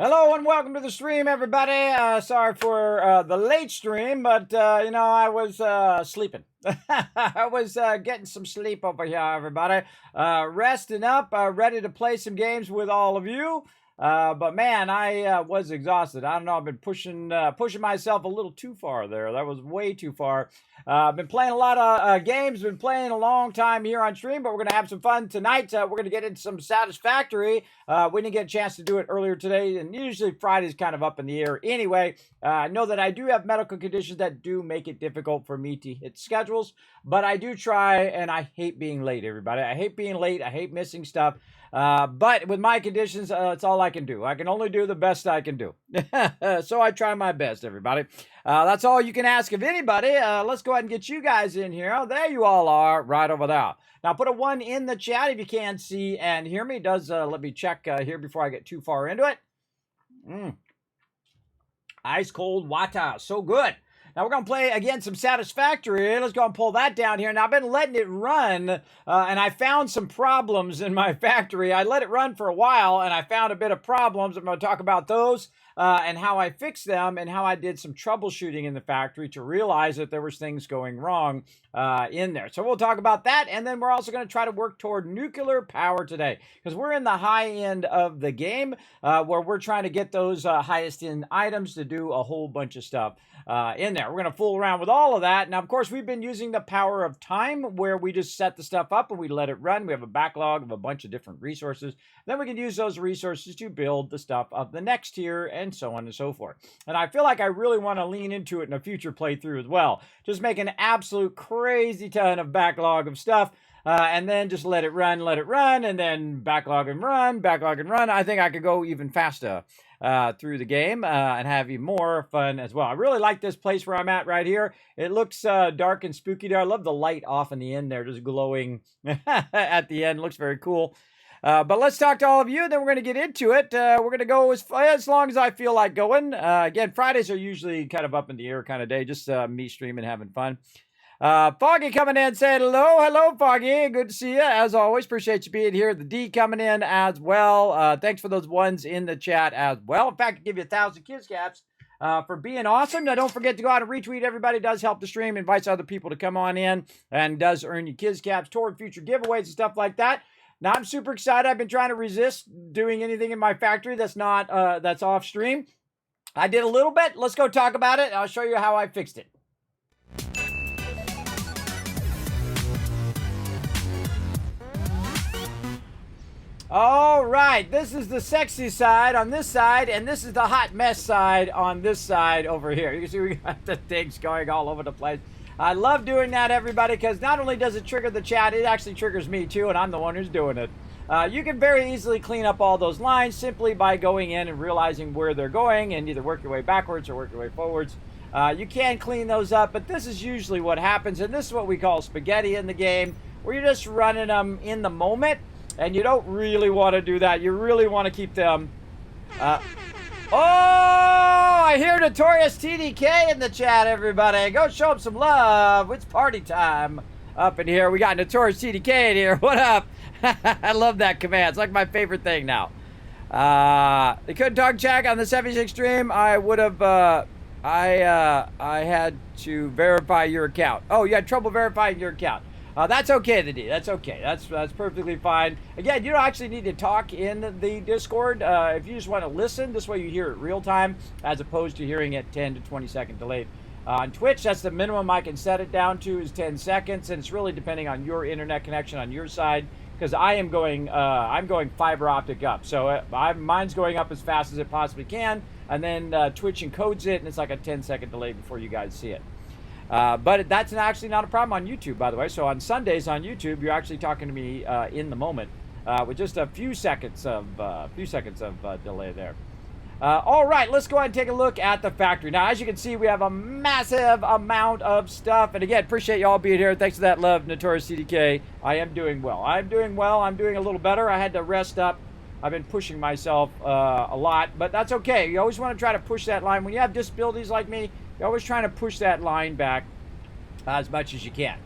Hello and welcome to the stream, everybody. Sorry for the late stream, but I was sleeping. I was getting some sleep over here, everybody. Resting up, ready to play some games with all of you. But man, I was exhausted. I don't know. I've been pushing myself a little too far there. That was way too far. I've been playing a lot of games. Been playing a long time here on stream, but we're gonna have some fun tonight. We're gonna get into some Satisfactory. We didn't get a chance to do it earlier today, and usually Friday's kind of up in the air. Anyway, I know that I do have medical conditions that do make it difficult for me to hit schedules, but I do try, and I hate being late, everybody. I hate being late. I hate missing stuff. But with my conditions, it's all I can do. I can only do the best I can do. So I try my best, everybody. That's all you can ask of anybody. Let's go ahead and get you guys in here. Oh, there you all are, right over there. Now, put a 1 in the chat if you can see and hear me. Let me check here before I get too far into it. Ice cold water, so good. Now we're going to play, again, some Satisfactory. Let's go and pull that down here. Now, I've been letting it run, and I found some problems in my factory. I let it run for a while, and I found a bit of problems. I'm going to talk about those and how I fixed them and how I did some troubleshooting in the factory to realize that there was things going wrong in there. So we'll talk about that, and then we're also going to try to work toward nuclear power today because we're in the high end of the game where we're trying to get those highest end items to do a whole bunch of stuff in there. We're going to fool around with all of that. Now, of course, we've been using the power of time where we just set the stuff up and we let it run. We have a backlog of a bunch of different resources. Then we can use those resources to build the stuff of the next tier and so on and so forth. And I feel like I really want to lean into it in a future playthrough as well. Just make an absolute crazy ton of backlog of stuff. And then just let it run, and then backlog and run. I think I could go even faster through the game and have even more fun as well. I really like this place where I'm at right here. It looks dark and spooky there. I love the light off in the end there, just glowing at the end. Looks very cool. But let's talk to all of you, then we're going to get into it. We're going to go as long as I feel like going. Again, Fridays are usually kind of up in the air kind of day, just me streaming, having fun. Foggy coming in saying hello Foggy, good to see you as always. Appreciate you being here. The D coming in as well. Thanks for those 1s in the chat as well. In fact, I give you 1,000 kids caps for being awesome. Now don't forget to go out and retweet. Everybody does help the stream, invites other people to come on in, and does earn you kids caps toward future giveaways and stuff like that. Now I'm super excited. I've been trying to resist doing anything in my factory that's not that's off stream. I did a little bit. Let's go talk about it. I'll show you how I fixed it. All right, this is the sexy side on this side, and this is the hot mess side on this side over here. You can see we got the things going all over the place. I love doing that, everybody, because not only does it trigger the chat, it actually triggers me too, and I'm the one who's doing it. You can very easily clean up all those lines simply by going in and realizing where they're going and either work your way backwards or work your way forwards. You can clean those up, but this is usually what happens, and this is what we call spaghetti in the game, where you're just running them in the moment. And you don't really want to do that. You really want to keep them. Oh, I hear Notorious TDK in the chat, everybody. Go show him some love. It's party time up in here. We got Notorious TDK in here. What up? I love that command. It's like my favorite thing now. They couldn't talk check on the 76 stream. I would have. I had to verify your account. Oh, you had trouble verifying your account. That's okay, the D. That's okay. That's perfectly fine. Again, you don't actually need to talk in the Discord. If you just want to listen, this way you hear it real time, as opposed to hearing it 10 to 20 second delayed. On Twitch, that's the minimum I can set it down to is 10 seconds, and it's really depending on your internet connection on your side, because I'm going fiber optic up, so mine's going up as fast as it possibly can, and then Twitch encodes it, and it's like a 10-second delay before you guys see it. But that's actually not a problem on YouTube, by the way. So on Sundays on YouTube, you're actually talking to me in the moment with just a few seconds of delay there. All right, let's go ahead and take a look at the factory. Now, as you can see, we have a massive amount of stuff. And again, appreciate you all being here. Thanks for that love, Notorious CDK. I am doing well. I'm doing a little better. I had to rest up. I've been pushing myself a lot, but that's okay. You always want to try to push that line. When you have disabilities like me, you're always trying to push that line back as much as you can.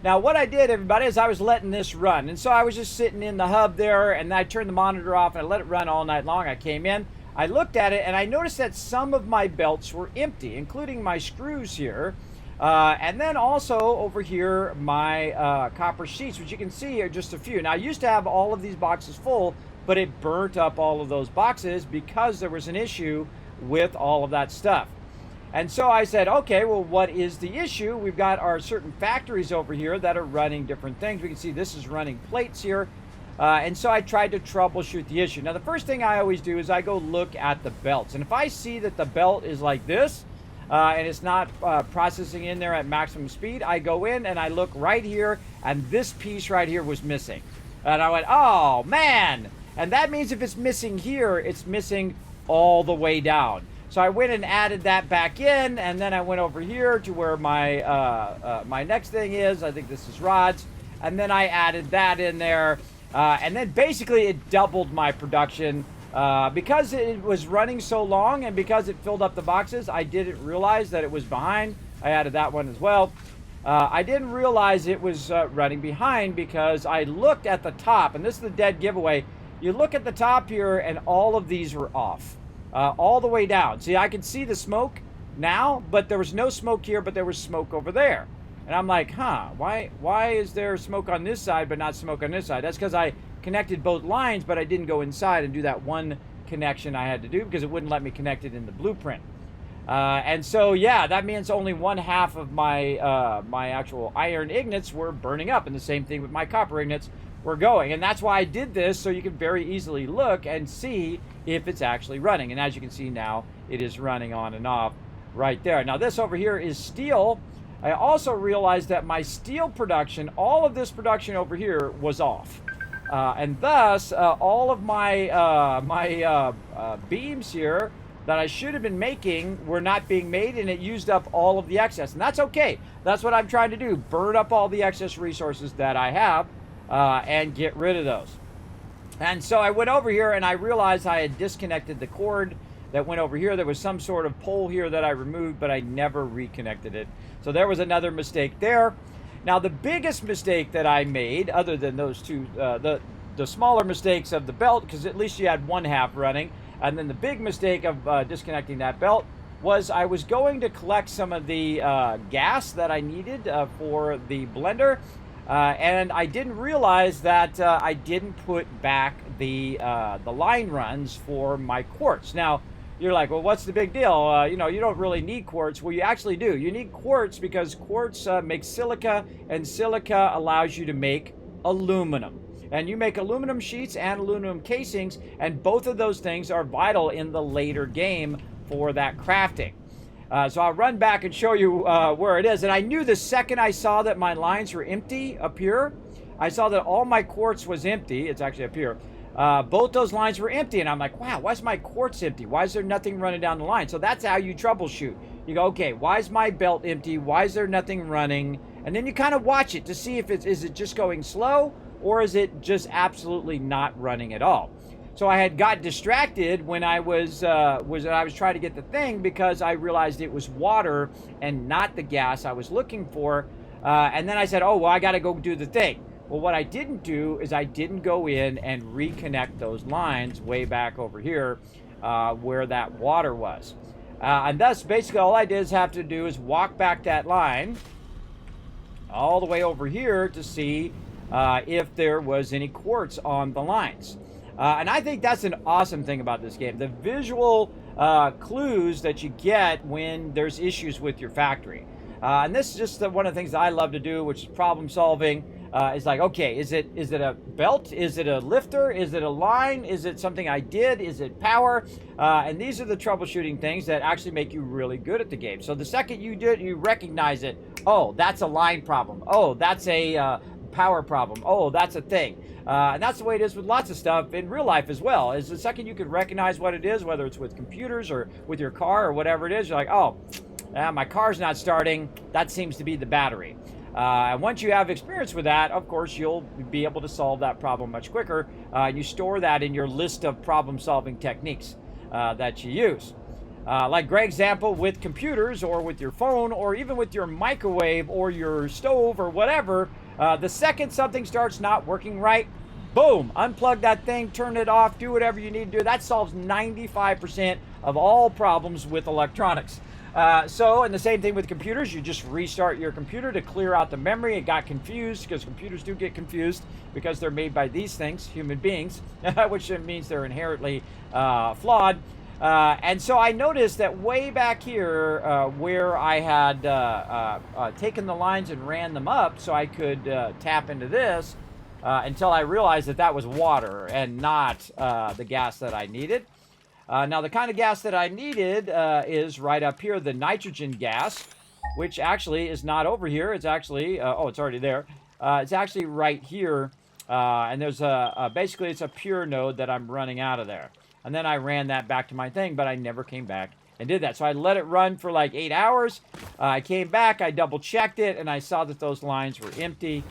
Now, what I did, everybody, is I was letting this run. And so I was just sitting in the hub there, and I turned the monitor off, and I let it run all night long. I came in. I looked at it and I noticed that some of my belts were empty, including my screws here. And then also over here, my copper sheets, which you can see are just a few. Now, I used to have all of these boxes full, but it burnt up all of those boxes because there was an issue with all of that stuff. And so I said, okay, well, what is the issue? We've got our certain factories over here that are running different things. We can see this is running plates here. And so I tried to troubleshoot the issue. Now, the first thing I always do is I go look at the belts. And if I see that the belt is like this, and it's not processing in there at maximum speed, I go in and I look right here, and this piece right here was missing. And I went, oh, man. And that means if it's missing here, it's missing all the way down. So I went and added that back in, and then I went over here to where my my next thing is. I think this is rods. And then I added that in there. And then basically it doubled my production. Because it was running so long and because it filled up the boxes, I didn't realize that it was behind. I added that one as well. I didn't realize it was running behind because I looked at the top, and this is the dead giveaway. You look at the top here and all of these were off, all the way down. See, I can see the smoke now, but there was no smoke here, but there was smoke over there. And I'm like, why is there smoke on this side but not smoke on this side? That's because I connected both lines, but I didn't go inside and do that one connection I had to do because it wouldn't let me connect it in the blueprint. And so, yeah, that means only one half of my my actual iron ignits were burning up, and the same thing with my copper ignits were going. And that's why I did this, so you can very easily look and see if it's actually running. And as you can see now, it is running on and off right there. Now, this over here is steel. I also realized that my steel production, all of this production over here was off. And thus, all of my beams here that I should have been making were not being made, and it used up all of the excess. And that's okay. That's what I'm trying to do, burn up all the excess resources that I have and get rid of those. And so I went over here and I realized I had disconnected the cord that went over here. There was some sort of pole here that I removed, but I never reconnected it. So there was another mistake there. Now, the biggest mistake that I made, other than those two, the smaller mistakes of the belt, because at least you had one half running, and then the big mistake of disconnecting that belt was I was going to collect some of the gas that I needed for the blender, and I didn't realize that I didn't put back the line runs for my quartz. Now, you're like, well, what's the big deal? You know, you don't really need quartz. Well, you actually do. You need quartz because quartz makes silica, and silica allows you to make aluminum. And you make aluminum sheets and aluminum casings, and both of those things are vital in the later game for that crafting. So I'll run back and show you where it is. And I knew the second I saw that my lines were empty up here, I saw that all my quartz was empty. It's actually up here. Both those lines were empty, and I'm like, wow, why is my quartz empty? Why is there nothing running down the line? So that's how you troubleshoot. You go, okay, why is my belt empty? Why is there nothing running? And then you kind of watch it to see if is it just going slow, or is it just absolutely not running at all? So I had got distracted when I was trying to get the thing because I realized it was water and not the gas I was looking for. And then I said, oh, well, I got to go do the thing. Well, what I didn't do is I didn't go in and reconnect those lines way back over here where that water was. And thus, basically, all I did is have to do is walk back that line all the way over here to see if there was any quartz on the lines. And I think that's an awesome thing about this game. The visual clues that you get when there's issues with your factory. And this is just one of the things that I love to do, which is problem solving. It's like, okay, is it a belt? Is it a lifter? Is it a line? Is it something I did? Is it power? And these are the troubleshooting things that actually make you really good at the game. So the second you do it, you recognize it. Oh, that's a line problem. Oh, that's a power problem. Oh, that's a thing. And that's the way it is with lots of stuff in real life as well. Is the second you can recognize what it is, whether it's with computers or with your car or whatever it is, you're like, oh, my car's not starting. That seems to be the battery. And once you have experience with that, of course, you'll be able to solve that problem much quicker. You store that in your list of problem-solving techniques that you use. Like Greg's example with computers or with your phone or even with your microwave or your stove or whatever, the second something starts not working right, Boom, unplug that thing, turn it off, do whatever you need to do. That solves 95% of all problems with electronics. And the same thing with computers. You just restart your computer to clear out the memory. It got confused because computers do get confused because they're made by these things, human beings, which means they're inherently flawed. And so I noticed that way back here where I had taken the lines and ran them up so I could tap into this until I realized that that was water and not the gas that I needed. Now, the kind of gas that I needed is right up here, the nitrogen gas, which actually is not over here. It's actually, it's already there. It's actually right here. And there's basically it's a pure node that I'm running out of there. And then I ran that back to my thing, but I never came back and did that. So I let it run for like 8 hours. I came back, I double checked it, and I saw that those lines were empty.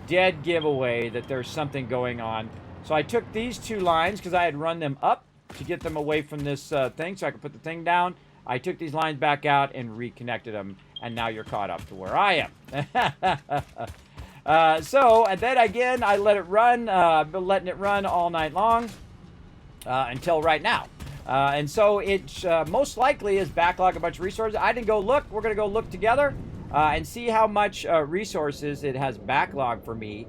Dead giveaway that there's something going on. So I took these 2 lines because I had run them up to get them away from this thing so I could put the thing down. I took these lines back out and reconnected them, and now you're caught up to where I am. And then again, I let it run. I've been letting it run all night long until right now. And so it most likely is backlog a bunch of resources. I didn't go look. We're going to go look together and see how much resources it has backlog for me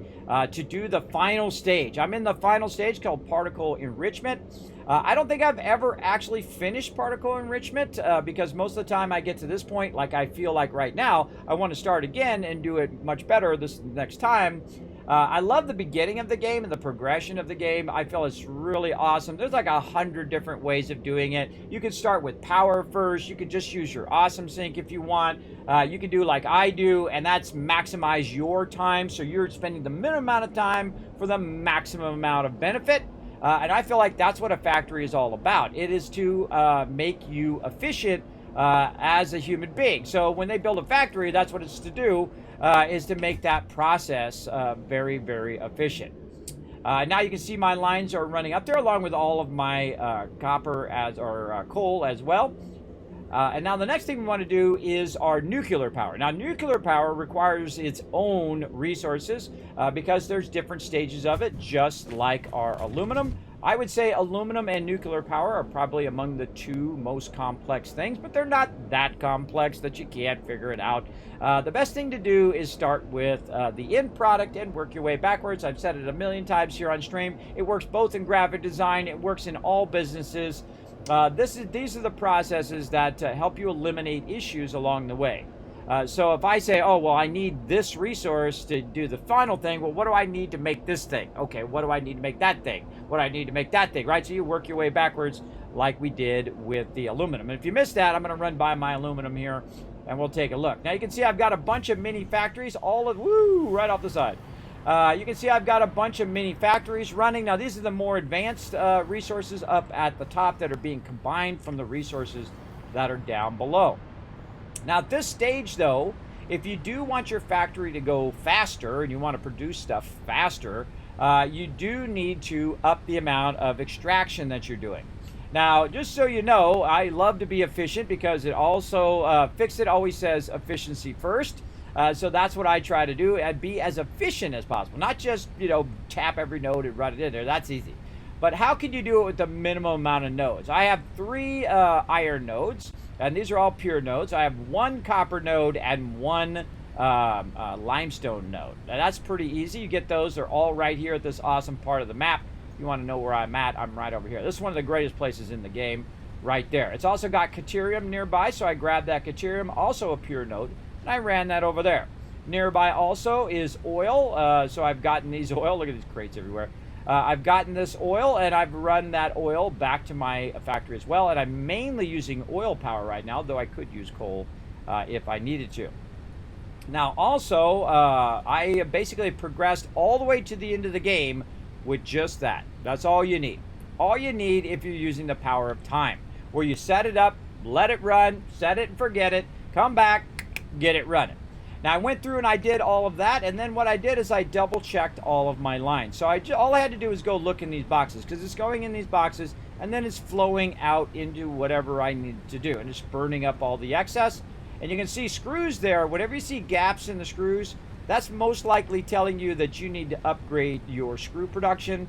to do the final stage. I'm in the final stage called particle enrichment. I don't think I've ever actually finished particle enrichment because most of the time I get to this point, like I feel like right now, I want to start again and do it much better this next time. I love the beginning of the game and the progression of the game. I feel it's really awesome. There's like 100 different ways of doing it. You can start with power first. You could just use your awesome sync if you want. You can do like I do, and that's maximize your time. So you're spending the minimum amount of time for the maximum amount of benefit. And I feel like that's what a factory is all about. It is to make you efficient as a human being. So when they build a factory, that's what it's to do, is to make that process very, very efficient. Now you can see my lines are running up there along with all of my copper coal as well. And now the next thing we want to do is our nuclear power. Now nuclear power requires its own resources because there's different stages of it, just like our aluminum. I would say aluminum and nuclear power are probably among the 2 most complex things, but they're not that complex that you can't figure it out. The best thing to do is start with the end product and work your way backwards. I've said it a million times here on stream. It works both in graphic design. It works in all businesses. These are the processes that help you eliminate issues along the way. So if I say, oh, well, I need this resource to do the final thing, well, what do I need to make this thing? Okay, what do I need to make that thing? What do I need to make that thing, right? So you work your way backwards like we did with the aluminum. And if you missed that, I'm going to run by my aluminum here, and we'll take a look. Now you can see I've got a bunch of mini factories, right off the side. You can see I've got a bunch of mini factories running. Now these are the more advanced resources up at the top that are being combined from the resources that are down below. Now at this stage though, if you do want your factory to go faster and you want to produce stuff faster, you do need to up the amount of extraction that you're doing. Now, just so you know, I love to be efficient because it also, Fix-It always says efficiency first. So that's what I try to do, and be as efficient as possible. Not just, tap every node and run it in there. That's easy. But how can you do it with the minimum amount of nodes? I have 3 iron nodes, and these are all pure nodes. I have 1 copper node and 1 limestone node. Now that's pretty easy. You get those. They're all right here at this awesome part of the map. If you want to know where I'm at, I'm right over here. This is one of the greatest places in the game, right there. It's also got Caterium nearby, so I grabbed that Caterium, also a pure node, and I ran that over there. Nearby also is oil, so I've gotten these oil. Look at these crates everywhere. I've gotten this oil, and I've run that oil back to my factory as well, and I'm mainly using oil power right now, though I could use coal if I needed to. Now, also, I basically progressed all the way to the end of the game with just that. That's all you need. All you need if you're using the power of time, where you set it up, let it run, set it and forget it, come back, get it running. Now I went through and I did all of that, and then what I did is I double checked all of my lines. So all I had to do was go look in these boxes, because it's going in these boxes and then it's flowing out into whatever I need to do, and it's burning up all the excess. And you can see screws there. Whenever you see gaps in the screws, that's most likely telling you that you need to upgrade your screw production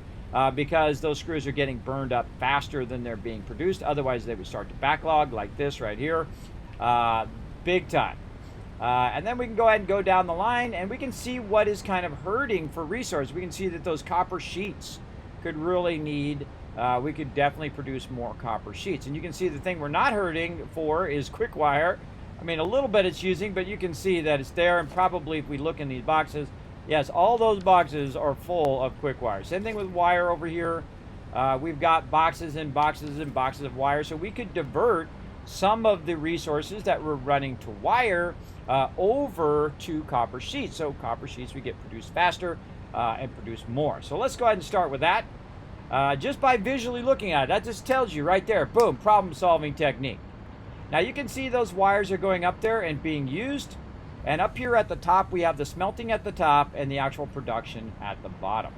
because those screws are getting burned up faster than they're being produced. Otherwise, they would start to backlog like this right here, big time. And then we can go ahead and go down the line, and we can see what is kind of hurting for resource. We can see that those copper sheets could really need, we could definitely produce more copper sheets. And you can see the thing we're not hurting for is quick wire. I mean, a little bit it's using, but you can see that it's there, and probably if we look in these boxes, yes, all those boxes are full of quick wire. Same thing with wire over here. We've got boxes and boxes and boxes of wire, so we could divert some of the resources that we're running to wire over to copper sheets. So copper sheets we get produced faster and produce more. So let's go ahead and start with that. Just by visually looking at it, that just tells you right there, boom, problem solving technique. Now you can see those wires are going up there and being used. And up here at the top, we have the smelting at the top and the actual production at the bottom.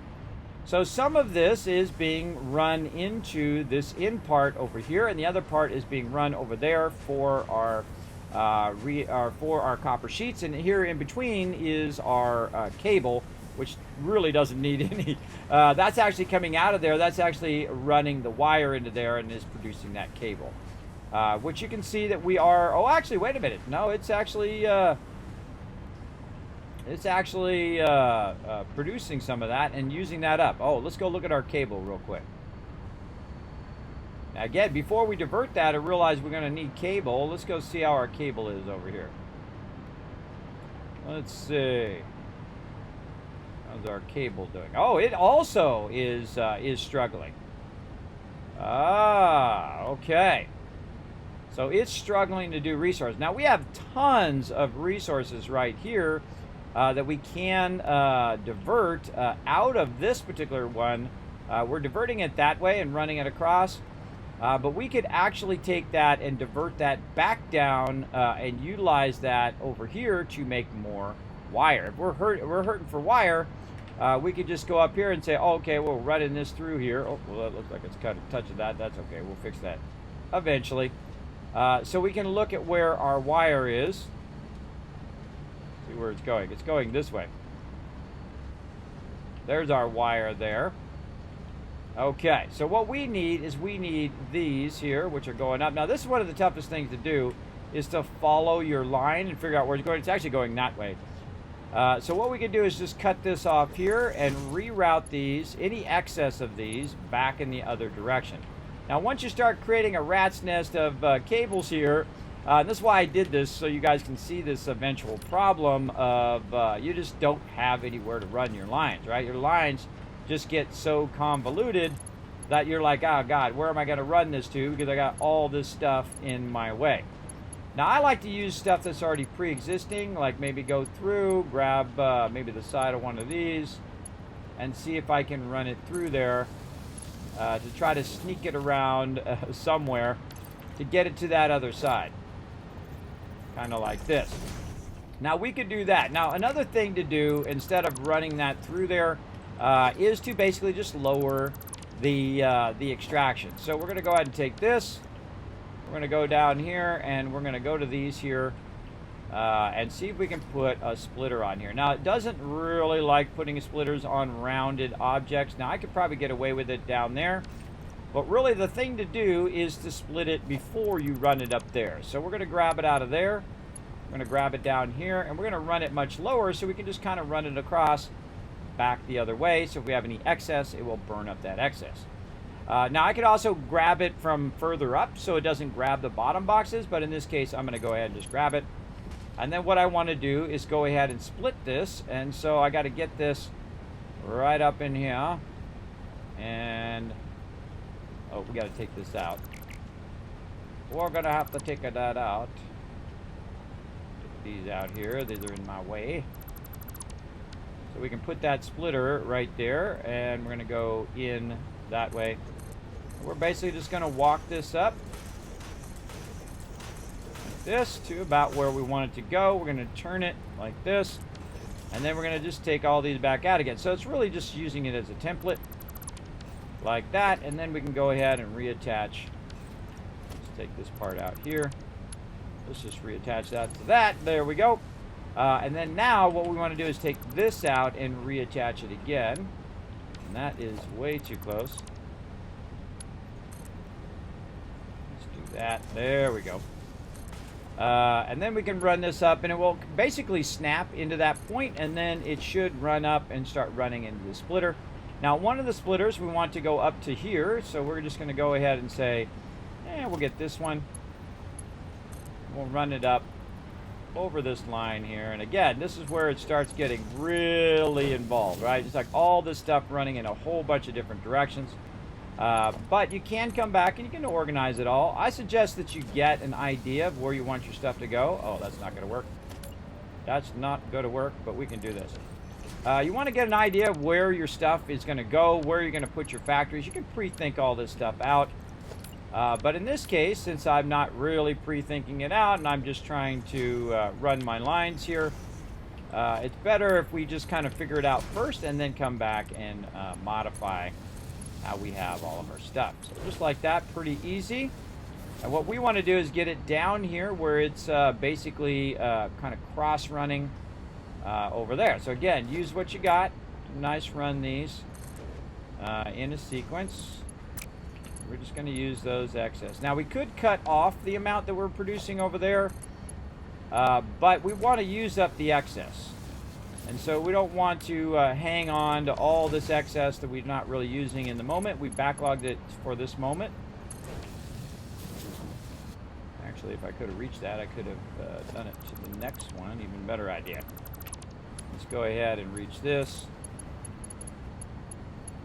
So some of this is being run into this in part over here, and the other part is being run over there for our copper sheets. And here in between is our cable, which really doesn't need any. That's actually coming out of there. That's actually running the wire into there and is producing that cable. Which you can see that we are, oh, actually, wait a minute. No, it's actually producing some of that and using that up. Oh, let's go look at our cable real quick. Now, again, before we divert that, I realize we're going to need cable. Let's go see how our cable is over here. Let's see. How's our cable doing? Oh, it also is struggling. Ah, okay. So it's struggling to do resources. Now we have tons of resources right here that we can divert out of this particular one. We're diverting it that way and running it across. But we could actually take that and divert that back down and utilize that over here to make more wire. If we're hurting for wire, we could just go up here and say, oh, okay, we're running this through here. Oh, well, that looks like it's got a touch of that. That's okay. We'll fix that eventually. So we can look at where our wire is. See where it's going. It's going this way. There's our wire there. Okay, so what we need is we need these here, which are going up. Now, this is one of the toughest things to do, is to follow your line and figure out where it's going. It's actually going that way. So what we can do is just cut this off here and reroute these, any excess of these, back in the other direction. Now, once you start creating a rat's nest of cables here, and this is why I did this, so you guys can see this eventual problem of you just don't have anywhere to run your lines, right? Your lines just get so convoluted that you're like, oh, God, where am I going to run this to? Because I got all this stuff in my way. Now, I like to use stuff that's already pre-existing, like maybe go through, grab maybe the side of one of these, and see if I can run it through there. To try to sneak it around somewhere to get it to that other side. Kind of like this. Now we could do that. Now another thing to do instead of running that through there is to basically just lower the extraction. So we're going to go ahead and take this. We're going to go down here and we're going to go to these here and see if we can put a splitter on here. Now, it doesn't really like putting splitters on rounded objects. Now, I could probably get away with it down there, but really the thing to do is to split it before you run it up there. So we're going to grab it out of there. We're going to grab it down here, and we're going to run it much lower so we can just kind of run it across back the other way. So if we have any excess, it will burn up that excess. Now, I could also grab it from further up so it doesn't grab the bottom boxes, but in this case, I'm going to go ahead and just grab it. And then what I want to do is go ahead and split this. And so I got to get this right up in here. And, oh, we got to take this out. We're going to have to take that out. Take these out here. These are in my way. So we can put that splitter right there. And we're going to go in that way. We're basically just going to walk this up. This to about where we want it to go. We're going to turn it like this, and then we're going to just take all these back out again. So it's really just using it as a template like that, and then we can go ahead and reattach. Let's take this part out here. Let's just reattach that to that. There we go. And then now what we want to do is take this out and reattach it again. And that is way too close. Let's do that. There we go. And then we can run this up, and it will basically snap into that point, and then it should run up and start running into the splitter. Now, one of the splitters we want to go up to here, so we're just going to go ahead and say, we'll get this one. We'll run it up over this line here, and again, this is where it starts getting really involved, right? It's like all this stuff running in a whole bunch of different directions. But you can come back and you can organize it all. I suggest that you get an idea of where you want your stuff to go. Oh, that's not going to work. That's not going to work, but we can do this. You want to get an idea of where your stuff is going to go, where you're going to put your factories. You can pre-think all this stuff out. But in this case, since I'm not really pre-thinking it out and I'm just trying to run my lines here, it's better if we just kind of figure it out first and then come back and modify how we have all of our stuff. So just like that, pretty easy. And what we want to do is get it down here where it's basically kind of cross-running over there. So again, use what you got. Nice run these in a sequence. We're just going to use those excess. Now we could cut off the amount that we're producing over there, but we want to use up the excess. And so we don't want to hang on to all this excess that we're not really using in the moment. We backlogged it for this moment. Actually, if I could have reached that, I could have done it to the next one. Even better idea. Let's go ahead and reach this.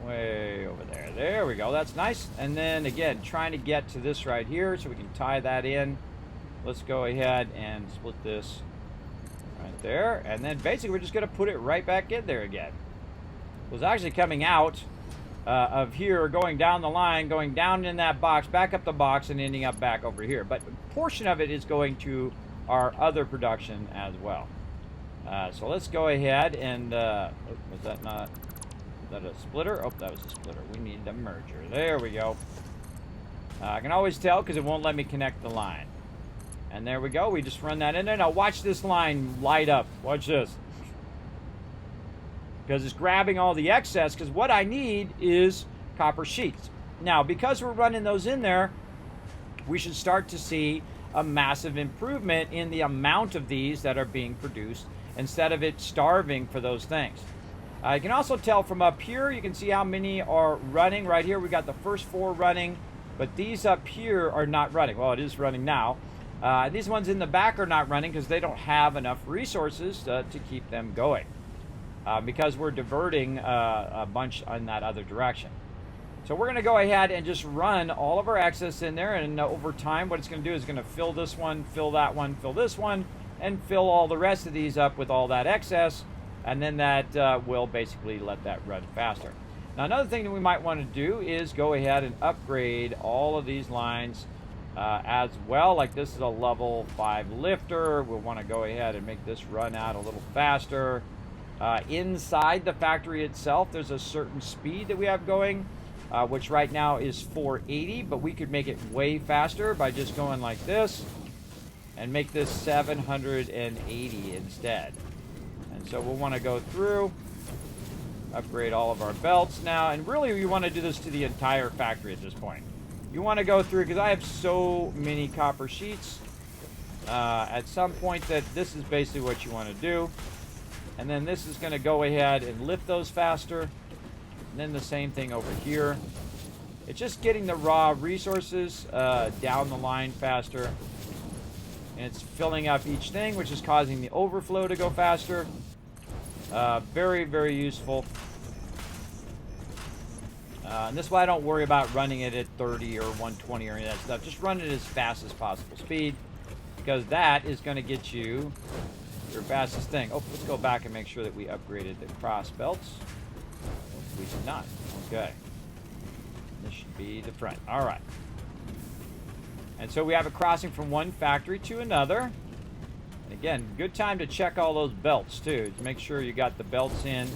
Way over there. There we go. That's nice. And then again, trying to get to this right here so we can tie that in. Let's go ahead and split this right there. And then basically we're just going to put it right back in there again. It was actually coming out of here, going down the line, going down in that box, back up the box, and ending up back over here. But a portion of it is going to our other production as well. So let's go ahead and... was that not... Is that a splitter? Oh, that was a splitter. We need a merger. There we go. I can always tell because it won't let me connect the line. And there we go. We just run that in there. Now watch this line light up. Watch this. Because it's grabbing all the excess, because what I need is copper sheets. Now, because we're running those in there, we should start to see a massive improvement in the amount of these that are being produced instead of it starving for those things. You can also tell from up here, you can see how many are running. Right here, we got the first 4 running, but these up here are not running. Well, it is running now. These ones in the back are not running because they don't have enough resources to keep them going because we're diverting a bunch in that other direction. So we're going to go ahead and just run all of our excess in there, and over time, what it's going to do is going to fill this one, fill that one, fill this one, and fill all the rest of these up with all that excess. And then that will basically let that run faster. Now, another thing that we might want to do is go ahead and upgrade all of these lines as well. Like this is a level 5 lifter. We'll want to go ahead and make this run out a little faster. Inside the factory itself, there's a certain speed that we have going, which right now is 480, but we could make it way faster by just going like this and make this 780 instead. And so we'll want to go through, upgrade all of our belts now, and really you want to do this to the entire factory at this point. You want to go through, because I have so many copper sheets at some point that this is basically what you want to do. And then this is going to go ahead and lift those faster. And then the same thing over here. It's just getting the raw resources down the line faster. And it's filling up each thing, which is causing the overflow to go faster. Very, very useful. And this is why I don't worry about running it at 30 or 120 or any of that stuff. Just run it as fast as possible speed, because that is going to get you your fastest thing. Oh, let's go back and make sure that we upgraded the cross belts. We did not. Okay. This should be the front. All right. And so we have a crossing from one factory to another. And again, good time to check all those belts too, to make sure you got the belts in.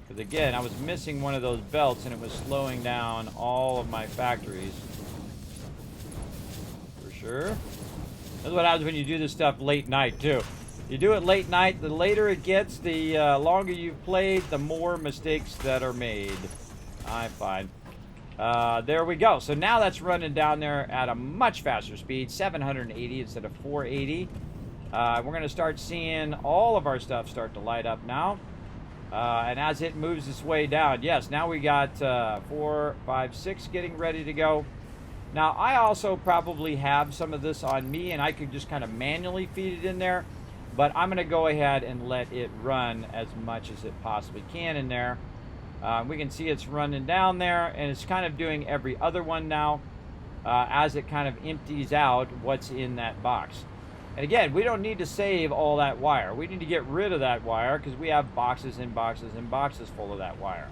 Because again, I was missing one of those belts and it was slowing down all of my factories. For sure. That's what happens when you do this stuff late night too. You do it late night, the later it gets, the longer you've played, the more mistakes that are made, I find. There we go. So now that's running down there at a much faster speed, 780 instead of 480. We're going to start seeing all of our stuff start to light up now. And as it moves its way down, yes, now we got 4, 5, 6 getting ready to go. Now, I also probably have some of this on me, and I could just kind of manually feed it in there. But I'm going to go ahead and let it run as much as it possibly can in there. We can see it's running down there, and it's kind of doing every other one now as it kind of empties out what's in that box. And again, we don't need to save all that wire. We need to get rid of that wire because we have boxes and boxes and boxes full of that wire.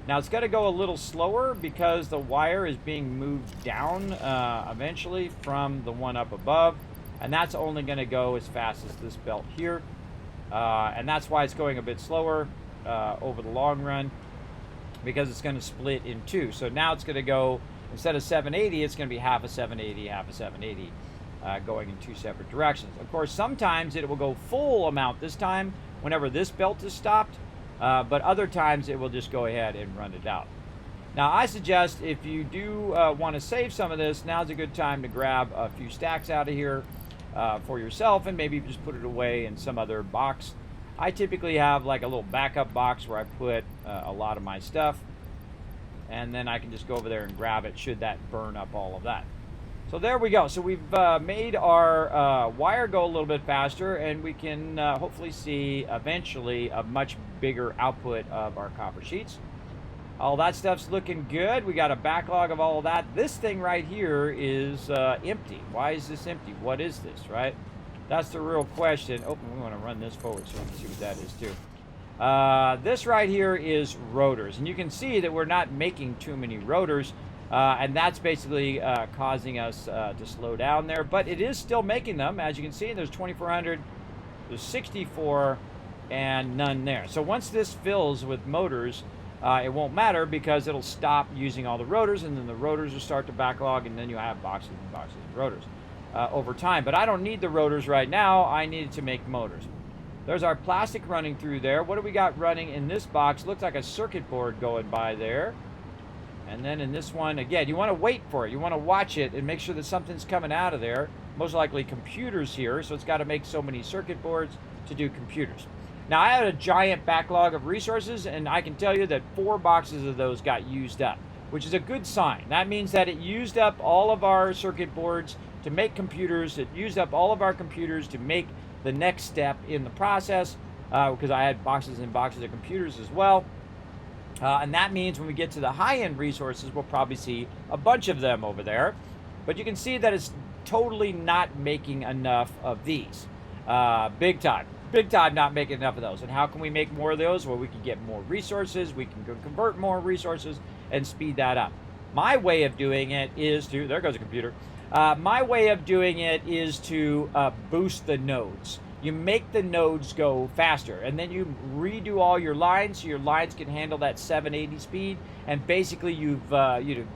Now, it's going to go a little slower because the wire is being moved down eventually from the one up above. And that's only going to go as fast as this belt here. And that's why it's going a bit slower over the long run, because it's going to split in two. So now it's going to go, instead of 780, it's going to be half a 780, half a 780, going in two separate directions. Of course, sometimes it will go full amount this time whenever this belt is stopped, but other times it will just go ahead and run it out. Now, I suggest if you do want to save some of this, now's a good time to grab a few stacks out of here for yourself and maybe just put it away in some other box. I typically have like a little backup box where I put a lot of my stuff, and then I can just go over there and grab it should that burn up all of that. So there we go. So we've made our wire go a little bit faster, and we can hopefully see eventually a much bigger output of our copper sheets. All that stuff's looking good. We got a backlog of all of that. This thing right here is empty. Why is this empty? What is this, right? That's the real question. Oh, we want to run this forward so we can see what that is too. This right here is rotors. And you can see that we're not making too many rotors. And that's basically causing us to slow down there. But it is still making them. As you can see, there's 2,400, there's 64, and none there. So once this fills with motors, it won't matter because it'll stop using all the rotors, and then the rotors will start to backlog, and then you have boxes and boxes of rotors over time. But I don't need the rotors right now. I need it to make motors. There's our plastic running through there. What do we got running in this box? Looks like a circuit board going by there. And then in this one, again, you want to wait for it. You want to watch it and make sure that something's coming out of there. Most likely computers here, so it's got to make so many circuit boards to do computers. Now, I had a giant backlog of resources, and I can tell you that 4 boxes of those got used up, which is a good sign. That means that it used up all of our circuit boards to make computers. It used up all of our computers to make the next step in the process, because I had boxes and boxes of computers as well. And that means when we get to the high-end resources, we'll probably see a bunch of them over there. But you can see that it's totally not making enough of these. Big time. Big time not making enough of those. And how can we make more of those? Well, we can get more resources. We can go convert more resources and speed that up. My way of doing it is to, there goes a computer. My way of doing it is to boost the nodes. You make the nodes go faster, and then you redo all your lines so your lines can handle that 780 speed, and basically you've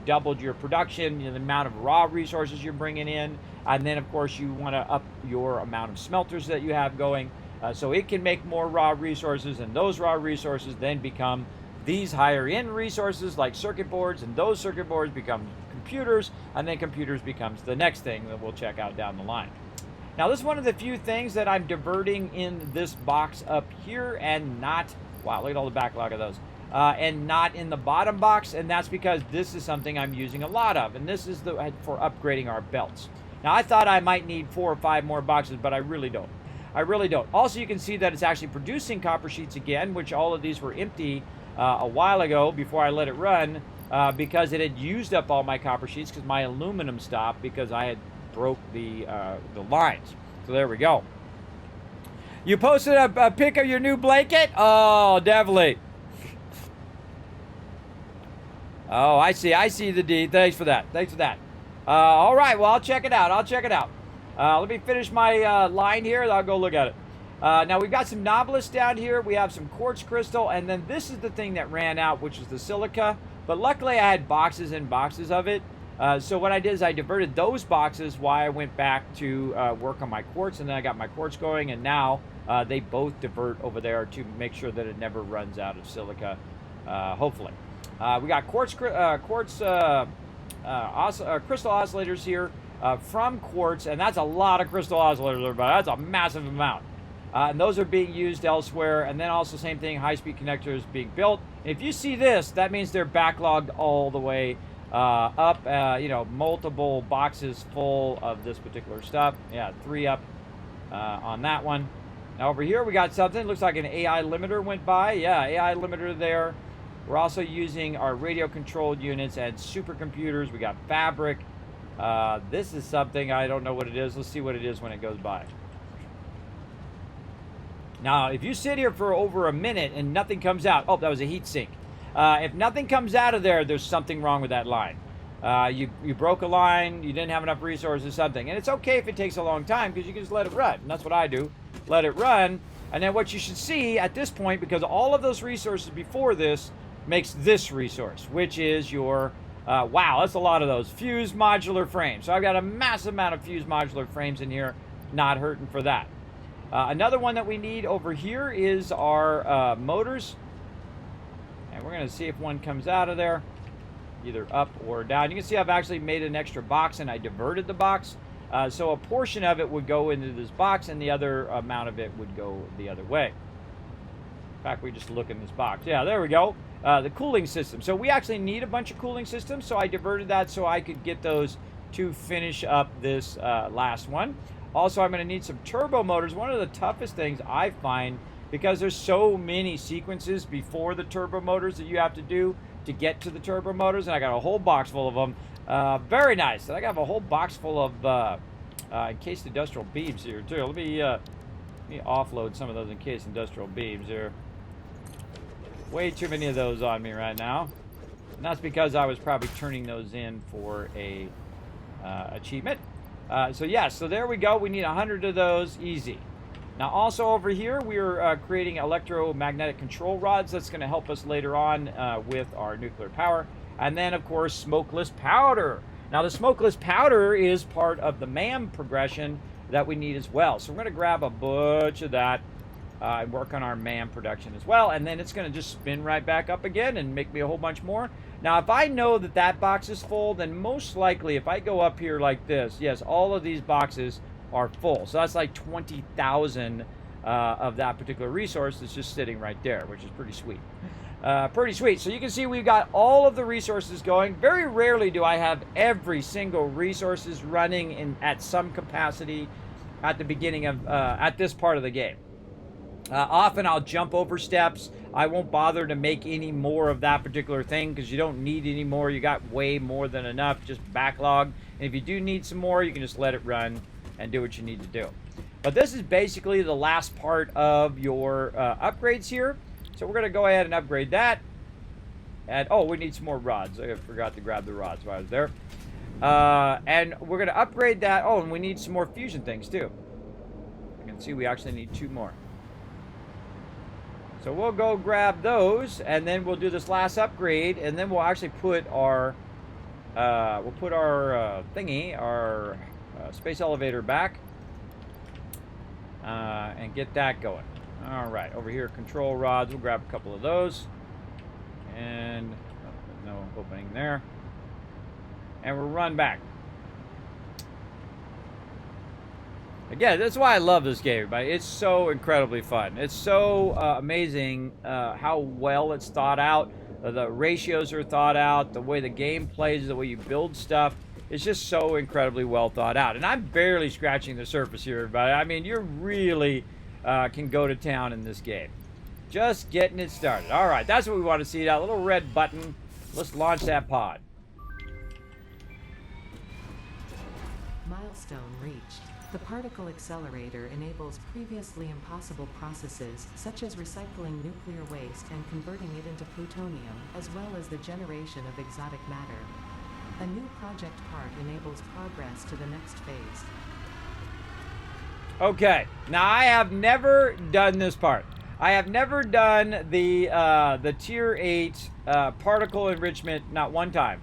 doubled your production, the amount of raw resources you're bringing in, and then of course you want to up your amount of smelters that you have going, so it can make more raw resources, and those raw resources then become these higher end resources like circuit boards, and those circuit boards become computers, and then computers becomes the next thing that we'll check out down the line. Now, this is one of the few things that I'm diverting in this box up here, and not, wow, look at all the backlog of those, and not in the bottom box, and that's because this is something I'm using a lot of, and this is for upgrading our belts. Now, I thought I might need 4 or 5 more boxes, but I really don't. I really don't. Also, you can see that it's actually producing copper sheets again, which all of these were empty a while ago before I let it run, because it had used up all my copper sheets because my aluminum stopped because I had broke the lines. So there we go. You posted a pic of your new blanket? Oh, definitely. Oh, I see the D. Thanks for that. All right, well, I'll check it out. Let me finish my line here, and I'll go look at it. Now, we've got some Nobilis down here. We have some quartz crystal, and then this is the thing that ran out, which is the silica. But luckily, I had boxes and boxes of it. So what I did is I diverted those boxes while I went back to work on my quartz, and then I got my quartz going, and now they both divert over there to make sure that it never runs out of silica, hopefully. We got crystal oscillators here from quartz, and that's a lot of crystal oscillators, everybody. That's a massive amount. And those are being used elsewhere, and then also same thing, high-speed connectors being built. If you see this, that means they're backlogged all the way up, you know, multiple boxes full of this particular stuff. Yeah, 3 up on that one. Now over here we got something, looks like an AI limiter went by. Yeah, AI limiter there. We're also using our radio controlled units and supercomputers. We got fabric. This is something, I don't know what it is. Let's see what it is when it goes by. Now, if you sit here for over a minute and nothing comes out, oh, that was a heat sink. If nothing comes out of there, there's something wrong with that line. You broke a line, you didn't have enough resources, something. And it's okay if it takes a long time because you can just let it run. And that's what I do. Let it run. And then what you should see at this point, because all of those resources before this makes this resource, which is your, wow, that's a lot of those, fused modular frames. So I've got a massive amount of fused modular frames in here, not hurting for that. Another one that we need over here is our motors. And we're going to see if one comes out of there, either up or down. You can see I've actually made an extra box and I diverted the box. So a portion of it would go into this box and the other amount of it would go the other way. In fact, we just look in this box. Yeah, there we go. The cooling system. So we actually need a bunch of cooling systems. So I diverted that so I could get those to finish up this last one. Also, I'm going to need some turbo motors. One of the toughest things I find, because there's so many sequences before the turbo motors that you have to do to get to the turbo motors, and I got a whole box full of them. Very nice. And I got a whole box full of encased industrial beams here, too. Let me offload some of those encased industrial beams here. Way too many of those on me right now. And that's because I was probably turning those in for a achievement. So yeah, so there we go. We need 100 of those, easy. Now also over here, we're creating electromagnetic control rods. That's going to help us later on with our nuclear power. And then of course, smokeless powder. Now the smokeless powder is part of the MAM progression that we need as well. So we're going to grab a bunch of that and work on our MAM production as well. And then it's going to just spin right back up again and make me a whole bunch more. Now, if I know that that box is full, then most likely if I go up here like this, yes, all of these boxes are full. So that's like 20,000 of that particular resource that's just sitting right there, which is pretty sweet. Pretty sweet. So you can see we've got all of the resources going. Very rarely do I have every single resources running at some capacity at the beginning of, at this part of the game. Often I'll jump over steps. I won't bother to make any more of that particular thing because you don't need any more. You got way more than enough, just backlog. And if you do need some more, you can just let it run and do what you need to do. But this is basically the last part of your upgrades here. So we're going to go ahead and upgrade that. And oh, we need some more rods. I forgot to grab the rods while I was there. And we're going to upgrade that. Oh, and we need some more fusion things too. You can see we actually need 2 more. So we'll go grab those, and then we'll do this last upgrade, and then we'll actually put our thingy, our space elevator back, and get that going. All right, over here, control rods. We'll grab a couple of those, and oh, no opening there, and we'll run back. Again, that's why I love this game, everybody. It's so incredibly fun. It's so amazing how well it's thought out. The ratios are thought out. The way the game plays, the way you build stuff. It's just so incredibly well thought out. And I'm barely scratching the surface here, everybody. I mean, you really can go to town in this game. Just getting it started. All right, that's what we want to see. That little red button. Let's launch that pod. Milestone reached. The particle accelerator enables previously impossible processes, such as recycling nuclear waste and converting it into plutonium, as well as the generation of exotic matter. A new project part enables progress to the next phase. Okay, now I have never done this part. I have never done the Tier 8 particle enrichment, not one time.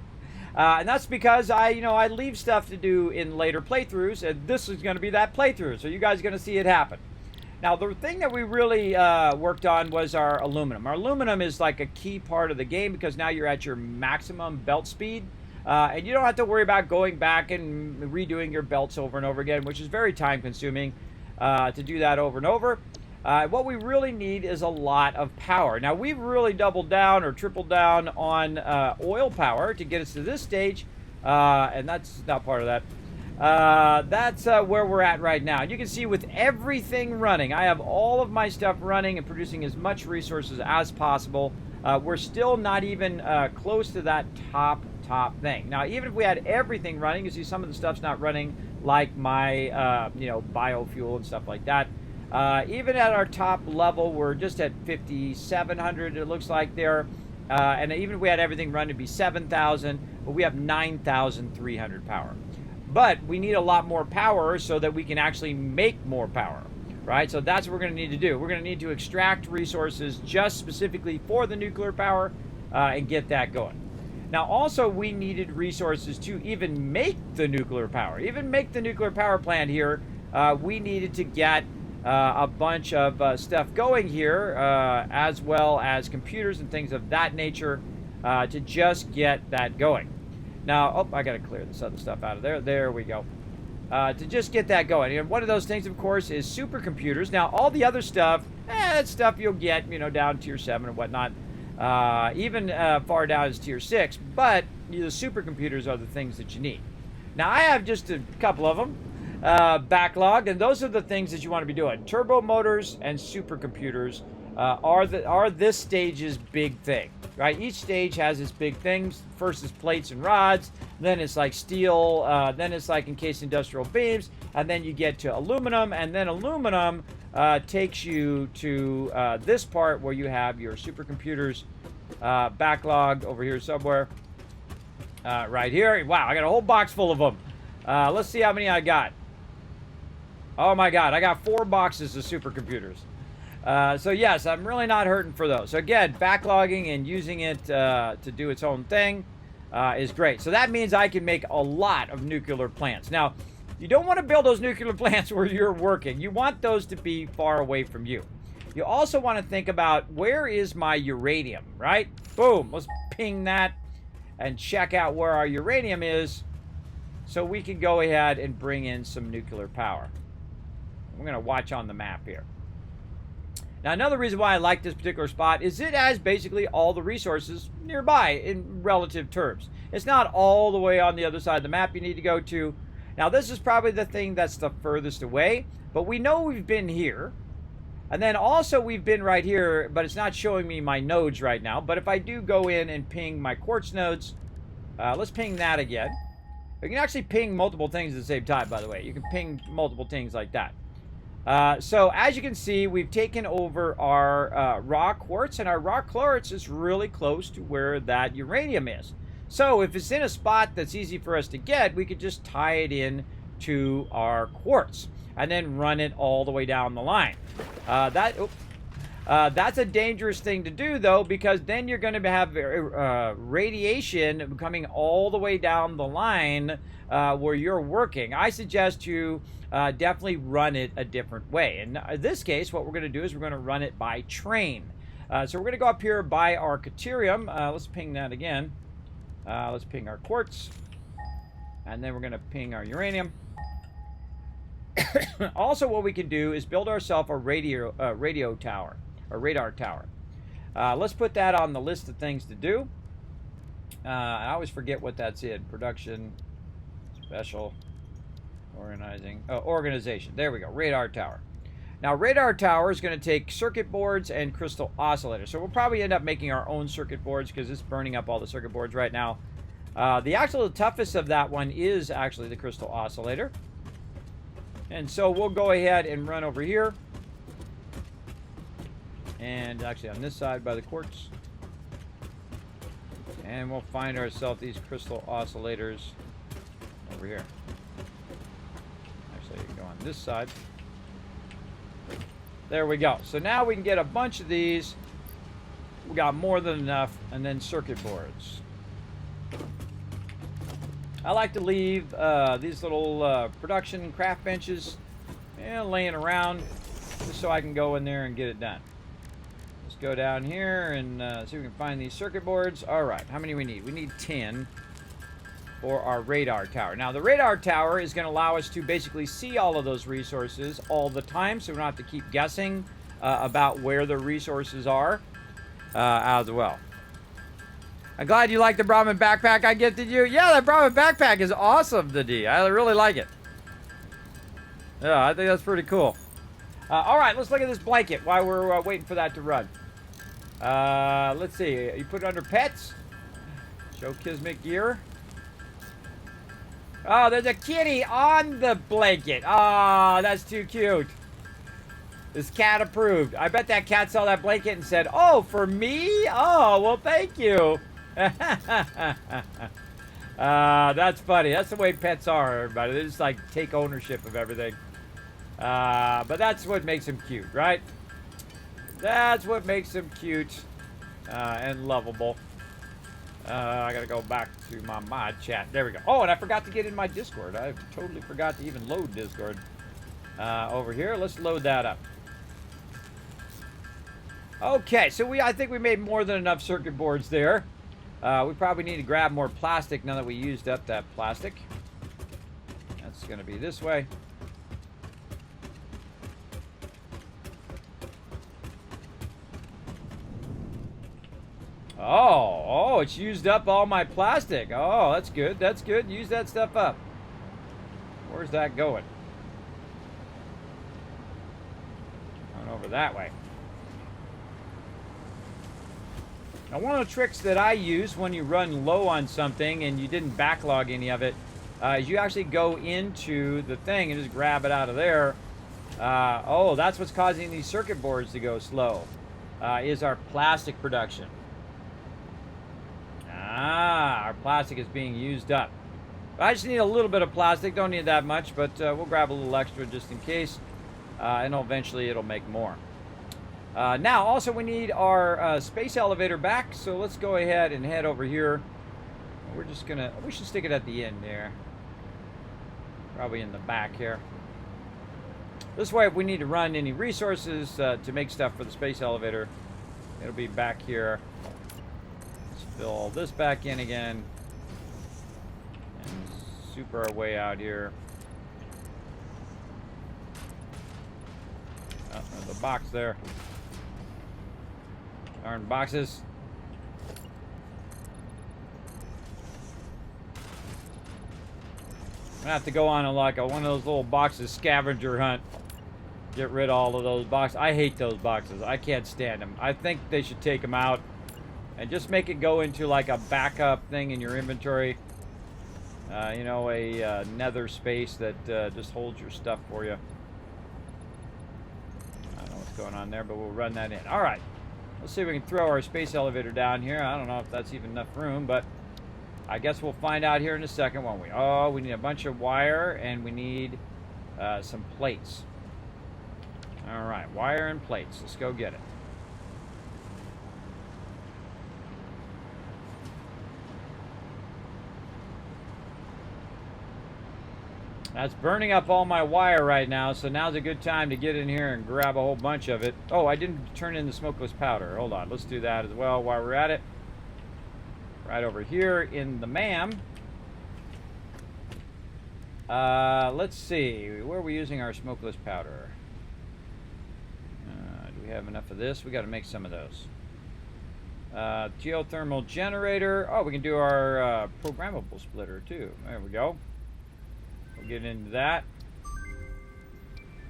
And that's because I leave stuff to do in later playthroughs, and this is going to be that playthrough. So you guys are going to see it happen. Now, the thing that we really worked on was our aluminum. Our aluminum is like a key part of the game because now you're at your maximum belt speed. And you don't have to worry about going back and redoing your belts over and over again, which is very time consuming to do that over and over. What we really need is a lot of power. Now, we've really doubled down or tripled down on oil power to get us to this stage, and that's not part of that. That's where we're at right now. And you can see with everything running, I have all of my stuff running and producing as much resources as possible. We're still not even close to that top thing. Now, even if we had everything running, you see some of the stuff's not running, like my biofuel and stuff like that. Even at our top level, we're just at 5,700, it looks like there. And even if we had everything running, it'd be 7,000, but we have 9,300 power. But we need a lot more power so that we can actually make more power, right? So that's what we're going to need to do. We're going to need to extract resources just specifically for the nuclear power and get that going. Now, also, we needed resources to even make the nuclear power. Even make the nuclear power plant here, we needed to get a bunch of stuff going here, as well as computers and things of that nature to just get that going. Now, I got to clear this other stuff out of there. There we go. To just get that going. And one of those things, of course, is supercomputers. Now, all the other stuff, that's stuff you'll get, down tier 7 and whatnot. Even far down as tier 6. But the supercomputers are the things that you need. Now, I have just a couple of them backlogged, and those are the things that you want to be doing. Turbo motors and supercomputers are this stage's big thing, right? Each stage has its big things. First is plates and rods, then it's like steel, then it's like encased industrial beams, and then you get to aluminum, and then aluminum takes you to this part where you have your supercomputers backlogged over here somewhere. Right here. Wow, I got a whole box full of them. Let's see how many I got. Oh my God, I got 4 boxes of supercomputers. So yes, I'm really not hurting for those. So again, backlogging and using it to do its own thing is great. So that means I can make a lot of nuclear plants. Now, you don't want to build those nuclear plants where you're working. You want those to be far away from you. You also want to think about, where is my uranium, right? Boom, let's ping that and check out where our uranium is so we can go ahead and bring in some nuclear power. We're going to watch on the map here. Now, another reason why I like this particular spot is it has basically all the resources nearby in relative terms. It's not all the way on the other side of the map you need to go to. Now, this is probably the thing that's the furthest away, but we know we've been here. And then also we've been right here, but it's not showing me my nodes right now. But if I do go in and ping my quartz nodes, let's ping that again. You can actually ping multiple things at the same time, by the way. You can ping multiple things like that. So as you can see, we've taken over our raw quartz, and our raw quartz is really close to where that uranium is. So if it's in a spot that's easy for us to get, we could just tie it in to our quartz and then run it all the way down the line. That's a dangerous thing to do, though, because then you're going to have radiation coming all the way down the line where you're working. I suggest you definitely run it a different way. In this case, what we're going to do is we're going to run it by train. So we're going to go up here by our Caterium. Let's ping that again. Let's ping our quartz. And then we're going to ping our uranium. Also, what we can do is build ourselves a radio tower, a radar tower. Let's put that on the list of things to do. I always forget what that's in. Production, special, organizing, organization. There we go, radar tower. Now, radar tower is going to take circuit boards and crystal oscillators. So we'll probably end up making our own circuit boards because it's burning up all the circuit boards right now. The toughest of that one is actually the crystal oscillator. And so we'll go ahead and run over here. And actually on this side by the quartz. And we'll find ourselves these crystal oscillators over here. Actually, you can go on this side. There we go. So now we can get a bunch of these. We got more than enough. And then circuit boards. I like to leave these little production craft benches laying around just so I can go in there and get it done. Let's go down here and see if we can find these circuit boards. All right, how many we need? We need 10 for our radar tower. Now, the radar tower is going to allow us to basically see all of those resources all the time, so we don't have to keep guessing about where the resources are as well. I'm glad you like the Brahmin backpack I gifted you. Yeah, that Brahmin backpack is awesome, the D. I really like it. Yeah, I think that's pretty cool. All right, let's look at this blanket while we're waiting for that to run. Let's see. You put it under pets. Show Kismet gear. Oh, there's a kitty on the blanket. Oh, that's too cute. This cat approved. I bet that cat saw that blanket and said, "Oh, for me? Oh, well, thank you." That's funny. That's the way pets are, everybody. They just like take ownership of everything. But that's what makes them cute, right? That's what makes them cute and lovable. I gotta go back to my mod chat. There we go. Oh, and I forgot to get in my Discord. I totally forgot to even load Discord over here. Let's load that up. Okay, so I think we made more than enough circuit boards there. We probably need to grab more plastic now that we used up that plastic. That's gonna be this way. Oh, it's used up all my plastic. Oh, that's good. That's good. Use that stuff up. Where's that going? Going over that way. Now, one of the tricks that I use when you run low on something and you didn't backlog any of it is you actually go into the thing and just grab it out of there. Oh, that's what's causing these circuit boards to go slow, is our plastic production. Our plastic is being used up. I just need a little bit of plastic. Don't need that much, but we'll grab a little extra just in case. And eventually it'll make more. Now, also we need our space elevator back. So let's go ahead and head over here. We're just gonna, we should stick it at the end there. Probably in the back here. This way, if we need to run any resources to make stuff for the space elevator, it'll be back here. Fill all this back in again and super our way out here. Oh, there's a box there. Darn boxes. I'm gonna have to go on like one of those little boxes scavenger hunt. Get rid of all of those boxes. I hate those boxes. I can't stand them. I think they should take them out and just make it go into like a backup thing in your inventory. You know, a nether space that just holds your stuff for you. I don't know what's going on there, but we'll run that in. All right. Let's see if we can throw our space elevator down here. I don't know if that's even enough room, but I guess we'll find out here in a second, won't we? Oh, we need a bunch of wire, and we need some plates. All right, wire and plates. Let's go get it. That's burning up all my wire right now, so now's a good time to get in here and grab a whole bunch of it. Oh, I didn't turn in the smokeless powder. Hold on, let's do that as well while we're at it. Right over here in the MAM. Let's see, where are we using our smokeless powder? Do we have enough of this? We got to make some of those. Geothermal generator. Oh, we can do our programmable splitter too. There we go. We'll get into that.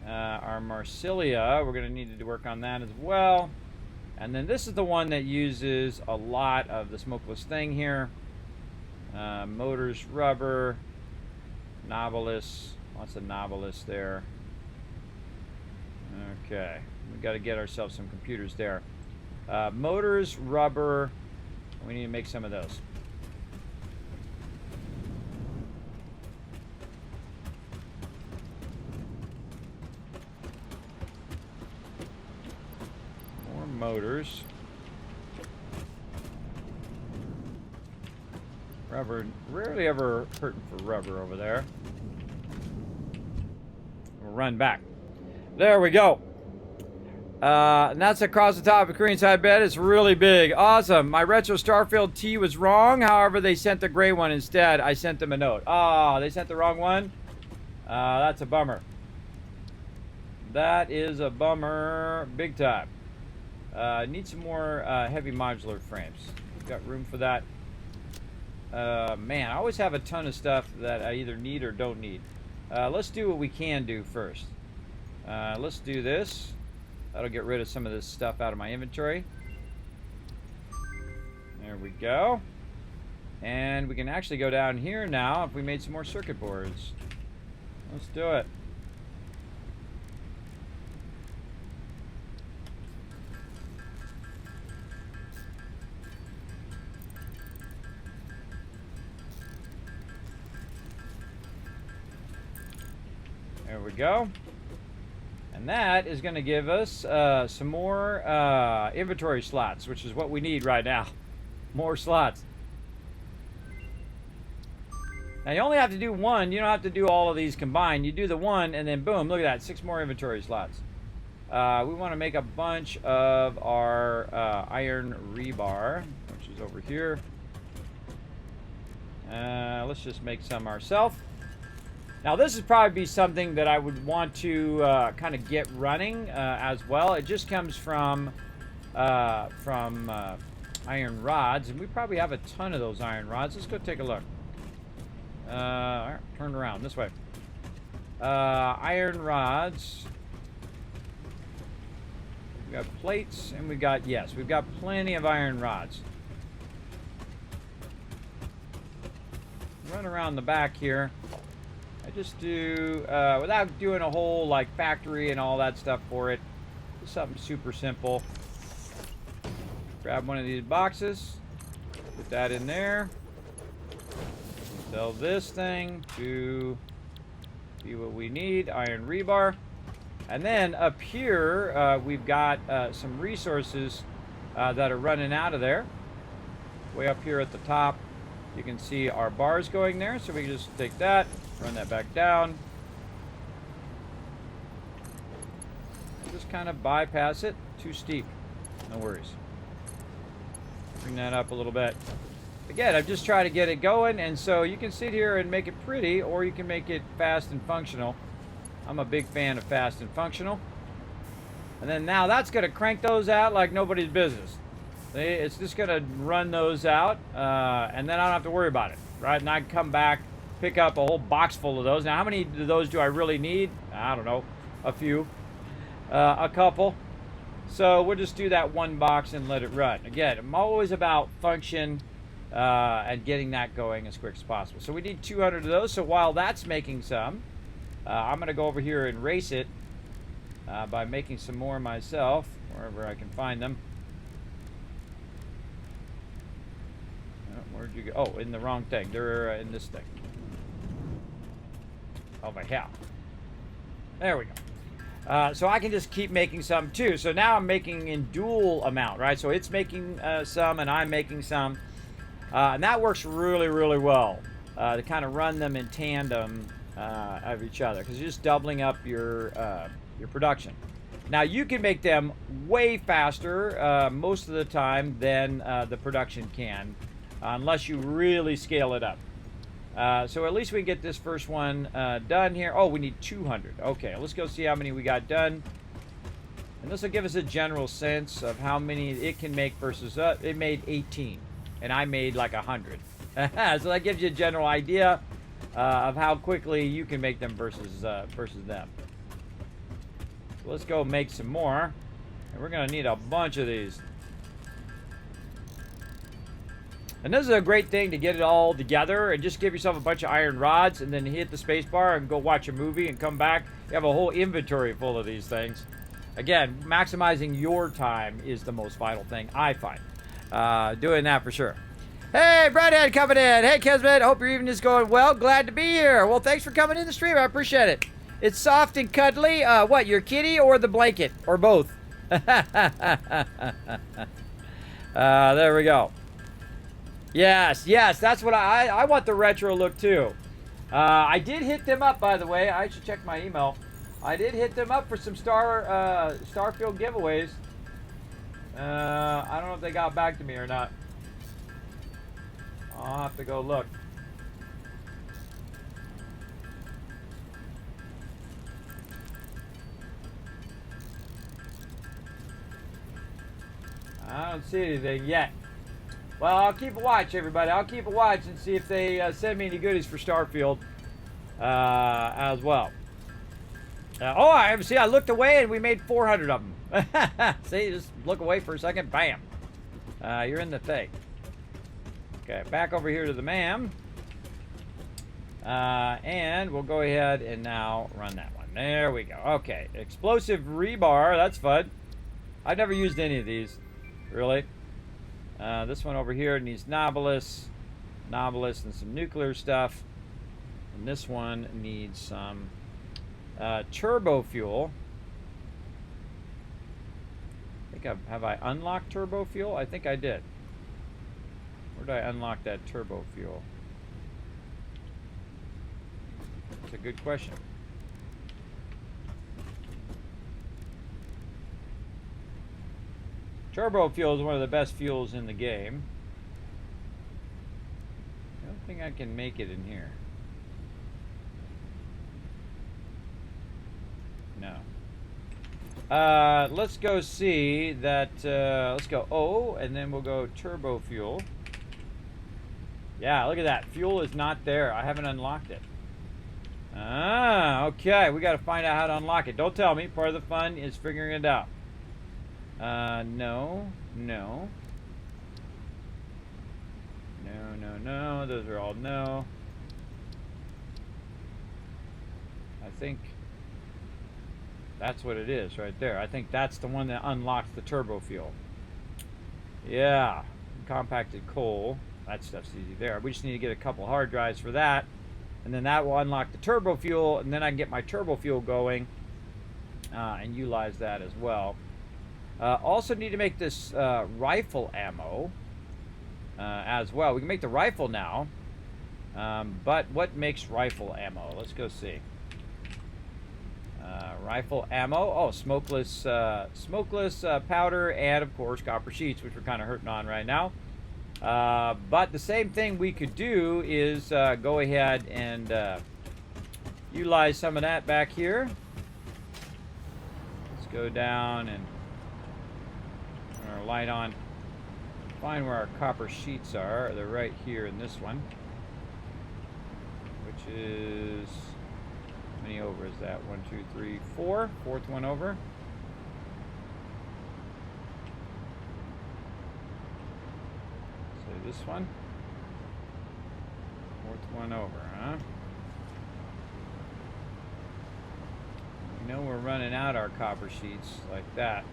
Our Marsilia, we're going to need to work on that as well. And then this is the one that uses a lot of the smokeless thing here. Motors, rubber, Nobilis, lots of Nobilis there. Okay, we got to get ourselves some computers there. Motors, rubber, we need to make some of those. Motors. Rubber, rarely ever hurting for rubber over there. We'll run back. There we go. And that's across the top of Korean side bed. It's really big. Awesome. My Retro Starfield T was wrong. However, they sent the gray one instead. I sent them a note. Oh, they sent the wrong one? That's a bummer. That is a bummer. Big time. Need some more heavy modular frames. We've got room for that. Man, I always have a ton of stuff that I either need or don't need. Let's do what we can do first. Let's do this. That'll get rid of some of this stuff out of my inventory. There we go. And we can actually go down here now if we made some more circuit boards. Let's do it. There we go. And that is going to give us some more inventory slots, which is what we need right now. More slots. Now you only have to do one. You don't have to do all of these combined. You do the one and then boom, look at that, 6 more inventory slots. We want to make a bunch of our iron rebar, which is over here. Let's just make some ourselves. Now this would probably be something that I would want to kind of get running as well. It just comes from iron rods, and we probably have a ton of those iron rods. Let's go take a look. All right, turn around this way. Iron rods. We got plates, and we got, yes, we've got plenty of iron rods. Run around the back here. I just do, without doing a whole like factory and all that stuff for it, just something super simple. Grab one of these boxes, put that in there, sell this thing to be what we need, iron rebar. And then up here, we've got some resources that are running out of there. Way up here at the top, you can see our bars going there, so we can just take that, run that back down. Just kind of bypass it. Too steep. No worries. Bring that up a little bit. Again, I'm just trying to get it going, and so you can sit here and make it pretty, or you can make it fast and functional. I'm a big fan of fast and functional. And then now that's going to crank those out like nobody's business. See, it's just going to run those out, and then I don't have to worry about it, right? And I can come back, pick up a whole box full of those. Now, how many of those do I really need? I don't know. A few. A couple. So we'll just do that one box and let it run. Again, I'm always about function and getting that going as quick as possible. So we need 200 of those. So while that's making some, I'm going to go over here and race it by making some more myself, wherever I can find them. Where'd you go? Oh, in the wrong thing. They're in this thing. Over here. There we go. So I can just keep making some too. So now I'm making in dual amount, right? So it's making some and I'm making some. And that works really, really well to kind of run them in tandem of each other, because you're just doubling up your production. Now you can make them way faster most of the time than the production can, unless you really scale it up. So at least we can get this first one done here. Oh, we need 200. Okay, let's go see how many we got done. And this will give us a general sense of how many it can make versus it made 18, and I made like 100. So that gives you a general idea of how quickly you can make them versus them. So let's go make some more, and we're gonna need a bunch of these. And this is a great thing to get it all together and just give yourself a bunch of iron rods and then hit the space bar and go watch a movie and come back. You have a whole inventory full of these things. Again, maximizing your time is the most vital thing, I find. Doing that for sure. Hey, Bradhead coming in. Hey, Kismet. Hope your evening is going well. Glad to be here. Well, thanks for coming in the stream. I appreciate it. It's soft and cuddly. What, your kitty or the blanket? Or both? There we go. Yes, yes, that's what I want the retro look too. I did hit them up, by the way. I should check my email. I did hit them up for some Starfield giveaways. I don't know if they got back to me or not. I'll have to go look. I don't see anything yet. Well, I'll keep a watch, everybody. I'll keep a watch and see if they send me any goodies for Starfield as well. I looked away and we made 400 of them. See, just look away for a second. Bam. You're in the thing. Okay, back over here to the MAM. And we'll go ahead and now run that one. There we go. Okay, explosive rebar. That's fun. I've never used any of these, really. This one over here needs Nautilus, and some nuclear stuff. And this one needs some turbo fuel. I think have I unlocked turbo fuel? I think I did. Where did I unlock that turbo fuel? That's a good question. Turbo fuel is one of the best fuels in the game. I don't think I can make it in here. No. Let's go see that. Let's go O, and then we'll go turbo fuel. Yeah, look at that. Fuel is not there. I haven't unlocked it. Okay. We got to find out how to unlock it. Don't tell me. Part of the fun is figuring it out. No. No. Those are all no. I think that's what it is right there. I think that's the one that unlocks the turbo fuel. Yeah. Compacted coal. That stuff's easy there. We just need to get a couple hard drives for that. And then that will unlock the turbo fuel. And then I can get my turbo fuel going and utilize that as well. Also need to make this rifle ammo as well. We can make the rifle now. But what makes rifle ammo? Let's go see. Rifle ammo. Oh, smokeless powder, and of course copper sheets, which we're kind of hurting on right now. But the same thing we could do is go ahead and utilize some of that back here. Let's go down and turn our light on. Find where our copper sheets are. They're right here in this one, which is, how many over is that? 1, 2, 3, 4. Fourth one over. So this one. Fourth one over, huh? We know we're running out our copper sheets like that.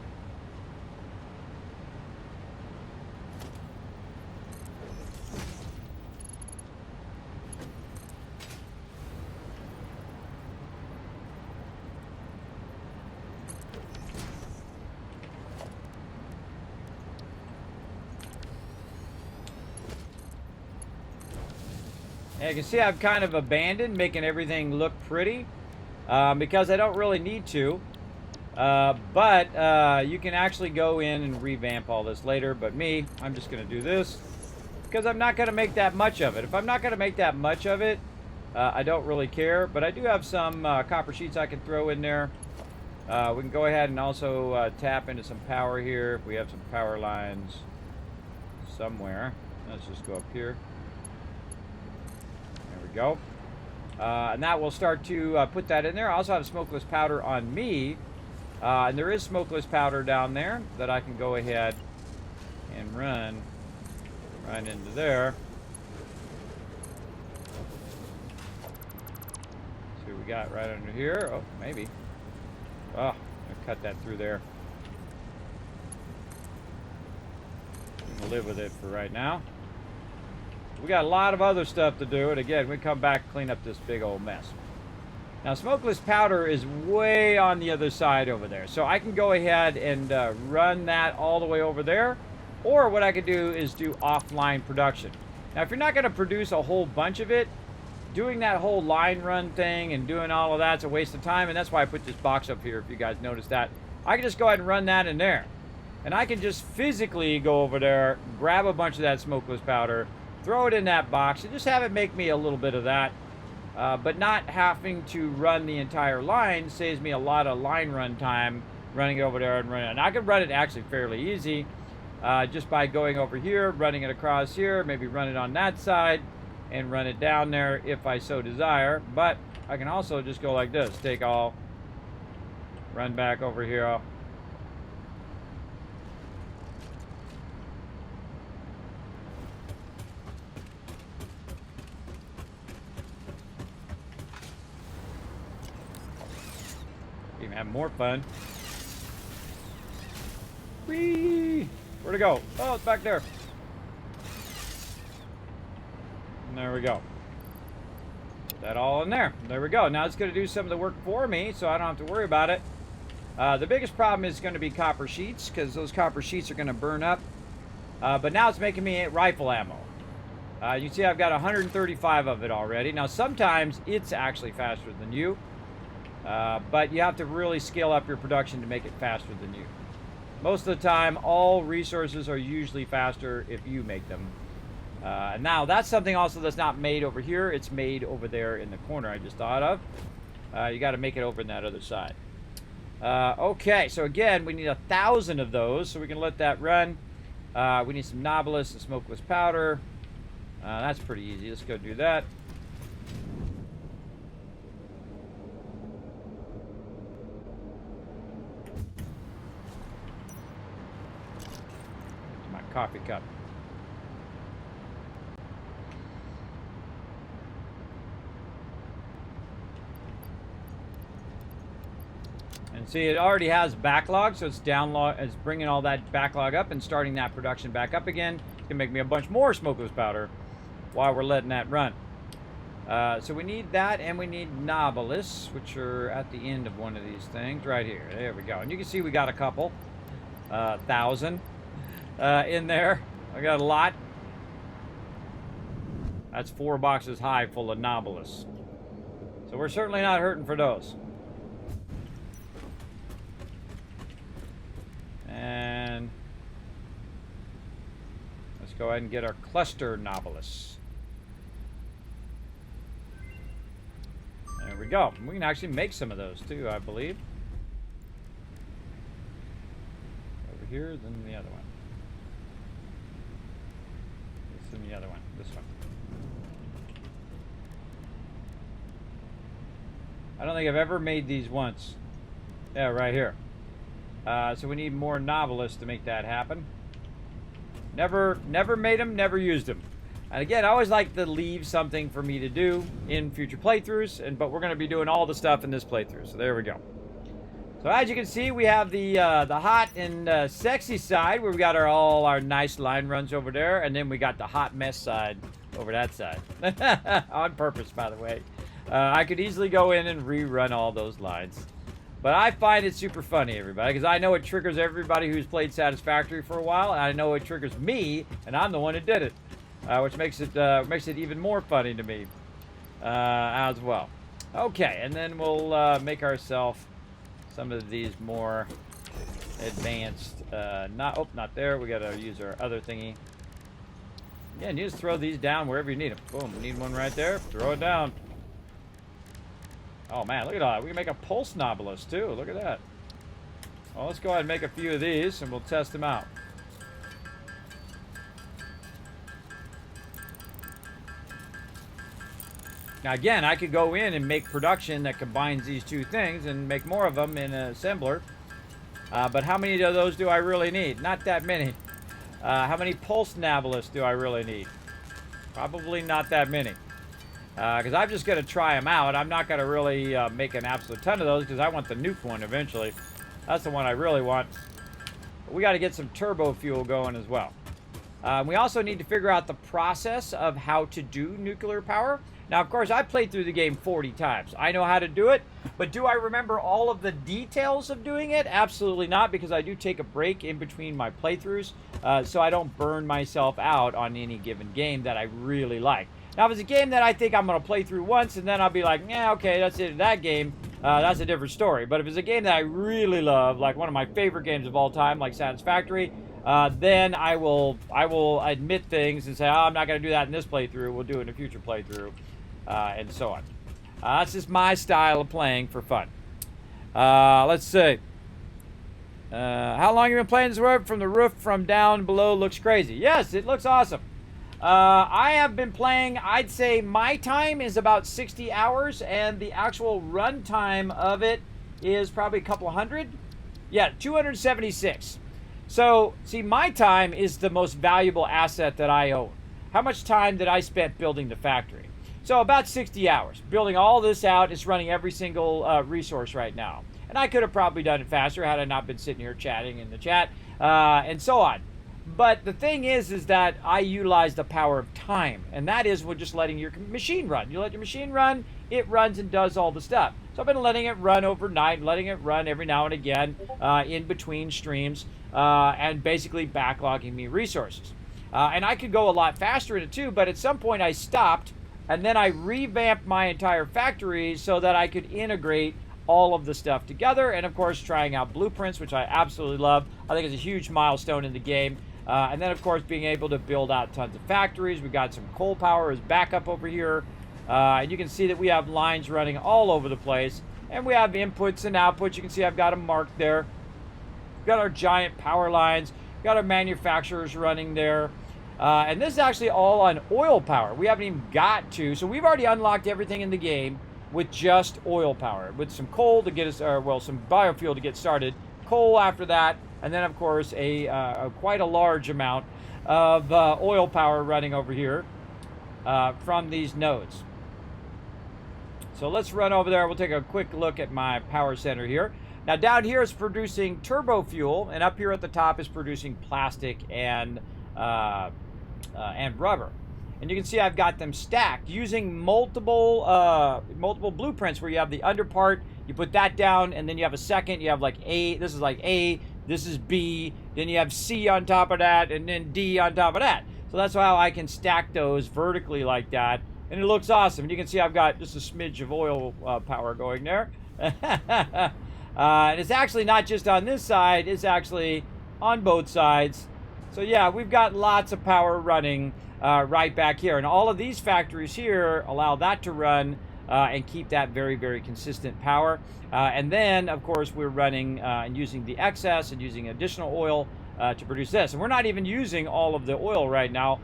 And you can see I've kind of abandoned making everything look pretty because I don't really need to. But you can actually go in and revamp all this later. But me, I'm just going to do this because I'm not going to make that much of it. If I'm not going to make that much of it, I don't really care. But I do have some copper sheets I can throw in there. We can go ahead and also tap into some power here if we have some power lines somewhere. Let's just go up here. Go. And that will start to put that in there. I also have smokeless powder on me. And there is smokeless powder down there that I can go ahead and run right into there. See what we got right under here. Oh, maybe. Oh, I'll cut that through there. I'm gonna live with it for right now. We got a lot of other stuff to do, and again, we come back and clean up this big old mess. Now, smokeless powder is way on the other side over there, so I can go ahead and run that all the way over there, or what I could do is do offline production. Now, if you're not going to produce a whole bunch of it, doing that whole line run thing and doing all of that's a waste of time, and that's why I put this box up here, if you guys noticed that. I can just go ahead and run that in there. And I can just physically go over there, grab a bunch of that smokeless powder, throw it in that box, and just have it make me a little bit of that. But not having to run the entire line saves me a lot of line run time running over there and running it. And I can run it actually fairly easy just by going over here, running it across here, maybe run it on that side, and run it down there if I so desire. But I can also just go like this, take all, run back over here. Even have more fun. Whee! Where'd it go? Oh, it's back there. And there we go. Put that all in there. There we go. Now it's going to do some of the work for me, so I don't have to worry about it. The biggest problem is going to be copper sheets, because those copper sheets are going to burn up. But now it's making me rifle ammo. You see I've got 135 of it already. Now sometimes it's actually faster than you. But you have to really scale up your production to make it faster than you. Most of the time, all resources are usually faster if you make them. And now, that's something also that's not made over here. It's made over there in the corner I just thought of. You got to make it over in that other side. Okay, so again, we need 1,000 of those, so we can let that run. We need some Nobilis and smokeless powder. That's pretty easy. Let's go do that. Coffee cup. And see, it already has backlog, so it's it's bringing all that backlog up and starting that production back up again. It's gonna make me a bunch more smokeless powder while we're letting that run. So we need that, and we need Nobilis, which are at the end of one of these things right here. There we go. And you can see we got a couple, 1,000. In there. I got a lot. That's 4 boxes high full of Nobilis. So we're certainly not hurting for those. And let's go ahead and get our cluster Nobilis. There we go. We can actually make some of those too, I believe. Over here, then the other one. The other one, this one. I don't think I've ever made these once. Yeah, right here. So we need more Nobilis to make that happen. Never made them, never used them. And again, I always like to leave something for me to do in future playthroughs, but we're going to be doing all the stuff in this playthrough. So there we go. So as you can see, we have the hot and sexy side, where we got all our nice line runs over there, and then we got the hot mess side over that side. On purpose, by the way. I could easily go in and rerun all those lines. But I find it super funny, everybody, because I know it triggers everybody who's played Satisfactory for a while, and I know it triggers me, and I'm the one who did it, which makes it even more funny to me as well. Okay, and then we'll make ourselves some of these more advanced, not there. We gotta use our other thingy. Yeah, and you just throw these down wherever you need them. Boom, need one right there, throw it down. Oh man, look at that. We can make a pulse Nobilis too, look at that. Well, let's go ahead and make a few of these and we'll test them out. Now again, I could go in and make production that combines these two things and make more of them in an assembler. But how many of those do I really need? Not that many. How many pulse Nobilis do I really need? Probably not that many. Because I'm just going to try them out. I'm not going to really make an absolute ton of those because I want the nuke one eventually. That's the one I really want. But we got to get some turbo fuel going as well. We also need to figure out the process of how to do nuclear power. Now, of course, I played through the game 40 times. I know how to do it, but do I remember all of the details of doing it? Absolutely not, because I do take a break in between my playthroughs, so I don't burn myself out on any given game that I really like. Now, if it's a game that I think I'm going to play through once, and then I'll be like, yeah, okay, that's it, that game, that's a different story. But if it's a game that I really love, like one of my favorite games of all time, like Satisfactory, then I will admit things and say, oh, I'm not going to do that in this playthrough. We'll do it in a future playthrough, and so on. That's just my style of playing for fun. Let's see. How long have you been playing this web? From the roof from down below looks crazy. Yes, it looks awesome. I have been playing, I'd say my time is about 60 hours, and the actual run time of it is probably a couple hundred. Yeah, 276. So, see, my time is the most valuable asset that I own. How much time did I spend building the factory? So, about 60 hours. Building all this out, it's running every single resource right now. And I could have probably done it faster had I not been sitting here chatting in the chat, and so on. But the thing is that I utilize the power of time, and that is with just letting your machine run. You let your machine run, it runs and does all the stuff. So I've been letting it run overnight, letting it run every now and again in between streams, and basically backlogging me resources. And I could go a lot faster in it too, but at some point I stopped, and then I revamped my entire factory so that I could integrate all of the stuff together, and of course trying out blueprints, which I absolutely love. I think it's a huge milestone in the game. And then, of course, being able to build out tons of factories. We got some coal power as backup over here. And you can see that we have lines running all over the place. And we have inputs and outputs. You can see I've got them marked there. We've got our giant power lines. We've got our manufacturers running there. And this is actually all on oil power. We haven't even got to. So we've already unlocked everything in the game with just oil power. With some coal to get us, well, some biofuel to get started. Coal after that. And then, of course, quite a large amount of oil power running over here from these nodes. So let's run over there. We'll take a quick look at my power center here. Now, down here is producing turbo fuel, and up here at the top is producing plastic and rubber. And you can see I've got them stacked using multiple blueprints where you have the under part, you put that down, and then you have a second, you have like A, this is like A, this is B, then you have C on top of that, and then D on top of that. So that's how I can stack those vertically like that, and it looks awesome. And you can see I've got just a smidge of oil power going there. And it's actually not just on this side, it's actually on both sides. So yeah, we've got lots of power running right back here. And all of these factories here allow that to run and keep that very, very consistent power. And then, of course, we're running and using the excess and using additional oil to produce this. And we're not even using all of the oil right now.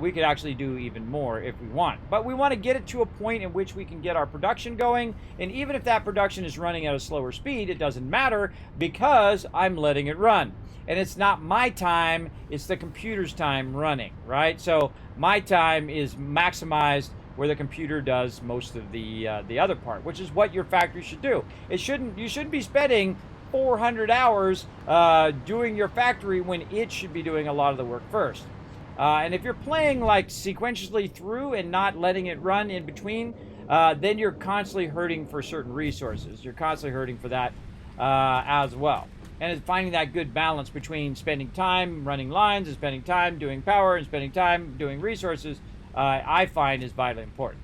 We could actually do even more if we want. But we want to get it to a point in which we can get our production going. And even if that production is running at a slower speed, it doesn't matter because I'm letting it run. And it's not my time, it's the computer's time running, right? So my time is maximized where the computer does most of the other part, which is what your factory should do. You shouldn't be spending 400 hours doing your factory when it should be doing a lot of the work first. And if you're playing like sequentially through and not letting it run in between, then you're constantly hurting for certain resources. You're constantly hurting for that as well. And it's finding that good balance between spending time running lines and spending time doing power and spending time doing resources, I find is vitally important.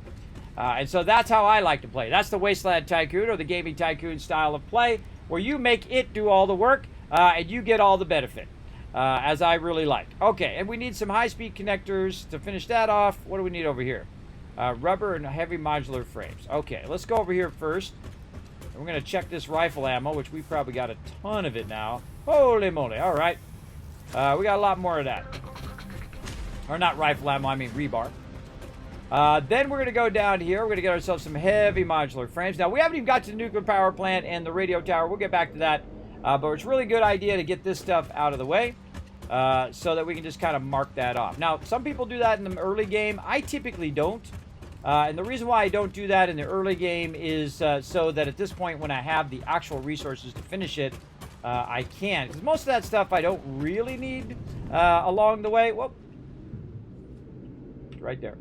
And so that's how I like to play. That's the Wasteland Tycoon or the Gaming Tycoon style of play, where you make it do all the work and you get all the benefit, as I really like. Okay, and we need some high-speed connectors to finish that off. What do we need over here? Rubber and heavy modular frames. Okay, let's go over here first. We're going to check this rifle ammo, which we probably got a ton of it now. Holy moly. All right. We got a lot more of that. Or not rifle ammo, I mean rebar. Then we're going to go down here. We're going to get ourselves some heavy modular frames. Now, we haven't even got to the nuclear power plant and the radio tower. We'll get back to that. But it's a really good idea to get this stuff out of the way so that we can just kind of mark that off. Now, some people do that in the early game. I typically don't. And the reason why I don't do that in the early game is so that at this point when I have the actual resources to finish it, I can. Because most of that stuff I don't really need along the way. Whoop. right there.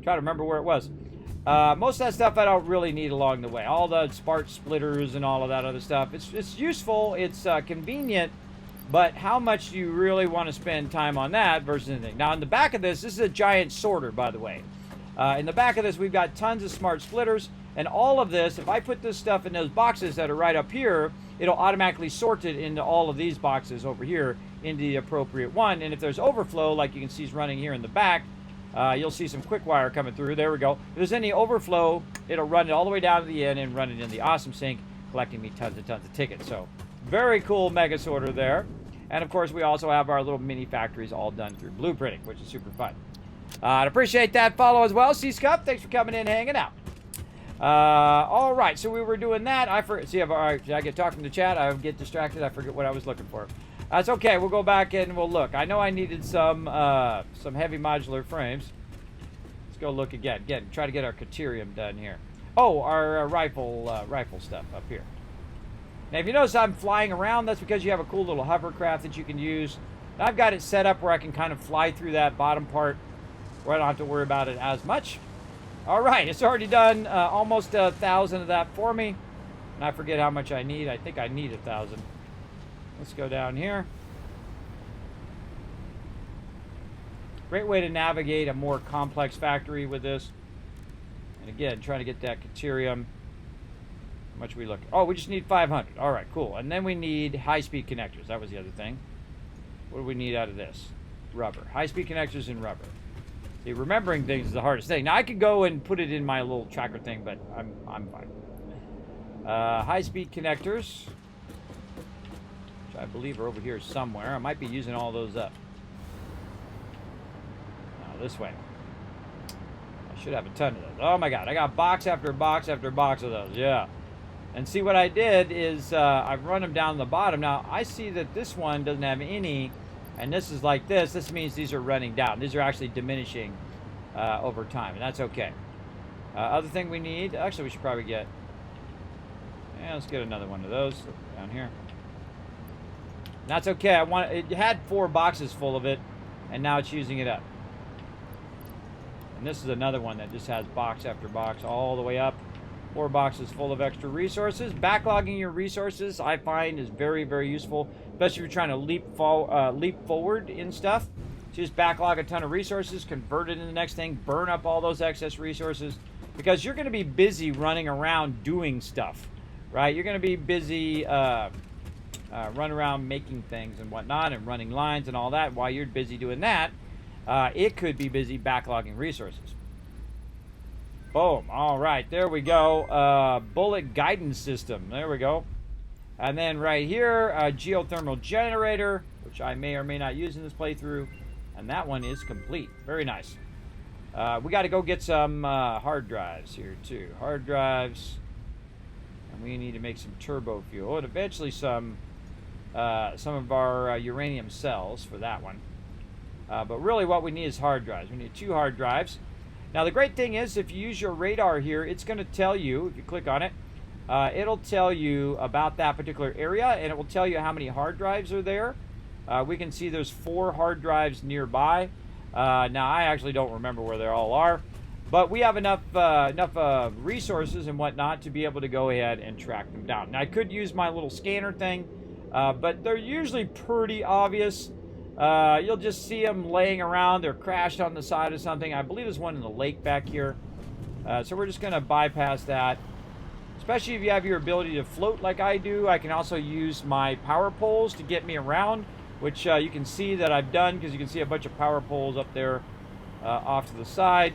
Try to remember where it was. Most of that stuff I don't really need along the way. All the spark splitters and all of that other stuff. It's useful. It's convenient. But how much do you really want to spend time on that versus anything? Now, in the back of this is a giant sorter, by the way. In the back of this, we've got tons of smart splitters. And all of this, if I put this stuff in those boxes that are right up here, it'll automatically sort it into all of these boxes over here into the appropriate one. And if there's overflow, like you can see is running here in the back, you'll see some quick wire coming through. There we go. If there's any overflow, it'll run it all the way down to the end and run it in the awesome sink, collecting me tons and tons of tickets. So very cool mega sorter there. And of course, we also have our little mini factories all done through blueprinting, which is super fun. I'd appreciate that follow as well. C-Scuff, thanks for coming in, hanging out. All right, so we were doing that. See, all right, I get talking to chat. I get distracted. I forget what I was looking for. That's okay. We'll go back and we'll look. I know I needed some heavy modular frames. Let's go look again. Try to get our Caterium done here. Oh, our rifle stuff up here. Now, if you notice I'm flying around, that's because you have a cool little hovercraft that you can use. I've got it set up where I can kind of fly through that bottom part where I don't have to worry about it as much. All right, it's already done almost 1,000 of that for me. And I forget how much I need. I think I need 1,000. Let's go down here. Great way to navigate a more complex factory with this. And again, trying to get that Caterium. How much we look? Oh, we just need 500. All right, cool. And then we need high-speed connectors. That was the other thing. What do we need out of this? Rubber. High-speed connectors and rubber. See, remembering things is the hardest thing. Now, I could go and put it in my little tracker thing, but I'm fine. High-speed connectors, which I believe are over here somewhere. I might be using all those up. Now, this way. I should have a ton of those. Oh, my God. I got box after box after box of those. Yeah. And see, what I did is I've run them down the bottom. Now, I see that this one doesn't have any, and this is like this. This means these are running down. These are actually diminishing over time, and that's okay. Other thing we need, actually, we should probably get, let's get another one of those down here. And that's okay. It had 4 boxes full of it, and now it's using it up. And this is another one that just has box after box all the way up. 4 boxes full of extra resources. Backlogging your resources, I find, is very, very useful, especially if you're trying to leap forward in stuff. Just backlog a ton of resources, convert it into the next thing, burn up all those excess resources, because you're going to be busy running around doing stuff, right? You're going to be busy running around making things and whatnot and running lines and all that. While you're busy doing that, it could be busy backlogging resources. Boom. All right, there we go. Bullet guidance system. There we go. And then right here, a geothermal generator, which I may or may not use in this playthrough. And that one is complete. Very nice. We got to go get some hard drives here, too. Hard drives. And we need to make some turbo fuel. And eventually some of our uranium cells for that one. But really what we need is hard drives. We need 2 hard drives. Now, the great thing is, if you use your radar here, it's going to tell you, if you click on it, it'll tell you about that particular area, and it will tell you how many hard drives are there. We can see there's 4 hard drives nearby. Now, I actually don't remember where they all are, but we have enough resources and whatnot to be able to go ahead and track them down. Now, I could use my little scanner thing, but they're usually pretty obvious. You'll just see them laying around. They're crashed on the side of something. I believe there's one in the lake back here. So we're just going to bypass that. Especially if you have your ability to float like I do. I can also use my power poles to get me around, which you can see that I've done, because you can see a bunch of power poles up there off to the side.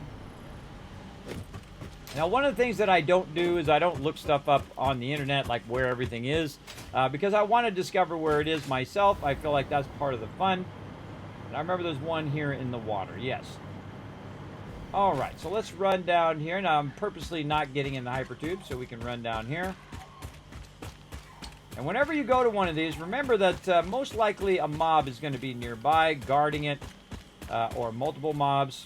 Now, one of the things that I don't do is I don't look stuff up on the internet, like where everything is, because I want to discover where it is myself. I feel like that's part of the fun. And I remember there's one here in the water. Yes. All right, so let's run down here. Now, I'm purposely not getting in the hypertube, so we can run down here. And whenever you go to one of these, remember that most likely a mob is going to be nearby, guarding it, or multiple mobs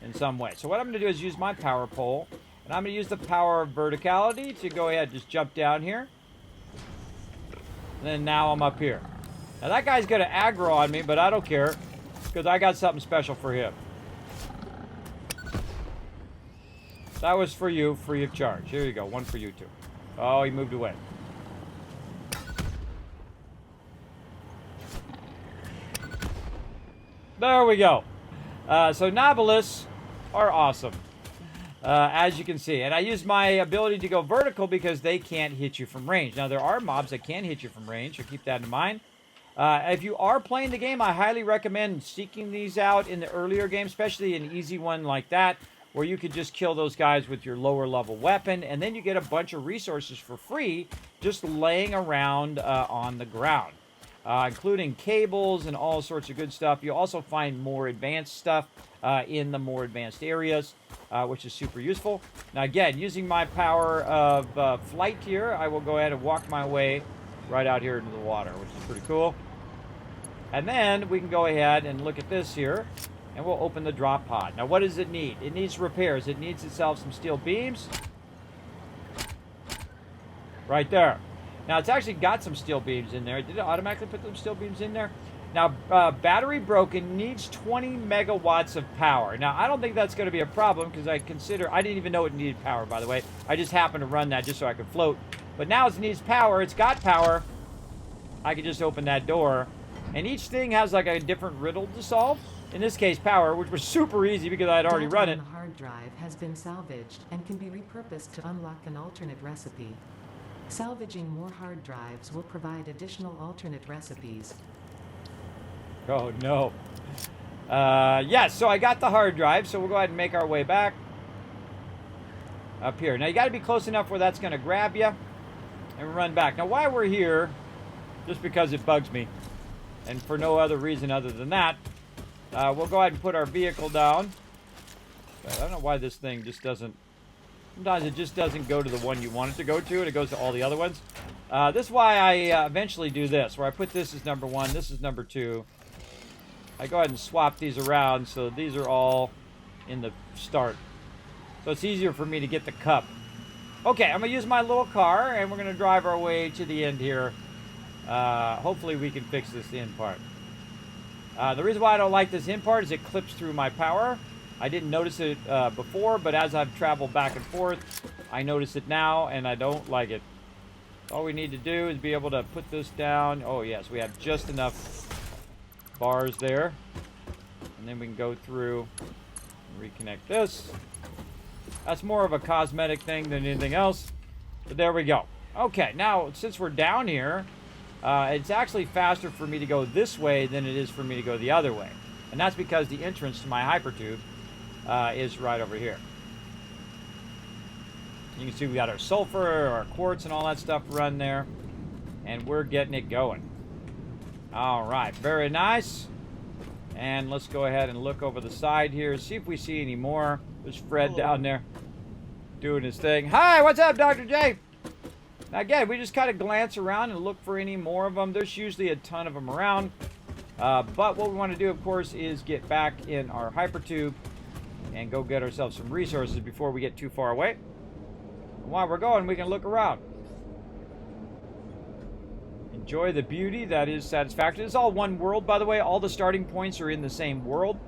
in some way. So what I'm going to do is use my power pole. And I'm going to use the power of verticality to go ahead and just jump down here. And then now I'm up here. Now that guy's going to aggro on me, but I don't care, because I got something special for him. That was for you, free of charge. Here you go, one for you too. Oh, he moved away. There we go. So Nobilis are awesome, as you can see. And I use my ability to go vertical because they can't hit you from range. Now, there are mobs that can hit you from range, so keep that in mind. If you are playing the game, I highly recommend seeking these out in the earlier game, especially an easy one like that, where you could just kill those guys with your lower level weapon, and then you get a bunch of resources for free just laying around on the ground. Including cables and all sorts of good stuff. You also find more advanced stuff in the more advanced areas, which is super useful. Now again, using my power of flight here, I will go ahead and walk my way right out here into the water, which is pretty cool. And then we can go ahead and look at this here, and we'll open the drop pod. Now what does it need? It needs repairs. It needs itself some steel beams. Right there. Now, it's actually got some steel beams in there. Did it automatically put some steel beams in there? Now, battery broken, needs 20 megawatts of power. Now, I don't think that's going to be a problem because I didn't even know it needed power, by the way. I just happened to run that just so I could float. But now it needs power. It's got power. I can just open that door. And each thing has like a different riddle to solve. In this case, power, which was super easy because I had already run it. The hard drive has been salvaged and can be repurposed to unlock an alternate recipe. Salvaging more hard drives will provide additional alternate recipes. Oh, no. Yes, so I got the hard drive, so we'll go ahead and make our way back up here. Now, you got to be close enough where that's going to grab you and run back. Now, while we're here, just because it bugs me, and for no other reason other than that, we'll go ahead and put our vehicle down. I don't know why this thing just doesn't... Sometimes it just doesn't go to the one you want it to go to, and it goes to all the other ones. This is why I eventually do this, where I put this as number 1, this is number 2. I go ahead and swap these around, so these are all in the start. So it's easier for me to get the cup. Okay, I'm going to use my little car, and we're going to drive our way to the end here. Hopefully we can fix this end part. The reason why I don't like this end part is it clips through my power. I didn't notice it before, but as I've traveled back and forth, I notice it now, and I don't like it. All we need to do is be able to put this down. Oh, yes, we have just enough bars there. And then we can go through and reconnect this. That's more of a cosmetic thing than anything else. But there we go. Okay, now, since we're down here, it's actually faster for me to go this way than it is for me to go the other way. And that's because the entrance to my hypertube is right over here. You can see we got our sulfur, our quartz, and all that stuff run there. And we're getting it going. All right, very nice. And let's go ahead and look over the side here, see if we see any more. There's Fred down there doing his thing. Hi, what's up, Dr. J? Now, again, we just kind of glance around and look for any more of them. There's usually a ton of them around. But what we want to do, of course, is get back in our hypertube and go get ourselves some resources before we get too far away. And while we're going, we can look around. Enjoy the beauty that is Satisfactory. It's all one world, by the way. All the starting points are in the same world.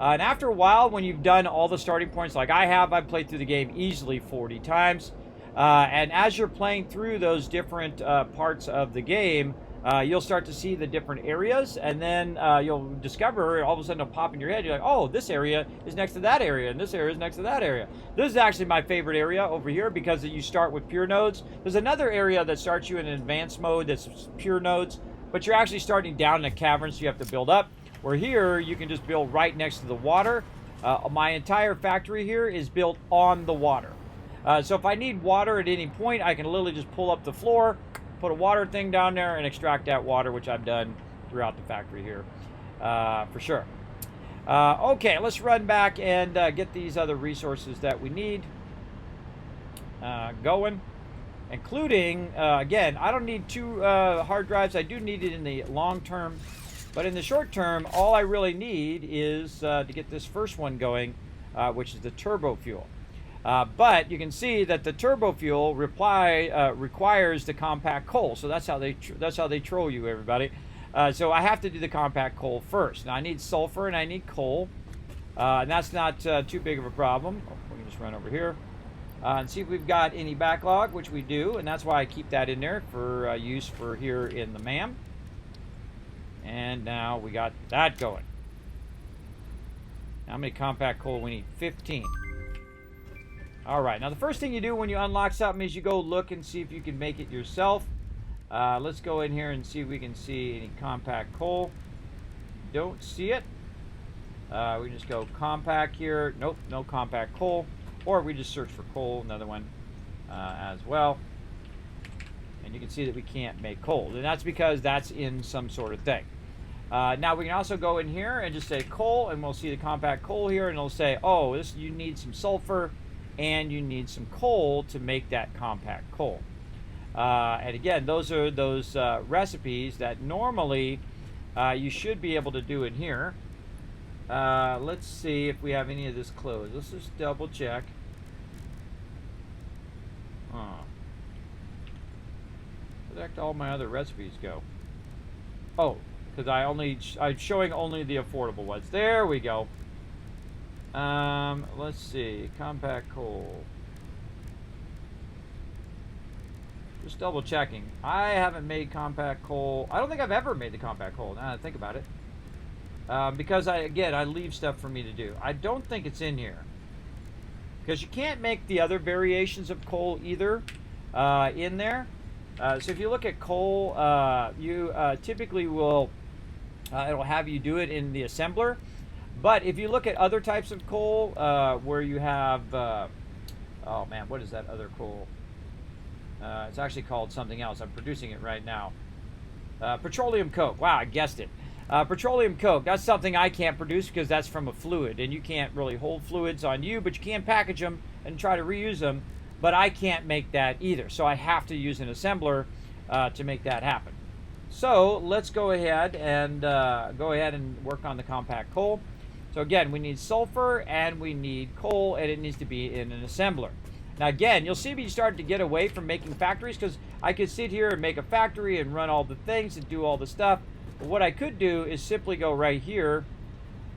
And after a while, when you've done all the starting points like I have, I've played through the game easily 40 times. And as you're playing through those different parts of the game, you'll start to see the different areas, and then you'll discover, all of a sudden it'll pop in your head, you're like, oh, this area is next to that area, and this area is next to that area. This is actually my favorite area over here because you start with pure nodes. There's another area that starts you in an advanced mode that's pure nodes, but you're actually starting down in a cavern, so you have to build up. Where here, you can just build right next to the water. My entire factory here is built on the water. So if I need water at any point, I can literally just pull up the floor, put a water thing down there, and extract that water, which I've done throughout the factory here, for sure. Okay, let's run back and get these other resources that we need going, including, again, I don't need 2 hard drives. I do need it in the long term, but in the short term, all I really need is to get this first one going, which is the turbo fuel. But you can see that the turbo fuel requires the compact coal, so that's how they troll you, everybody. So I have to do the compact coal first. Now I need sulfur and I need coal, And that's not too big of a problem. Oh, we can just run over here and see if we've got any backlog, which we do, and that's why I keep that in there for use for here in the MAM. And now we got that going. How many compact coal? We need 15. All right, now the first thing you do when you unlock something is you go look and see if you can make it yourself. Let's go in here and see if we can see any compact coal. Don't see it. We just go compact here. Nope, no compact coal. Or we just search for coal, another one as well. And you can see that we can't make coal. And that's because that's in some sort of thing. Now we can also go in here and just say coal, and we'll see the compact coal here, and it'll say, oh, this, you need some sulfur and you need some coal to make that compact coal. And again, those are those recipes that normally you should be able to do in here. Let's see if we have any of this closed. Let's just double check. Where the heck did all my other recipes go? Oh, because I'm showing only the affordable ones. There we go. Let's see, compact coal. Just double checking. I haven't made compact coal. I don't think I've ever made the compact coal, now that I think about it. Because I leave stuff for me to do. I don't think it's in here. Because you can't make the other variations of coal either in there. So if you look at coal, you typically will, it'll have you do it in the assembler. But if you look at other types of coal where you have, oh man, what is that other coal? It's actually called something else. I'm producing it right now. Petroleum coke. Wow, I guessed it. Petroleum coke, that's something I can't produce because that's from a fluid, and you can't really hold fluids on you, but you can package them and try to reuse them, but I can't make that either, so I have to use an assembler to make that happen. So let's go ahead and work on the compact coal. So again, we need sulfur and we need coal, and it needs to be in an assembler. Now again, you'll see me start to get away from making factories, because I could sit here and make a factory and run all the things and do all the stuff. But what I could do is simply go right here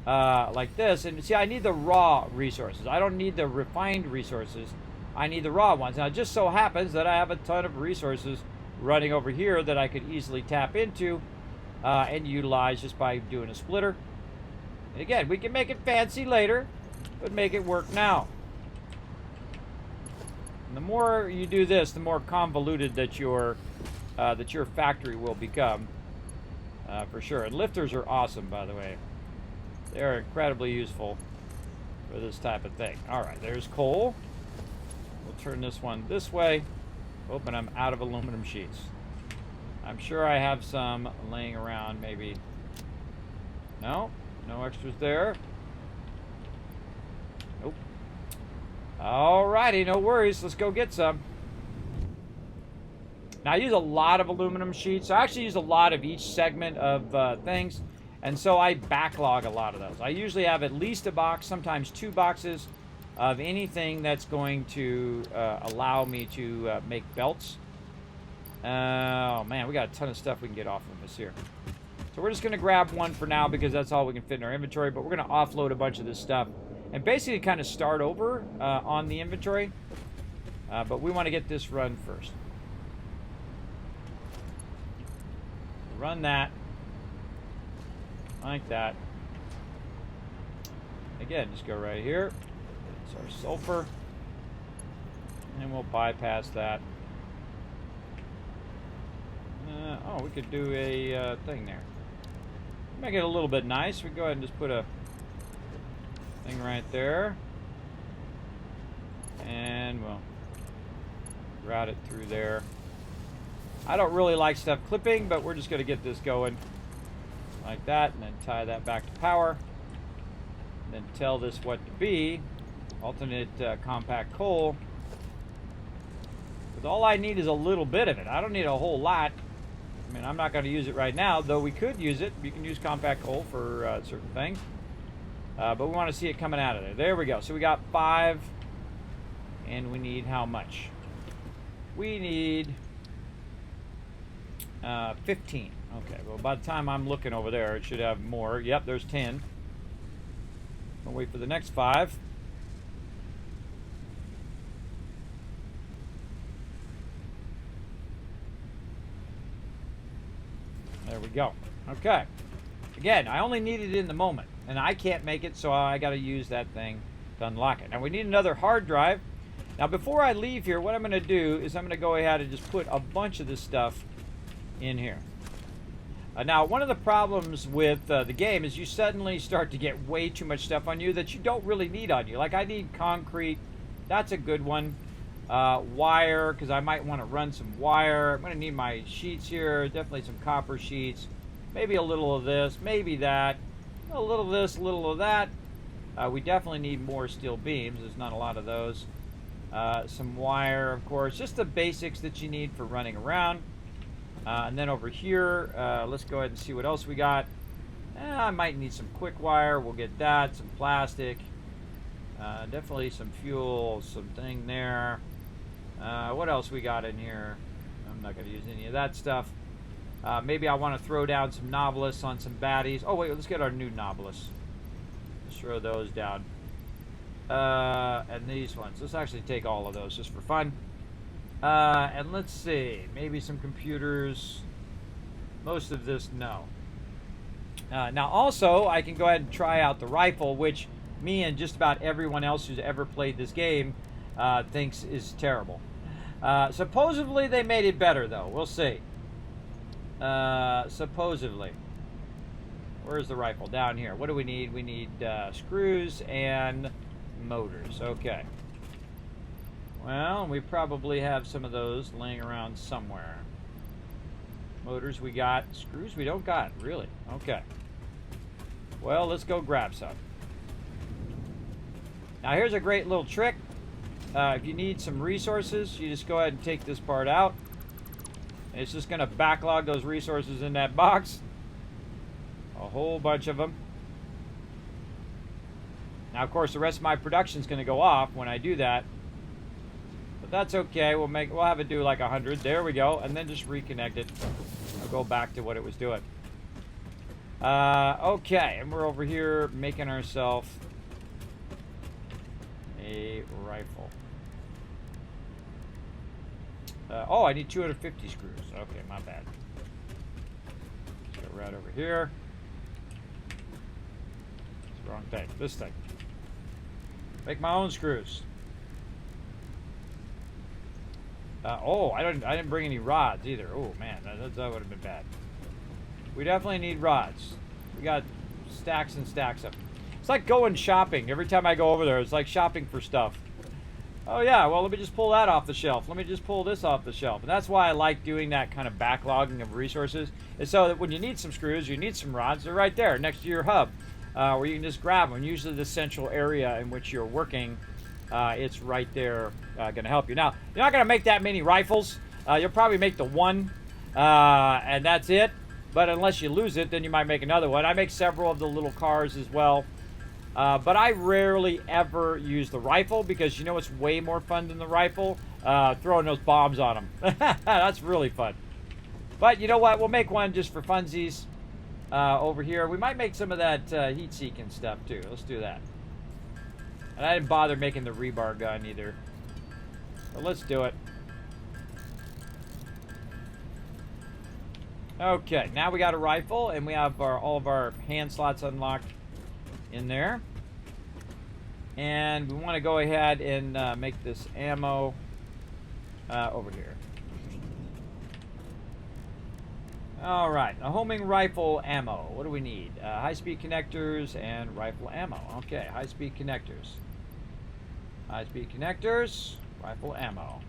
like this, and see, I need the raw resources. I don't need the refined resources. I need the raw ones. Now it just so happens that I have a ton of resources running over here that I could easily tap into and utilize just by doing a splitter. And again, we can make it fancy later, but make it work now. And the more you do this, the more convoluted that your factory will become, for sure. And lifters are awesome, by the way. They are incredibly useful for this type of thing. All right, there's coal. We'll turn this one this way. Oh, and I'm out of aluminum sheets. I'm sure I have some laying around, maybe. No, no extras there. Nope. Alrighty, no worries. Let's go get some. Now, I use a lot of aluminum sheets. I actually use a lot of each segment of things, and so I backlog a lot of those. I usually have at least a box, sometimes 2 boxes, of anything that's going to allow me to make belts. Oh man, we got a ton of stuff we can get off of this here. So we're just going to grab one for now because that's all we can fit in our inventory, but we're going to offload a bunch of this stuff and basically kind of start over on the inventory. But we want to get this run first. Run that. Like that. Again, just go right here. It's our sulfur. And we'll bypass that. Oh, we could do a thing there. Make it a little bit nice. We go ahead and just put a thing right there. And we'll route it through there. I don't really like stuff clipping, but we're just going to get this going like that, and then tie that back to power. And then tell this what to be. Alternate compact coal. Because all I need is a little bit of it. I don't need a whole lot. I mean, I'm not going to use it right now, though we could use it. You can use compact coal for certain things. But we want to see it coming out of there. There we go. So we got 5. And we need how much? We need 15. Okay, well, by the time I'm looking over there, it should have more. Yep, there's 10. I'll wait for the next 5. There we go. Okay. Again, I only need it in the moment, and I can't make it, so I got to use that thing to unlock it. Now, we need another hard drive. Now, before I leave here, what I'm going to do is I'm going to go ahead and just put a bunch of this stuff in here. Now, one of the problems with the game is you suddenly start to get way too much stuff on you that you don't really need on you. Like, I need concrete. That's a good one. Wire, because I might want to run some wire. I'm going to need my sheets here. Definitely some copper sheets. Maybe a little of this. Maybe that. A little of this, a little of that. We definitely need more steel beams. There's not a lot of those. Some wire, of course. Just the basics that you need for running around. And then over here, let's go ahead and see what else we got. I might need some quick wire. We'll get that. Some plastic. Definitely some fuel. Something there. What else we got in here? I'm not going to use any of that stuff. Maybe I want to throw down some novelists on some baddies. Oh, wait. Let's get our new novelists. Let's throw those down. And these ones. Let's actually take all of those just for fun. And let's see, maybe some computers. Most of this, no. Now also, I can go ahead and try out the rifle, which me and just about everyone else who's ever played this game thinks is terrible. Supposedly they made it better, though. We'll see. Supposedly. Where's the rifle? Down here. What do we need? We need screws and motors. Okay. Well, we probably have some of those laying around somewhere. Motors we got. Screws we don't got. Really? Okay. Well, let's go grab some. Now, here's a great little trick. If you need some resources, you just go ahead and take this part out. And it's just going to backlog those resources in that box. A whole bunch of them. Now, of course, the rest of my production is going to go off when I do that. But that's okay. We'll have it do like 100. There we go. And then just reconnect it. I'll go back to what it was doing. Okay. And we're over here making ourselves a rifle. Oh, I need 250 screws. Okay, my bad. Go right over here. It's the wrong thing. This thing. Make my own screws. Oh, I didn't bring any rods either. Oh man, that would have been bad. We definitely need rods. We got stacks and stacks of them. It's like going shopping. Every time I go over there, it's like shopping for stuff. Oh yeah, well let me just pull that off the shelf. Let me just pull this off the shelf. And that's why I like doing that kind of backlogging of resources. Is so that when you need some screws, you need some rods, they're right there next to your hub. Where you can just grab them. Usually the central area in which you're working, it's right there going to help you. Now, you're not going to make that many rifles. You'll probably make the one, and that's it. But unless you lose it, then you might make another one. I make several of the little cars as well. But I rarely ever use the rifle because you know what's way more fun than the rifle? Throwing those bombs on them. That's really fun. But you know what? We'll make one just for funsies over here. We might make some of that heat-seeking stuff too. Let's do that. And I didn't bother making the rebar gun either. But let's do it. Okay, now we got a rifle and we have all of our hand slots unlocked in there. And we want to go ahead and make this ammo over here. All right, a homing rifle ammo. What do we need? High-speed connectors and rifle ammo. Okay, high-speed connectors. High-speed connectors, rifle ammo.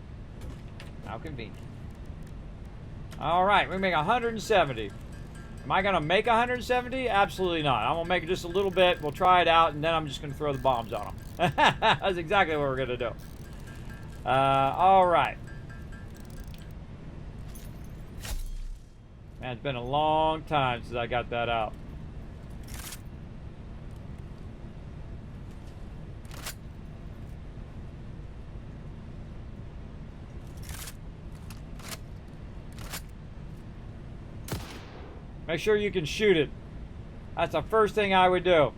How convenient. All right, we make 170. Am I going to make 170? Absolutely not. I'm going to make it just a little bit. We'll try it out, and then I'm just going to throw the bombs on them. That's exactly what we're going to do. All right. Man, it's been a long time since I got that out. Make sure you can shoot it. That's the first thing I would do.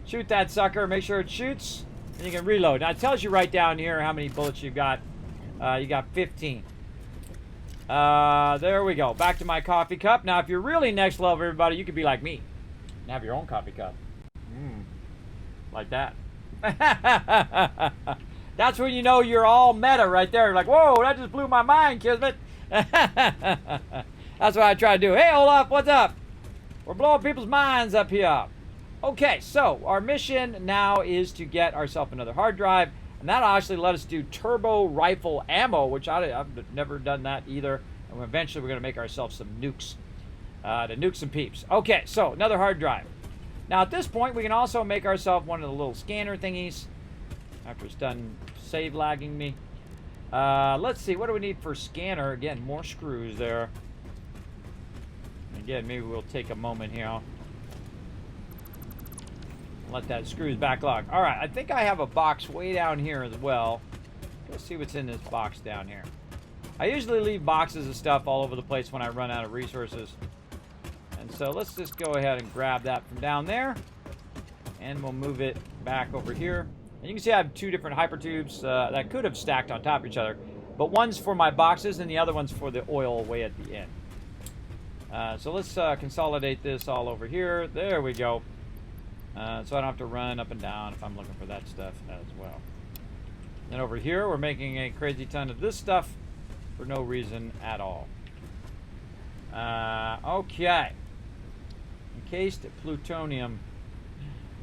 Shoot that sucker. Make sure it shoots. And you can reload. Now, it tells you right down here how many bullets you've got. You got 15. There we go. Back to my coffee cup. Now, if you're really next level, everybody, you could be like me and have your own coffee cup. Like that. That's when you know you're all meta right there. Like, whoa, that just blew my mind, Kismet. That's what I try to do. Hey, Olaf, what's up? We're blowing people's minds up here. Okay, so our mission now is to get ourselves another hard drive, and that'll actually let us do turbo rifle ammo, which I've never done that either. And eventually we're going to make ourselves some nukes to nuke some peeps. Okay, so another hard drive. Now at this point we can also make ourselves one of the little scanner thingies after it's done save lagging me. Let's see, what do we need for scanner? Again, more screws there. Again, maybe we'll take a moment here. Let that screws backlog. All right, I think I have a box way down here as well. Let's see what's in this box down here. I usually leave boxes of stuff all over the place when I run out of resources. And so let's just go ahead and grab that from down there. And we'll move it back over here. And you can see I have two different hypertubes that could have stacked on top of each other. But one's for my boxes and the other one's for the oil way at the end. So let's consolidate this all over here. There we go. So I don't have to run up and down if I'm looking for that stuff as well. Then over here, we're making a crazy ton of this stuff for no reason at all. Okay. Encased plutonium.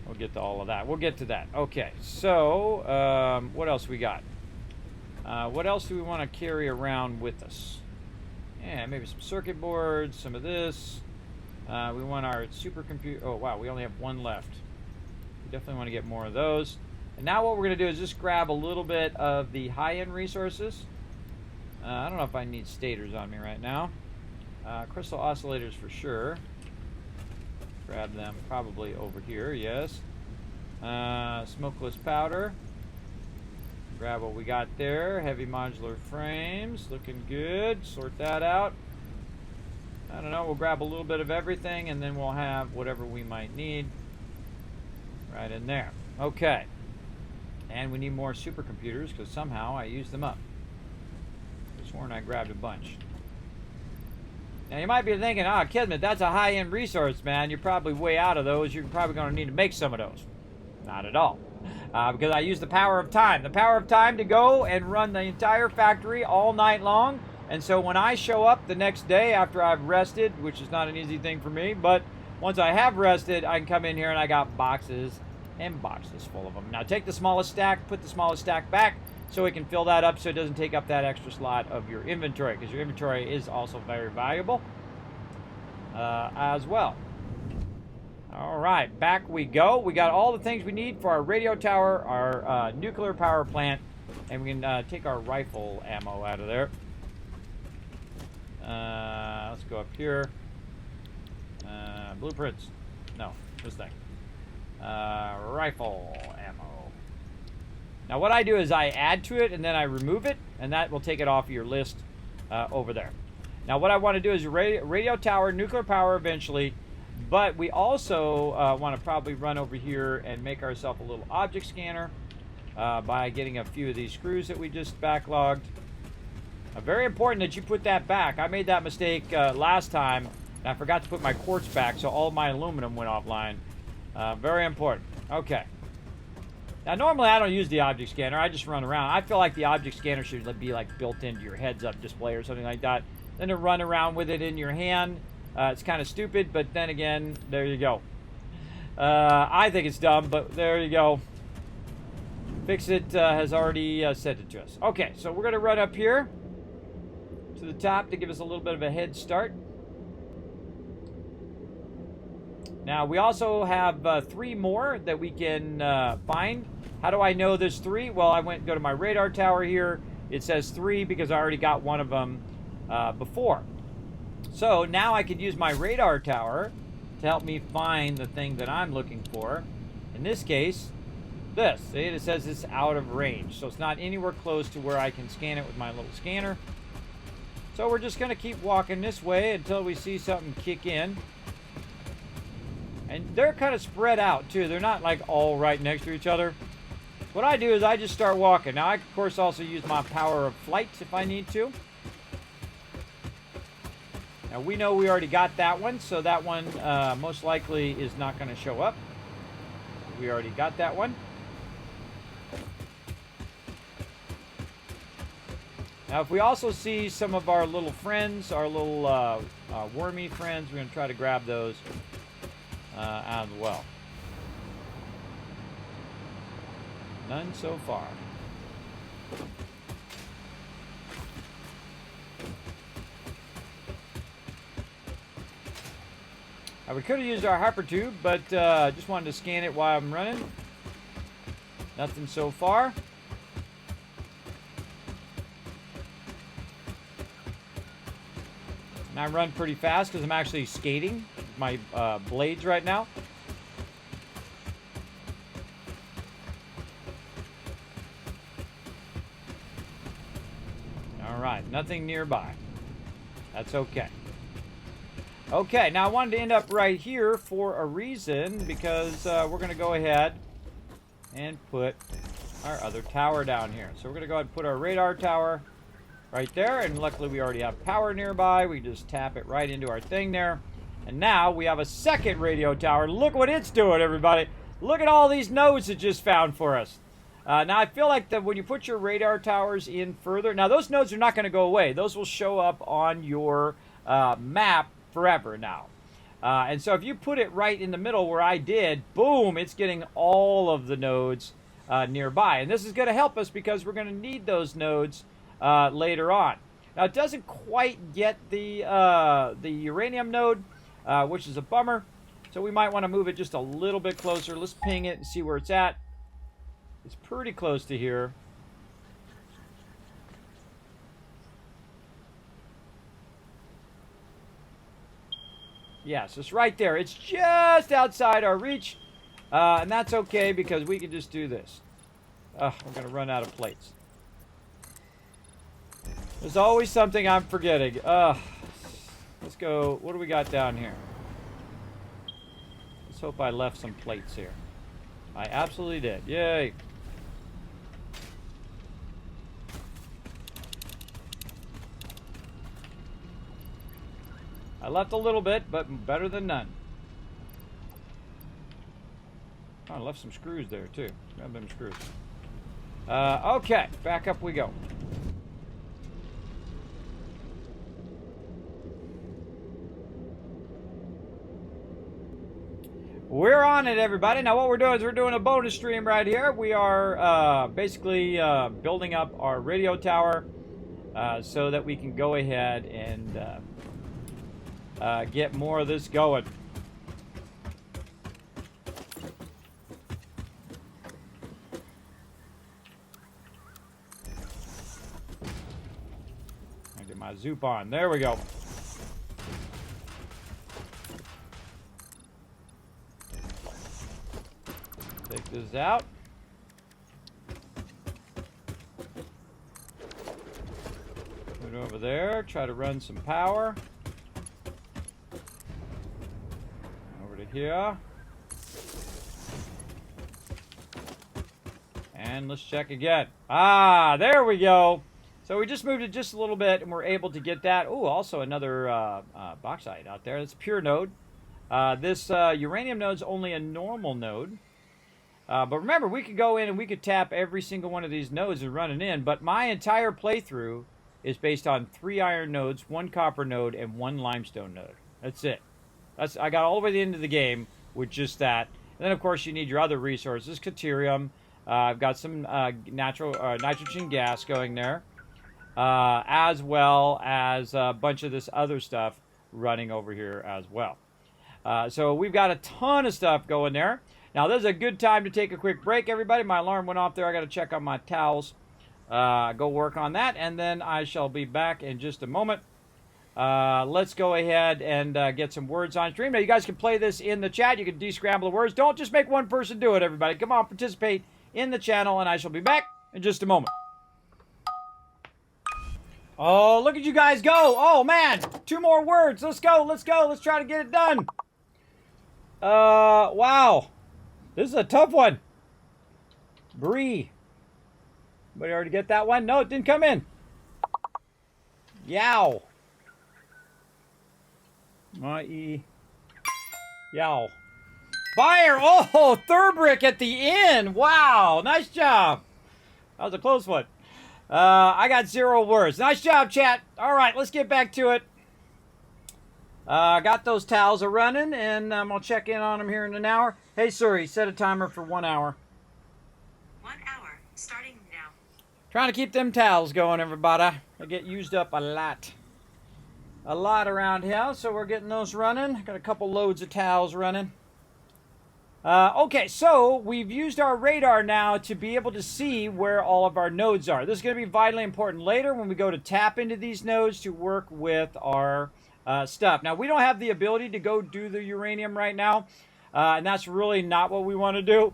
We'll get to all of that. We'll get to that. Okay, so what else we got? What else do we want to carry around with us? Yeah, maybe some circuit boards, some of this. We want our supercomputer. Oh, wow, we only have one left. We definitely want to get more of those. And now what we're going to do is just grab a little bit of the high-end resources. I don't know if I need stators on me right now. Crystal oscillators for sure. Grab them probably over here, yes. Smokeless powder. Grab what we got there. Heavy modular frames, looking good. Sort that out. I don't know, we'll grab a little bit of everything and then we'll have whatever we might need right in there. Okay. And we need more supercomputers because somehow I used them up. I sworn I grabbed a bunch. Now you might be thinking, ah, Kismet, that's a high-end resource, man. You're probably way out of those. You're probably going to need to make some of those. Not at all. Because I use the power of time. The power of time to go and run the entire factory all night long. And so when I show up the next day after I've rested, which is not an easy thing for me, but once I have rested, I can come in here and I got boxes and boxes full of them. Now take the smallest stack, put the smallest stack back so we can fill that up so it doesn't take up that extra slot of your inventory, because your inventory is also very valuable as well. All right, back we go. We got all the things we need for our radio tower, our nuclear power plant, and we can take our rifle ammo out of there. Let's go up here. Blueprints. No, this thing. Rifle ammo. Now what I do is I add to it and then I remove it, and that will take it off your list over there. Now what I want to do is radio tower, nuclear power eventually, but we also want to probably run over here and make ourselves a little object scanner by getting a few of these screws that we just backlogged. Very important that you put that back. I made that mistake last time, and I forgot to put my quartz back, so all my aluminum went offline. Very important. Okay. Now, normally I don't use the object scanner. I just run around. I feel like the object scanner should be like built into your heads-up display or something like that. Then to run around with it in your hand, it's kind of stupid, but then again, there you go. I think it's dumb, but there you go. Fixit has already sent it to us. Okay, so we're going to run up here to the top to give us a little bit of a head start. Now we also have 3 more that we can find. How do I know there's 3? Well, I go to my radar tower here. It says 3 because I already got one of them before. So now I could use my radar tower to help me find the thing that I'm looking for. In this case, this. See, it says it's out of range, so it's not anywhere close to where I can scan it with my little scanner. So we're just going to keep walking this way until we see something kick in. And they're kind of spread out, too. They're not, like, all right next to each other. What I do is I just start walking. Now, I, of course, also use my power of flight if I need to. Now, we know we already got that one, so that one most likely is not going to show up. We already got that one. Now, if we also see some of our little friends, our little wormy friends, we're going to try to grab those out of the well. None so far. We could have used our hyper tube, but just wanted to scan it while I'm running. Nothing so far. And I run pretty fast because I'm actually skating my blades right now. All right, nothing nearby. That's okay. Okay, now I wanted to end up right here for a reason, because we're going to go ahead and put our other tower down here. So we're going to go ahead and put our radar tower right there, and luckily we already have power nearby. We just tap it right into our thing there. And now we have a second radio tower. Look what it's doing, everybody. Look at all these nodes it just found for us. Now, I feel like that when you put your radar towers in further, now those nodes are not going to go away. Those will show up on your map forever now. And so if you put it right in the middle where I did, boom, it's getting all of the nodes nearby. And this is going to help us because we're going to need those nodes later on. Now, it doesn't quite get the uranium node, which is a bummer. So we might want to move it just a little bit closer. Let's ping it and see where it's at. It's pretty close to here. Yes, it's right there. It's just outside our reach. And that's okay because we can just do this. We're going to run out of plates. There's always something I'm forgetting. Let's go. What do we got down here? Let's hope I left some plates here. I absolutely did. Yay. I left a little bit, but better than none. Oh, I left some screws there, too. Grab them screws. Okay, back up we go. We're on it, everybody. Now, what we're doing is we're doing a bonus stream right here. We are basically building up our radio tower so that we can go ahead and get more of this going. I'll get my zoop on. There we go. Take this out. Put it over there. Try to run some power. Here. And let's check again. Ah, there we go. So we just moved it just a little bit and we're able to get that. Oh, also another bauxite out there. That's a pure node. This uranium node's only a normal node. But remember, we could go in and we could tap every single one of these nodes and run it in. But my entire playthrough is based on 3 iron nodes, 1 copper node, and 1 limestone node. That's it. I got all the way to the end of the game with just that. And then, of course, you need your other resources. Deuterium. I've got some nitrogen gas going there. As well as a bunch of this other stuff running over here as well. So we've got a ton of stuff going there. Now, this is a good time to take a quick break, everybody. My alarm went off there. I got to check on my towels. Go work on that. And then I shall be back in just a moment. Let's go ahead and get some words on stream. Now, you guys can play this in the chat. You can de-scramble the words. Don't just make one person do it, everybody. Come on, participate in the channel, and I shall be back in just a moment. Oh, look at you guys go. Oh, man. 2 more words. Let's go. Let's go. Let's try to get it done. Wow. This is a tough one. Bree. Anybody already get that one? No, it didn't come in. Yow. Yow. Fire! Oh, third brick at the end. Wow, nice job. That was a close one. I got 0 words. Nice job, chat. All right, let's get back to it. Got those towels a running, and I'm going to check in on them here in an hour. Hey, Suri, set a timer for 1 hour. 1 hour, starting now. Trying to keep them towels going, everybody. They get used up a lot. A lot around here, so we're getting those running. Got a couple loads of towels running. Okay, so we've used our radar now to be able to see where all of our nodes are. This is going to be vitally important later when we go to tap into these nodes to work with our stuff. Now, we don't have the ability to go do the uranium right now, and that's really not what we want to do.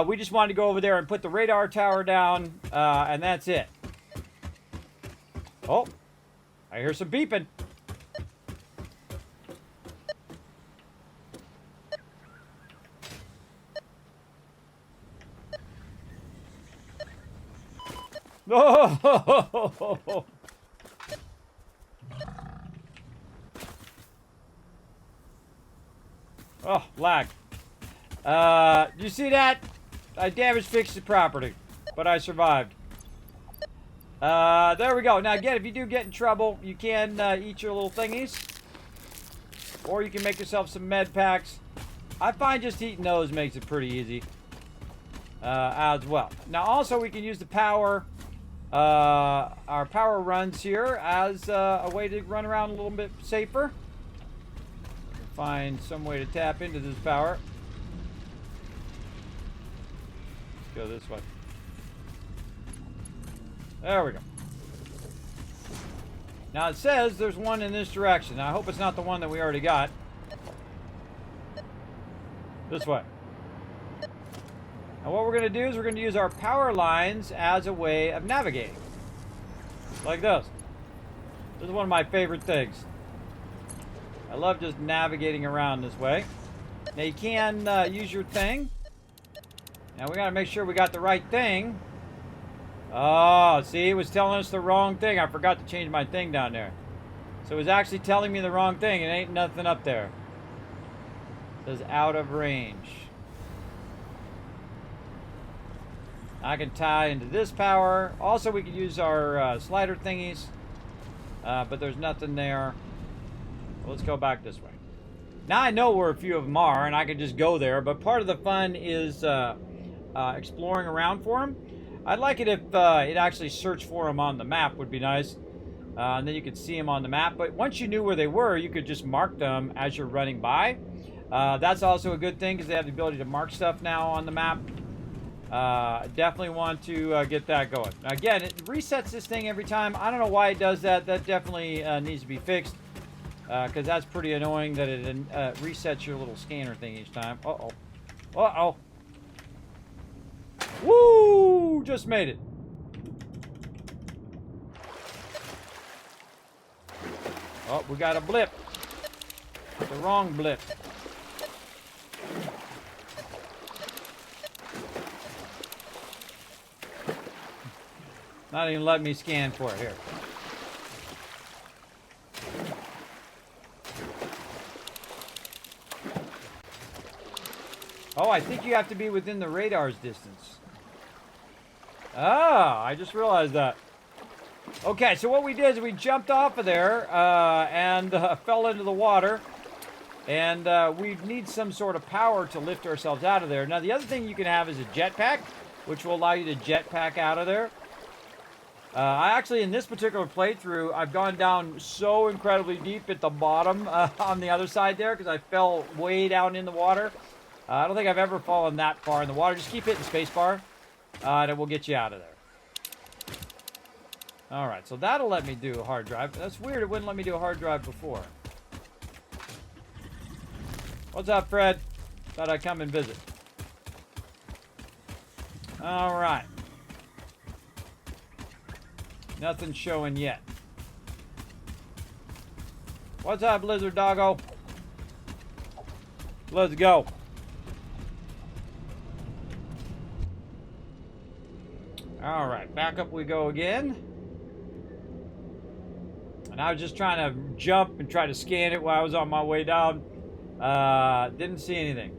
We just wanted to go over there and put the radar tower down, and that's it. Oh, I hear some beeping. Oh, oh, lag. Do you see that? I damage fixed the property, but I survived. There we go. Now again, if you do get in trouble, you can eat your little thingies, or you can make yourself some med packs. I find just eating those makes it pretty easy as well. Now also we can use the power. Our power runs here as a way to run around a little bit safer. Find some way to tap into this power. Let's go this way. There we go. Now it says there's one in this direction. Now, I hope it's not the one that we already got. This way. And what we're going to do is we're going to use our power lines as a way of navigating. Like this. This is one of my favorite things. I love just navigating around this way. Now you can use your thing. Now we got to make sure we got the right thing. Oh, see, it was telling us the wrong thing. I forgot to change my thing down there. So it was actually telling me the wrong thing. It ain't nothing up there. It says out of range. I can tie into this power. Also, we can use our slider thingies, but there's nothing there. Well, let's go back this way. Now I know where a few of them are, and I can just go there, but part of the fun is exploring around for them. I'd like it if it actually searched for them on the map, would be nice. And then you could see them on the map. But once you knew where they were, you could just mark them as you're running by. That's also a good thing because they have the ability to mark stuff now on the map. Definitely want to get that going. Now, again, it resets this thing every time. I don't know why it does that. That definitely needs to be fixed because that's pretty annoying that it resets your little scanner thing each time. Uh-oh. Uh-oh. Woo! Just made it. Oh, we got a blip. The wrong blip. Not even letting me scan for it here. Oh, I think you have to be within the radar's distance. Ah, I just realized that. Okay, so what we did is we jumped off of there and fell into the water. And we need some sort of power to lift ourselves out of there. Now, the other thing you can have is a jetpack, which will allow you to jetpack out of there. I actually, in this particular playthrough, I've gone down so incredibly deep at the bottom on the other side there because I fell way down in the water. I don't think I've ever fallen that far in the water. Just keep hitting spacebar, and it will get you out of there. All right, so that'll let me do a hard drive. That's weird. It wouldn't let me do a hard drive before. What's up, Fred? Thought I'd come and visit. All right. Nothing showing yet. What's up, Lizard Doggo? Let's go. All right, back up we go again. And I was just trying to jump and try to scan it while I was on my way down. Didn't see anything.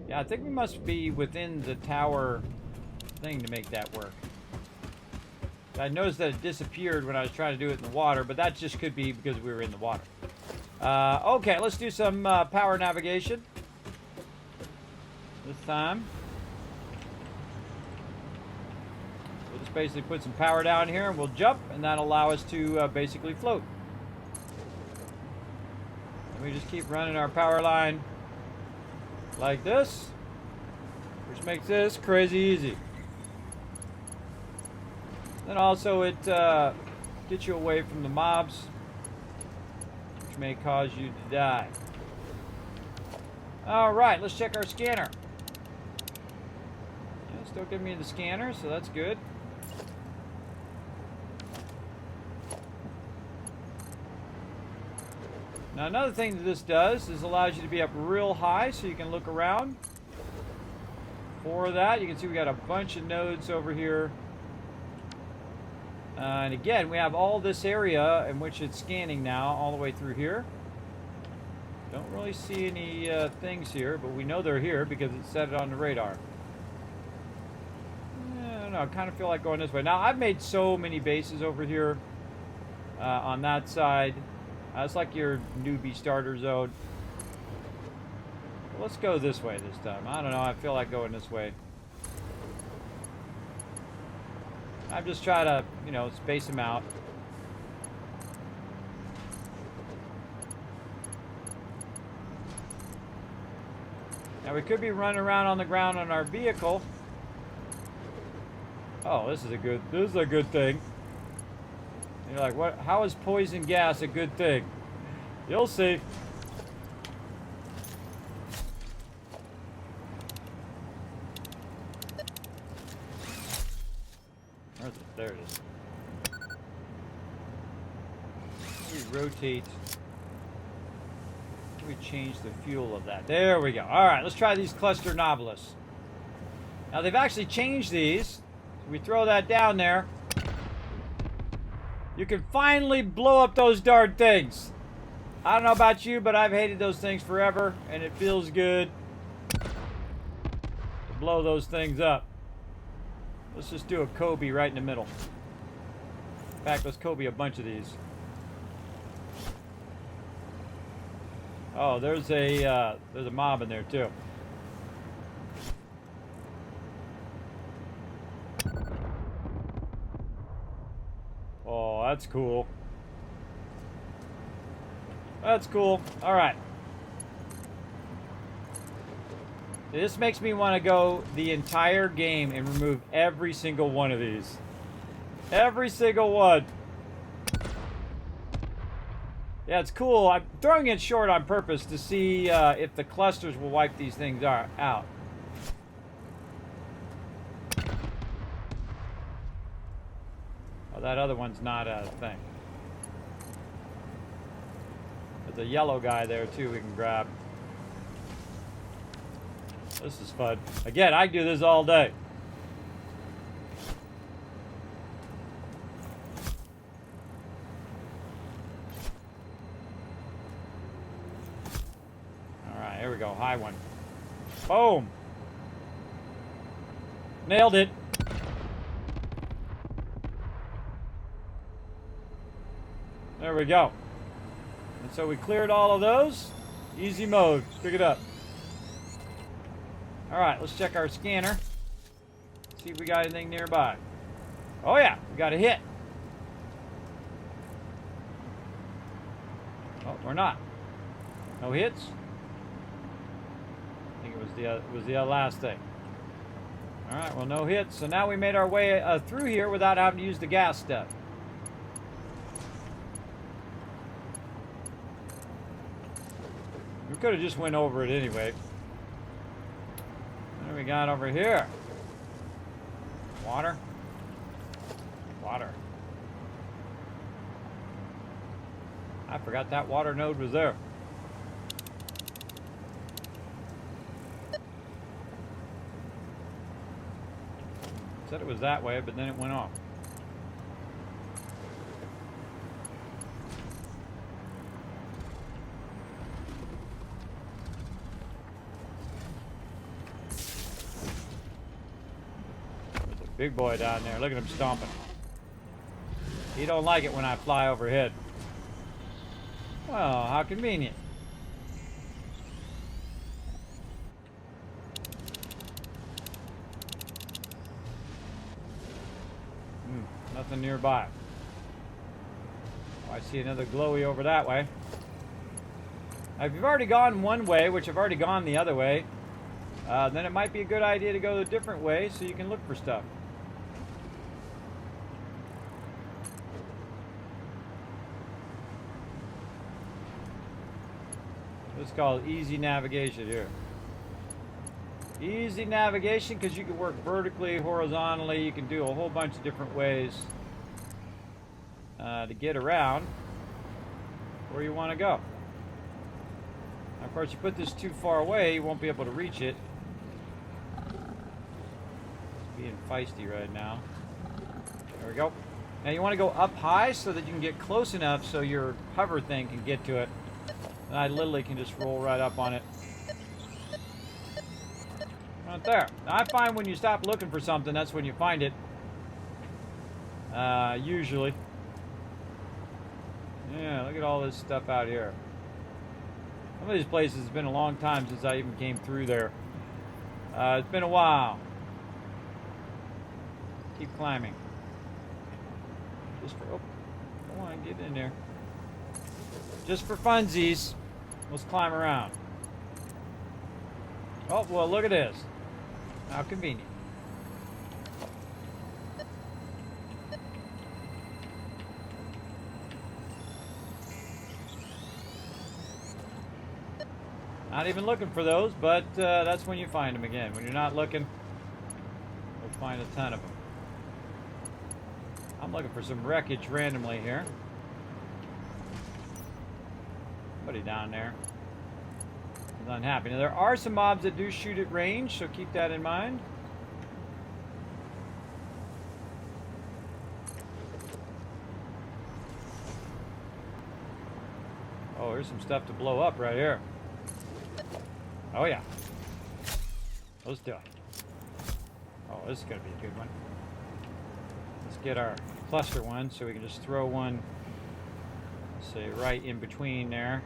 Yeah, I think we must be within the tower thing to make that work. I noticed that it disappeared when I was trying to do it in the water, but that just could be because we were in the water. Okay, let's do some power navigation. This time. We'll just basically put some power down here and we'll jump, and that'll allow us to basically float. And we just keep running our power line like this, which makes this crazy easy. Then also it gets you away from the mobs, which may cause you to die. Alright, let's check our scanner. Yeah, still giving me the scanner, so that's good. Now another thing that this does is allows you to be up real high so you can look around. For that, you can see we got a bunch of nodes over here. And again, we have all this area in which it's scanning now, all the way through here. Don't really see any things here, but we know they're here because it set it on the radar. I don't know, I kind of feel like going this way. Now, I've made so many bases over here on that side. It's like your newbie starter zone. Let's go this way this time. I don't know, I feel like going this way. I'm just trying to, you know, space them out. Now we could be running around on the ground on our vehicle. Oh, this is a good thing. You're like, what? How is poison gas a good thing? You'll see. Where's it? There it is. Let me rotate. Let me change the fuel of that. There we go. All right, let's try these cluster novelus. Now they've actually changed these. So we throw that down there. You can finally blow up those darn things. I don't know about you, but I've hated those things forever, and it feels good to blow those things up. Let's just do a Kobe right in the middle. In fact, let's Kobe a bunch of these. Oh, there's a mob in there too. Oh, that's cool. That's cool. All right. This makes me want to go the entire game and remove every single one of these. Every single one. Yeah, it's cool. I'm throwing it short on purpose to see if the clusters will wipe these things out. Oh, that other one's not a thing. There's a yellow guy there too we can grab. This is fun. Again, I can do this all day. Alright, here we go. High one. Boom! Nailed it. There we go. And so we cleared all of those. Easy mode. Pick it up. Alright, let's check our scanner. See if we got anything nearby. Oh yeah, we got a hit. Oh, we're not. No hits? I think it was the last thing. Alright, well no hits. So now we made our way through here without having to use the gas step. We could have just went over it anyway. What do we got over here? Water? Water. forgot that water node was there. Said it was that way, but then it went off. There's a big boy down there. Look at him stomping. He don't like it when I fly overhead. Well, how convenient. Nothing nearby. Oh, I see another glowy over that way. Now, if you've already gone one way, which I've already gone the other way, then it might be a good idea to go a different way so you can look for stuff. It's called easy navigation here. Easy navigation because you can work vertically, horizontally. You can do a whole bunch of different ways to get around where you want to go. Now, of course, you put this too far away, you won't be able to reach it. It's being feisty right now. There we go. Now you want to go up high so that you can get close enough so your hover thing can get to it. And I literally can just roll right up on it. Right there. Now I find when you stop looking for something, that's when you find it. Usually. Yeah, look at all this stuff out here. Some of these places, it's been a long time since I even came through there. It's been a while. Keep climbing. Just for, oh, come on, get in there. Just for funsies, let's climb around. Oh, well, look at this. How convenient. Not even looking for those, but that's when you find them again. When you're not looking, you'll find a ton of them. I'm looking for some wreckage randomly here. Somebody down there is unhappy. Now, there are some mobs that do shoot at range, so keep that in mind. Oh, here's some stuff to blow up right here. Oh, yeah. Let's do it. Oh, this is going to be a good one. Let's get our cluster one so we can just throw one, say, right in between there.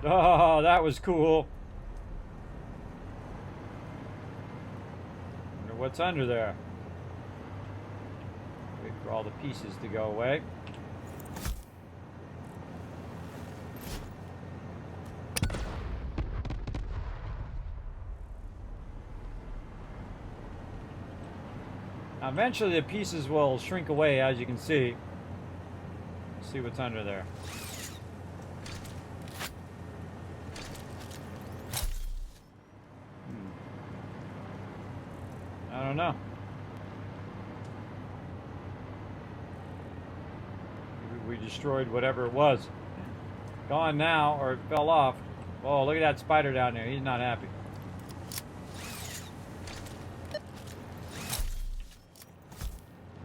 Oh, that was cool. Wonder what's under there. Wait for all the pieces to go away. Now, eventually the pieces will shrink away, as you can see. Let's see what's under there. I don't know. Maybe we destroyed whatever it was. Gone now, or it fell off. Oh, look at that spider down there. He's not happy.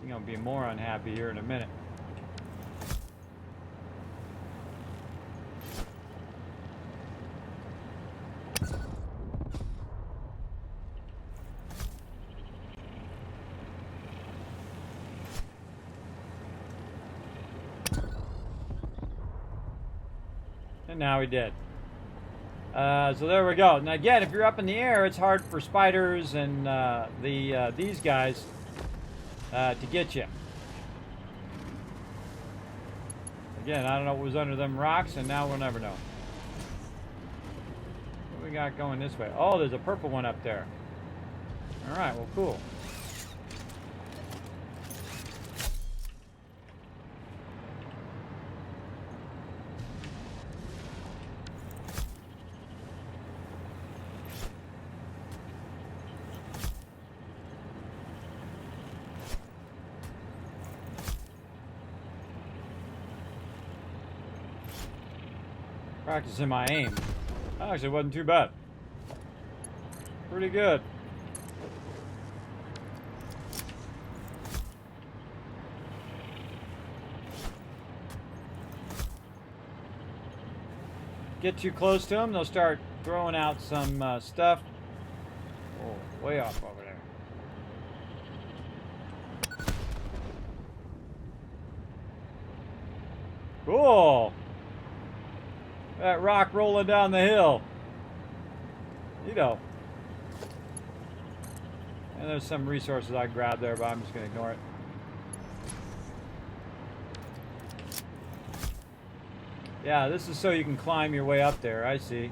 He's gonna be more unhappy here in a minute. And now he did. So there we go. Now again, if you're up in the air, it's hard for spiders and these guys to get you. Again, I don't know what was under them rocks, and now we'll never know. What we got going this way? Oh, there's a purple one up there. All right, well, cool. Practicing my aim. That actually wasn't too bad. Pretty good. Get too close to them, they'll start throwing out some stuff. Oh, way off over there. Cool. That rock rolling down the hill. You know. And there's some resources I grabbed there, but I'm just going to ignore it. Yeah, this is so you can climb your way up there. I see.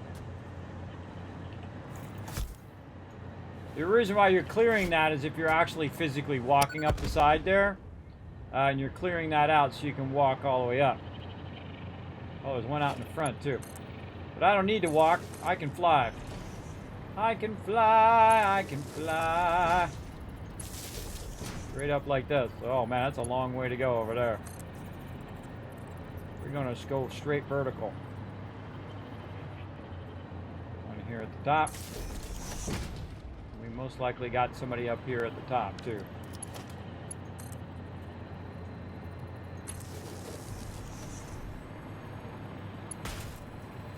The reason why you're clearing that is if you're actually physically walking up the side there. And you're clearing that out so you can walk all the way up. Oh, there's one out in the front too. But I don't need to walk. I can fly. I can fly. I can fly. Straight up like this. Oh man, that's a long way to go over there. We're going to go straight vertical. One here at the top. We most likely got somebody up here at the top too.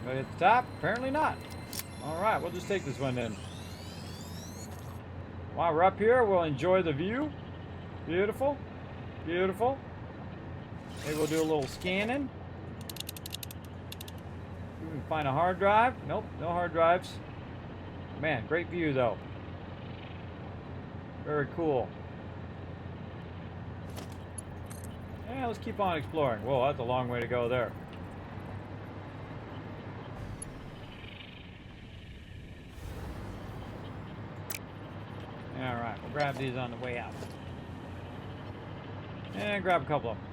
Anybody at the top? Apparently not. Alright, we'll just take this one then. While we're up here, we'll enjoy the view. Beautiful. Beautiful. Maybe we'll do a little scanning. We can find a hard drive. Nope, no hard drives. Man, great view though. Very cool. Yeah, let's keep on exploring. Whoa, that's a long way to go there. Alright, we'll grab these on the way out. And grab a couple of them.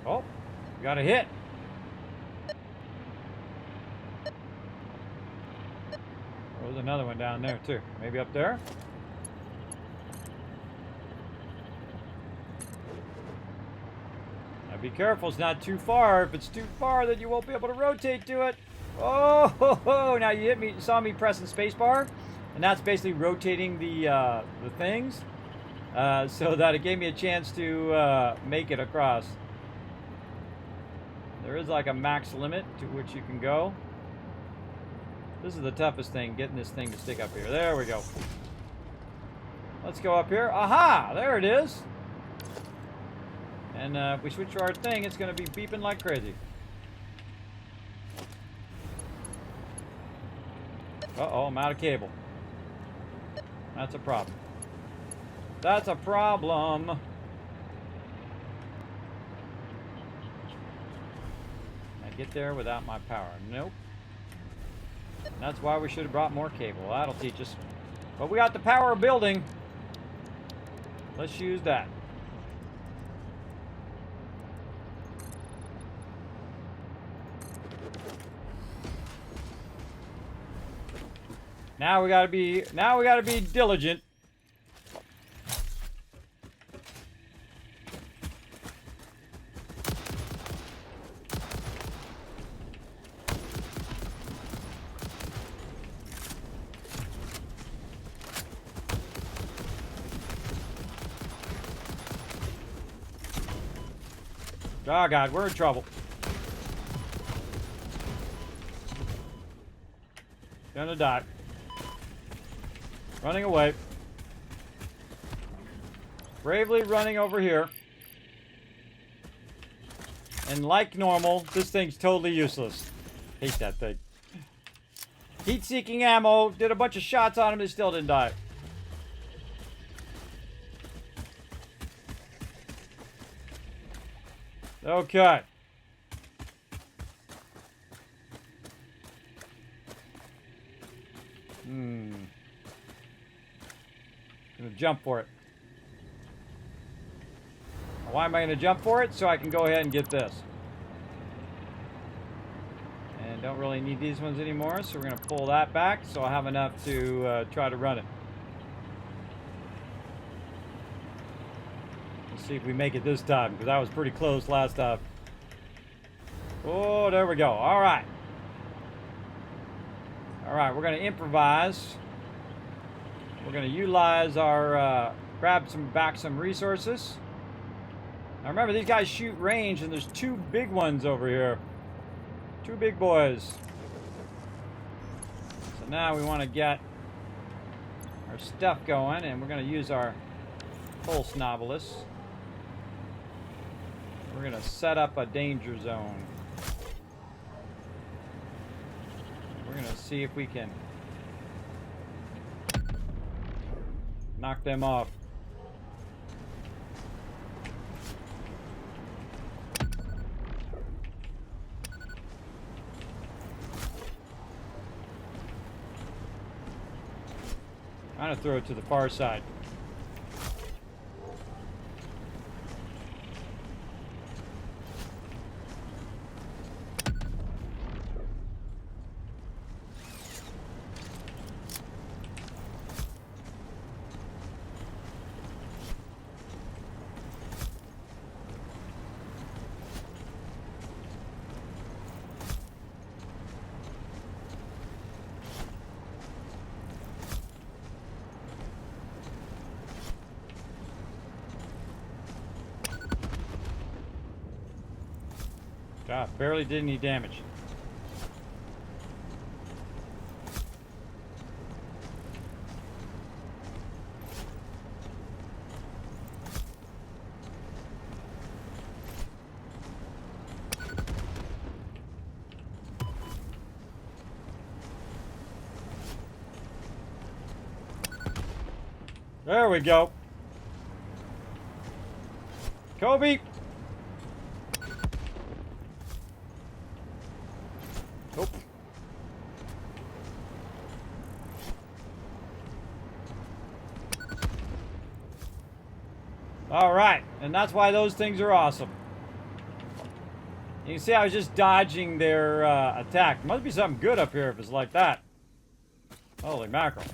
Oh, got a hit. There's another one down there too. Maybe up there? Now be careful, it's not too far. If it's too far, then you won't be able to rotate to it. Oh, ho, ho. Now you hit me, saw me pressing spacebar, and that's basically rotating the things, so that it gave me a chance to make it across. There is like a max limit to which you can go. This is the toughest thing, getting this thing to stick up here. There we go. Let's go up here. Aha! There it is. And if we switch to our thing, it's going to be beeping like crazy. Uh-oh, I'm out of cable. That's a problem. That's a problem. Can I get there without my power? Nope. And that's why we should have brought more cable. That'll teach us. But we got the power of building. Let's use that. Now we gotta be diligent. Oh God, we're in trouble. Gonna die. Running away. Bravely running over here. And like normal, this thing's totally useless. Hate that thing. Heat-seeking ammo. Did a bunch of shots on him, they still didn't die. Okay. Gonna jump for it. Why am I gonna jump for it? So I can go ahead and get this. And don't really need these ones anymore, so we're gonna pull that back so I have enough to try to run it. Let's see if we make it this time, because I was pretty close last time. Oh, there we go. All right. All right, we're going to improvise. We're going to utilize our, grab back some resources. Now remember, these guys shoot range, and there's two big ones over here. Two big boys. So now we want to get our stuff going, and we're going to use our pulse novelist. We're going to set up a danger zone. We're going to see if we can knock them off. I'm going to throw it to the far side. God, barely did any damage. There we go. Kobe. Nope. All right, and that's why those things are awesome. You can see I was just dodging their attack. Must be something good up here if it's like that. Holy mackerel.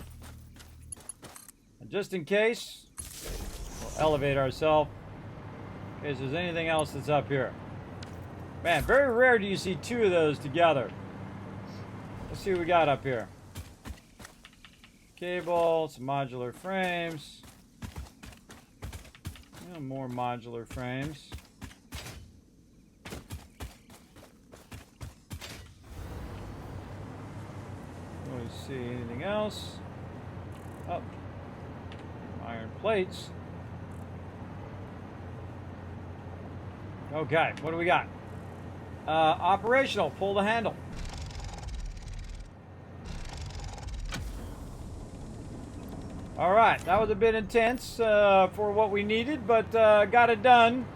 And just in case, we'll elevate ourselves in case there's anything else that's up here. Man, very rare do you see two of those together. Let's see what we got up here. Cable, some modular frames. More modular frames. Let's see, anything else? Oh, iron plates. Okay, what do we got? Operational, pull the handle. All right, that was a bit intense for what we needed, but got it done.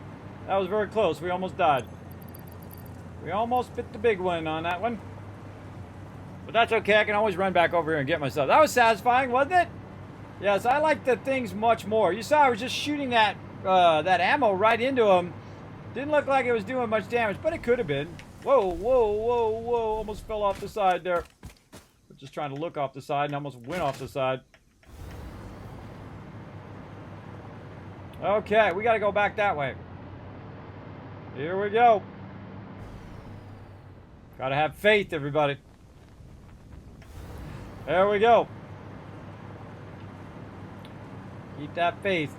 That was very close. We almost died. We almost bit the big one on that one. But that's okay. I can always run back over here and get myself. That was satisfying, wasn't it? Yes, I like the things much more. You saw I was just shooting that that ammo right into him. Didn't look like it was doing much damage, but it could have been. Whoa, whoa, whoa, whoa. Almost fell off the side there. Just trying to look off the side and almost went off the side. Okay, we got to go back that way. Here we go. Got to have faith, everybody. There we go. Keep that faith.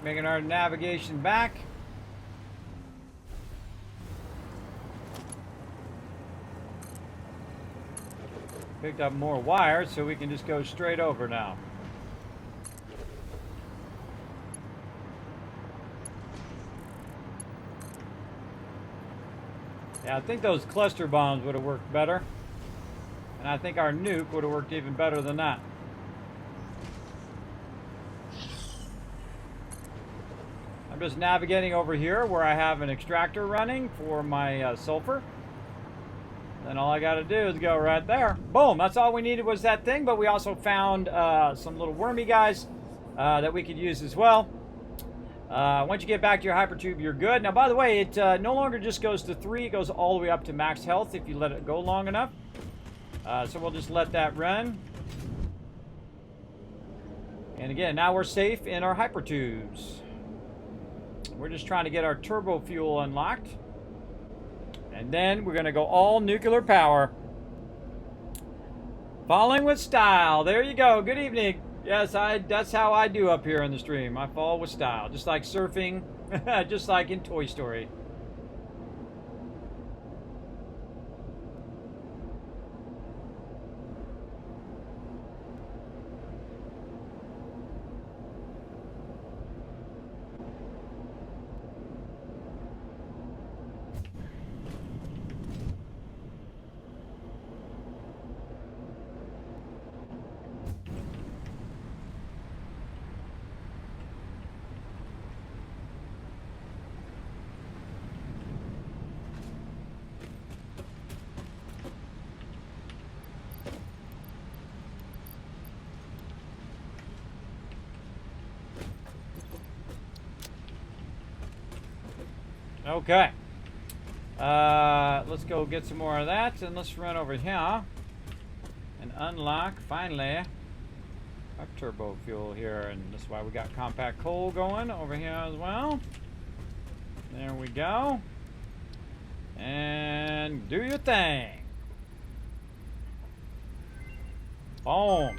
Making our navigation back. Picked up more wire so we can just go straight over now. Yeah, I think those cluster bombs would have worked better. And I think our nuke would have worked even better than that. I'm just navigating over here where I have an extractor running for my sulfur. Then all I got to do is go right there. Boom, that's all we needed was that thing, but we also found some little wormy guys that we could use as well. Once you get back to your hypertube, you're good. Now, by the way, it no longer just goes to 3. It goes all the way up to max health if you let it go long enough. So we'll just let that run. And again, now we're safe in our hypertubes. We're just trying to get our turbo fuel unlocked. And then we're going to go all nuclear power. Falling with style. There you go. Good evening. Yes, that's how I do up here in the stream. I fall with style. Just like surfing. Just like in Toy Story. Okay. Let's go get some more of that, and let's run over here and unlock, finally, our turbo fuel here. And that's why we got compact coal going over here as well. There we go. And do your thing. Boom.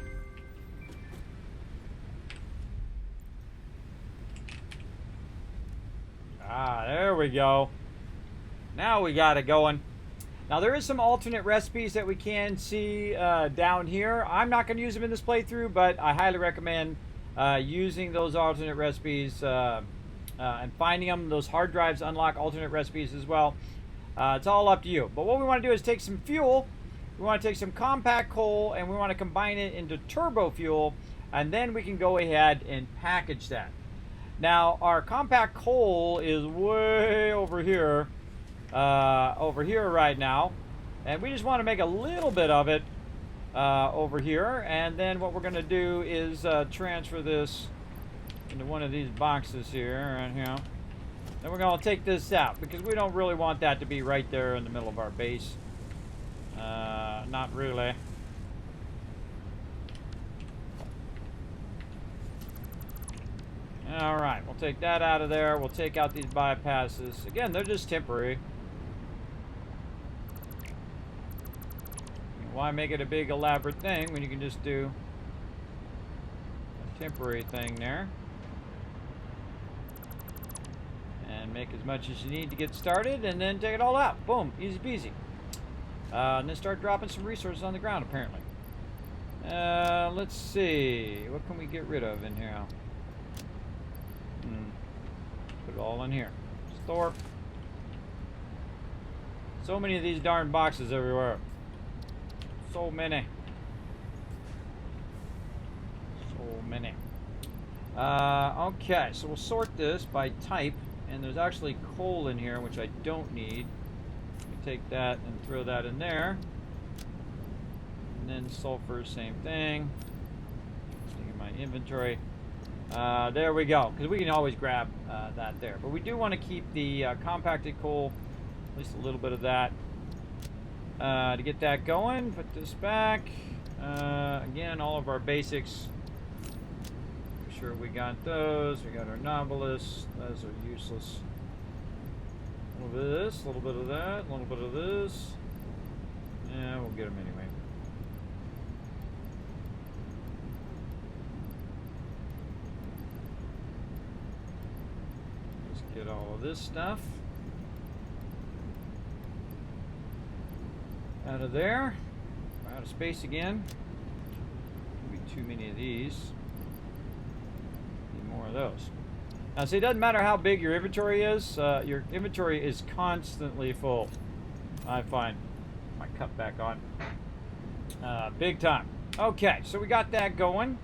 Ah, there we go. Now we got it going. Now there is some alternate recipes that we can see down here. I'm not going to use them in this playthrough, but I highly recommend using those alternate recipes and finding them. Those hard drives unlock alternate recipes as well. It's all up to you. But what we want to do is take some fuel. We want to take some compact coal and we want to combine it into turbo fuel, and then we can go ahead and package that. Now our compact coal is way over here right now, and we just want to make a little bit of it over here, and then what we're going to do is transfer this into one of these boxes here, right here. Then we're going to take this out because we don't really want that to be right there in the middle of our base. Not really. All right, we'll take that out of there. We'll take out these bypasses. Again, they're just temporary. Why make it a big elaborate thing when you can just do a temporary thing there? And make as much as you need to get started, and then take it all out. Boom, easy peasy. And then start dropping some resources on the ground, apparently. Let's see. What can we get rid of in here? Put it all in here. Store. So many of these darn boxes everywhere. So many. So many. Okay, so we'll sort this by type. And there's actually coal in here, which I don't need. Take that and throw that in there. And then sulfur, same thing. Stick in my inventory. There we go, because we can always grab that there. But we do want to keep the compacted coal, at least a little bit of that, to get that going. Put this back. Again, all of our basics. Make sure we got those. We got our Novelist. Those are useless. A little bit of this, a little bit of that, a little bit of this. Yeah, we'll get them anyway. Let's get all of this stuff out of there. Out of space again. Maybe too many of these. Need more of those. Now, see, it doesn't matter how big your inventory is constantly full, I find. My cup back on. Big time. Okay, so we got that going.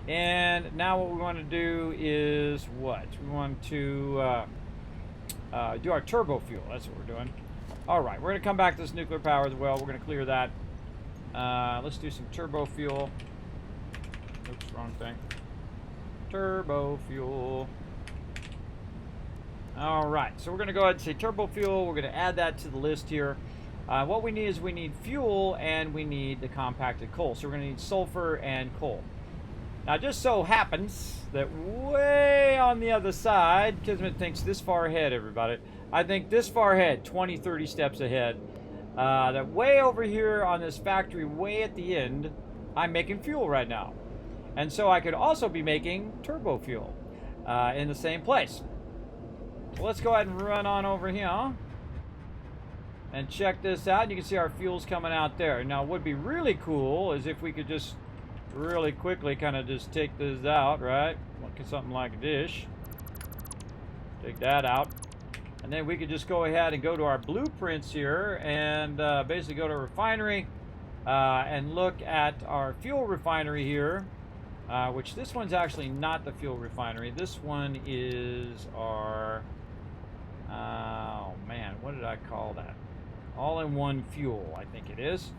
And now what we want to do is what? We want to do our turbo fuel. That's what we're doing. All right, we're going to come back to this nuclear power as well. We're going to clear that. Let's do some turbo fuel. Oops, wrong thing. Turbo fuel. All right, so we're going to go ahead and say turbo fuel. We're going to add that to the list here. What we need is we need fuel and we need the compacted coal. So we're going to need sulfur and coal. Now, it just so happens that way on the other side, Kismet thinks this far ahead, everybody. I think this far ahead, 20, 30 steps ahead. That way over here on this factory, way at the end, I'm making fuel right now. And so I could also be making turbo fuel in the same place. So let's go ahead and run on over here and check this out. You can see our fuel's coming out there. Now, what would be really cool is if we could just really quickly kind of just take this out, right? Look at something like this. Take that out. And then we could just go ahead and go to our blueprints here and basically go to refinery and look at our fuel refinery here, which this one's actually not the fuel refinery. This one is our, oh man, what did I call that? All-in-one fuel, I think it is.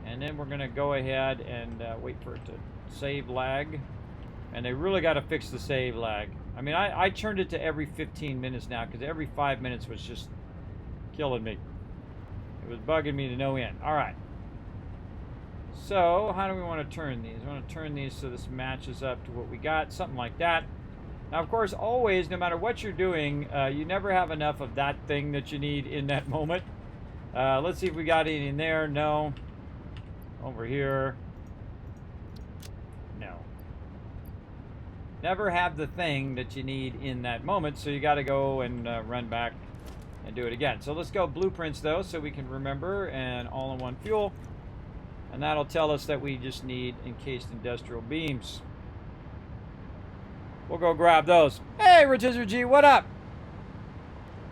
And then we're going to go ahead and wait for it to save lag. And they really got to fix the save lag. I mean, I turned it to every 15 minutes now because every 5 minutes was just killing me. It was bugging me to no end. All right. So how do we want to turn these? We want to turn these so this matches up to what we got. Something like that. Now, of course, always, no matter what you're doing, you never have enough of that thing that you need in that moment. Let's see if we got any in there. No. Over here. No. Never have the thing that you need in that moment, so you got to go and run back and do it again. So let's go blueprints, though, so we can remember, and all-in-one fuel. And that'll tell us that we just need encased industrial beams. We'll go grab those. Hey, Rotisserie G, what up?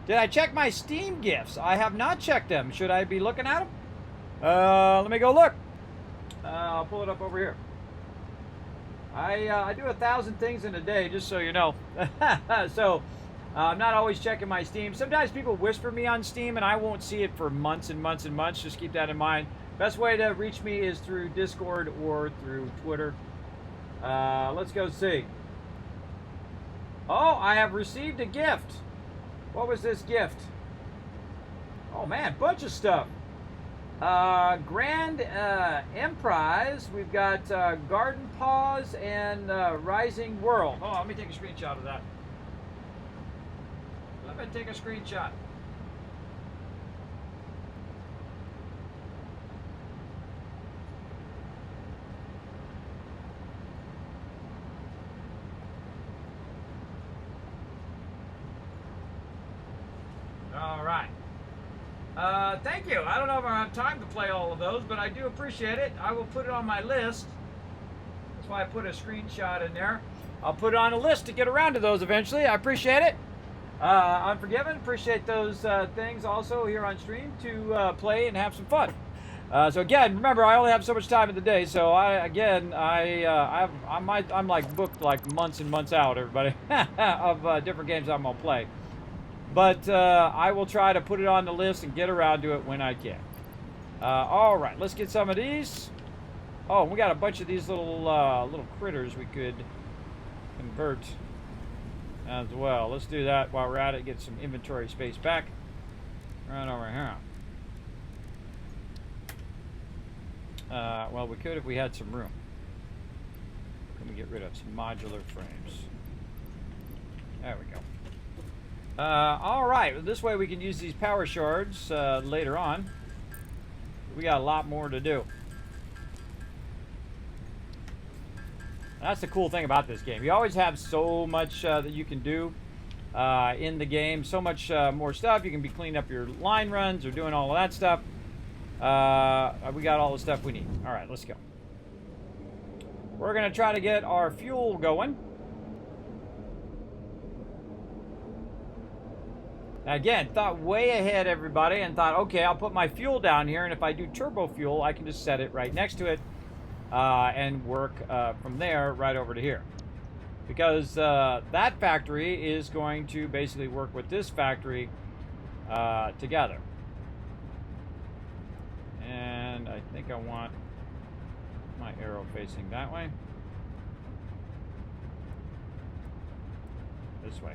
Did I check my Steam gifts? I have not checked them. Should I be looking at them? Let me go look. I'll pull it up over here. I do 1,000 things in a day, just so you know. So I'm not always checking my Steam. Sometimes people whisper me on Steam, and I won't see it for months and months and months. Just keep that in mind. Best way to reach me is through Discord or through Twitter. Let's go see. Oh, I have received a gift. What was this gift? Oh man, bunch of stuff. Grand Emprise. We've got Garden Paws and Rising World. Oh, let me take a screenshot of that. Let me take a screenshot. All right. Thank you. I don't know if I have time to play all of those, but I do appreciate it. I will put it on my list. That's why I put a screenshot in there. I'll put it on a list to get around to those eventually. I appreciate it. Unforgiven, appreciate those things also here on stream to play and have some fun. So again, remember, I only have so much time in the day, so I'm like booked like months and months out, everybody, of different games I'm gonna play. But I will try to put it on the list and get around to it when I can. All right, let's get some of these. Oh, we got a bunch of these little critters we could convert as well. Let's do that while we're at it. Get some inventory space back. Right over here. Well, we could if we had some room. Let me get rid of some modular frames. There we go. All right, this way we can use these power shards later on. We got a lot more to do. That's the cool thing about this game. You always have so much that you can do in the game. So much more stuff. You can be cleaning up your line runs or doing all of that stuff. We got all the stuff we need. All right, let's go. We're going to try to get our fuel going. Again, thought way ahead, everybody, and thought, okay, I'll put my fuel down here, and if I do turbo fuel, I can just set it right next to it and work from there right over to here. Because that factory is going to basically work with this factory together. And I think I want my arrow facing that way. This way.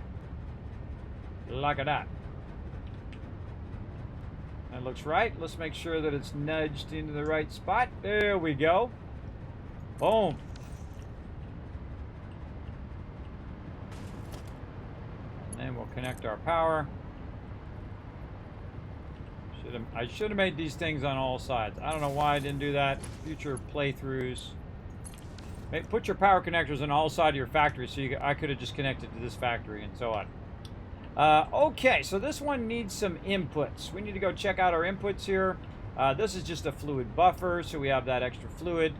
Like that. That looks right. Let's make sure that it's nudged into the right spot. There we go. Boom. And then we'll connect our power. I should have made these things on all sides. I don't know why I didn't do that. Future playthroughs. Put your power connectors on all sides of your factory, so I could have just connected to this factory and so on. Okay, so this one needs some inputs. We need to go check out our inputs here. This is just a fluid buffer, so we have that extra fluid.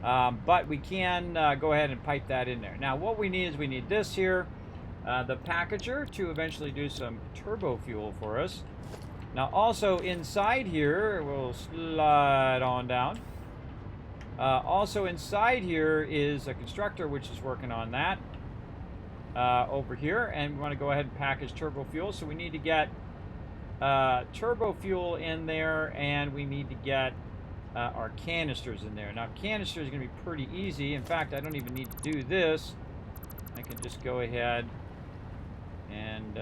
But we can go ahead and pipe that in there. Now, what we need is we need this here, the packager, to eventually do some turbo fuel for us. Now, also inside here, we'll slide on down. Also inside here is a constructor which is working on that over here, and we want to go ahead and package turbo fuel. So we need to get turbo fuel in there, and we need to get our canisters in there. Now, canisters is going to be pretty easy. In fact, I don't even need to do this. I can just go ahead and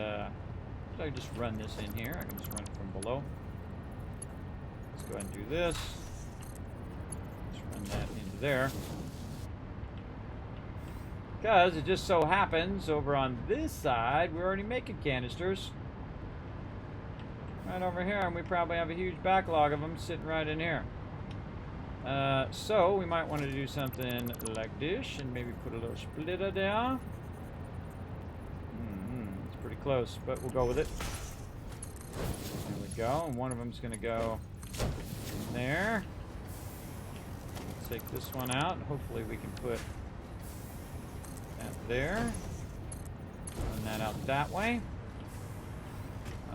I just run this in here. I can just run it from below. Let's go ahead and do this. That into there, because it just so happens over on this side we're already making canisters right over here, and we probably have a huge backlog of them sitting right in here. So we might want to do something like this and maybe put a little splitter there. It's pretty close, but we'll go with it. There we go, and one of them is going to go in there. Take this one out, and hopefully we can put that there. Run that out that way.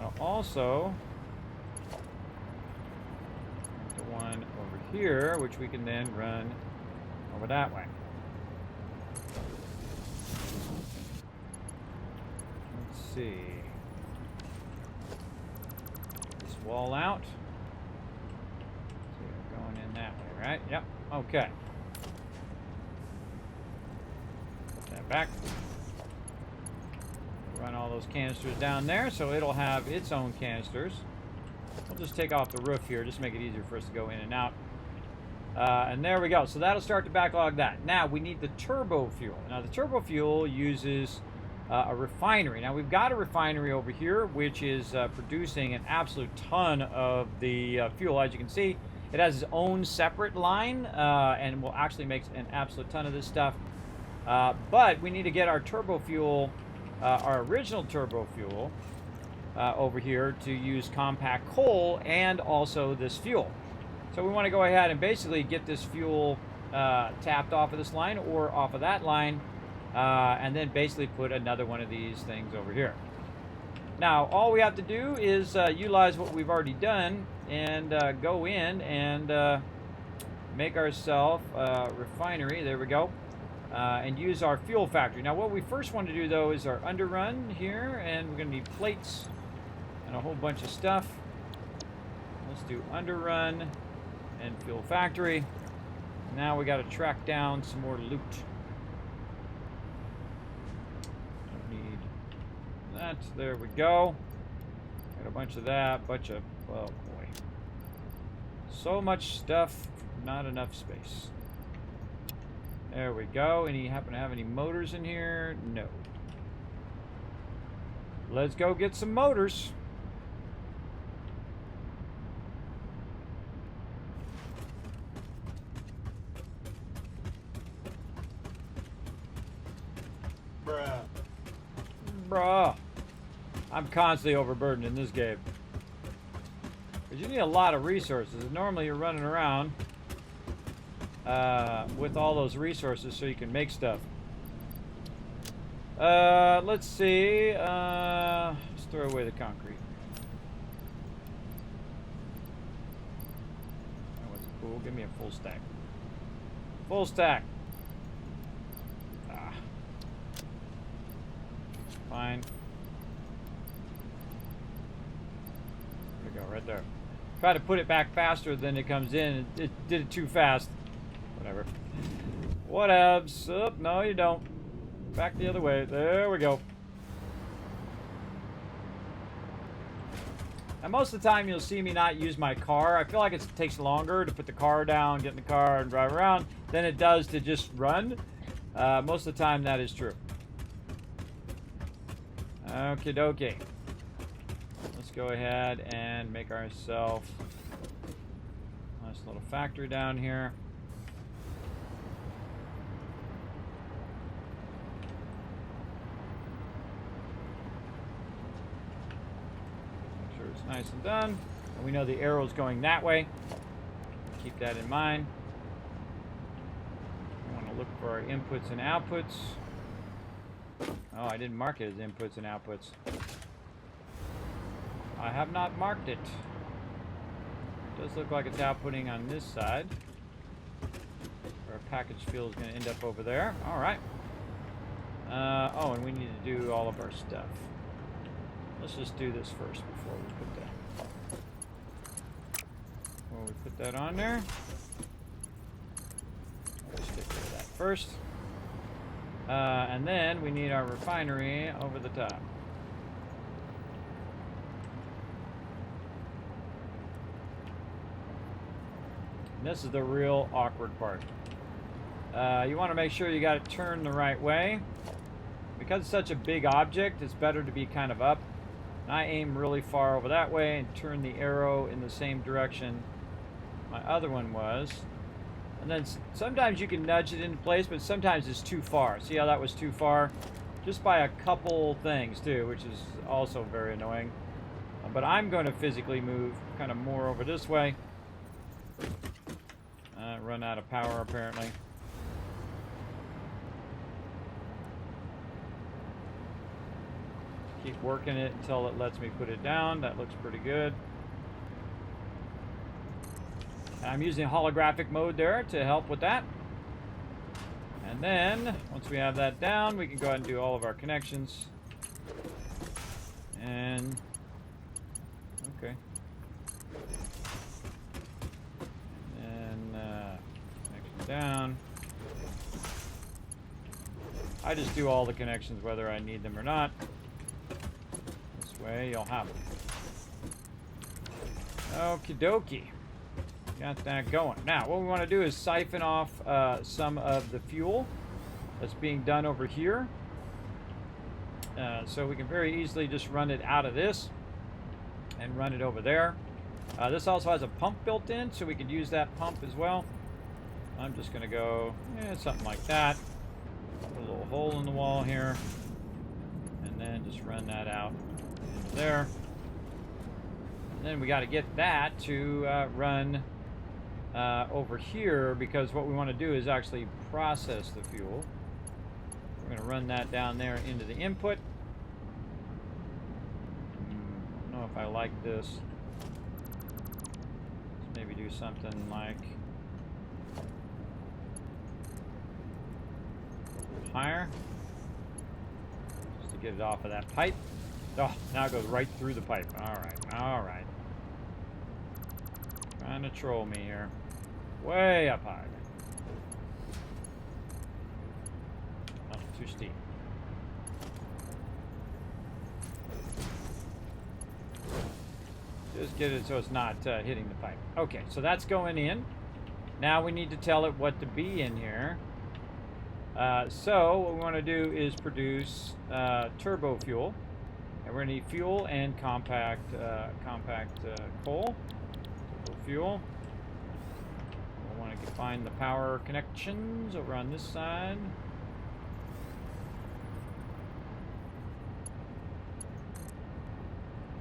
I'll also the one over here, which we can then run over that way. Let's see. This wall out. So we're going in that way, right? Yep. Okay. Put that back. Run all those canisters down there, so it'll have its own canisters. We'll just take off the roof here, just make it easier for us to go in and out. And there we go. So that'll start to backlog that. Now we need the turbo fuel. Now the turbo fuel uses a refinery. Now we've got a refinery over here, which is producing an absolute ton of the fuel, as you can see. It has its own separate line, and will actually make an absolute ton of this stuff. But we need to get our turbo fuel, our original turbo fuel, over here to use compact coal and also this fuel. So we want to go ahead and basically get this fuel tapped off of this line or off of that line, and then basically put another one of these things over here. Now, all we have to do is utilize what we've already done and go in and make ourselves a refinery. There we go. And use our fuel factory. Now, what we first want to do, though, is our underrun here, and we're going to need plates and a whole bunch of stuff. Let's do underrun and fuel factory. Now we got to track down some more loot. Don't need that. There we go. Got a bunch of that. Bunch of, oh boy, so much stuff, not enough space. There we go. Any happen to have any motors in here? No. Let's go get some motors. Bruh. I'm constantly overburdened in this game. Because you need a lot of resources. Normally you're running around with all those resources so you can make stuff. Let's see. Just throw away the concrete. That was cool. Give me a full stack. Full stack. Ah. Fine. There we go, right there. Try to put it back faster than it comes in. It did it too fast. Whatever. Whatevs. Oh, no, you don't. Back the other way. There we go. And most of the time you'll see me not use my car. I feel like it takes longer to put the car down, get in the car, and drive around than it does to just run. Most of the time that is true. Okie dokie. Let's go ahead and make ourselves a nice little factory down here. Make sure it's nice and done. And we know the arrow's going that way. Keep that in mind. We want to look for our inputs and outputs. Oh, I didn't mark it as inputs and outputs. I have not marked it. It does look like it's outputting on this side. Our package fuel is going to end up over there. All right. Oh, and we need to do all of our stuff. Let's just do this first before we put that. Before we put that on there. Let's get rid of that first. And then we need our refinery over the top. And this is the real awkward part. You want to make sure you got it turned the right way. Because it's such a big object, it's better to be kind of up. And I aim really far over that way and turn the arrow in the same direction my other one was. And then sometimes you can nudge it into place, but sometimes it's too far. See how that was too far? Just by a couple things too, which is also very annoying. But I'm going to physically move kind of more over this way. Run out of power apparently. Keep working it until it lets me put it down. That looks pretty good. I'm using holographic mode there to help with that. And then, once we have that down, we can go ahead and do all of our connections. And, okay. And then, connection down. I just do all the connections whether I need them or not. This way, you'll have them. Okie dokie. Got that going. Now, what we want to do is siphon off some of the fuel that's being done over here. So we can very easily just run it out of this and run it over there. This also has a pump built in, so we could use that pump as well. I'm just going to go something like that. Put a little hole in the wall here. And then just run that out into there. And then we got to get that to run over here, because what we want to do is actually process the fuel. We're going to run that down there into the input. I don't know if I like this. Let's maybe do something like higher, just to get it off of that pipe. Oh, now it goes right through the pipe. All right. Trying to troll me here. Way up high. Oh, too steep. Just get it so it's not hitting the pipe. Okay, so that's going in. Now we need to tell it what to be in here. So what we want to do is produce turbo fuel. And we're going to need fuel and compact coal. Turbo fuel. We'll want to find the power connections over on this side.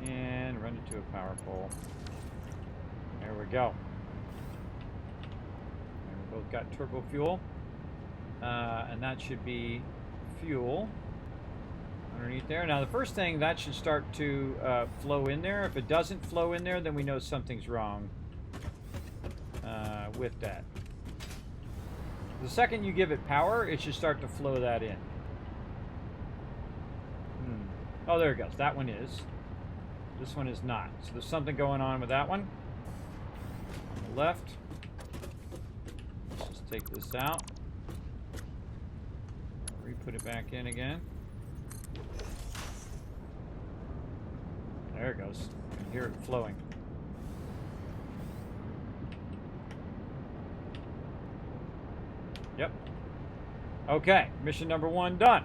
And run it to a power pole. There we go. And we both got turbo fuel. And that should be fuel. underneath there. Now the first thing, that should start to flow in there. If it doesn't flow in there, then we know something's wrong with that. The second you give it power, it should start to flow that in. Oh, there it goes. That one is. This one is not. So there's something going on with that one. On the left. Let's just take this out. Re-put it back in again. There it goes. You can hear it flowing. Yep. Okay, mission number 1 done.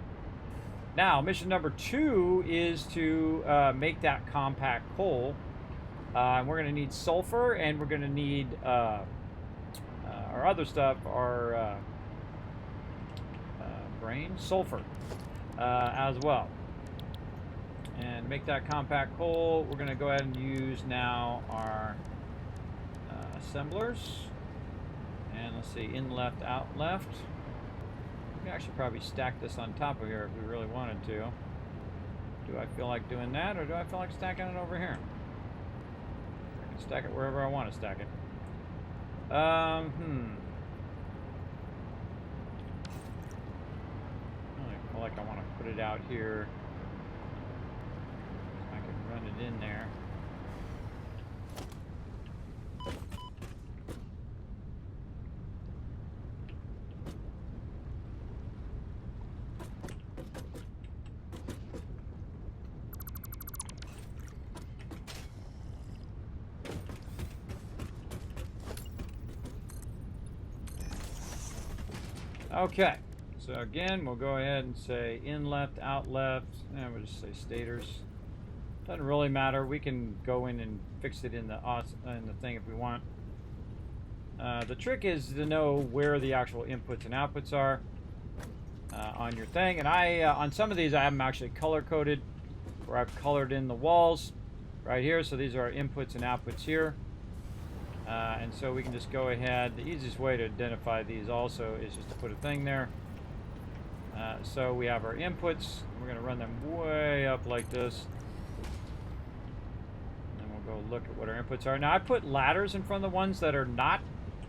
Now, mission number 2 is to make that compact coal. And we're going to need sulfur, and we're going to need our other stuff, our brain, sulfur as well. And make that compact coal, we're going to go ahead and use now our assemblers. And let's see, in left, out left. We can actually probably stack this on top of here if we really wanted to. Do I feel like doing that, or do I feel like stacking it over here? I can stack it wherever I want to stack it. I feel like I want to put it out here. I can run it in there. Okay, so again, we'll go ahead and say in left, out left, and we'll just say stators. Doesn't really matter. We can go in and fix it in the thing if we want. The trick is to know where the actual inputs and outputs are on your thing. And I, on some of these, I have them actually color-coded, where I've colored in the walls right here. So these are our inputs and outputs here. And so we can just go ahead. The easiest way to identify these also is just to put a thing there. So we have our inputs. We're going to run them way up like this. And we'll go look at what our inputs are. Now I put ladders in front of the ones that are not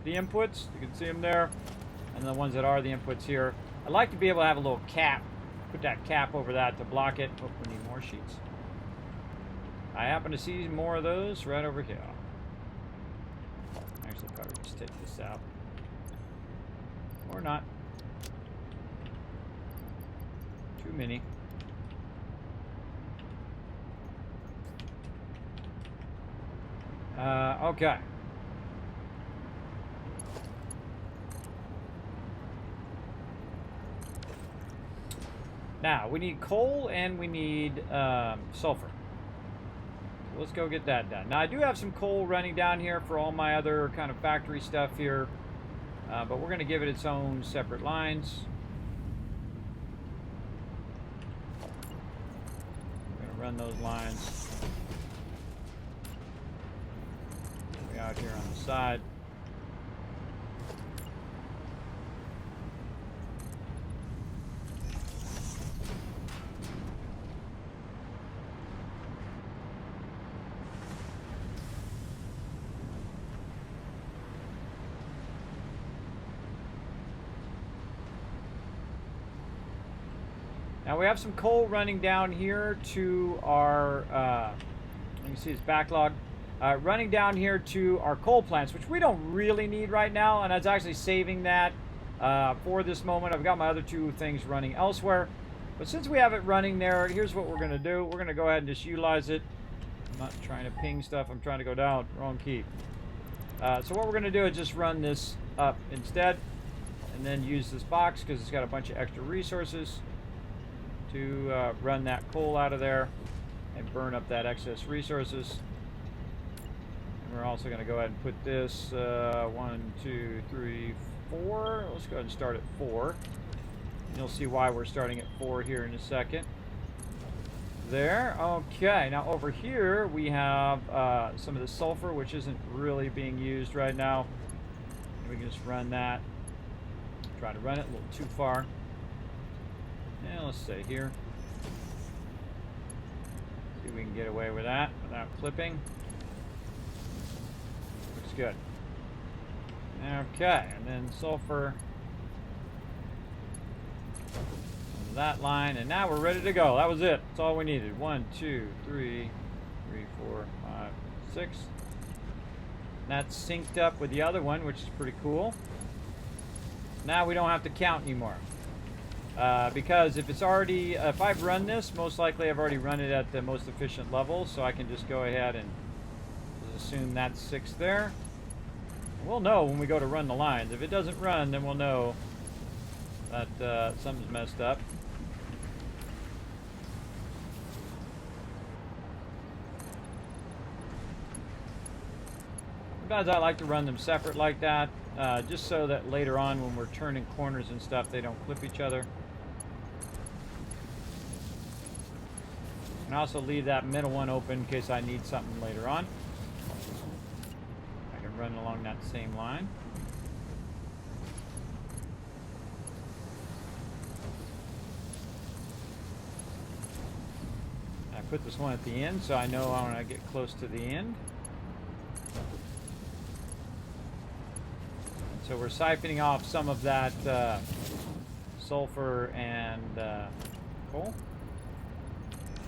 the inputs. You can see them there. And the ones that are the inputs here. I like to be able to have a little cap. Put that cap over that to block it. Oh, we need more sheets. I happen to see more of those right over here. Actually, probably just take this out. Or not. Too many. Okay. Now, we need coal and we need sulfur. So let's go get that done. Now, I do have some coal running down here for all my other kind of factory stuff here. But we're going to give it its own separate lines. We're going to run those lines way out here on the side. Now we have some coal running down here to our, let me see this backlog, running down here to our coal plants, which we don't really need right now, and I was actually saving that for this moment. I've got my other two things running elsewhere, but since we have it running there, here's what we're going to do. We're going to go ahead and just utilize it. I'm not trying to ping stuff, I'm trying to go down, wrong key. So what we're going to do is just run this up instead, and then use this box because it's got a bunch of extra resources to run that coal out of there and burn up that excess resources. And we're also going to go ahead and put this 1, 2, 3, 4. Let's go ahead and start at 4. And you'll see why we're starting at 4 here in a second. There. Okay. Now over here we have some of the sulfur, which isn't really being used right now. And we can just run that. Try to run it a little too far. Yeah, let's say here. See if we can get away with that without clipping. Looks good. Okay, and then sulfur on that line, and now we're ready to go. That was it. That's all we needed. 1, 2, 3, 4, 5, 6. That's synced up with the other one, which is pretty cool. Now we don't have to count anymore. Because if it's already, if I've run this, most likely I've already run it at the most efficient level, so I can just go ahead and assume that's 6 there. We'll know when we go to run the lines. If it doesn't run, then we'll know that something's messed up. Sometimes I like to run them separate like that, just so that later on when we're turning corners and stuff, they don't clip each other. And also leave that middle one open in case I need something later on. I can run along that same line. I put this one at the end so I know when I get close to the end. So we're siphoning off some of that sulfur and coal.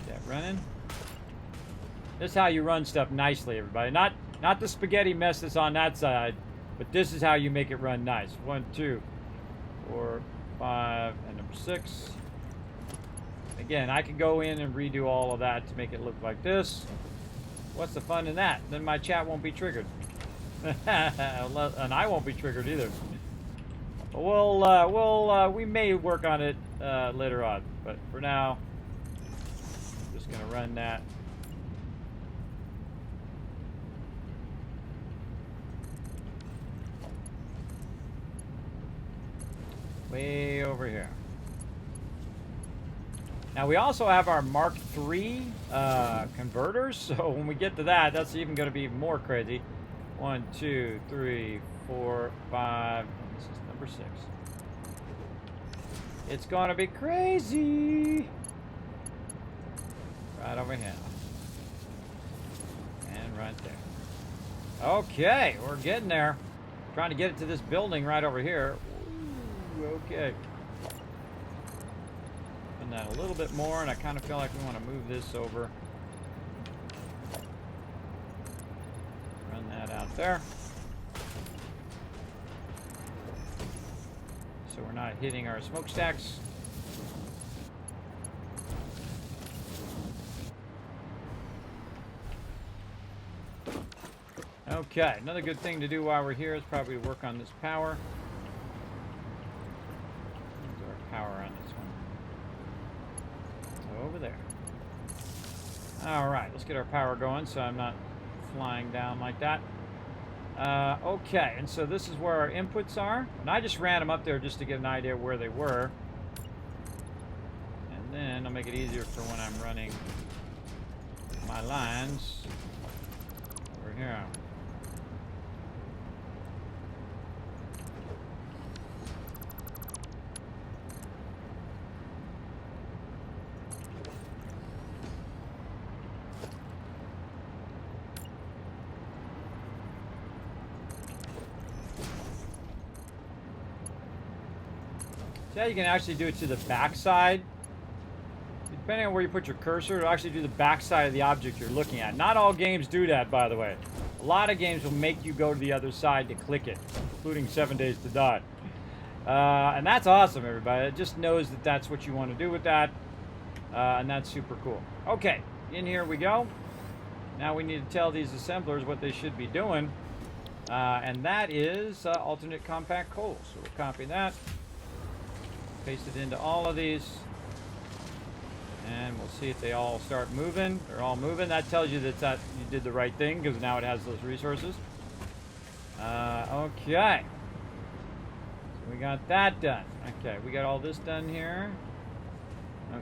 Get that running. This is how you run stuff nicely, everybody. Not the spaghetti mess that's on that side, but this is how you make it run nice. 1, 2, 4, 5, and number 6. Again, I can go in and redo all of that to make it look like this. What's the fun in that? Then my chat won't be triggered. And I won't be triggered either. But we may work on it later on. But for now, I'm just gonna run that. Way over here. Now we also have our Mark III converters. So when we get to that, that's even going to be more crazy. 1, 2, 3, 4, 5, and this is number 6. It's gonna be crazy. Right over here. And right there. Okay, we're getting there. Trying to get it to this building right over here. Ooh, okay. Open that a little bit more, and I kind of feel like we want to move this over. Out there, so we're not hitting our smokestacks. Okay, another good thing to do while we're here is probably work on this power. Where's our power on this one? Over there. All right, let's get our power going so I'm not flying down like that. Okay, and so this is where our inputs are. And I just ran them up there just to get an idea of where they were. And then I'll make it easier for when I'm running my lines over here. Yeah, you can actually do it to the back side. Depending on where you put your cursor, it'll actually do the back side of the object you're looking at. Not all games do that, by the way. A lot of games will make you go to the other side to click it, including 7 Days to Die. And that's awesome, everybody. It just knows that that's what you want to do with that. And that's super cool. Okay, in here we go. Now we need to tell these assemblers what they should be doing. And that is alternate compact coal. So we'll copy that. Paste it into all of these, and we'll see if they all start moving. They're all moving. That tells you that you did the right thing because now it has those resources. Okay, so we got that done. Okay, we got all this done here.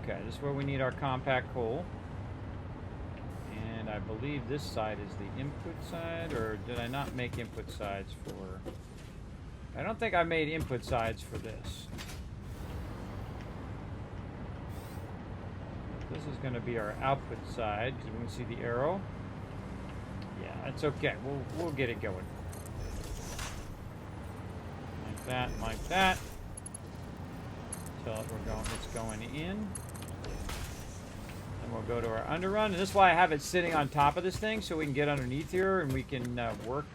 Okay, this is where we need our compact coal, and I believe this side is the input side, or did I not make input sides for? I don't think I made input sides for this. This is going to be our output side because we can see the arrow. Yeah, that's okay. We'll get it going. Like that, like that. Until it's going in. And we'll go to our underrun. And this is why I have it sitting on top of this thing so we can get underneath here and we can work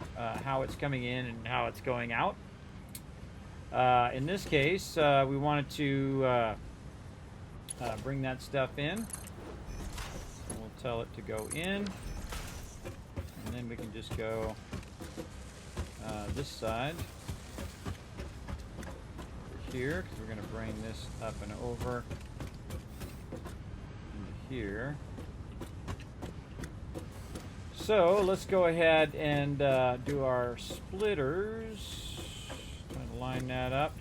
how it's coming in and how it's going out. In this case, we wanted to bring that stuff in. We'll tell it to go in. And then we can just go this side over here, because we're going to bring this up and over into here. So let's go ahead and do our splitters. Trying to line that up.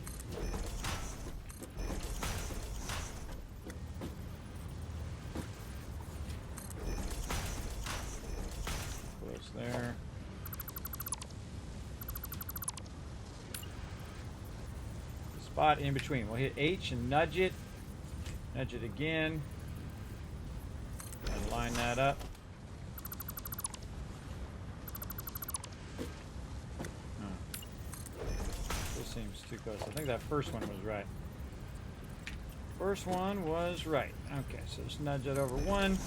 Close there. The spot in between. We'll hit H and nudge it. Nudge it again. And line that up. Seems too close. I think that first one was right. First one was right. Okay, so just nudge that over one.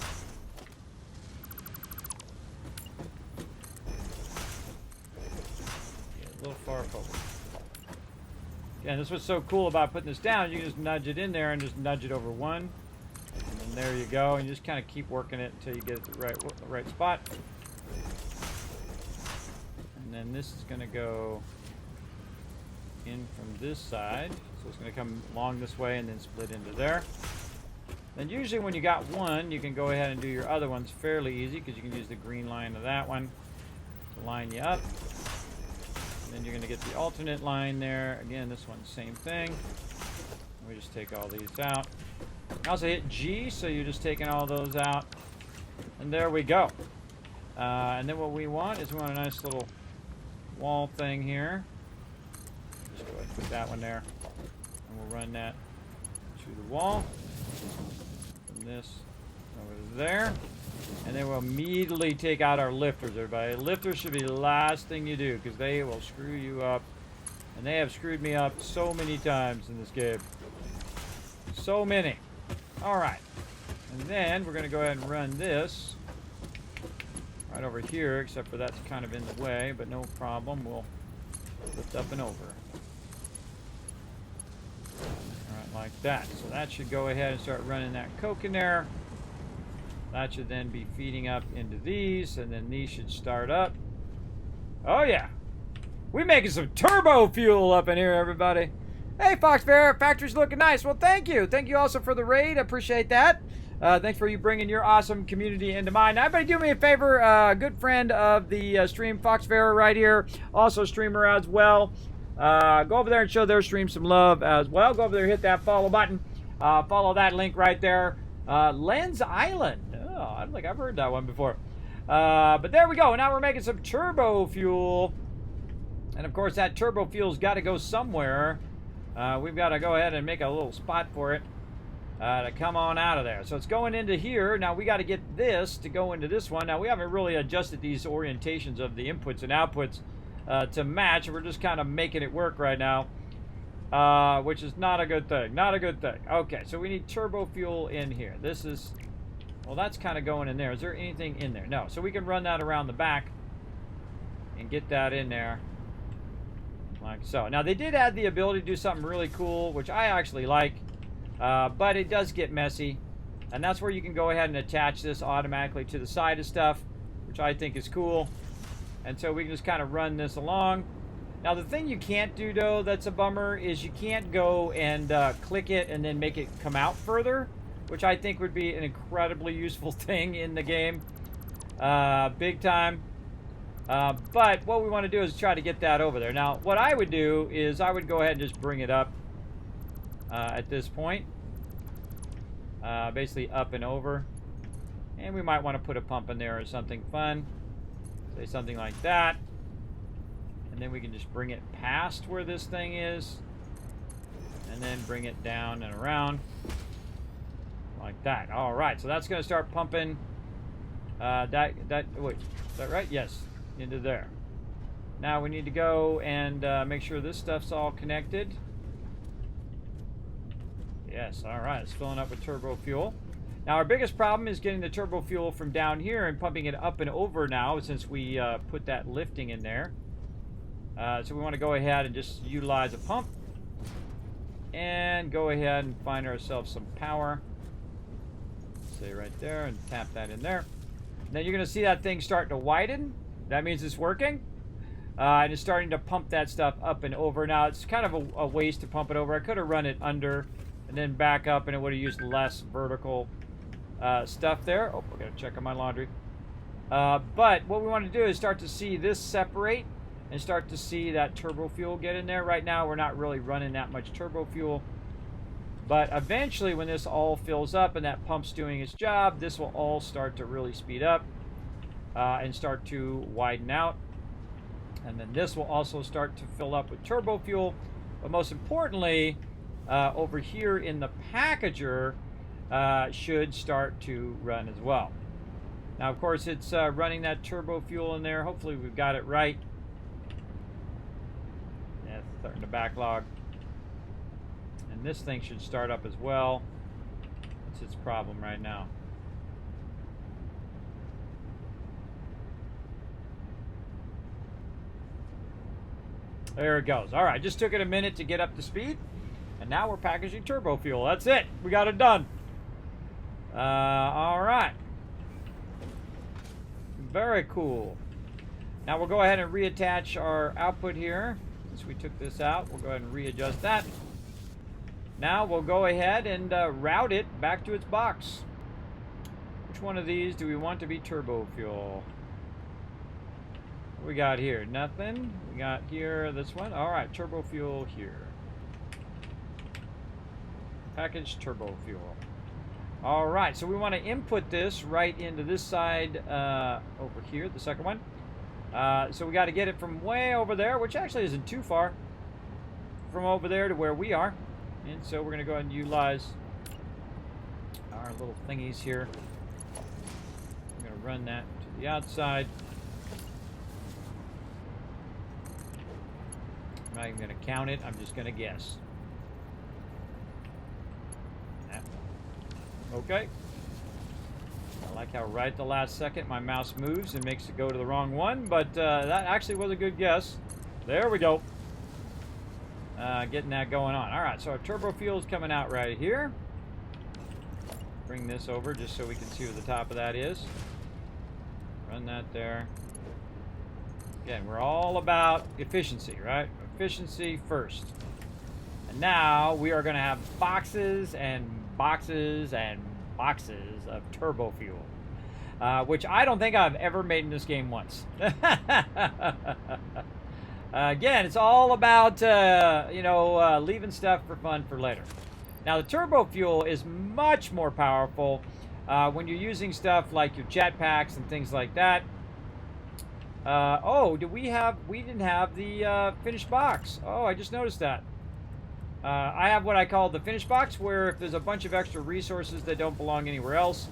Get a little far forward. Again, this is what's so cool about putting this down. You can just nudge it in there and just nudge it over one. And then there you go. And you just kind of keep working it until you get it the right spot. And then this is going to go in from this side, so it's going to come along this way and then split into there. Then usually when you got one, you can go ahead and do your other ones fairly easy because you can use the green line of that one to line you up. And then you're going to get the alternate line there. Again, this one's same thing. We just take all these out. Also hit G, so you're just taking all those out. And there we go. And then what we want is we want a nice little wall thing here. Just go ahead and put that one there, and we'll run that to the wall, from this over there, and then we'll immediately take out our lifters, everybody. Lifters should be the last thing you do, because they will screw you up, and they have screwed me up so many times in this game. So many. Alright, and then we're going to go ahead and run this right over here, except for that's kind of in the way, but no problem. We'll lift up and over. Alright, like that. So that should go ahead and start running that coke in there. That should then be feeding up into these, and then these should start up. Oh yeah! We're making some turbo fuel up in here, everybody. Hey, Fox Bear, factory's looking nice. Well, thank you. Thank you also for the raid. I appreciate that. Thanks for you bringing your awesome community into mine. Now, everybody do me a favor. Good friend of the stream, Fox Bear right here. Also streamer as well. Go over there and show their stream some love as well. Go over there, hit that follow button. Follow that link right there. Lens Island. Oh, I don't think I've heard that one before. But there we go. Now we're making some turbo fuel. And of course, that turbo fuel's got to go somewhere. We've got to go ahead and make a little spot for it to come on out of there. So it's going into here. Now we got to get this to go into this one. Now we haven't really adjusted these orientations of the inputs and outputs to match. We're just kind of making it work right now, which is not a good thing. Not a good thing. Okay, so we need turbo fuel in here. This is, well, that's kind of going in there. Is there anything in there? No. So we can run that around the back and get that in there. Like so. Now they did add the ability to do something really cool, which I actually like, but it does get messy, and that's where you can go ahead and attach this automatically to the side of stuff, which I think is cool. And so we can just kind of run this along. Now the thing you can't do though, that's a bummer, is you can't go and click it and then make it come out further, which I think would be an incredibly useful thing in the game, big time. But what we want to do is try to get that over there. Now, what I would do is I would go ahead and just bring it up at this point. Basically up and over. And we might want to put a pump in there or something fun. Say something like that. And then we can just bring it past where this thing is. And then bring it down and around. Like that. All right, so that's going to start pumping wait, is that right? Yes, into there. Now we need to go and make sure this stuff's all connected. Yes, all right, it's filling up with turbo fuel. Now our biggest problem is getting the turbo fuel from down here and pumping it up and over now, since we put that lifting in there. So we want to go ahead and just utilize a pump and go ahead and find ourselves some power. Say right there and tap that in there. And then you're going to see that thing starting to widen. That means it's working. And it's starting to pump that stuff up and over. Now it's kind of a waste to pump it over. I could have run it under and then back up, and it would have used less vertical stuff there. Oh, I got to check on my laundry. But what we want to do is start to see this separate and start to see that turbo fuel get in there. Right now we're not really running that much turbo fuel. But eventually when this all fills up and that pump's doing its job, this will all start to really speed up and start to widen out. And then this will also start to fill up with turbo fuel. But most importantly, over here in the packager should start to run as well. Now, of course, it's running that turbo fuel in there. Hopefully we've got it right. Yeah, it's starting to backlog. And this thing should start up as well. That's its problem right now. There it goes. All right, just took it a minute to get up to speed. And now we're packaging turbo fuel. That's it. We got it done. All right. Very cool. Now we'll go ahead and reattach our output here. Since we took this out, we'll go ahead and readjust that. Now we'll go ahead and route it back to its box. Which one of these do we want to be turbo fuel? What we got here? Nothing. We got here this one. All right, turbo fuel here. Package turbo fuel. All right, so we want to input this right into this side over here, the second one. So we got to get it from way over there, which actually isn't too far from over there to where we are. And so we're going to go ahead and utilize our little thingies here. I'm going to run that to the outside. I'm not even going to count it. I'm just going to guess. Okay. I like how right at the last second my mouse moves and makes it go to the wrong one, but that actually was a good guess. There we go. Getting that going on. All right, so our turbo fuel is coming out right here. Bring this over just so we can see where the top of that is. Run that there. Again, we're all about efficiency, right? Efficiency first. And now we are going to have boxes and boxes and boxes of turbo fuel, which I don't think I've ever made in this game once. Again, it's all about leaving stuff for fun for later. Now the turbo fuel is much more powerful when you're using stuff like your jetpacks and things like that. We didn't have the finished box. Oh, I just noticed that. I have what I call the finished box, where if there's a bunch of extra resources that don't belong anywhere else,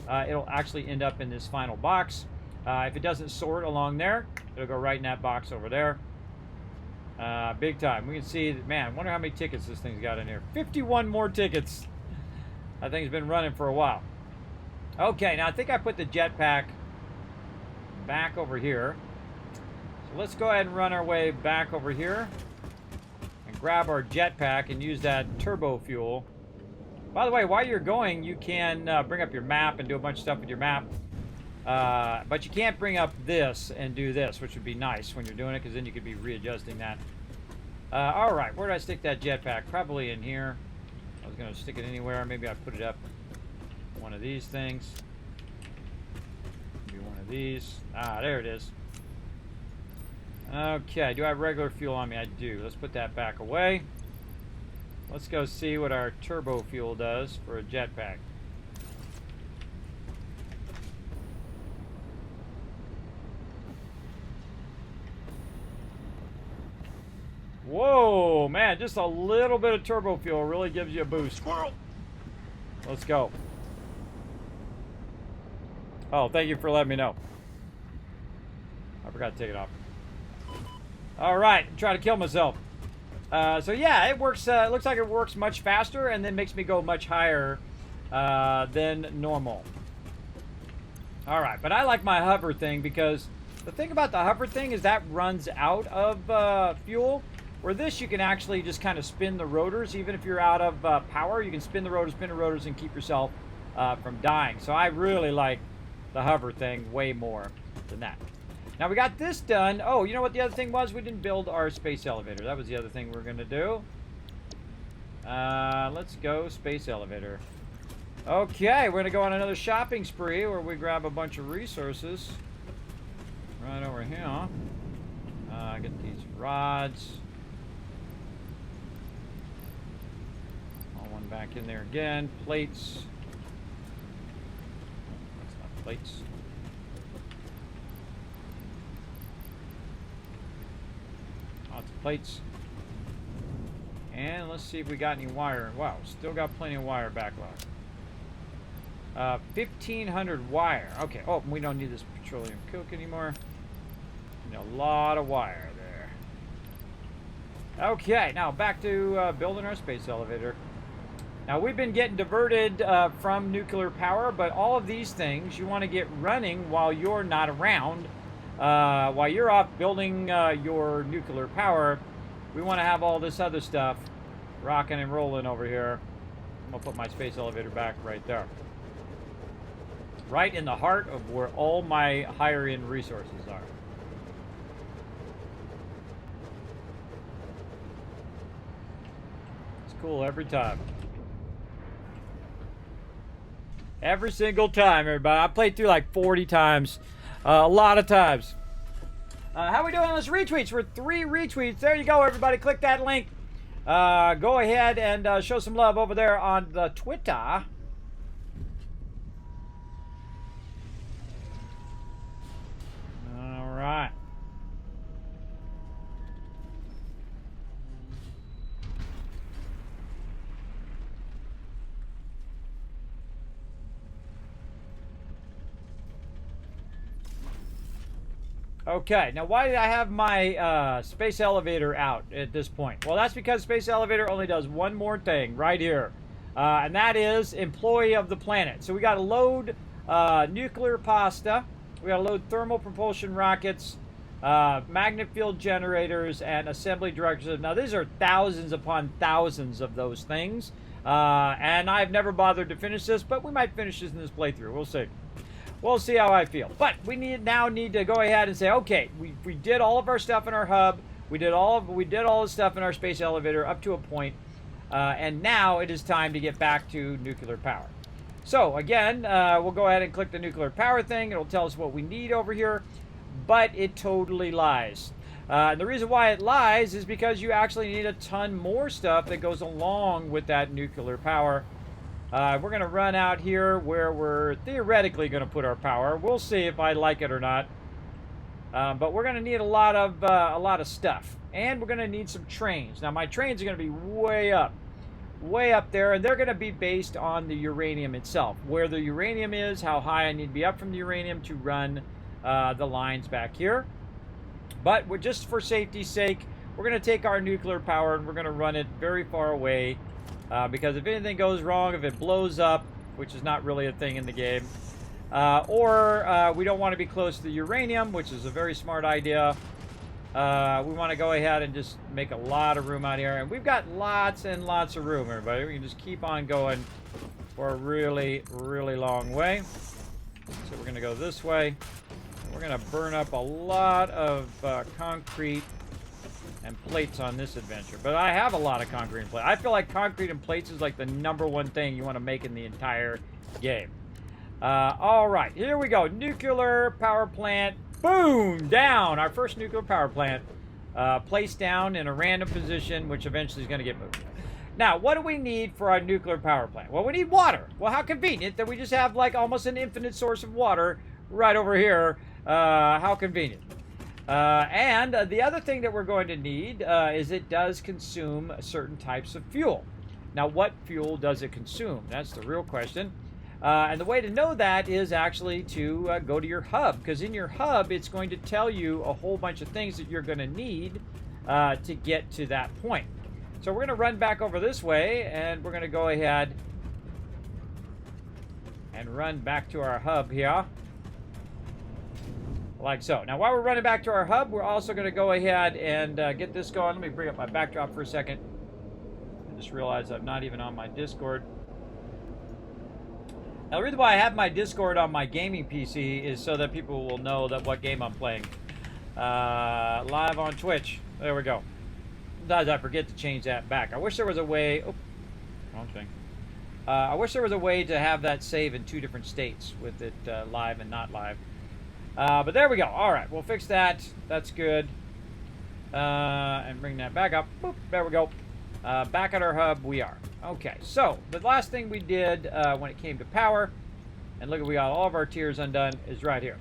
it'll actually end up in this final box. If it doesn't sort along there, it'll go right in that box over there. Big time. We can see that, man, I wonder how many tickets this thing's got in here. 51 more tickets. That thing's been running for a while. Okay, now I think I put the jetpack back over here. So let's go ahead and run our way back over here. Grab our jetpack and use that turbo fuel. By the way, while you're going, you can bring up your map and do a bunch of stuff with your map. But you can't bring up this and do this, which would be nice when you're doing it, because then you could be readjusting that. All right, where did I stick that jetpack? Probably in here. I was going to stick it anywhere. Maybe I put it up one of these things. Maybe one of these. Ah, there it is. Okay, do I have regular fuel on me? I do. Let's put that back away. Let's go see what our turbo fuel does for a jetpack. Whoa, man, just a little bit of turbo fuel really gives you a boost. Squirrel! Let's go. Oh, thank you for letting me know. I forgot to take it off. All right, try to kill myself. So yeah, it works. It looks like it works much faster, and then makes me go much higher than normal. All right, but I like my hover thing because the thing about the hover thing is that runs out of fuel. Where this, you can actually just kind of spin the rotors, even if you're out of power. You can spin the rotors, and keep yourself from dying. So I really like the hover thing way more than that. Now we got this done. Oh, you know what the other thing was? We didn't build our space elevator. That was the other thing we were going to do. Let's go space elevator. Okay, we're going to go on another shopping spree where we grab a bunch of resources. Right over here. Get these rods. One back in there again. Plates. That's not plates. Lots of plates. And let's see if we got any wire. Wow, still got plenty of wire backlog. 1,500 wire. Okay. Oh, we don't need this petroleum coke anymore. A lot of wire there. Okay, now back to building our space elevator. Now we've been getting diverted from nuclear power, but all of these things you want to get running while you're not around. While you're off building your nuclear power, we want to have all this other stuff rocking and rolling over here. I'm going to put my space elevator back right there. Right in the heart of where all my higher end resources are. It's cool every time. Every single time, everybody. I played through like 40 times. A lot of times. How we doing on this retweets? We're 3 retweets. There you go, everybody. Click that link. Go ahead and show some love over there on the Twitter. All right. Okay, now why did I have my space elevator out at this point? Well, that's because space elevator only does one more thing right here. And that is employee of the planet. So we got to load nuclear pasta. We got to load thermal propulsion rockets, magnet field generators, and assembly directors. Now, these are thousands upon thousands of those things. And I've never bothered to finish this, but we might finish this in this playthrough. We'll see. We'll see how I feel. But we now need to go ahead and say, okay, we did all of our stuff in our hub. We did all the stuff in our space elevator up to a point. And now it is time to get back to nuclear power. So again, we'll go ahead and click the nuclear power thing. It'll tell us what we need over here. But it totally lies. And the reason why it lies is because you actually need a ton more stuff that goes along with that nuclear power. We're going to run out here where we're theoretically going to put our power. We'll see if I like it or not. But we're going to need a lot of stuff. And we're going to need some trains. Now, my trains are going to be way up there. And they're going to be based on the uranium itself. Where the uranium is, how high I need to be up from the uranium to run the lines back here. But we're just for safety's sake, we're going to take our nuclear power and we're going to run it very far away. Because if anything goes wrong, if it blows up, which is not really a thing in the game, or we don't want to be close to the uranium, which is a very smart idea, we want to go ahead and just make a lot of room out here. And we've got lots and lots of room, everybody. We can just keep on going for a really, really long way. So we're going to go this way. We're going to burn up a lot of concrete and plates on this adventure. But I have a lot of concrete and plates. I feel like concrete and plates is like the #1 thing you want to make in the entire game. All right, here we go. Nuclear power plant. Boom! Down. Our first nuclear power plant. Placed down in a random position, which eventually is going to get moved. Now, what do we need for our nuclear power plant? Well, we need water. Well, how convenient that we just have like almost an infinite source of water right over here. How convenient. And the other thing that we're going to need is it does consume certain types of fuel. Now, what fuel does it consume? That's the real question. And the way to know that is actually to go to your hub, because in your hub, it's going to tell you a whole bunch of things that you're going to need to get to that point. So we're going to run back over this way, and we're going to go ahead and run back to our hub here. Like so. Now, while we're running back to our hub, we're also going to go ahead and get this going. Let me bring up my backdrop for a second. I just realized I'm not even on my Discord. Now, the reason why I have my Discord on my gaming PC is so that people will know that what game I'm playing. Live on Twitch. There we go. Sometimes I forget to change that back. I wish there was a way... Oh, wrong thing. I wish there was a way to have that save in 2 different states with it live and not live. But there we go. All right, we'll fix that. That's good. And bring that back up. Boop, there we go. Back at our hub, we are. Okay, so the last thing we did when it came to power, and look, we got all of our tiers undone, is right here.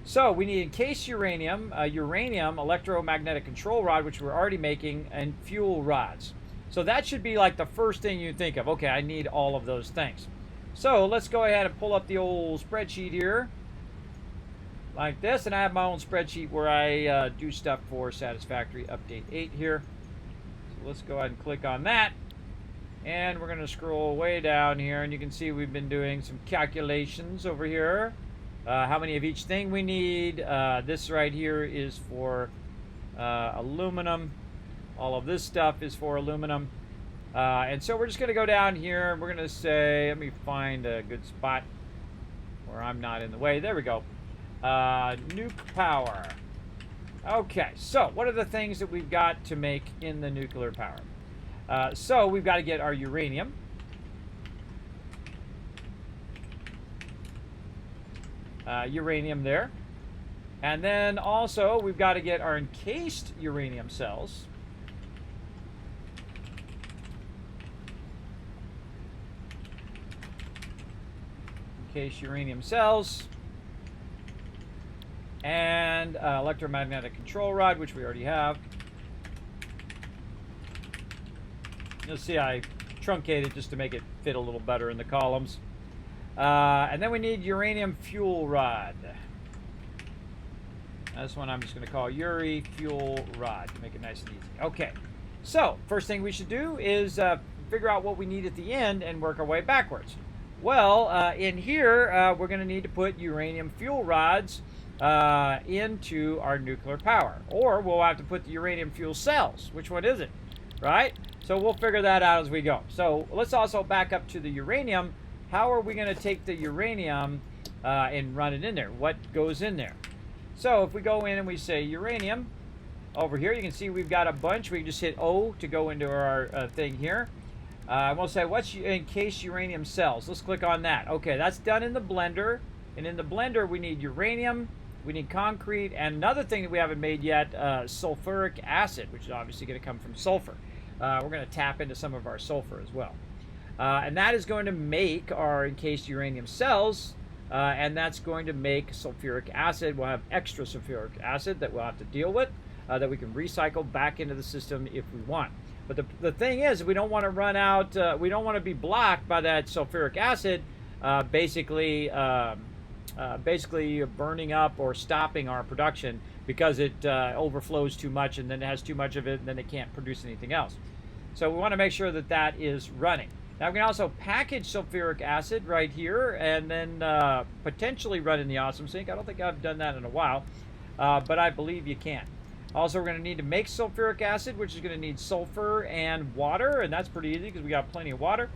So we need encased uranium, uranium electromagnetic control rod, which we're already making, and fuel rods. So that should be like the first thing you think of. Okay, I need all of those things. So let's go ahead and pull up the old spreadsheet here, like this, and I have my own spreadsheet where I do stuff for Satisfactory Update 8 here. So let's go ahead and click on that. And we're going to scroll way down here, and you can see we've been doing some calculations over here. How many of each thing we need. This right here is for aluminum. All of this stuff is for aluminum. And so we're just going to go down here, and we're going to say, let me find a good spot where I'm not in the way. There we go. Nuke power. Okay, so what are the things that we've got to make in the nuclear power? So we've got to get our uranium. Uranium there. And then also we've got to get our encased uranium cells. Encased uranium cells. And electromagnetic control rod, which we already have. You'll see I truncated just to make it fit a little better in the columns. And then we need uranium fuel rod. This one I'm just going to call Uri fuel rod to make it nice and easy. Okay, so first thing we should do is figure out what we need at the end and work our way backwards. Well, in here, we're going to need to put uranium fuel rods into our nuclear power. Or we'll have to put the uranium fuel cells. Which one is it? Right? So we'll figure that out as we go. So let's also back up to the uranium. How are we going to take the uranium and run it in there? What goes in there? So if we go in and we say uranium, over here you can see we've got a bunch. We can just hit O to go into our thing here. We'll say what's encased uranium cells. Let's click on that. Okay, that's done in the blender. And in the blender we need uranium, we need concrete, and another thing that we haven't made yet, sulfuric acid, which is obviously going to come from sulfur. We're going to tap into some of our sulfur as well. And that is going to make our encased uranium cells, and that's going to make sulfuric acid. We'll have extra sulfuric acid that we'll have to deal with, that we can recycle back into the system if we want. But the thing is, we don't want to run out, we don't want to be blocked by that sulfuric acid, basically burning up or stopping our production because it overflows too much, and then it has too much of it, and then it can't produce anything else. So we want to make sure that that is running. Now we can also package sulfuric acid right here and then potentially run in the Awesome Sink. I don't think I've done that in a while, but I believe you can. Also, we're going to need to make sulfuric acid, which is going to need sulfur and water, and that's pretty easy because we got plenty of water.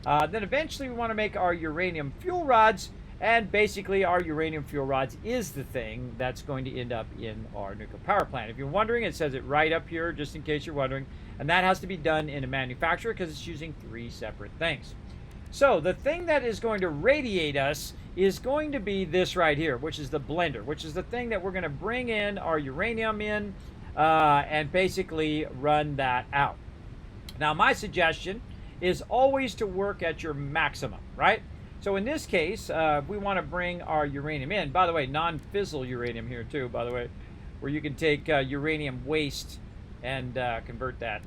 Then eventually we want to make our uranium fuel rods, and basically our uranium fuel rods is the thing that's going to end up in our nuclear power plant. If you're wondering, it says it right up here, just in case you're wondering, and that has to be done in a manufacturer because it's using 3 separate things. So the thing that is going to radiate us is going to be this right here, which is the blender, which is the thing that we're going to bring in our uranium in and basically run that out. Now my suggestion is always to work at your maximum, right? So in this case, we want to bring our uranium in. By the way, non-fissile uranium here too, by the way, where you can take uranium waste and convert that.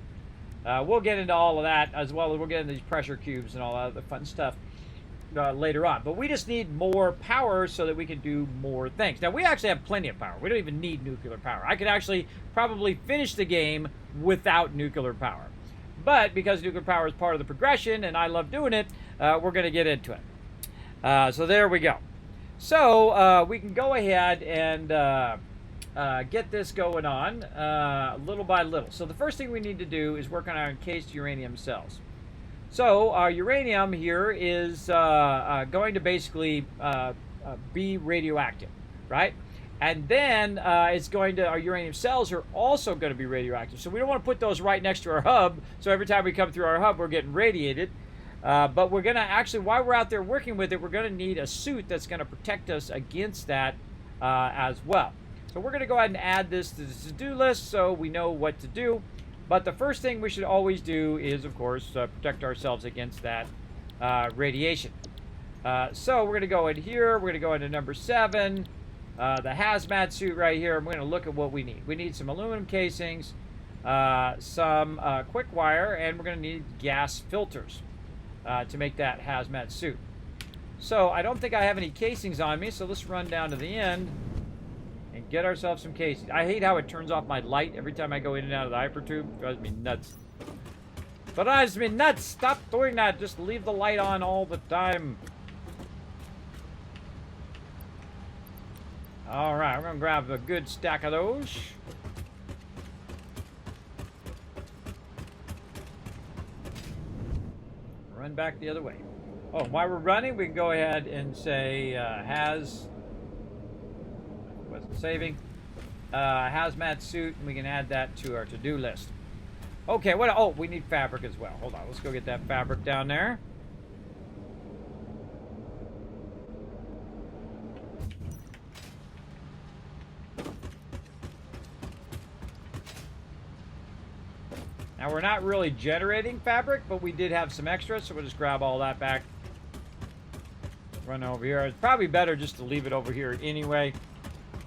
We'll get into all of that, as well as we'll get into these pressure cubes and all that other fun stuff later on. But we just need more power so that we can do more things. Now, we actually have plenty of power. We don't even need nuclear power. I could actually probably finish the game without nuclear power. But because nuclear power is part of the progression, and I love doing it, we're going to get into it. So there we go. So we can go ahead and get this going on little by little. So the first thing we need to do is work on our encased uranium cells. So our uranium here is going to basically be radioactive, right? And then it's going to, our uranium cells are also going to be radioactive. So we don't want to put those right next to our hub. So every time we come through our hub, we're getting radiated. But we're going to actually, while we're out there working with it, we're going to need a suit that's going to protect us against that as well. So we're going to go ahead and add this to the to-do list so we know what to do. But the first thing we should always do is, of course, protect ourselves against that radiation. So we're going to go in here. We're going to go into number 7, the hazmat suit right here. And we're going to look at what we need. We need some aluminum casings, some quick wire, and we're going to need gas filters to make that hazmat suit. So I don't think I have any casings on me, so let's run down to the end and get ourselves some casings. I hate how it turns off my light every time I go in and out of the hypertube. It drives me nuts. But drives me nuts! Stop doing that! Just leave the light on all the time. Alright, we're gonna grab a good stack of those. Run back the other way. Oh, while we're running, we can go ahead and say wasn't saving. Hazmat suit, and we can add that to our to-do list. Okay, what? Oh, we need fabric as well. Hold on, let's go get that fabric down there. Now, we're not really generating fabric, but we did have some extra, so we'll just grab all that back. Run over here. It's probably better just to leave it over here anyway.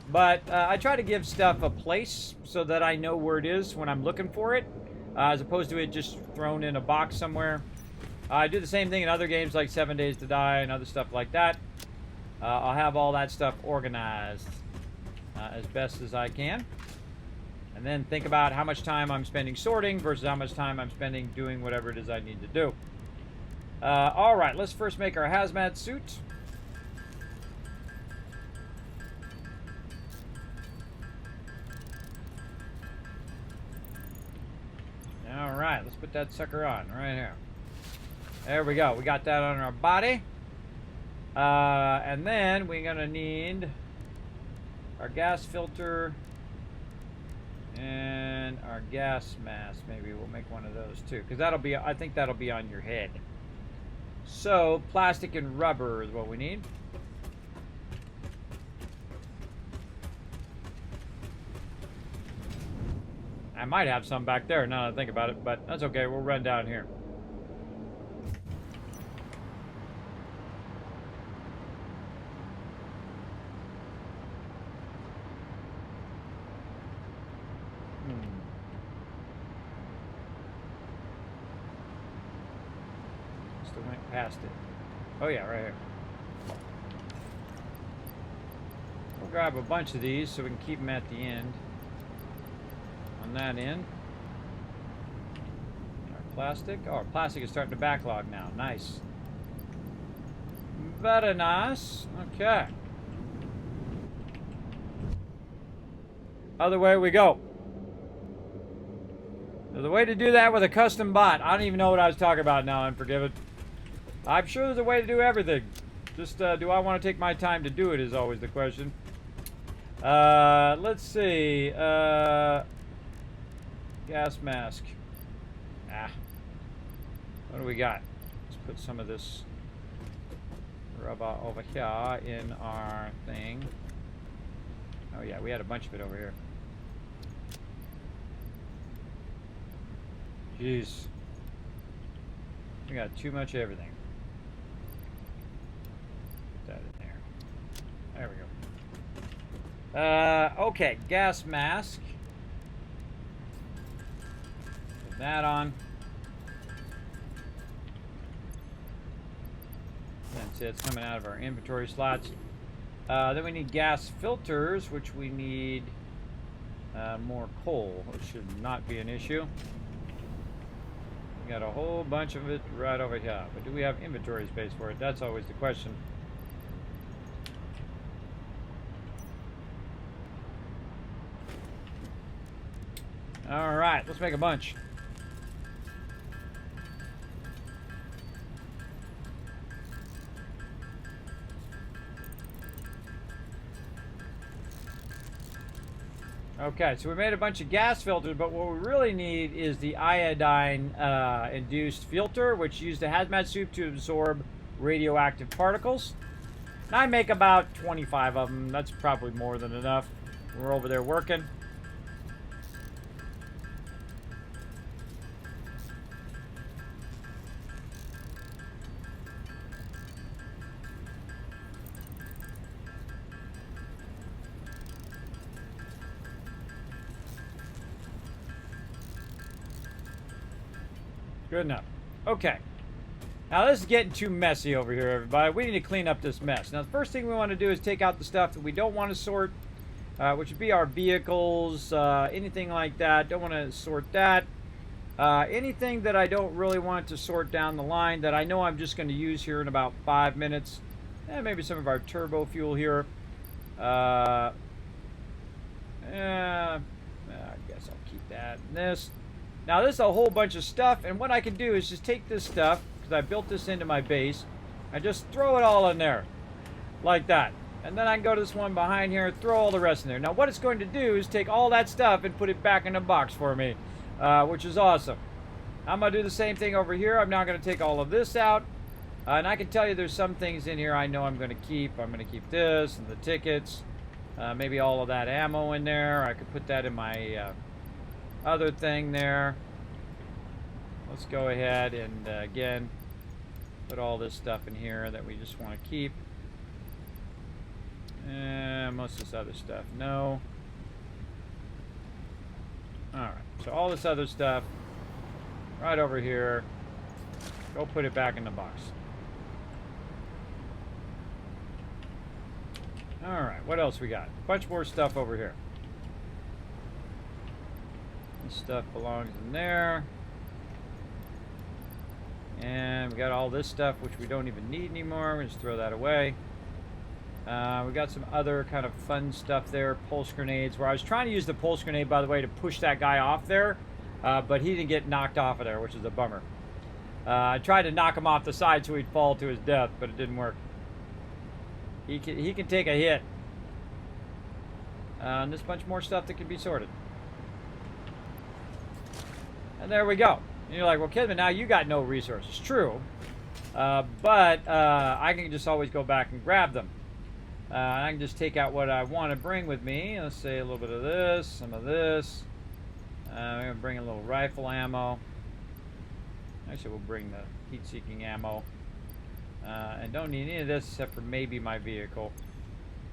But I try to give stuff a place so that I know where it is when I'm looking for it, as opposed to it just thrown in a box somewhere. I do the same thing in other games like 7 Days to Die and other stuff like that. I'll have all that stuff organized as best as I can. And then think about how much time I'm spending sorting versus how much time I'm spending doing whatever it is I need to do. All right, let's first make our hazmat suit. All right, let's put that sucker on right here. There we go. We got that on our body. And then we're going to need our gas filter and our gas mask. Maybe we'll make one of those too, because that'll be, I think that'll be on your head. So plastic and rubber is what we need. I might have some back there now that I think about it, but that's okay. We'll run down here. Still went past it. Oh yeah, right here. We'll grab a bunch of these so we can keep them at the end. On that end. Our plastic. Oh, our plastic is starting to backlog now. Nice. Very nice. Okay. Other way we go. There's a way to do that with a custom bot. I don't even know what I was talking about now, Unforgiven. I'm sure there's a way to do everything. Just, do I want to take my time to do it is always the question. Let's see. Gas mask. What do we got? Let's put some of this rubber over here in our thing. Oh yeah, we had a bunch of it over here. Jeez. We got too much of everything. Put that in there. There we go. Okay, gas mask. Put that on. Then see it's coming out of our inventory slots. Then we need gas filters, which we need more coal, which should not be an issue. We got a whole bunch of it right over here. But do we have inventory space for it? That's always the question. Alright, let's make a bunch. Okay, so we made a bunch of gas filters, but what we really need is the iodine induced filter, which used a hazmat suit to absorb radioactive particles. And I make about 25 of them. That's probably more than enough. We're over there working. Good enough. Okay. Now this is getting too messy over here, everybody. We need to clean up this mess. Now the first thing we want to do is take out the stuff that we don't want to sort, which would be our vehicles, anything like that. Don't want to sort that. Anything that I don't really want to sort down the line that I know I'm just going to use here in about 5 minutes. And maybe some of our turbo fuel here. I guess I'll keep that and this. Now this is a whole bunch of stuff, and what I can do is just take this stuff, because I built this into my base, and just throw it all in there, like that. And then I can go to this one behind here, throw all the rest in there. Now what it's going to do is take all that stuff and put it back in a box for me, which is awesome. I'm going to do the same thing over here. I'm now going to take all of this out, and I can tell you there's some things in here I know I'm going to keep. I'm going to keep this and the tickets, maybe all of that ammo in there. I could put that in my other thing there. Let's go ahead and again put all this stuff in here that we just want to keep. Most of this other stuff, no. Alright, so all this other stuff right over here. Go put it back in the box. Alright, what else we got? A bunch more stuff over here. This stuff belongs in there. And we got all this stuff, which we don't even need anymore. We just throw that away. We got some other kind of fun stuff there. Pulse grenades, where I was trying to use the pulse grenade, by the way, to push that guy off there. But he didn't get knocked off of there, which is a bummer. I tried to knock him off the side so he'd fall to his death, but it didn't work. He can take a hit. And there's a bunch more stuff that can be sorted. And there we go. And you're like, well, Kismet, now you got no resources. True. But I can just always go back and grab them. I can just take out what I want to bring with me. Let's say a little bit of this, some of this. I'm going to bring a little rifle ammo. Actually, we'll bring the heat-seeking ammo. And don't need any of this except for maybe my vehicle.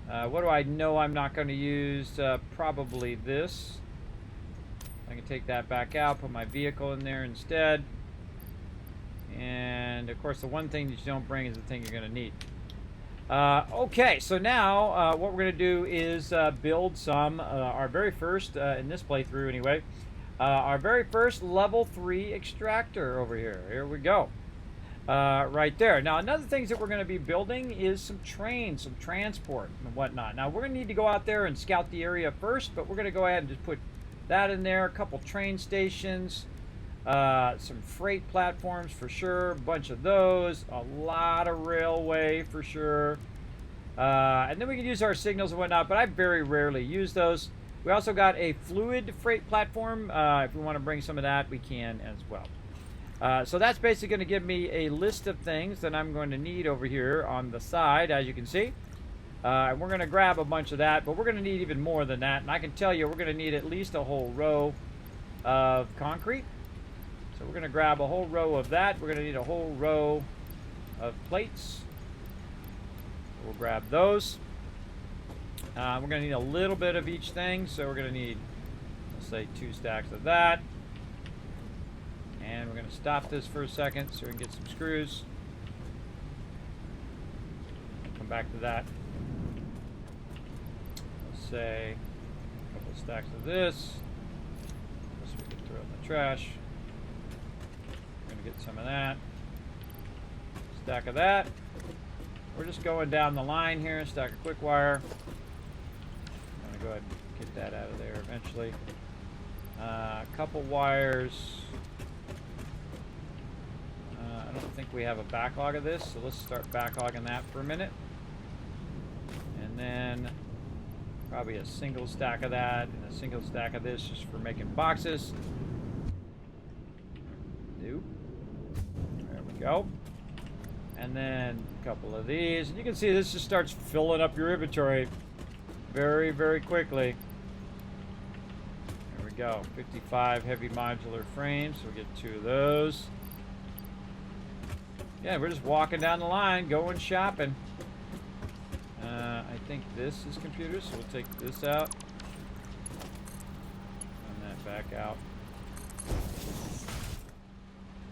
What do I know I'm not going to use? Probably this. I can take that back out, put my vehicle in there instead. And, of course, the one thing that you don't bring is the thing you're going to need. Okay, so now what we're going to do is build some, our very first, in this playthrough anyway, our very first level 3 extractor over here. Here we go. Right there. Now, another things that we're going to be building is some trains, some transport and whatnot. Now, we're going to need to go out there and scout the area first, but we're going to go ahead and just put that in there. A couple train stations, some freight platforms for sure, a bunch of those, a lot of railway for sure. And then we can use our signals and whatnot, but I very rarely use those. We also got a fluid freight platform. If we want to bring some of that, we can as well. So that's basically going to give me a list of things that I'm going to need over here on the side, as you can see. And we're going to grab a bunch of that, but we're going to need even more than that. And I can tell you we're going to need at least a whole row of concrete. So we're going to grab a whole row of that. We're going to need a whole row of plates. We'll grab those. We're going to need a little bit of each thing. So we're going to need, let's say, 2 stacks of that. And we're going to stop this for a second so we can get some screws. come back to that. Let's say a couple of stacks of this. This we can throw in the trash. We're going to get some of that. Stack of that. We're just going down the line here. Stack of quick wire. I'm going to go ahead and get that out of there eventually. A couple wires. I don't think we have a backlog of this, so let's start backlogging that for a minute. And then probably a single stack of that and a single stack of this just for making boxes. There we go. And then a couple of these. And you can see this just starts filling up your inventory very, very quickly. There we go. 55 heavy modular frames. So we get 2 of those. Yeah, we're just walking down the line, going shopping. I think this is computers, so we'll take this out. And that back out.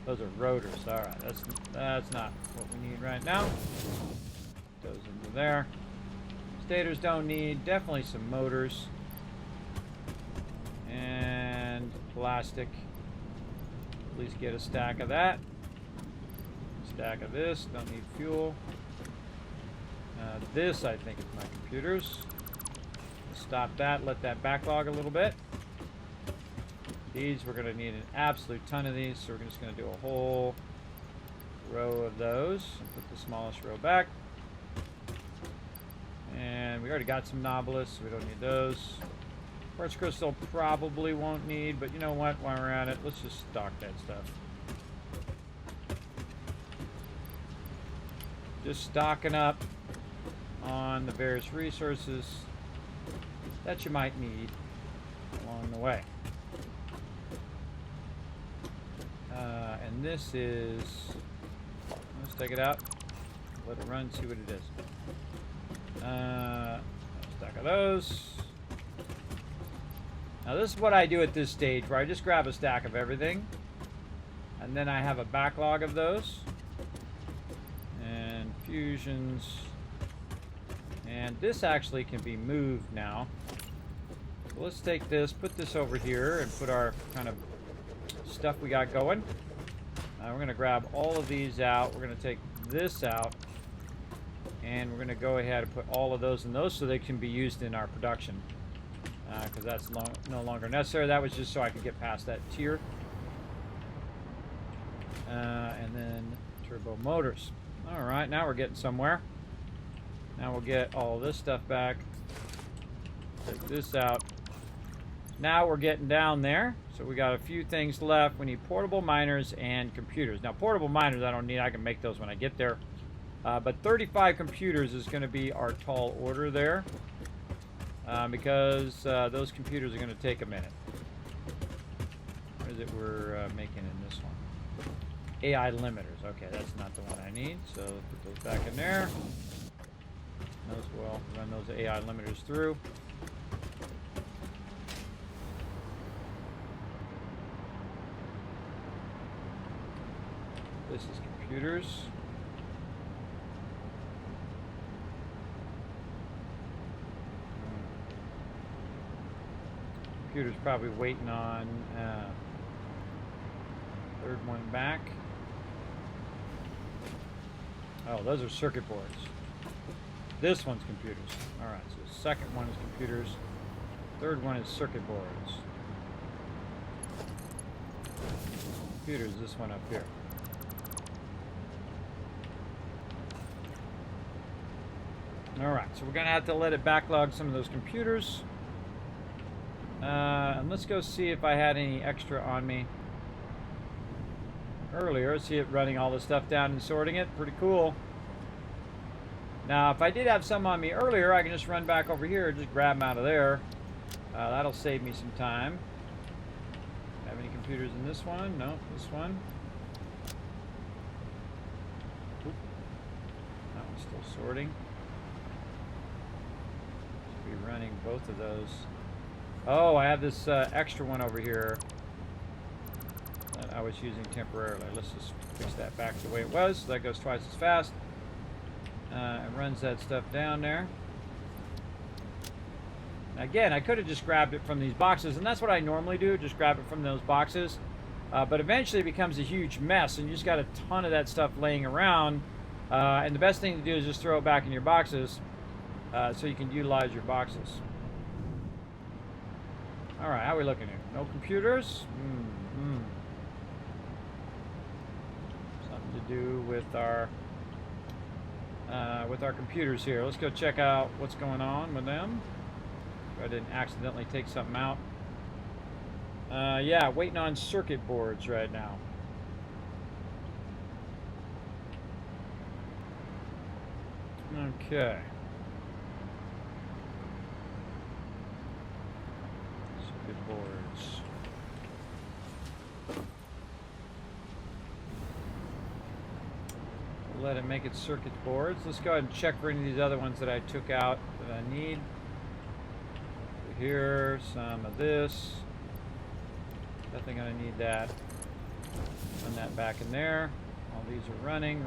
Those are rotors. All right, that's not what we need right now. Goes into there. Stators don't need. Definitely some motors. And plastic. At least get a stack of that. Stack of this, don't need fuel. This I think is my computers. Stop that, let that backlog a little bit. These, we're going to need an absolute ton of these, so we're just going to do a whole row of those. And put the smallest row back. And we already got some Nobilis, so we don't need those. Quartz crystal probably won't need, but you know what, while we're at it, let's just stock that stuff. Just stocking up on the various resources that you might need along the way. And this is, let's take it out, let it run, see what it is. Stack of those. Now this is what I do at this stage, where I just grab a stack of everything, and then I have a backlog of those. Fusions, and this actually can be moved now. So let's take this, put this over here, and put our kind of stuff we got going. We're going to grab all of these out. We're going to take this out, and we're going to go ahead and put all of those in those so they can be used in our production, because that's no longer necessary. That was just so I could get past that tier. And then turbo motors. All right, now we're getting somewhere. Now we'll get all this stuff back. Take this out. Now we're getting down there. So we got a few things left. We need portable miners and computers. Now portable miners I don't need. I can make those when I get there. But 35 computers is going to be our tall order there. Because those computers are going to take a minute. What is it we're making in this one? AI limiters. Okay, that's not the one I need. So put those back in there. Those will run those AI limiters through. This is computers. Computer's probably waiting on third one back. Oh, those are circuit boards. This one's computers. Alright, so the second one is computers. Third one is circuit boards. Computers, this one up here. Alright, so we're going to have to let it backlog some of those computers. And let's go see if I had any extra on me earlier. See it running all the stuff down and sorting it. Pretty cool. Now, if I did have some on me earlier, I can just run back over here and just grab them out of there. That'll save me some time. Have any computers in this one? No, this one. Oop. That one's still sorting. Should be running both of those. Oh, I have this extra one over here that I was using temporarily. Let's just fix that back the way it was. So that goes twice as fast. It runs that stuff down there. Again, I could have just grabbed it from these boxes, and that's what I normally do, just grab it from those boxes. But eventually it becomes a huge mess, and you just got a ton of that stuff laying around. And the best thing to do is just throw it back in your boxes so you can utilize your boxes. All right, how are we looking here? No computers? Something to do with our computers here. Let's go check out what's going on with them. If I didn't accidentally take something out. Yeah, waiting on circuit boards right now. Okay. Circuit boards. Let it make its circuit boards. Let's go ahead and check for any of these other ones that I took out that I need. Here, some of this. Definitely gonna need that. Run that back in there. All these are running.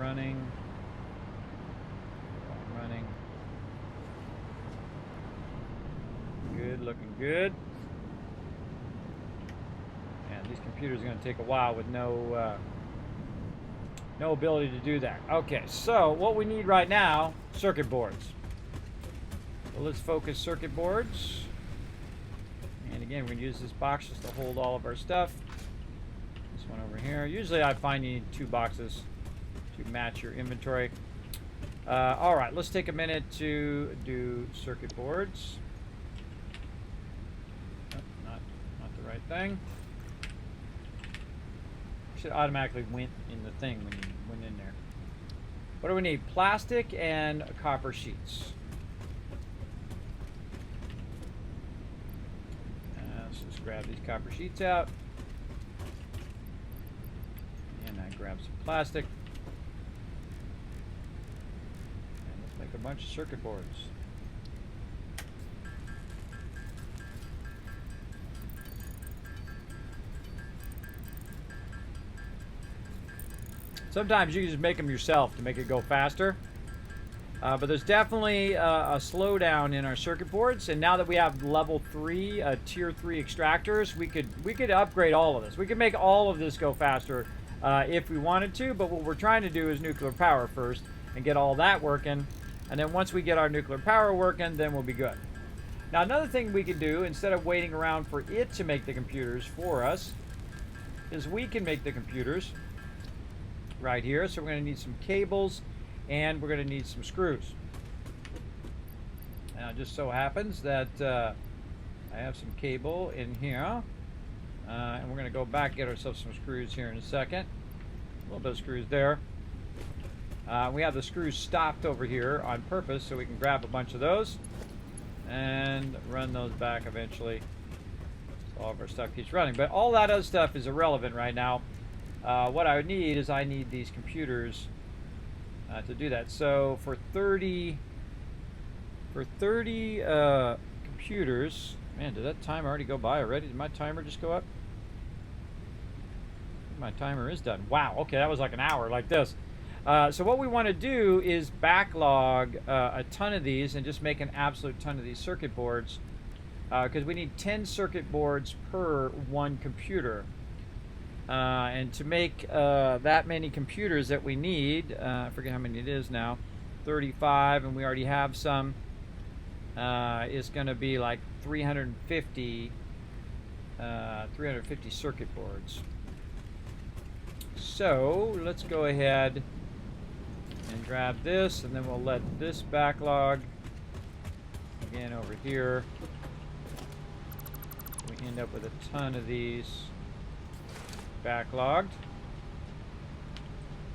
Good, looking good. And these computers are gonna take a while with no ability to do that. Okay, so what we need right now, circuit boards. So let's focus circuit boards. And again, we're going to use this box just to hold all of our stuff. This one over here. Usually I find you need 2 boxes to match your inventory. All right, let's take a minute to do circuit boards. Oh, not the right thing. Should automatically went in the thing when you went in there. What do we need? Plastic and copper sheets. Let's just grab these copper sheets out. And I grab some plastic. And let's make a bunch of circuit boards. Sometimes you can just make them yourself to make it go faster. But there's definitely a slowdown in our circuit boards, and now that we have level 3, tier 3 extractors, we could upgrade all of this. We could make all of this go faster if we wanted to, but what we're trying to do is nuclear power first and get all that working, and then once we get our nuclear power working, then we'll be good. Now another thing we can do, instead of waiting around for it to make the computers for us, is we can make the computers right here. So we're going to need some cables, and we're going to need some screws. Now it just so happens that I have some cable in here, and we're going to go back and get ourselves some screws here in a second. A little bit of screws there. We have the screws stopped over here on purpose so we can grab a bunch of those and run those back eventually. So all of our stuff keeps running, but all that other stuff is irrelevant right now. What I would need is I need these computers to do that. So for 30 computers, man, did that time already go by already? Did my timer just go up? My timer is done. Wow, okay, that was like an hour like this. So what we want to do is backlog a ton of these and just make an absolute ton of these circuit boards, because we need 10 circuit boards per 1 computer. And to make that many computers that we need, I forget how many it is now, 35, and we already have some, is going to be like 350 circuit boards. So let's go ahead and grab this, and then we'll let this backlog again over here. We end up with a ton of these backlogged.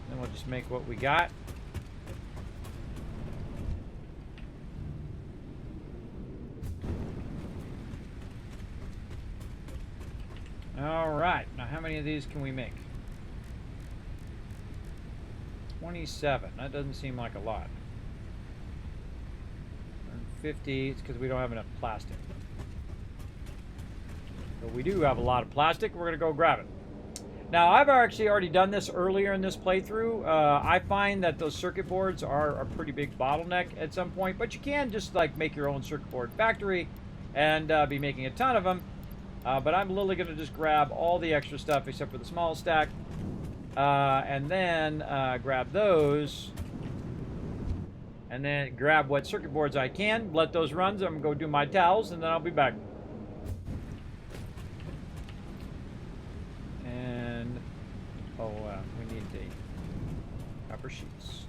Then we'll just make what we got. All right, now how many of these can we make? 27. That doesn't seem like a lot. 50. It's because we don't have enough plastic. But we do have a lot of plastic. We're going to go grab it. Now, I've actually already done this earlier in this playthrough. I find that those circuit boards are a pretty big bottleneck at some point, but you can just like make your own circuit board factory and be making a ton of them. But I'm literally going to just grab all the extra stuff except for the small stack, and then grab those, and then grab what circuit boards I can, let those run. So I'm going to go do my towels, and then I'll be back. And, we need the copper sheets.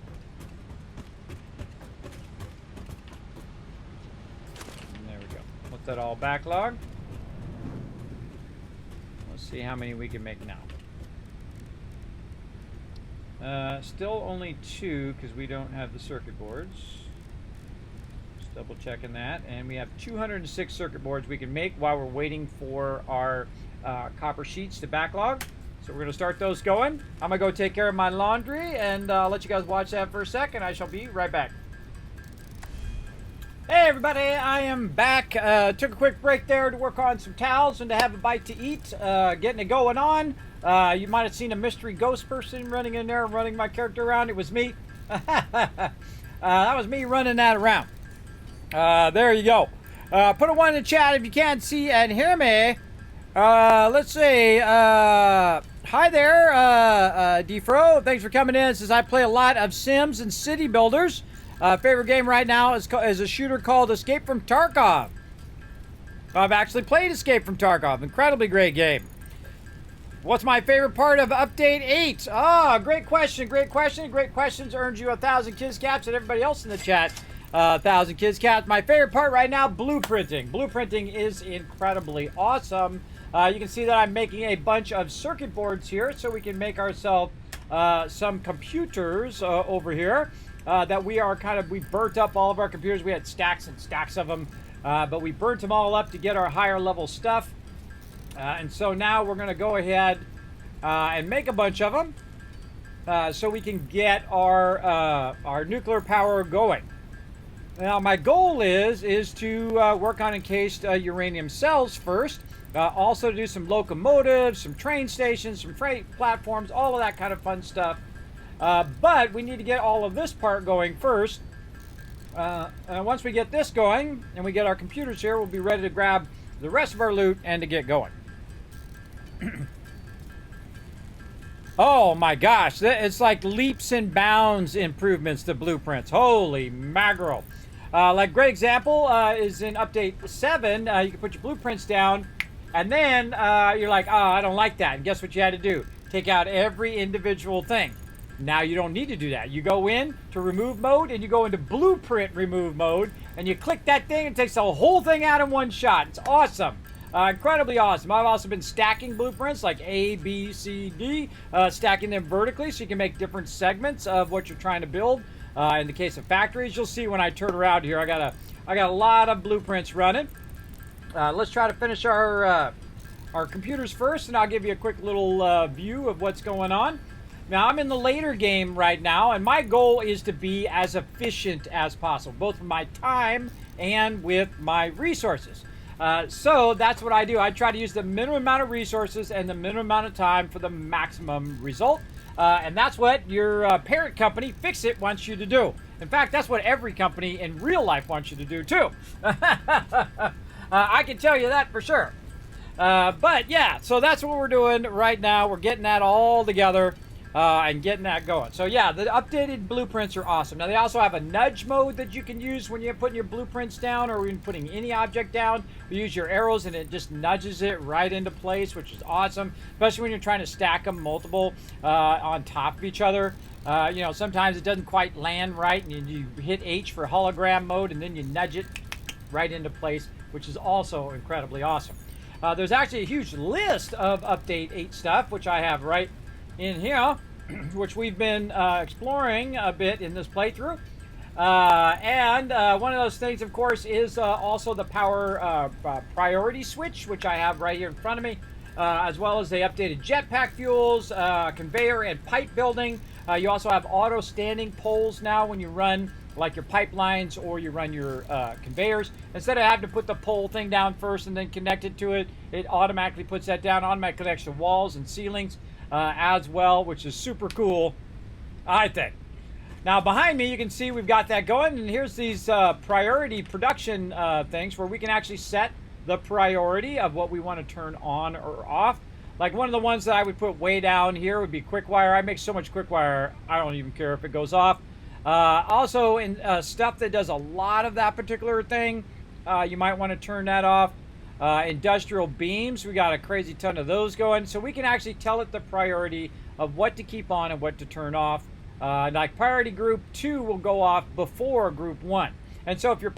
And there we go. Let that all backlog. Let's see how many we can make now. Still only 2 because we don't have the circuit boards. Just double checking that. And we have 206 circuit boards we can make while we're waiting for our copper sheets to backlog. So we're going to start those going. I'm going to go take care of my laundry and let you guys watch that for a second. I shall be right back. Hey everybody, I am back. Took a quick break there to work on some towels and to have a bite to eat. Getting it going on. You might have seen a mystery ghost person running in there, running my character around. It was me. That was me running that around. There you go. Put a 1 in the chat if you can't see and hear me. Let's see. Hi there, Defro. Thanks for coming in. Says I play a lot of Sims and City Builders. Favorite game right now is a shooter called Escape from Tarkov. I've actually played Escape from Tarkov. Incredibly great game. What's my favorite part of Update 8? Great question. Great question. Great questions earns you 1,000 Kids Caps and everybody else in the chat. 1,000 Kids Caps. My favorite part right now, blueprinting. Blueprinting is incredibly awesome. You can see that I'm making a bunch of circuit boards here so we can make ourselves some computers over here. That we burnt up all of our computers. We had stacks and stacks of them, but we burnt them all up to get our higher level stuff. And so now we're going to go ahead and make a bunch of them so we can get our nuclear power going. Now my goal is to work on encased uranium cells first. Also to do some locomotives, some train stations, some freight platforms, all of that kind of fun stuff. But we need to get all of this part going first. And once we get this going and we get our computers here, we'll be ready to grab the rest of our loot and to get going. Oh my gosh, it's like leaps and bounds improvements to blueprints. Holy mackerel. Like great example is in update 7. You can put your blueprints down and then you're like, oh, I don't like that. And guess what you had to do? Take out every individual thing. Now you don't need to do that. You go in to remove mode and you go into blueprint remove mode and you click that thing and it takes the whole thing out in one shot. It's awesome. Incredibly awesome. I've also been stacking blueprints like A, B, C, D, stacking them vertically so you can make different segments of what you're trying to build. In the case of factories, you'll see when I turn around here, I got a lot of blueprints running. Let's try to finish our computers first, and I'll give you a quick little view of what's going on. Now, I'm in the later game right now, and my goal is to be as efficient as possible, both with my time and with my resources. So that's what I do. I try to use the minimum amount of resources and the minimum amount of time for the maximum result. And that's what your parent company, Fixit, wants you to do. In fact, that's what every company in real life wants you to do, too. I can tell you that for sure. But, yeah, so that's what we're doing right now. We're getting that all together. And getting that going. So yeah, the updated blueprints are awesome. Now they also have a nudge mode that you can use when you're putting your blueprints down or when putting any object down. You use your arrows and it just nudges it right into place, which is awesome, especially when you're trying to stack them multiple on top of each other. You know, sometimes it doesn't quite land right and you hit H for hologram mode and then you nudge it right into place, which is also incredibly awesome. There's actually a huge list of Update 8 stuff, which I have right in here, which we've been exploring a bit in this playthrough. And one of those things, of course, is also the power priority switch, which I have right here in front of me, as well as the updated jetpack fuels, conveyor and pipe building. You also have auto standing poles now when you run like your pipelines or you run your conveyors. Instead of having to put the pole thing down first and then connect it to it, it automatically puts that down, automatically connects to walls and ceilings. as well, which is super cool, I think. Now behind me, you can see we've got that going, and here's these priority production things where we can actually set the priority of what we want to turn on or off. Like one of the ones that I would put way down here would be quick wire. I make so much quick wire, I don't even care if it goes off. Also, in stuff that does a lot of that particular thing, you might want to turn that off. Industrial beams, we got a crazy ton of those going, so we can actually tell it the priority of what to keep on and what to turn off. Like priority group 2 will go off before group 1. And so if you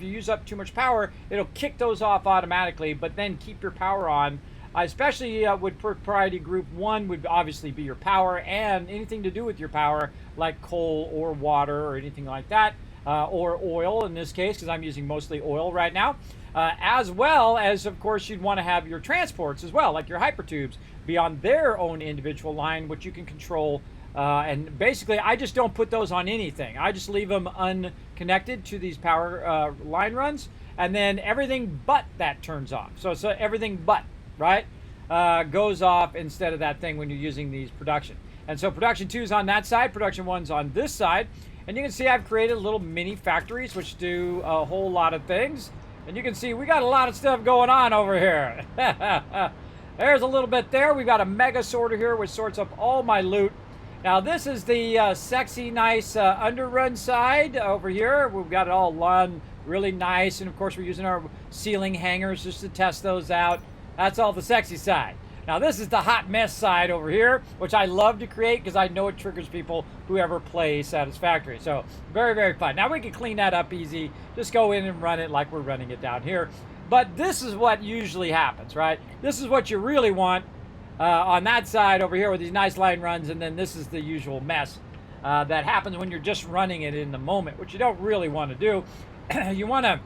use up too much power, it'll kick those off automatically, but then keep your power on. Especially with priority group 1 would obviously be your power and anything to do with your power, like coal or water or anything like that, or oil in this case, because I'm using mostly oil right now. As well as, of course, you'd want to have your transports as well, like your hypertubes, be on their own individual line, which you can control. And basically, I just don't put those on anything. I just leave them unconnected to these power line runs, and then everything but that turns off. So everything but, right, goes off instead of that thing when you're using these production. And so production 2 is on that side, production 1's on this side. And you can see I've created little mini factories which do a whole lot of things. And you can see we got a lot of stuff going on over here. There's a little bit there. We've got a mega sorter here which sorts up all my loot. Now this is the sexy, nice underrun side over here. We've got it all run really nice, and of course we're using our ceiling hangers just to test those out. That's all the sexy side. Now this is the hot mess side over here, which I love to create because I know it triggers people who ever play Satisfactory. So very, very fun. Now we can clean that up easy. Just go in and run it like we're running it down here. But this is what usually happens, right? This is what you really want. On that side over here with these nice line runs, and then this is the usual mess that happens when you're just running it in the moment, which you don't really want to do. You want to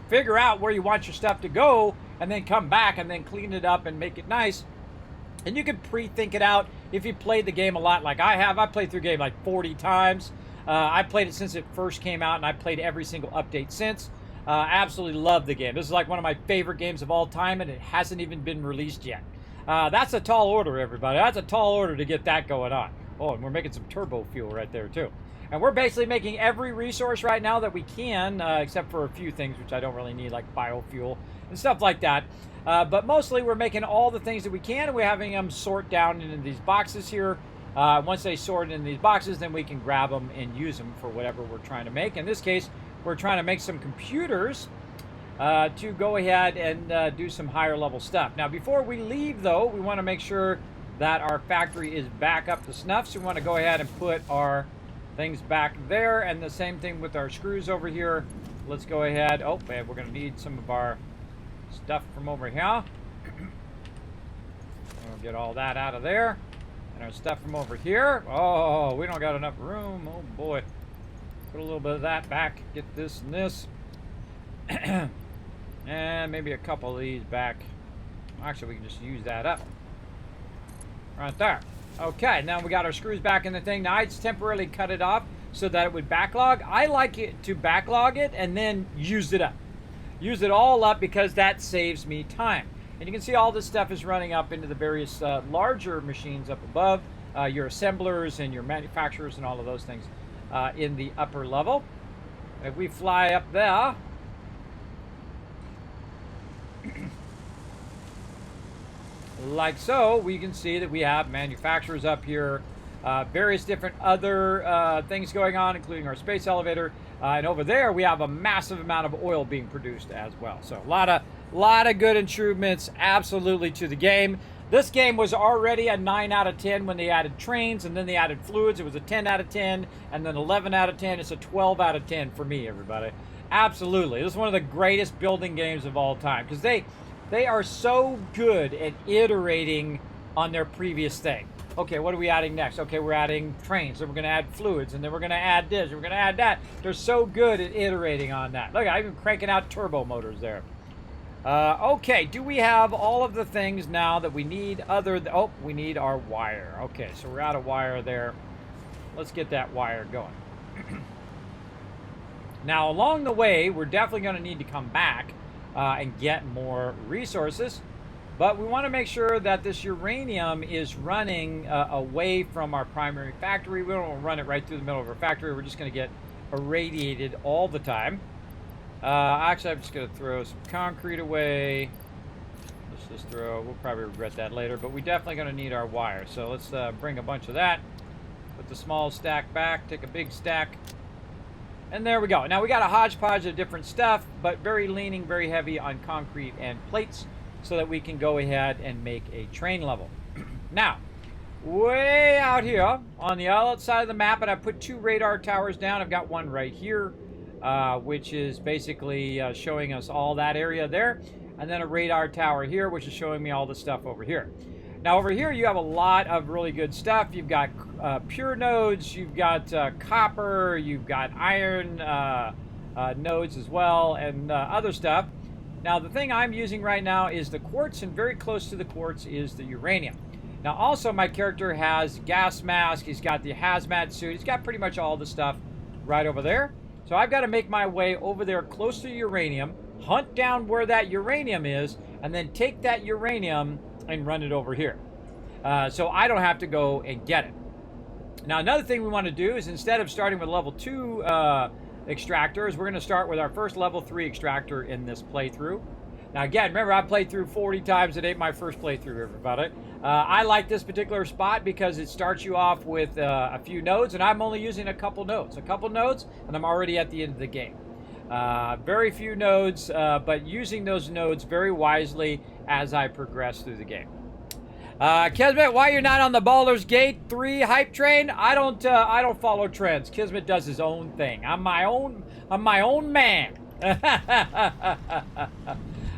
figure out where you want your stuff to go and then come back and then clean it up and make it nice. And you can pre-think it out if you played the game a lot like I have. I played through the game like 40 times. I played it since it first came out, and I played every single update since. Absolutely love the game. This is like one of my favorite games of all time, and it hasn't even been released yet. That's a tall order, everybody. That's a tall order to get that going on. Oh, and we're making some turbo fuel right there, too. And we're basically making every resource right now that we can, except for a few things which I don't really need, like biofuel and stuff like that. But mostly we're making all the things that we can, and we're having them sort down into these boxes here. Once they sort in these boxes, then we can grab them and use them for whatever we're trying to make. In this case, we're trying to make some computers to go ahead and do some higher level stuff. Now, before we leave, though, we want to make sure that our factory is back up to snuff. So we want to go ahead and put our things back there, and the same thing with our screws over here. Let's go ahead. Oh, man, we're going to need some of our stuff from over here. We'll get all that out of there. And our stuff from over here. Oh, we don't got enough room. Oh, boy. Put a little bit of that back. Get this and this. And maybe a couple of these back. Actually, we can just use that up. Right there. Okay, now we got our screws back in the thing. Now I just temporarily cut it off so that it would backlog. I like it to backlog it and then use it up. Use it all up because that saves me time. And you can see all this stuff is running up into the various larger machines up above. Your assemblers and your manufacturers and all of those things in the upper level. If we fly up there, like so, we can see that we have manufacturers up here, various different other things going on, including our space elevator, and over there we have a massive amount of oil being produced as well. So a lot of good improvements absolutely to the game. This game was already a 9 out of 10 when they added trains, and then they added fluids. It was a 10 out of 10, and then 11 out of 10. It's a 12 out of 10 for me, everybody. Absolutely. This is one of the greatest building games of all time, because they are so good at iterating on their previous thing. Okay, what are we adding next? Okay, we're adding trains, then we're going to add fluids, and then we're going to add this, and we're going to add that. They're so good at iterating on that. Look, I'm even cranking out turbo motors there. Okay, do we have all of the things now that we need oh, we need our wire. Okay, so we're out of wire there. Let's get that wire going. Now, along the way, we're definitely going to need to come back and get more resources. But we want to make sure that this uranium is running away from our primary factory. We don't want to run it right through the middle of our factory. We're just going to get irradiated all the time. Actually, I'm just going to throw some concrete away. Let's just throw, we'll probably regret that later, but we're definitely going to need our wire. So let's bring a bunch of that. Put the small stack back, take a big stack. And there we go. Now we got a hodgepodge of different stuff, but very leaning, very heavy on concrete and plates so that we can go ahead and make a train level. Now, way out here on the outside of the map, and I put 2 radar towers down. I've got one right here, which is basically showing us all that area there. And then a radar tower here, which is showing me all the stuff over here. Now over here you have a lot of really good stuff. You've got pure nodes, you've got copper, you've got iron nodes as well, and other stuff. Now the thing I'm using right now is the quartz, and very close to the quartz is the uranium. Now also my character has gas mask, he's got the hazmat suit, he's got pretty much all the stuff right over there. So I've got to make my way over there close to uranium, hunt down where that uranium is, and then take that uranium and run it over here. So I don't have to go and get it. Now another thing we want to do is, instead of starting with level 2 extractors, we're going to start with our first level 3 extractor in this playthrough. Now again, remember I played through 40 times. It ain't my first playthrough, everybody. I like this particular spot because it starts you off with a few nodes, and I'm only using a couple nodes, and I'm already at the end of the game. Very few nodes, but using those nodes very wisely as I progress through the game. Kismet, why you're not on the Baldur's Gate 3 hype train? I don't follow trends. Kismet does his own thing. I'm my own man.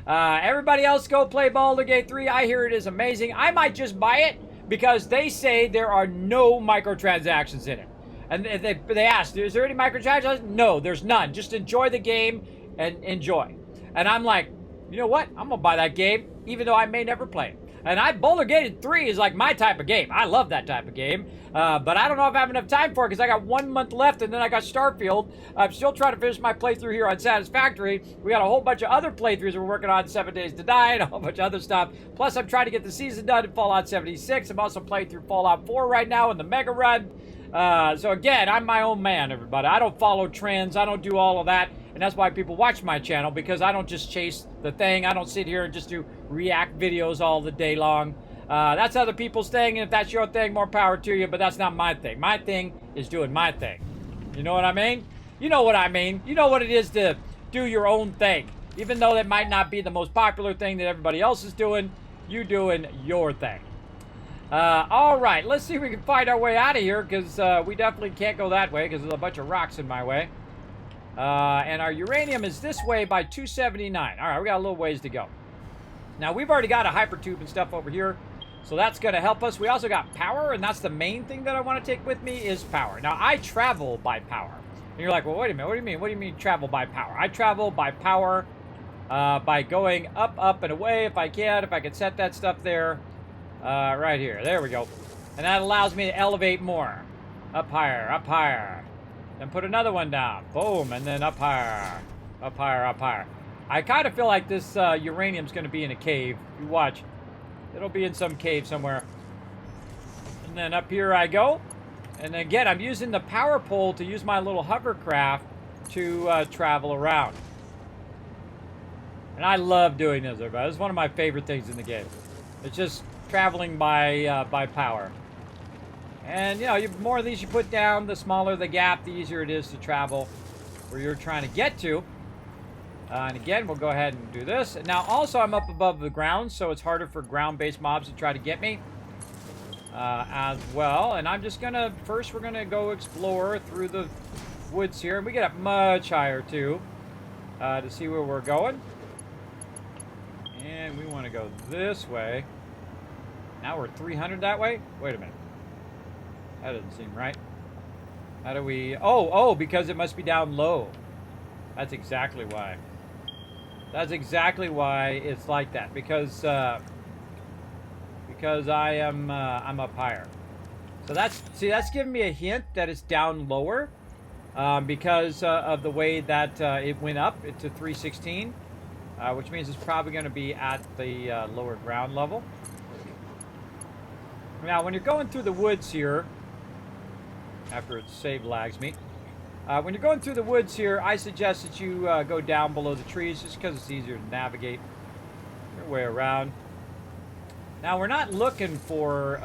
Everybody else go play Baldur's Gate 3. I hear it is amazing. I might just buy it because they say there are no microtransactions in it. And they asked, is there any microtransactions? No, there's none. Just enjoy the game and enjoy. And I'm like, you know what? I'm going to buy that game, even though I may never play it. And Baldur's Gate 3 is like my type of game. I love that type of game. But I don't know if I have enough time for it because I got 1 month left and then I got Starfield. I'm still trying to finish my playthrough here on Satisfactory. We got a whole bunch of other playthroughs we're working on, 7 Days to Die and a whole bunch of other stuff. Plus, I'm trying to get the season done in Fallout 76. I'm also playing through Fallout 4 right now in the Mega Run. So again, I'm my own man, everybody. I don't follow trends. I don't do all of that. And that's why people watch my channel, because I don't just chase the thing. I don't sit here and just do react videos all the day long. That's other people's thing, and if that's your thing, more power to you, but that's not my thing. My thing is doing my thing. You know what I mean? You know what I mean. You know what it is to do your own thing. Even though that might not be the most popular thing that everybody else is doing, you doing your thing. All right, let's see if we can find our way out of here, because we definitely can't go that way, because there's a bunch of rocks in my way. And our uranium is this way by 279. All right, we got a little ways to go. Now, we've already got a hypertube and stuff over here, so that's going to help us. We also got power, and that's the main thing that I want to take with me is power. Now, I travel by power. And you're like, well, wait a minute, what do you mean? What do you mean travel by power? I travel by power by going up, and away if I can. If I can set that stuff there. Right here. There we go. And that allows me to elevate more. Up higher, up higher. Then put another one down. Boom. And then up higher. Up higher, up higher. I kind of feel like this uranium's going to be in a cave. You watch. It'll be in some cave somewhere. And then up here I go. And again, I'm using the power pole to use my little hovercraft to travel around. And I love doing this, everybody. This is one of my favorite things in the game. It's just traveling by power. And, you know, the more of these you put down, the smaller the gap, the easier it is to travel where you're trying to get to. And again, we'll go ahead and do this. And now, also, I'm up above the ground, so it's harder for ground-based mobs to try to get me as well. And I'm just going to, first, we're going to go explore through the woods here. And we get up much higher, too, to see where we're going. And we want to go this way. Now we're 300 that way? Wait a minute. That doesn't seem right. How do we... Oh, because it must be down low. That's exactly why. That's exactly why it's like that. Because I am I'm up higher. So that's giving me a hint that it's down lower because of the way that it went up to 316. which means it's probably going to be at the lower ground level. Now, when you're going through the woods here, after it save lags me, when you're going through the woods here, I suggest that you go down below the trees just because it's easier to navigate your way around. Now, we're not looking for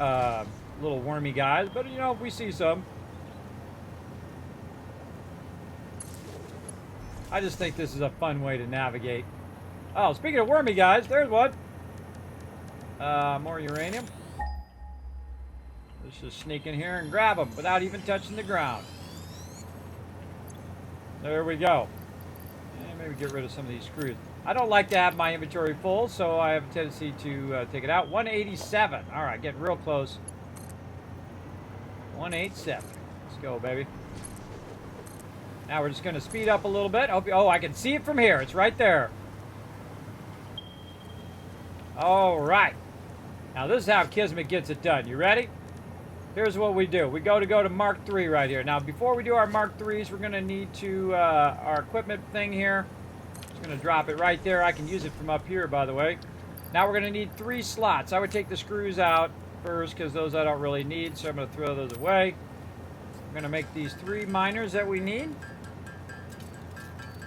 little wormy guys, but, you know, we see some. I just think this is a fun way to navigate. Oh, speaking of wormy guys, there's one. More uranium. Let's just sneak in here and grab them without even touching the ground. There we go. And maybe get rid of some of these screws. I don't like to have my inventory full, so I have a tendency to take it out. 187. All right, getting real close. 187. Let's go, baby. Now we're just going to speed up a little bit. Oh, I can see it from here. It's right there. All right. Now this is how Kismet gets it done. You ready? Here's what we do. We go to Mark 3 right here. Now, before we do our Mark 3s, we're going to need to, our equipment thing here. Just going to drop it right there. I can use it from up here, by the way. Now we're going to need 3 slots. I would take the screws out first because those I don't really need, so I'm going to throw those away. We're going to make these 3 miners that we need.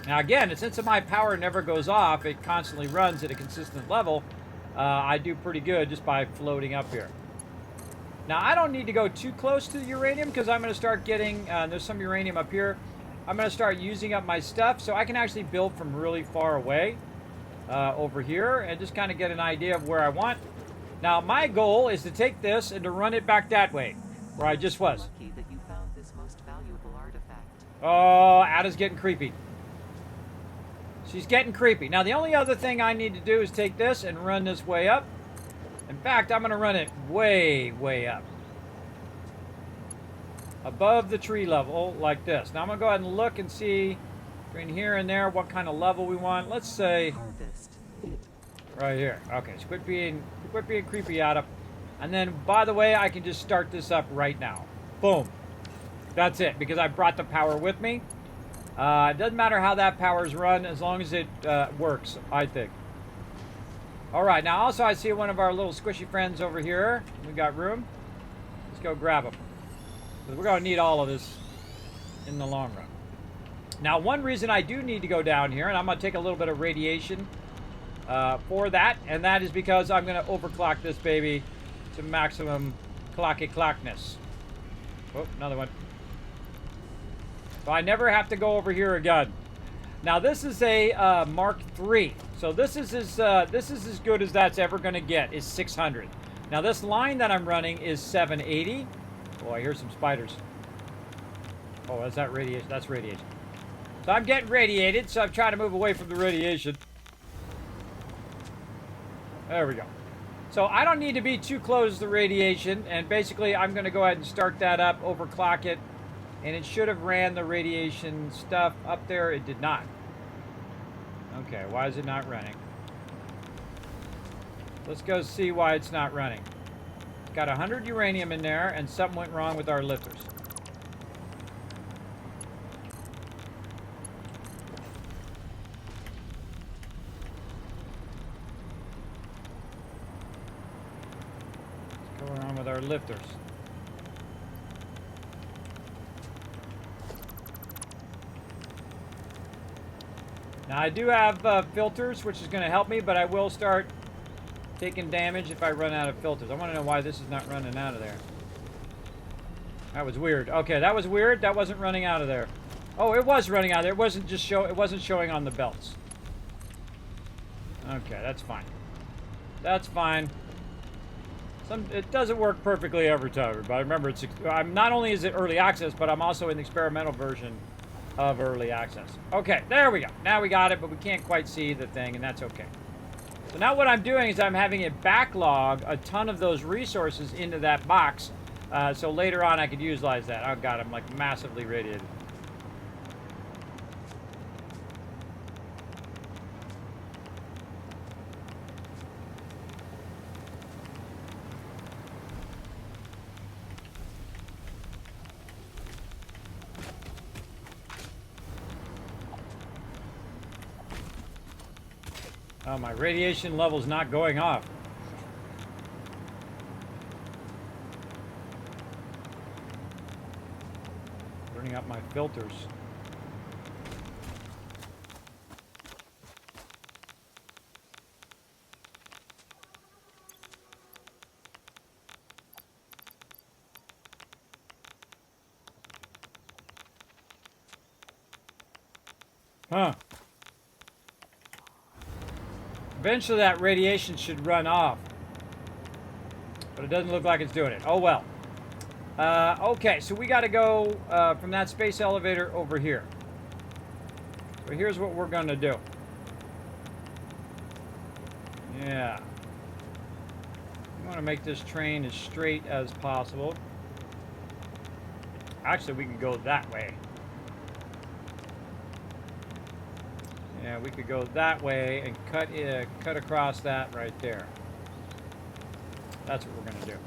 Now again, since my power never goes off, it constantly runs at a consistent level, I do pretty good just by floating up here. Now I don't need to go too close to the uranium because I'm going to start getting, there's some uranium up here, I'm going to start using up my stuff so I can actually build from really far away over here and just kind of get an idea of where I want. Now my goal is to take this and to run it back that way, where I just was. Lucky that you found this most valuable artifact. Oh, Ada's getting creepy. She's getting creepy. Now, the only other thing I need to do is take this and run this way up. In fact, I'm going to run it way, way up. Above the tree level, like this. Now, I'm going to go ahead and look and see between here and there what kind of level we want. Let's say Harvest. right here. Okay, so quit being creepy, Ada. And then, by the way, I can just start this up right now. Boom. That's it, because I brought the power with me. It doesn't matter how that power's run as long as it works, I think. All right, now also I see one of our little squishy friends over here. We got room. Let's go grab him. Because we're going to need all of this in the long run. Now, one reason I do need to go down here, and I'm going to take a little bit of radiation for that, and that is because I'm going to overclock this baby to maximum clocky-clockness. Oh, another one. So I never have to go over here again. Now this is a Mark III. So this is as good as that's ever going to get, is 600. Now this line that I'm running is 780. Oh, I hear some spiders. Oh, that's that radiation. That's radiation. So I'm getting radiated, so I'm trying to move away from the radiation. There we go. So I don't need to be too close to the radiation, and basically I'm going to go ahead and start that up, overclock it. And it should have ran the radiation stuff up there. It did not. Okay, why is it not running? Let's go see why it's not running. It's got 100 uranium in there, and something went wrong with our lifters. What's going on with our lifters? Now, I do have filters, which is going to help me, but I will start taking damage if I run out of filters. I want to know why this is not running out of there. That was weird. Okay, that was weird. That wasn't running out of there. Oh, it was running out of there. It wasn't just it wasn't showing on the belts. Okay, that's fine. That's fine. It doesn't work perfectly every time, but remember, I'm not only is it early access, but I'm also in the experimental version of early access. Okay, there we go. Now we got it, but we can't quite see the thing, and that's okay. So now what I'm doing is I'm having it backlog a ton of those resources into that box, so later on I could utilize that. Oh god, I'm like massively radiated. Oh, my radiation level's not going off. Burning up my filters. Huh. Eventually that radiation should run off. But it doesn't look like it's doing it. Oh well. Okay, so we got to go from that space elevator over here. So here's what we're going to do. Yeah. We want to make this train as straight as possible. Actually, we can go that way. Yeah, we could go that way and cut across that right there. That's what we're going to do.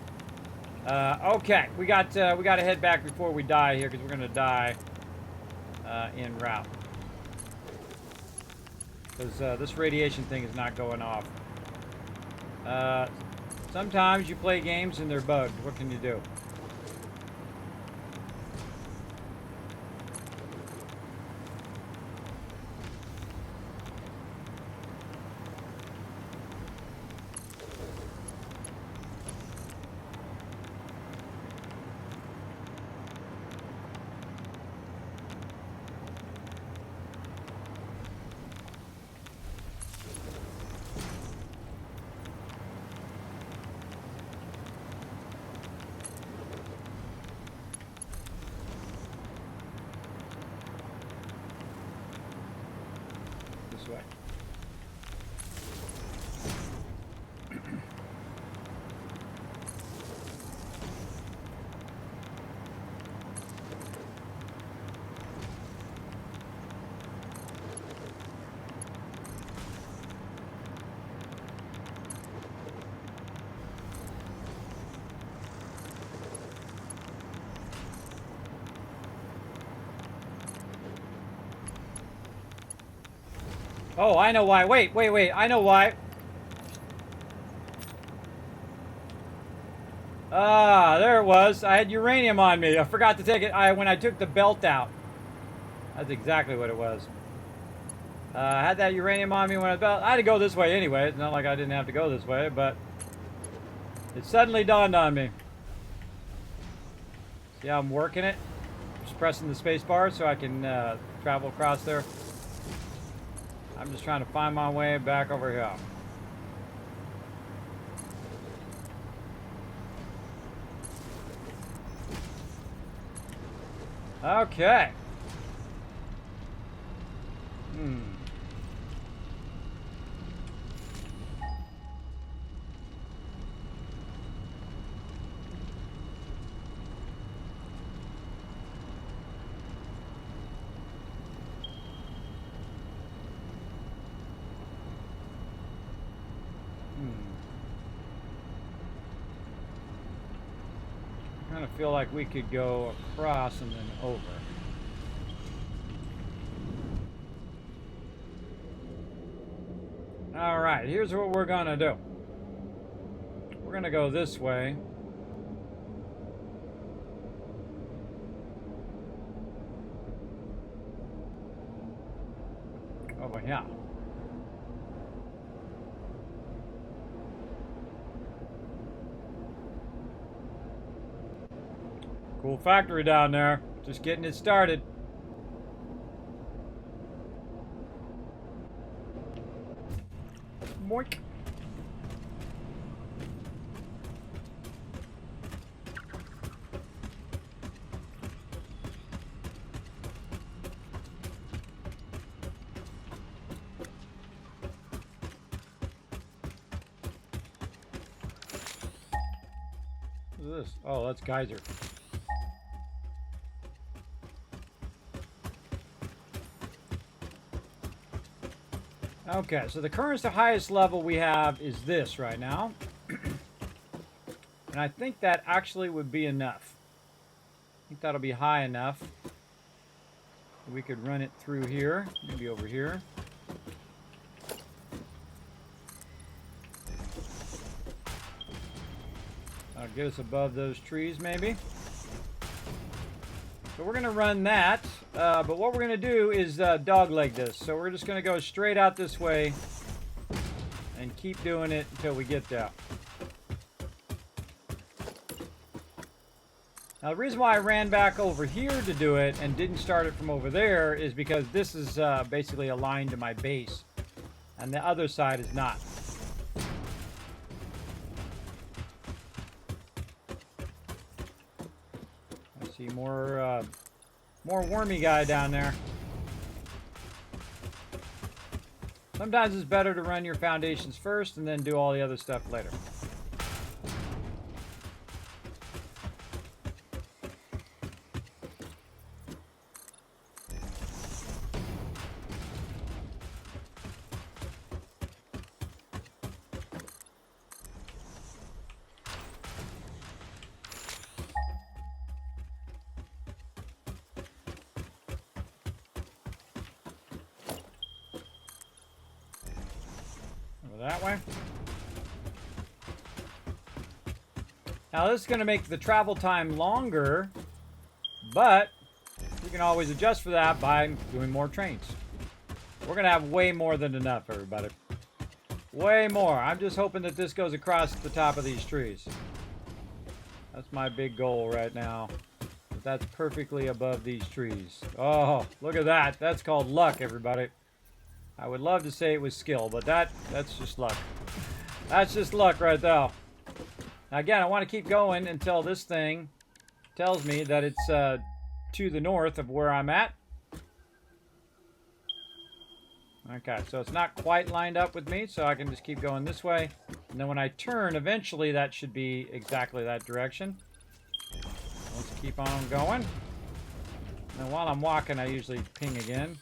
Okay, we got to head back before we die here, because we're going to die en route. Because this radiation thing is not going off. Sometimes you play games and they're bugged. What can you do? This way. Oh, I know why. Wait. I know why. Ah, there it was. I had uranium on me. I forgot to take it when I took the belt out. That's exactly what it was. I had that uranium on me when I had to go this way anyway. It's not like I didn't have to go this way, but it suddenly dawned on me. See how I'm working it? Just pressing the space bar so I can travel across there. I'm just trying to find my way back over here. Okay. I kind of feel like we could go across and then over. All right, here's what we're gonna do. We're gonna go this way. Over here. Cool factory down there. Just getting it started. Moink. What is this? Oh, that's geyser. Okay, so the current's the highest level we have is this right now. And I think that actually would be enough. I think that'll be high enough. We could run it through here, maybe over here. I'll get us above those trees, maybe. So we're going to run that, but what we're going to do is dogleg this. So we're just going to go straight out this way and keep doing it until we get there. Now, the reason why I ran back over here to do it and didn't start it from over there is because this is basically aligned to my base, and the other side is not. I see more wormy guy down there. Sometimes it's better to run your foundations first and then do all the other stuff later. That way. Now this is going to make the travel time longer, but you can always adjust for that by doing more trains. We're going to have way more than enough, everybody. Way more. I'm just hoping that this goes across the top of these trees. That's my big goal right now. That's perfectly above these trees. Oh, look at that. That's called luck, everybody. I would love to say it was skill, but that's just luck. That's just luck right there. Now again, I want to keep going until this thing tells me that it's to the north of where I'm at. Okay, so it's not quite lined up with me, so I can just keep going this way. And then when I turn, eventually that should be exactly that direction. Let's keep on going. And while I'm walking, I usually ping again.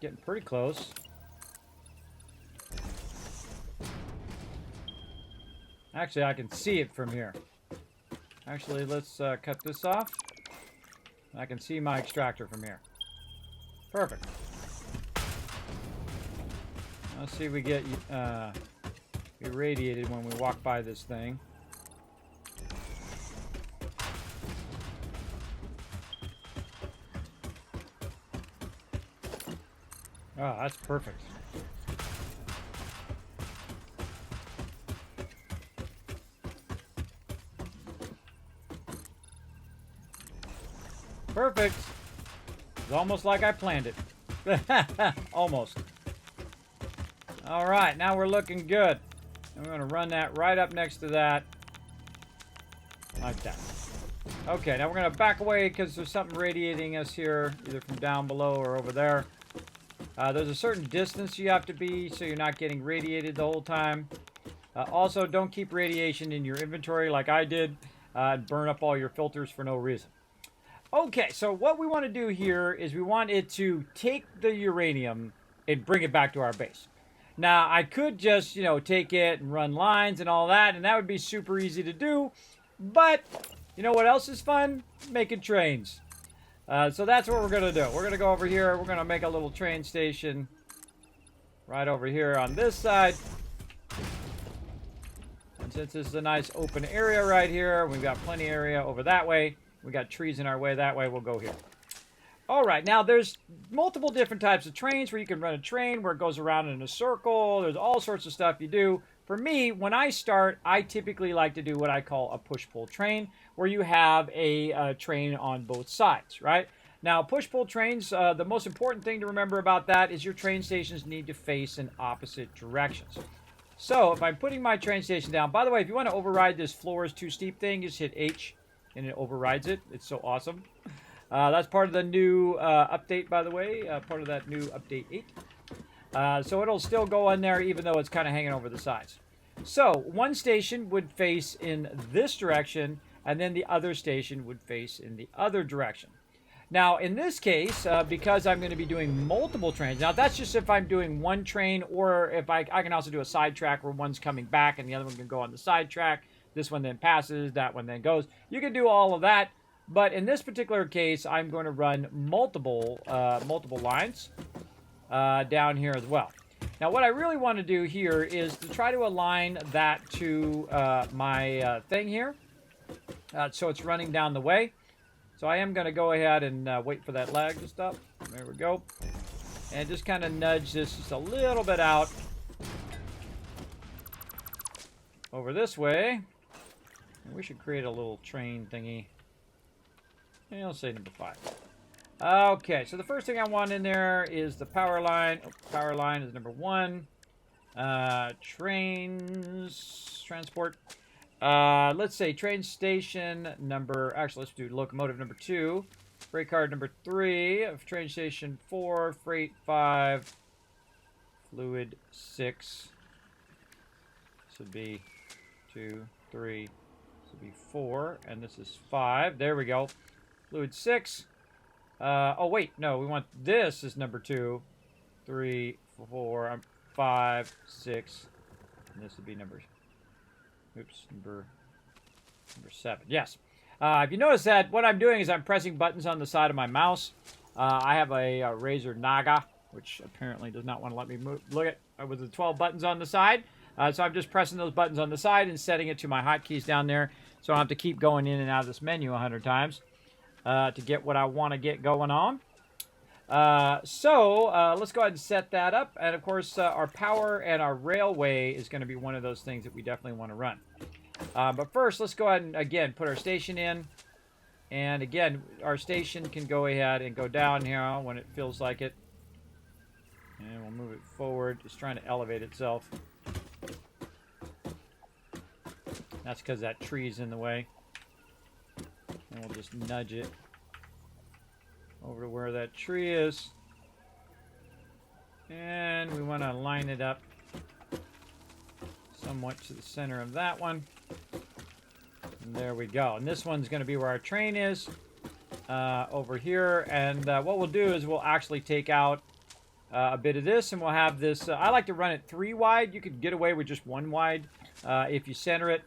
Getting pretty close. Actually, I can see it from here. Actually, let's cut this off. I can see my extractor from here. Perfect. Let's see if we get irradiated when we walk by this thing. Oh, that's perfect. Perfect. It's almost like I planned it. Almost. All right, now we're looking good. And we're going to run that right up next to that. Like that. Okay, now we're going to back away because there's something radiating us here, either from down below or over there. There's a certain distance you have to be so you're not getting radiated the whole time. Also, don't keep radiation in your inventory like I did and burn up all your filters for no reason. Okay, so what we want to do here is we want it to take the uranium and bring it back to our base. Now, I could just, take it and run lines and all that, and that would be super easy to do. But, you know what else is fun? Making trains. So that's what we're going to do. We're going to go over here. We're going to make a little train station right over here on this side. And since this is a nice open area right here, we've got plenty of area over that way. We got trees in our way that way. We'll go here. All right. Now, there's multiple different types of trains where you can run a train where it goes around in a circle. There's all sorts of stuff you do. For me, when I start, I typically like to do what I call a push-pull train, where you have a train on both sides, right? Now, push-pull trains, the most important thing to remember about that is your train stations need to face in opposite directions. So, if I'm putting my train station down, by the way, if you want to override this floor is too steep thing, just hit H, and it overrides it. It's so awesome. That's part of the new update, by the way, part of that new update 8. So it'll still go on there even though it's kind of hanging over the sides. So one station would face in this direction, and then the other station would face in the other direction. Now, in this case, because I'm going to be doing multiple trains, now that's just if I'm doing one train, or if I can also do a side track where one's coming back and the other one can go on the side track. This one then passes, that one then goes. You can do all of that. But in this particular case, I'm going to run multiple lines down here as well. Now, what I really want to do here is to try to align that to my thing here. So it's running down the way. So I am going to go ahead and wait for that lag to stop. There we go. And just kind of nudge this just a little bit out over this way. And we should create a little train thingy. And I'll say number 5. Okay, so the first thing I want in there is the power line. Oh, power line is number 1. Trains, transport. Let's say train station number, actually let's do locomotive number 2, freight car number 3, train station 4, freight 5, fluid 6. This would be 2, 3, this would be 4, and this is 5. There we go. Fluid 6. Oh wait, no, we want this is number 2, 3, 4, 5, 6, and this would be number 7. Yes. If you notice that, what I'm doing is I'm pressing buttons on the side of my mouse. I have a Razer Naga, which apparently does not want to let me move. Look at with the 12 buttons on the side. So I'm just pressing those buttons on the side and setting it to my hotkeys down there, so I don't have to keep going in and out of this menu 100 times to get what I want to get going on. So let's go ahead and set that up. And of course, our power and our railway is going to be one of those things that we definitely want to run. But first, let's go ahead and, again, put our station in. And again, our station can go ahead and go down here when it feels like it. And we'll move it forward. It's trying to elevate itself. That's because that tree's in the way. And we'll just nudge it over to where that tree is. And we want to line it up somewhat to the center of that one. And there we go. And this one's going to be where our train is over here. And what we'll do is we'll actually take out a bit of this, and we'll have this. I like to run it 3 wide. You could get away with just 1 wide if you center it.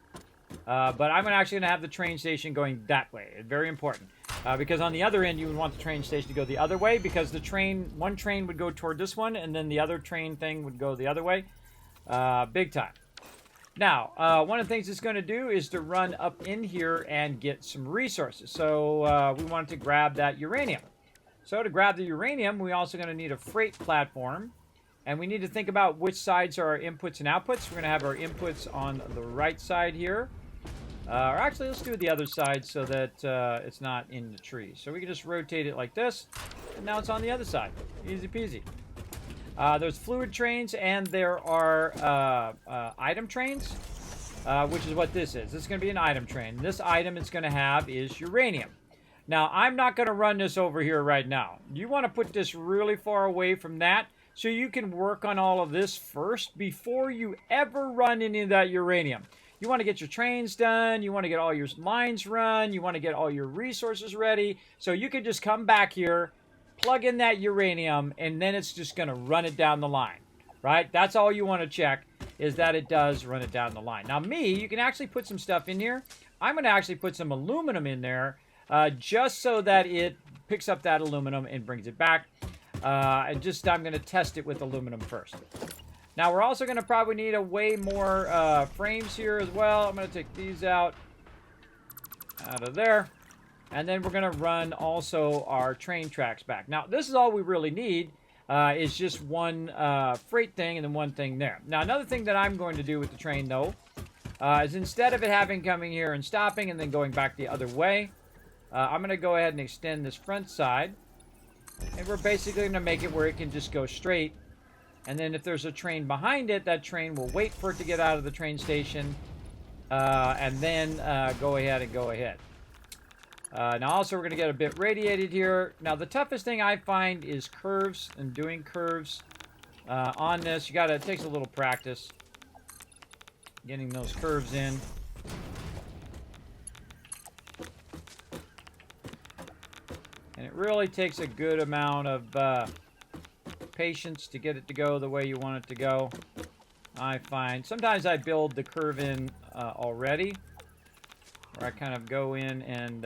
But I'm actually going to have the train station going that way. It's very important. Because on the other end, you would want the train station to go the other way, because the train, one train would go toward this one, and then the other train thing would go the other way. Big time. Now, one of the things it's going to do is to run up in here and get some resources. So we wanted to grab that uranium. So to grab the uranium, we're also going to need a freight platform. And we need to think about which sides are our inputs and outputs. We're going to have our inputs on the right side here. Or actually, let's do the other side so that it's not in the tree. So we can just rotate it like this, and now it's on the other side. Easy peasy. There's fluid trains, and there are item trains, which is what this is. This is going to be an item train. This item it's going to have is uranium. Now, I'm not going to run this over here right now. You want to put this really far away from that, so you can work on all of this first before you ever run any of that uranium. You want to get your trains done. You want to get all your lines run. You want to get all your resources ready. So you can just come back here, plug in that uranium, and then it's just going to run it down the line, right? That's all you want to check, is that it does run it down the line. Now you can actually put some stuff in here. I'm going to actually put some aluminum in there just so that it picks up that aluminum and brings it back. I'm going to test it with aluminum first. Now, we're also going to probably need a way more frames here as well. I'm going to take these out of there. And then we're going to run also our train tracks back. Now, this is all we really need is just one freight thing and then one thing there. Now, another thing that I'm going to do with the train, though, is instead of it coming here and stopping and then going back the other way, I'm going to go ahead and extend this front side. And we're basically going to make it where it can just go straight. And then if there's a train behind it, that train will wait for it to get out of the train station and then go ahead. Now also we're going to get a bit radiated here. Now the toughest thing I find is curves and doing curves on this. It takes a little practice getting those curves in. And it really takes a good amount of patience to get it to go the way you want it to go. I find sometimes I build the curve in already, where I kind of go in and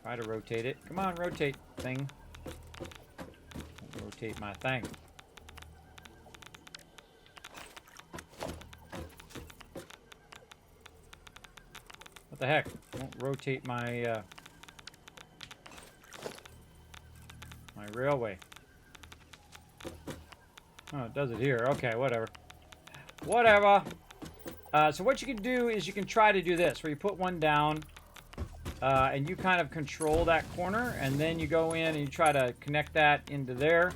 try to rotate it. Come on, rotate thing. Rotate my thing. What the heck? Won't rotate my my railway. Oh, it does it here. Okay, whatever. Whatever. So what you can do is you can try to do this, where you put one down, and you kind of control that corner, and then you go in and you try to connect that into there.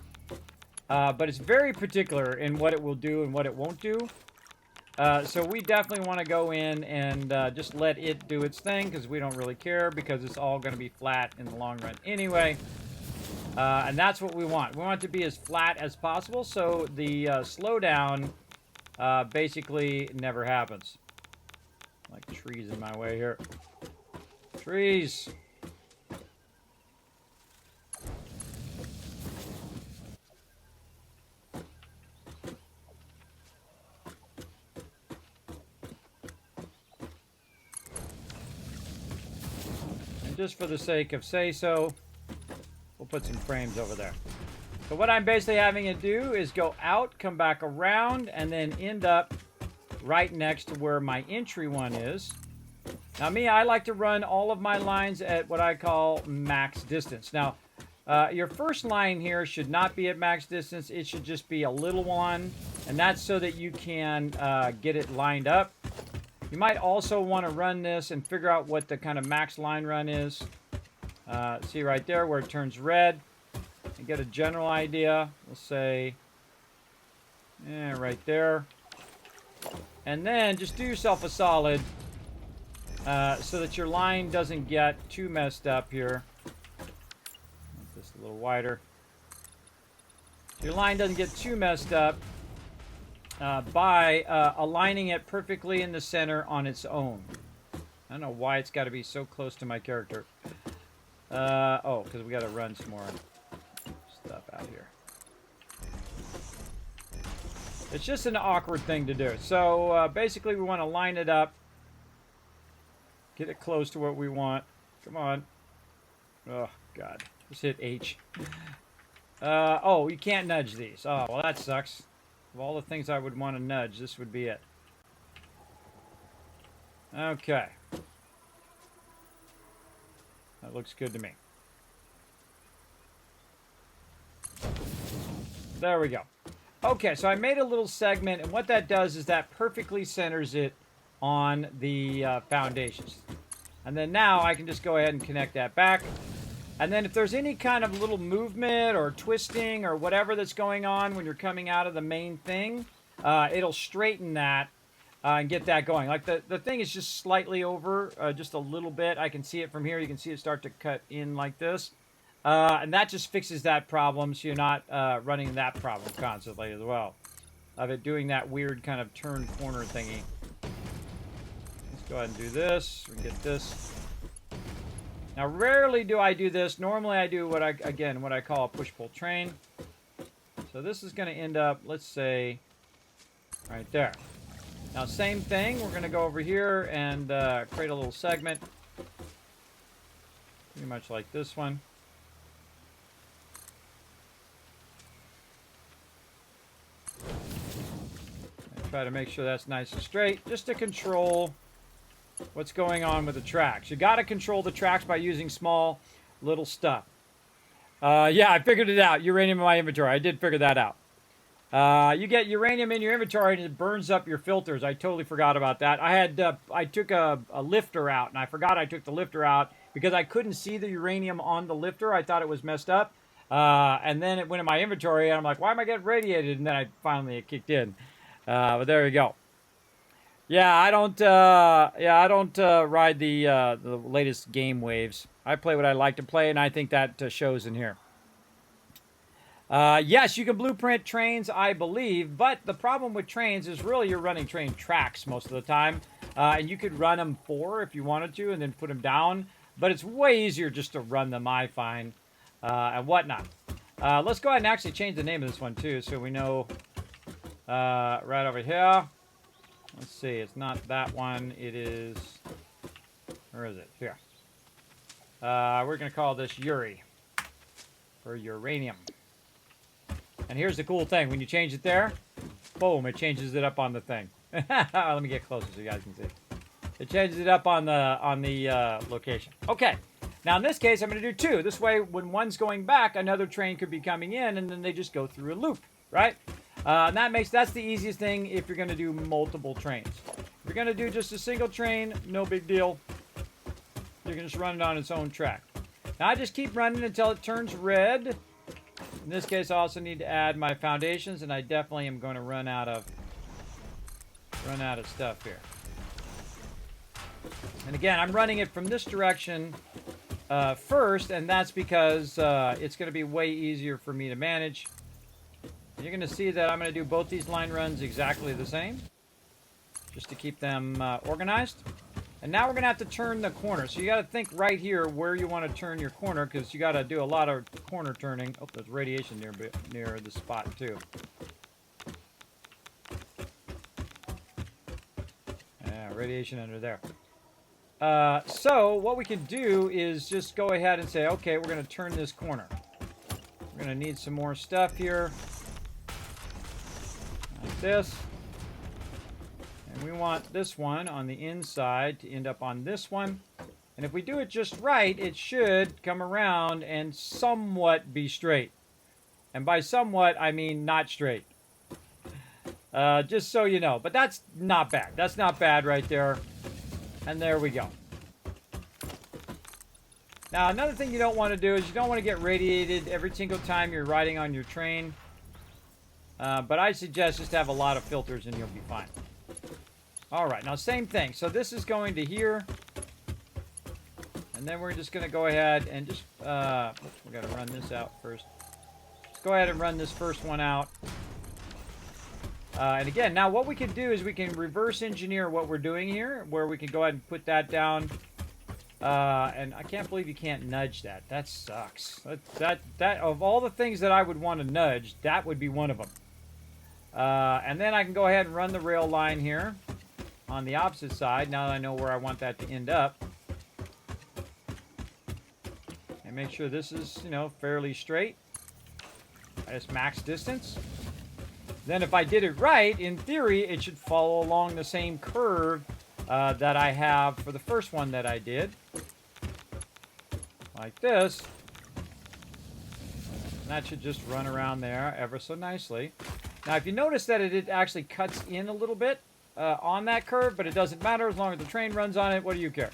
But it's very particular in what it will do and what it won't do. So we definitely want to go in and just let it do its thing, because we don't really care, because it's all going to be flat in the long run anyway. And that's what we want. We want it to be as flat as possible, so the slowdown basically never happens. Like trees in my way here. Trees! And just for the sake of say-so, we'll put some frames over there. So what I'm basically having it do is go out, come back around, and then end up right next to where my entry one is. Now me, I like to run all of my lines at what I call max distance. Now, your first line here should not be at max distance. It should just be a little one, and that's so that you can get it lined up. You might also want to run this and figure out what the kind of max line run is. See right there where it turns red. And get a general idea. We'll say, right there. And then just do yourself a solid so that your line doesn't get too messed up here. Make this a little wider. So your line doesn't get too messed up by aligning it perfectly in the center on its own. I don't know why it's got to be so close to my character. Oh, because we got to run some more stuff out here. It's just an awkward thing to do. So basically we want to line it up. Get it close to what we want. Come on. Oh, God. Just hit H. Oh, you can't nudge these. Oh, well, that sucks. Of all the things I would want to nudge, this would be it. Okay. That looks good to me. There we go. Okay, so I made a little segment, and what that does is that perfectly centers it on the foundations. And then now I can just go ahead and connect that back. And then if there's any kind of little movement or twisting or whatever that's going on when you're coming out of the main thing, it'll straighten that and get that going. Like the thing is just slightly over, just a little bit. I can see it from here. You can see it start to cut in like this. And that just fixes that problem, so you're not running that problem constantly as well. Of it doing that weird kind of turn corner thingy. Let's go ahead and do this. We can get this. Now, rarely do I do this. Normally, I do what I call a push-pull train. So this is going to end up, let's say, right there. Now, same thing. We're going to go over here and create a little segment. Pretty much like this one. And try to make sure that's nice and straight, just to control what's going on with the tracks. You got to control the tracks by using small little stuff. Yeah, I figured it out. Uranium in my inventory. I did figure that out. You get uranium in your inventory and it burns up your filters. I totally forgot about that. I took a lifter out, and I forgot I took the lifter out because I couldn't see the uranium on the lifter. I thought it was messed up. And then it went in my inventory, and I'm like, why am I getting radiated? And then it kicked in. But there you go. Yeah, I don't ride the latest game waves. I play what I like to play, and I think that shows in here. Yes, you can blueprint trains, I believe, but the problem with trains is really you're running train tracks most of the time, and you could run them 4 if you wanted to, and then put them down. But it's way easier just to run them, I find, and whatnot. Let's go ahead and actually change the name of this one too, so we know right over here. Let's see, it's not that one. It is, where is it? Here. We're going to call this Uri, or uranium. And here's the cool thing. When you change it there, boom, it changes it up on the thing. Let me get closer so you guys can see. It changes it up on the location. Okay. Now in this case, I'm going to do 2. This way, when one's going back, another train could be coming in, and then they just go through a loop, right? And that's the easiest thing if you're going to do multiple trains. If you're going to do just a single train, no big deal. You can just run it on its own track. Now I just keep running until it turns red. In this case, I also need to add my foundations, and I definitely am going to run out of stuff here. And again, I'm running it from this direction first, and that's because it's going to be way easier for me to manage. And you're going to see that I'm going to do both these line runs exactly the same, just to keep them organized. And now we're going to have to turn the corner. So you got to think right here where you want to turn your corner, because you got to do a lot of corner turning. Oh, there's radiation near the spot too. Yeah, radiation under there. So what we can do is just go ahead and say, okay, we're going to turn this corner. We're going to need some more stuff here. Like this. And we want this one on the inside to end up on this one. And if we do it just right, it should come around and somewhat be straight. And by somewhat, I mean not straight. Just so you know. But that's not bad. That's not bad right there. And there we go. Now, another thing you don't want to do is you don't want to get radiated every single time you're riding on your train. But I suggest just have a lot of filters and you'll be fine. Alright, now same thing. So this is going to here. And then we're just going to go ahead and just... we got to run this out first. Let's go ahead and run this first one out. And again, now what we can do is we can reverse engineer what we're doing here, where we can go ahead and put that down. And I can't believe you can't nudge that. That sucks. That of all the things that I would want to nudge, that would be one of them. And then I can go ahead and run the rail line here on the opposite side, now that I know where I want that to end up. And make sure this is, fairly straight. I just max distance. Then if I did it right, in theory, it should follow along the same curve that I have for the first one that I did. Like this. And that should just run around there ever so nicely. Now, if you notice that it actually cuts in a little bit on that curve, but it doesn't matter as long as the train runs on it, what do you care?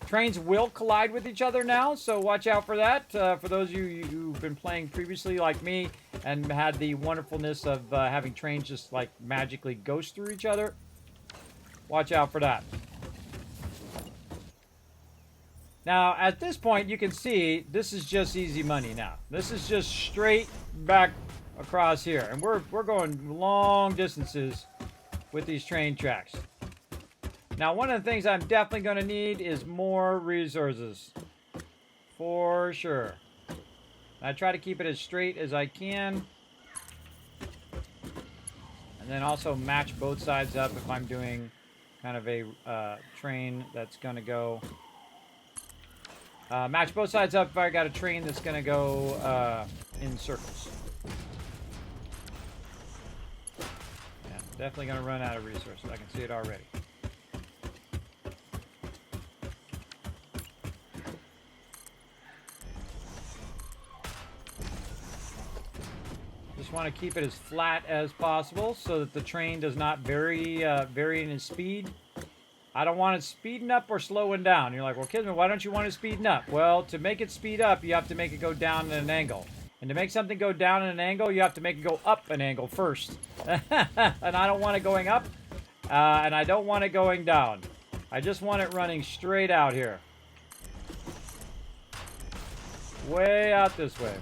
Trains will collide with each other now, so watch out for that. For those of you who've been playing previously like me and had the wonderfulness of having trains just like magically ghost through each other, watch out for that. Now, at this point, you can see this is just easy money now. This is just straight back across here. And we're going long distances with these train tracks. Now, one of the things I'm definitely going to need is more resources. For sure. I try to keep it as straight as I can. And then also match both sides up if I'm doing kind of a train that's going to go... match both sides up if I got a train that's going to go in circles. Yeah, definitely going to run out of resources. I can see it already. Just want to keep it as flat as possible so that the train does not vary in its speed. I don't want it speeding up or slowing down. You're like, well, Kismet, why don't you want it speeding up? Well, to make it speed up, you have to make it go down at an angle. And to make something go down at an angle, you have to make it go up an angle first. And I don't want it going up, and I don't want it going down. I just want it running straight out here. Way out this way.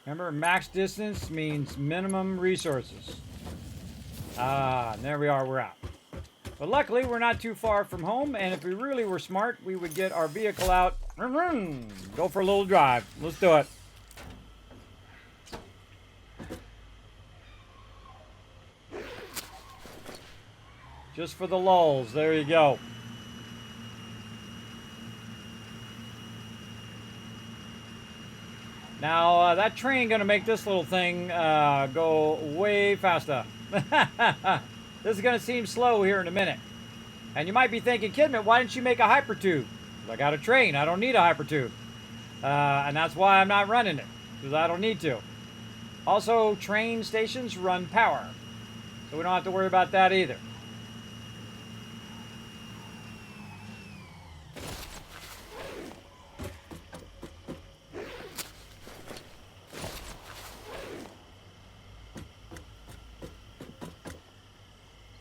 Remember, max distance means minimum resources. Ah, and there we are, we're out. But luckily, we're not too far from home, and if we really were smart, we would get our vehicle out, go for a little drive. Let's do it. Just for the lulz. There you go. Now, that train going to make this little thing go way faster. This is going to seem slow here in a minute. And you might be thinking, Kismet, why didn't you make a hypertube? I got a train. I don't need a hypertube. And that's why I'm not running it, because I don't need to. Also, train stations run power, so we don't have to worry about that either.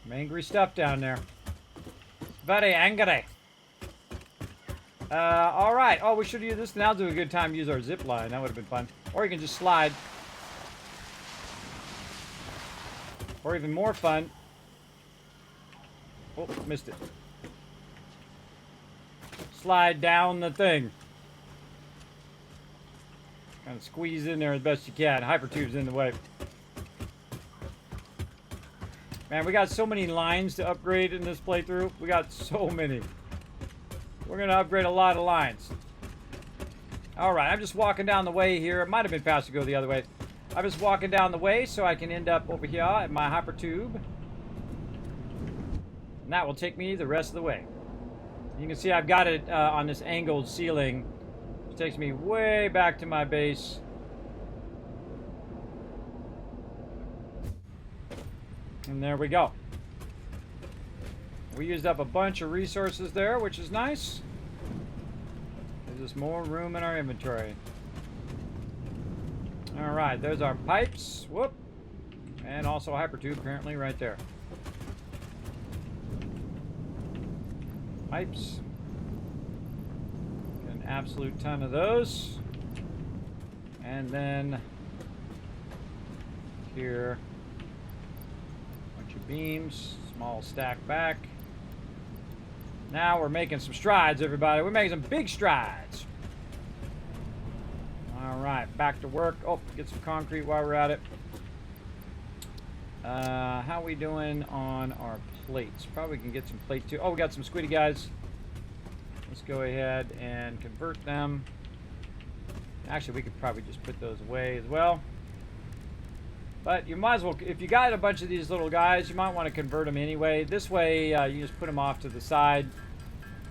Some angry stuff down there. Very angry. All right. Oh, we should use this. Now's a good time to use our zip line. That would have been fun. Or you can just slide. Or even more fun. Oh, missed it. Slide down the thing. Kind of squeeze in there as best you can. Hypertube's in the way. Man, we got so many lines to upgrade in this playthrough. We got so many. We're going to upgrade a lot of lines. Alright, I'm just walking down the way here. It might have been faster to go the other way. I'm just walking down the way so I can end up over here at my hypertube. And that will take me the rest of the way. You can see I've got it on this angled ceiling, which takes me way back to my base. And there we go. We used up a bunch of resources there, which is nice. There's just more room in our inventory. Alright, there's our pipes. Whoop. And also a hypertube apparently right there. Pipes. Get an absolute ton of those. And then here, bunch of beams, small stack back. Now we're making some strides, everybody. We're making some big strides. Alright, back to work. Oh, get some concrete while we're at it. How we doing on our plates? Probably can get some plate too. Oh, we got some squiddy guys. Let's go ahead and convert them. Actually, we could probably just put those away as well. But you might as well, if you got a bunch of these little guys, you might want to convert them anyway. This way, you just put them off to the side.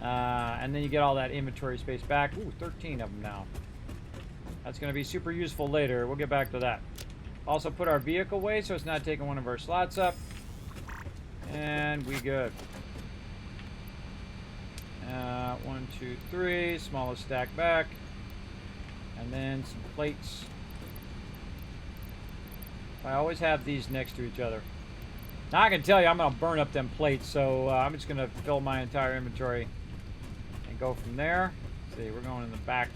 And then you get all that inventory space back. Ooh, 13 of them now. That's going to be super useful later. We'll get back to that. Also put our vehicle away so it's not taking one of our slots up. And we good. 1, 2, 3. Smallest stack back. And then some plates. I always have these next to each other. Now I can tell you I'm going to burn up them plates, so I'm just going to fill my entire inventory and go from there. Let's see, we're going in the back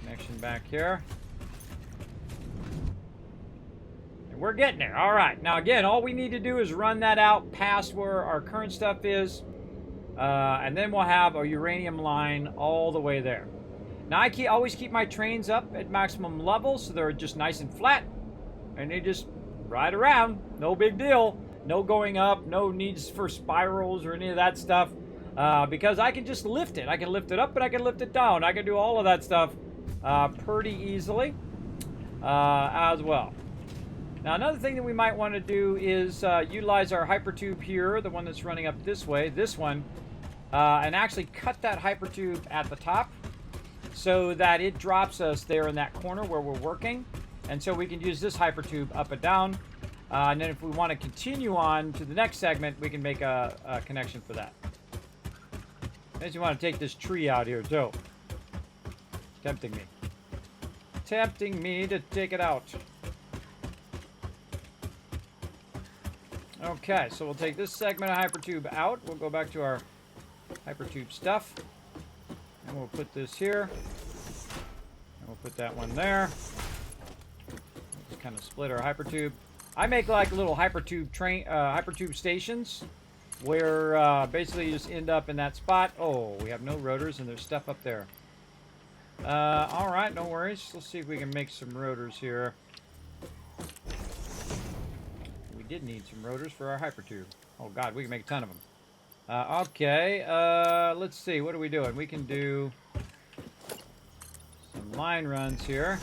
connection back here. And we're getting there. All right. Now again, all we need to do is run that out past where our current stuff is, and then we'll have a uranium line all the way there. Now I always keep my trains up at maximum level, so they're just nice and flat. And they just ride around. No big deal. No going up. No needs for spirals or any of that stuff. Because I can just lift it. I can lift it up and I can lift it down. I can do all of that stuff pretty easily as well. Now another thing that we might want to do is utilize our hypertube here, the one that's running up this way, this one, and actually cut that hypertube at the top so that it drops us there in that corner where we're working. And so we can use this hypertube up and down. And then if we want to continue on to the next segment, we can make a connection for that. Unless you want to take this tree out here, too. Tempting me. Tempting me to take it out. Okay, so we'll take this segment of hypertube out. We'll go back to our hypertube stuff. And we'll put this here. And we'll put that one there. Kind of split our hypertube. I make like little hypertube hypertube stations where basically you just end up in that spot. Oh, we have no rotors and there's stuff up there. All right, no worries. Let's see if we can make some rotors here. We did need some rotors for our hypertube. Oh God, we can make a ton of them. Okay, let's see. What are we doing? We can do some line runs here.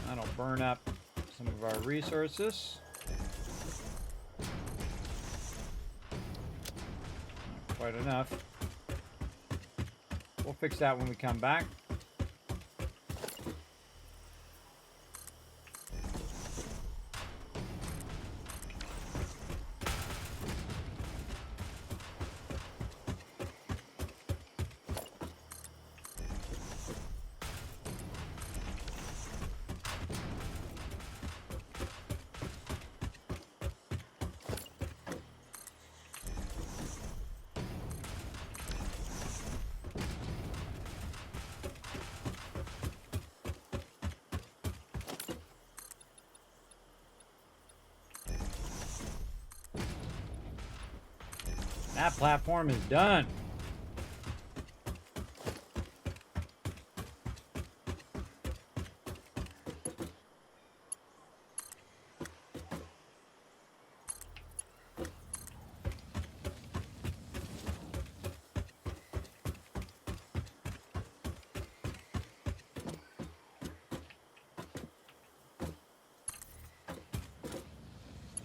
That'll burn up some of our resources. Not quite enough. We'll fix that when we come back. That platform is done.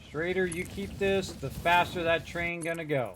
Straighter you keep this, the faster that train gonna go.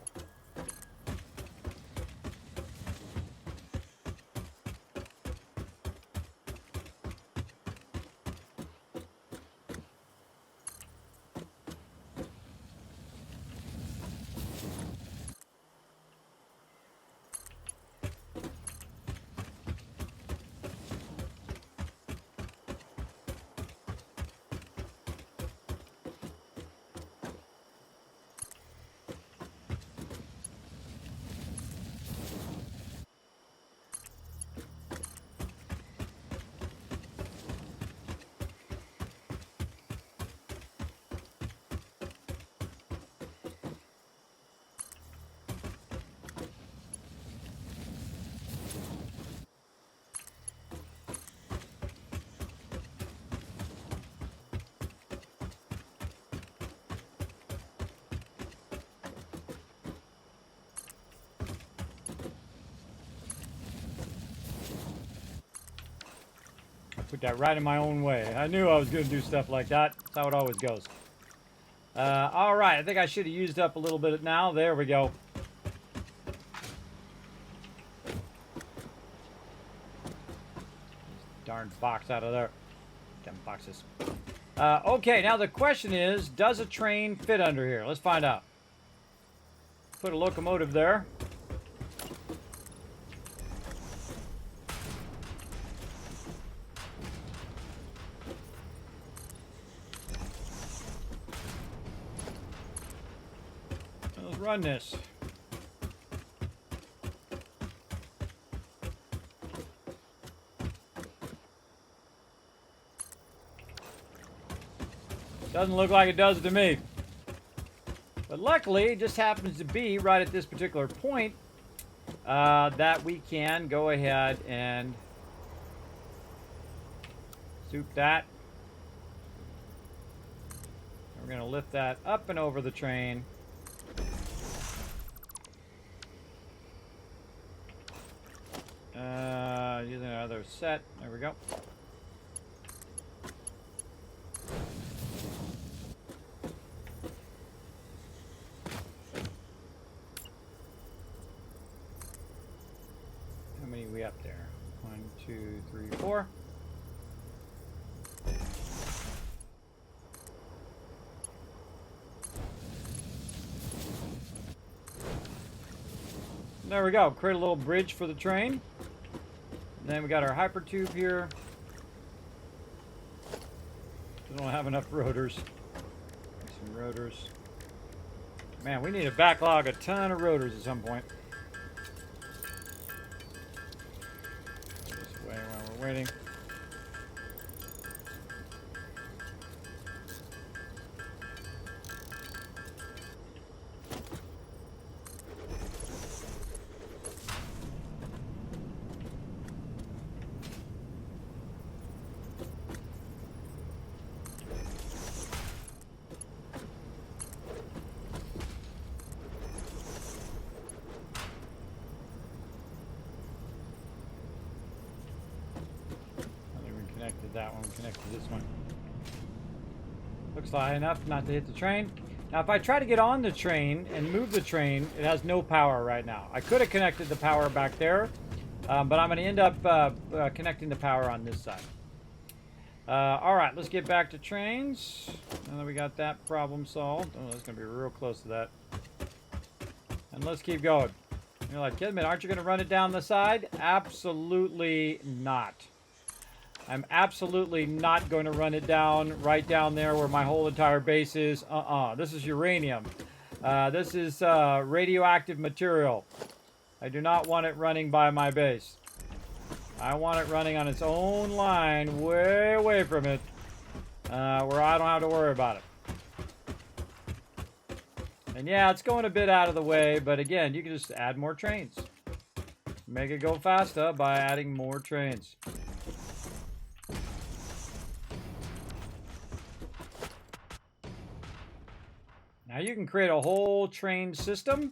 Put that right in my own way. I knew I was going to do stuff like that. That's how it always goes. All right, I think I should have used up a little bit now. There we go. Darn box out of there. Damn boxes. Okay, now the question is, does a train fit under here? Let's find out. Put a locomotive there. Let's run this. Doesn't look like it does to me. But luckily, it just happens to be right at this particular point that we can go ahead and soup that. We're going to lift that up and over the train. Using another set. There we go. How many are we up there? 1, 2, 3, 4. There we go. Create a little bridge for the train. And then we got our hyper tube here. We don't have enough rotors. Some rotors. Man, we need to backlog a ton of rotors at some point. This way while we're waiting. that when we connect to this one. Looks high enough not to hit the train. Now, if I try to get on the train and move the train, it has no power right now. I could have connected the power back there, but I'm going to end up connecting the power on this side. All right, let's get back to trains. Now that we got that problem solved. Oh, that's going to be real close to that. And let's keep going. You're like, Kismet, aren't you going to run it down the side? Absolutely not. I'm absolutely not going to run it down right down there where my whole entire base is. This is uranium. This is radioactive material. I do not want it running by my base. I want it running on its own line way away from it where I don't have to worry about it. And yeah, it's going a bit out of the way, but again, you can just add more trains. Make it go faster by adding more trains. Now you can create a whole train system,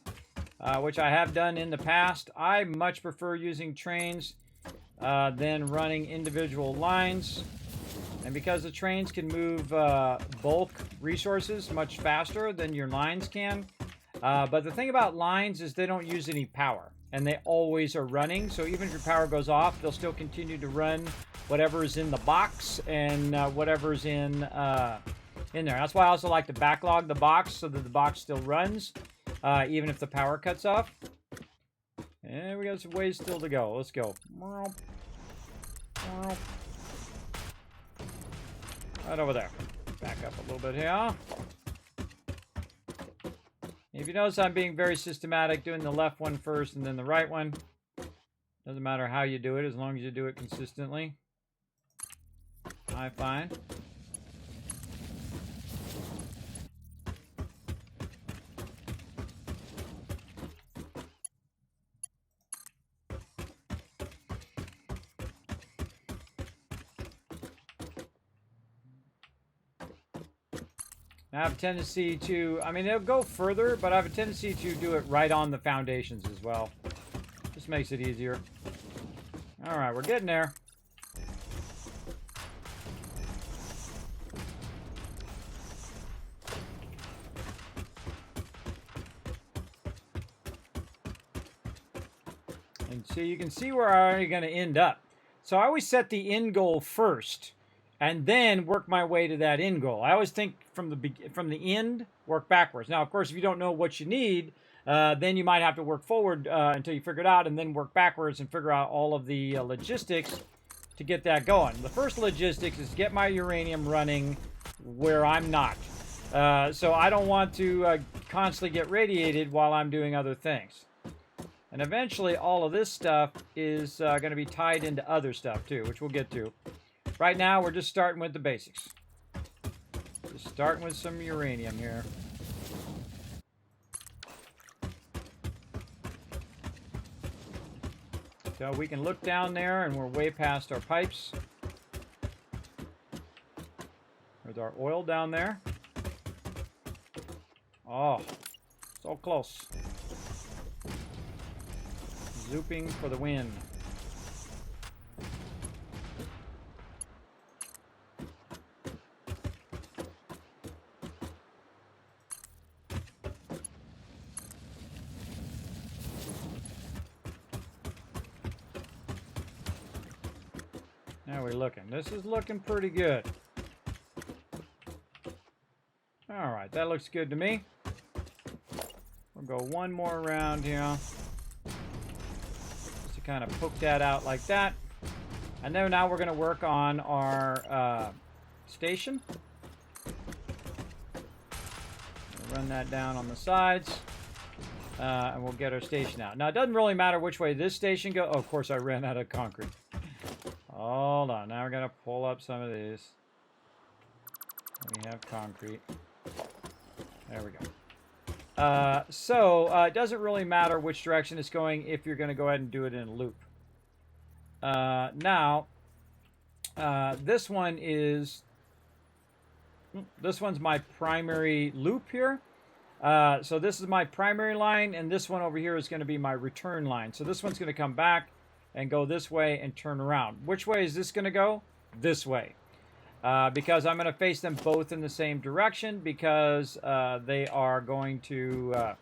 which I have done in the past. I much prefer using trains than running individual lines. And because the trains can move bulk resources much faster than your lines can. But the thing about lines is they don't use any power. And they always are running. So even if your power goes off, they'll still continue to run whatever is in the box and whatever's in there. That's why I also like to backlog the box so that the box still runs, even if the power cuts off. And we got some ways still to go. Let's go. Right over there. Back up a little bit here. If you notice, I'm being very systematic, doing the left one first and then the right one. Doesn't matter how you do it, as long as you do it consistently. I find. I have a tendency to, I mean, they'll go further, but I have a tendency to do it right on the foundations as well. Just makes it easier. All right, we're getting there. And so you can see where I'm going to end up. So I always set the end goal first, and then work my way to that end goal. I always think from the end, work backwards. Now, of course, if you don't know what you need, then you might have to work forward until you figure it out, and then work backwards and figure out all of the logistics to get that going. The first logistics is get my uranium running where I'm not. So I don't want to constantly get radiated while I'm doing other things. And eventually, all of this stuff is going to be tied into other stuff, too, which we'll get to. Right now, we're just starting with the basics. Just starting with some uranium here. So we can look down there, and we're way past our pipes. There's our oil down there. Oh, so close. Zooping for the win. Now we're looking. This is looking pretty good. All right, that looks good to me. We'll go one more round here. Just to kind of poke that out like that. And then now we're going to work on our station. We'll run that down on the sides. And we'll get our station out. Now, it doesn't really matter which way this station goes. Oh, of course, I ran out of concrete. Hold on. Now we're going to pull up some of these. We have concrete. There we go. It doesn't really matter which direction it's going if you're going to go ahead and do it in a loop. This one's my primary loop here. So this is my primary line, and this one over here is going to be my return line. So this one's going to come back and go this way and turn around. Which way is this going to go? this way. Because I'm going to face them both in the same direction because they are going to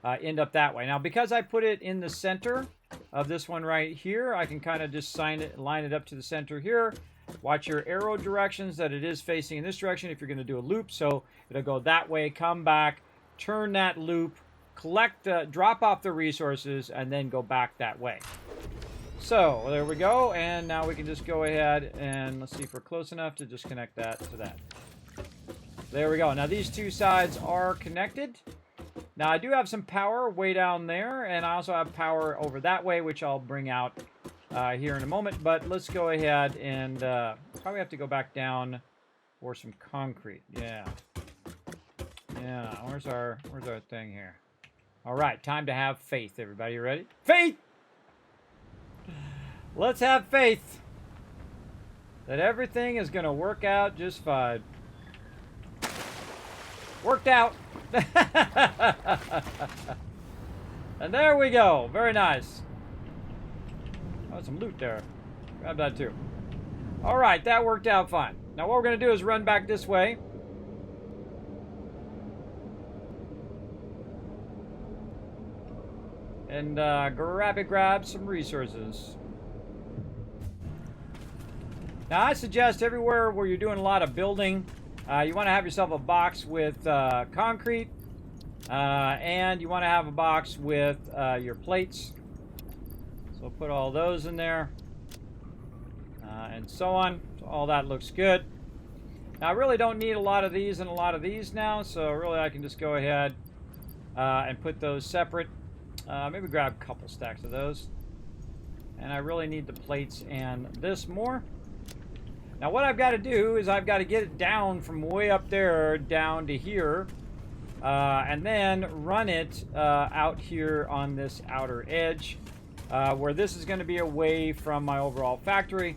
end up that way. Now, because I put it in the center of this one right here, I can kind of just line it up to the center here. Watch your arrow directions that it is facing in this direction if you're going to do a loop. So it'll go that way, come back, turn that loop, collect, drop off the resources, and then go back that way. So there we go, and now we can just go ahead and let's see if we're close enough to just connect that to that. There we go. Now these two sides are connected. Now I do have some power way down there, and I also have power over that way, which I'll bring out here in a moment. But let's go ahead and probably have to go back down for some concrete. Yeah. Where's our thing here? All right, time to have faith. Everybody, you ready? Faith. Let's have faith that everything is going to work out just fine. Worked out. And there we go. Very nice. Oh, some loot there. Grab that too. All right, that worked out fine. Now what we're going to do is run back this way. And grab some resources. Now, I suggest everywhere where you're doing a lot of building, you want to have yourself a box with concrete, and you want to have a box with your plates. So put all those in there, and so on. So all that looks good. Now, I really don't need a lot of these and a lot of these now, so really I can just go ahead and put those separate. Maybe grab a couple stacks of those. And I really need the plates and this more. Now what I've got to do is I've got to get it down from way up there down to here. And then run it out here on this outer edge. Where this is going to be away from my overall factory.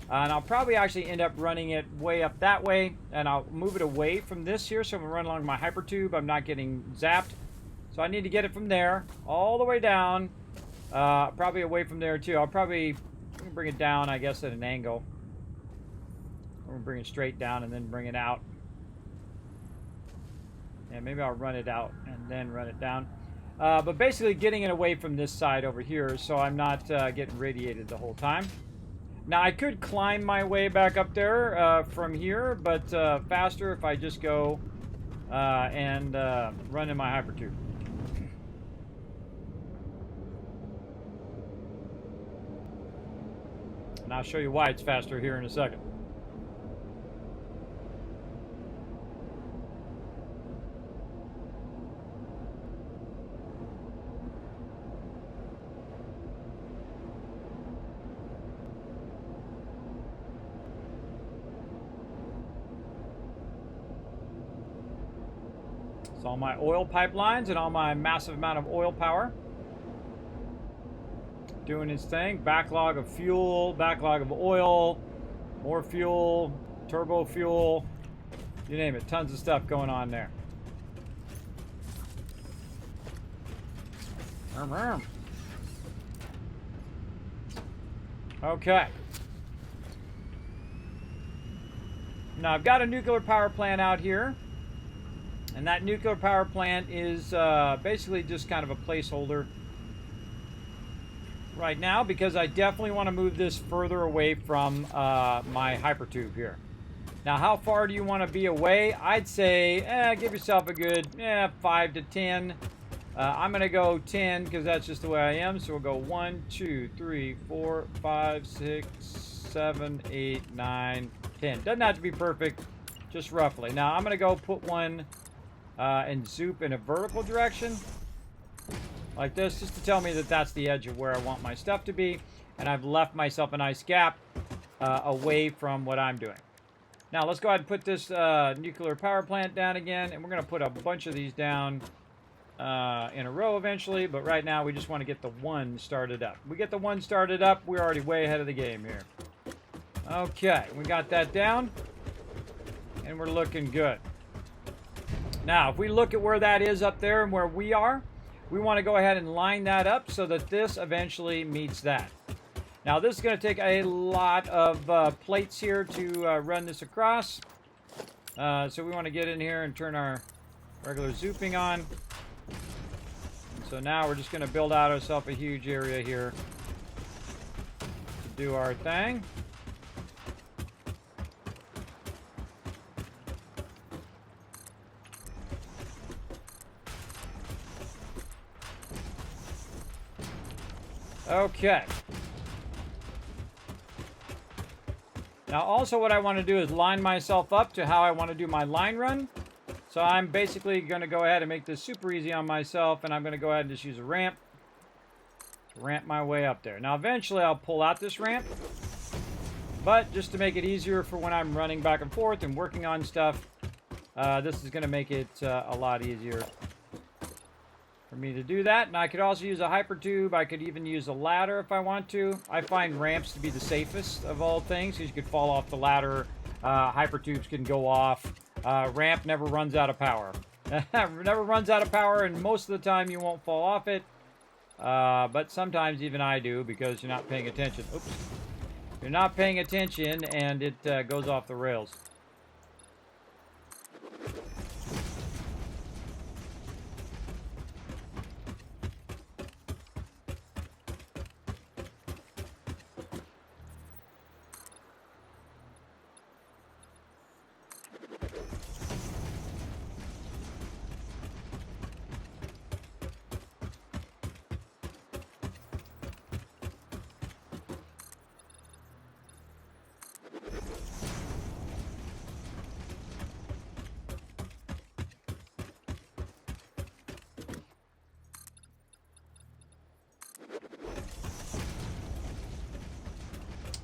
And I'll probably actually end up running it way up that way. And I'll move it away from this here. So I'm going to run along my hypertube. I'm not getting zapped. So I need to get it from there all the way down, probably away from there too. I'll probably bring it down, I guess, at an angle. Or bring it straight down and then bring it out. And maybe I'll run it out and then run it down. But basically getting it away from this side over here so I'm not getting radiated the whole time. Now I could climb my way back up there from here, but faster if I just go and run in my hypertube. And I'll show you why it's faster here in a second. It's all my oil pipelines and all my massive amount of oil power. Doing its thing. Backlog of fuel, backlog of oil, more fuel, turbo fuel, you name it. Tons of stuff going on there. Okay. Now I've got a nuclear power plant out here. And that nuclear power plant is basically just kind of a placeholder right now because I definitely want to move this further away from my hypertube here. Now, how far do you want to be away? I'd say give yourself a good 5 to 10. I'm going to go 10 because that's just the way I am. So we'll go 1, 2, 3, 4, 5, 6, 7, 8, 9, 10. Doesn't have to be perfect, just roughly. Now, I'm going to go put one and zoop in a vertical direction. Like this, just to tell me that that's the edge of where I want my stuff to be. And I've left myself a nice gap away from what I'm doing. Now, let's go ahead and put this nuclear power plant down again. And we're going to put a bunch of these down in a row eventually. But right now, we just want to get the one started up. We get the one started up, we're already way ahead of the game here. Okay, we got that down. And we're looking good. Now, if we look at where that is up there and where we are, we want to go ahead and line that up so that this eventually meets that. Now this is going to take a lot of plates here to run this across. So we want to get in here and turn our regular zooping on. And so now we're just going to build out ourselves a huge area here to do our thing. Okay. Now also what I want to do is line myself up to how I want to do my line run. So I'm basically going to go ahead and make this super easy on myself, and I'm going to go ahead and just use a ramp to ramp my way up there. Now eventually I'll pull out this ramp, but just to make it easier for when I'm running back and forth and working on stuff, this is going to make it a lot easier for me to do that. And I could also use a hypertube. I could even use a ladder if I want to. I find ramps to be the safest of all things, because you could fall off the ladder. Hypertubes can go off. Ramp never runs out of power. Never runs out of power, and most of the time you won't fall off it. But sometimes even I do, because you're not paying attention. Oops. You're not paying attention, and it goes off the rails.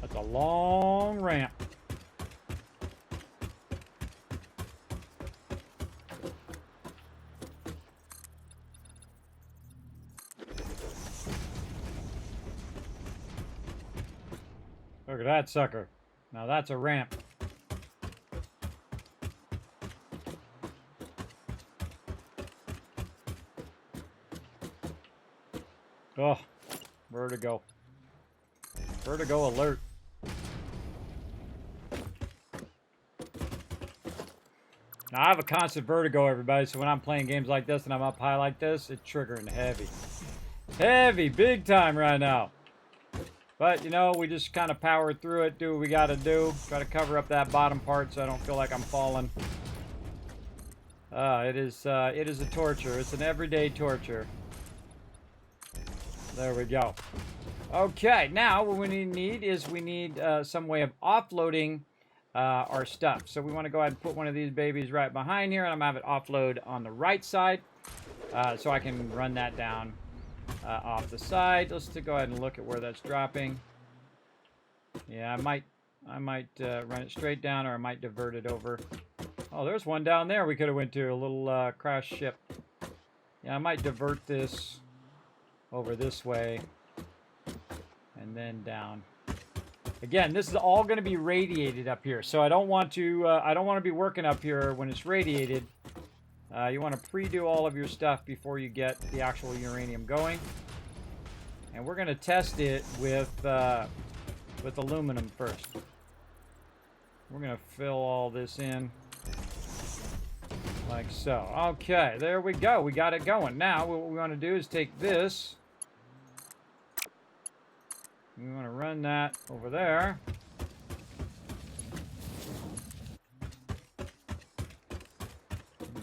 That's a long ramp. Look at that sucker. Now that's a ramp. Oh, vertigo. Vertigo alert. Now I have a constant vertigo, everybody, so when I'm playing games like this and I'm up high like this, it's triggering heavy. Heavy, big time right now. But, you know, we just kind of power through it, do what we got to do. Try to cover up that bottom part so I don't feel like I'm falling. It is a torture. It's an everyday torture. There we go. Okay, now what we need is some way of offloading our stuff. So we want to go ahead and put one of these babies right behind here, and I'm going to have it offload on the right side so I can run that down off the side. Let's go ahead and look at where that's dropping. Yeah, I might run it straight down, or I might divert it over. Oh, there's one down there we could have went to, a little crash ship. Yeah, I might divert this over this way and then down. Again, this is all going to be radiated up here, so I don't want to be working up here when it's radiated. You want to pre-do all of your stuff before you get the actual uranium going. And we're going to test it with aluminum first. We're going to fill all this in like so. Okay, there we go. We got it going. Now, what we want to do is take this. We want to run that over there.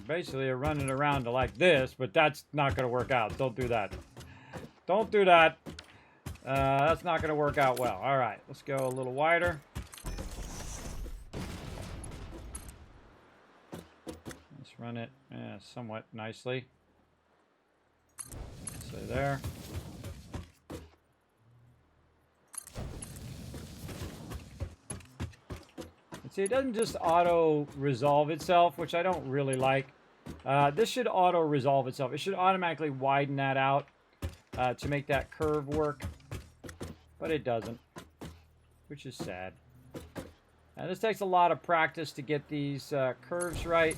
Basically, run it around to like this, but that's not going to work out. Don't do that. Don't do that. That's not going to work out well. All right, let's go a little wider. Let's run it somewhat nicely. Say there. And see, it doesn't just auto-resolve itself, which I don't really like. This should auto-resolve itself. It should automatically widen that out to make that curve work. But it doesn't, which is sad. And this takes a lot of practice to get these curves right.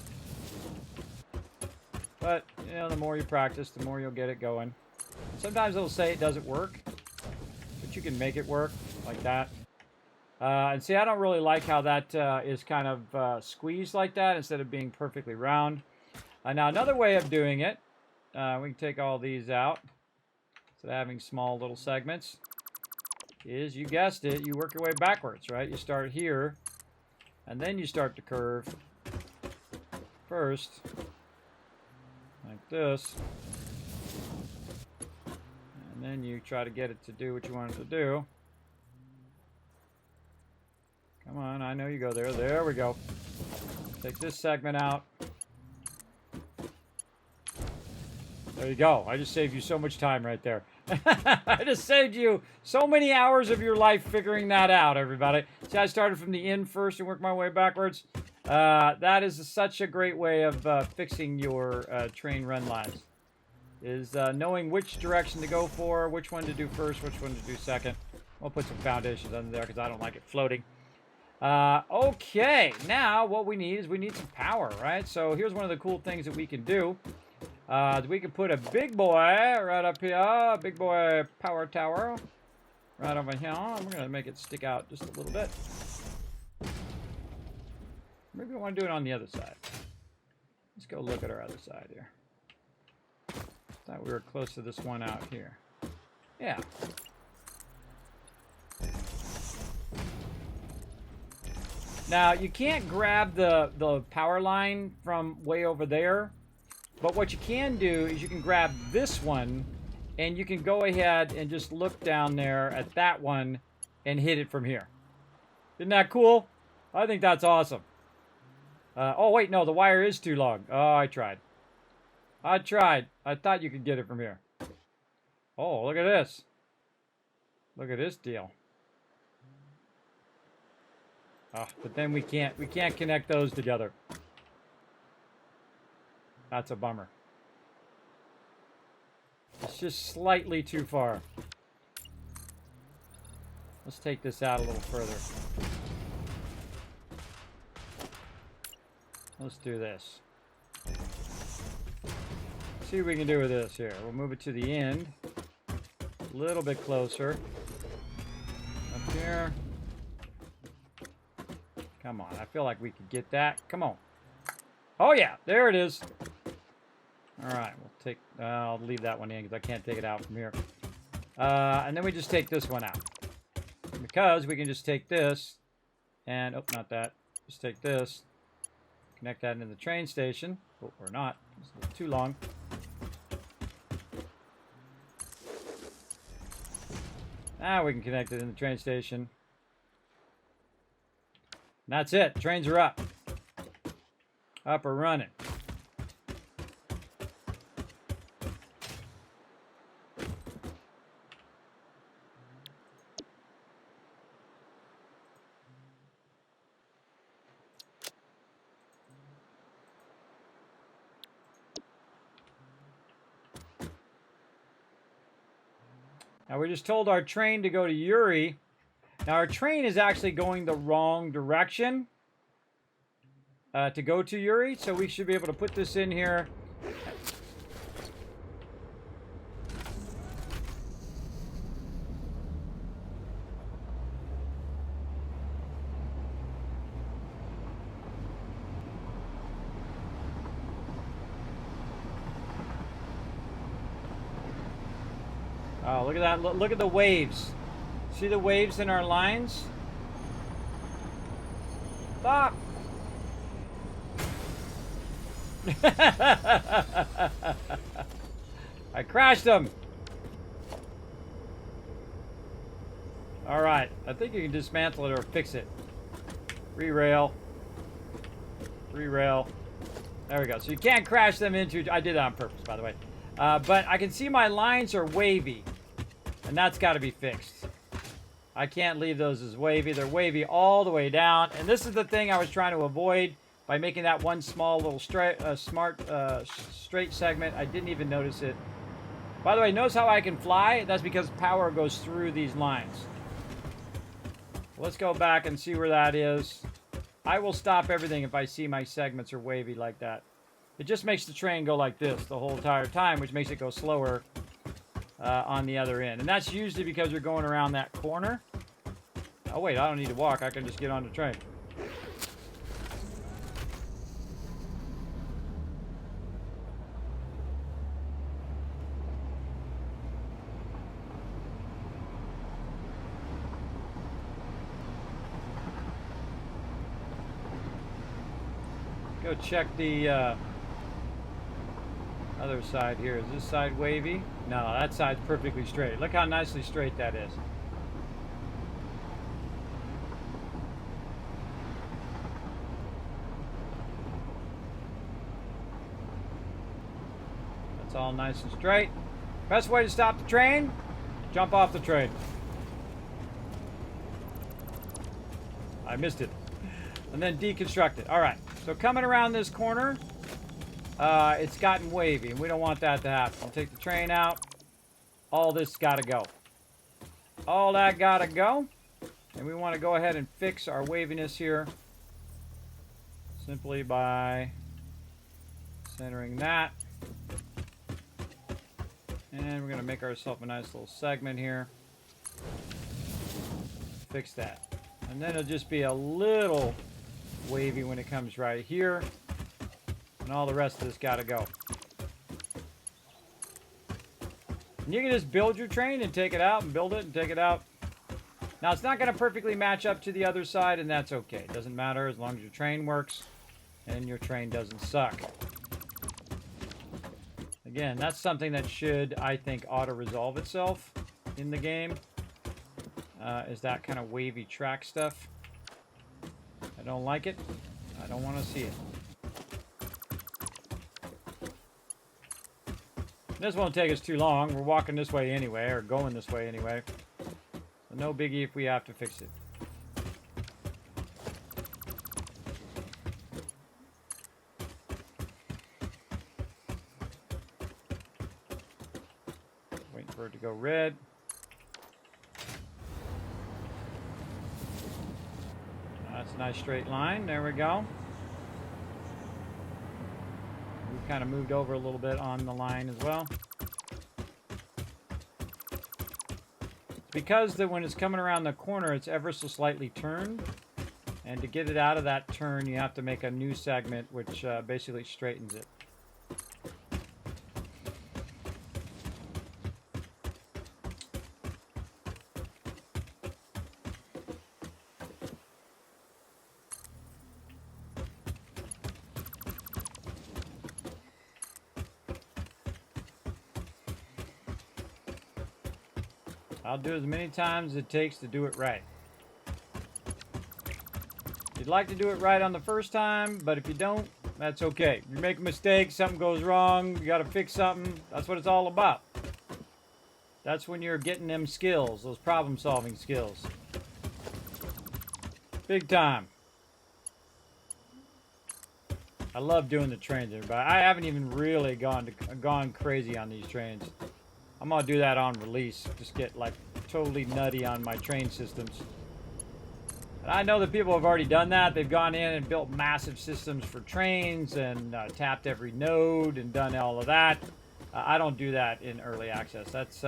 But, you know, the more you practice, the more you'll get it going. Sometimes it'll say it doesn't work, which but you can make it work like that. And see, I don't really like how that is kind of squeezed like that instead of being perfectly round. Now, another way of doing it, we can take all these out instead of having small little segments, is, you guessed it, you work your way backwards, right? You start here, and then you start to curve first, like this. And then you try to get it to do what you want it to do. Come on, I know you go there. There we go. Take this segment out. There you go. I just saved you so much time right there. I just saved you so many hours of your life figuring that out, everybody. See, I started from the end first and worked my way backwards. That is such a great way of fixing your train run lines. Is knowing which direction to go for, which one to do first, which one to do second. We'll put some foundations under there because I don't like it floating. Okay, now what we need is we need some power, right? So here's one of the cool things that we can do. We can put a big boy right up here, big boy power tower right over here. I'm going to make it stick out just a little bit. Maybe I want to do it on the other side. Let's go look at our other side here. Thought we were close to this one out here. Yeah. Now, you can't grab the power line from way over there, but what you can do is you can grab this one, and you can go ahead and just look down there at that one and hit it from here. Isn't that cool? I think that's awesome. Oh, wait, no, the wire is too long. Oh, I tried. I thought you could get it from here. Oh, look at this. Look at this deal. Oh, but then we can't connect those together. That's a bummer. It's just slightly too far. Let's take this out a little further. Let's do this. See what we can do with this here. We'll move it to the end. A little bit closer. Up here. Come on, I feel like we could get that. Come on. Oh yeah, there it is. Alright, we'll take, I'll leave that one in because I can't take it out from here. And then we just take this one out. Because we can just take this and, oh, not that. Just take this. Connect that into the train station. Oh, or not. It's a little too long. Now we can connect it in the train station. And that's it. Trains are up. Up or running. Now, we just told our train to go to Uri. Now, our train is actually going the wrong direction to go to Uri, so we should be able to put this in here. Oh, look at that. Look at the waves. See the waves in our lines? Stop! I crashed them! Alright, I think you can dismantle it or fix it. Re-rail. Re-rail. There we go. So you can't crash them into... I did that on purpose, by the way. But I can see my lines are wavy. And that's got to be fixed. I can't leave those as wavy. They're wavy all the way down. And this is the thing I was trying to avoid by making that one small little straight segment. I didn't even notice it. By the way, notice how I can fly? That's because power goes through these lines. Let's go back and see where that is. I will stop everything if I see my segments are wavy like that. It just makes the train go like this the whole entire time, which makes it go slower. on the other end. And that's usually because you're going around that corner. Oh, wait, I don't need to walk. I can just get on the train. Go check the other side here. Is this side wavy? No, that side's perfectly straight. Look how nicely straight that is. That's all nice and straight. Best way to stop the train, jump off the train. I missed it. And then deconstruct it. All right, so coming around this corner, it's gotten wavy, and we don't want that to happen. I'll take the train out. All this got to go. All that got to go. And we want to go ahead and fix our waviness here simply by centering that. And we're going to make ourselves a nice little segment here. Fix that. And then it'll just be a little wavy when it comes right here. And all the rest of this got to go. And you can just build your train and take it out and build it and take it out. Now, it's not going to perfectly match up to the other side, and that's okay. It doesn't matter as long as your train works and your train doesn't suck. Again, that's something that should, I think, auto-resolve itself in the game. Is that kind of wavy track stuff. I don't like it. I don't want to see it. This won't take us too long. We're walking this way anyway, or going this way anyway. So no biggie if we have to fix it. Waiting for it to go red. That's a nice straight line. There we go. We've kind of moved over a little bit on the line as well. It's because that when it's coming around the corner, it's ever so slightly turned. And to get it out of that turn, you have to make a new segment, which basically straightens it. I'll do it as many times as it takes to do it right. You'd like to do it right on the first time, but if you don't, that's okay. You make a mistake, something goes wrong, you gotta fix something. That's what it's all about. That's when you're getting them skills, those problem-solving skills. Big time. I love doing the trains, everybody. I haven't even really gone crazy on these trains. I'm gonna do that on release. Just get like totally nutty on my train systems. And I know that people have already done that. They've gone in and built massive systems for trains and tapped every node and done all of that. I don't do that in early access. That's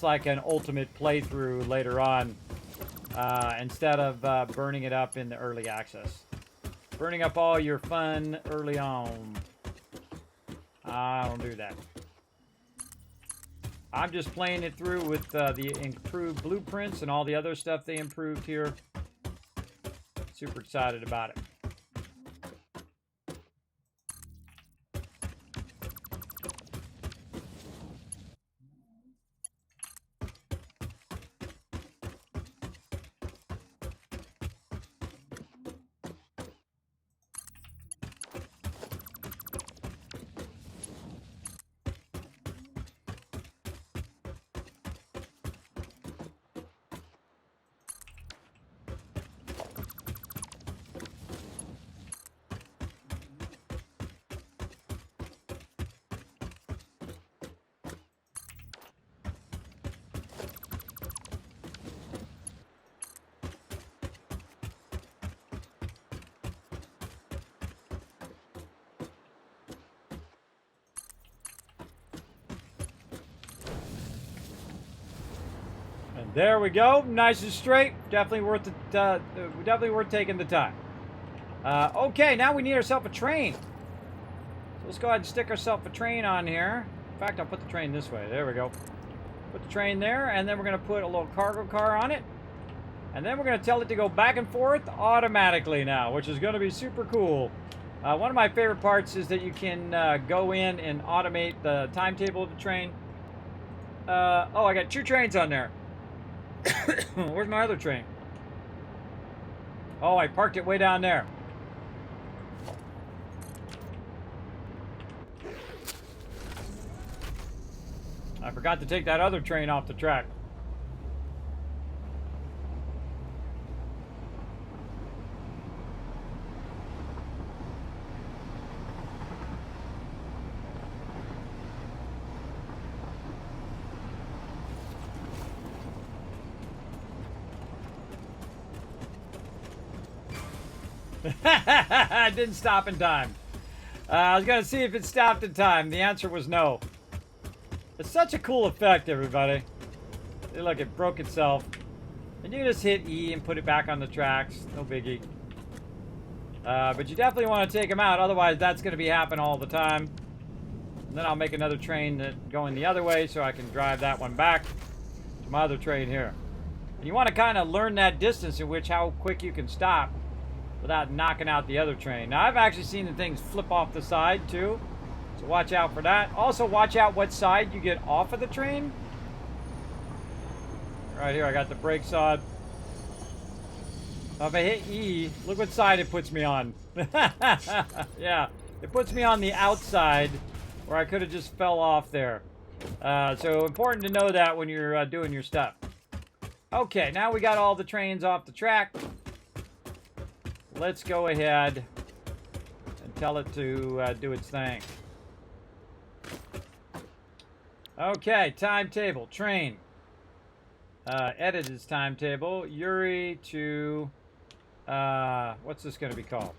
like an ultimate playthrough later on instead of burning it up in the early access. Burning up all your fun early on. I don't do that. I'm just playing it through with the improved blueprints and all the other stuff they improved here. Super excited about it. There we go. Nice and straight. Definitely worth it. Definitely worth taking the time. Okay, now we need ourselves a train. So let's go ahead and stick ourselves a train on here. In fact, I'll put the train this way. There we go. Put the train there, and then we're going to put a little cargo car on it. And then we're going to tell it to go back and forth automatically now, which is going to be super cool. One of my favorite parts is that you can go in and automate the timetable of the train. Oh, I got 2 trains on there. Where's my other train? Oh, I parked it way down there. I forgot to take that other train off the track. I didn't stop in time. I was going to see if it stopped in time. The answer was no. It's such a cool effect, everybody. See, look, it broke itself. And you just hit E and put it back on the tracks. No biggie. But you definitely want to take them out. Otherwise, that's going to be happening all the time. And then I'll make another train that going the other way so I can drive that one back to my other train here. And you want to kind of learn that distance in which how quick you can stop without knocking out the other train. Now, I've actually seen the things flip off the side, too. So watch out for that. Also, watch out what side you get off of the train. Right here, I got the brakes on. Now, if I hit E, look what side it puts me on. Yeah, it puts me on the outside where I could have just fell off there. So important to know that when you're doing your stuff. Okay, now we got all the trains off the track. Let's go ahead and tell it to do its thing. Okay, timetable, train. Edit its timetable. Yuri to, what's this going to be called?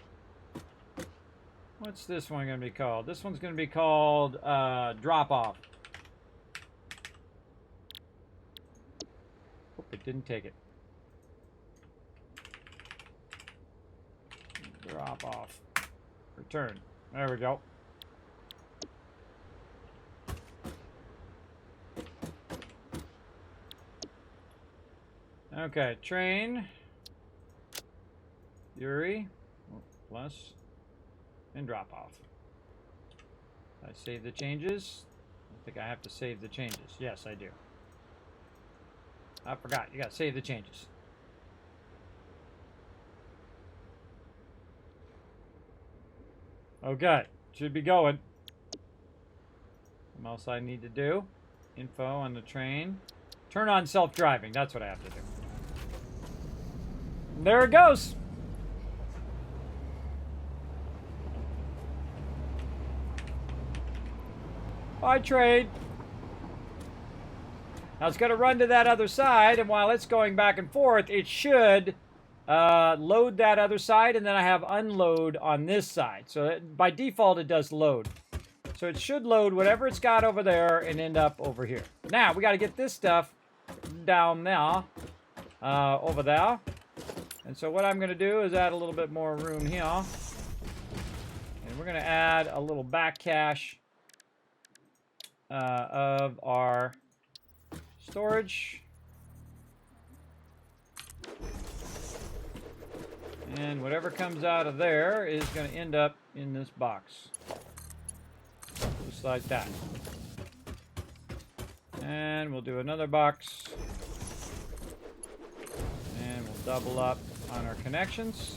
What's this one going to be called? This one's going to be called drop off. Hope it didn't take it. Drop off. Return. There we go. Okay, train. Yuri. Plus. And drop off. I save the changes. I think I have to save the changes. Yes, I do. I forgot. You got to save the changes. Okay. Should be going. What else I need to do? Info on the train. Turn on self-driving. That's what I have to do. There it goes. Bye, train. Now it's going to run to that other side, and while it's going back and forth, it should load that other side, and then I have unload on this side. So by default, it does load. So it should load whatever it's got over there and end up over here. Now, we got to get this stuff down there, over there. And so what I'm going to do is add a little bit more room here. And we're going to add a little back cache of our storage. And whatever comes out of there is going to end up in this box. Just like that. And we'll do another box. And we'll double up on our connections.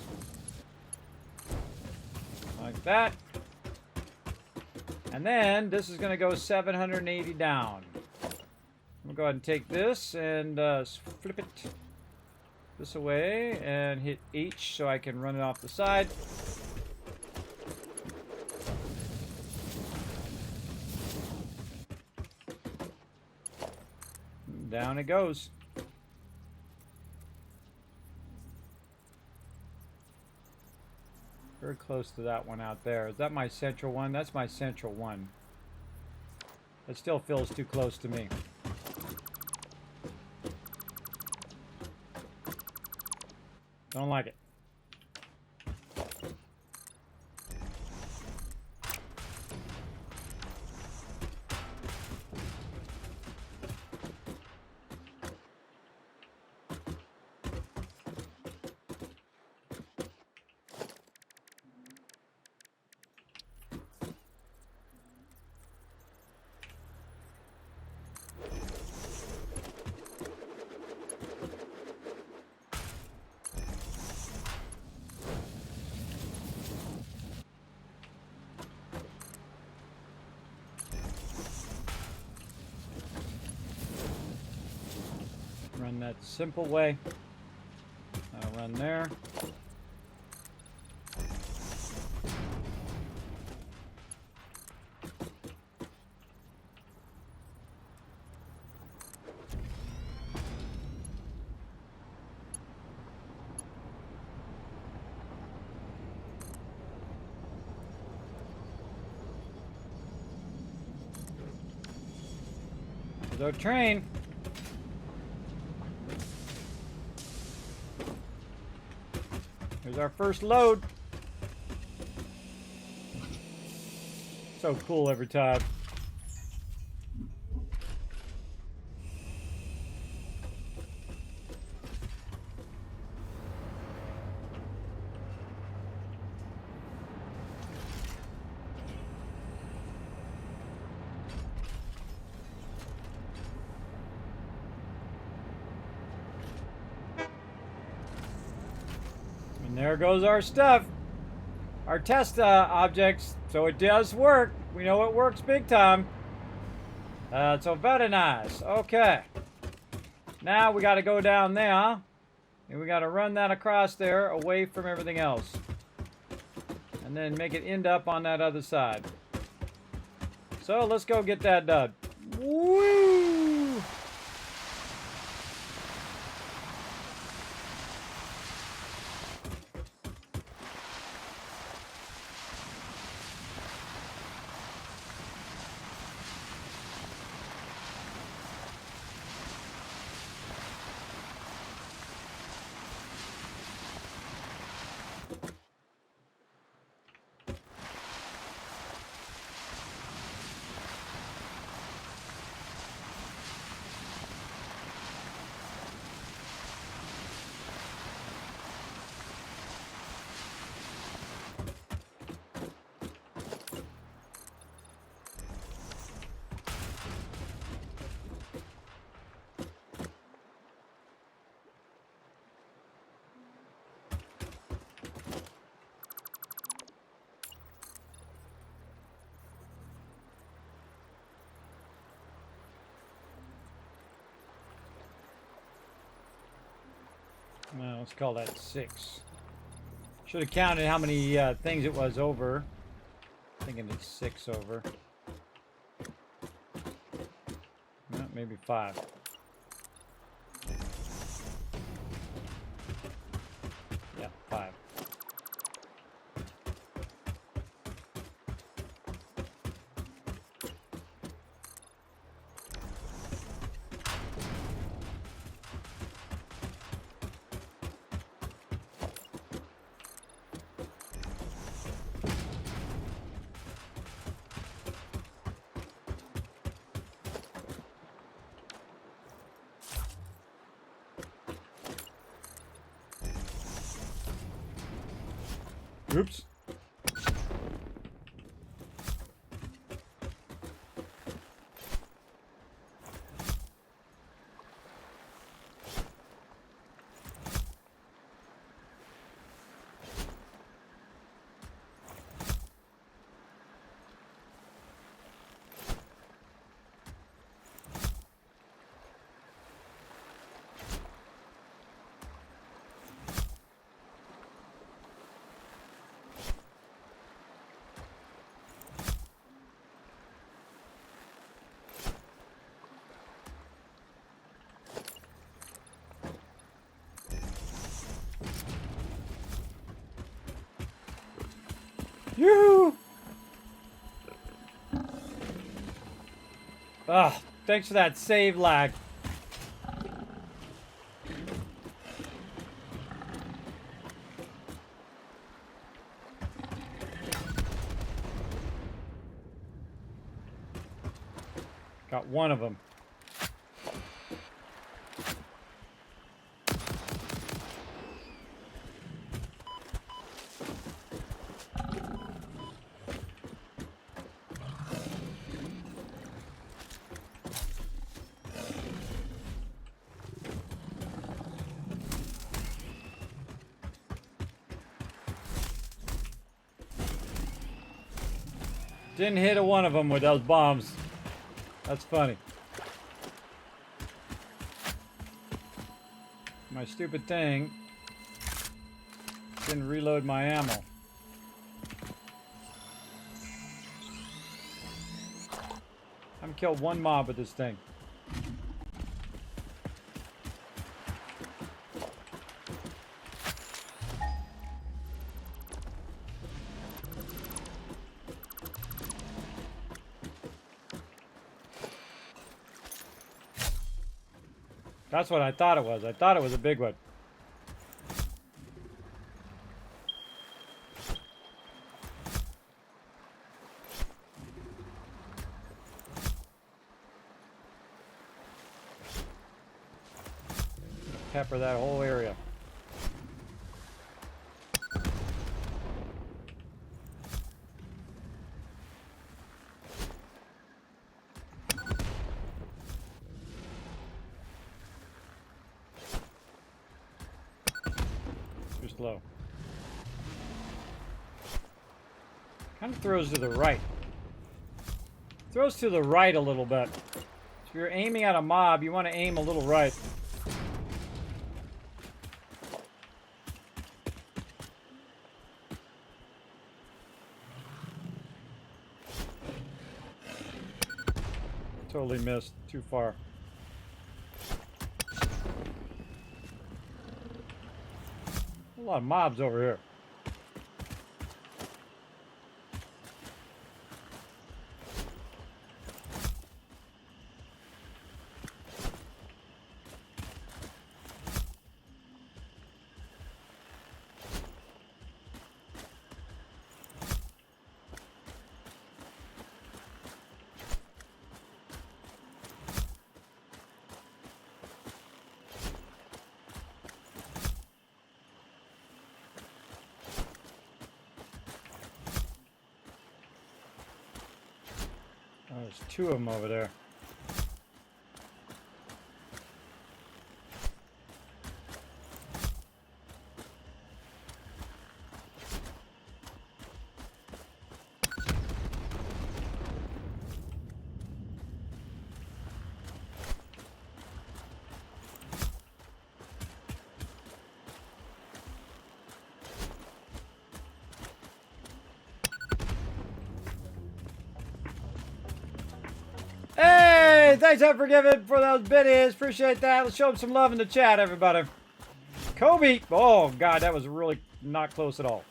Like that. And then this is going to go 780 down. We'll go ahead and take this and flip it this away and hit H so I can run it off the side. Down it goes. Very close to that one out there. Is that my central one? That's my central one. It still feels too close to me. Don't like it. Run that simple way. I'll run there. There's our train. Here's our first load. So cool every time. And there goes our stuff. Our test objects. So it does work. We know it works big time. So very nice. Okay. Now we got to go down there. And we got to run that across there away from everything else. And then make it end up on that other side. So let's go get that done. Woo! Well, let's call that 6. Should have counted how many things it was over. Thinking it's 6 over. No, maybe 5. Yeah, 5. Oops. Yoo-hoo! Ah, thanks for that save lag. Got one of them. Didn't hit a one of them with those bombs. That's funny. My stupid thing didn't reload my ammo. I'm killed one mob with this thing. That's what I thought it was. I thought it was a big one. Pepper that whole area. Slow. Kind of throws to the right. Throws to the right a little bit. If you're aiming at a mob, you want to aim a little right. Totally missed. Too far. A lot of mobs over here. Oh, there's two of them over there. Hey, thanks for giving for those biddies. Appreciate that. Let's show them some love in the chat, everybody. Kobe. Oh, God, that was really not close at all.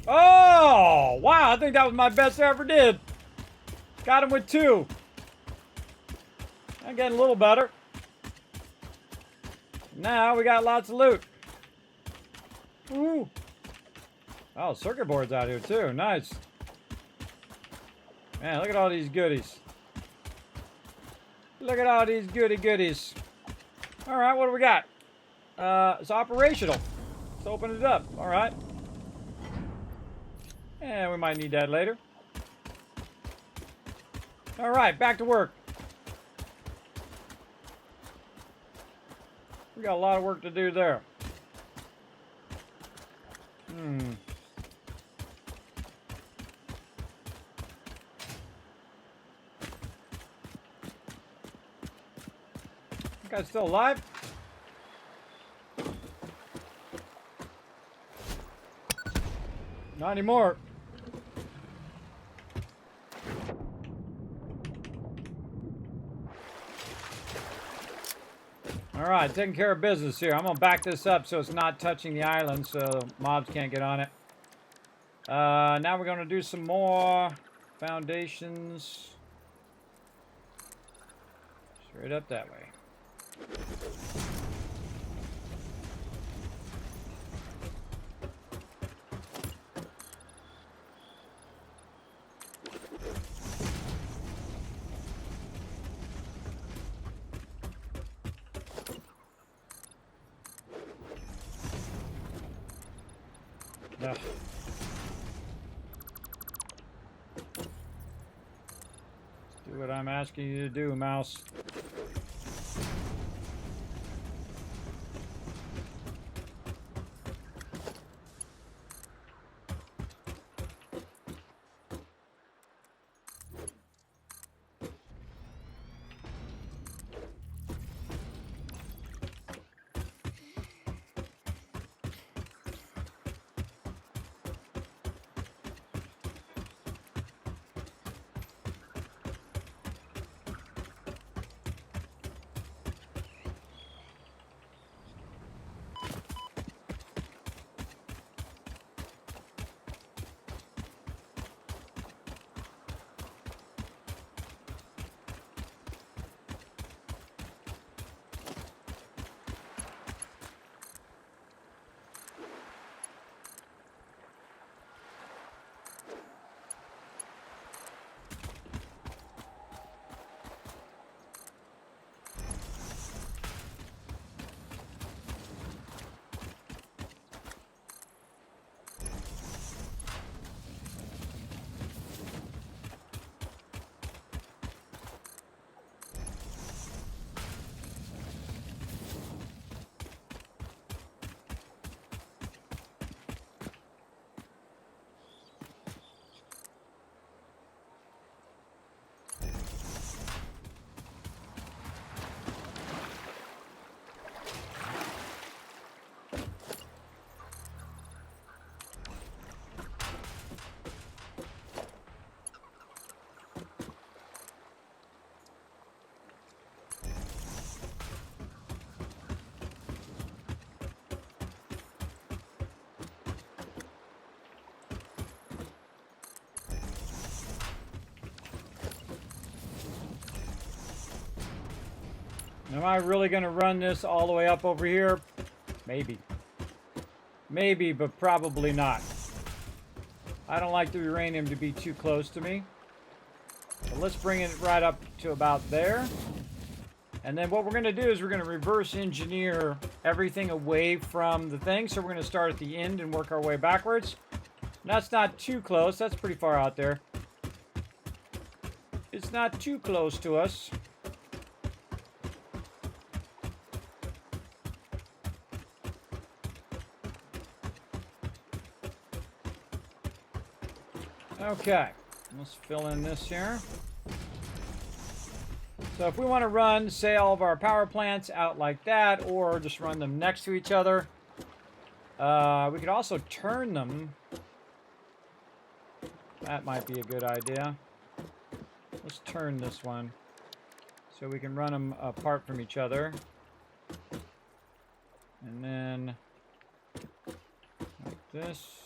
Oh, wow. I think that was my best I ever did. Got him with two. I'm getting a little better. Now we got lots of loot. Ooh. Oh, circuit boards out here too. Nice. Man, look at all these goodies. Look at all these goodies. All right, what do we got? It's operational. Let's open it up. All right. And we might need that later. All right, back to work. We got a lot of work to do there. Guy's still alive? Not anymore. All right, taking care of business here. I'm gonna back this up so it's not touching the island, so mobs can't get on it. Now we're gonna do some more foundations. Straight up that way. Ugh. Do what I'm asking you to do, mouse. Am I really going to run this all the way up over here? Maybe. Maybe, but probably not. I don't like the uranium to be too close to me. So let's bring it right up to about there. And then what we're going to do is we're going to reverse engineer everything away from the thing. So we're going to start at the end and work our way backwards. And that's not too close. That's pretty far out there. It's not too close to us. Okay, let's fill in this here. So if we want to run, say, all of our power plants out like that, or just run them next to each other, we could also turn them. That might be a good idea. Let's turn this one so we can run them apart from each other. And then like this.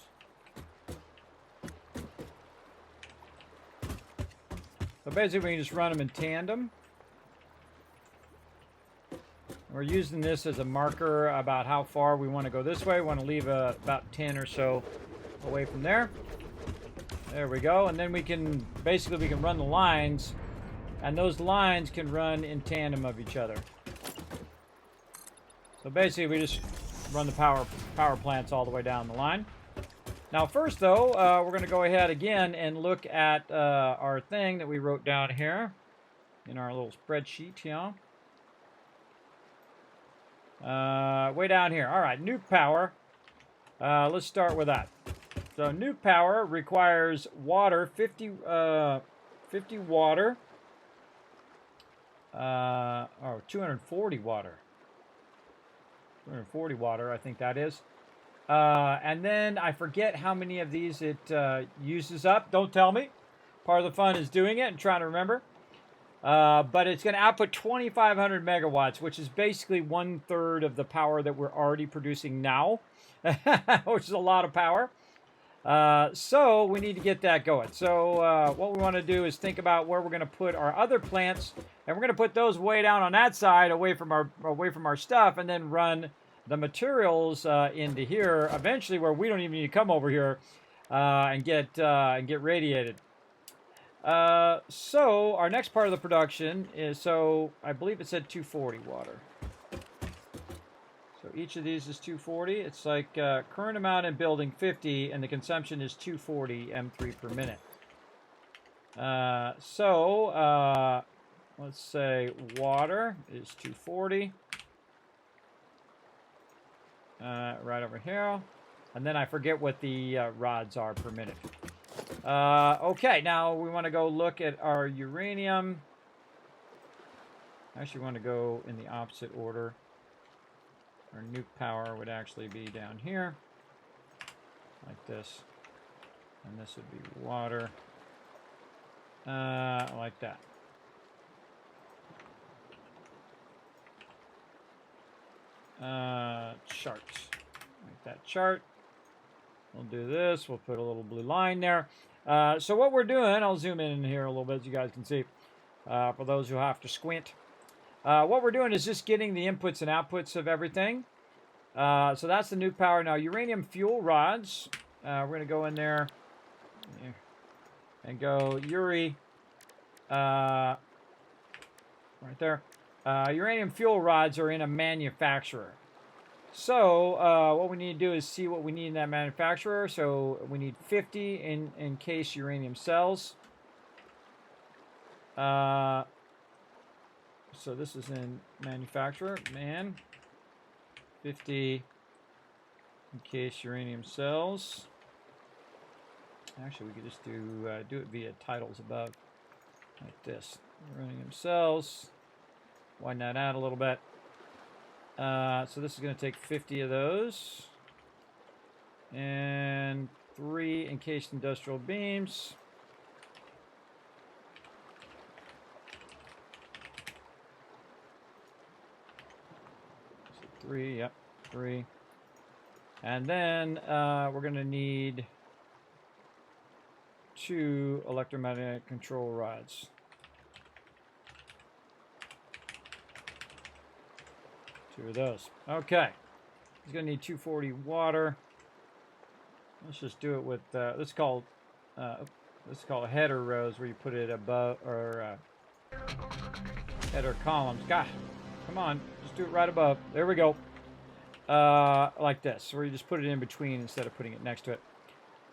So basically, we can just run them in tandem. We're using this as a marker about how far we want to go this way. We want to leave about 10 or so away from there. There we go. And then we can, basically, we can run the lines, and those lines can run in tandem of each other. So basically, we just run the power plants all the way down the line. Now, first, though, we're going to go ahead again and look at our thing that we wrote down here in our little spreadsheet, you know. Way down here. All right, nuke power. Let's start with that. So, nuke power requires water, 50 water, or 240 water. 240 water, I think that is. And then I forget how many of these it uses up. Don't tell me. Part of the fun is doing it and trying to remember. But it's going to output 2,500 megawatts, which is basically 1/3 of the power that we're already producing now, which is a lot of power. So we need to get that going. So what we want to do is think about where we're going to put our other plants, and we're going to put those way down on that side, away from our stuff, and then run the materials into here eventually, where we don't even need to come over here and get radiated. So our next part of the production is, so I believe it said 240 water. So each of these is 240. It's like current amount in building 50, and the consumption is 240 M3 per minute. Let's say water is 240. Right over here. And then I forget what the rods are per minute. Okay, now we want to go look at our uranium. I actually want to go in the opposite order. Our nuke power would actually be down here, like this. And this would be water, like that. Chart. Like that chart. We'll do this. We'll put a little blue line there. So what we're doing, I'll zoom in here a little bit so you guys can see, for those who have to squint. What we're doing is just getting the inputs and outputs of everything. So that's the nuke power. Now, uranium fuel rods. We're going to go in there and go URI. Right there. Uranium fuel rods are in a manufacturer. So what we need to do is see what we need in that manufacturer. So we need 50 in case uranium cells. So this is in manufacturer, 50 in case uranium cells. Actually, we could just do it via titles above, like this. Uranium cells. Widen that out a little bit. So this is going to take 50 of those. And 3 encased industrial beams. So 3, yep, 3. And then we're going to need 2 electromagnetic control rods. 2 of those. Okay. He's going to need 240 water. Let's just do it with, this is called header rows, where you put it above, or header columns. Gosh, come on. Just do it right above. There we go. Like this, where you just put it in between instead of putting it next to it.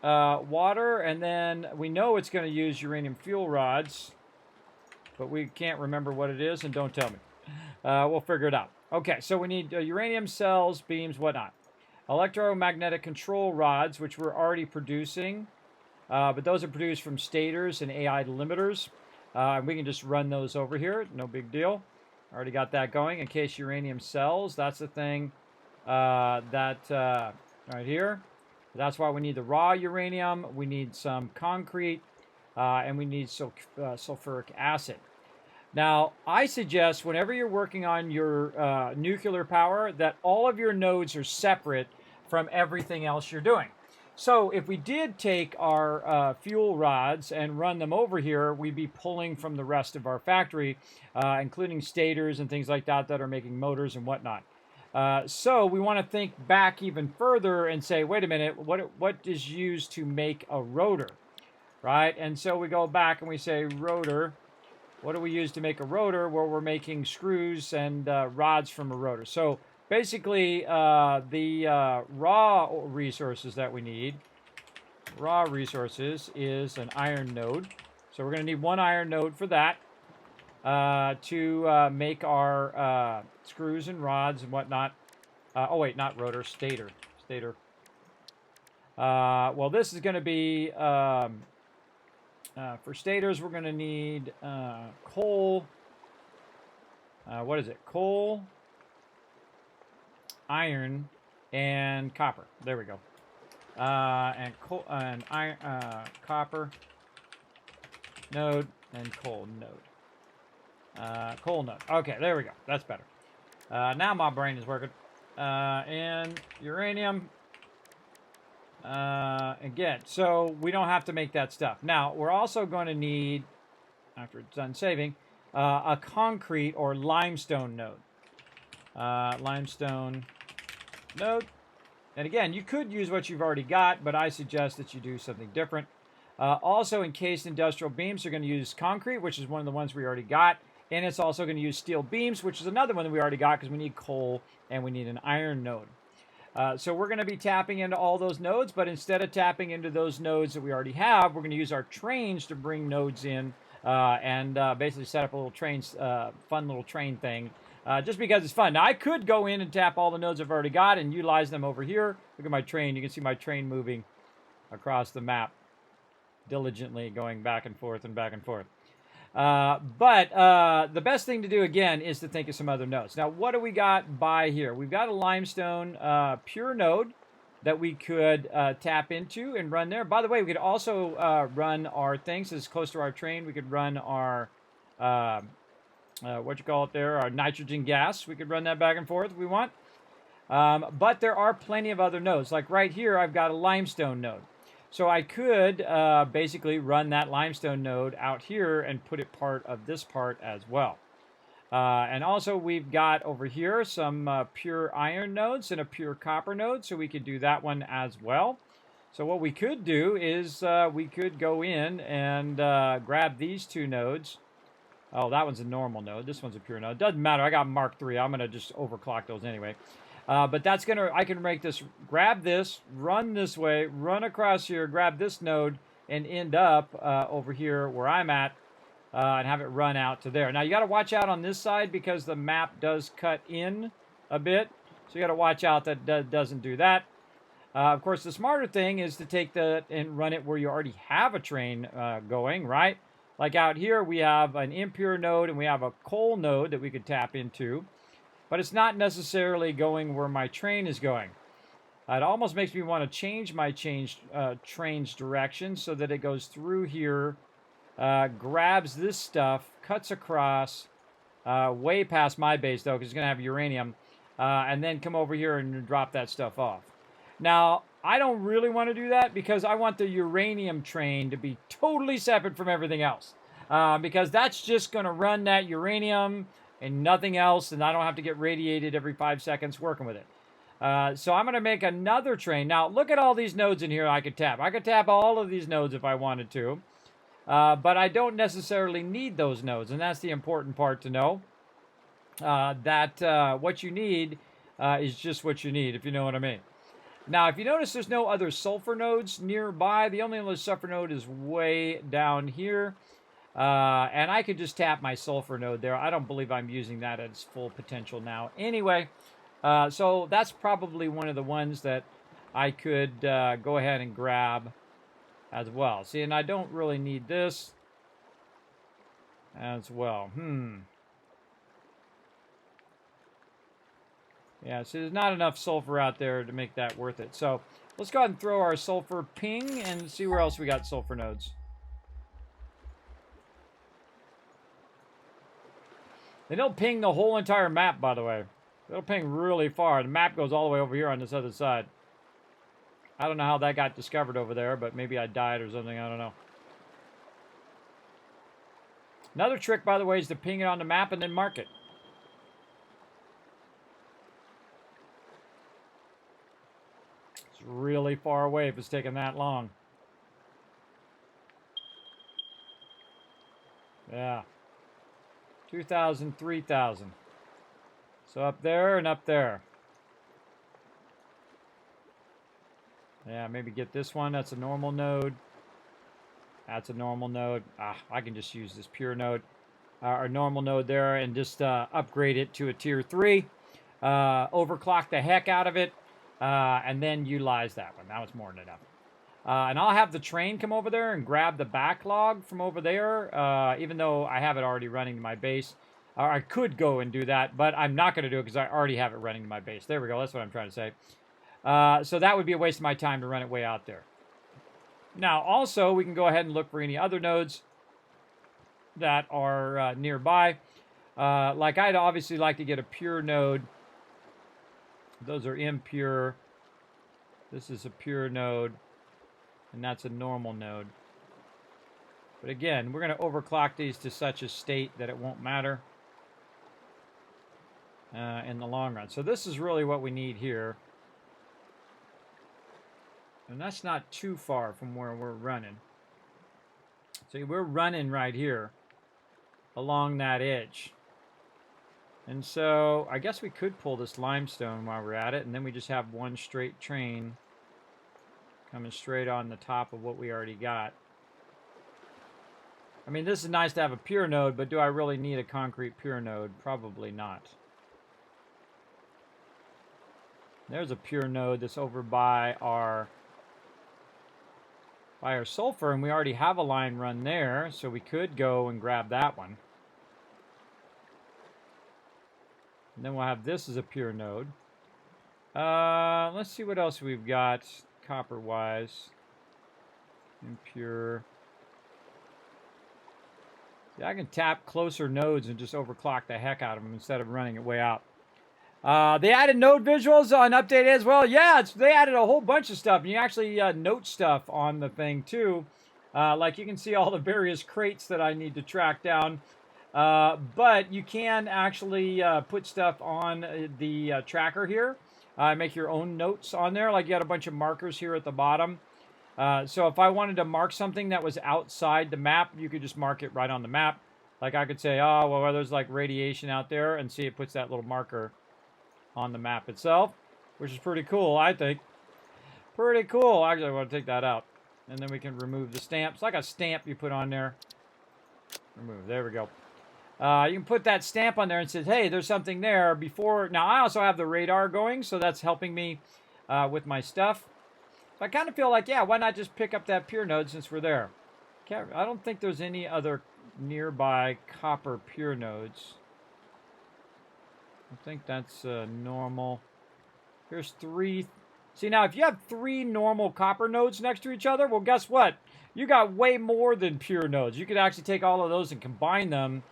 Water, and then we know it's going to use uranium fuel rods, but we can't remember what it is, and don't tell me. We'll figure it out. Okay, so we need uranium cells, beams, whatnot. Electromagnetic control rods, which we're already producing, but those are produced from stators and AI limiters. We can just run those over here, no big deal. Already got that going. In case uranium cells, that's the thing right here. That's why we need the raw uranium. We need some concrete, and we need sulfuric acid. Now, I suggest whenever you're working on your nuclear power that all of your nodes are separate from everything else you're doing. So if we did take our fuel rods and run them over here, we'd be pulling from the rest of our factory, including stators and things like that that are making motors and whatnot. So we want to think back even further and say, wait a minute, what is used to make a rotor, right? And so we go back and we say rotor. What do we use to make a rotor? Well, we're making screws and rods from a rotor. So basically, the raw resources that we need, raw resources, is an iron node. So we're going to need 1 iron node for that to make our screws and rods and whatnot. Oh, wait, not rotor, stator. Stator. Well, this is going to be... for stators, we're going to need coal. What is it? Coal, iron, and copper. There we go. And coal and iron, copper node and coal node. Coal node. Okay, there we go. That's better. Now my brain is working. And uranium. Again, so we don't have to make that stuff. Now, we're also going to need, after it's done saving, a concrete or limestone node. Limestone node. And again, you could use what you've already got, but I suggest that you do something different. Also, encased industrial beams are going to use concrete, which is one of the ones we already got. And it's also going to use steel beams, which is another one that we already got because we need coal and we need an iron node. So we're going to be tapping into all those nodes, but instead of tapping into those nodes that we already have, we're going to use our trains to bring nodes in and basically set up a little fun little train thing, just because it's fun. Now, I could go in and tap all the nodes I've already got and utilize them over here. Look at my train. You can see my train moving across the map diligently, going back and forth and back and forth. But the best thing to do, again, is to think of some other nodes. Now, what do we got by here? We've got a limestone pure node that we could tap into and run there. By the way, we could also run our things. This is close to our train. We could run our, our nitrogen gas. We could run that back and forth if we want. But there are plenty of other nodes. Like right here, I've got a limestone node. So I could basically run that limestone node out here and put it part of this part as well. And also we've got over here some pure iron nodes and a pure copper node, so we could do that one as well. So what we could do is we could go in and grab these two nodes. Oh, that one's a normal node. This one's a pure node. Doesn't matter. I got Mark III. I'm going to just overclock those anyway. But that's going to, I can make this, grab this, run this way, run across here, grab this node, and end up over here where I'm at, and have it run out to there. Now, you got to watch out on this side because the map does cut in a bit. So you got to watch out that doesn't do that. Of course, the smarter thing is to take that and run it where you already have a train going, right? Like out here, we have an impure node and we have a coal node that we could tap into. But it's not necessarily going where my train is going. It almost makes me want to change my train's direction so that it goes through here, grabs this stuff, cuts across, way past my base, though, because it's going to have uranium, and then come over here and drop that stuff off. Now, I don't really want to do that because I want the uranium train to be totally separate from everything else, because that's just going to run that uranium and nothing else, and I don't have to get radiated every 5 seconds working with it. So I'm going to make another train. Now, look at all these nodes in here I could tap. I could tap all of these nodes if I wanted to, but I don't necessarily need those nodes, and that's the important part to know, that what you need is just what you need, if you know what I mean. Now, if you notice, there's no other sulfur nodes nearby. The only other sulfur node is way down here. And I could just tap my sulfur node there. I don't believe I'm using that at its full potential now. Anyway, so that's probably one of the ones that I could go ahead and grab as well. See, and I don't really need this as well. Yeah, so there's not enough sulfur out there to make that worth it. So let's go ahead and throw our sulfur ping and see where else we got sulfur nodes. They don't ping the whole entire map, by the way. They'll ping really far. The map goes all the way over here on this other side. I don't know how that got discovered over there, but maybe I died or something. I don't know. Another trick, by the way, is to ping it on the map and then mark it. It's really far away if it's taking that long. Yeah. 2,000, 3,000. So up there and up there. Yeah, maybe get this one. That's a normal node. That's a normal node. I can just use this pure node, or normal node there, and just upgrade it to a tier 3. Overclock the heck out of it, and then utilize that one. That was more than enough. And I'll have the train come over there and grab the backlog from over there, even though I have it already running to my base. Or I could go and do that, but I'm not going to do it because I already have it running to my base. There we go. That's what I'm trying to say. So that would be a waste of my time to run it way out there. Now, also, we can go ahead and look for any other nodes that are nearby. Like, I'd obviously like to get a pure node. Those are impure. This is a pure node. And that's a normal node. But again, we're going to overclock these to such a state that it won't matter in the long run. So this is really what we need here. And that's not too far from where we're running. See, we're running right here. along that edge. And so I guess we could pull this limestone while we're at it, and then we just have one straight train coming straight on the top of what we already got. I mean, this is nice to have a pier node, but do I really need a concrete pier node? Probably not. There's a pier node that's over by our sulfur, and we already have a line run there, so we could go and grab that one. And then we'll have this as a pier node. Let's see what else we've got copper-wise. Impure. Yeah, I can tap closer nodes and just overclock the heck out of them instead of running it way out. They added node visuals on update as well. Yeah, they added a whole bunch of stuff. You actually note stuff on the thing too. Like you can see all the various crates that I need to track down. But you can actually put stuff on the tracker here. Make your own notes on there. Like you got a bunch of markers here at the bottom. So if I wanted to mark something that was outside the map, you could just mark it right on the map. Like I could say, oh, well, there's like radiation out there, and see it puts that little marker on the map itself, which is pretty cool, I think. Pretty cool. Actually, I want to take that out. And then we can remove the stamp. It's like a stamp you put on there. Remove. There we go. You can put that stamp on there and say, hey, there's something there before. Now, I also have the radar going, so that's helping me with my stuff. So I kind of feel like, yeah, why not just pick up that pier node since we're there? I don't think there's any other nearby copper pier nodes. I think that's normal. Here's 3. See, now, if you have 3 normal copper nodes next to each other, well, guess what? You got way more than pure nodes. You could actually take all of those and combine them.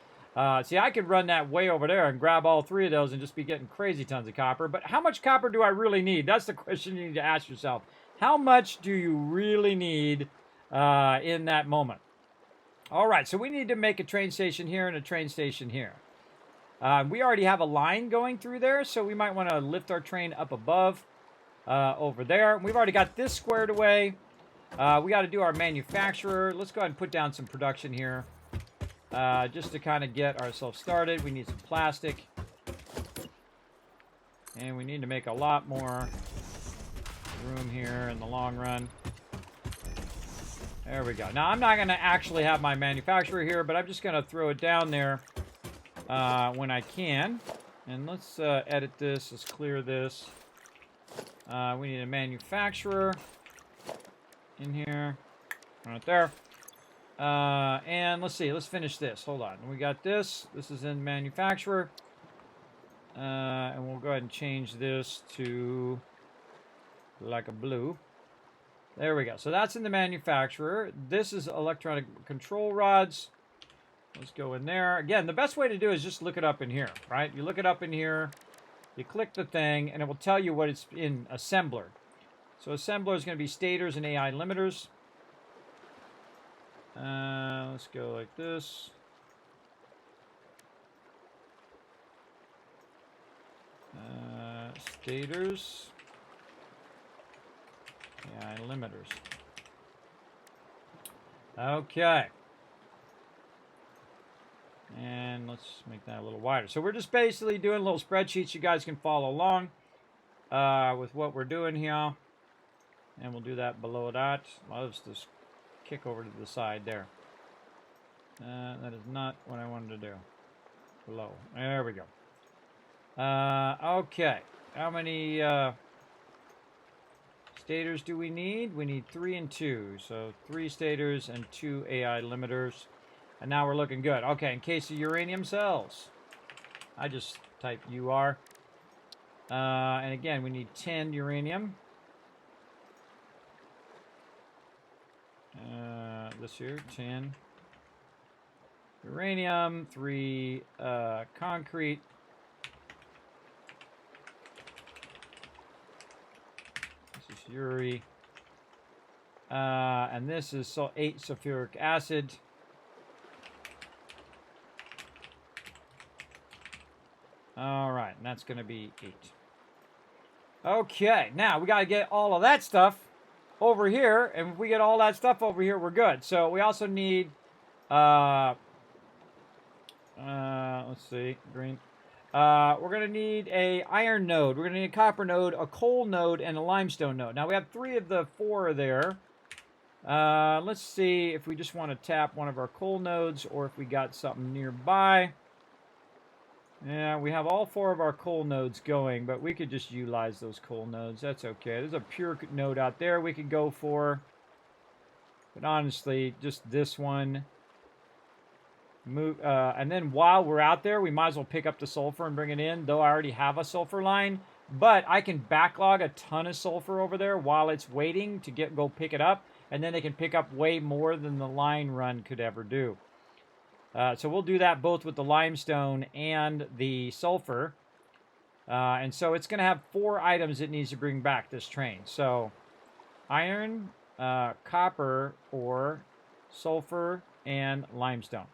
See, I could run that way over there and grab all 3 of those and just be getting crazy tons of copper. But how much copper do I really need? That's the question you need to ask yourself. How much do you really need in that moment? All right, so we need to make a train station here and a train station here. We already have a line going through there, so we might want to lift our train up above over there. We've already got this squared away. We got to do our manufacturer. Let's go ahead and put down some production here just to kind of get ourselves started. We need some plastic. And we need to make a lot more room here in the long run. There we go. Now, I'm not going to actually have my manufacturer here, but I'm just going to throw it down there when I can. And let's edit this. Let's clear this. We need a manufacturer in here. Right there. And let's see. Let's finish this. Hold on. We got this. This is in manufacturer. And we'll go ahead and change this to like a blue. There we go. So that's in the manufacturer. This is electronic control rods. Let's go in there. Again, the best way to do is just look it up in here, right? You look it up in here, you click the thing, and it will tell you what it's in assembler. So assembler is going to be stators and AI limiters. Let's go like this. Stators. AI limiters. Okay. And let's make that a little wider. So we're just basically doing little spreadsheets. You guys can follow along with what we're doing here. And we'll do that below that. I'll just kick over to the side there. That is not what I wanted to do. Below. There we go. Okay. How many stators do we need? We need 3 and 2. So 3 stators and 2 AI limiters. And now we're looking good. Okay, in case of uranium cells, I just type UR. And again, we need 10 uranium. This here, 10 uranium, 3 concrete. This is Uri. And this is 8 sulfuric acid. All right, and that's going to be 8. Okay, now we got to get all of that stuff over here, and if we get all that stuff over here, we're good. So we also need Let's see, green. We're going to need a iron node. We're going to need a copper node, a coal node, and a limestone node. Now, we have 3 of the 4 there. Let's see if we just want to tap one of our coal nodes or if we got something nearby. Yeah, we have all 4 of our coal nodes going, but we could just utilize those coal nodes. That's okay. There's a pure node out there we could go for. But honestly, just this one. Move, and then while we're out there, we might as well pick up the sulfur and bring it in, though I already have a sulfur line. But I can backlog a ton of sulfur over there while it's waiting to go pick it up. And then they can pick up way more than the line run could ever do. So we'll do that both with the limestone and the sulfur. And so it's going to have 4 items it needs to bring back, this train. So iron, copper ore, sulfur, and limestone.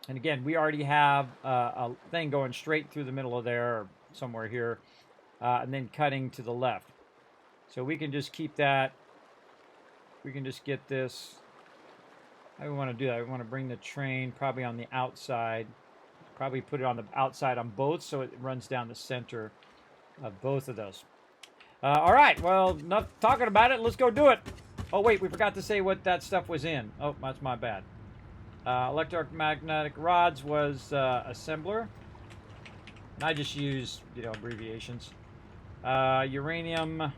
And again, we already have a thing going straight through the middle of there, or somewhere here, and then cutting to the left. So we can just keep that. We can just get this. How do we want to do that? We want to bring the train probably on the outside. Probably put it on the outside on both so it runs down the center of both of those. All right, well, enough talking about it. Let's go do it. Oh, wait, we forgot to say what that stuff was in. Oh, that's my bad. Electromagnetic rods was assembler. And I just use, abbreviations. Uranium.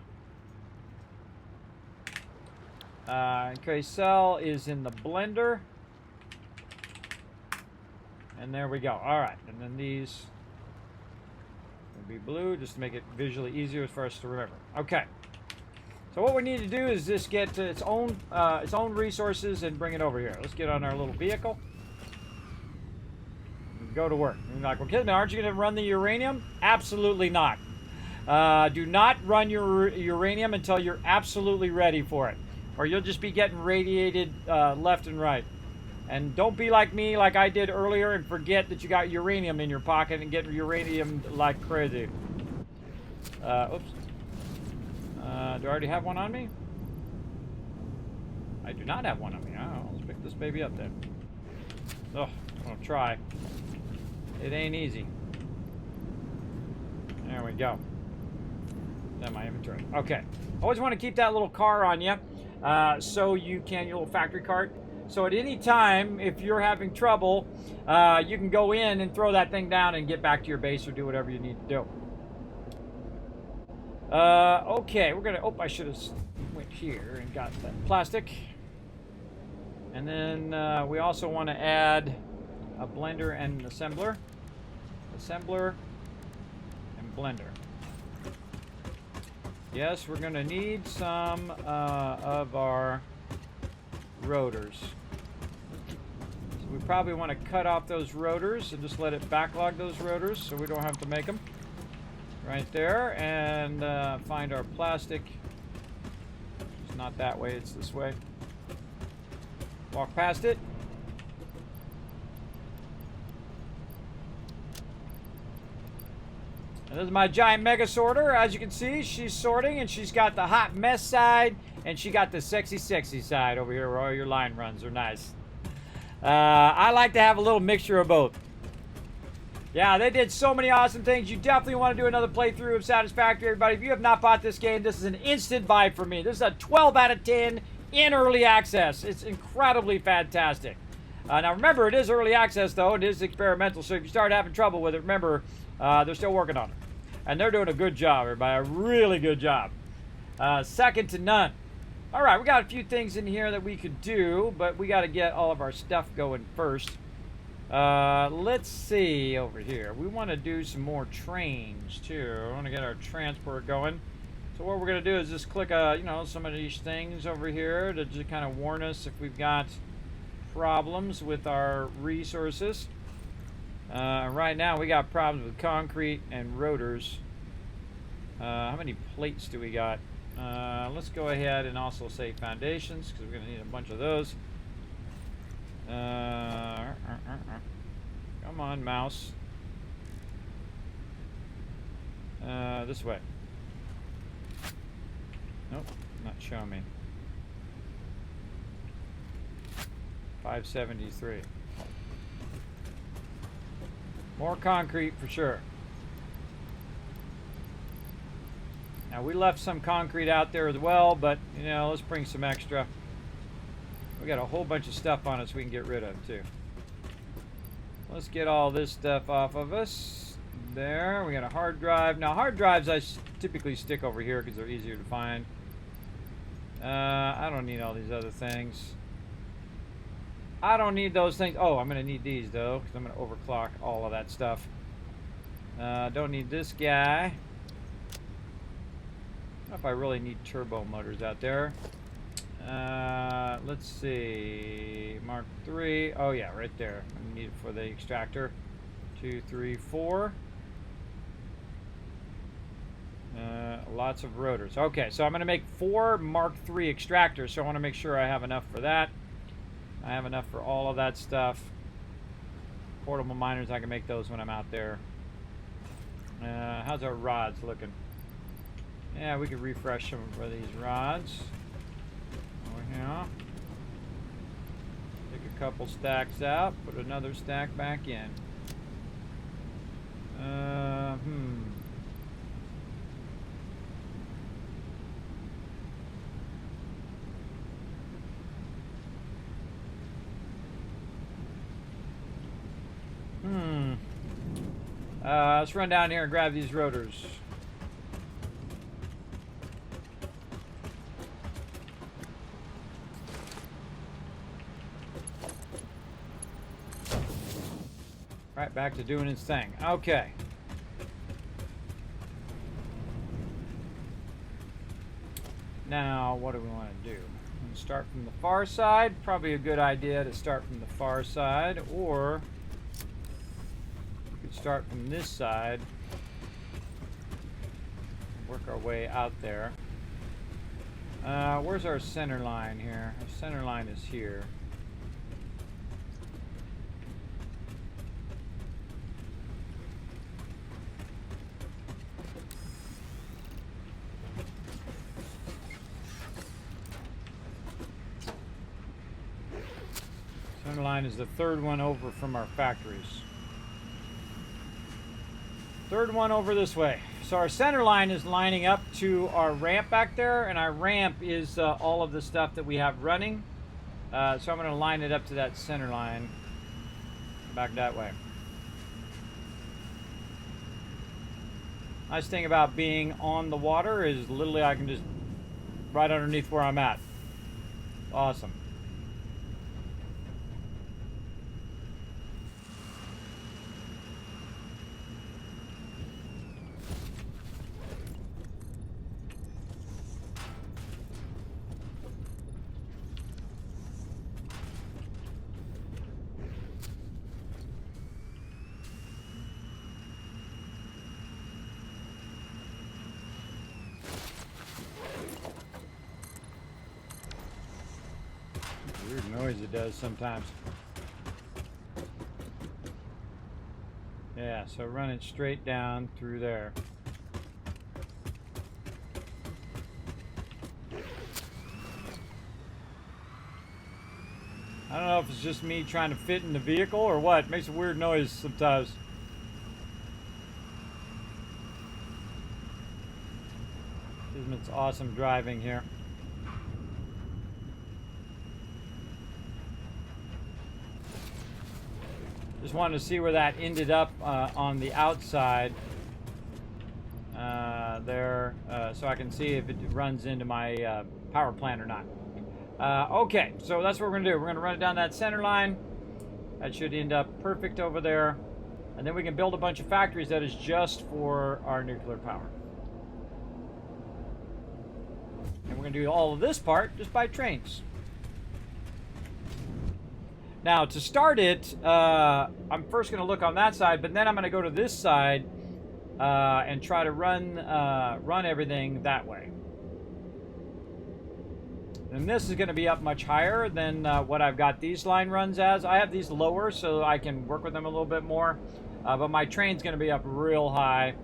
Okay, cell is in the blender. And there we go. All right, and then these will be blue just to make it visually easier for us to remember. Okay. So what we need to do is just get to its own resources and bring it over here. Let's get on our little vehicle and go to work. And you're like, well, Kismet, aren't you going to run the uranium? Absolutely not. Do not run your uranium until you're absolutely ready for it, or you'll just be getting radiated left and right. And don't be like me, like I did earlier, and forget that you got uranium in your pocket and get uranium like crazy. Oops. Do I already have one on me? I do not have one on me. Oh, let's pick this baby up then. Oh, I'm gonna try. It ain't easy. There we go. That's my inventory. Okay. Always want to keep that little car on you, so you can, your little factory cart. So at any time, if you're having trouble, you can go in and throw that thing down and get back to your base or do whatever you need to do. Okay, we're gonna, I should have went here and got that plastic. And then we also want to add a blender and an assembler. Assembler and blender. Yes, we're gonna need some of our rotors. So we probably want to cut off those rotors and just let it backlog those rotors so we don't have to make them. Right there, and find our plastic. It's not that way, it's this way. Walk past it. And this is my giant mega sorter. As you can see, she's sorting, and she's got the hot mess side, and she got the sexy side over here where all your line runs are nice. I like to have a little mixture of both. Yeah, they did so many awesome things. You definitely want to do another playthrough of Satisfactory, everybody. If you have not bought this game, this is an instant buy for me. This is a 12 out of 10 in early access. It's incredibly fantastic. Now, remember, it is early access, though. It is experimental, so if you start having trouble with it, remember, they're still working on it. And they're doing a good job, everybody. A really good job. Second to none. All right, we got a few things in here that we could do, but we got to get all of our stuff going first. Let's see over here. We want to do some more trains too. I want to get our transport going. So what we're going to do is just click, some of these things over here to just kind of warn us if we've got problems with our resources. Right now we got problems with concrete and rotors. How many plates do we got? Let's go ahead and also say foundations because we're going to need a bunch of those. Come on, mouse. This way. Nope, not showing me. 573. More concrete for sure. Now we left some concrete out there as well, but you know, let's bring some extra. We got a whole bunch of stuff on us we can get rid of too. Let's get all this stuff off of us. There, we got a hard drive. Now hard drives I typically stick over here because they're easier to find. I don't need all these other things. I don't need those things. Oh, I'm going to need these though, because I'm going to overclock all of that stuff. Don't need this guy. I don't know if I really need turbo motors out there. Let's see. Mark 3. Oh yeah, right there. I need it for the extractor. 2, 3, 4. Lots of rotors. Okay, so I'm going to make 4 Mark 3 extractors, so I want to make sure I have enough for that. I have enough for all of that stuff. Portable miners, I can make those when I'm out there. How's our rods looking? Yeah, we could refresh some of these rods. Over here. Take a couple stacks out, put another stack back in. Let's run down here and grab these rotors. Right back to doing its thing. Okay. Now, what do we want to do? Start from the far side. Probably a good idea to start from the far side, or we could start from this side. Work our way out there. Where's our center line here? Our center line is here. Center line is the third one over from our factories. Third one over this way. So our center line is lining up to our ramp back there, and our ramp is all of the stuff that we have running. So I'm going to line it up to that center line back that way. Nice thing about being on the water is literally I can just right underneath where I'm at. Awesome. Weird noise it does sometimes. Yeah, so run it straight down through there. I don't know if it's just me trying to fit in the vehicle or what. It makes a weird noise sometimes. Kismet's awesome driving here. Just wanted to see where that ended up on the outside there, so I can see if it runs into my power plant or not. Okay, so that's what we're going to do. We're going to run it down that center line. That should end up perfect over there. And then we can build a bunch of factories that is just for our nuclear power. And we're going to do all of this part just by trains. Now, to start it, I'm first going to look on that side, but then I'm going to go to this side and try to run everything that way. And this is going to be up much higher than what I've got these line runs as. I have these lower so I can work with them a little bit more, but my train's going to be up real high.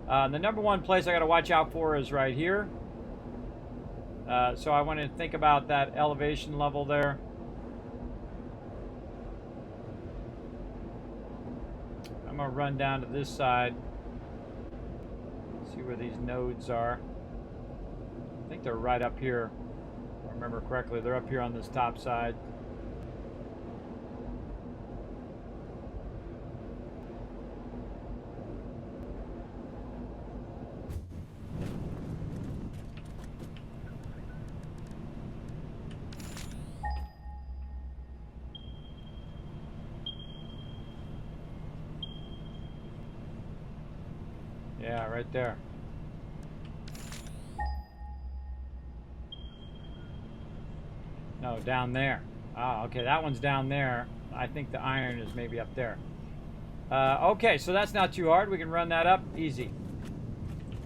The number one place I got to watch out for is right here. So I want to think about that elevation level there. I'm gonna run down to this side. See where these nodes are. I think they're right up here. If I remember correctly, they're up here on this top side. Yeah, right there. No, down there. Ah, okay, that one's down there. I think the iron is maybe up there. Okay, so that's not too hard. We can run that up easy.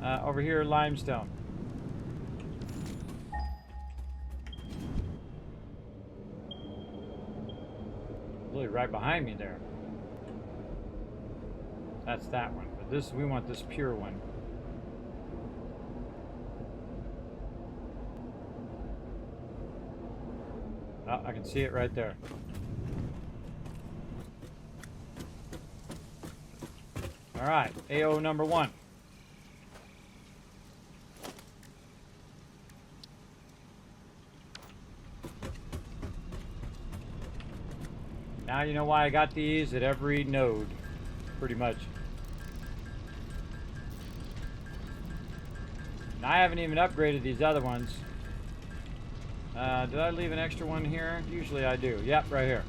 Over here, limestone. Really right behind me there. That's that one. But this, we want this pure one. Oh, I can see it right there. All right, AO number 1. Now you know why I got these at every node, pretty much. And I haven't even upgraded these other ones. Did I leave an extra one here? Usually I do. Yep, right here.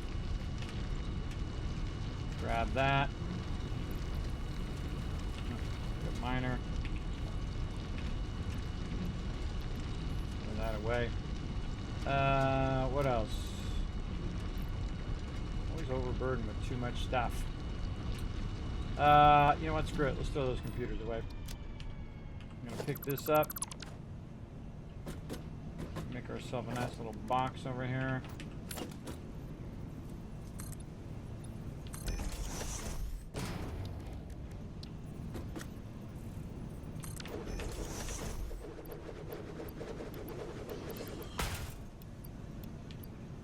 Grab that. Good miner. Throw that away. What else? Always overburdened with too much stuff. You know what? Screw it. Let's throw those computers away. I'm gonna pick this up. Make ourselves a nice little box over here.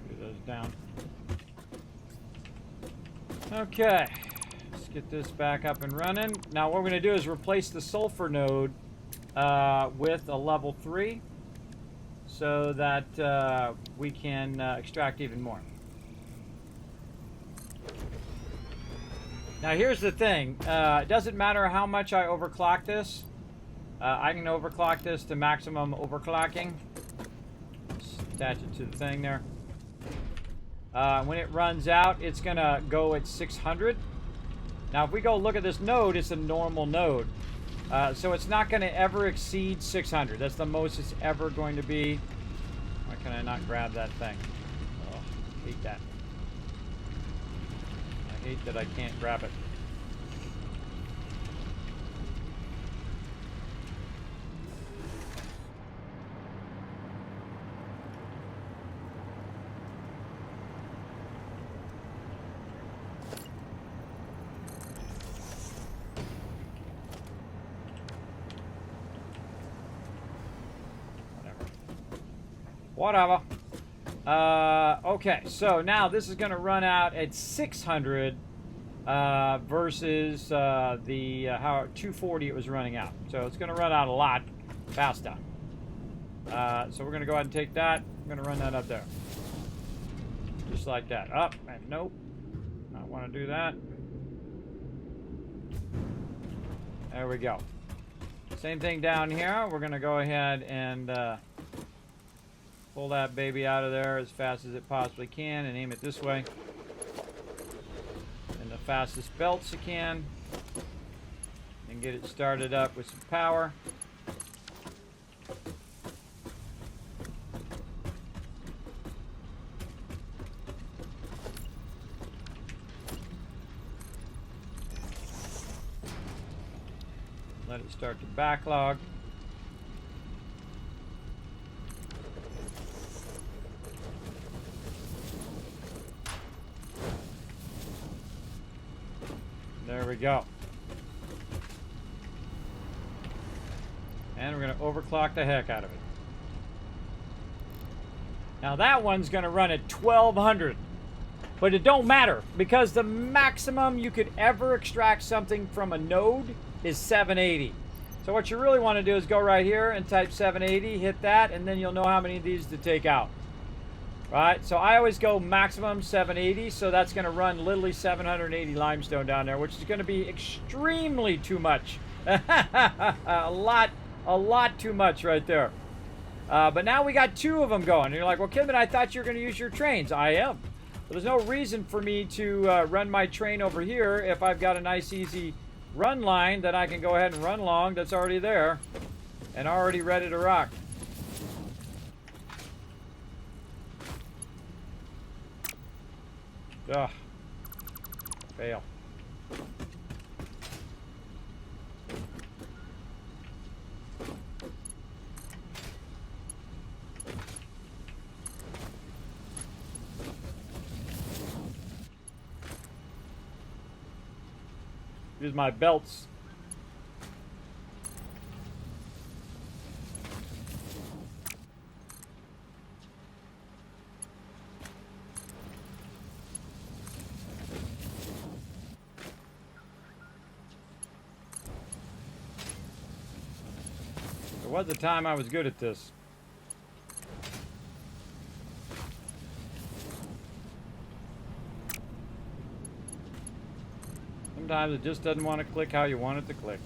Put those down. Okay, let's get this back up and running. Now what we're going to do is replace the sulfur node with a level 3 so that we can extract even more. Now here's the thing, it doesn't matter how much I overclock this. I can overclock this to maximum overclocking. Just attach it to the thing there. When it runs out, it's gonna go at 600. Now, if we go look at this node, it's a normal node. So it's not gonna ever exceed 600. That's the most it's ever going to be. Why can I not grab that thing? Oh, I hate that. I hate that I can't grab it. Whatever. Okay, so now this is going to run out at 600 versus the how 240 it was running out. So it's going to run out a lot faster. So we're going to go ahead and take that. I'm going to run that up there. Just like that. Up and nope. I want to do that. There we go. Same thing down here. We're going to go ahead and pull that baby out of there as fast as it possibly can and aim it this way. In the fastest belts you can. And get it started up with some power. Let it start to backlog. There we go. And we're going to overclock the heck out of it. Now that one's going to run at 1200. But it don't matter because the maximum you could ever extract something from a node is 780. So what you really want to do is go right here and type 780, hit that, and then you'll know how many of these to take out. Right? So I always go maximum 780, so that's going to run literally 780 limestone down there, which is going to be extremely too much. a lot too much right there. But now we got 2 of them going. And you're like, well, Kismet, I thought you were going to use your trains. I am. But there's no reason for me to run my train over here if I've got a nice, easy run line that I can go ahead and run along that's already there and already ready to rock. Ugh. Fail. Use my belts. There was a time I was good at this. Sometimes it just doesn't want to click how you want it to click.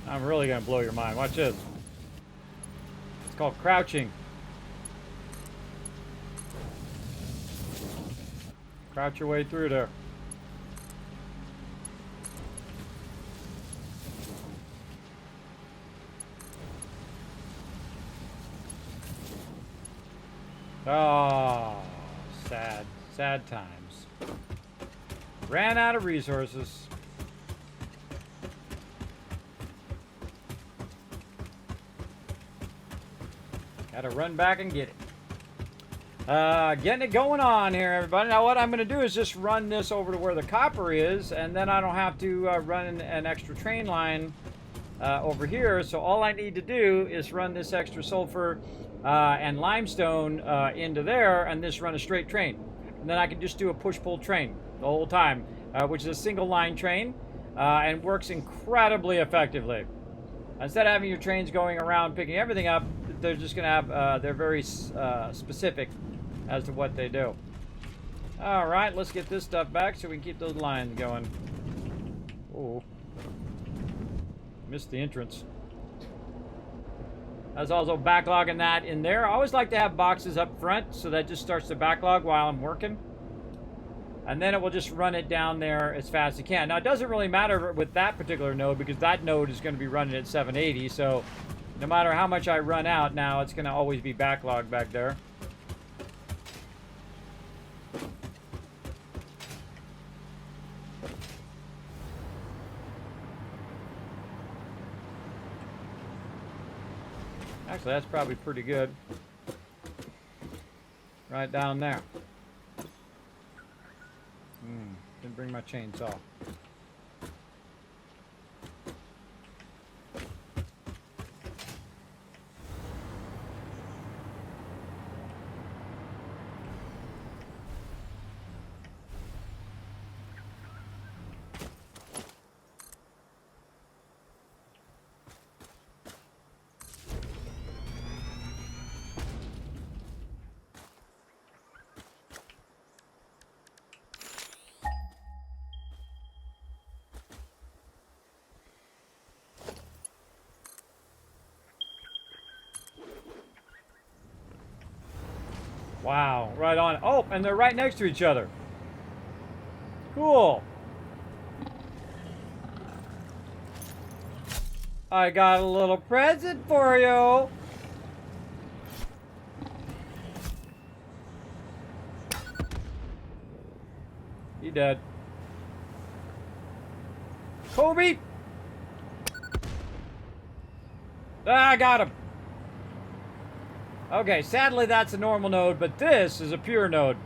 I'm really gonna blow your mind. Watch this. It's called crouching. Crouch your way through there. Oh, sad, sad times. Ran out of resources. Gotta run back and get it. Getting it going on here, everybody. Now what I'm going to do is just run this over to where the copper is, and then I don't have to run an extra train line over here. So all I need to do is run this extra sulfur and limestone into there, and just run a straight train. And then I can just do a push-pull train the whole time, which is a single line train, and works incredibly effectively. Instead of having your trains going around picking everything up, they're just going to have, they're very specific as to what they do. All right, let's get this stuff back so we can keep those lines going. Oh, missed the entrance. I was also backlogging that in there. I always like to have boxes up front so that just starts to backlog while I'm working. And then it will just run it down there as fast as it can. Now, it doesn't really matter with that particular node because that node is going to be running at 780. So no matter how much I run out now, it's going to always be backlogged back there. Actually, that's probably pretty good. Right down there. Didn't bring my chainsaw. Wow, right on. Oh, and they're right next to each other. Cool. I got a little present for you. He dead. Kobe! Ah, I got him. Okay, sadly that's a normal node, but this is a pure node.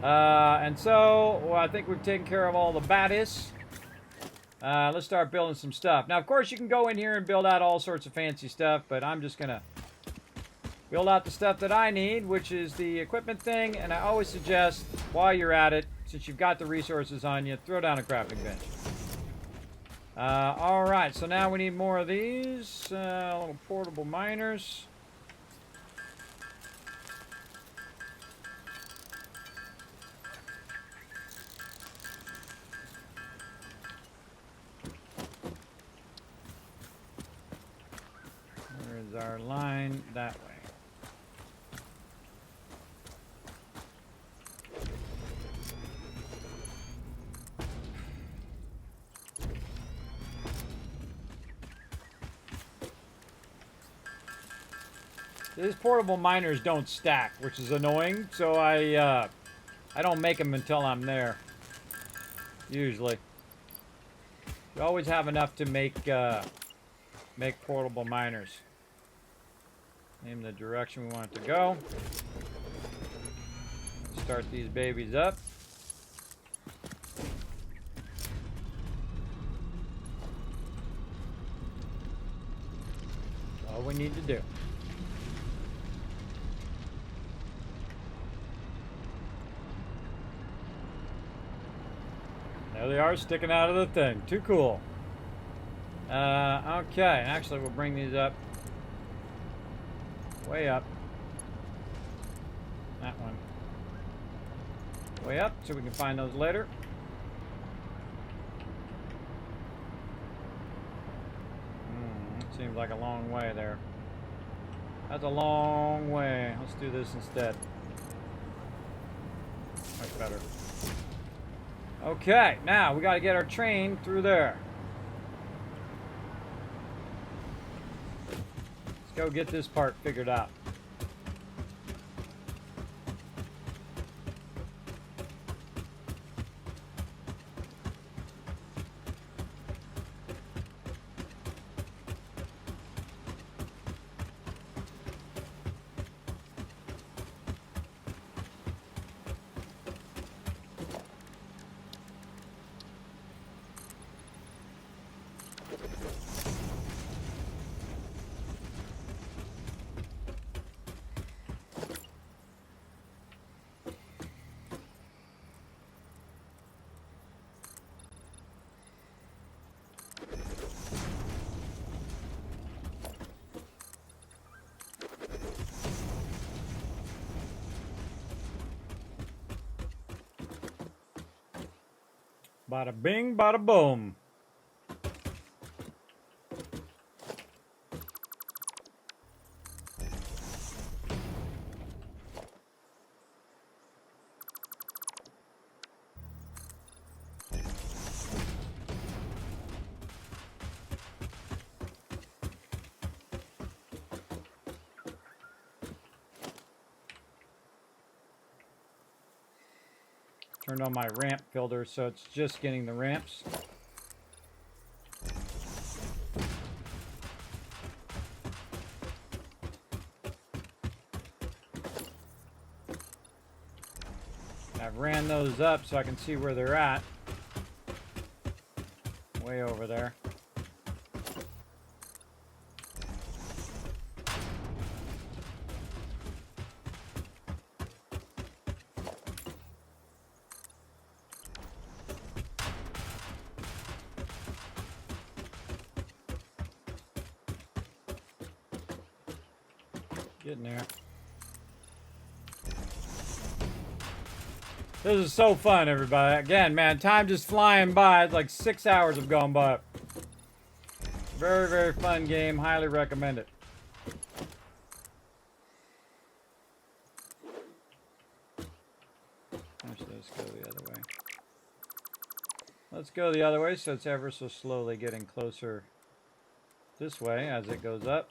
And so, well, I think we've taken care of all the baddies. Let's start building some stuff. Now, of course, you can go in here and build out all sorts of fancy stuff, but I'm just going to build out the stuff that I need, which is the equipment thing, and I always suggest, while you're at it, since you've got the resources on you, throw down a crafting bench. Alright, so now we need more of these little portable miners. There's our line that way. These portable miners don't stack, which is annoying, so I don't make them until I'm there. Usually. You always have enough to make portable miners. Name the direction we want it to go. Start these babies up. That's all we need to do. There they are, sticking out of the thing. Too cool. Okay, actually we'll bring these up. Way up. That one. Way up, so we can find those later. It seems like a long way there. That's a long way. Let's do this instead. Much better. Okay, now we got to get our train through there. Let's go get this part figured out. Bada bing, bada boom. Turned on my ramp filter, so it's just getting the ramps. I've ran those up so I can see where they're at. Way over there. Getting there. This is so fun, everybody. Again, man, time just flying by. It's like 6 hours have gone by. Very, very fun game. Highly recommend it. Actually, let's go the other way. Let's go the other way, so it's ever so slowly getting closer this way as it goes up.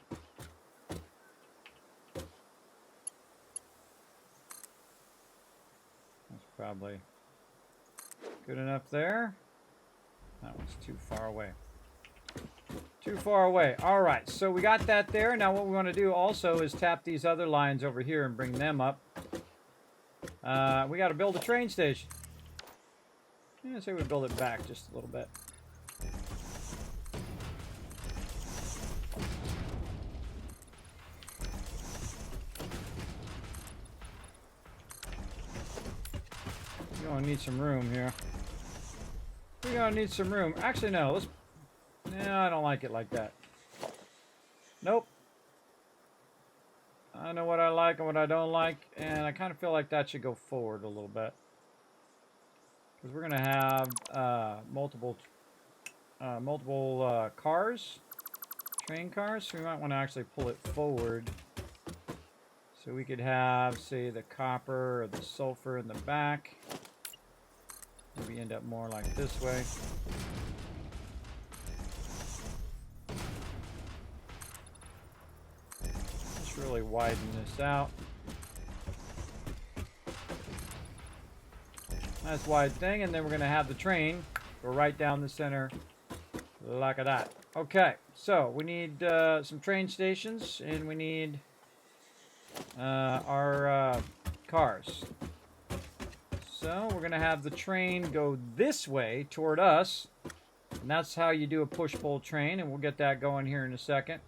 Probably Good enough there. That one's too far away. Too far away. All right, so we got that there. Now what we want to do also is tap these other lines over here and bring them up. We got to build a train station. Yeah, say we build it back just a little bit. We're going to need some room here. We're going to need some room. Actually, no. Let's... No, I don't like it like that. Nope. I know what I like and what I don't like, and I kind of feel like that should go forward a little bit. Because we're going to have multiple cars, train cars, so we might want to actually pull it forward. So we could have, say, the copper or the sulfur in the back. Maybe end up more like this way. Just really widen this out. Nice wide thing, and then we're going to have the train go right down the center like that. Okay, so we need some train stations, and we need our cars. So we're going to have the train go this way toward us, and that's how you do a push-pull train, and we'll get that going here in a second.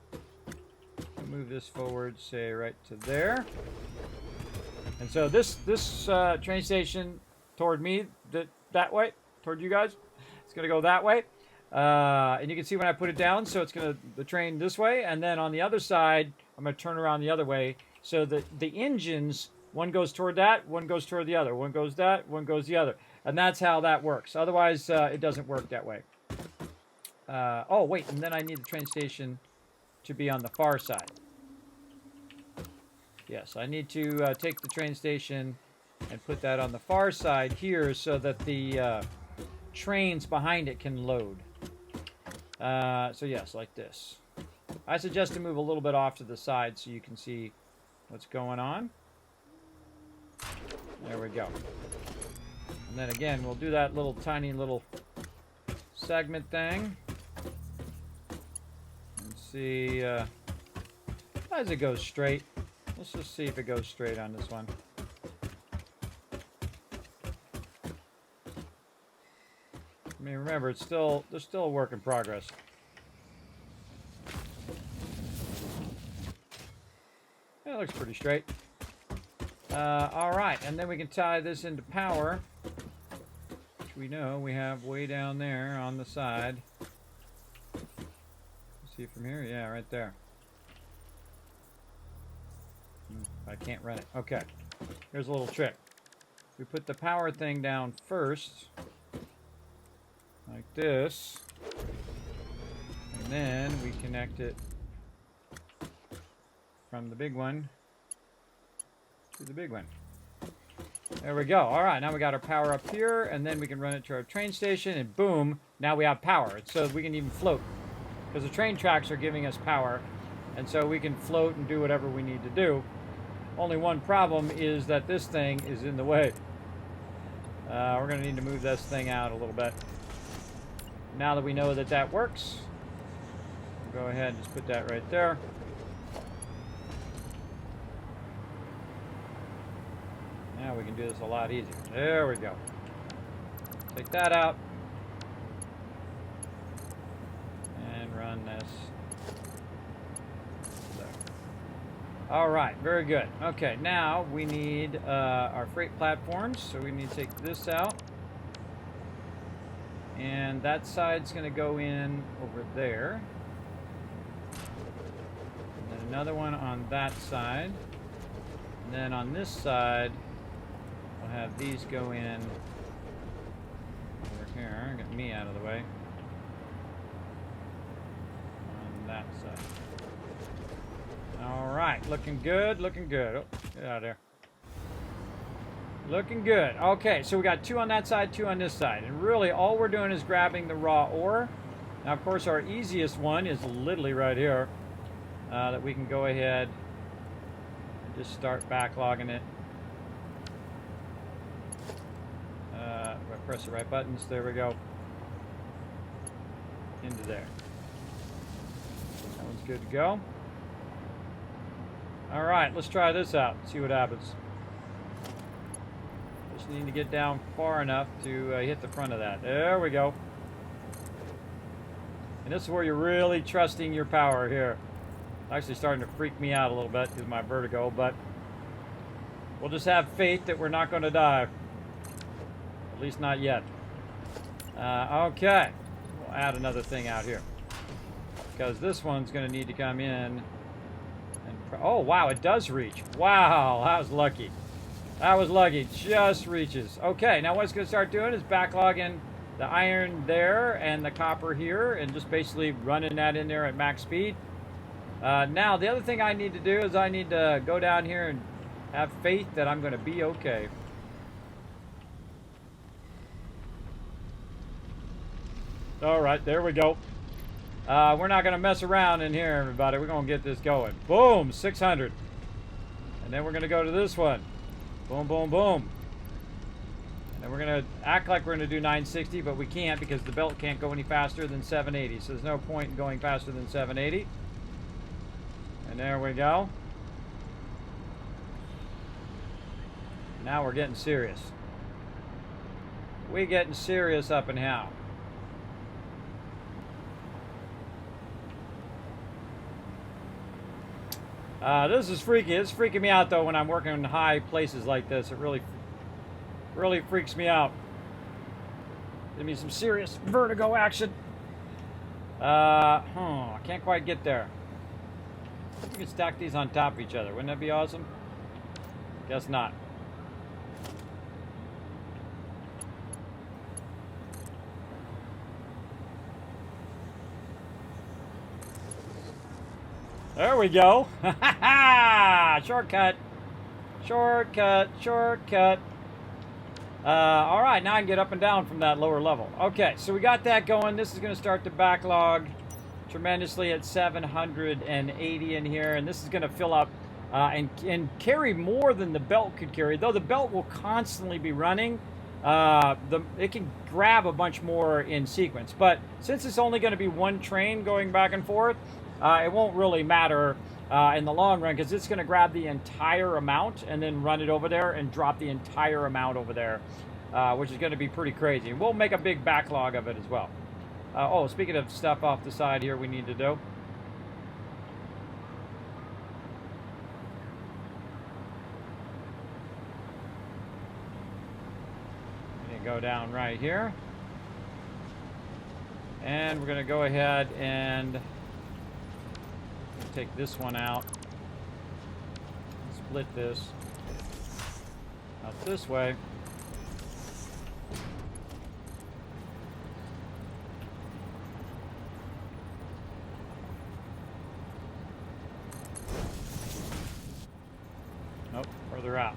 Move this forward, say right to there. And so this train station toward me, that way, toward you guys, it's going to go that way. And you can see when I put it down, so it's going to, the train this way, and then on the other side, I'm going to turn around the other way, so that the engines, one goes toward that, one goes toward the other, one goes that, one goes the other. And that's how that works. Otherwise, it doesn't work that way. Oh, wait, and then I need the train station to be on the far side. Yes, I need to take the train station and put that on the far side here so that the trains behind it can load. So yes, like this. I suggest to move a little bit off to the side so you can see what's going on. There we go. And then again, we'll do that little tiny little segment thing. And see, as it goes straight. Let's just see if it goes straight on this one. I mean, remember, it's still, there's still a work in progress. Yeah, it looks pretty straight. All right, and then we can tie this into power, which we know we have way down there on the side. See from here? Yeah, right there. I can't run it. Okay. Here's a little trick. We put the power thing down first, like this, and then we connect it from the big one to the big one. There we go. All right, now we got our power up here, and then we can run it to our train station, and boom, now we have power. So we can even float, because the train tracks are giving us power, and so we can float and do whatever we need to do. Only one problem is that this thing is in the way. We're going to need to move this thing out a little bit. Now that we know that that works, we'll go ahead and just put that right there. Now we can do this a lot easier. There we go. Take that out. And run this. All right, very good. Okay, now we need our freight platforms, so we need to take this out. And that side's going to go in over there. And then another one on that side. And then on this side, we'll have these go in over here. Get me out of the way. On that side. All right, looking good, looking good. Oh, get out of there. Looking good. Okay, so we got two on that side, two on this side. And really, all we're doing is grabbing the raw ore. Now, of course, our easiest one is literally right here. That we can go ahead and just start backlogging it. By press the right buttons. There we go. Into there. That one's good to go. All right, let's try this out. See what happens. Just need to get down far enough to hit the front of that. There we go. And this is where you're really trusting your power here. It's actually starting to freak me out a little bit because of my vertigo, but we'll just have faith that we're not going to die. At least not yet. Okay. We'll add another thing out here. Because this one's going to need to come in. And oh, wow, it does reach. Wow, that was lucky. That was lucky. Just reaches. Okay, now what it's going to start doing is backlogging the iron there and the copper here and just basically running that in there at max speed. Now, the other thing I need to do is I need to go down here and have faith that I'm going to be okay. All right, there we go. We're not going to mess around in here, everybody. We're going to get this going. Boom, 600. And then we're going to go to this one. Boom, boom, boom. And we're going to act like we're going to do 960, but we can't because the belt can't go any faster than 780. So there's no point in going faster than 780. And there we go. Now we're getting serious. We're getting serious up and how. This is freaky. It's freaking me out though when I'm working in high places like this. It really freaks me out. Give me some serious vertigo action. I can't quite get there. We can stack these on top of each other. Wouldn't that be awesome? Guess not. There we go. Shortcut. Shortcut. Shortcut. All right, now I can get up and down from that lower level. Okay, so we got that going. This is going to start to backlog tremendously at 780 in here, and this is going to fill up and carry more than the belt could carry. Though the belt will constantly be running, it can grab a bunch more in sequence. But since it's only going to be one train going back and forth, it won't really matter in the long run because it's going to grab the entire amount and then run it over there and drop the entire amount over there, which is going to be pretty crazy. We'll make a big backlog of it as well. Oh, speaking of stuff off the side here we need to do. We're going to go down right here. And we're going to go ahead and take this one out. Split this out this way. Nope, further out.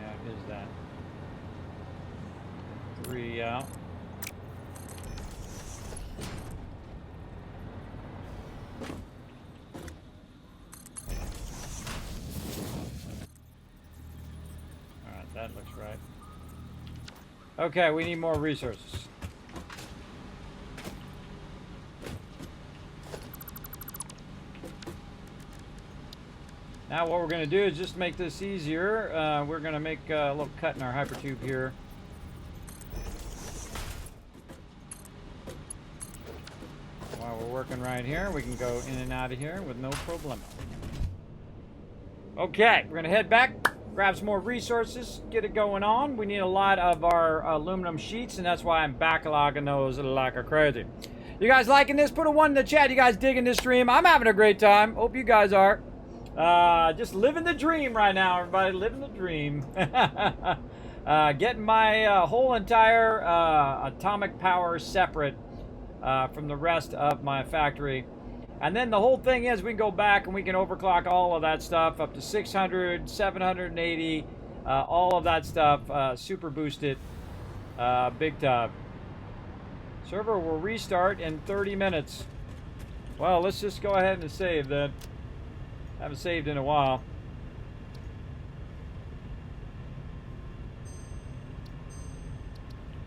Yeah, it is that. 3 out. Alright, that looks right. Okay, we need more resources. Now what we're going to do is just make this easier. We're going to make a little cut in our hypertube here. While we're working right here, we can go in and out of here with no problem. Okay, we're going to head back, grab some more resources, get it going on. We need a lot of our aluminum sheets, and that's why I'm backlogging those like a crazy. You guys liking this? Put a 1 in the chat. You guys digging this stream? I'm having a great time. Hope you guys are. Just living the dream right now, everybody. Living the dream. Getting my whole entire atomic power separate from the rest of my factory. And then the whole thing is we can go back and we can overclock all of that stuff up to 600, 780, all of that stuff, super boosted, big time. Server will restart in 30 minutes. Well, let's just go ahead and save that. Haven't saved in a while.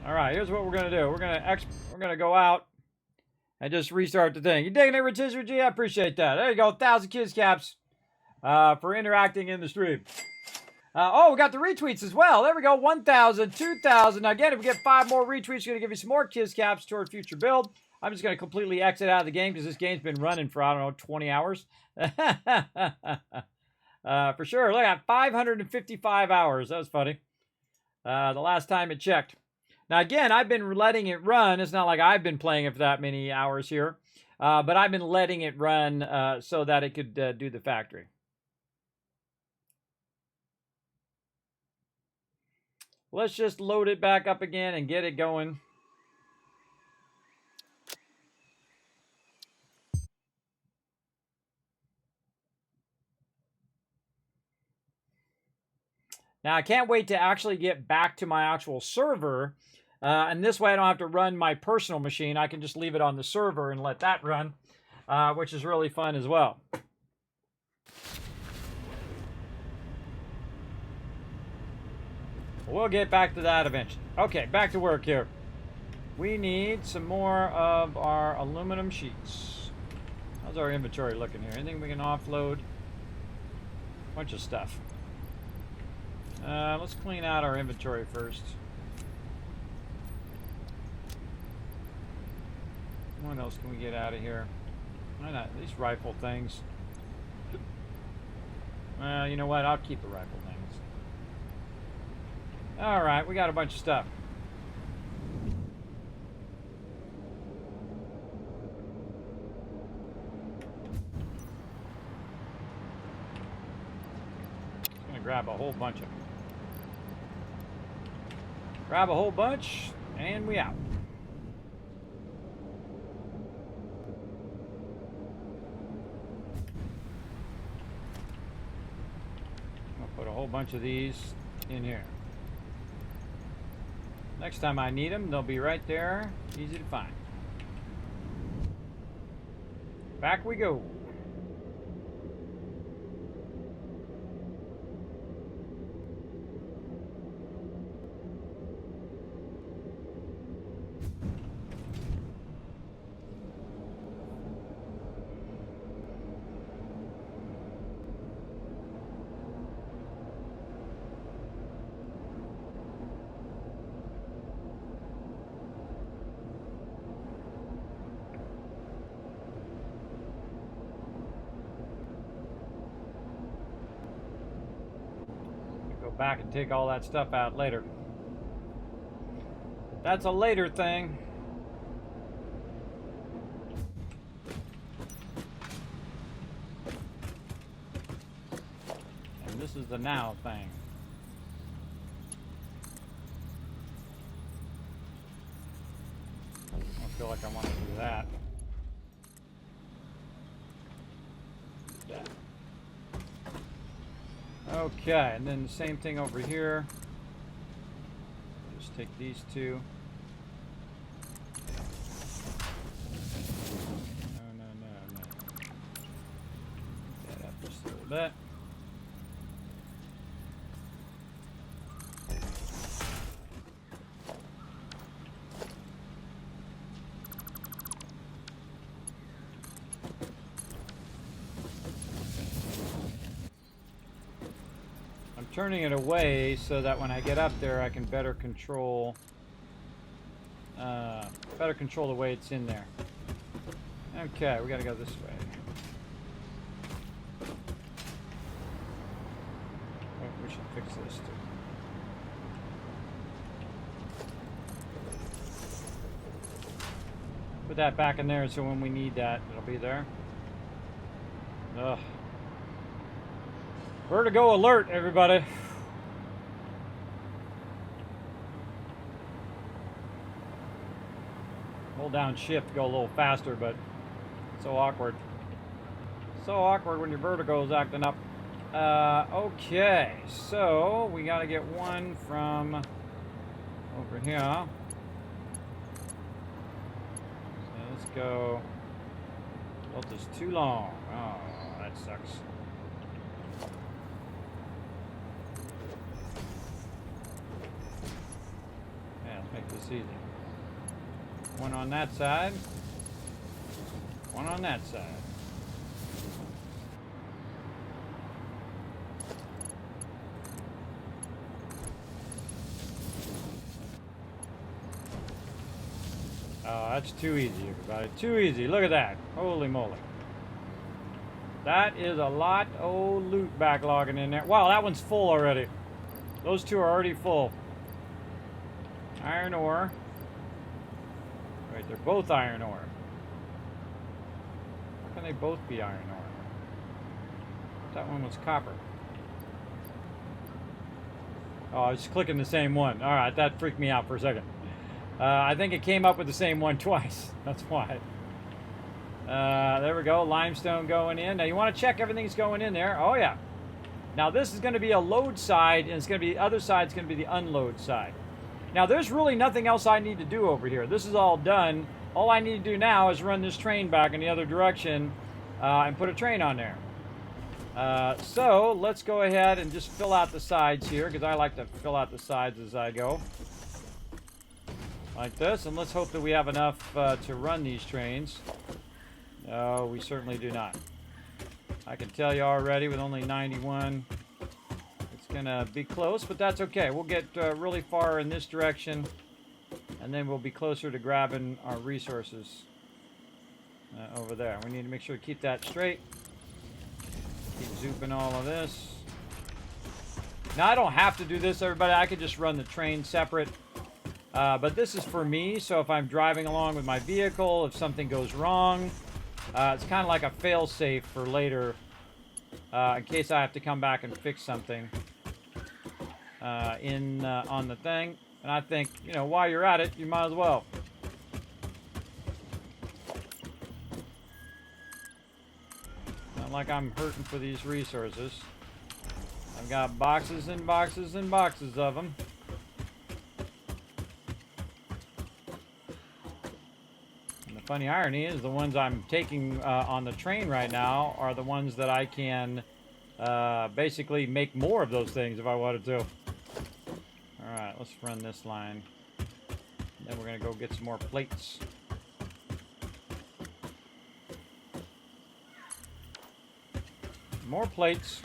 All right, here's what we're gonna do. We're gonna go out and just restart the thing. You digging it, Rotisserie G? I appreciate that. There you go, 1,000 kids caps for interacting in the stream. Oh, we got the retweets as well. There we go, 1,000, 2,000. Again, if we get 5 more retweets, we're gonna give you some more kids caps toward future build. I'm just gonna completely exit out of the game because this game's been running for, I don't know, 20 hours. For sure. Look at 555 hours. That was funny. The last time it checked. Now, again, I've been letting it run. It's not like I've been playing it for that many hours here. But I've been letting it run so that it could do the factory. Let's just load it back up again and get it going. Now, I can't wait to actually get back to my actual server. And this way I don't have to run my personal machine. I can just leave it on the server and let that run, which is really fun as well. We'll get back to that eventually. Okay, back to work here. We need some more of our aluminum sheets. How's our inventory looking here? Anything we can offload? Bunch of stuff. Let's clean out our inventory first. What else can we get out of here? Why not? These rifle things. You know what? I'll keep the rifle things. Alright, we got a bunch of stuff. I'm gonna grab a whole bunch of them. Grab a whole bunch, and we out. I'll put a whole bunch of these in here. Next time I need them, they'll be right there, easy to find. Back we go. Back and take all that stuff out later. That's a later thing. And this is the now thing. I don't feel like I want to do that. Okay, and then the same thing over here. Just take these two. No. Get that up just a little bit. Turning it away so that when I get up there I can better control the way it's in there. Okay, we gotta go this way. Oh, we should fix this too. Put that back in there so when we need that, it'll be there. Ugh. Vertigo alert, everybody. Hold down shift to go a little faster, but so awkward. So awkward when your vertigo is acting up. Okay, so we got to get one from over here. So let's go. Well, it's too long. Oh, that sucks. make this easy. One on that side. One on that side. Oh, that's too easy, everybody. Too easy. Look at that. Holy moly. That is a lot of loot backlogging in there. Wow, that one's full already. Those two are already full. Iron ore. Wait, they're both iron ore. How can they both be iron ore? That one was copper. Oh, I was clicking the same one. Alright, that freaked me out for a second. I think it came up with the same one twice. That's why. There we go. Limestone going in. Now you want to check everything's going in there. Oh yeah. Now this is going to be a load side, and it's going to be the other side's going to be the unload side. Now there's really nothing else I need to do over here. This is all done. All I need to do now is run this train back in the other direction and put a train on there. So let's go ahead and just fill out the sides here, because I like to fill out the sides as I go. Like this, and let's hope that we have enough to run these trains. No, we certainly do not. I can tell you already with only 91, it's gonna be close, but that's okay. We'll get really far in this direction, and then we'll be closer to grabbing our resources over there. We need to make sure to keep that straight. Keep zooping all of this. Now, I don't have to do this, everybody. I could just run the train separate. But this is for me, so if I'm driving along with my vehicle, if something goes wrong, it's kind of like a fail-safe for later, in case I have to come back and fix something on the thing. And I think, you know, while you're at it, you might as well. Not like I'm hurting for these resources. I've got boxes and boxes and boxes of them. Funny irony is the ones I'm taking on the train right now are the ones that I can basically make more of those things if I wanted to. Alright, let's run this line. Then we're going to go get some more plates. More plates.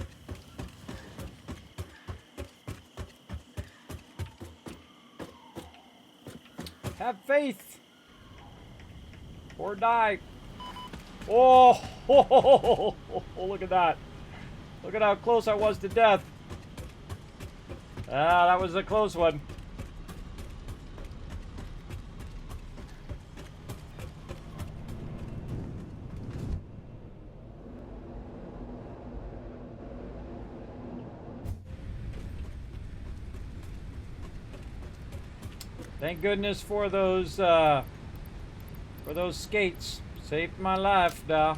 Have faith. Or die. Oh, look at that. Look at how close I was to death. Ah, that was a close one. Thank goodness for those skates. Saved my life, though.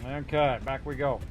Okay, back we go.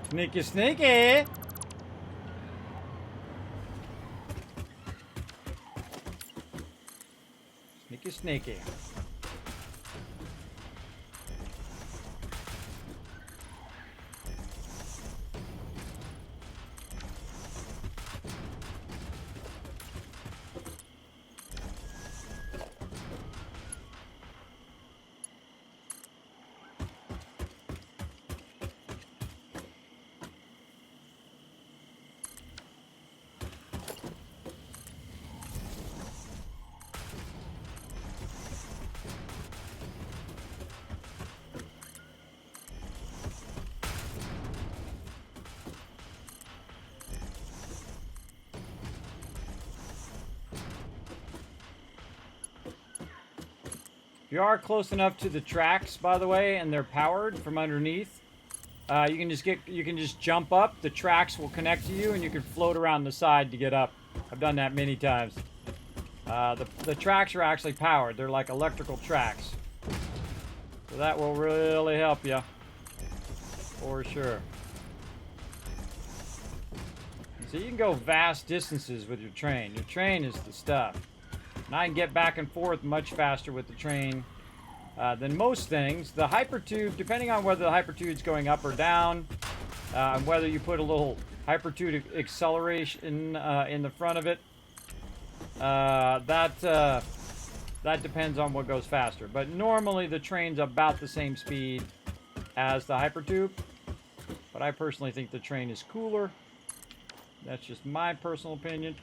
Sneaky, sneaky! Sneaky, sneaky. If you are close enough to the tracks, by the way, and they're powered from underneath, you can just jump up. The tracks will connect to you, and you can float around the side to get up. I've done that many times. The tracks are actually powered. They're like electrical tracks. So that will really help you. For sure. So you can go vast distances with your train. Your train is the stuff. And I can get back and forth much faster with the train than most things. The hypertube, depending on whether the hypertube's going up or down, and whether you put a little hypertube acceleration in the front of it, that depends on what goes faster. But normally the train's about the same speed as the hypertube. But I personally think the train is cooler. That's just my personal opinion.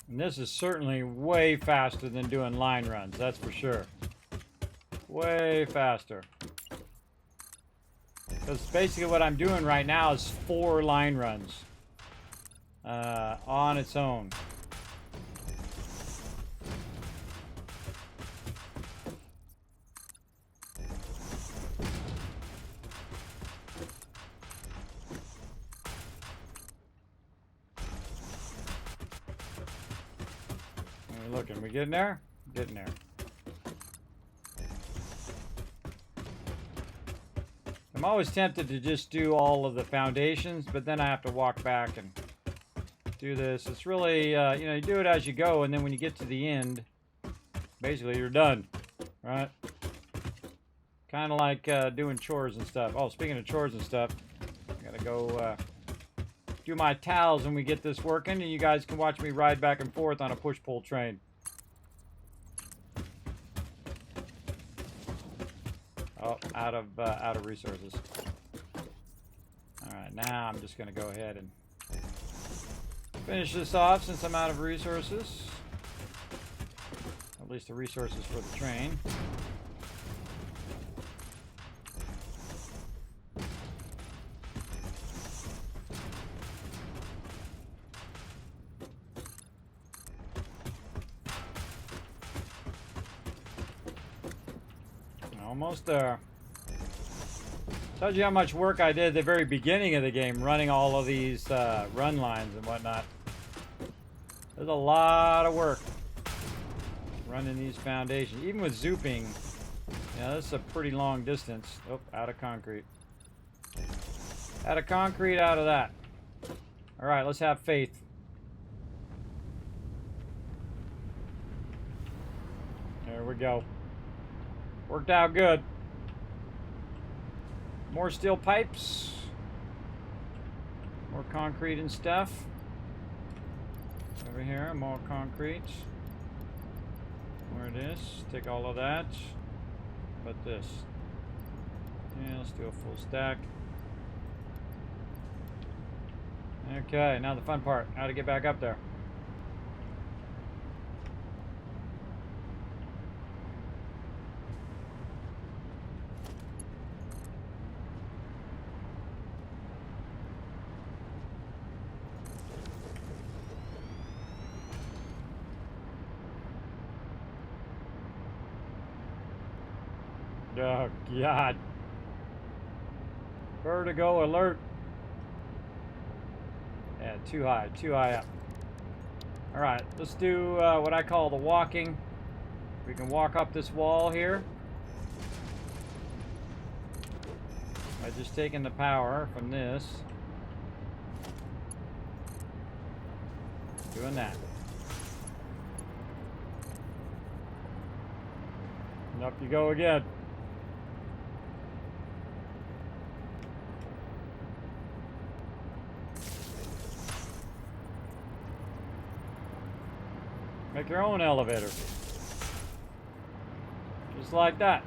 And this is certainly way faster than doing line runs, that's for sure. Way faster. Because basically what I'm doing right now is 4 line runs on its own. Looking, we getting there? Getting there. I'm always tempted to just do all of the foundations, but then I have to walk back and do this. It's really, you do it as you go, and then when you get to the end, basically you're done, right? Kind of like doing chores and stuff. Oh, speaking of chores and stuff, I gotta go do my towels when we get this working, and you guys can watch me ride back and forth on a push-pull train. Oh, out of resources. All right, now I'm just gonna go ahead and finish this off since I'm out of resources. At least the resources for the train. Almost there. Tells you how much work I did at the very beginning of the game, running all of these run lines and whatnot. There's a lot of work running these foundations. Even with zooping, this is a pretty long distance. Oh, out of concrete. Out of concrete, out of that. All right, let's have faith. There we go. Worked out good. More steel pipes. More concrete and stuff. Over here, more concrete. Where it is. Take all of that. Put this. Yeah, let's do a full stack. Okay, now the fun part. How to get back up there. Oh, God. Vertigo alert. Yeah, too high up. All right, let's do what I call the walking. We can walk up this wall here by just taking the power from this. Doing that. And up you go again. Make your own elevator. Just like that.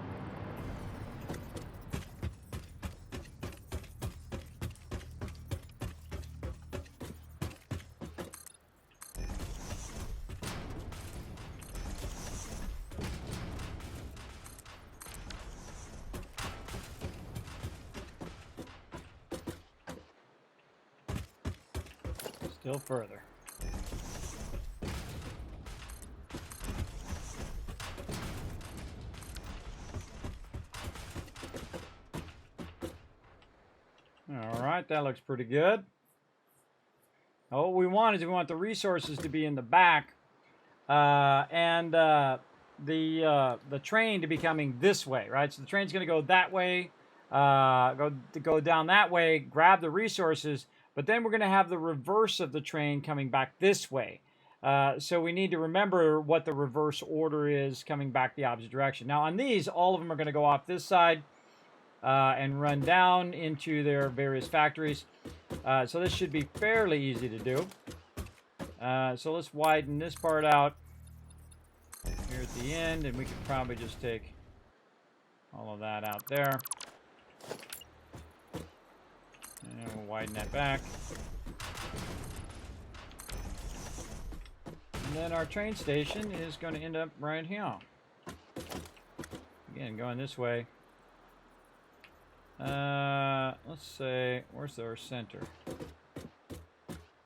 Still further. All right, that looks pretty good. Now what we want is we want the resources to be in the back, and the train to be coming this way, right? So the train's going to go that way, go down that way, grab the resources, but then we're going to have the reverse of the train coming back this way. So we need to remember what the reverse order is coming back the opposite direction. Now on these, all of them are going to go off this side and run down into their various factories. So this should be fairly easy to do. So let's widen this part out here at the end, and we could probably just take all of that out there. And we'll widen that back. And then our train station is going to end up right here. Again, going this way. Let's say, where's our center?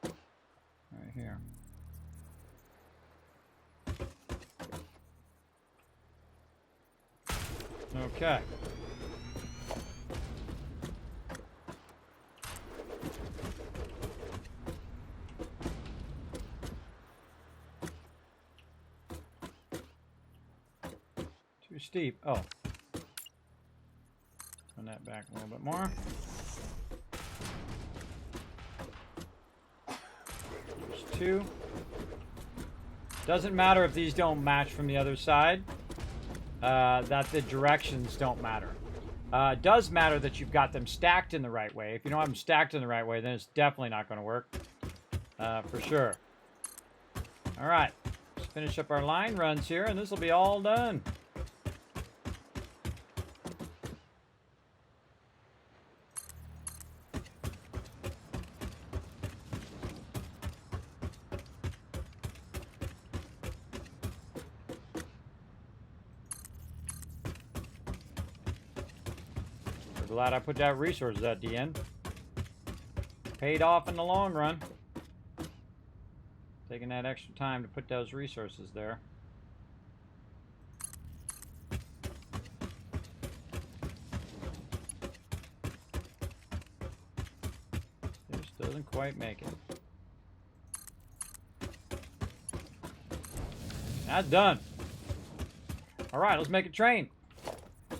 Right here. Okay. Too steep. Oh. Turn that back a little bit more. There's two. Doesn't matter if these don't match from the other side. That the directions don't matter. It does matter that you've got them stacked in the right way. If you don't have them stacked in the right way, then it's definitely not going to work. For sure. All right. Let's finish up our line runs here, and this will be all done. Glad I put that resources at the end. Paid off in the long run. Taking that extra time to put those resources there. This doesn't quite make it. That's done. All right, let's make a train.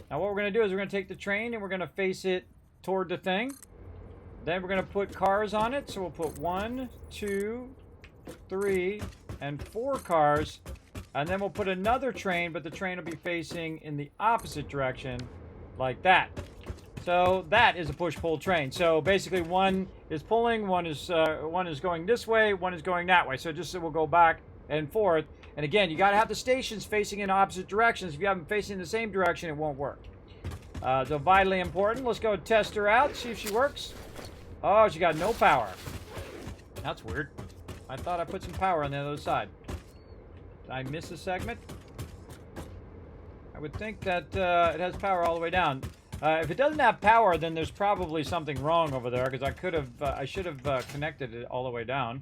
Now what we're going to do is we're going to take the train and we're going to face it toward the thing. Then we're going to put cars on it. So we'll put 1, 2, 3, and 4 cars. And then we'll put another train, but the train will be facing in the opposite direction like that. So that is a push-pull train. So basically one is pulling, one is going this way, one is going that way. So just so we'll go back and forth. And again, you got to have the stations facing in opposite directions. If you have them facing in the same direction, it won't work. So vitally important. Let's go test her out, see if she works. Oh, she got no power. That's weird. I thought I put some power on the other side. Did I miss a segment? I would think that it has power all the way down. If it doesn't have power, then there's probably something wrong over there, because I should have connected it all the way down.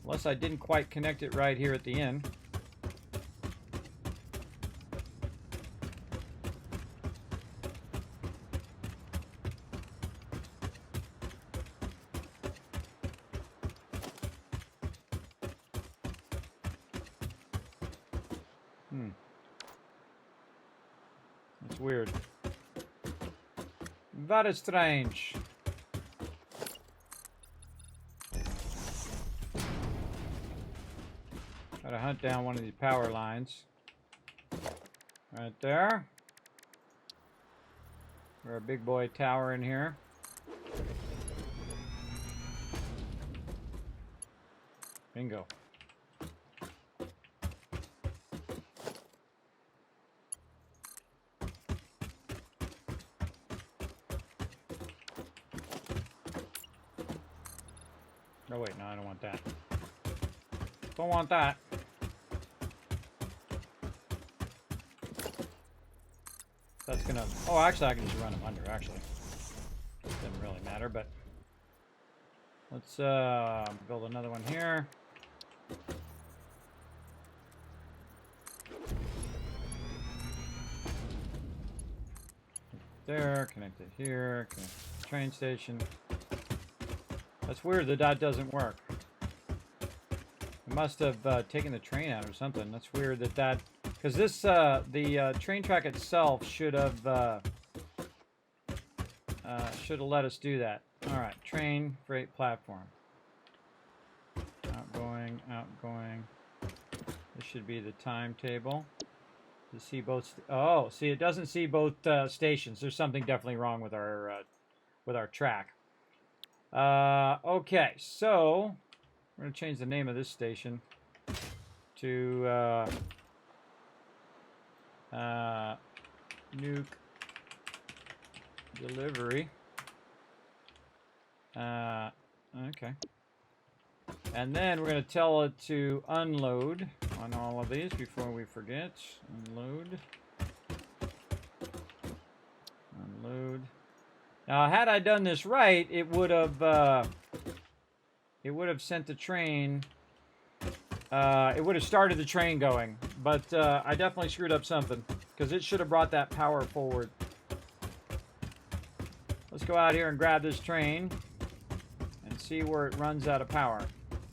Unless I didn't quite connect it right here at the end. That's weird. Very strange. Gotta hunt down one of these power lines. Right there. We're a big boy tower in here. Bingo. Oh wait, no, I don't want that. Don't want that. That's gonna... Oh, actually, I can just run them under, actually. Doesn't really matter, but... Let's build another one here. There, connect it here, connect to the train station. That's weird that that doesn't work. It must have taken the train out or something. That's weird that that... Because this, the train track itself should have let us do that. All right, train, freight platform. Outgoing, outgoing. This should be the timetable. To see both. Oh, see, it doesn't see both stations. There's something definitely wrong with our track. Okay, so we're gonna change the name of this station to Nuke Delivery. Okay. And then we're going to tell it to unload on all of these before we forget. Unload. Unload. Now, had I done this right, it would have sent the train. It would have started the train going. But I definitely screwed up something because it should have brought that power forward. Let's go out here and grab this train and see where it runs out of power.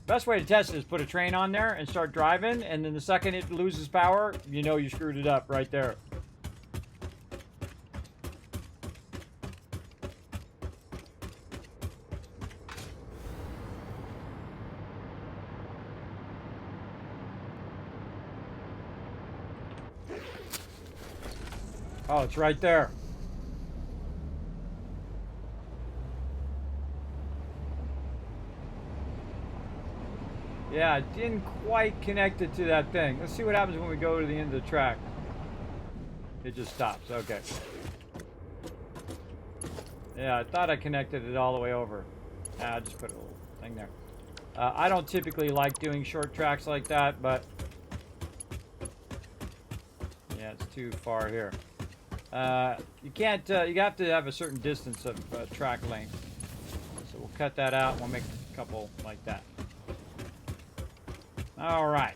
Best way to test it is put a train on there and start driving, and then the second it loses power, you know you screwed it up right there. Oh, it's right there. Yeah, it didn't quite connect it to that thing. Let's see what happens when we go to the end of the track. It just stops. Okay. Yeah, I thought I connected it all the way over. I just put a little thing there. I don't typically like doing short tracks like that, but... Yeah, it's too far here. You can't... you have to have a certain distance of track length. So we'll cut that out and we'll make a couple like that. All right.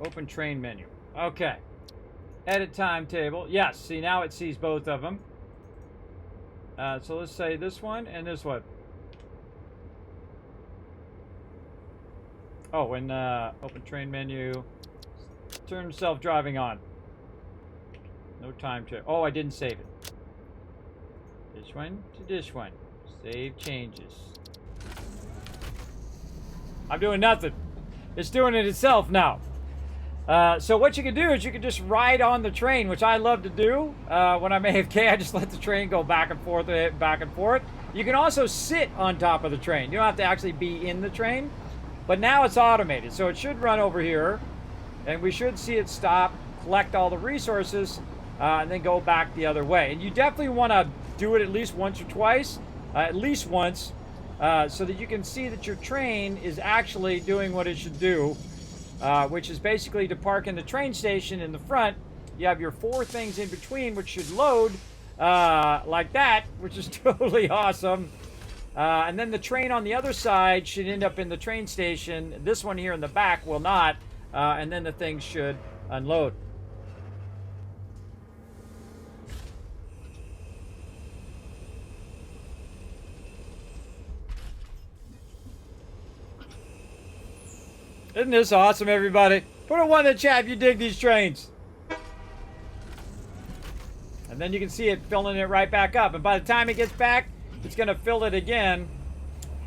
Open train menu. Okay. Edit timetable. Yes, see now it sees both of them. So let's say this one and this one. Oh, and open train menu. Turn self-driving on. No time to... Oh, I didn't save it. This one to this one. Save changes. I'm doing nothing. It's doing it itself now. So what you can do is you can just ride on the train, which I love to do. When I'm AFK, I just let the train go back and forth, back and forth. You can also sit on top of the train. You don't have to actually be in the train. But now it's automated, so it should run over here. And we should see it stop, collect all the resources, and then go back the other way. And you definitely want to do it at least once or twice, at least once, so that you can see that your train is actually doing what it should do, which is basically to park in the train station in the front. You have your 4 things in between, which should load like that, which is totally awesome. And then the train on the other side should end up in the train station. This one here in the back will not, and then the thing should unload. Isn't this awesome, everybody? Put a 1 in the chat if you dig these trains. And then you can see it filling it right back up. And by the time it gets back, it's going to fill it again.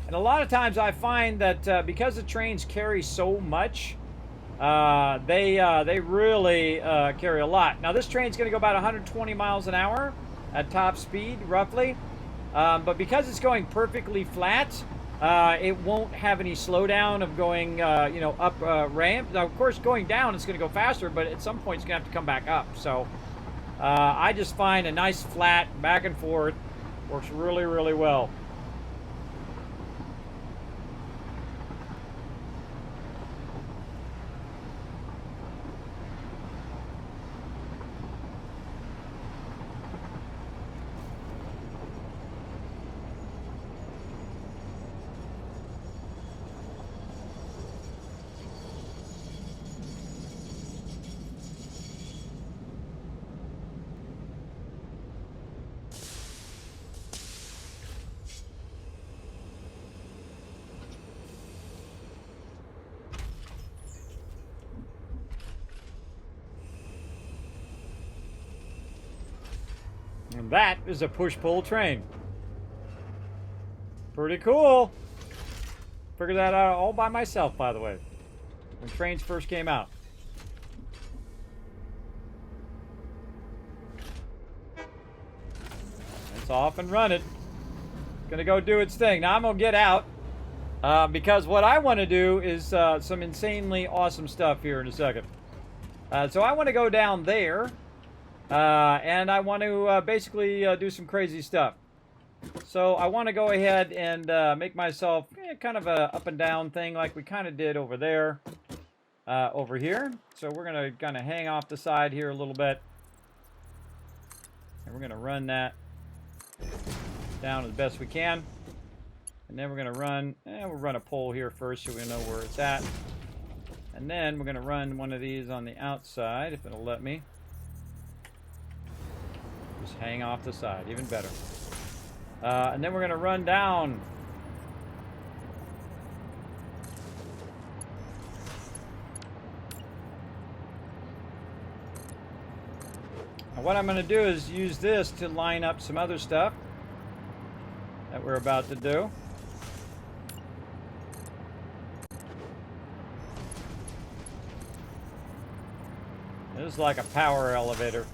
And a lot of times I find that because the trains carry so much, they really carry a lot. Now, this train's going to go about 120 miles an hour at top speed, roughly. But because it's going perfectly flat, it won't have any slowdown of going, you know, up ramp. Now, of course, going down, it's going to go faster, but at some point, it's going to have to come back up. So I just find a nice flat back and forth works really, really well. And that is a push-pull train. Pretty cool. Figured that out all by myself, by the way, when trains first came out. It's off and running. It's gonna go do its thing. Now I'm gonna get out because what I want to do is some insanely awesome stuff here in a second. So I want to go down there, and I want to basically do some crazy stuff. So I want to go ahead and make myself kind of a up and down thing like we kind of did over there, over here. So we're going to kind of hang off the side here a little bit. And we're going to run that down as best we can. And then we're going to run, we'll run a pole here first so we know where it's at. And then we're going to run one of these on the outside, if it'll let me. Just hang off the side, even better. And then we're going to run down. And what I'm going to do is use this to line up some other stuff that we're about to do. This is like a power elevator.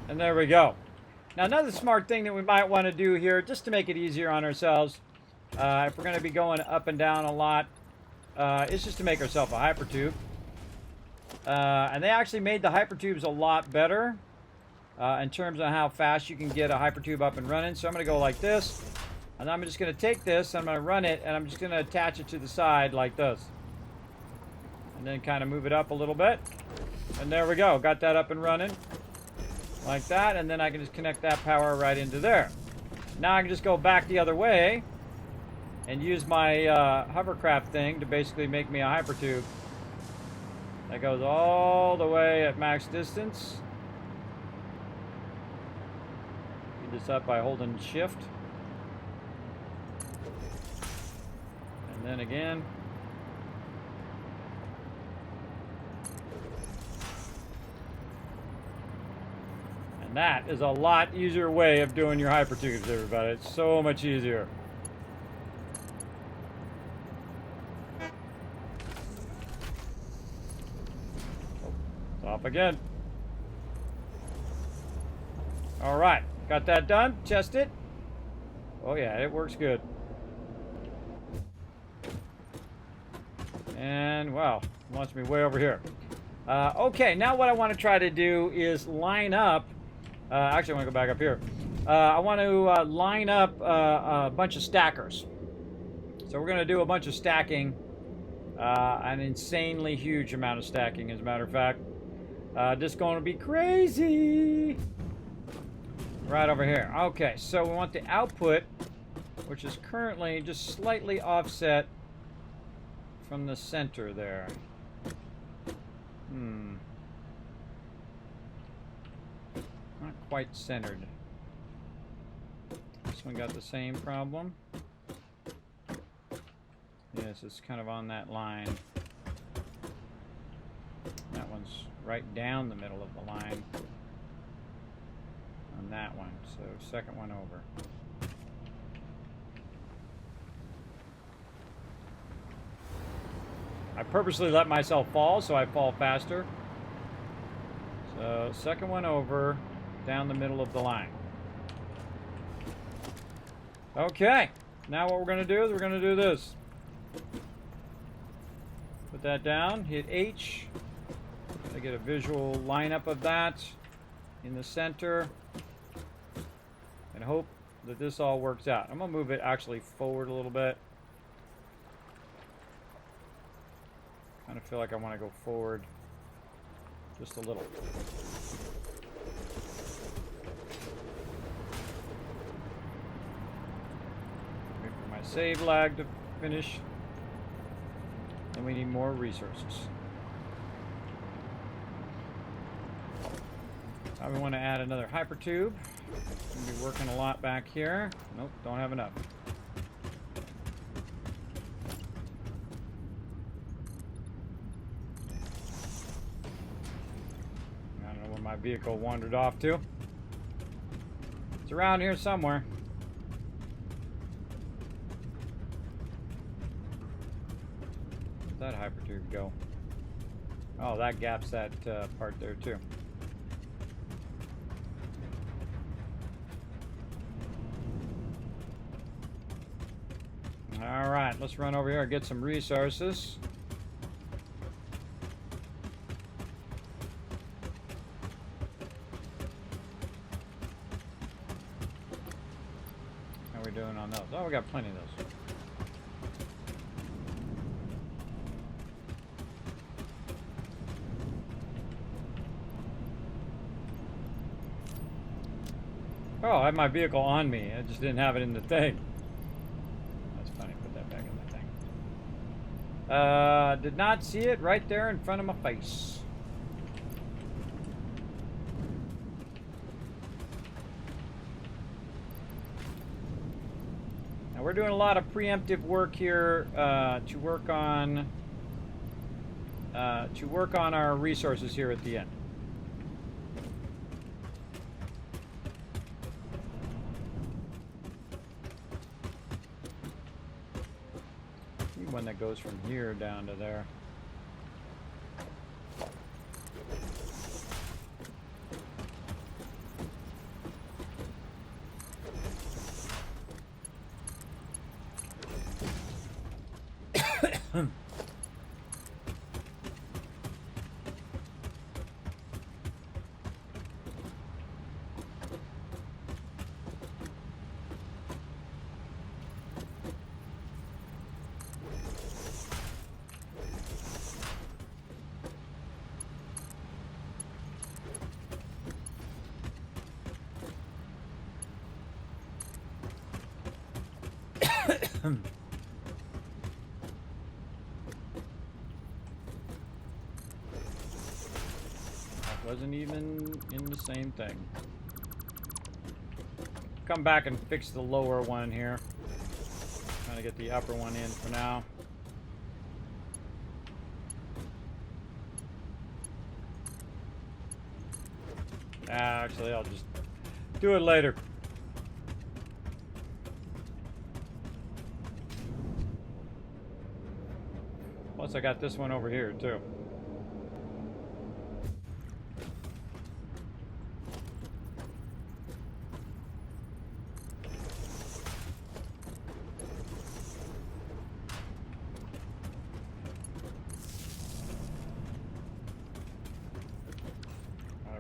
And there we go. Now another smart thing that we might want to do here, just to make it easier on ourselves, if we're going to be going up and down a lot, is just to make ourselves a hypertube. And they actually made the hypertubes a lot better in terms of how fast you can get a hypertube up and running. So I'm going to go like this, and I'm just going to take this, I'm going to run it, and I'm just going to attach it to the side like this. And then kind of move it up a little bit. And there we go. Got that up and running. Like that, and then I can just connect that power right into there. Now I can just go back the other way and use my hovercraft thing to basically make me a hypertube that goes all the way at max distance. Speed this up by holding shift. And then again. That is a lot easier way of doing your hypertubes, everybody. It's so much easier. Oh, off again. All right, got that done. Test it. Oh yeah, it works good. And wow, wants me way over here. Okay, now what I want to try to do is line up. Actually, I want to go back up here. I want to line up a bunch of stackers. So we're going to do a bunch of stacking. An insanely huge amount of stacking, as a matter of fact. This is going to be crazy. Right over here. Okay, so we want the output, which is currently just slightly offset from the center there. Not quite centered. This one got the same problem. this is kind of on that line. That one's right down the middle of the line on that one. So second one over. I purposely let myself fall so I fall faster. So second one over, down the middle of the line. Okay, now what we're going to do is we're going to do this. Put that down, hit H. I get a visual lineup of that in the center. And hope that this all works out. I'm going to move it actually forward a little bit. Kind of feel like I want to go forward just a little. Wait for my save lag to finish. Then we need more resources. We want to add another hypertube. Going to be working a lot back here. Nope, don't have enough. I don't know where my vehicle wandered off to. It's around here somewhere. Where'd that hypertube go? Oh, that gaps that part there too. All right, let's run over here and get some resources. How are we doing on those? Oh, we got plenty of those. Oh, I had my vehicle on me. I just didn't have it in the thing. Did not see it right there in front of my face. Now we're doing a lot of preemptive work here to work on our resources here at the end. One that goes from here down to there. That wasn't even in the same thing. Come back and fix the lower one here. Trying to get the upper one in for now. Actually, I'll just do it later. Plus, I got this one over here, too.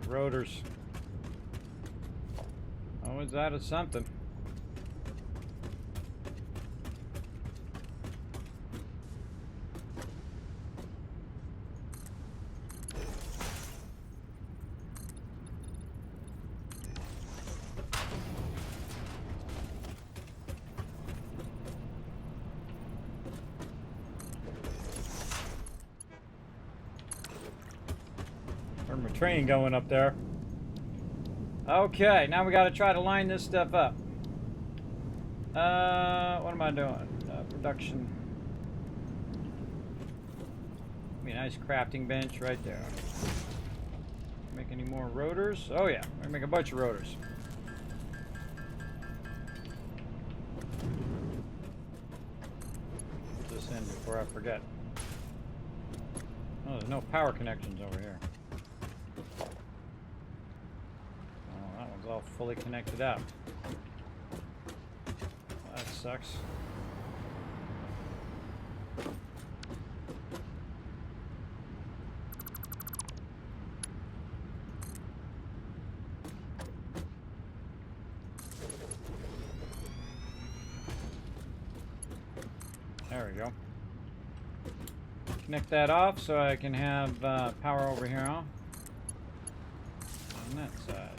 Rotors. Oh, is that a something? Train going up there. Okay, now we got to try to line this stuff up. What am I doing? Production. nice crafting bench right there. Make any more rotors? Oh yeah, we're gonna make a bunch of rotors. Put this in before I forget. Oh, there's no power connections over here. Oh, that one's all fully connected up. That sucks. There we go. Connect that off so I can have power over here on that side.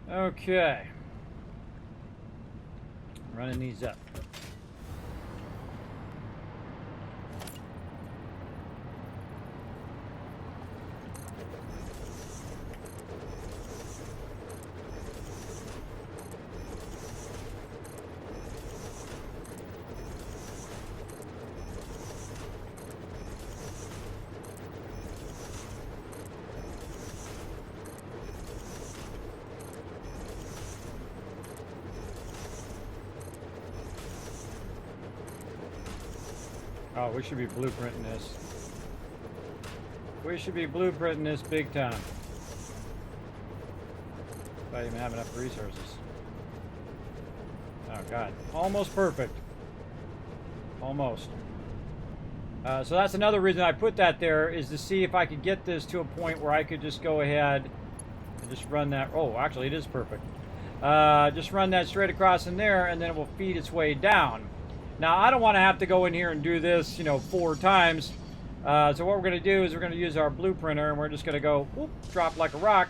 Okay. Running these up. Oh, we should be blueprinting this. We should be blueprinting this big time. If I even have enough resources. Oh god, almost perfect. Almost. So that's another reason I put that there, is to see if I could get this to a point where I could just go ahead and just run that. Oh, actually it is perfect. Just run that straight across in there, and then it will feed its way down. Now, I don't want to have to go in here and do this, 4 times. So what we're going to do is we're going to use our blueprinter, and we're just going to go, whoop, drop like a rock.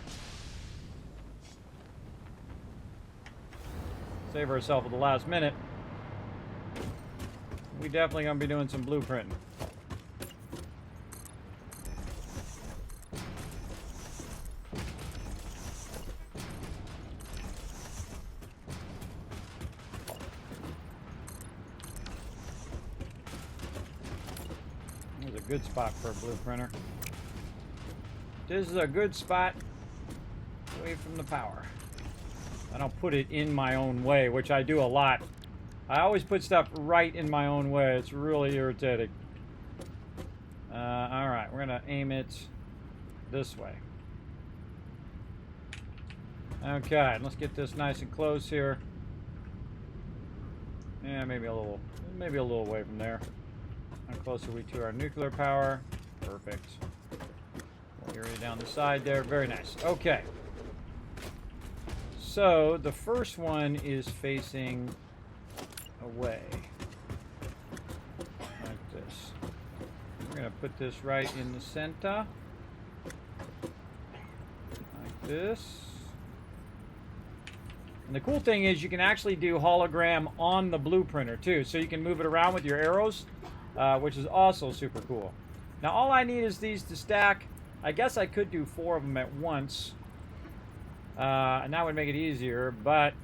Save ourselves at the last minute. We definitely going to be doing some blueprinting. Good spot for a blueprinter. This is a good spot away from the power. I don't put it in my own way, which I do a lot. I always put stuff right in my own way. It's really irritating. Alright, we're going to aim it this way. Okay, let's get this nice and close here. Yeah, maybe a little away from there. How close are we to our nuclear power? Perfect. Area down the side there. Very nice. Okay. So the first one is facing away. Like this. We're going to put this right in the center. Like this. And the cool thing is you can actually do hologram on the blueprinter too. So you can move it around with your arrows. Which is also super cool. Now all I need is these to stack. I guess I could do 4 of them at once. And that would make it easier, but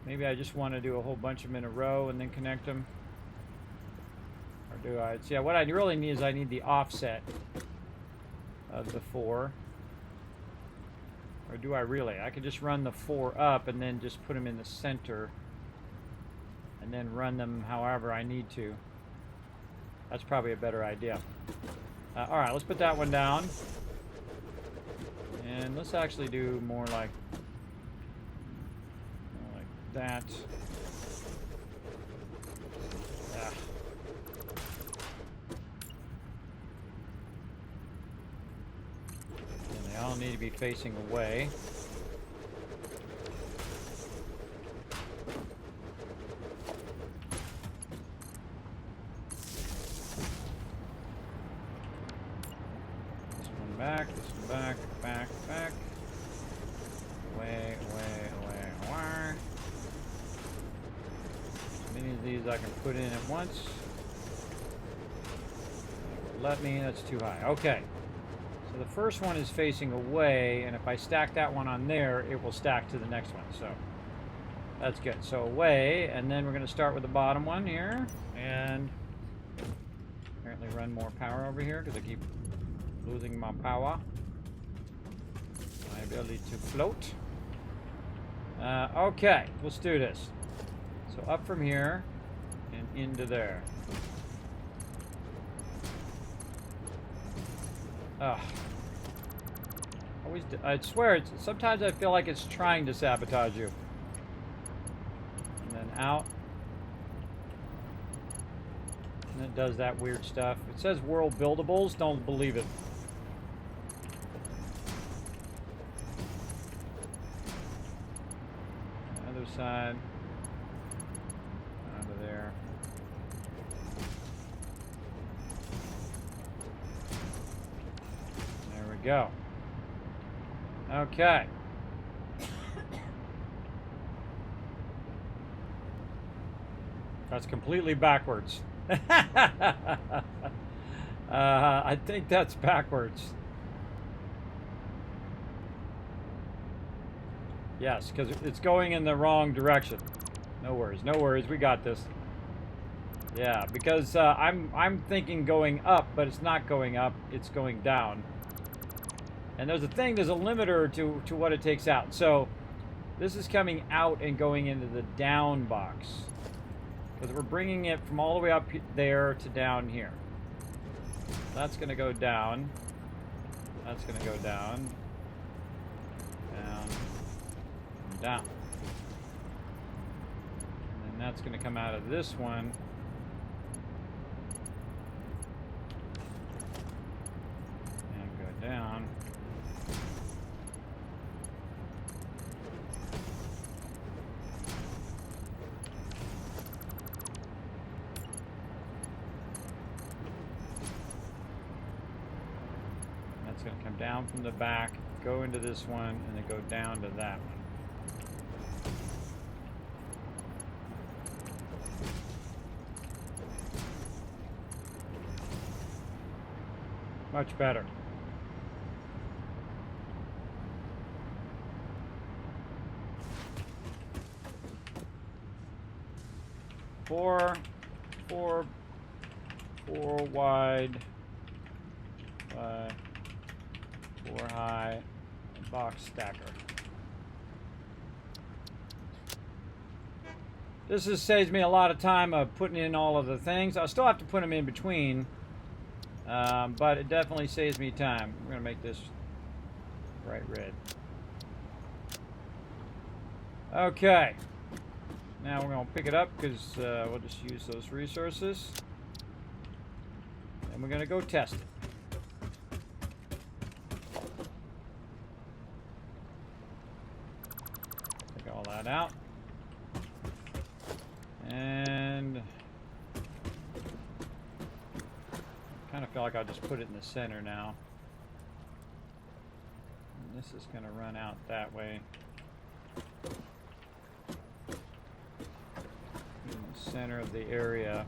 maybe I just want to do a whole bunch of them in a row and then connect them. Or do I? So yeah, what I really need is I need the offset of the 4. Or do I really? I could just run the 4 up and then just put them in the center. And then run them however I need to. That's probably a better idea. Alright, let's put that one down. And let's actually do more like that. Ah. And they all need to be facing away. Back, this one back, back. Away. As many of these I can put in at once. Let me, that's too high. Okay. So the first one is facing away, and if I stack that one on there, it will stack to the next one. So That's good. So away, and then we're going to start with the bottom one here, and apparently run more power over here because I keep losing my power. My ability to float. Okay, let's do this. So up from here and into there. Ugh. I swear, sometimes I feel like it's trying to sabotage you. And then out. And it does that weird stuff. It says world buildables. Don't believe it. Other side. Onto there. There we go. Okay. That's completely backwards. I think that's backwards. Yes, because it's going in the wrong direction. No worries, no worries. We got this. Yeah, because I'm thinking going up, but it's not going up. It's going down. And there's a limiter to what it takes out. So this is coming out and going into the down box. Because we're bringing it from all the way up there to down here. That's going to go down. That's going to go down. Down. And down. And then that's going to come out of this one. And go down. It's going to come down from the back, go into this one, and then go down to that one. Much better. Four wide, 4 high, box stacker. This just saves me a lot of time of putting in all of the things. I'll still have to put them in between, but it definitely saves me time. We're going to make this bright red. Okay. Now we're going to pick it up because we'll just use those resources. And we're going to go test it. Take all that out. And I kind of feel like I'll just put it in the center now. And this is going to run out that way. In the center of the area.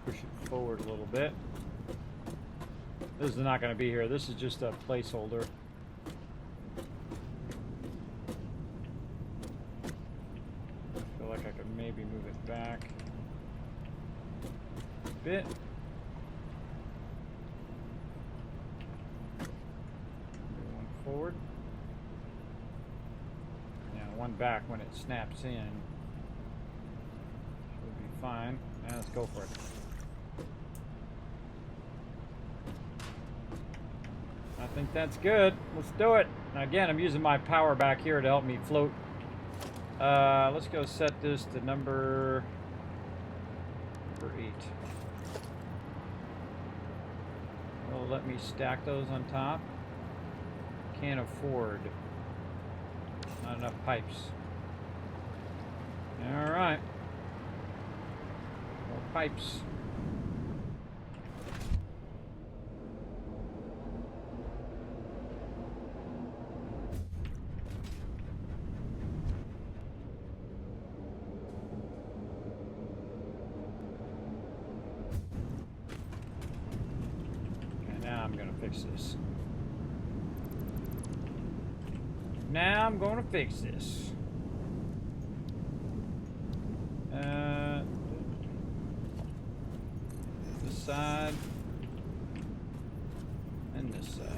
Push it forward a little bit. This is not going to be here. This is just a placeholder. I feel like I could maybe move it back a bit. Move one forward. Yeah, one back when it snaps in. Should be fine. Now let's go for it. I think that's good. Let's do it. Now again, I'm using my power back here to help me float. Let's go set this to number 8. It'll let me stack those on top. Can't afford. Not enough pipes. All right. More pipes. This. Now I'm going to fix this. side. And this side.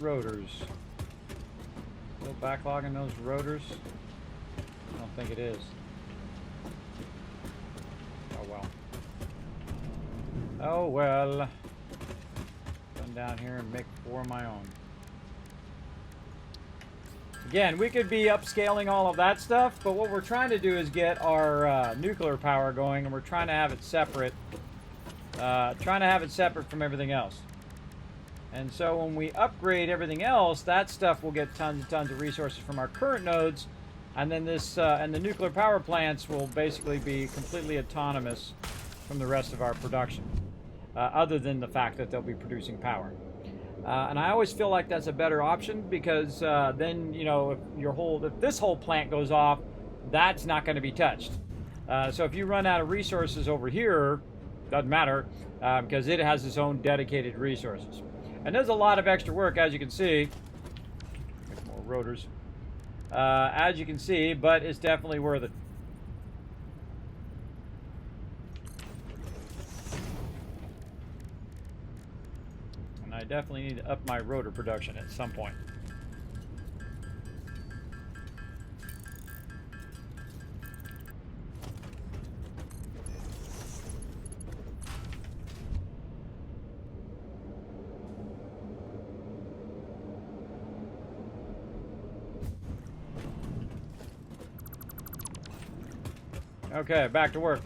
Rotors. Still backlogging those rotors? I don't think it is. Oh well. Oh well. Come down here and make 4 of my own. Again, we could be upscaling all of that stuff, but what we're trying to do is get our nuclear power going, and we're trying to have it separate. From everything else. And so when we upgrade everything else, that stuff will get tons and tons of resources from our current nodes, and then this and the nuclear power plants will basically be completely autonomous from the rest of our production, other than the fact that they'll be producing power. And I always feel like that's a better option because then if this whole plant goes off, that's not going to be touched. So if you run out of resources over here, doesn't matter because it has its own dedicated resources. And there's a lot of extra work, as you can see. Make more rotors. As you can see, but it's definitely worth it. And I definitely need to up my rotor production at some point. Okay, back to work.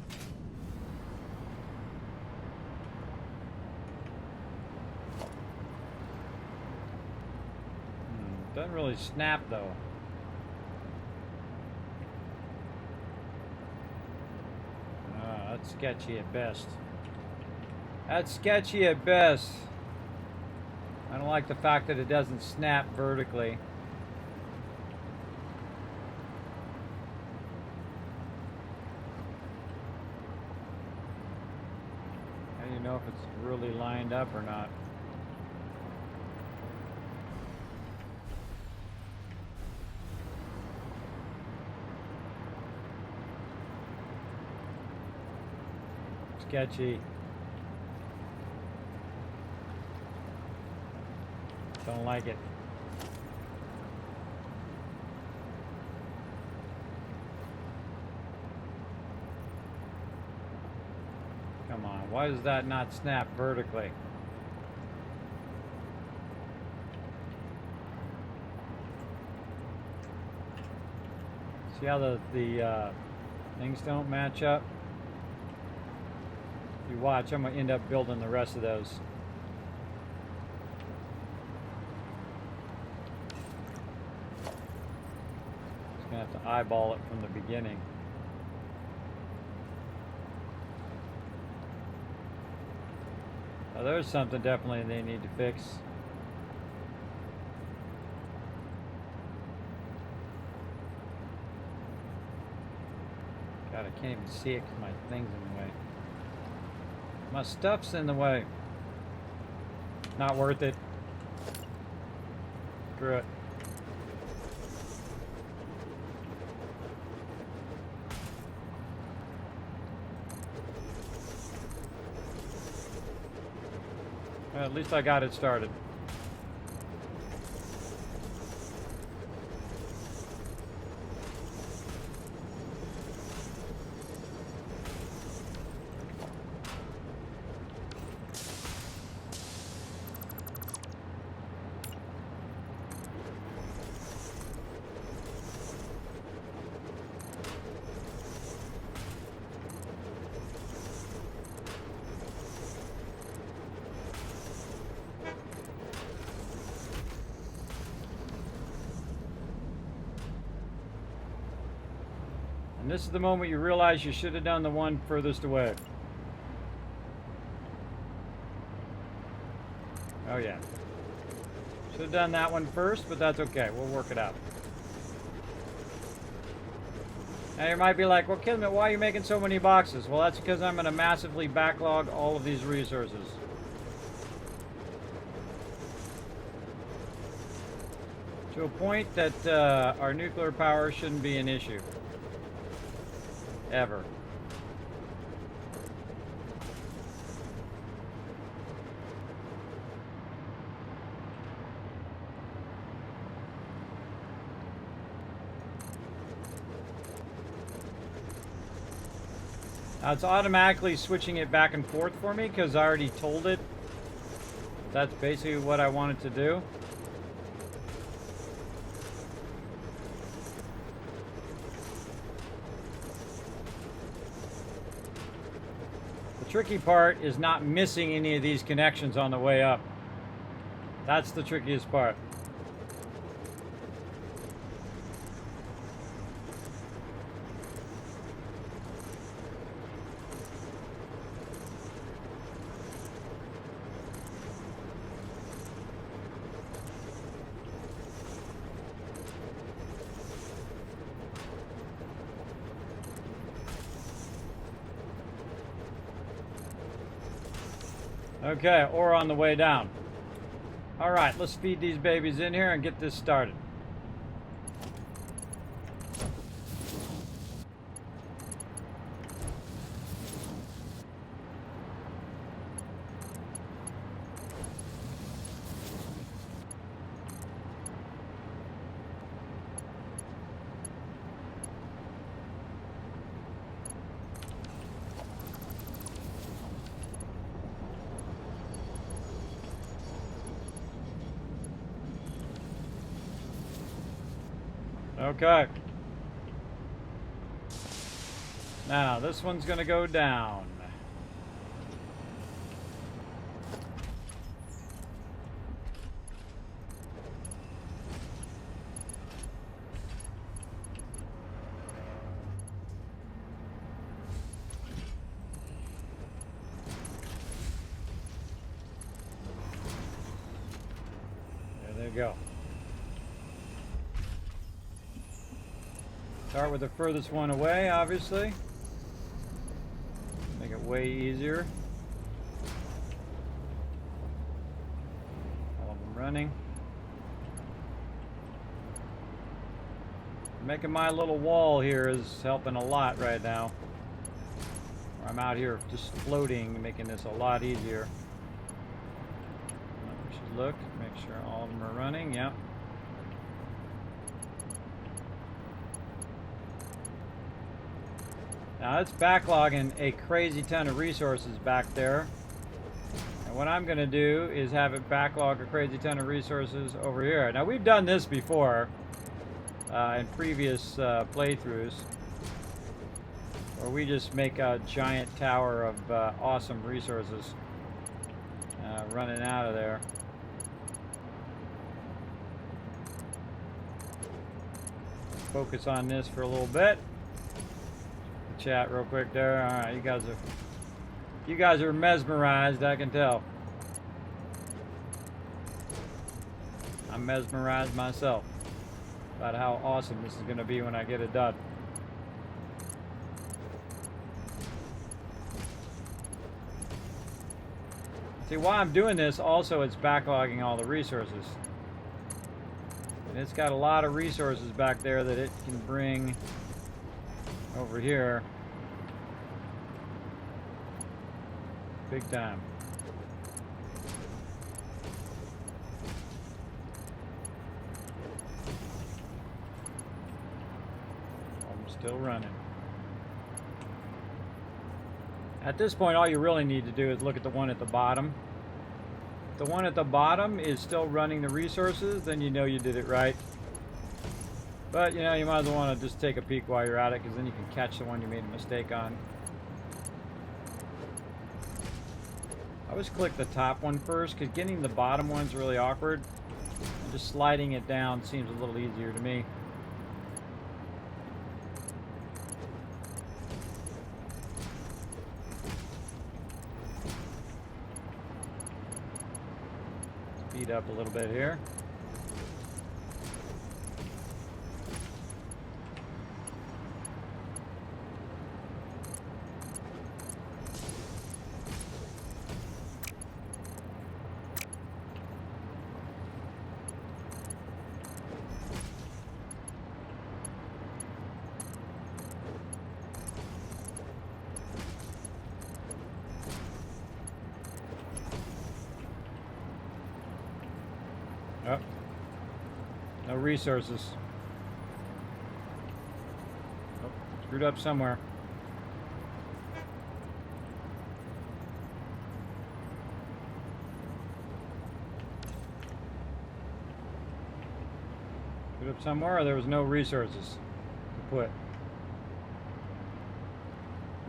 Doesn't really snap though. That's sketchy at best. That's sketchy at best. I don't like the fact that it doesn't snap vertically. Know if it's really lined up or not. Sketchy. Don't like it. Come on, why does that not snap vertically? See how the things don't match up? If you watch, I'm going to end up building the rest of those. Just going to have to eyeball it from the beginning. There's something definitely they need to fix. God, I can't even see it because my thing's in the way. My stuff's in the way. Not worth it. through it. Well, at least I got it started. And this is the moment you realize you should have done the one furthest away. Oh yeah. Should have done that one first, but that's okay. We'll work it out. Now you might be like, well, Kismet, why are you making so many boxes? Well, that's because I'm going to massively backlog all of these resources. To a point that our nuclear power shouldn't be an issue. Ever. Now it's automatically switching it back and forth for me because I already told it that's basically what I wanted to do. The tricky part is not missing any of these connections on the way up. That's the trickiest part. Okay, or on the way down. All right, let's feed these babies in here and get this started. Okay. Now, this one's going to go down. There they go. Start with the furthest one away, obviously. Make it way easier. All of them running. Making my little wall here is helping a lot right now. I'm out here just floating, making this a lot easier. We should look, make sure all of them are running. Yep. Now it's backlogging a crazy ton of resources back there. And what I'm going to do is have it backlog a crazy ton of resources over here. Now we've done this before in previous playthroughs, where we just make a giant tower of awesome resources running out of there. Focus on this for a little bit. Chat real quick there. All right, you guys are mesmerized, I can tell. I'm mesmerized myself about how awesome this is going to be when I get it done. See, while I'm doing this, also it's backlogging all the resources. And it's got a lot of resources back there that it can bring over here. Big time. I'm still running. At this point, all you really need to do is look at the one at the bottom. If the one at the bottom is still running the resources, then you know you did it right. But, you know, you might as well want to just take a peek while you're at it, because then you can catch the one you made a mistake on. I always click the top one first, because getting the bottom one's really awkward. And just sliding it down seems a little easier to me. Speed up a little bit here. Oh, no resources. Oh, screwed up somewhere. Screwed up somewhere, or there was no resources to put.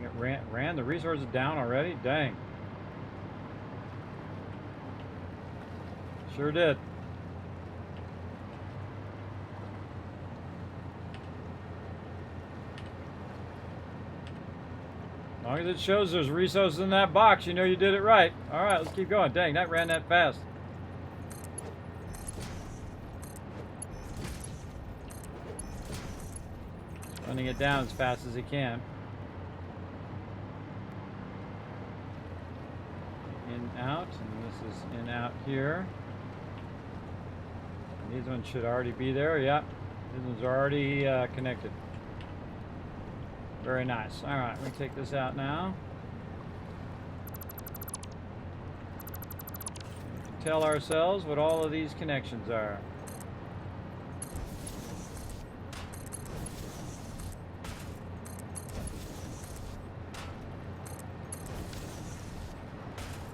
It ran the resources down already? Dang. Sure did. As long as it shows there's resources in that box, you know you did it right. Alright, let's keep going. Dang, that ran that fast. Running it down as fast as he can. In, out, and this is in, out here. And these ones should already be there, yeah. These ones are already connected. Very nice. All right, we take this out now. We can tell ourselves what all of these connections are.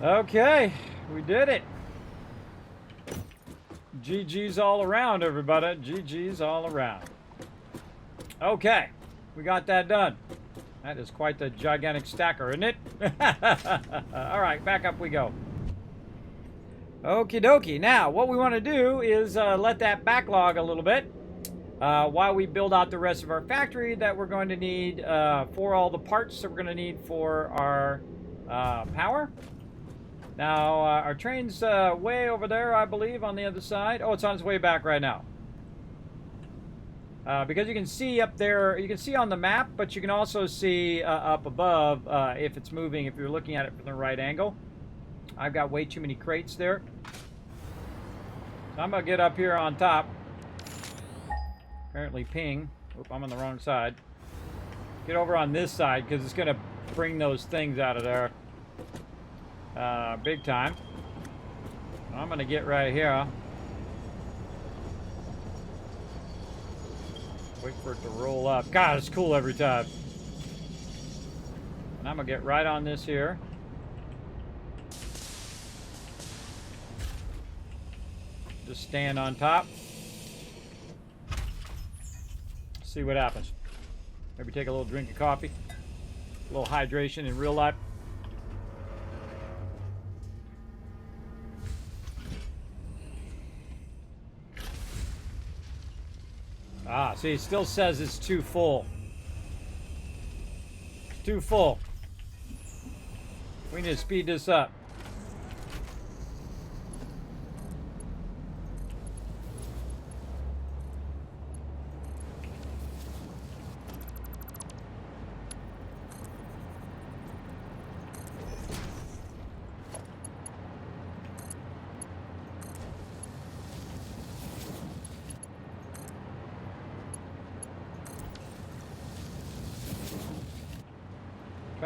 Okay, we did it. GG's all around, everybody. GG's all around. Okay. We got that done. That is quite the gigantic stacker, isn't it? All right, back up we go. Okie dokie. Now, what we want to do is let that backlog a little bit while we build out the rest of our factory that we're going to need for all the parts that we're going to need for our power. Now, our train's way over there, I believe, on the other side. Oh, it's on its way back right now. Because you can see up there, you can see on the map, but you can also see up above if it's moving, if you're looking at it from the right angle. I've got way too many crates there. So I'm going to get up here on top. Apparently ping. Oop, I'm on the wrong side. Get over on this side, because it's going to bring those things out of there big time. I'm going to get right here. Wait for it to roll up. God, it's cool every time. And I'm going to get right on this here. Just stand on top. See what happens. Maybe take a little drink of coffee. A little hydration in real life. Ah, see, it still says it's too full. It's too full. We need to speed this up.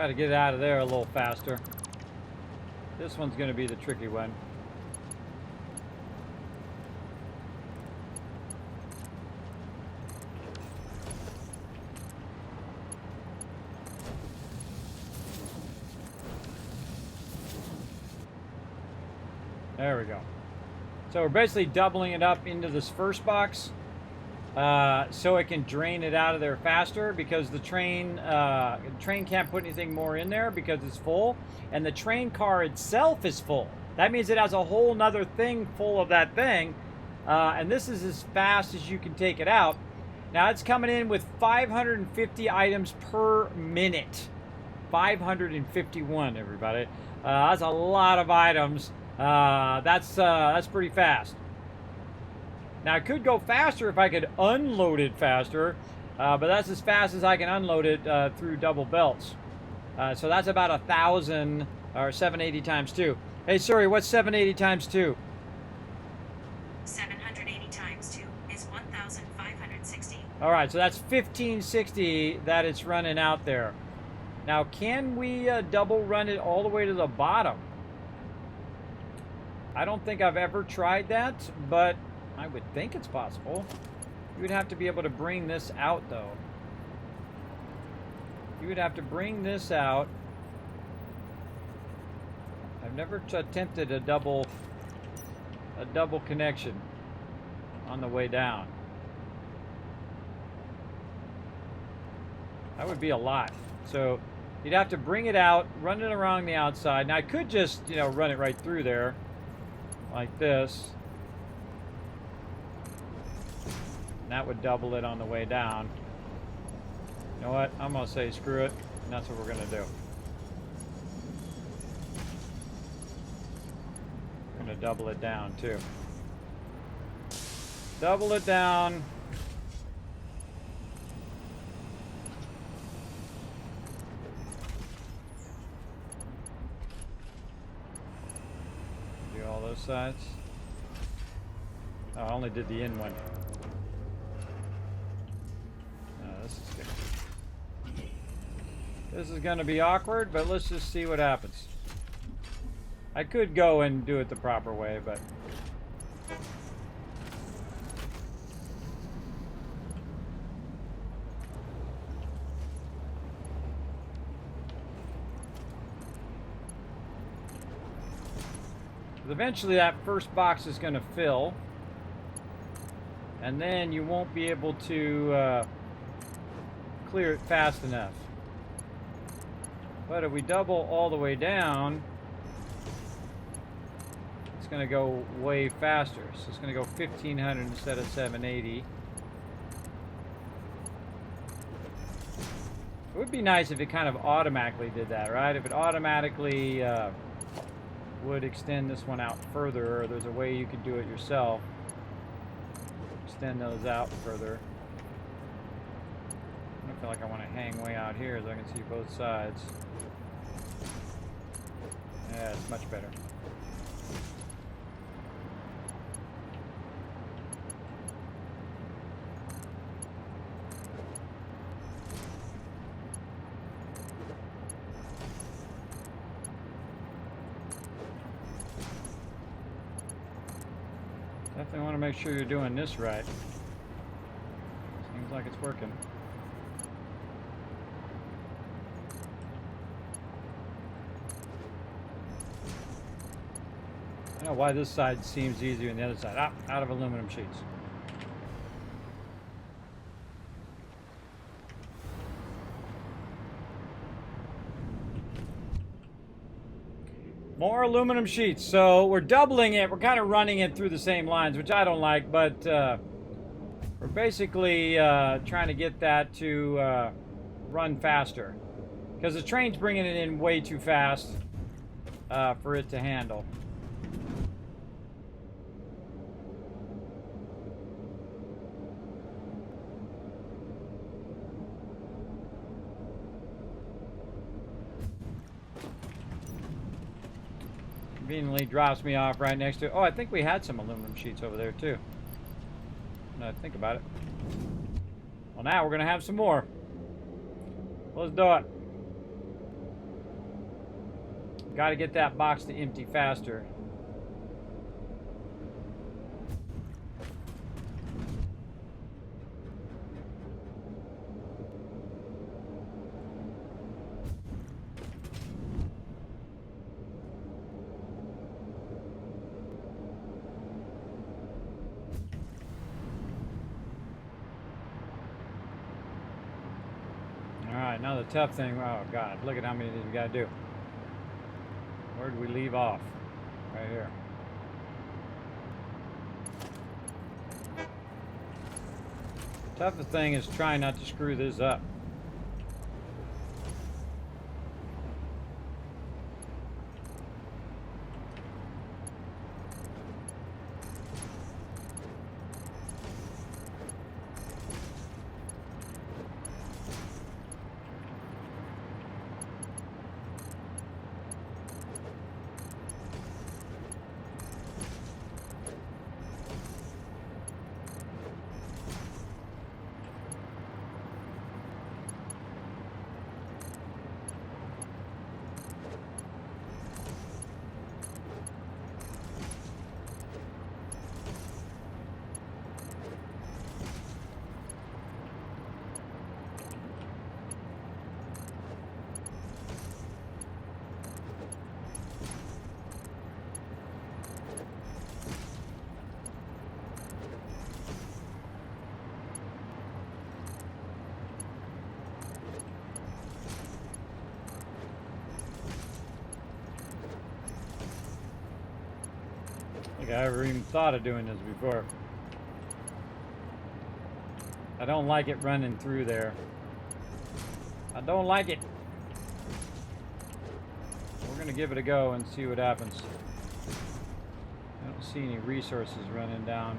Try to get out of there a little faster. This one's going to be the tricky one. There we go. So we're basically doubling it up into this first box so it can drain it out of there faster, because the train can't put anything more in there because it's full, and the train car itself is full. That means it has a whole nother thing full of that thing, and this is as fast as you can take it out. Now it's coming in with 550 items per minute. 551, everybody. That's a lot of items. That's pretty fast. Now, it could go faster if I could unload it faster, but that's as fast as I can unload it through double belts. So that's about 1,000, or 780 times 2. Hey, sorry, what's 780 times 2? 780 times 2 is 1,560. All right, so that's 1,560 that it's running out there. Now, can we double run it all the way to the bottom? I don't think I've ever tried that, but I would think it's possible. You would have to be able to bring this out, though. You would have to bring this out. I've never attempted a double connection on the way down. That would be a lot. So you'd have to bring it out, run it around the outside. Now I could just, run it right through there like this. And that would double it on the way down. You know what? I'm going to say screw it. And that's what we're going to do. We're going to double it down too. Double it down. Do all those sides. Oh, I only did the in one. This is good. This is going to be awkward, but let's just see what happens. I could go and do it the proper way, but... eventually that first box is going to fill, and then you won't be able to clear it fast enough. But if we double all the way down, it's going to go way faster. So it's going to go 1,500 instead of 780. It would be nice if it kind of automatically did that, right? If it automatically would extend this one out further, or there's a way you could do it yourself. Extend those out further. I don't feel like I want to hang way out here so I can see both sides. Yeah, it's much better. Definitely want to make sure you're doing this right. Seems like it's working. I don't know why this side seems easier than the other side. Out of aluminum sheets. More aluminum sheets. So we're doubling it. We're kind of running it through the same lines, which I don't like, but we're basically trying to get that to run faster. Because the train's bringing it in way too fast for it to handle. Conveniently drops me off right next to... Oh, I think we had some aluminum sheets over there too. Now that I think about it. Well, now we're going to have some more. Let's do it. Got to get that box to empty faster. Alright, now the tough thing. Oh god, look at how many of these we gotta do. Where did we leave off? Right here. Toughest thing is trying not to screw this up. I think I ever even thought of doing this before. I don't like it running through there. I don't like it. We're gonna give it a go and see what happens. I don't see any resources running down.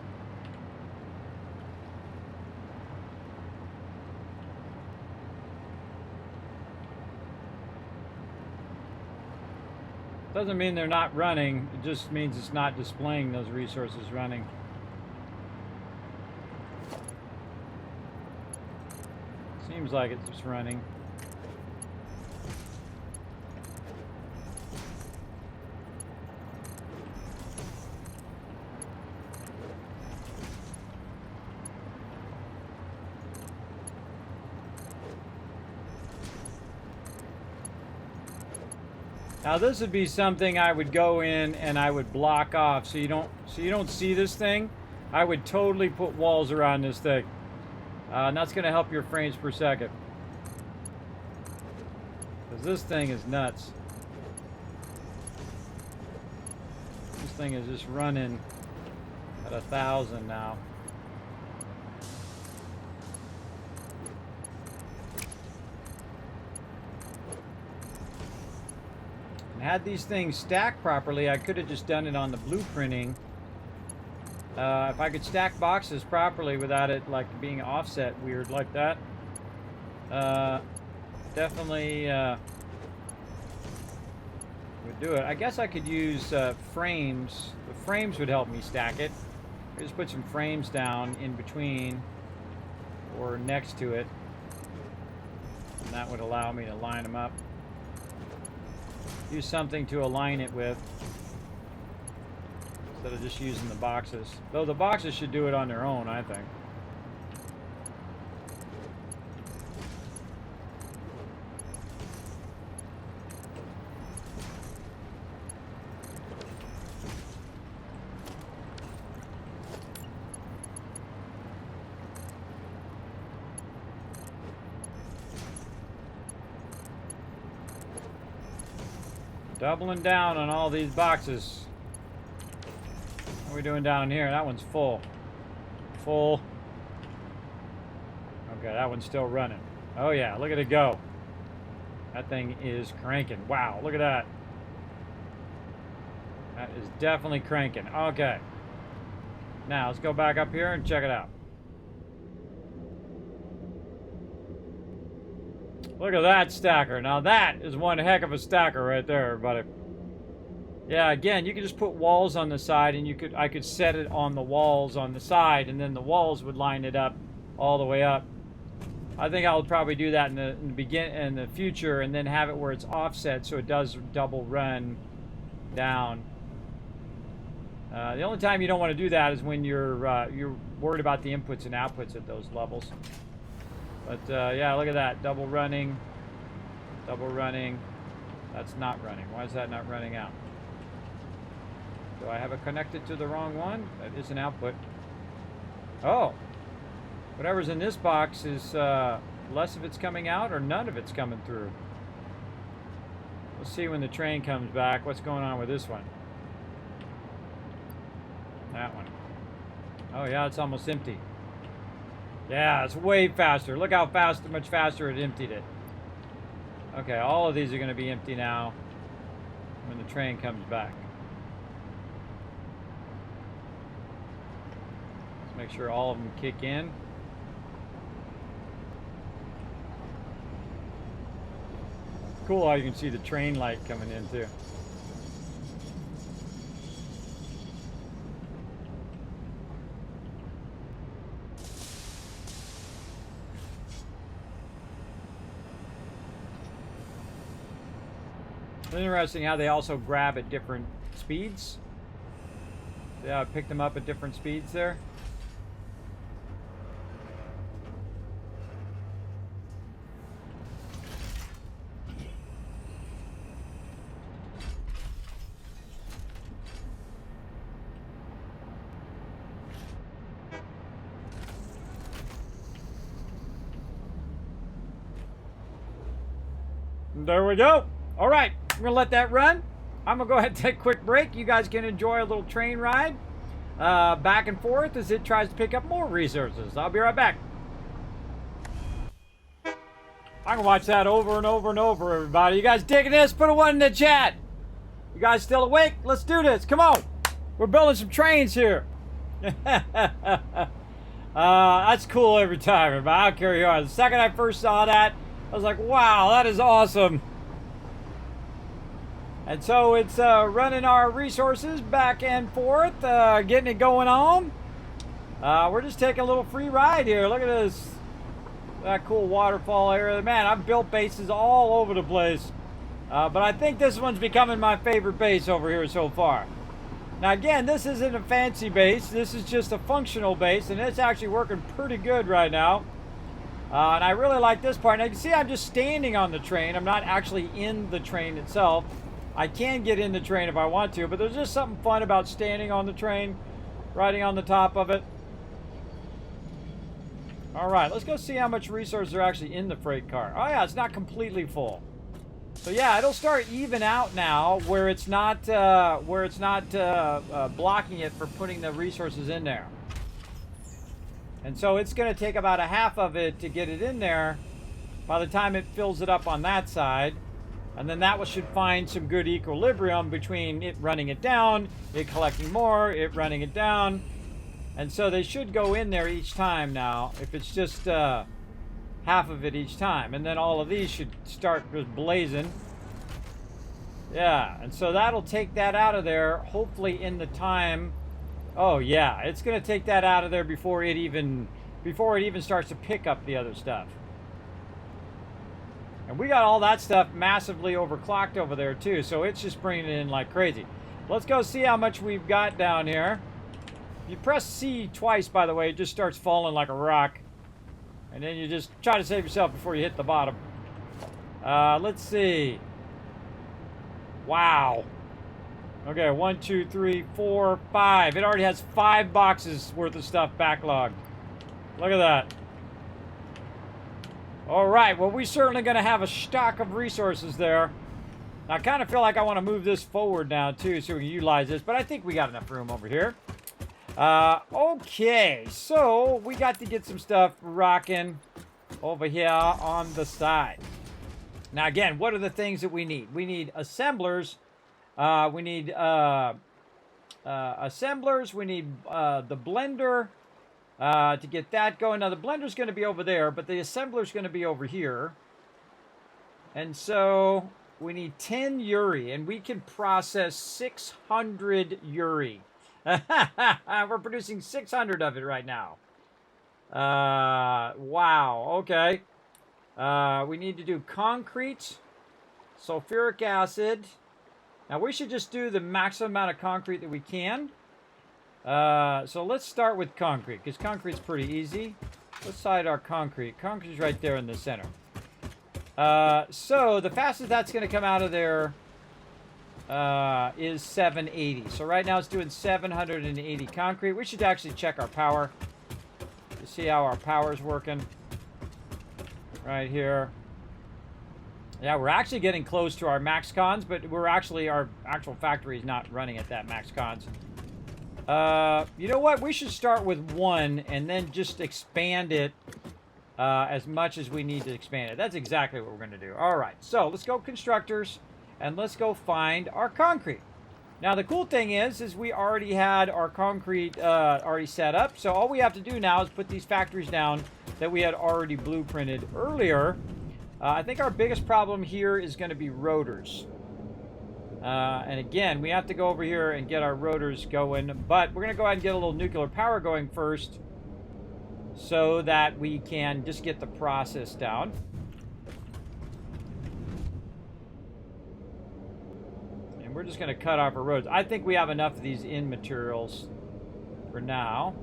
Doesn't mean they're not running, it just means it's not displaying those resources running. Seems like it's just running. Now this would be something I would go in and I would block off so you don't see this thing. I would totally put walls around this thing. And that's going to help your frames per second. Because this thing is nuts. This thing is just running at 1,000 now. Had these things stacked properly, I could have just done it on the blueprinting. If I could stack boxes properly without it like being offset weird like that, definitely would do it. I guess I could use frames. The frames would help me stack it. I just put some frames down in between or next to it, and that would allow me to line them up. Use something to align it with instead of just using the boxes. Though the boxes should do it on their own, I think. Doubling down on all these boxes. What are we doing down here? That one's full. Full. Okay, that one's still running. Oh yeah, look at it go. That thing is cranking. Wow, look at that. That is definitely cranking. Okay. Now, let's go back up here and check it out. Look at that stacker. Now that is one heck of a stacker right there, everybody. Yeah, again, you could just put walls on the side, and I could set it on the walls on the side, and then the walls would line it up all the way up. I think I'll probably do that in the future, and then have it where it's offset so it does double run down. The only time you don't want to do that is when you're worried about the inputs and outputs at those levels. But yeah, look at that, double running. That's not running. Why is that not running out? Do I have it connected to the wrong one? That is an output. Oh, whatever's in this box is less of it's coming out or none of it's coming through. We'll see when the train comes back what's going on with this one. That one. Oh yeah, it's almost empty. Yeah, it's way faster. Look how much faster it emptied it. Okay, all of these are going to be empty now when the train comes back. Let's make sure all of them kick in. Cool how you can see the train light coming in too. Interesting how they also grab at different speeds. Yeah, I picked them up at different speeds there. There we go. All right. I'm going to let that run. I'm going to go ahead and take a quick break. You guys can enjoy a little train ride back and forth as it tries to pick up more resources. I'll be right back. I can watch that over and over and over, everybody. You guys digging this? Put a 1 in the chat. You guys still awake? Let's do this. Come on. We're building some trains here. That's cool every time, everybody. I don't care who you are. The second I first saw that, I was like, wow, that is awesome. And so it's running our resources back and forth, getting it going on. We're just taking a little free ride here. Look at this. That cool waterfall area. Man, I've built bases all over the place. But I think this one's becoming my favorite base over here so far. Now again, this isn't a fancy base. This is just a functional base, and it's actually working pretty good right now. And I really like this part. Now you can see I'm just standing on the train. I'm not actually in the train itself. I can get in the train if I want to, but there's just something fun about standing on the train, riding on the top of it. All right, let's go see how much resources are actually in the freight car. Oh yeah, it's not completely full. So yeah, it'll start even out now where it's not blocking it for putting the resources in there. And so it's going to take about a half of it to get it in there by the time it fills it up on that side. And then that should find some good equilibrium between it running it down, it collecting more, it running it down. And so they should go in there each time now, if it's just half of it each time. And then all of these should start just blazing. Yeah, and so that'll take that out of there, hopefully in the time. Oh yeah, it's going to take that out of there before it even starts to pick up the other stuff. And we got all that stuff massively overclocked over there too, so it's just bringing it in like crazy. Let's go see how much we've got down here. If you press C twice, by the way, it just starts falling like a rock. And then you just try to save yourself before you hit the bottom. Let's see. Wow. Okay, 1, 2, 3, 4, 5. It already has 5 boxes worth of stuff backlogged. Look at that. All right, well, we're certainly going to have a stock of resources there. I kind of feel like I want to move this forward now, too, so we can utilize this. But I think we got enough room over here. Okay, so we got to get some stuff rocking over here on the side. Now, again, what are the things that we need? We need assemblers. We need assemblers. We need the blender. To get that going. Now the blender's going to be over there, but the assembler's going to be over here. And so we need 10 Uri, and we can process 600 Uri. We're producing 600 of it right now. Wow. Okay. We need to do concrete, sulfuric acid. Now we should just do the maximum amount of concrete that we can. So let's start with concrete, because concrete's pretty easy. Let's side our concrete. Concrete's right there in the center. So the fastest that's going to come out of there is 780. So right now it's doing 780 concrete. We should actually check our power to see how our power is working. Right here. Yeah, we're actually getting close to our max cons, but our actual factory is not running at that max cons. You know what? We should start with 1 and then just expand it as much as we need to expand it. That's exactly what we're going to do. All right, so let's go constructors and let's go find our concrete. Now, the cool thing is we already had our concrete already set up. So all we have to do now is put these factories down that we had already blueprinted earlier. I think our biggest problem here is going to be rotors. And again, we have to go over here and get our rotors going. But we're going to go ahead and get a little nuclear power going first, so that we can just get the process down. And we're just going to cut off our roads. I think we have enough of these in materials for now.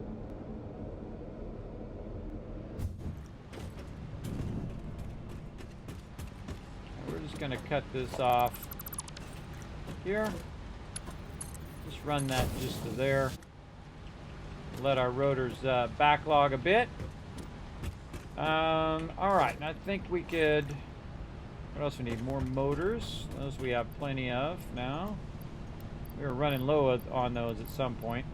And we're just going to cut this off here. Just run that just to there. Let our rotors backlog a bit. All right, and I think we could... What else we need? More motors. Those we have plenty of now. We were running low on those at some point.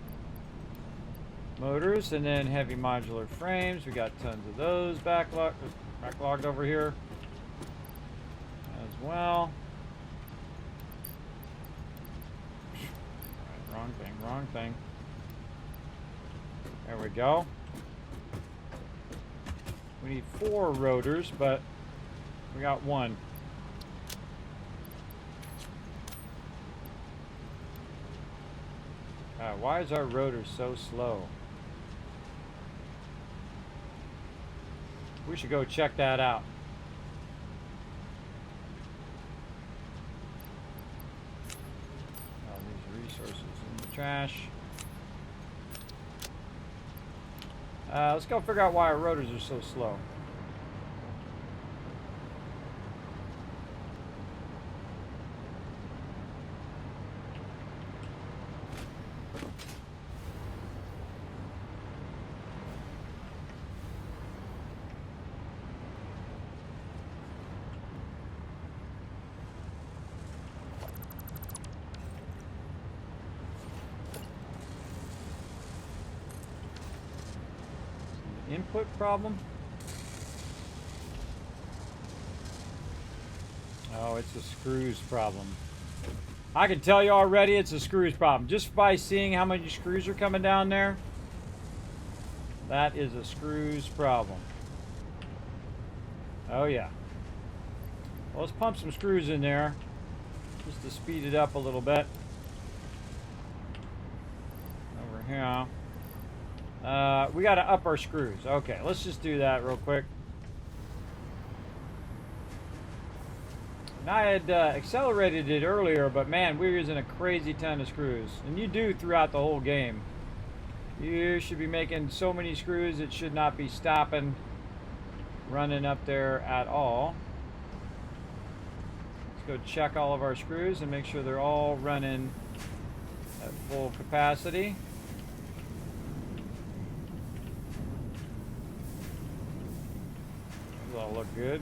Motors, and then heavy modular frames. We got tons of those backlogged over here as well. Wrong thing. There we go. We need 4 rotors, but we got 1. Why is our rotor so slow? We should go check that out. All these resources in the trash. Let's go figure out why our rotors are so slow. Input problem? Oh, it's a screws problem. I can tell you already it's a screws problem. Just by seeing how many screws are coming down there, that is a screws problem. Oh yeah. Well, let's pump some screws in there just to speed it up a little bit. Over here. We got to up our screws. Okay, let's just do that real quick. And I had accelerated it earlier, but man, we were using a crazy ton of screws. And you do throughout the whole game. You should be making so many screws, it should not be stopping running up there at all. Let's go check all of our screws and make sure they're all running at full capacity. Those all look good.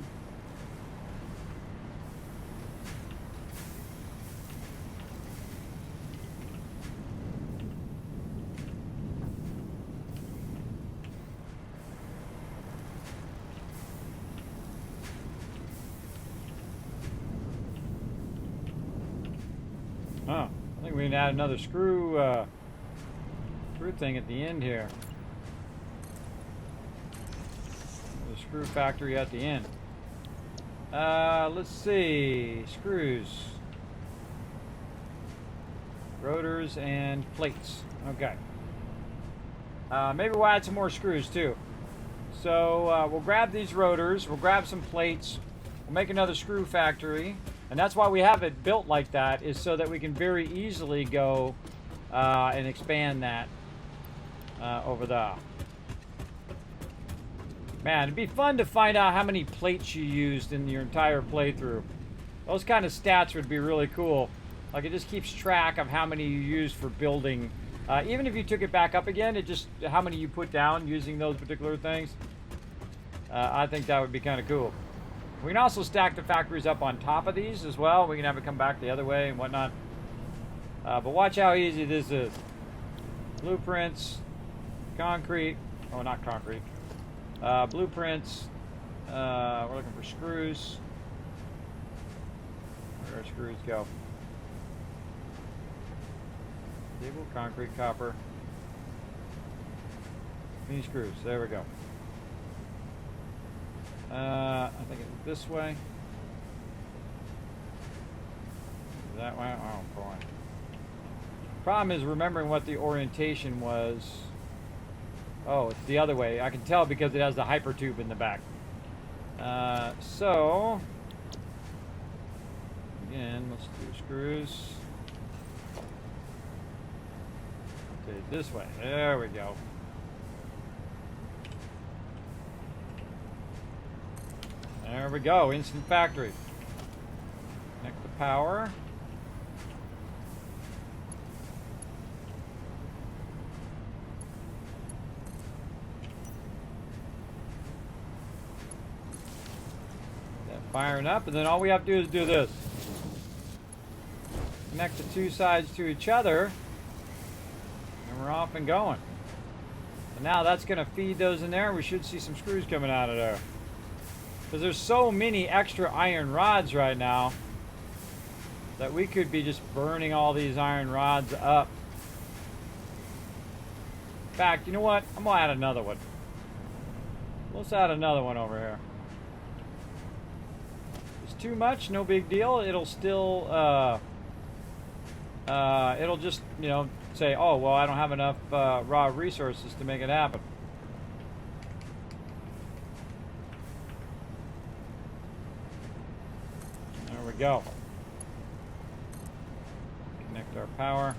Oh, I think we can add another screw thing at the end here. The screw factory at the end. Let's see. Screws. Rotors and plates. Okay. Maybe we'll add some more screws too. So we'll grab these rotors. We'll grab some plates. We'll make another screw factory. And that's why we have it built like that, is so that we can very easily go and expand that over there. Man, it'd be fun to find out how many plates you used in your entire playthrough. Those kind of stats would be really cool. Like, it just keeps track of how many you used for building. Even if you took it back up again, it just, how many you put down using those particular things. I think that would be kind of cool. We can also stack the factories up on top of these as well. We can have it come back the other way and whatnot. But watch how easy this is. Blueprints, concrete, oh, not concrete. Blueprints, we're looking for screws. Where do our screws go? Cable, concrete, copper. Mini screws, there we go. I think it's this way. That way, oh boy. Problem is remembering what the orientation was. Oh, it's the other way. I can tell because it has the hyper tube in the back. So, again, let's do screws. Okay, this way. There we go. There we go. Instant factory. Connect the power. Firing up, and then all we have to do is do this. Connect the two sides to each other, and we're off and going. And now that's going to feed those in there. We should see some screws coming out of there. Because there's so many extra iron rods right now that we could be just burning all these iron rods up. In fact, you know what? I'm going to add another one. Let's add another one over here. Too much, no big deal. It'll still it'll just, you know, say, oh well, I don't have enough raw resources to make it happen. There we go. Connect our power.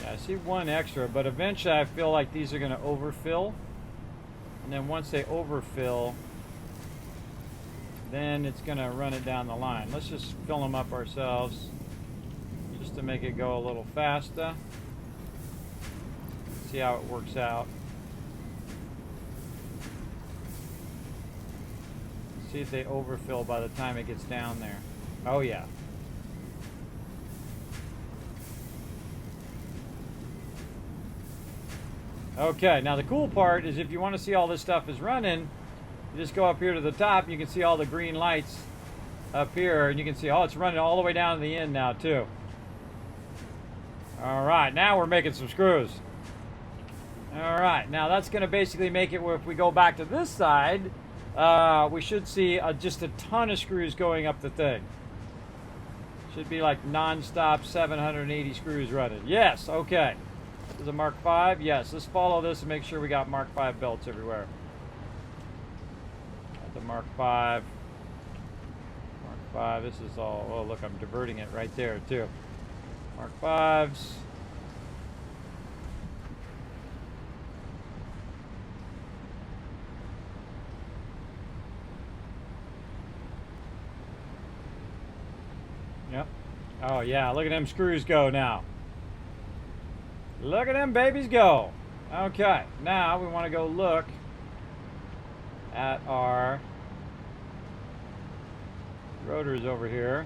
I see one extra, but eventually I feel like these are going to overfill. And then once they overfill, then it's going to run it down the line. Let's just fill them up ourselves just to make it go a little faster. See how it works out. See if they overfill by the time it gets down there. Oh yeah. Okay, now the cool part is if you want to see all this stuff is running, you just go up here to the top and you can see all the green lights up here, and you can see, oh, it's running all the way down to the end now too. All right, now we're making some screws. All right, now that's going to basically make it where if we go back to this side, we should see just a ton of screws going up the thing. Should be like non-stop 780 screws running. Yes, okay. This is a Mark V. Yes, let's follow this and make sure we got Mark V belts everywhere. Got the Mark V. Mark V. This is all. Oh, look, I'm diverting it right there too. Mark V's. Yep. Oh yeah, look at them screws go now. Look at them babies go. Okay, now we want to go look at our rotors over here.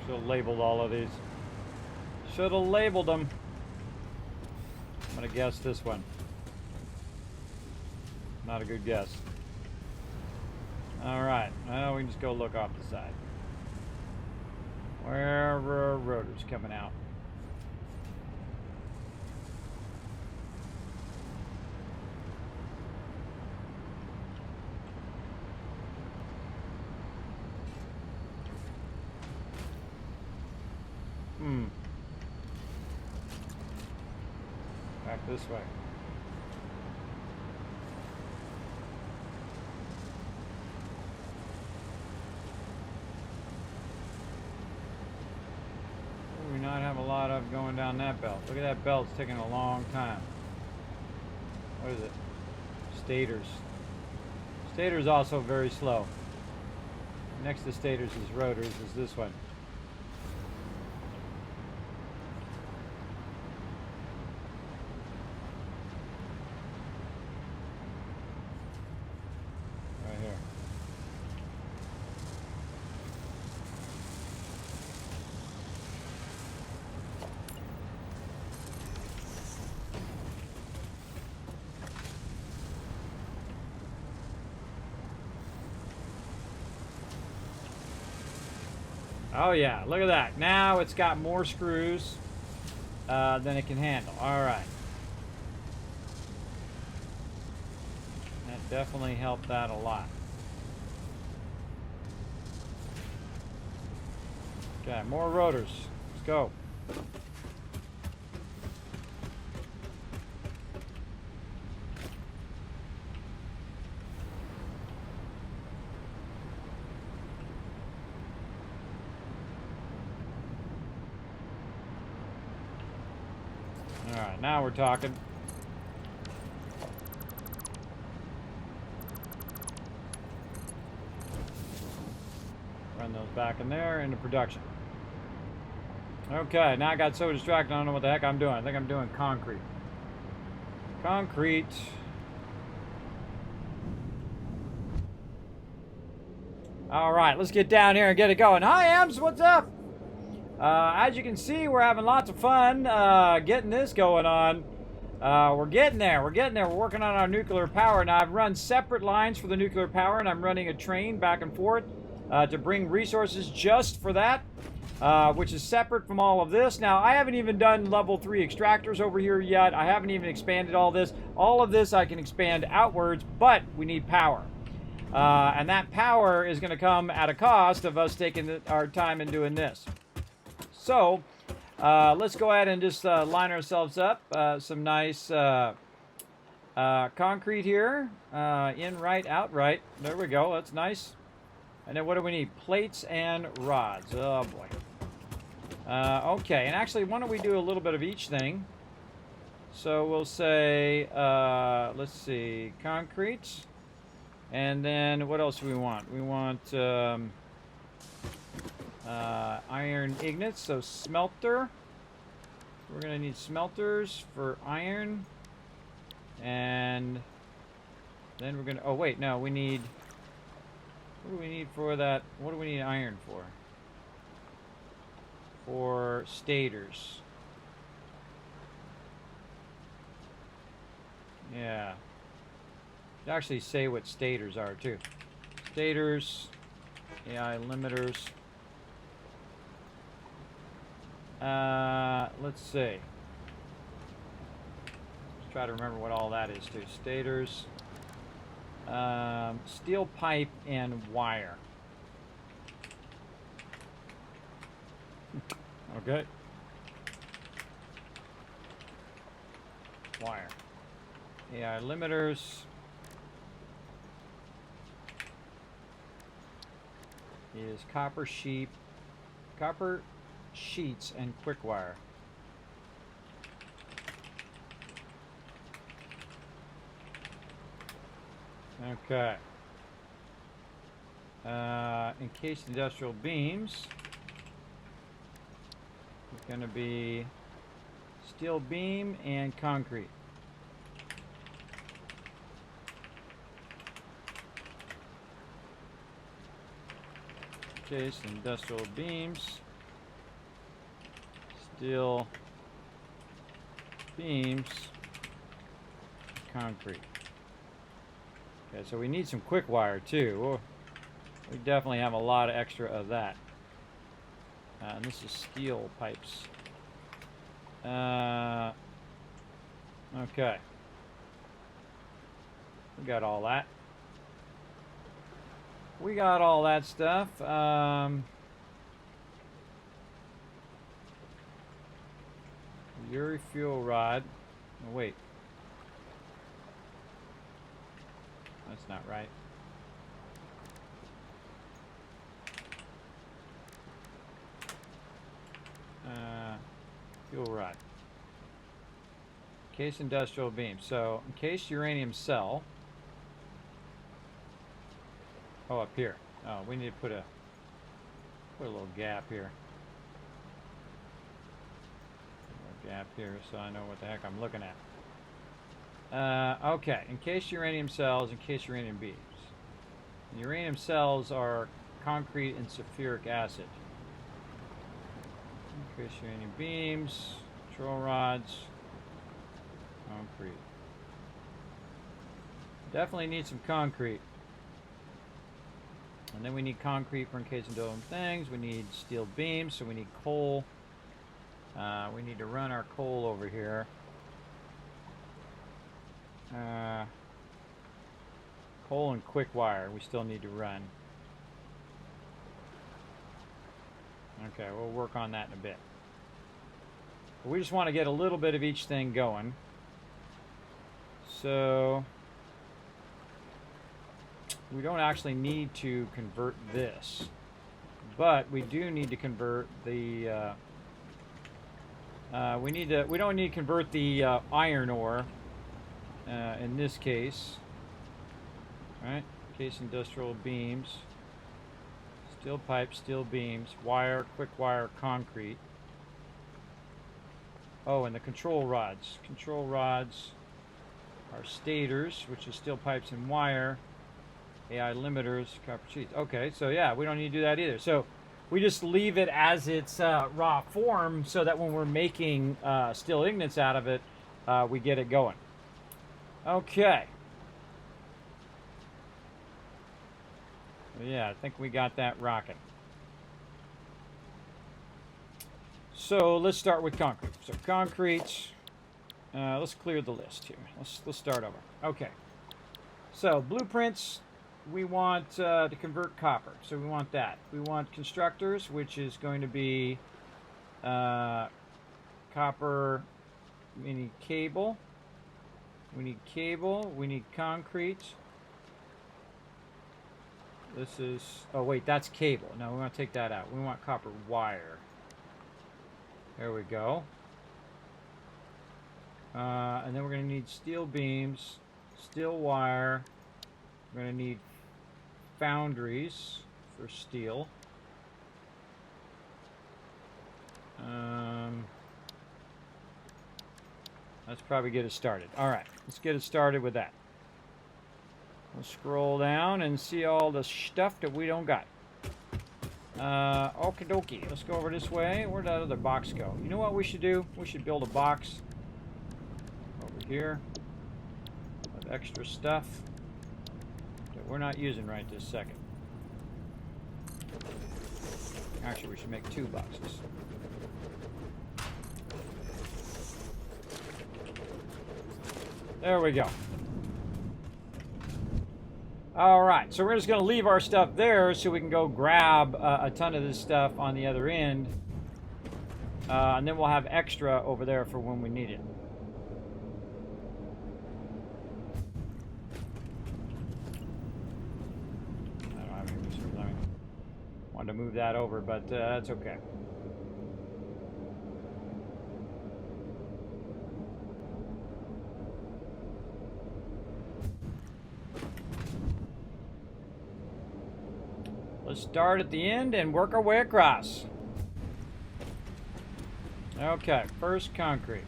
Should have labeled all of these. Should have labeled them. I'm going to guess this one. Not a good guess. All right, now we can just go look off the side. Where are rotors coming out? Back this way. What do we not have a lot of going down that belt? Look at that belt, it's taking a long time. What is it? Stators. Stators also very slow. Next to stators is rotors, is this one. Right here. Oh yeah, look at that. Now it's got more screws than it can handle. All right. That definitely helped that a lot. Okay, more rotors. Let's go. All right, now we're talking. Run those back in there into production. Okay, now I got so distracted, I don't know what the heck I'm doing. I think I'm doing concrete. Concrete. All right, let's get down here and get it going. Hi, Ems, what's up? As you can see, we're having lots of fun getting this going on. We're getting there. We're working on our nuclear power. Now, I've run separate lines for the nuclear power, and I'm running a train back and forth to bring resources just for that, which is separate from all of this. Now, I haven't even done level 3 extractors over here yet. I haven't even expanded all this. All of this I can expand outwards, but we need power. And that power is going to come at a cost of us taking our time and doing this. So, let's go ahead and just line ourselves up. Some nice concrete here. In right, out right. There we go. That's nice. And then what do we need? Plates and rods. Oh, boy. Okay, and actually, why don't we do a little bit of each thing? So we'll say, let's see, concrete. And then what else do we want? We want iron ingots, so smelter. We're going to need smelters for iron. And then we're going to, oh wait, no, we need, what do we need for that? What do we need iron for? For stators. Yeah. They actually say what stators are too. Stators, AI limiters. Let's see. Let's try to remember what all that is too. Stators, steel pipe and wire. Okay. Wire. AI limiters. Is copper sheets and quick wire. Okay. Encased industrial beams. It's going to be steel beam and concrete. Encased industrial beams. Steel beams, concrete. Okay, so we need some quick wire too. We definitely have a lot of extra of that. And this is steel pipes. Okay. We got all that. We got all that stuff. Uri fuel rod. Oh, wait. That's not right. Fuel rod. Case industrial beam. So, encased uranium cell. Oh, up here. Oh, we need to put a little gap here. A little gap here so I know what the heck I'm looking at. Okay, encased uranium cells, encased uranium beams. Uranium cells are concrete and sulfuric acid. Encased uranium beams, control rods, concrete. Definitely need some concrete. And then we need concrete for encased and dome things. We need steel beams, so we need coal. We need to run our coal over here. Coal and quick wire we still need to run. Okay, we'll work on that in a bit. But we just want to get a little bit of each thing going. So we don't actually need to convert this, but we do need to convert the we don't need to convert the iron ore in this case. All right, case industrial beams, steel pipe, steel beams, wire, quick wire, concrete. Oh, and the control rods. Control rods are stators, which is steel pipes and wire. AI limiters, copper sheets. Okay, so yeah, we don't need to do that either. So we just leave it as its raw form so that when we're making steel ingots out of it, we get it going. Okay. Yeah, I think we got that rocking. So let's start with concrete. So concrete, let's clear the list here. Let's start over. Okay. So blueprints, we want to convert copper. So we want that. We want constructors, which is going to be copper. We need cable. We need cable. We need concrete. This is, oh wait, that's cable. No, we want to take that out. We want copper wire. There we go. And then we're going to need steel beams, steel wire. We're going to need foundries for steel. Let's probably get it started. All right, let's get it started with that. We'll scroll down and see all the stuff that we don't got. Okie dokie. Let's go over this way. Where'd that other box go? You know what we should do? We should build a box over here of extra stuff that we're not using right this second. Actually, we should make 2 boxes. There we go. All right, so we're just going to leave our stuff there so we can go grab a ton of this stuff on the other end. And then we'll have extra over there for when we need it. I don't have any reserves. I wanted to move that over, but that's okay. Let's start at the end and work our way across. Okay, first concrete.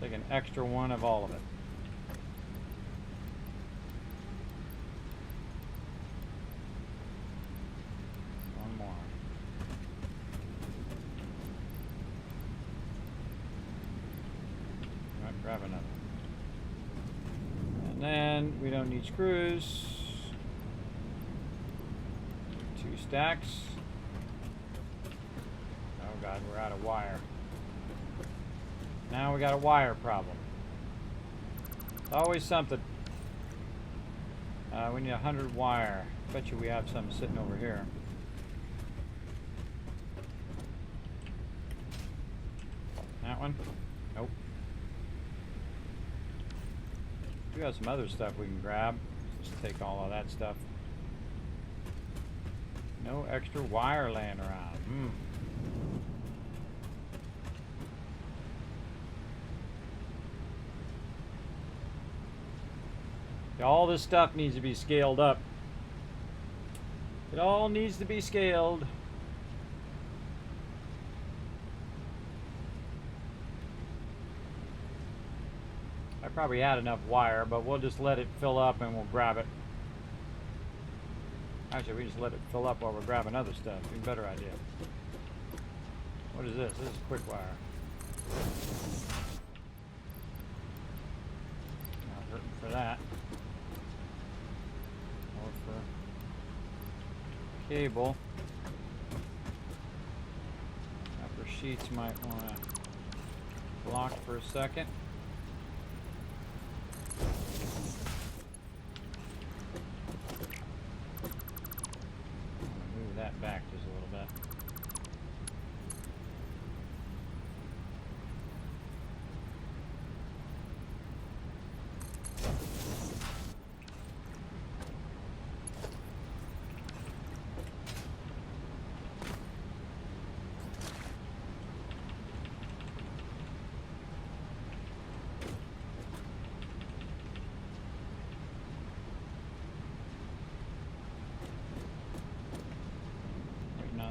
Take an extra one of all of it. One more. All right, grab another. And then we don't need screws. 2 stacks. Oh god, we're out of wire. Now we got a wire problem. It's always something. We need 100 wire. Bet you we have some sitting over here. That one? Nope. We got some other stuff we can grab. Just take all of that stuff. No extra wire laying around. All this stuff needs to be scaled up. It all needs to be scaled. I probably had enough wire, but we'll just let it fill up and we'll grab it. Actually, we just let it fill up while we're grabbing other stuff. Even better idea. What is this? This is quick wire. Not hurting for that. Or for cable. Upper sheets might want to block for a second. Move that back just a little bit.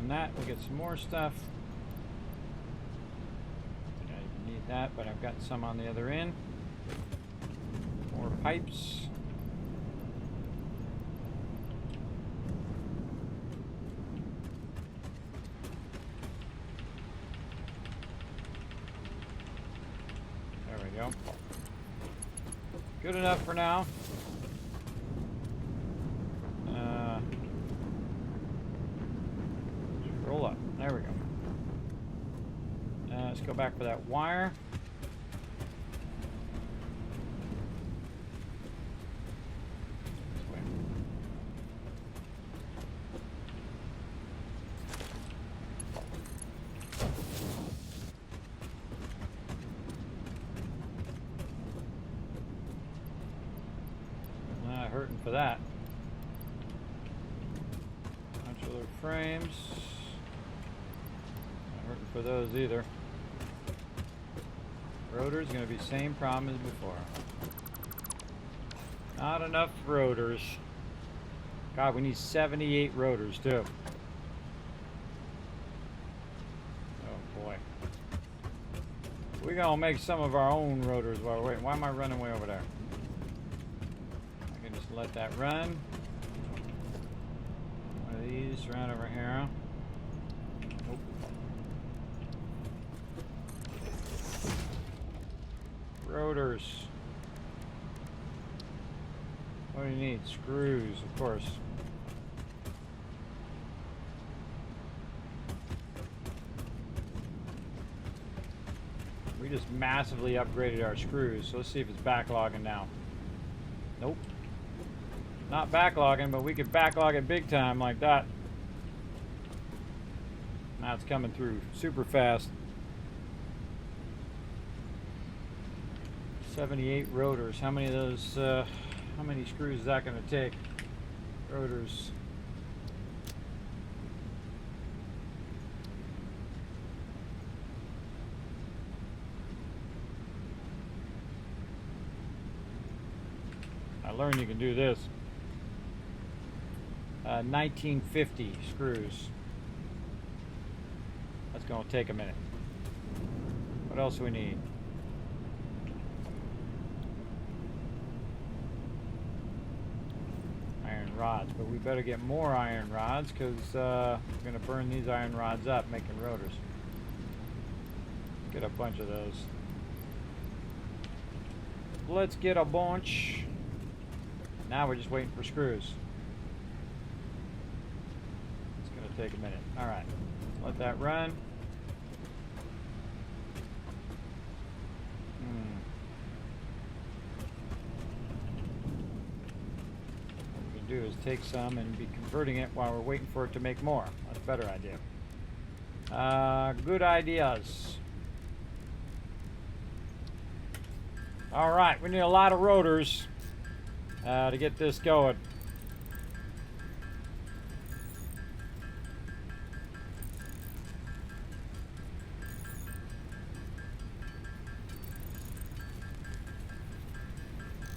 That we get some more stuff. I need that, but I've got some on the other end. More pipes. There we go. Good enough for now. Roll up. There we go. Let's go back for that wire. This way. Not hurting for that. Nuk'cular frames. For those either. Rotors gonna be same problem as before. Not enough rotors. God, we need 78 rotors too. Oh boy. We're gonna make some of our own rotors while we're waiting. Why am I running way over there? I can just let that run. One of these run over here. Rotors. What do you need? Screws, of course. We just massively upgraded our screws, so let's see if it's backlogging now. Nope. Not backlogging, but we could backlog it big time like that. Now it's coming through super fast. 78 rotors. How many of those, how many screws is that going to take? Rotors. I learned you can do this. 1950 screws. That's going to take a minute. What else do we need? Rods, but we better get more iron rods because we're going to burn these iron rods up making rotors. Get a bunch of those. Let's get a bunch. Now we're just waiting for screws. take a minute. All right, let that run. What we can do is take some and be converting it while we're waiting for it to make more. That's a better idea. Good ideas. All right, we need a lot of rotors to get this going.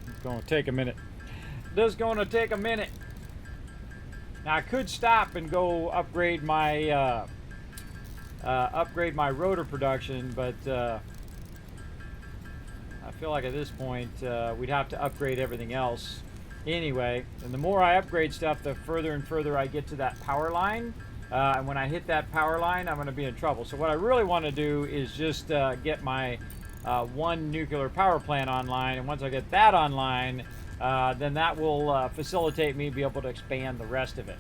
It's going to take a minute. This is going to take a minute. Now I could stop and go upgrade my rotor production, but I feel like at this point we'd have to upgrade everything else anyway. And the more I upgrade stuff, the further and further I get to that power line. And when I hit that power line, I'm going to be in trouble. So what I really want to do is just get my one nuclear power plant online. And once I get that online, then that will facilitate me be able to expand the rest of it.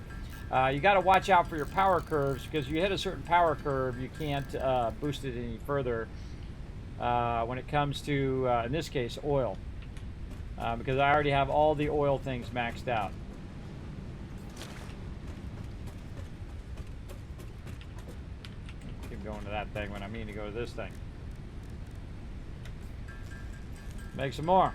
You got to watch out for your power curves, because you hit a certain power curve, you can't boost it any further when it comes to, in this case, oil. Because I already have all the oil things maxed out. Keep going to that thing when I mean to go to this thing. Make some more.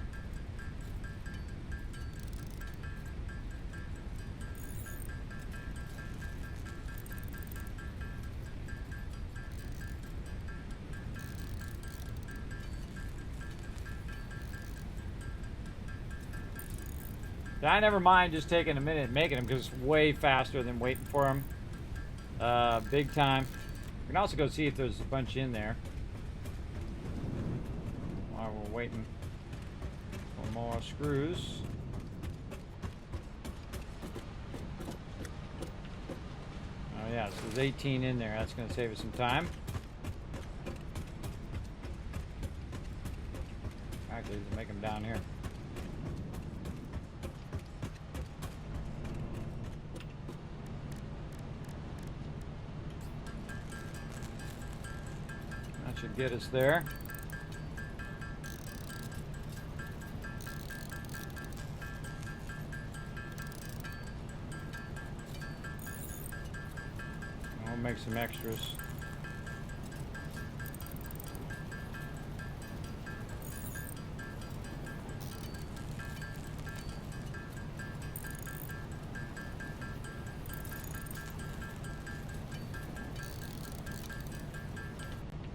I never mind just taking a minute and making them, because it's way faster than waiting for them. Big time. We can also go see if there's a bunch in there while we're waiting for more screws. Oh yeah, so there's 18 in there. That's going to save us some time. Actually, let's make them down here. Should get us there. We'll make some extras.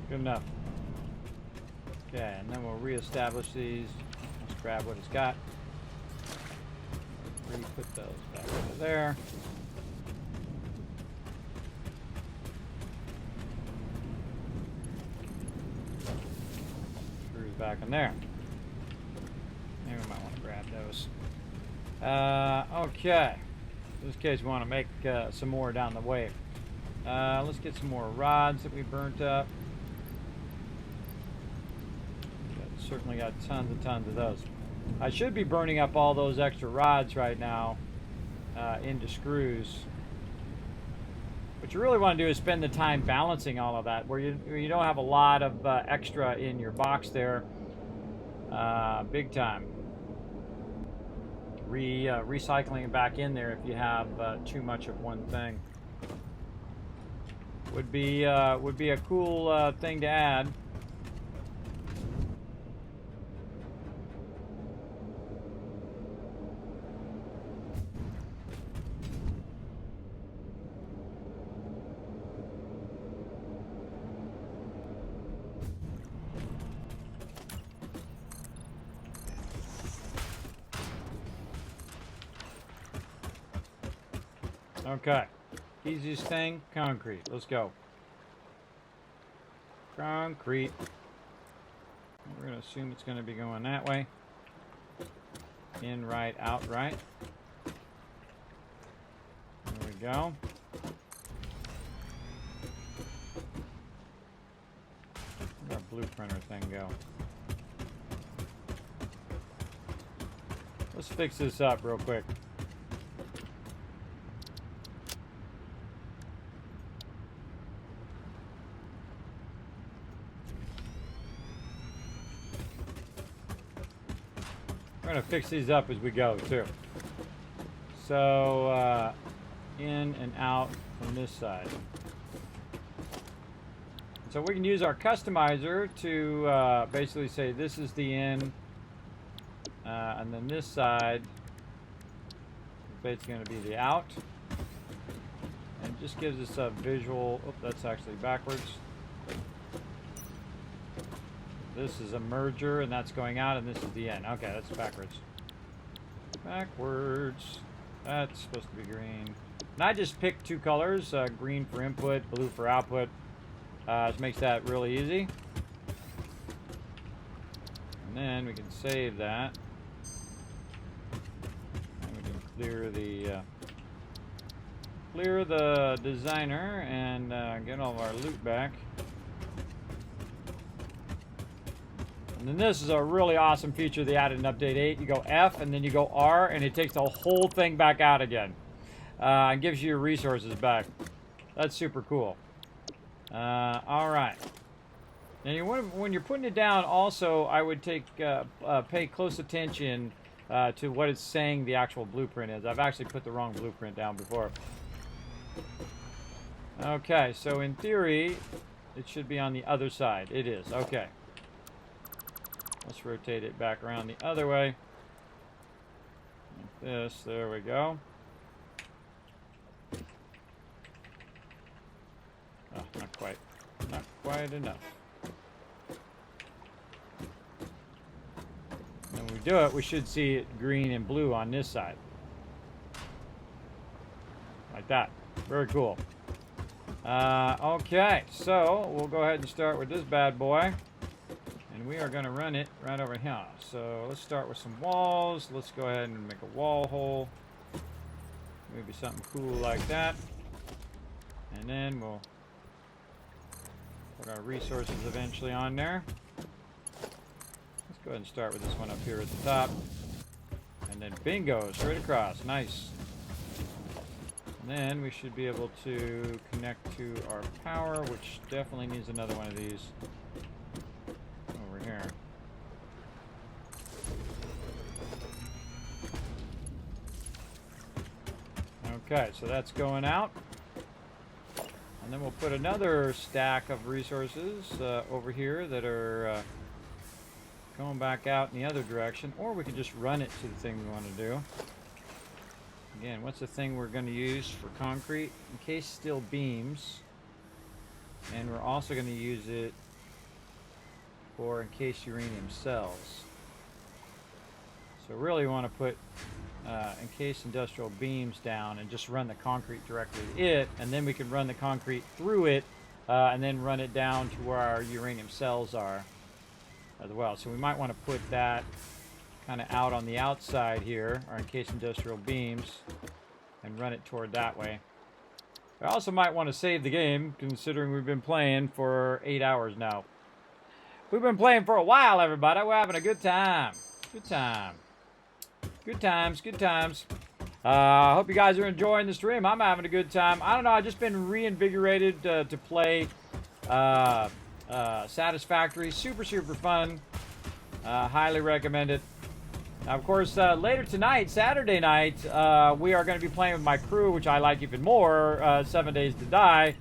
Good enough. Okay, and then we'll reestablish these. Let's grab what it's got. Re-put those back over there. Screws back in there. Maybe we might want to grab those. Okay. In this case, we want to make some more down the way. Let's get some more rods that we burnt up. Certainly got tons and tons of those. I should be burning up all those extra rods right now into screws. What you really want to do is spend the time balancing all of that, where you don't have a lot of extra in your box there. Big time. Recycling it back in there if you have too much of one thing would be a cool thing to add. Okay, easiest thing, concrete. Let's go. Concrete. We're going to assume it's going to be going that way. In right, out right. There we go. Where'd our blueprinter thing go? Let's fix this up real quick. going to fix these up as we go, too. So, in and out from this side. So we can use our customizer to basically say this is the in, and then this side is basically going to be the out. And it just gives us a visual. Oh, that's actually backwards. This is a merger, and that's going out, and this is the in. Okay, that's backwards. Backwards. That's supposed to be green. And I just picked two colors, green for input, blue for output. This makes that really easy. And then we can save that. And we can clear the designer and get all of our loot back. And then this is a really awesome feature they added in Update 8. You go F and then you go R and it takes the whole thing back out again. And gives you your resources back. That's super cool. All right. Now, when you're putting it down, also, I would pay close attention to what it's saying the actual blueprint is. I've actually put the wrong blueprint down before. Okay, so in theory, it should be on the other side. It is. Okay. Let's rotate it back around the other way. Like this. There we go. Oh, not quite. Not quite enough. When we do it, we should see it green and blue on this side. Like that. Very cool. Okay, so we'll go ahead and start with this bad boy. And we are going to run it right over here. So let's start with some walls. Let's go ahead and make a wall hole. Maybe something cool like that. And then we'll put our resources eventually on there. Let's go ahead and start with this one up here at the top. And then bingo, straight across. Nice. And then we should be able to connect to our power, which definitely needs another one of these over here. Okay, so that's going out. And then we'll put another stack of resources over here that are going back out in the other direction. Or we can just run it to the thing we want to do. Again, what's the thing we're going to use for concrete? Encased steel beams. And we're also going to use it for encased uranium cells. So really we want to put encased industrial beams down and just run the concrete directly to it, and then we can run the concrete through it and then run it down to where our uranium cells are as well. So we might want to put that kind of out on the outside here, our encased industrial beams, and run it toward that way. I also might want to save the game, considering we've been playing for 8 hours now. We've been playing for a while, everybody. We're having a good time. Good time. Good times, good times. I hope you guys are enjoying the stream. I'm having a good time. I don't know, I've just been reinvigorated to play Satisfactory. Super, super fun. Highly recommend it. Now, of course, later tonight, Saturday night, we are going to be playing with my crew, which I like even more, 7 Days to Die.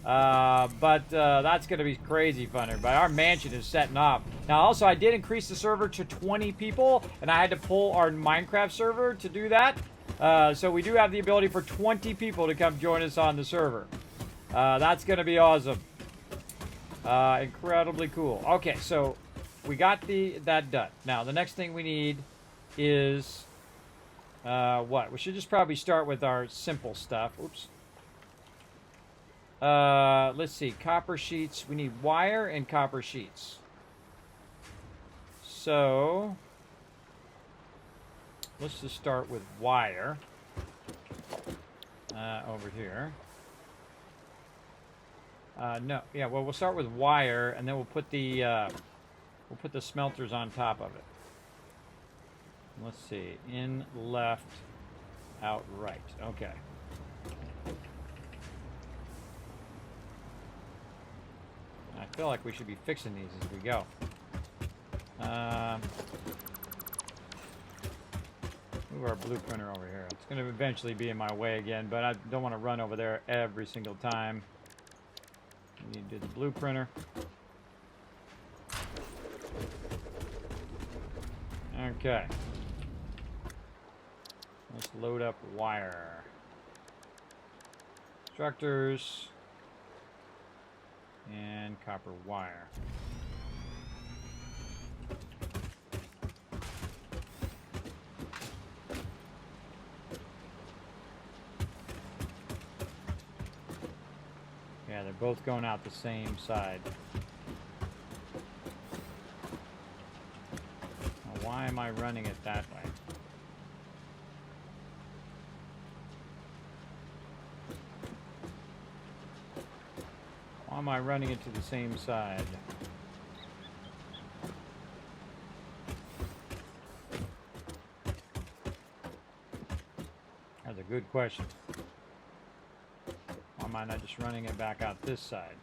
But that's going to be crazy fun, everybody. Our mansion is setting up. Now, also, I did increase the server to 20 people, and I had to pull our Minecraft server to do that. So we do have the ability for 20 people to come join us on the server. That's going to be awesome. Incredibly cool. Okay, so we got that done. Now, the next thing we need is what? We should just probably start with our simple stuff. Oops. Let's see, copper sheets. We need wire and copper sheets. So let's just start with wire over here. No, yeah. Well, we'll start with wire, and then we'll put the smelters on top of it. Let's see, in, left, out, right. Okay. I feel like we should be fixing these as we go. Move our blue printer over here. It's going to eventually be in my way again, but I don't want to run over there every single time. We need to do the blue printer. Okay. Let's load up wire. Structures. And copper wire. Yeah, they're both going out the same side. Now, why am I running it that way? Why am I running it to the same side? That's a good question. Why am I not just running it back out this side?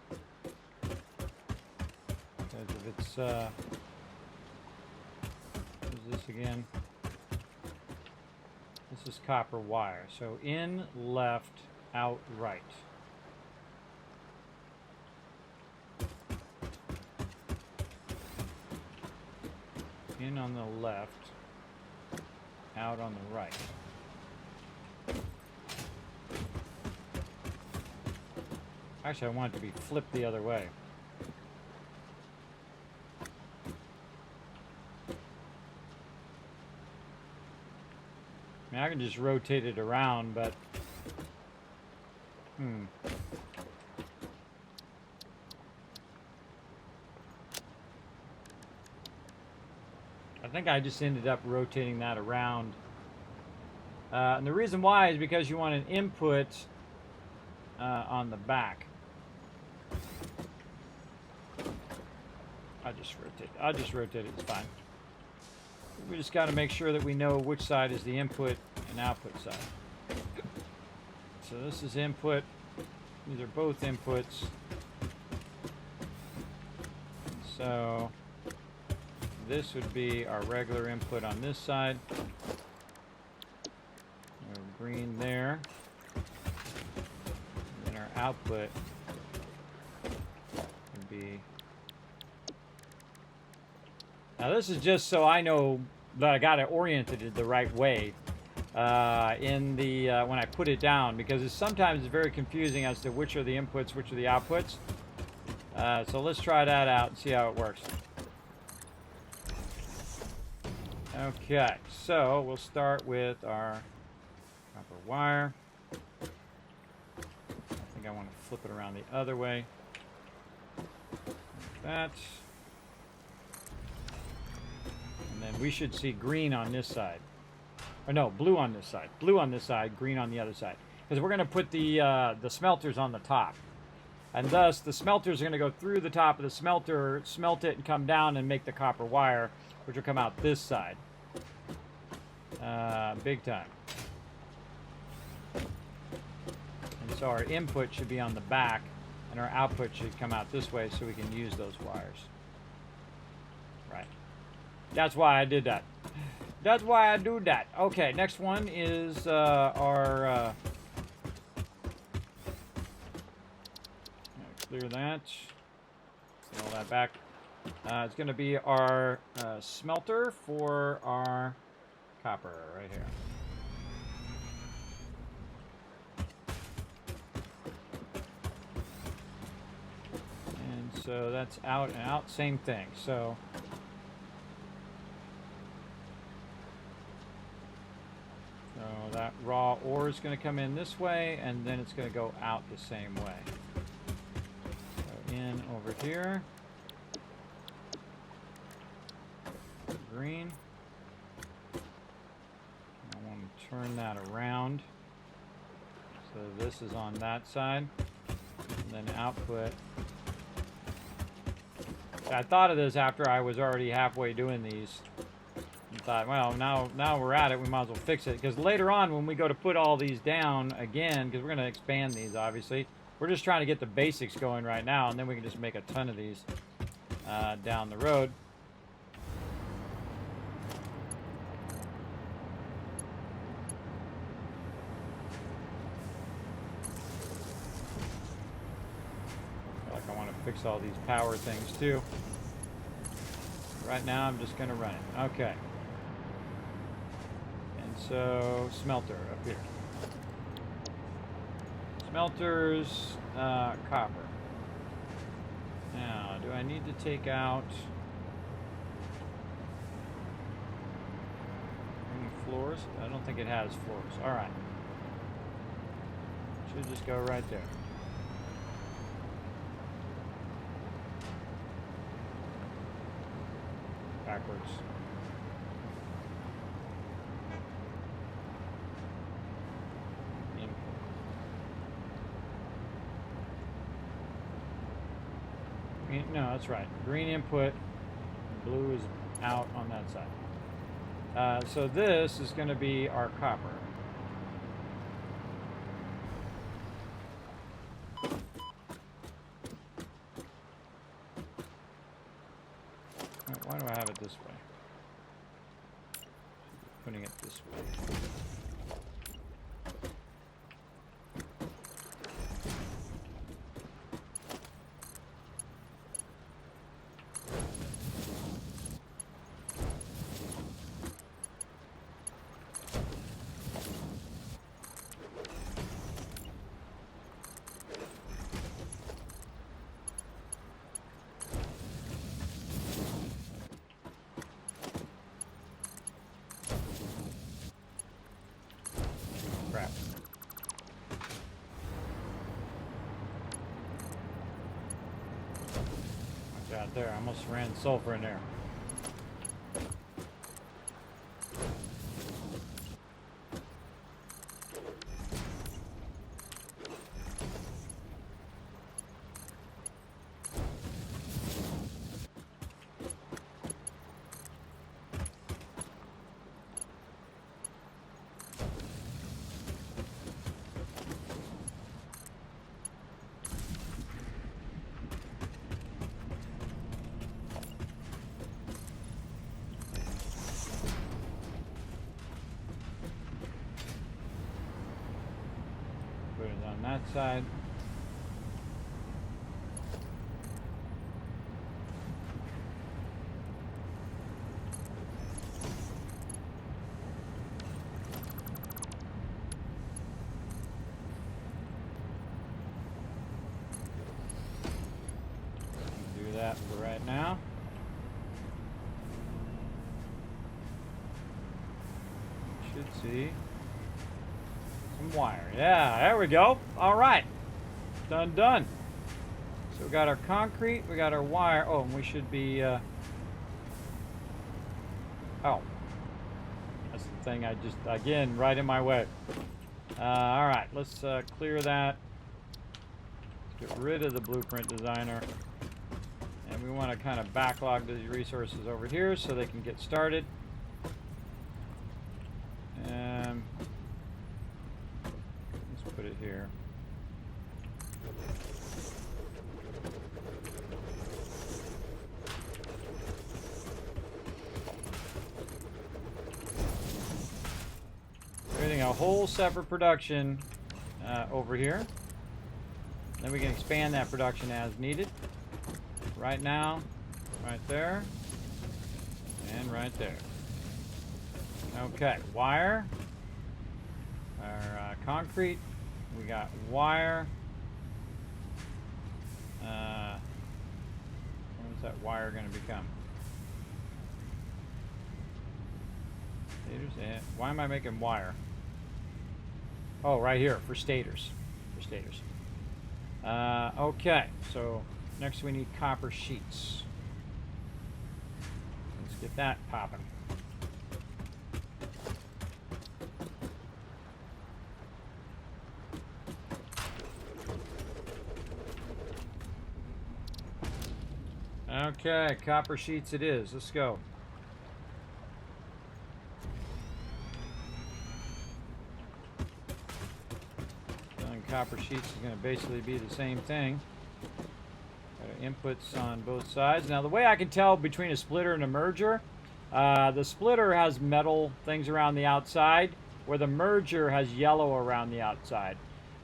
Because if it's, what is this again? This is copper wire. So in, left, out, right. In on the left, out on the right. Actually, I want it to be flipped the other way. I mean, I can just rotate it around, but I think I just ended up rotating that around. And the reason why is because you want an input on the back. I'll just rotate it, it's fine. We just got to make sure that we know which side is the input and output side. So this is input. These are both inputs. So this would be our regular input on this side. Green there. And then our output would be... Now this is just so I know that I got it oriented the right way in the when I put it down, because sometimes it's very confusing as to which are the inputs, which are the outputs. So let's try that out and see how it works. Okay, so we'll start with our copper wire. I think I want to flip it around the other way. Like that. And then we should see green on this side. Or no, blue on this side. Blue on this side, green on the other side. Because we're going to put the smelters on the top. And thus, the smelters are going to go through the top of the smelter, smelt it, and come down and make the copper wire, which will come out this side. Big time. And so our input should be on the back, and our output should come out this way so we can use those wires. Right. That's why I did that. That's why I do that. Okay, next one is our... clear that. Get all that back. It's going to be our smelter for our copper right here. And so that's out and out, same thing. So that raw ore is going to come in this way, and then it's going to go out the same way. So in over here. Green. I want to turn that around. So this is on that side. And then output. I thought of this after I was already halfway doing these. And thought, well, now we're at it, we might as well fix it. Because later on, when we go to put all these down again, because we're going to expand these, obviously, we're just trying to get the basics going right now, and then we can just make a ton of these down the road. fix all these power things too. Right now I'm just going to run it. Okay. And so, smelter up here. Smelters, copper. Now, do I need to take out any floors? I don't think it has floors. Alright. Should just go right there. Backwards. No, that's right. Green input, blue is out on that side. So this is going to be our copper. Why do I have it this way? Putting it this way. Out there, I almost ran sulfur in there. On that side. Do that for right now. Should see some wire. Yeah, there we go. All right. Done. So we got our concrete, we got our wire. Oh, and we should be, oh. That's the thing I just, again, right in my way. All right, let's clear that. Let's get rid of the blueprint designer. And we want to kind of backlog these resources over here so they can get started. Put it here. Creating a whole separate production over here. Then we can expand that production as needed. Right now, right there, and right there. Okay, wire. Our concrete. We got wire. What is that wire going to become? Stators. Why am I making wire? Oh, right here for stators. Okay, so next we need copper sheets. Let's get that popping. Okay, copper sheets it is. Let's go. Filling copper sheets is going to basically be the same thing. Inputs on both sides. Now, the way I can tell between a splitter and a merger, the splitter has metal things around the outside, where the merger has yellow around the outside.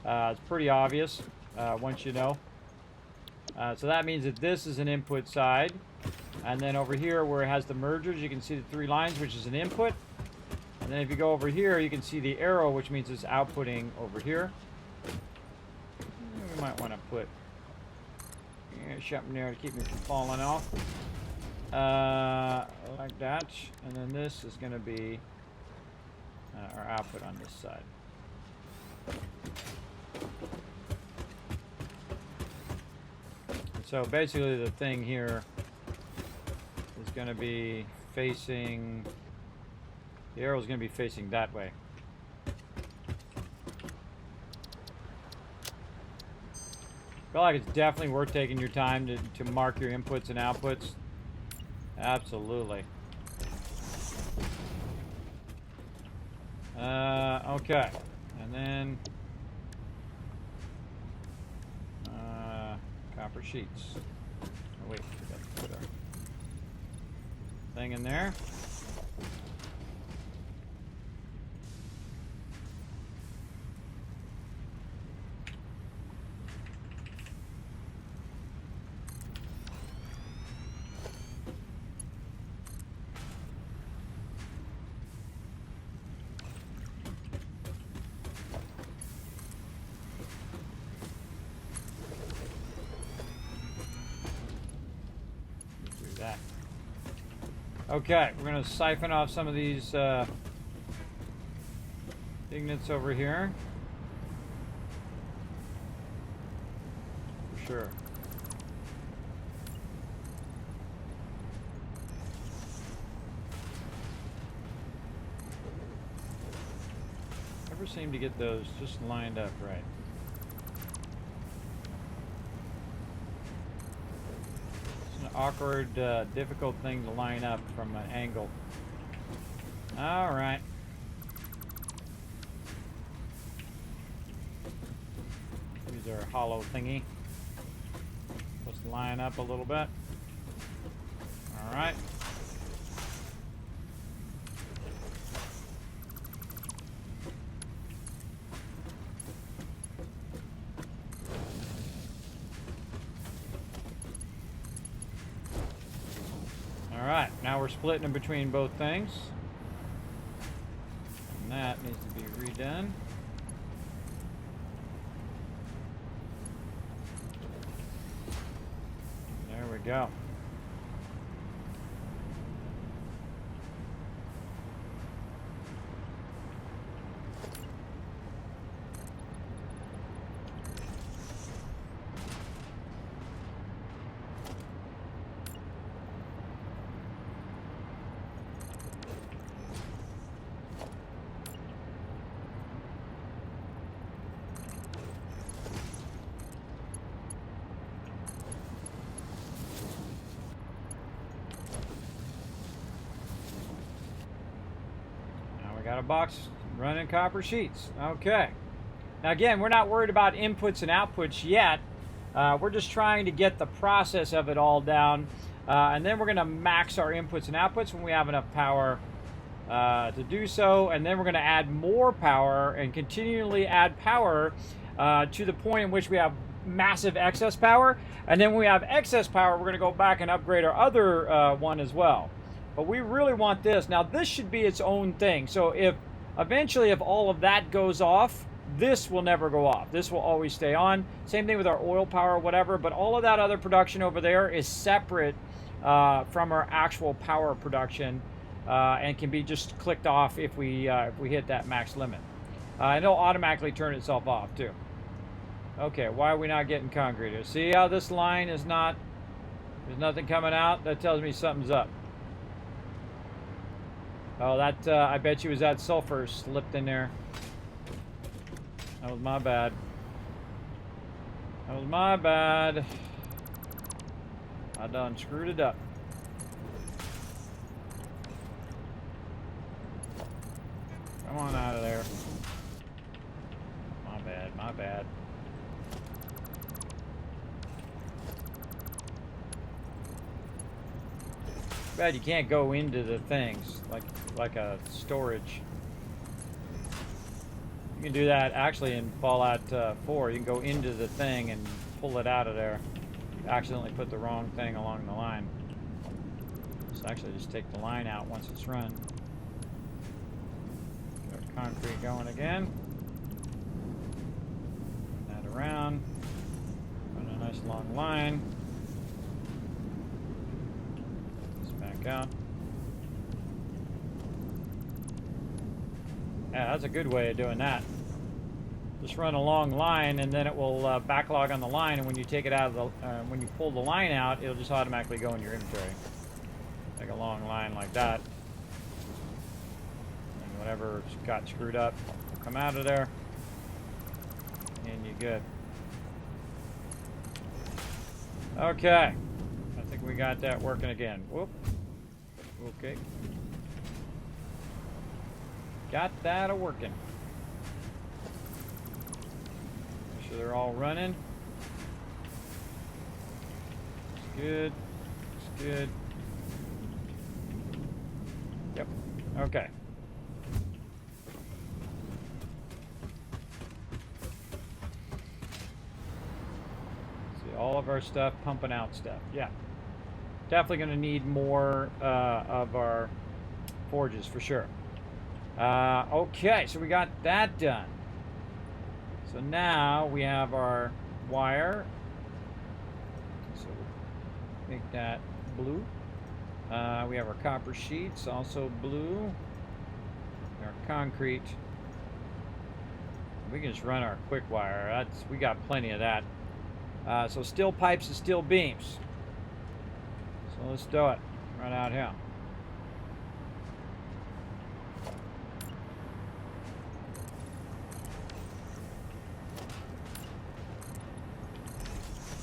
It's pretty obvious once you know. So that means that this is an input side. And then over here where it has the mergers, you can see the 3 lines, which is an input. And then if you go over here, you can see the arrow, which means it's outputting over here. We might want to put something there to keep me from falling off. Like that. And then this is going to be our output on this side. So basically the thing here is going to be facing, the arrow is going to be facing that way. I feel like it's definitely worth taking your time to mark your inputs and outputs. Absolutely. Okay. And then copper sheets. Oh wait, forgot to put our thing in there. Okay, we're going to siphon off some of these ingots over here. For sure. Never seem to get those just lined up right. Awkward, difficult thing to line up from an angle. All right. Use our hollow thingy. Let's line up a little bit. All right. Alright, now we're splitting in between both things. And that needs to be redone. There we go. Got a box running copper sheets. Okay. Now again, we're not worried about inputs and outputs yet. We're just trying to get the process of it all down. And then we're going to max our inputs and outputs when we have enough power to do so. And then we're going to add more power and continually add power to the point in which we have massive excess power. And then when we have excess power, we're going to go back and upgrade our other one as well. But we really want this. Now this should be its own thing. So if eventually if all of that goes off, this will never go off. This will always stay on. Same thing with our oil power or whatever, but all of that other production over there is separate from our actual power production and can be just clicked off if we hit that max limit. And it'll automatically turn itself off too. Okay, why are we not getting concrete here? See how this line is not, there's nothing coming out? That tells me something's up. Oh, that, I bet you was that sulfur slipped in there. That was my bad. That was my bad. I done screwed it up. Come on out of there. My bad, my bad. Bad you can't go into the things like a storage. You can do that actually in Fallout 4. You can go into the thing and pull it out of there. accidentally put the wrong thing along the line. So actually just take the line out once it's run. Get our concrete going again. Turn that around. Run a nice long line. This back out. Yeah, that's a good way of doing that. Just run a long line, and then it will backlog on the line. And when you take it out of the, when you pull the line out, it'll just automatically go in your inventory. Like a long line like that, and whatever got screwed up will come out of there, and you're good. Okay, I think we got that working again. Whoop. Okay. Got that a working. Make sure they're all running. It's good. It's good. Yep. Okay. See all of our stuff pumping out stuff. Yeah. Definitely going to need more of our forges for sure. Okay, so we got that done. So now we have our wire. So make that blue. We have our copper sheets, also blue. Our concrete. We can just run our quick wire. We got plenty of that. So steel pipes and steel beams. So let's do it. Right out here.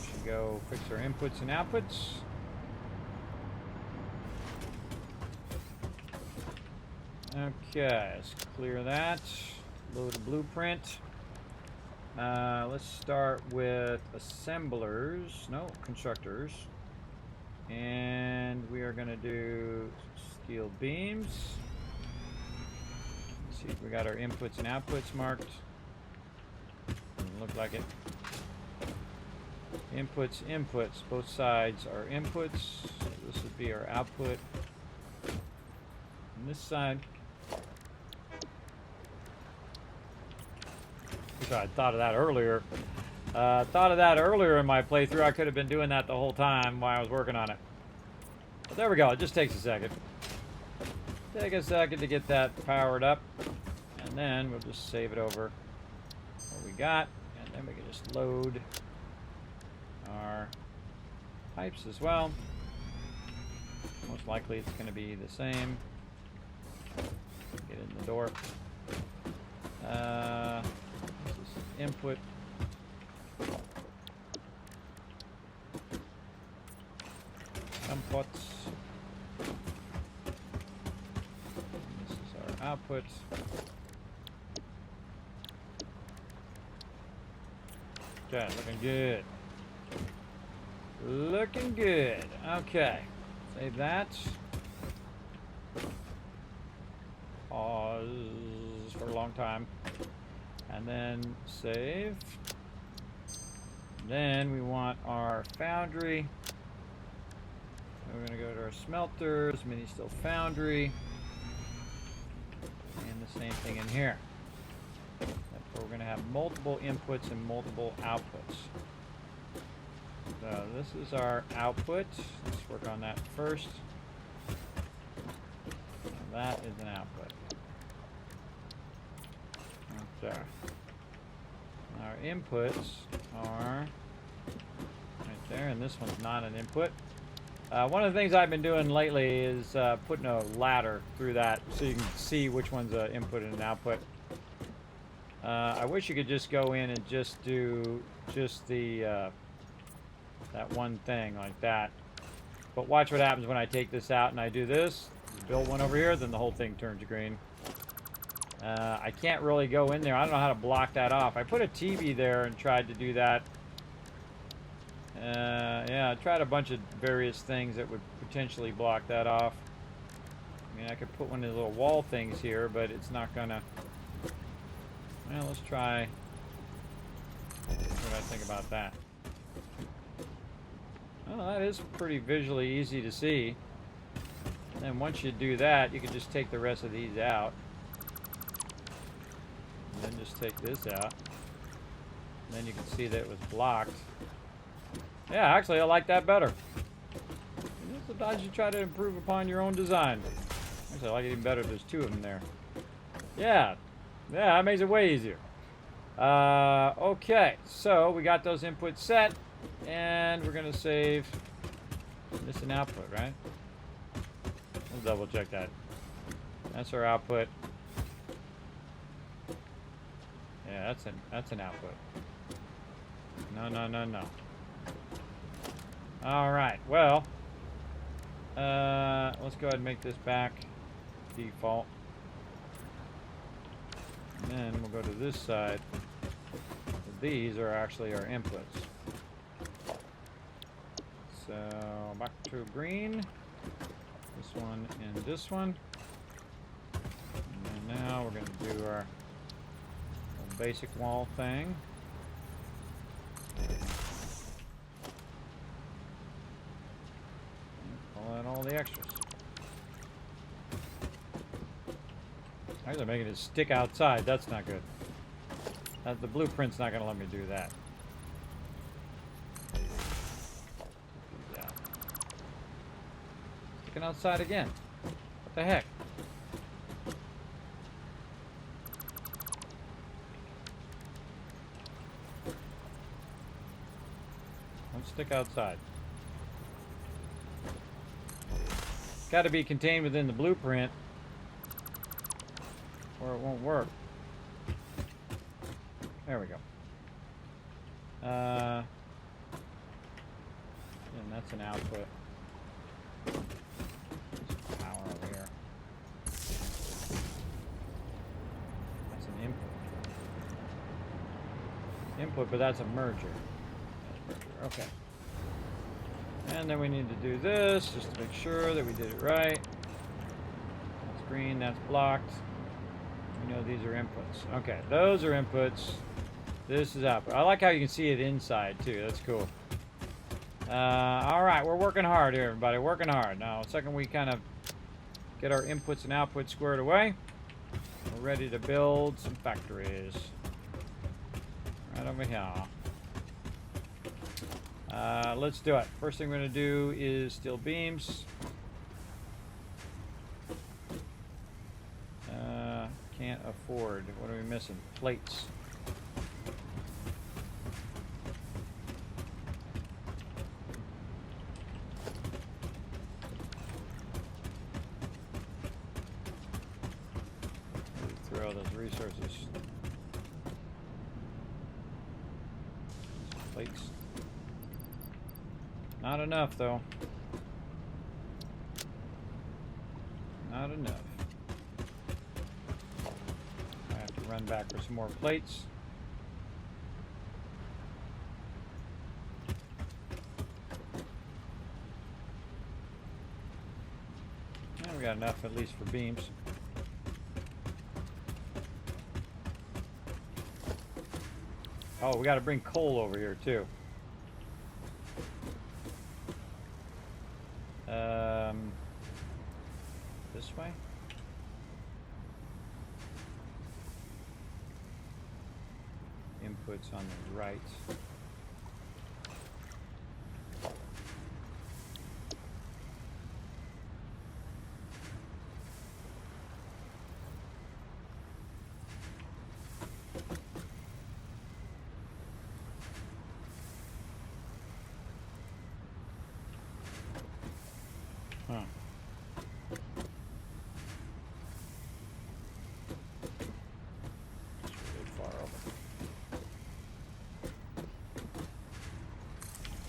Should go fix our inputs and outputs. Okay, let's clear that. Load a blueprint. Let's start with assemblers. No, constructors. And we are going to do steel beams. Let's see if we got our inputs and outputs marked. Doesn't look like it. Inputs, inputs. Both sides are inputs. This would be our output. On this side. Wish I had thought of that earlier. Thought of that earlier in my playthrough. I could have been doing that the whole time while I was working on it. But there we go. It just takes a second. Take a second to get that powered up. And then we'll just save it over what we got. And then we can just load our pipes as well. Most likely it's going to be the same. Get in the door. This is input. Inputs. This is our output. Okay, looking good. Looking good. Okay. Save that. Pause for a long time. And then save. Then we want our foundry. We're going to go to our smelters, mini steel foundry. And the same thing in here. We're going to have multiple inputs and multiple outputs. So this is our output. Let's work on that first. And that is an output. Right there. Our inputs are right there, and this one's not an input. One of the things I've been doing lately is putting a ladder through that so you can see which one's an input and an output. I wish you could just go in and just do just the that one thing like that. But watch what happens when I take this out and I do this. Build one over here, then the whole thing turns green. I can't really go in there. I don't know how to block that off. I put a TV there and tried to do that. Yeah, I tried a bunch of various things that would potentially block that off. I mean, I could put one of the little wall things here, but it's not gonna. Well, let's try. What do I think about that? Well, that is pretty visually easy to see. And then once you do that, you can just take the rest of these out. And then just take this out. And then you can see that it was blocked. Yeah, actually, I like that better. Sometimes you try to improve upon your own design. Actually, I like it even better if there's two of them there. Yeah, that makes it way easier. Okay, so we got those inputs set, and we're gonna save this an output, right? We'll double check that. That's our output. Yeah, that's an output. No. All right, well, let's go ahead and make this back default. And then we'll go to this side. These are actually our inputs. So back to green. This one and this one. And then now we're going to do our basic wall thing. Pull out all the extras. Actually, making it stick outside. That's not good. The blueprint's not going to let me do that. Yeah. Sticking outside again. What the heck? Don't stick outside. Got to be contained within the blueprint, or it won't work. There we go. And that's an output. Power over here. That's an input. Input, but that's a merger. Okay. And then we need to do this just to make sure that we did it right. That's green, that's blocked. We know these are inputs. Okay, those are inputs. This is output. I like how you can see it inside too. That's cool. All right, we're working hard here, everybody. Working hard. Now, the second we kind of get our inputs and outputs squared away, we're ready to build some factories. Right over here. Let's do it. First thing we're going to do is steel beams. Can't afford. What are we missing? Plates. Throw all those resources. Plates. Not enough, though. Not enough. I have to run back for some more plates. And we got enough at least for beams. Oh, we got to bring coal over here too. This way? Inputs on the right. Huh.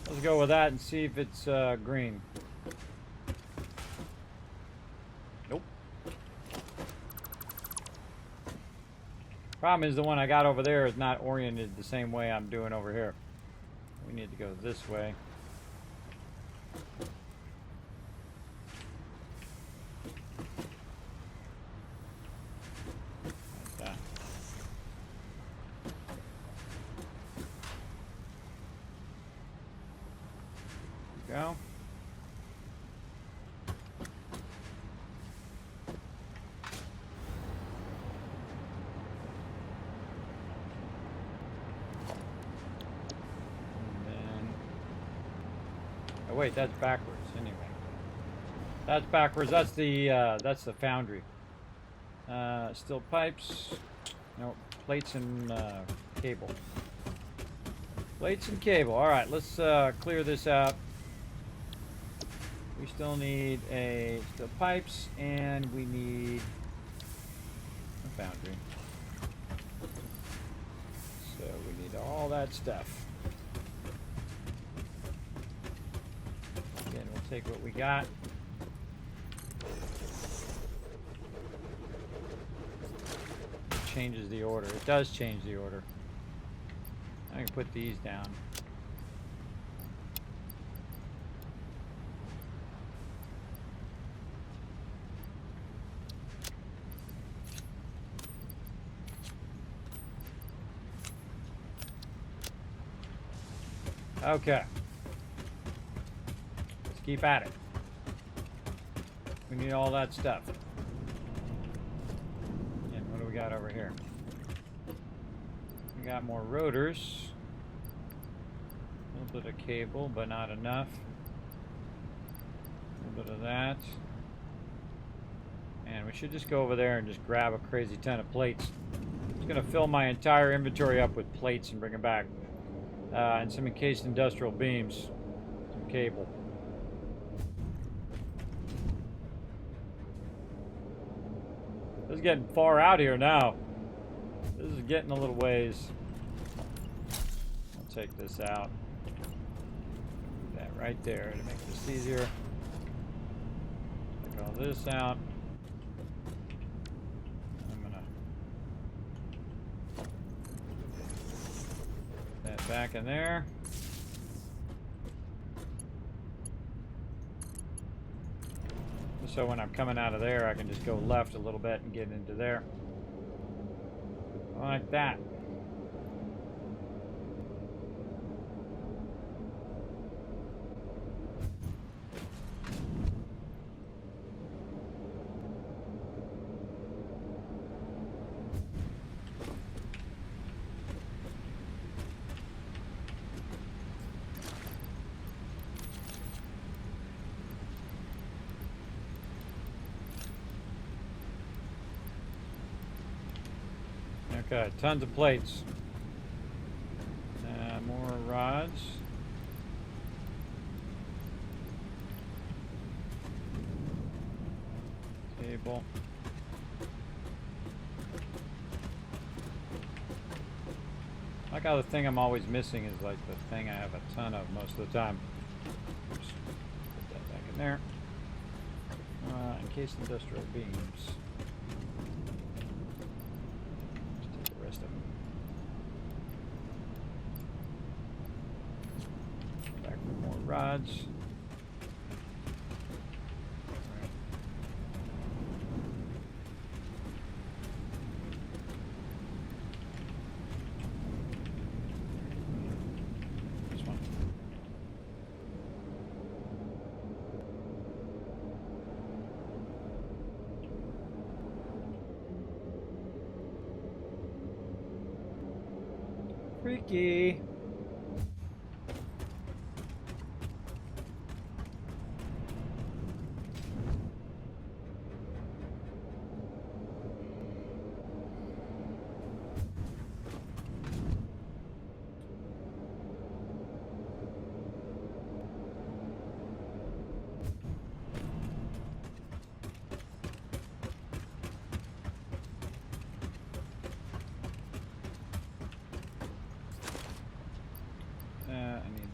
Let's go with that and see if it's green. Nope. Problem is the one I got over there is not oriented the same way I'm doing over here. We need to go this way. go. Oh wait, that's backwards. Anyway, that's backwards. That's the foundry. Steel pipes. No, plates and cable. Plates and cable. All right, let's clear this out. We still need steel pipes, and we need a foundry. So we need all that stuff. Again, we'll take what we got. It changes the order. It does change the order. I can put these down. Okay. Let's keep at it. We need all that stuff. And what do we got over here? We got more rotors. A little bit of cable, but not enough. A little bit of that. And we should just go over there and just grab a crazy ton of plates. It's going to fill my entire inventory up with plates and bring them back. And some encased industrial beams. Some cable. This is getting far out here now. This is getting a little ways. I'll take this out. Put that right there to make this easier. Take all this out. I'm gonna put that back in there. So when I'm coming out of there, I can just go left a little bit and get into there. Like that. Okay, tons of plates. More rods. Cable. Like how the thing I'm always missing is like the thing I have a ton of most of the time. Oops. Put that back in there. Encased industrial beams. Back for more rods. This one. Freaky.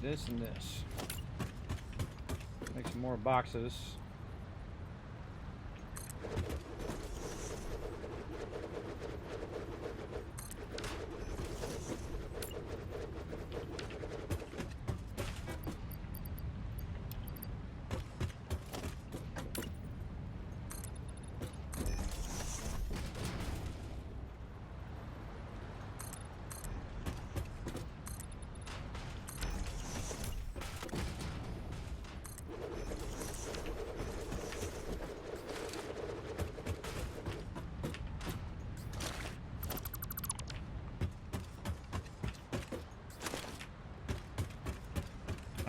This and this. Make some more boxes.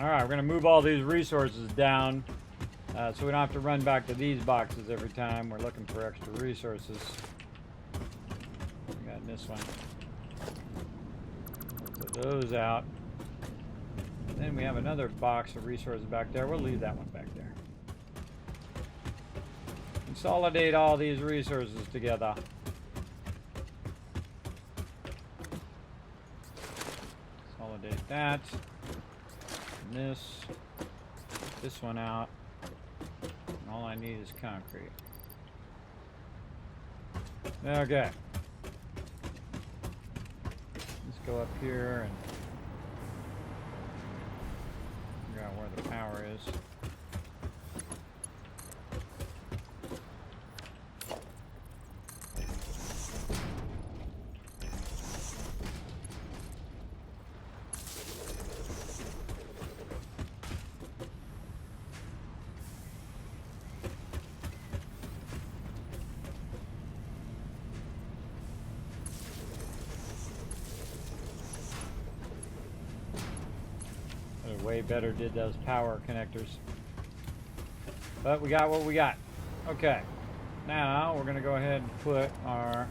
All right, we're going to move all these resources down so we don't have to run back to these boxes every time we're looking for extra resources. We got this one. Put those out. Then we have another box of resources back there. We'll leave that one back there. Consolidate all these resources together. Consolidate that. And this one out. And all I need is concrete. Okay. Let's go up here and figure out where the power is. Way better did those power connectors. But we got what we got. Okay. Now we're going to go ahead and put our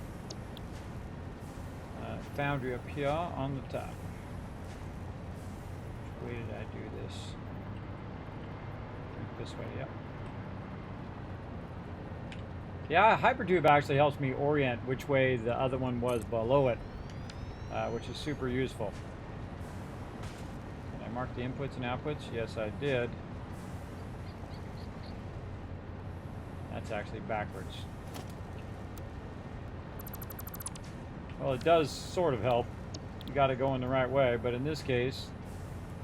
foundry up here on the top. Which way did I do this? This way, yep. Yeah, Hypertube actually helps me orient which way the other one was below it, which is super useful. Mark the inputs and outputs? Yes, I did. That's actually backwards. Well, it does sort of help. You got to go in the right way, but in this case,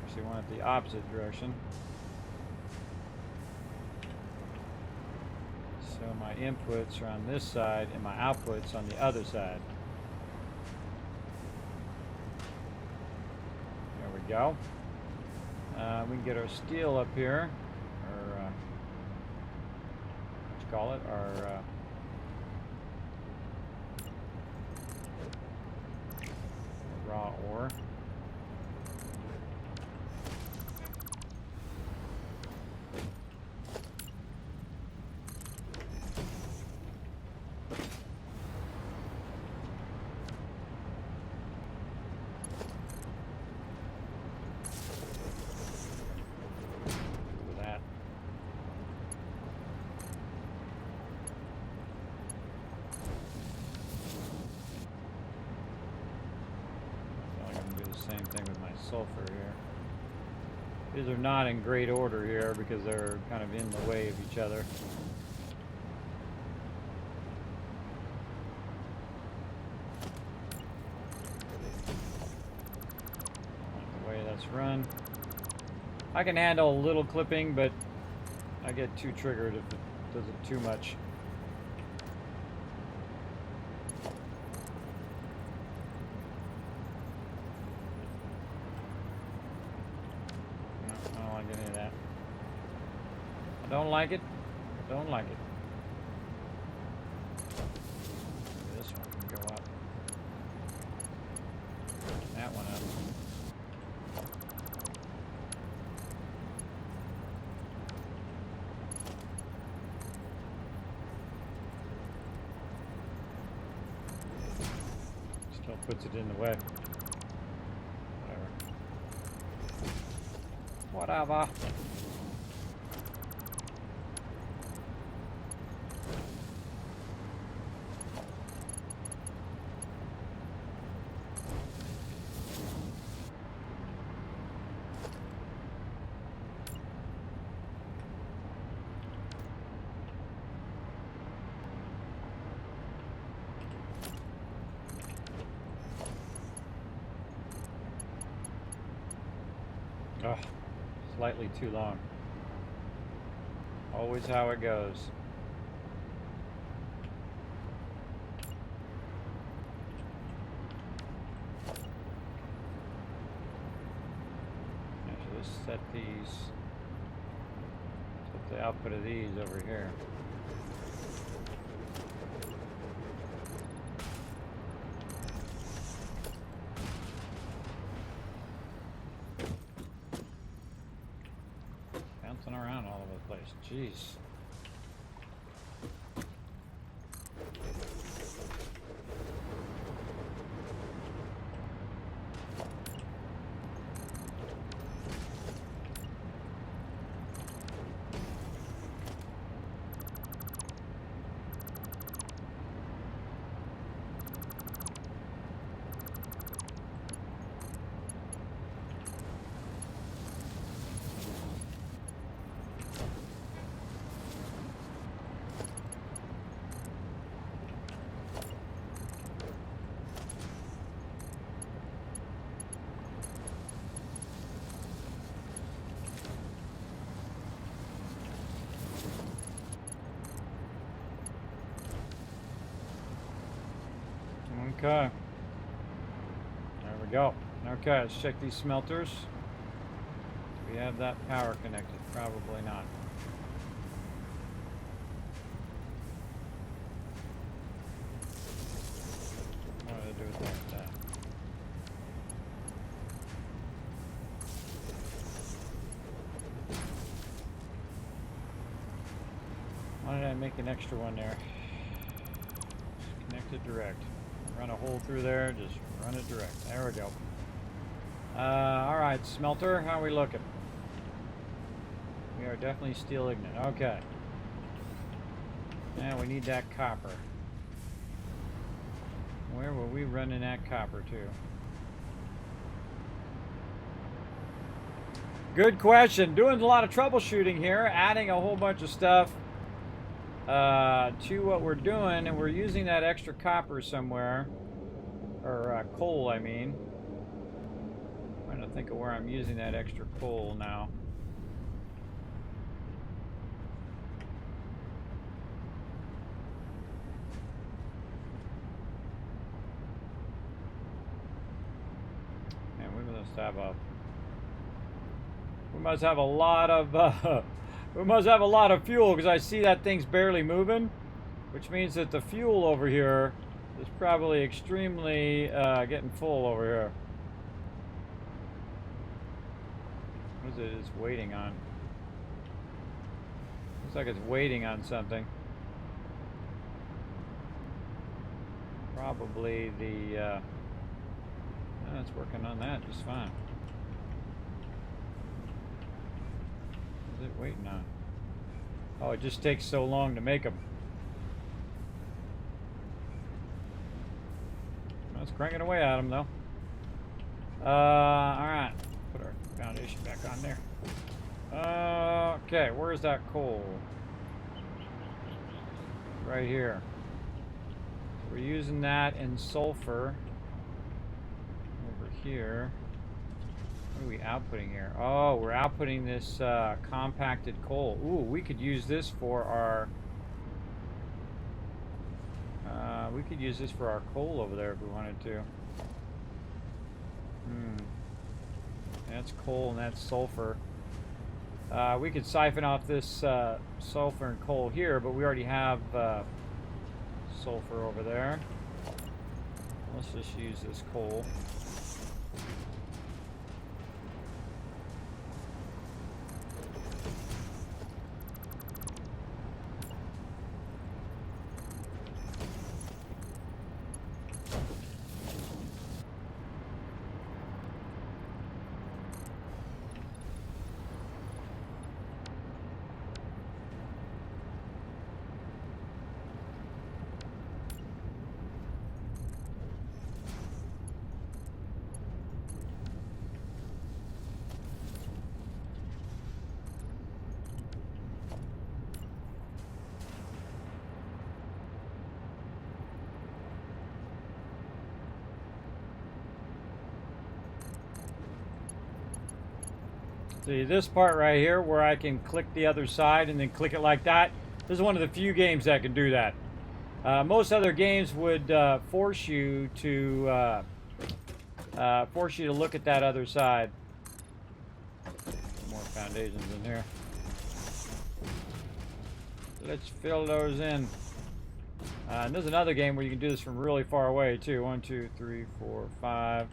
actually want it the opposite direction. So my inputs are on this side and my outputs on the other side. There we go. We can get our steel up here, or what you call it, our raw ore. Same thing with my sulfur here. These are not in great order here because they're kind of in the way of each other. Like the way that's run. I can handle a little clipping, but I get too triggered if it does it too much. Don't like it. Don't like it. This one can go up. That one up. Still puts it in the way. Whatever. Oh, slightly too long. Always how it goes. Actually, let's set these. Set the output of these over here. Jeez. Okay. There we go. Okay, let's check these smelters. Do we have that power connected? Probably not. What do I do with that? Why did I make an extra one there? Connect it direct. Run a hole through there, just run it direct. There we go. Alright, smelter, how are we looking? We are definitely steel ignited. Okay. Now we need that copper. Where were we running that copper to? Good question. Doing a lot of troubleshooting here, adding a whole bunch of stuff to what we're doing, and we're using that extra copper somewhere, or coal, I mean. I'm trying to think of where I'm using that extra coal now. And we must have a lot of we must have a lot of fuel, because I see that thing's barely moving, which means that the fuel over here is probably extremely getting full over here. What is it? It's waiting on. Looks like it's waiting on something. Probably the. It's working on that just fine. What is it waiting on? Oh, it just takes so long to make them. It's cranking away at them, though. Alright. Put our foundation back on there. Okay, where's that coal? Right here. We're using that in sulfur. Over here. What are we outputting here? Oh, we're outputting this compacted coal. Ooh, we could use this for our... we could use this for our coal over there if we wanted to. That's coal and that's sulfur. We could siphon off this sulfur and coal here, but we already have sulfur over there. Let's just use this coal. See this part right here where I can click the other side and then click it like that? This is one of the few games that can do that. Most other games would force you to look at that other side. More foundations in here. Let's fill those in. And there's another game where you can do this from really far away too. 1, 2, 3, 4, 5.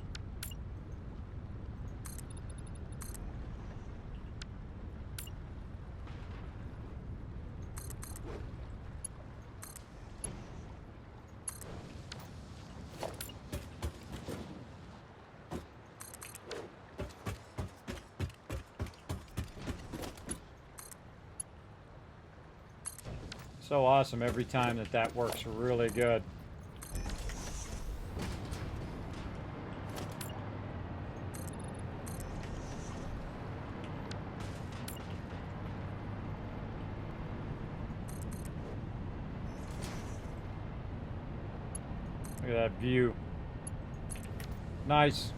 So awesome every time that works really good. Look at that view. Nice.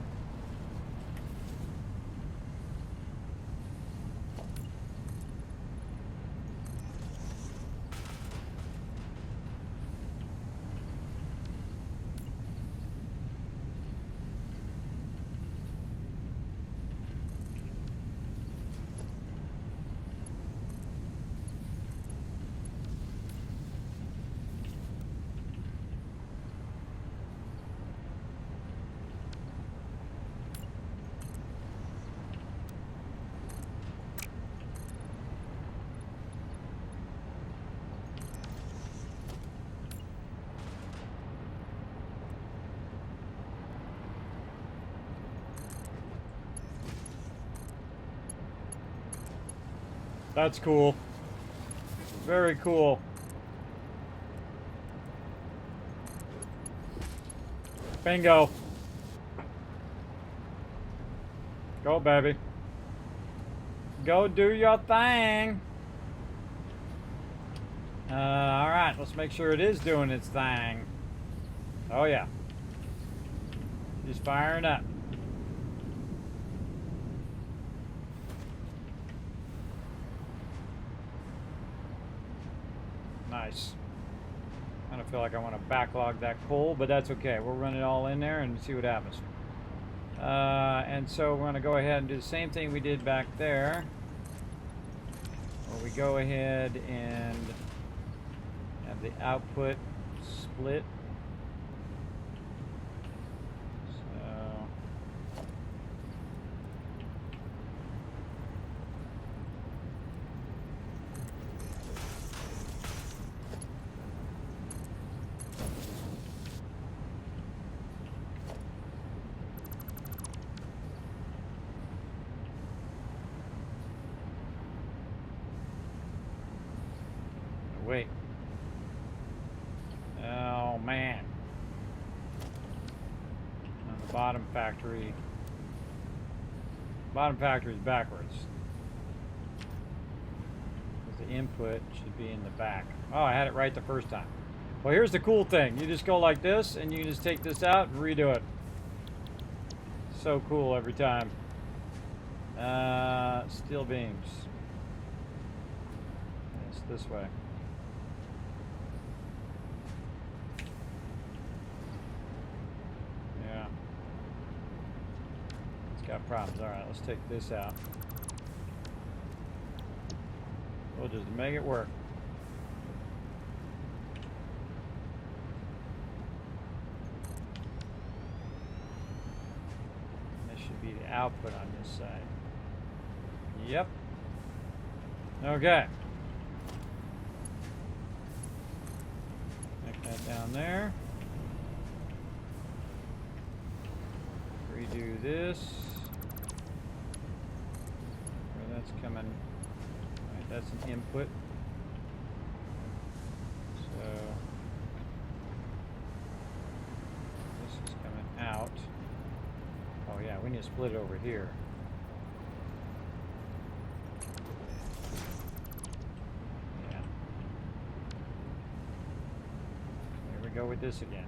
That's cool. Very cool. Bingo. Go, baby. Go do your thing. Alright, let's make sure it is doing its thing. Oh, yeah. Just firing up. Nice. I kind of feel like I want to backlog that coal, but that's okay. We'll run it all in there and see what happens. And so we're going to go ahead and do the same thing we did back there. Where we go ahead and have the output split. Wait. Oh, man. On the bottom factory. Bottom factory is backwards. Because the input should be in the back. Oh, I had it right the first time. Well, here's the cool thing. You just go like this, and you can just take this out and redo it. So cool every time. Steel beams. It's this way. Got problems. Alright, let's take this out. We'll just make it work. This should be the output on this side. Yep. Okay. Make that down there. Redo this. That's coming, right, that's an input. So this is coming out. Oh yeah, we need to split it over here. Yeah. Here we go with this again.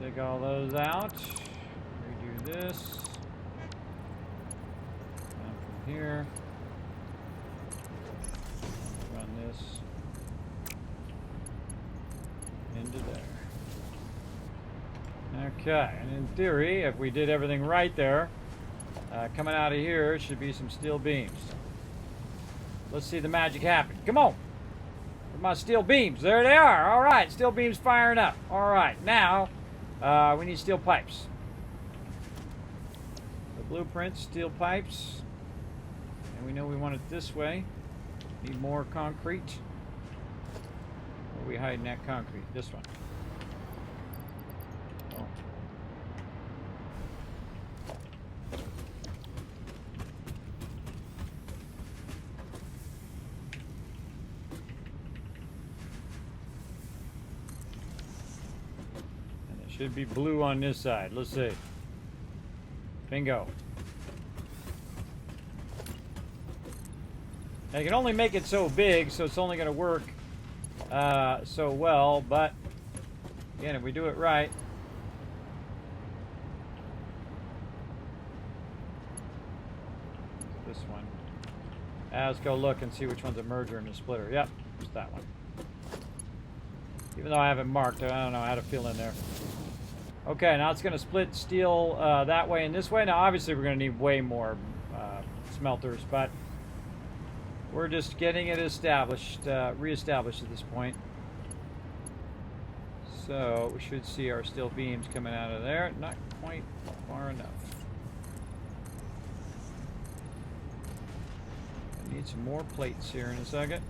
Take all those out. Redo this. Down from here. Run this into there. Okay, and in theory, if we did everything right there, coming out of here should be some steel beams. Let's see the magic happen. Come on. Where's my steel beams? There they are. All right, steel beams firing up. All right, now we need steel pipes. The blueprint, steel pipes. And we know we want it this way. Need more concrete. Where are we hiding that concrete? This one. Oh. Should be blue on this side. Let's see. Bingo. Now, you can only make it so big, so it's only going to work so well, but again, if we do it right. This one. Let's go look and see which one's a merger and a splitter. Yep, it's that one. Even though I haven't marked, I don't know, I had a feel in there. Okay, now it's going to split steel that way and this way. Now, obviously, we're going to need way more smelters, but we're just getting it established, reestablished at this point. So we should see our steel beams coming out of there. Not quite far enough. I need some more plates here in a second.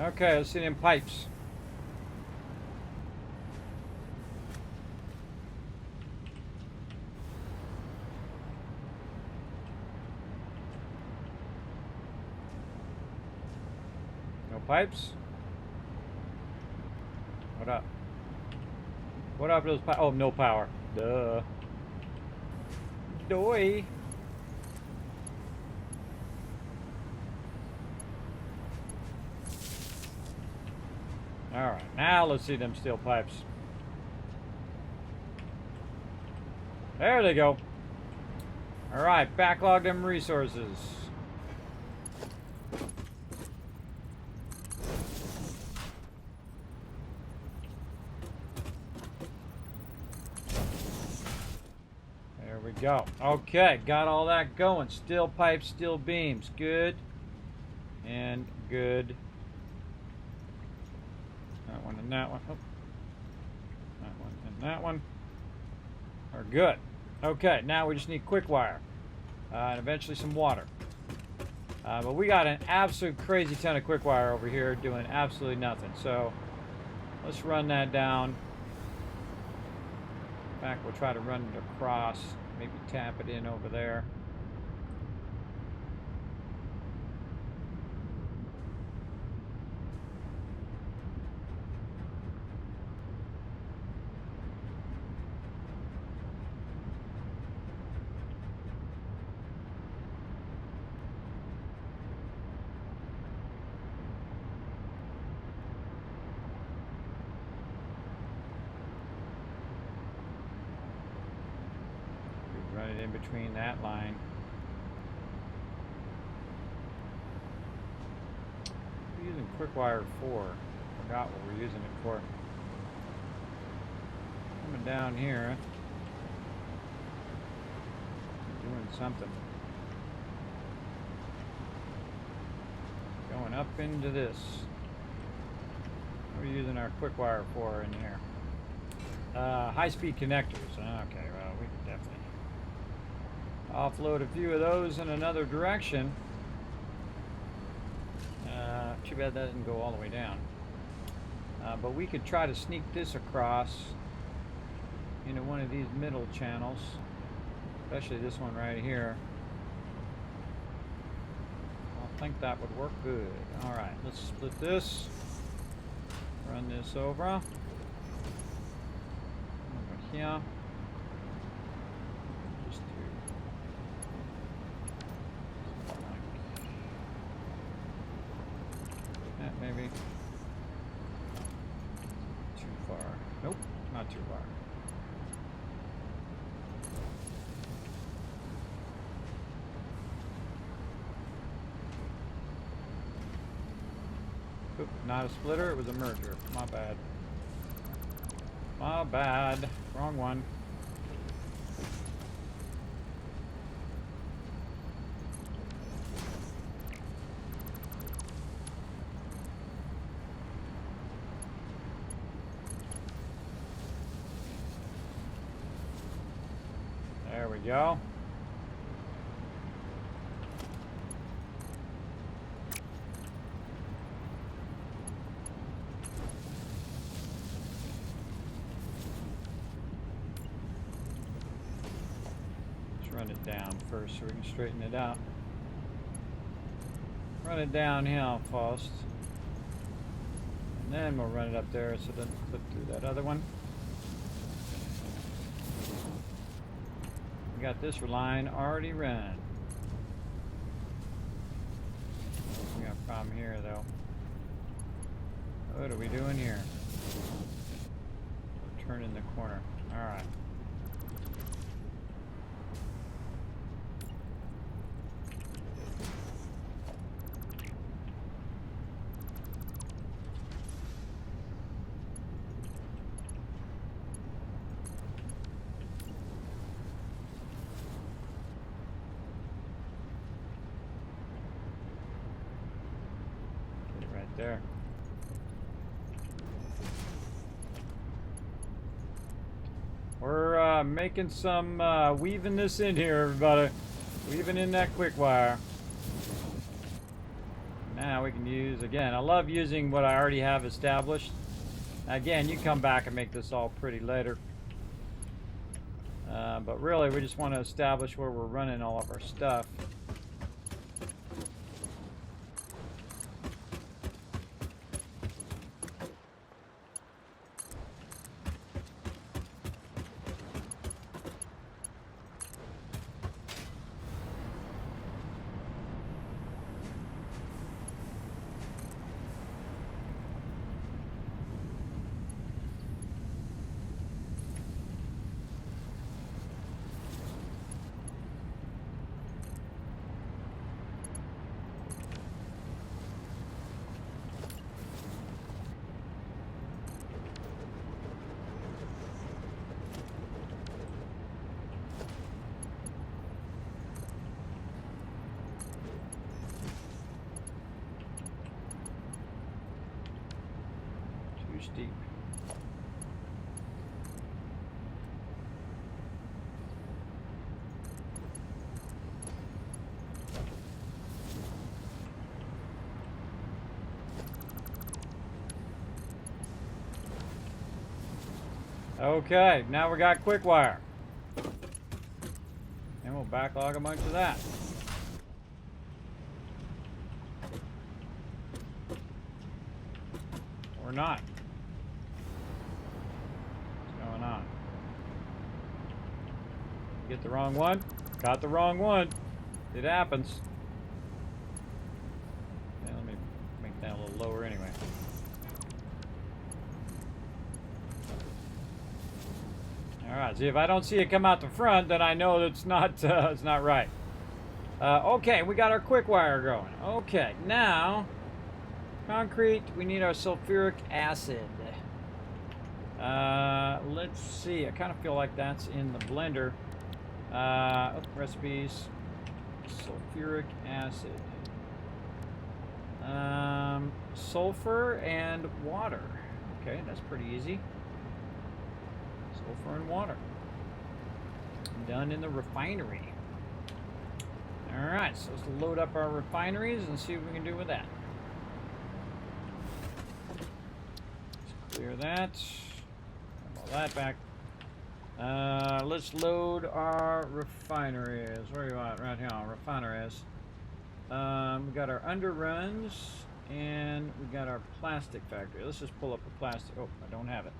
Okay, let's see them pipes. No pipes? What up? What up to those pipes? Oh, no power. Duh. Doy. Alright, now let's see them steel pipes. There they go. Alright, backlog them resources. There we go. Okay, got all that going. Steel pipes, steel beams. Good. And good. That one and that one. Oh. That one and that one are good. Okay, now we just need quick wire and eventually some water. But we got an absolute crazy ton of quick wire over here doing absolutely nothing. So let's run that down. In fact, we'll try to run it across. Maybe tap it in over there. Run it in between that line. We're using quick wire 4. Forgot what we're using it for. Coming down here. Doing something. Going up into this. We're using our quick wire 4 in here. High-speed connectors. Okay, well, we can definitely offload a few of those in another direction. Too bad that didn't go all the way down. But we could try to sneak this across into one of these middle channels, especially this one right here. I think that would work good. All right, let's split this. Run this over here. Just that maybe. Too far. Nope, not too far. Oop, not a splitter, it was a merger. My bad. My bad. Wrong one. There we go. Let's run it down first so we can straighten it out. Run it downhill first. And then we'll run it up there so it doesn't clip through that other one. We got this line already run. We got a problem here though. What are we doing here? We're turning the corner. Alright. There. We're making some weaving this in here, everybody. Weaving in that quick wire. Now we can use, again, I love using what I already have established. Again, you come back and make this all pretty later. But really, we just want to establish where we're running all of our stuff. Steep. Okay, now we got quick wire. And we'll backlog a bunch of that. Or not. On. Get the wrong one. Got the wrong one. It happens. Yeah, let me make that a little lower anyway. All right. See, if I don't see it come out the front, then I know that's not it's not right. Okay, we got our quick wire going. Okay, now concrete. We need our sulfuric acid. Let's see. I kind of feel like that's in the blender. Recipes. Sulfuric acid. Sulfur and water. Okay, that's pretty easy. Sulfur and water. Done in the refinery. Alright, so let's load up our refineries and see what we can do with that. Let's clear that. That back. Let's load our refineries. Where are you at? Right here, refineries. We got our underruns and we got our plastic factory. Let's just pull up the plastic. Oh, I don't have it.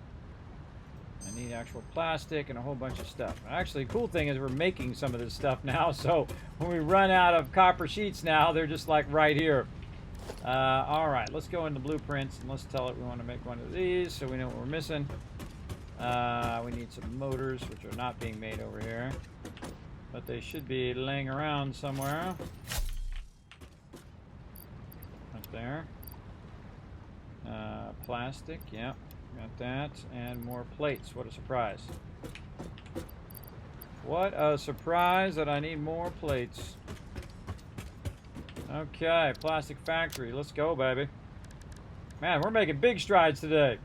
I need actual plastic and a whole bunch of stuff. Actually, the cool thing is we're making some of this stuff now, so when we run out of copper sheets now, they're just like right here. Alright, let's go into blueprints and let's tell it we want to make one of these so we know what we're missing. We need some motors, which are not being made over here, but they should be laying around somewhere. Right there. Plastic, yep, got that, and more plates. What a surprise. What a surprise that I need more plates. Okay, plastic factory, let's go, baby. Man, we're making big strides today.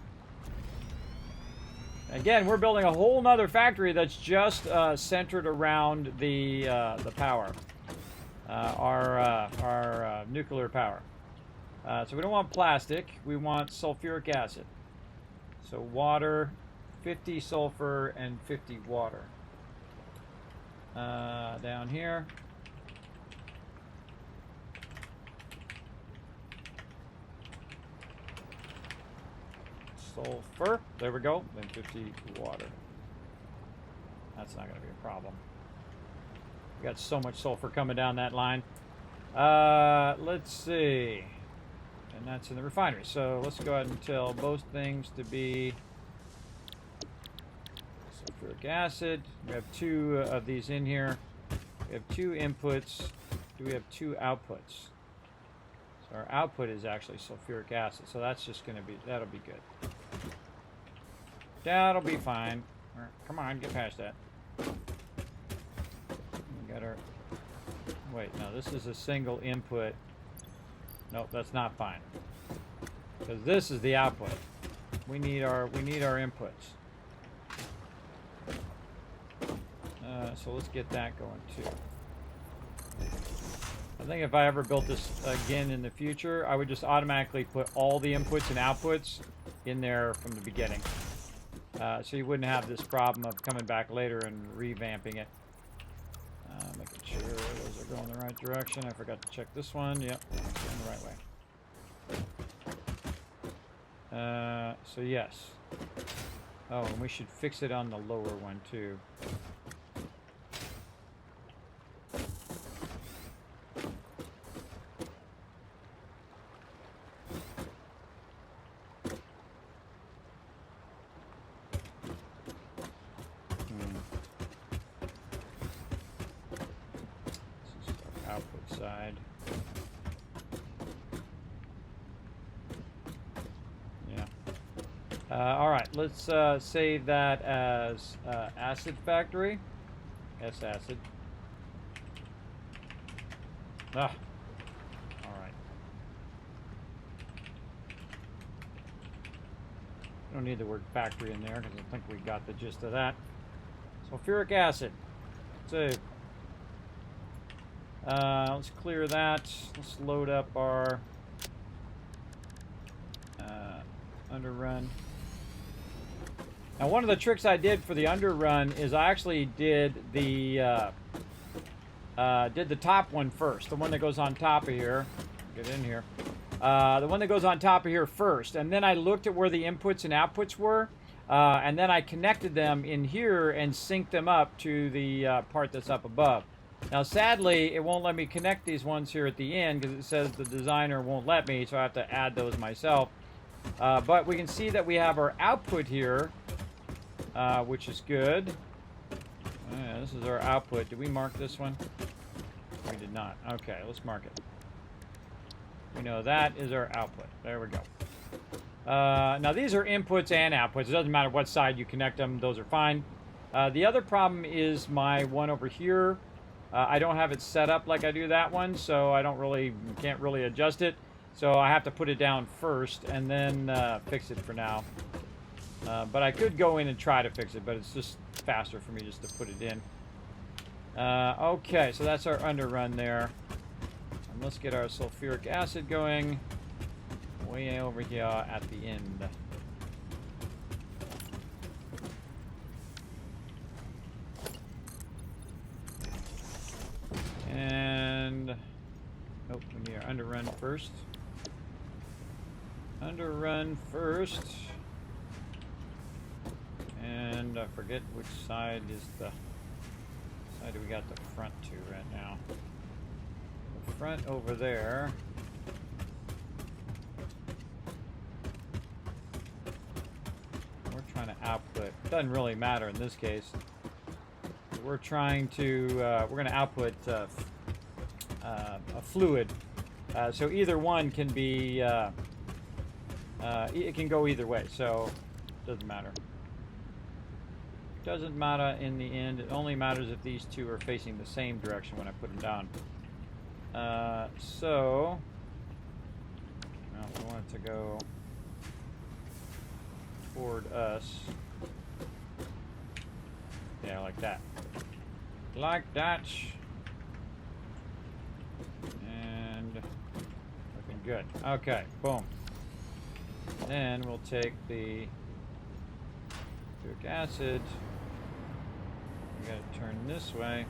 Again, we're building a whole nother factory that's just centered around the power, our nuclear power. So we don't want plastic. We want sulfuric acid. So water, 50 sulfur and 50 water. Down here. Sulfur. There we go. Then 50 water. That's not going to be a problem. We got so much sulfur coming down that line. Let's see. And that's in the refinery. So let's go ahead and tell both things to be sulfuric acid. We have 2 of these in here. We have 2 inputs. Do we have 2 outputs? So our output is actually sulfuric acid. So that's just going to be, that'll be good. That'll be fine. Right, come on, get past that. We got our, wait, no, this is a single input. Nope, that's not fine. Because this is the output. We need our inputs. So let's get that going too. I think if I ever built this again in the future, I would just automatically put all the inputs and outputs in there from the beginning. So you wouldn't have this problem of coming back later and revamping it. Making sure those are going the right direction. I forgot to check this one. Yep, going the right way. So yes. Oh, and we should fix it on the lower one too. Side. Yeah. All right, let's save that as acid factory. S acid. Ah. All right. Don't need the word factory in there because I think we got the gist of that. Sulfuric acid. Save. Let's clear that. Let's load up our underrun. Now, one of the tricks I did for the underrun is I actually did the top one first, the one that goes on top of here. Get in here. The one that goes on top of here first, and then I looked at where the inputs and outputs were, and then I connected them in here and synced them up to the part that's up above. Now, sadly, it won't let me connect these ones here at the end because it says the designer won't let me, so I have to add those myself. But we can see that we have our output here, which is good. Yeah, this is our output. Did we mark this one? We did not. Okay, let's mark it. We know that is our output. There we go. Now, these are inputs and outputs. It doesn't matter what side you connect them. Those are fine. The other problem is my one over here. I don't have it set up like I do that one, so I can't really adjust it. So I have to put it down first and then fix it for now. But I could go in and try to fix it, but it's just faster for me just to put it in. Okay, so that's our underrun there. And let's get our sulfuric acid going way over here at the end. And oh, we need our underrun first. Underrun first. And I forget which side is the side do we got the front to right now. The front over there. We're trying to output. Doesn't really matter in this case. We're trying to, we're going to output a fluid. So either one can be, it can go either way, so it doesn't matter. Doesn't matter in the end. It only matters if these two are facing the same direction when I put them down. So, well, we want it to go toward us. Yeah, like that. Like that. And looking good. Okay, boom. Then we'll take the citric acid. We gotta turn this way.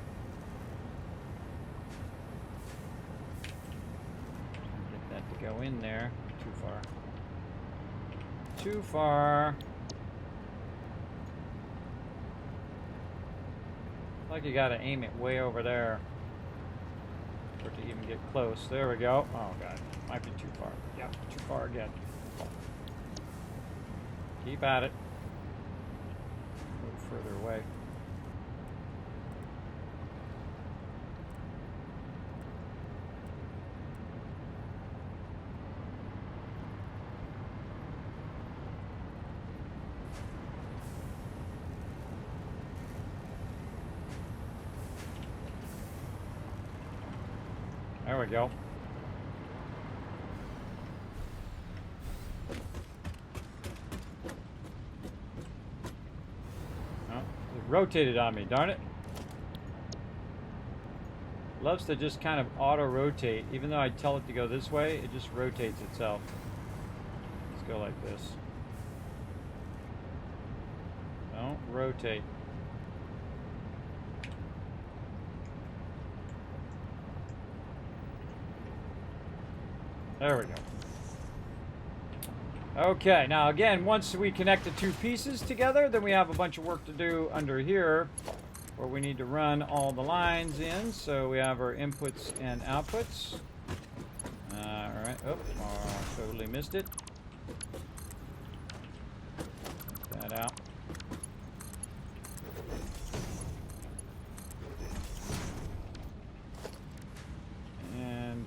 Get that to go in there. Too far. Too far. Like you gotta aim it way over there for it to even get close. There we go. Oh god, might be too far. Yep, too far again. Keep at it. Move further away. There we go. Oh, it rotated on me, darn it. Loves to just kind of auto-rotate. Even though I tell it to go this way, it just rotates itself. Let's go like this. Don't rotate. There we go. Okay, now again, once we connect the two pieces together, then we have a bunch of work to do under here where we need to run all the lines in. So we have our inputs and outputs. Alright, oh, totally missed it. Take that out. And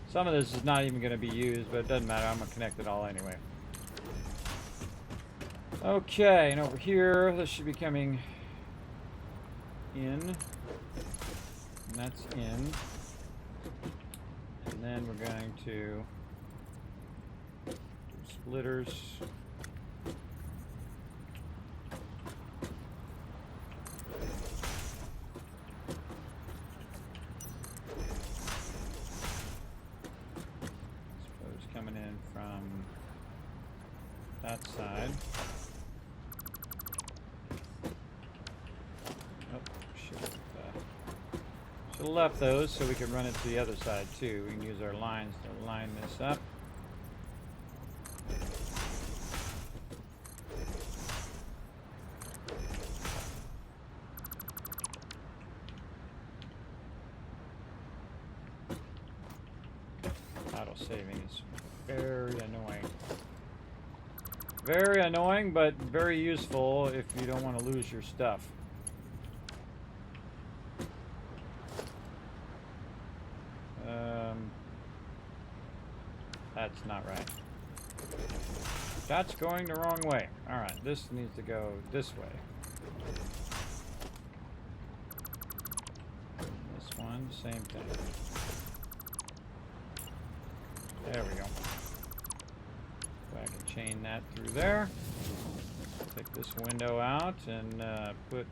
some of this is not even going to be used, but it doesn't matter. I'm going to connect it all anyway. Okay, and over here, this should be coming in. And that's in. And then we're going to do splitters. Coming in from that side. Oh, should have left those so we can run it to the other side too. We can use our lines to line this up. Auto saving is very annoying. Very annoying, but very useful if you don't want to lose your stuff. That's not right. That's going the wrong way. Alright, this needs to go this way. This one, same thing. There we go. So I can chain that through there. Take this window out and put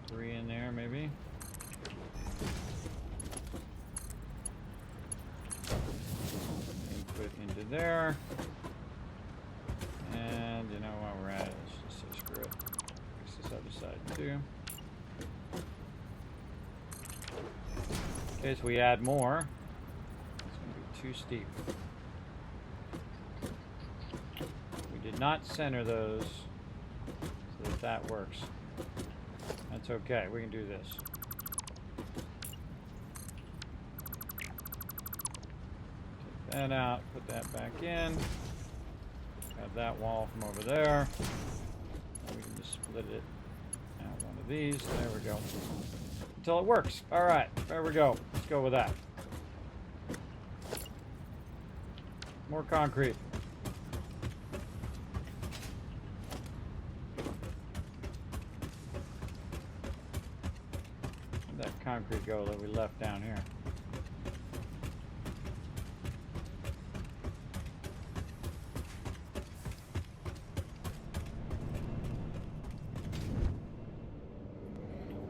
3 in there maybe. Input into there. And you know while we're at it, let's just say screw it. Fix this other side too. In case we add more. Too steep. We did not center those so that works. That's okay. We can do this. Take that out. Put that back in. Grab that wall from over there. And we can just split it out one of these. There we go. Until it works. All right. There we go. Let's go with that. More concrete. Where'd that concrete go that we left down here?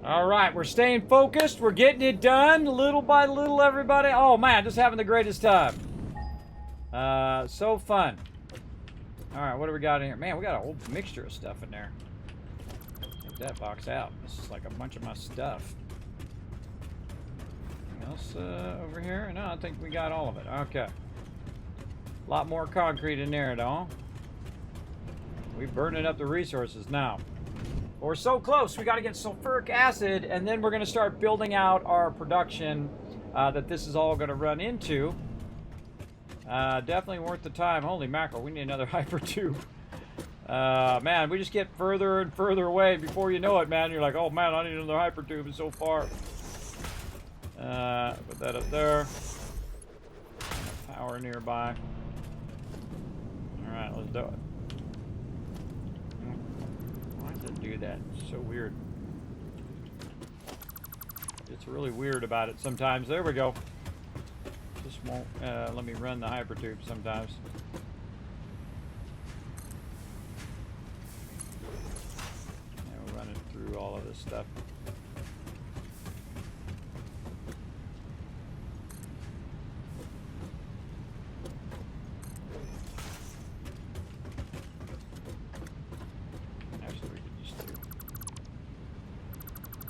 All right, we're staying focused. We're getting it done little by little, everybody. Oh, man, just having the greatest time. So fun. All right, what do we got in here? Man, we got a whole mixture of stuff in there. Take that box out. This is like a bunch of my stuff. Anything else over here? No, I think we got all of it. Okay. A lot more concrete in there, though. We're burning up the resources now. We're so close. We got to get sulfuric acid, and then we're going to start building out our production that this is all going to run into. Definitely worth the time. Holy mackerel, we need another hyper tube. Man, we just get further and further away. Before you know it, man, you're like, oh man, I need another hyper tube. It's so far. Put that up there. Power nearby. All right, let's do it. Why does it do that? It's so weird. It's really weird about it sometimes. There we go. Just won't let me run the hypertube sometimes. Yeah, we're running through all of this stuff. Actually,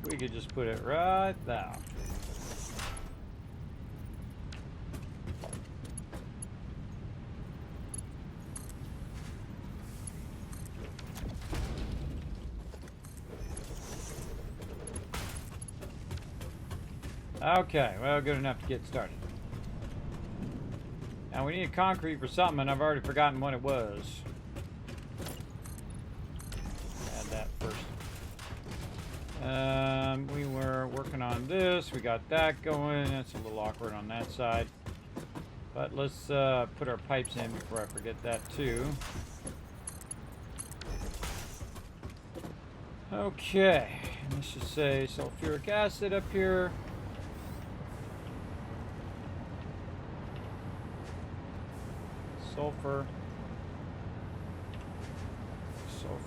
we could just put it right there. Okay, well, good enough to get started. Now we need concrete for something, and I've already forgotten what it was. Add that first. We were working on this. We got that going. That's a little awkward on that side. But let's put our pipes in before I forget that too. Okay, let's just say sulfuric acid up here. Sulfur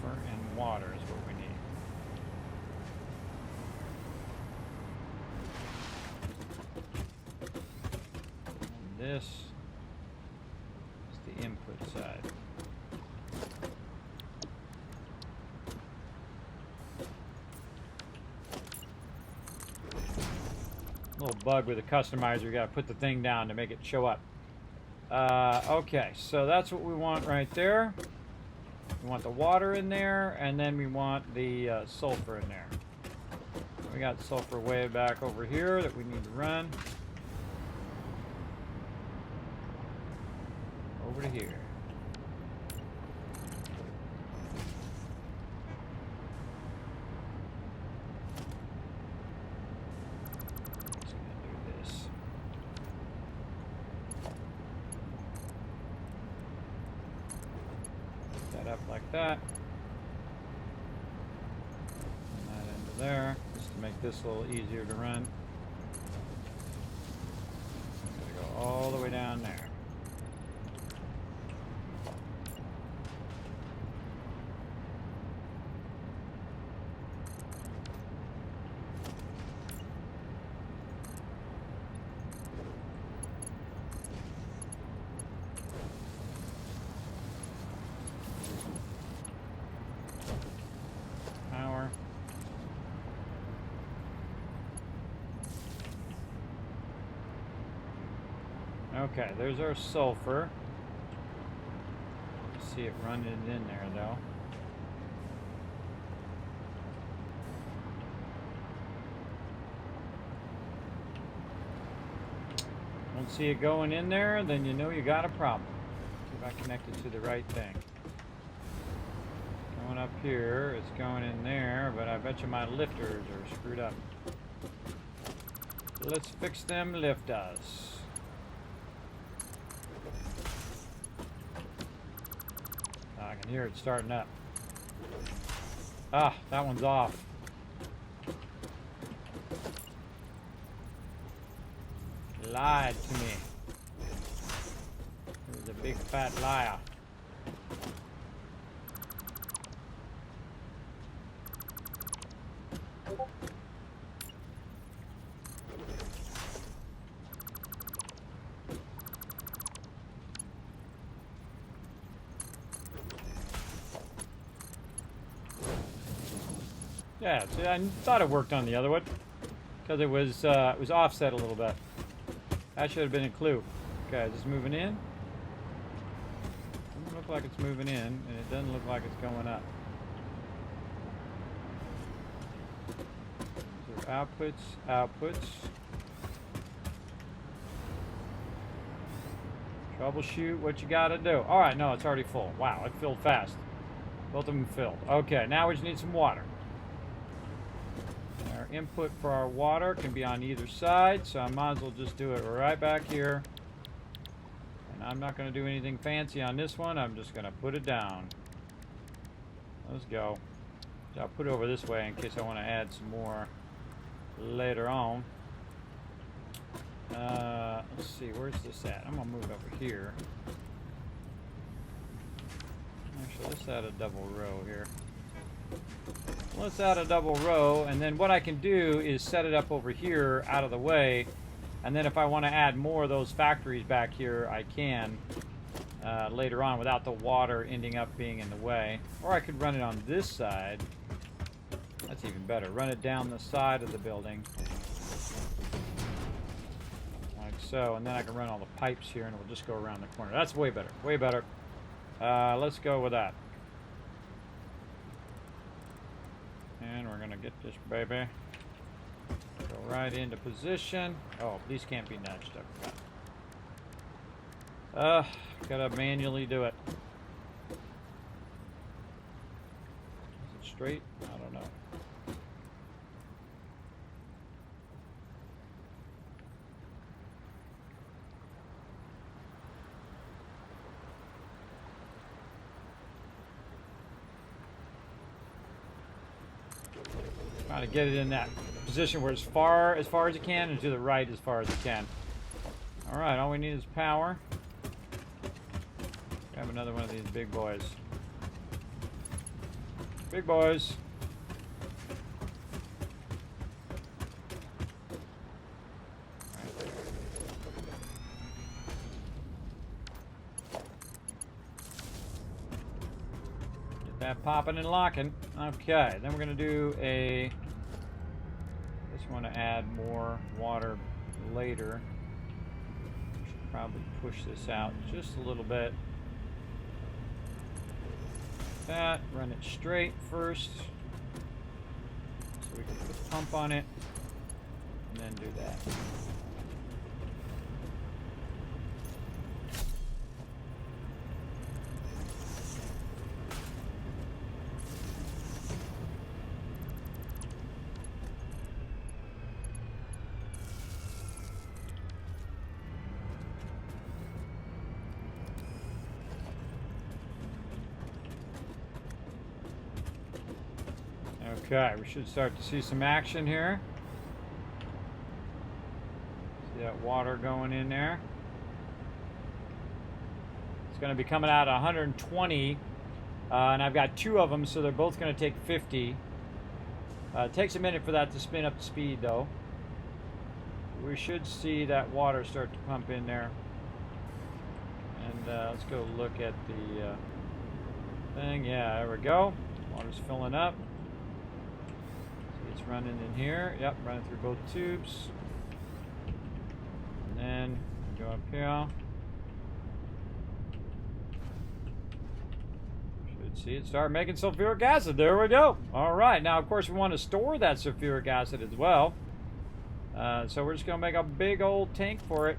and water is what we need. And this is the input side. Little bug with the customizer, you gotta put the thing down to make it show up. Okay, so that's what we want right there. We want the water in there, and then we want the sulfur in there. We got sulfur way back over here that we need to run. Over to here. Just gonna do this. Up like that. And that into there, just to make this a little easier to run. Gotta go all the way down there. Okay, there's our sulfur. See it running in there though. Don't see it going in there, then you know you got a problem. See if I connect it to the right thing. Going up here, it's going in there, but I bet you my lifters are screwed up. So let's fix them lifters. I can hear it starting up. Ah, that one's off. Lied to me. He was a big fat liar. Yeah, see, I thought it worked on the other one because it was offset a little bit. That should have been a clue. Okay, is this moving in? Doesn't look like it's moving in, and it doesn't look like it's going up. These are outputs. Troubleshoot what you gotta do. All right, no, it's already full. Wow, it filled fast. Both of them filled. Okay, now we just need some water. Our input for our water can be on either side, so I might as well just do it right back here. And I'm not going to do anything fancy on this one. I'm just going to put it down. Let's go. So I'll put it over this way in case I want to add some more later on. Let's see, where's this at? I'm going to move it over here. Actually, let's add a double row here. Let's add a double row, and then what I can do is set it up over here out of the way, and then if I want to add more of those factories back here, I can later on without the water ending up being in the way. Or I could run it on this side. That's even better. Run it down the side of the building. Like so, and then I can run all the pipes here and it will just go around the corner. That's way better, way better. Let's go with that. And we're gonna get this baby. Go right into position. Oh, these can't be nudged. I forgot. Gotta manually do it. Is it straight? I don't know. Trying to get it in that position where as far as you can and to the right as far as you can. Alright, all we need is power. Grab another one of these big boys. Big boys. Get that popping and locking. Okay, then we're going to do a... Just want to add more water later. Should probably push this out just a little bit. That, run it straight first. So we can put the pump on it. And then do that. Okay, we should start to see some action here. See that water going in there. It's going to be coming out at 120, and I've got two of them, so they're both going to take 50. It takes a minute for that to spin up to speed, though. We should see that water start to pump in there. And let's go look at the thing. Yeah, there we go. Water's filling up. It's running in here. Yep, running through both tubes. And then go up here. Should see it start making sulfuric acid. There we go. All right. Now, of course, we want to store that sulfuric acid as well. So we're just going to make a big old tank for it.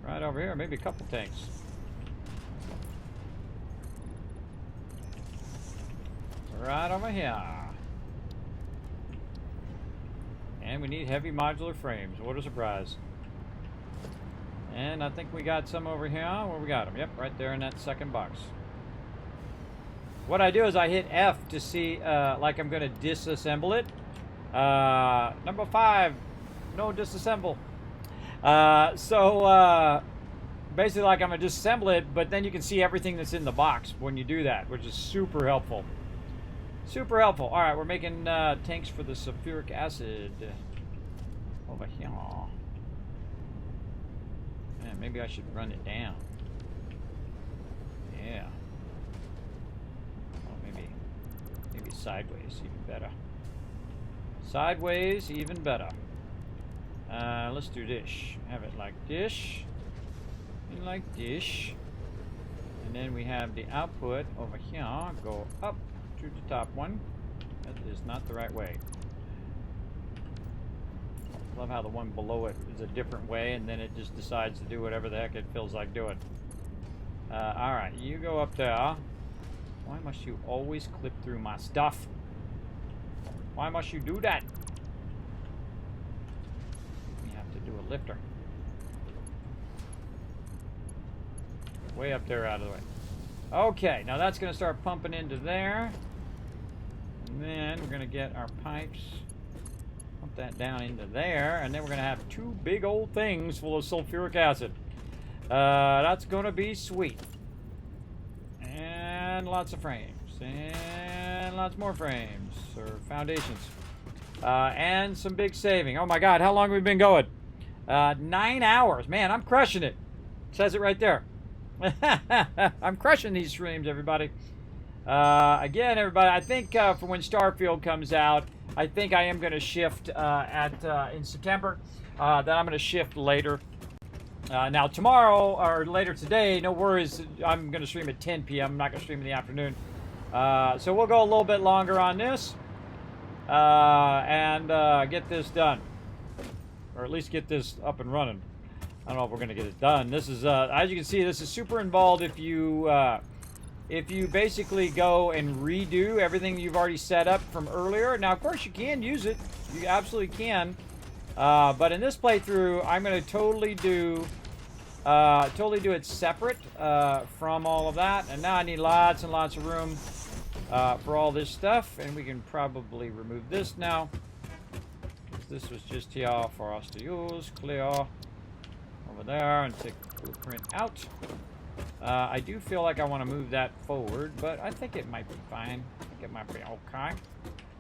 Right over here. Maybe a couple tanks. Right over here. And we need heavy modular frames. What a surprise. And I think we got some over here. Where we got them? Yep, right there in that second box. What I do is I hit F to see, like I'm going to disassemble it. Number 5, no disassemble. Basically like I'm going to disassemble it, but then you can see everything that's in the box when you do that, which is super helpful. Super helpful. All right, we're making tanks for the sulfuric acid over here. Man, maybe I should run it down. Yeah. Oh, maybe Maybe sideways, even better. Sideways, even better. Let's do this. Have it like this. And like this. And then we have the output over here. Go up to the top one. That is not the right way. Love how the one below it is a different way, and then it just decides to do whatever the heck it feels like doing. Alright, you go up there. Why must you always clip through my stuff? Why must you do that? You have to do a lifter. Way up there out of the way. Okay, now that's going to start pumping into there. And then we're going to get our pipes. Pump that down into there. And then we're going to have two big old things full of sulfuric acid. That's going to be sweet. And lots of frames. And lots more frames. Or foundations. And some big saving. Oh my god, how long have we been going? 9 hours. Man, I'm crushing it. It says it right there. I'm crushing these streams, everybody. Again, everybody, I think for when Starfield comes out, I think I am going to shift in September. Then I'm going to shift later. Now, tomorrow, or later today, no worries, I'm going to stream at 10 p.m. I'm not going to stream in the afternoon. So we'll go a little bit longer on this. And get this done. Or at least get this up and running. I don't know if we're going to get it done. This is, as you can see, this is super involved if you basically go and redo everything you've already set up from earlier. Now, of course, you can use it. You absolutely can. But in this playthrough, I'm going to totally do it separate from all of that. And now I need lots and lots of room for all this stuff. And we can probably remove this now. This was just here for us to use. Clear. Over there and take the blueprint out. I do feel like I want to move that forward, but I think it might be fine. I think it might be okay.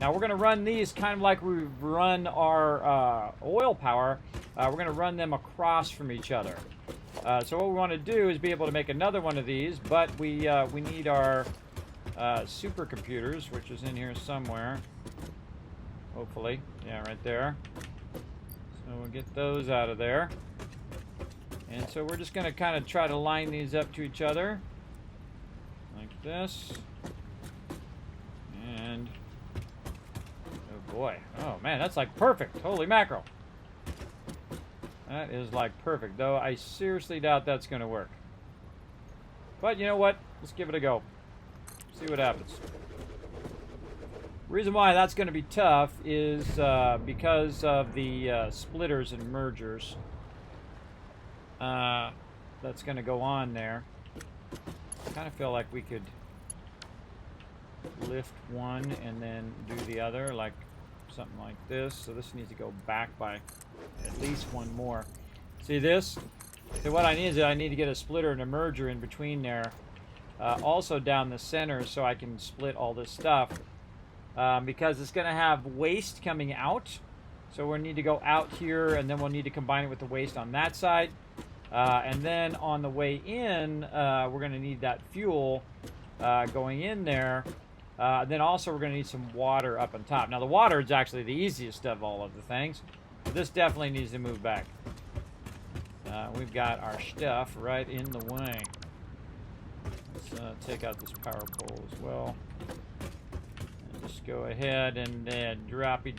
Now we're going to run these kind of like we run our oil power. We're going to run them across from each other. So what we want to do is be able to make another one of these, but we need our supercomputers, which is in here somewhere. Hopefully. Yeah, right there. So we'll get those out of there. And so we're just going to kind of try to line these up to each other. Like this. And... oh boy. Oh man, that's like perfect. Holy mackerel. That is like perfect. Though I seriously doubt that's going to work. But you know what? Let's give it a go. See what happens. The reason why that's going to be tough is because of the splitters and mergers. That's going to go on there. I kind of feel like we could lift one and then do the other, like something like this. So this needs to go back by at least one more. See this? So what I need is I need to get a splitter and a merger in between there. Also down the center so I can split all this stuff. Because it's going to have waste coming out. So we'll need to go out here and then we'll need to combine it with the waste on that side. And then on the way in, we're going to need that fuel going in there. Then also we're going to need some water up on top. Now the water is actually the easiest of all of the things. But this definitely needs to move back. We've got our stuff right in the way. Let's take out this power pole as well. And just go ahead and drop. Move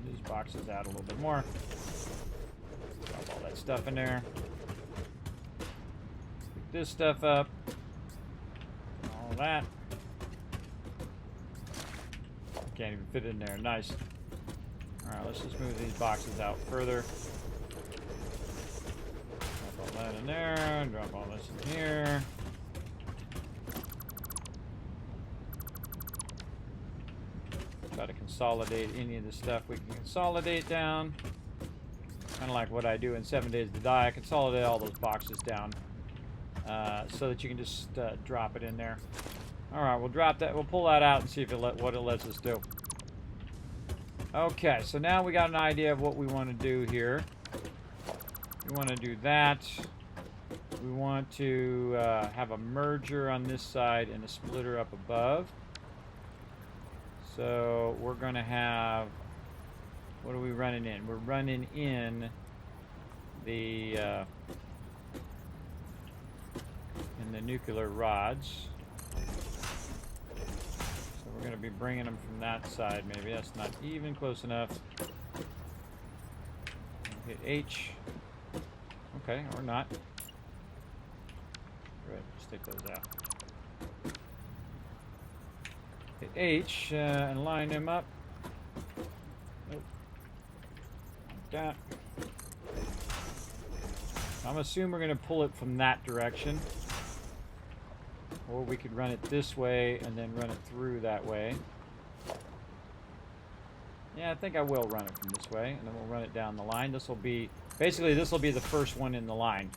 these boxes out a little bit more. Drop all that stuff in there. Pick this stuff up. All that. Can't even fit in there. Nice. Alright, let's just move these boxes out further. Drop all that in there. Drop all this in here. Try to consolidate any of the stuff we can consolidate down. Kind of like what I do in 7 Days to Die. I consolidate all those boxes down so that you can just drop it in there. All right, we'll drop that. We'll pull that out and see if what it lets us do. Okay, so now we got an idea of what we want to do here. We want to do that. We want to have a merger on this side and a splitter up above. So we're going to have, what are we running in? We're running in the nuclear rods. So we're going to be bringing them from that side. Maybe that's not even close enough. Hit H. Okay, or not. Good, stick those out. Hit H and line them up. Nope. Like that. I'm assuming we're going to pull it from that direction. Or we could run it this way and then run it through that way. Yeah, I think I will run it from this way, and then we'll run it down the line. This will be, basically this will be the first one in the line.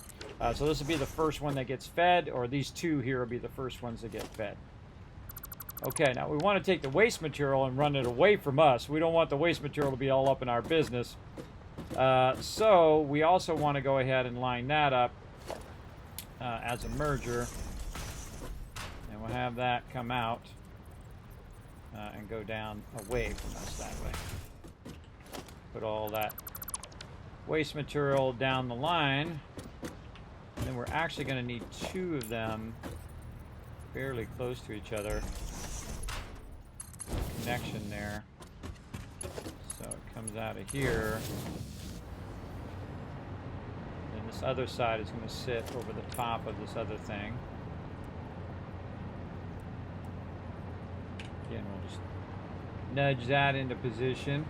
So this will be the first one that gets fed, or these two here will be the first ones that get fed. Okay, now we want to take the waste material and run it away from us. We don't want the waste material to be all up in our business. So we also want to go ahead and line that up as a merger. And we'll have that come out and go down away from us that way. Put all that waste material down the line. And then we're actually going to need two of them fairly close to each other. Connection there. So it comes out of here. And this other side is going to sit over the top of this other thing. Again, we'll just nudge that into position.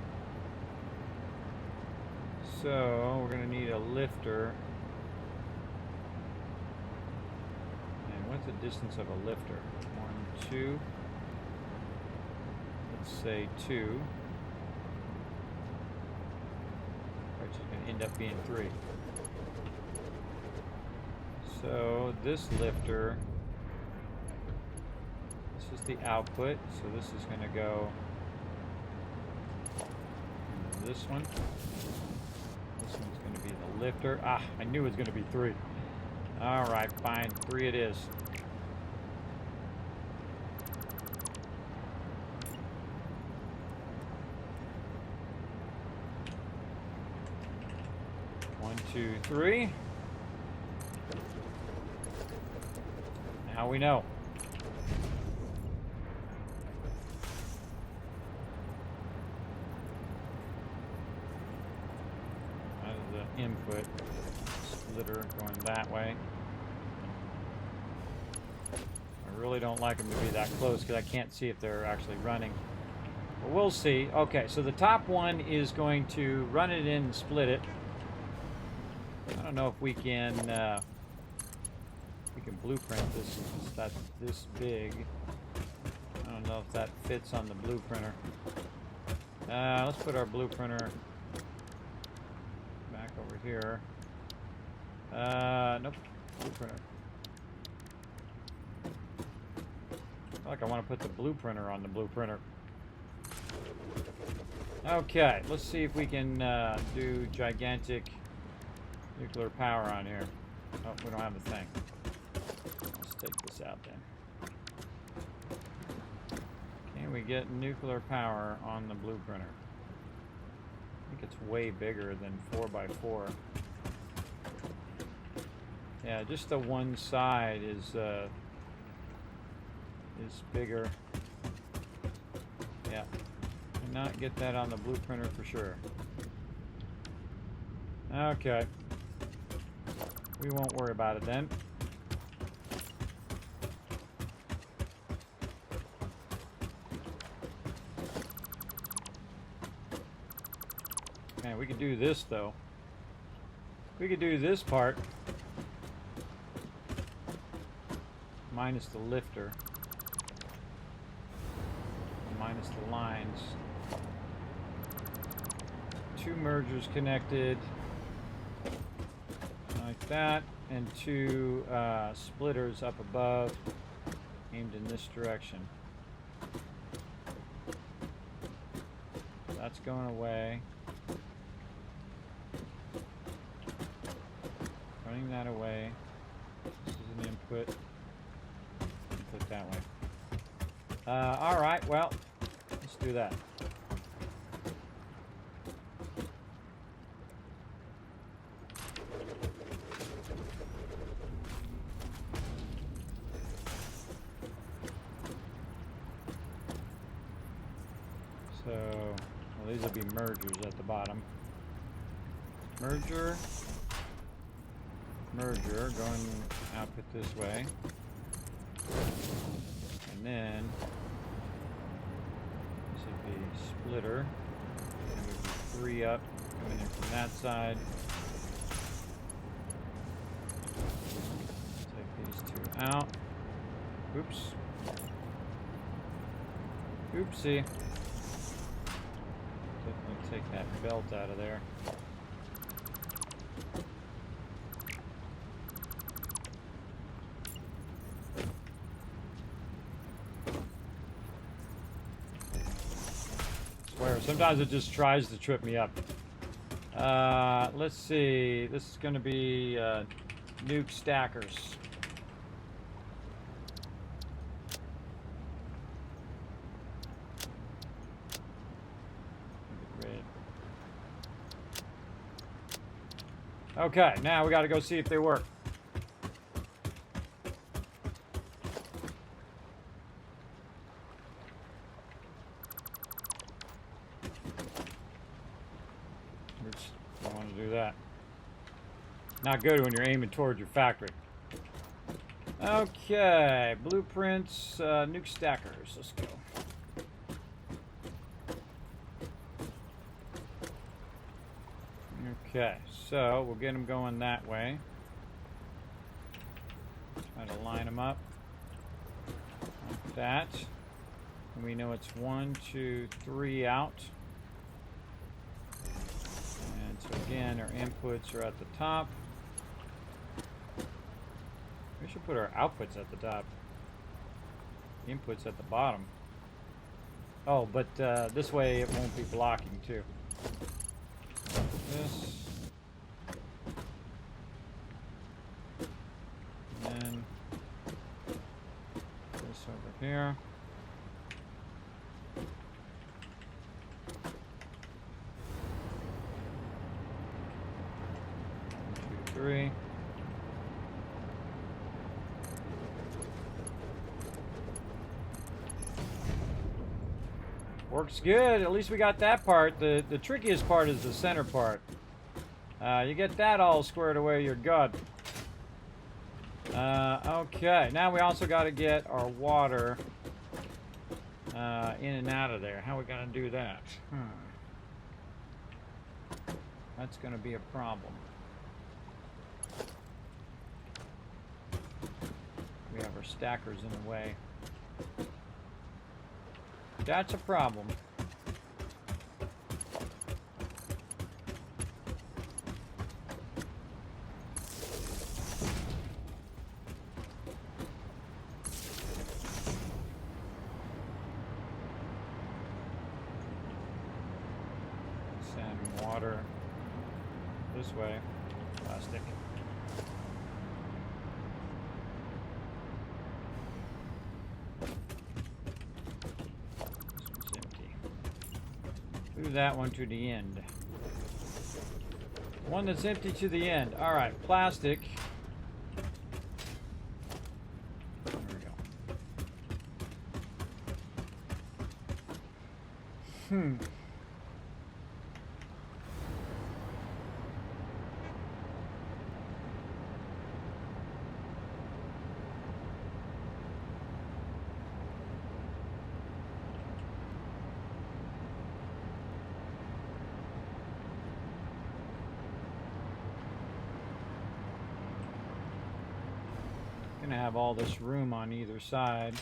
So we're going to need a lifter. And what's the distance of a lifter? 1, 2. Let's say 2. Which is going to end up being 3. So this lifter, this is the output. So this is going to go into this one. This one's going to be the lifter. Ah, I knew it was going to be 3. All right, fine. 3 it is. One, 2, 3. Now we know. That is the input. Splitter going that way. I really don't like them to be that close because I can't see if they're actually running. But we'll see. Okay, so the top one is going to run it in and split it. I don't know if we can blueprint this. That's this big. I don't know if that fits on the blueprinter. Let's put our blueprinter back over here. Nope, blueprinter. I feel like I want to put the blueprinter on the blueprinter. Okay, let's see if we can do gigantic nuclear power on here. Oh, we don't have the thing. Let's take this out then. Can we get nuclear power on the blueprinter? I think it's way bigger than 4x4. Yeah, just the one side is bigger. Yeah, cannot get that on the blueprinter for sure. Okay. We won't worry about it then. Man, we could do this though. We could do this part minus the lifter, minus the lines. 2 mergers connected. Like that, and 2 splitters up above aimed in this direction. That's going away. Running that away. This is an input. Input that way. Alright, well, let's do that. So, well, these will be mergers at the bottom. Merger, going output this way. And then this would be splitter. And there would be 3 up coming in from that side. Take these 2 out. Oops. Oopsie. Definitely take that belt out of there. Sometimes it just tries to trip me up. Let's see. This is going to be nuke stackers. Okay, now we got to go see if they work. Don't want to do that. Not good when you're aiming towards your factory. Okay, blueprints, nuke stackers. Let's go. Okay, so we'll get them going that way. Try to line them up like that. And we know it's 1, 2, 3 out. And so again, our inputs are at the top. We should put our outputs at the top. Inputs at the bottom. Oh, but this way it won't be blocking too. This. And then this over here. 1, 2, 3. Works good. At least we got that part. The trickiest part is the center part. You get that all squared away, you're good. Okay, now we also got to get our water in and out of there. How are we going to do that? That's going to be a problem. We have our stackers in the way. That's a problem. Sending water this way. Plastic. That one to the end. One that's empty to the end. All right, plastic. There we go. Gonna have all this room on either side.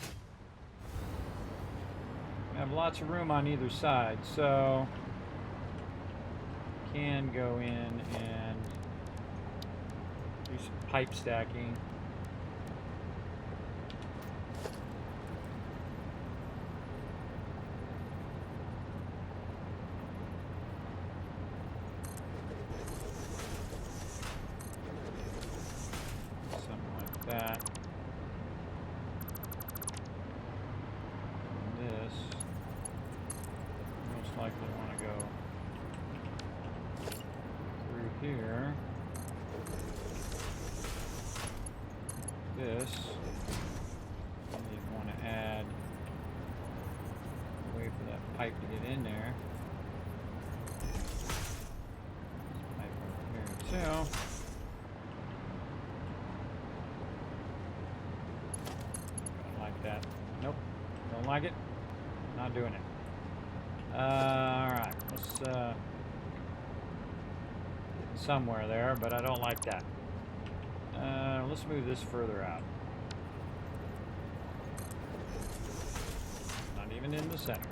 Have lots of room on either side, so can go in and do some pipe stacking. Something like that. most likely want to go through here. This. And you want to add a way for that pipe to get in there. Pipe over here too. Don't like that. Nope. Don't like it. Not doing it. Alright, let's get somewhere there, but I don't like that. Let's move this further out. Not even in the center.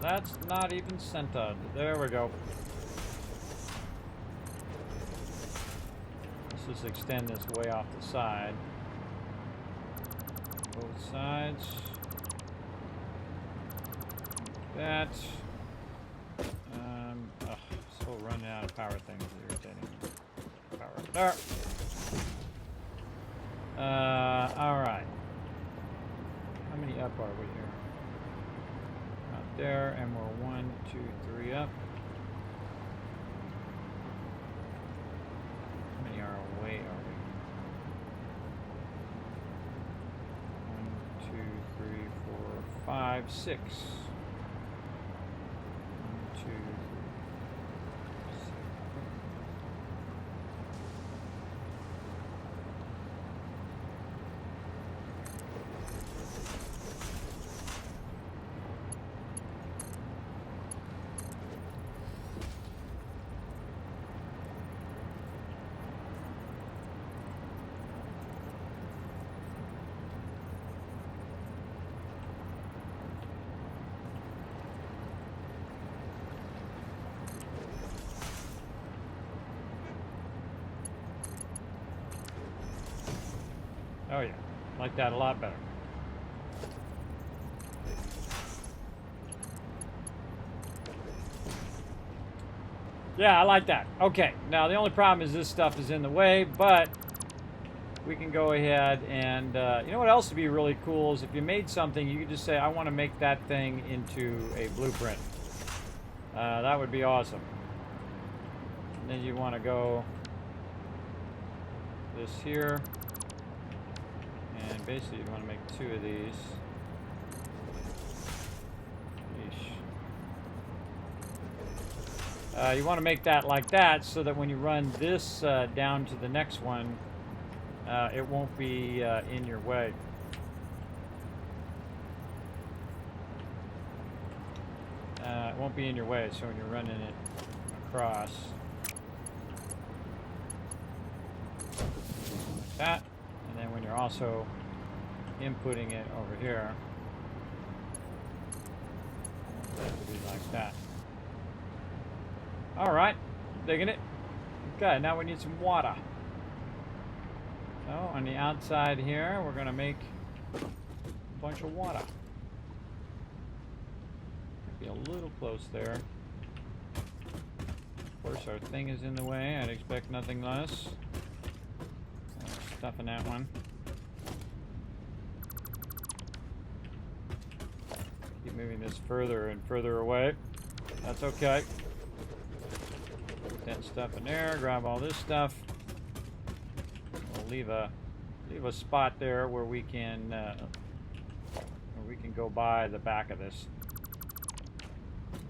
That's not even centered. There we go. Let's just extend this way off the side. Both sides. That. Still running out of power things. Irritating. Power up there. Alright. How many up are we here? Out there, and we're 1, 2, 3 up. How many are away are we? 1, 2, 3, 4, 5, 6. 1, 2, 3. Oh yeah, like that a lot better. Yeah, I like that. Okay, now the only problem is this stuff is in the way, but we can go ahead and, you know what else would be really cool is if you made something, you could just say, I want to make that thing into a blueprint. That would be awesome. And then you want to go this here. And basically you want to make 2 of these. You want to make that like that so that when you run this down to the next one, it won't be in your way. It won't be in your way, so when you're running it across, like that. And then when you're also inputting it over here, that would be like that. All right, digging it. Okay, now we need some water. So on the outside here, we're gonna make a bunch of water. Be a little close there. Of course, our thing is in the way. I'd expect nothing less. Stuff in that one. Keep moving this further and further away. That's okay. Put that stuff in there. Grab all this stuff. We'll leave a spot there where we can go by the back of this.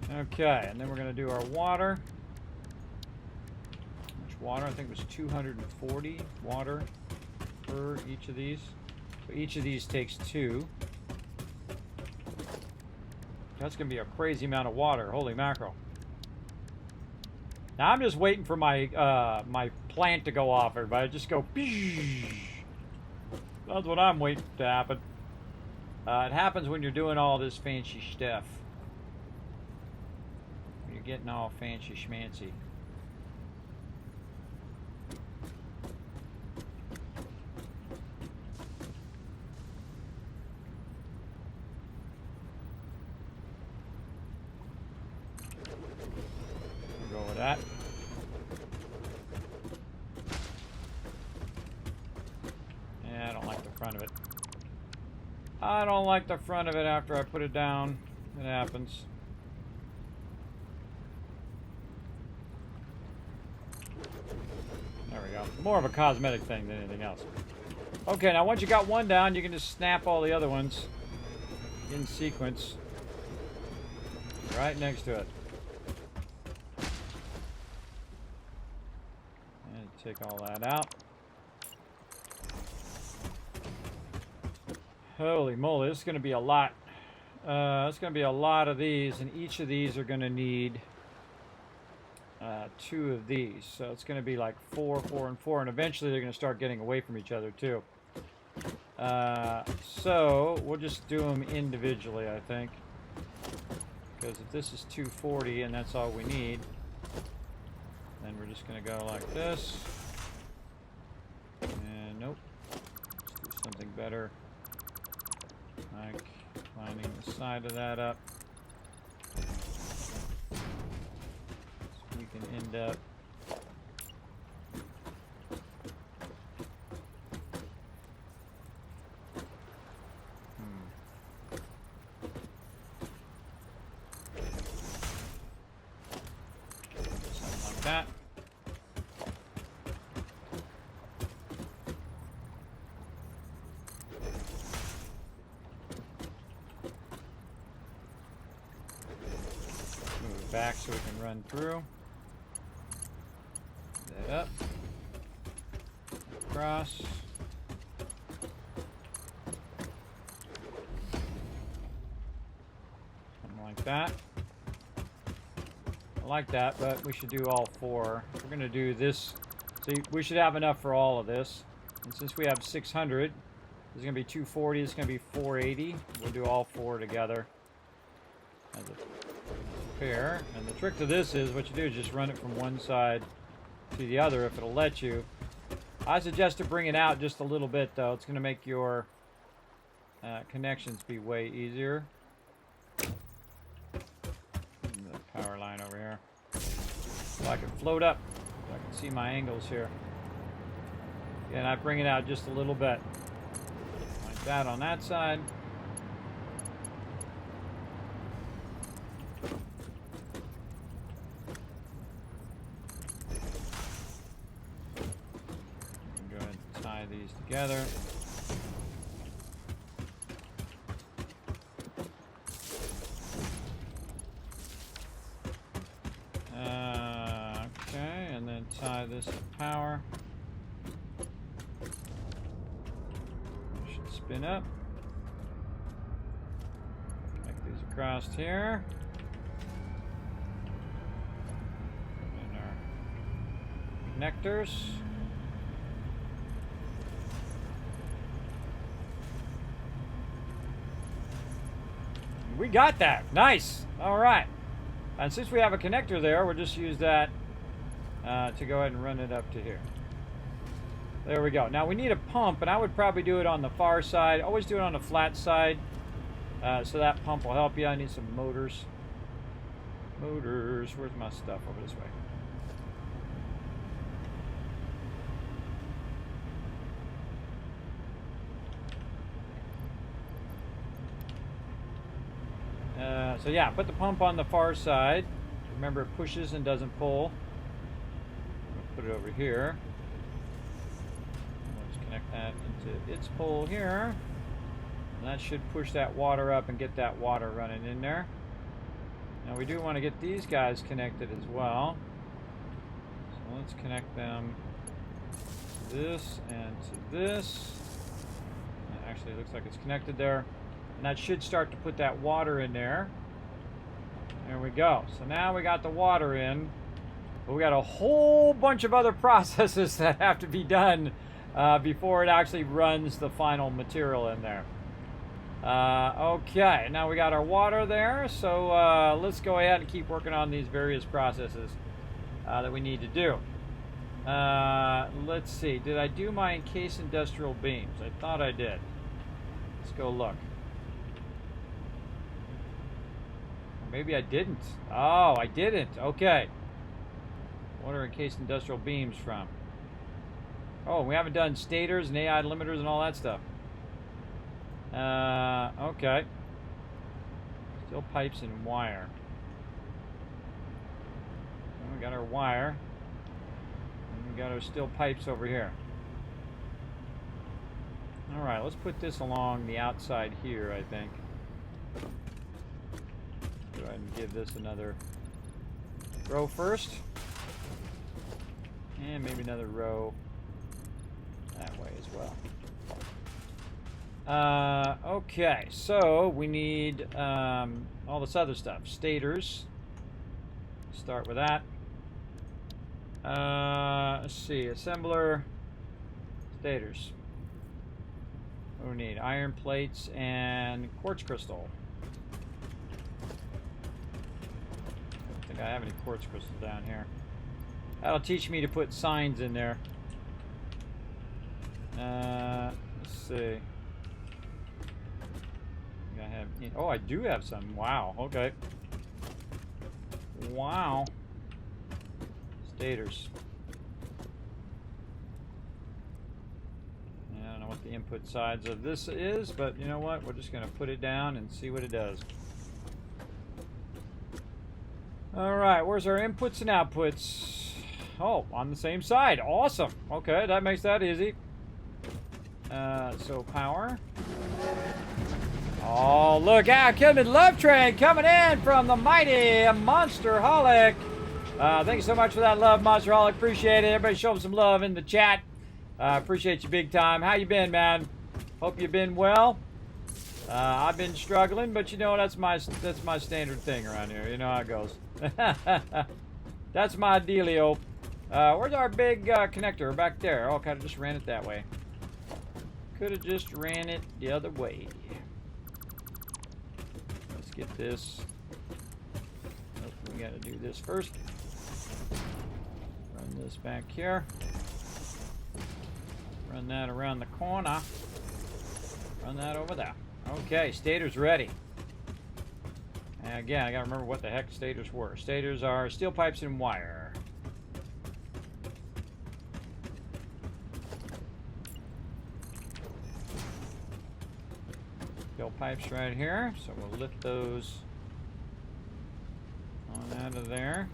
Okay, and then we're going to do our water. How much water? I think it was 240 water per each of these. So each of these takes 2. That's going to be a crazy amount of water. Holy mackerel. Now I'm just waiting for my my plant to go off, everybody. Just go. That's what I'm waiting to happen. It happens when you're doing all this fancy stuff. You're getting all fancy schmancy. We'll go with that. Yeah, I don't like the front of it. I don't like the front of it after I put it down. It happens. There we go. More of a cosmetic thing than anything else. Okay, now once you got one down, you can just snap all the other ones in sequence right next to it. And take all that out. Holy moly, this is going to be a lot. It's going to be a lot of these, and each of these are going to need 2 of these. So it's going to be like 4, 4, and 4, and eventually they're going to start getting away from each other too. So we'll just do them individually, I think. Because if this is 240 and that's all we need, then we're just going to go like this. And nope. Let's do something better. Like lining the side of that up. So we can end up something like that. Back so we can run through. That up. Across. Something like that. I like that, but we should do all 4. We're going to do this. See, we should have enough for all of this. And since we have 600, this is going to be 240, this is going to be 480. We'll do all 4 together as a pair. And the trick to this is what you do is just run it from one side to the other if it'll let you. I suggest to bring it out just a little bit though. It's going to make your connections be way easier. The power line over here. So I can float up. So I can see my angles here. And I bring it out just a little bit. Like that on that side. These together. Okay, and then tie this to power. It should spin up. Connect these across here. And our connectors. We got that. Nice. All right. And since we have a connector there, we'll just use that to go ahead and run it up to here. There we go. Now we need a pump, and I would probably do it on the far side. Always do it on the flat side, so that pump will help you. I need some motors. Motors. Where's my stuff? Over this way. So yeah, put the pump on the far side. Remember, it pushes and doesn't pull. Put it over here. Let's connect that into its pole here. And that should push that water up and get that water running in there. Now we do want to get these guys connected as well. So let's connect them to this and to this. Actually, it looks like it's connected there. And that should start to put that water in there. There we go. So now we got the water in. But we got a whole bunch of other processes that have to be done before it actually runs the final material in there. Okay, now we got our water there. So let's go ahead and keep working on these various processes that we need to do. Let's see. Did I do my encased industrial beams? I thought I did. Let's go look. Maybe I didn't. Oh, I didn't. Okay. What are encased industrial beams from? Oh, we haven't done stators and AI limiters and all that stuff. Okay. Still pipes and wire. And we got our wire. And we got our steel pipes over here. All right, let's put this along the outside here, I think. Go ahead and give this another row first. And maybe another row that way as well. Okay, so we need all this other stuff. Stators. Start with that. Let's see, assembler, stators. What do we need? Iron plates and quartz crystal. I don't think I have any quartz crystal down here. That'll teach me to put signs in there. Let's see. I have. Oh, I do have some. Wow. Okay. Wow. Stators. I don't know what the input sides of this is, but you know what? We're just going to put it down and see what it does. Alright, where's our inputs and outputs? Oh, on the same side. Awesome. Okay, that makes that easy. So power. Oh, look out. Kismet Love Train coming in from the mighty Monsterholic. Thank you so much for that love, Monsterholic. Appreciate it. Everybody show him some love in the chat. Appreciate you big time. How you been, man? Hope you've been well. I've been struggling, but you know that's my standard thing around here. You know how it goes. That's my dealio. Where's our big connector? Back there. Oh, kind of just ran it that way. Could have just ran it the other way. Let's get this. Nope, we got to do this first. Run this back here. Run that around the corner. Run that over there. Okay, stator's ready. And again, I gotta remember what the heck stators were. Stators are steel pipes and wire. Steel pipes right here, so we'll lift those on out of there.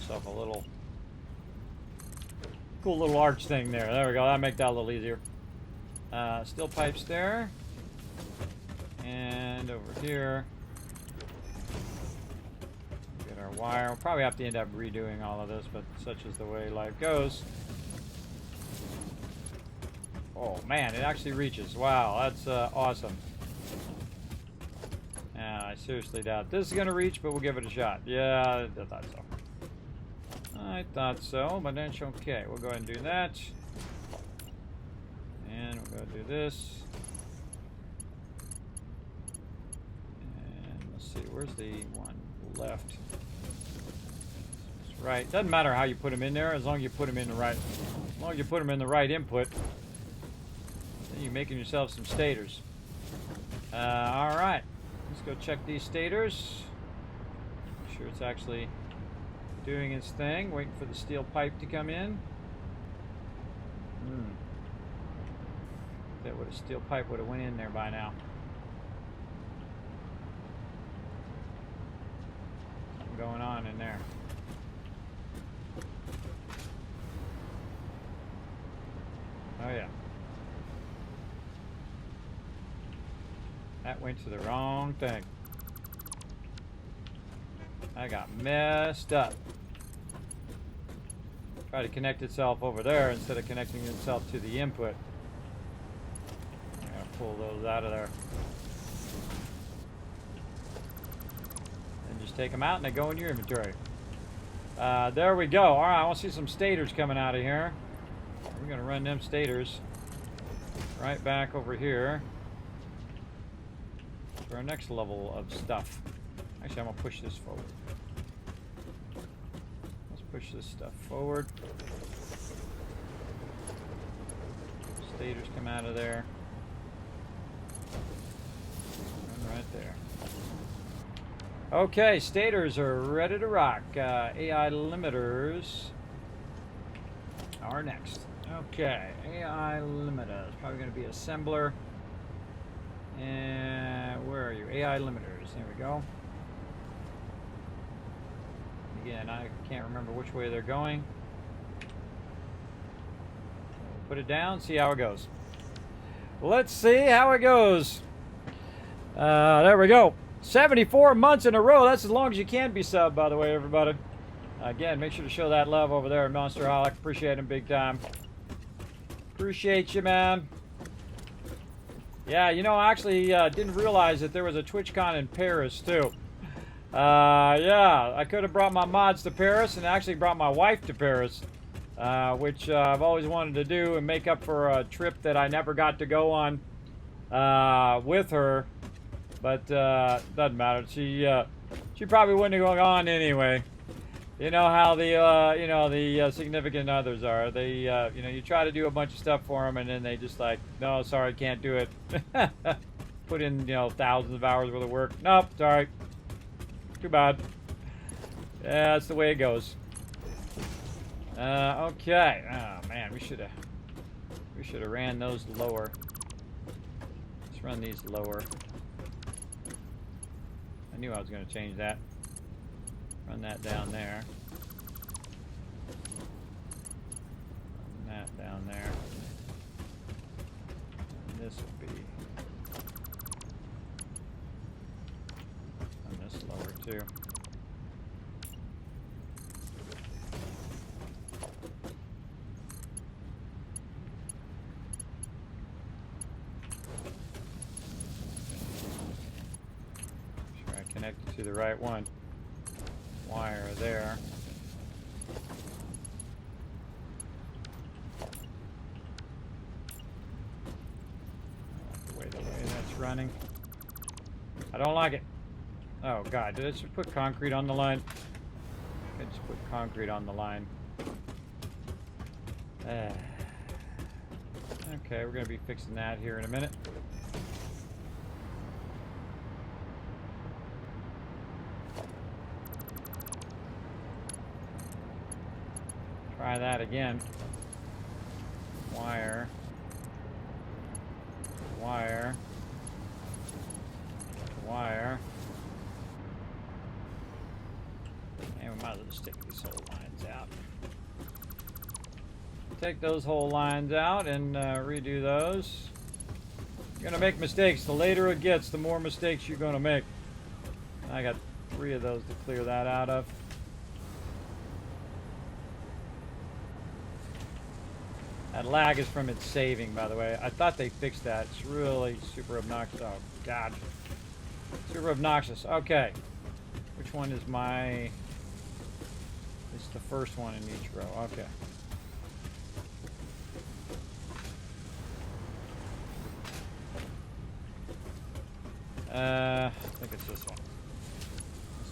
A little cool little arch thing there. There we go. That'll make that a little easier. Steel pipes there. And over here. Get our wire. We'll probably have to end up redoing all of this, but such is the way life goes. Oh man, it actually reaches. Wow, that's awesome. I seriously doubt this is going to reach, but we'll give it a shot. Yeah, I thought so. I thought so, but that's okay. We'll go ahead and do that. And we'll go do this. And let's see, where's the one left? That's right. Doesn't matter how you put them in there, as long as you put them in the right. As long as you put them in the right input. Then you're making yourself some stators. All right, let's go check these stators. Make sure it's actually doing its thing, waiting for the steel pipe to come in. That would a steel pipe would have went in there by now. Something going on in there. Oh yeah. That went to the wrong thing. I got messed up. Try to connect itself over there instead of connecting itself to the input. I'm gonna pull those out of there. And just take them out and they go in your inventory. There we go. Alright, I want to see some stators coming out of here. We're gonna run them stators right back over here for our next level of stuff. Actually, I'm gonna push this forward. Let's push this stuff forward. Stators come out of there. And right there. Okay, stators are ready to rock. AI limiters are next. Okay, AI limiters. Probably going to be assembler. And where are you? AI limiters. There we go. Again, I can't remember which way they're going. Put it down, see how it goes. Let's see how it goes. There we go. 74 months in a row. That's as long as you can be subbed, by the way, everybody. Again, make sure to show that love over there at Monsterholic. Appreciate him big time. Appreciate you, man. Yeah, you know, I actually didn't realize that there was a TwitchCon in Paris, too. Yeah, I could have brought my mods to Paris and actually brought my wife to Paris, which I've always wanted to do and make up for a trip that I never got to go on with her. But doesn't matter. She probably wouldn't have gone on anyway. You know how the significant others are. They you try to do a bunch of stuff for them and then they just like, no, sorry, can't do it. Put in thousands of hours worth of work. Nope, sorry. Too bad. Yeah, that's the way it goes. Okay. Oh man, we should have ran those lower. Let's run these lower. I knew I was going to change that. Run that down there. Run that down there. And this will be. Run this lower too. Make sure I connect it to the right one. Wire there. The way that's running. I don't like it. Oh god, did I just put concrete on the line? I just put concrete on the line. Okay, we're gonna be fixing that here in a minute. Try that again. Wire. Wire. Wire. And we might as well just take these whole lines out. Take those whole lines out and redo those. You're gonna make mistakes. The later it gets, the more mistakes you're gonna make. I got 3 of those to clear that out of. That lag is from its saving, by the way. I thought they fixed that. It's really super obnoxious. Oh, God. Super obnoxious. Okay. Which one is my... It's the first one in each row. Okay. I think it's this one.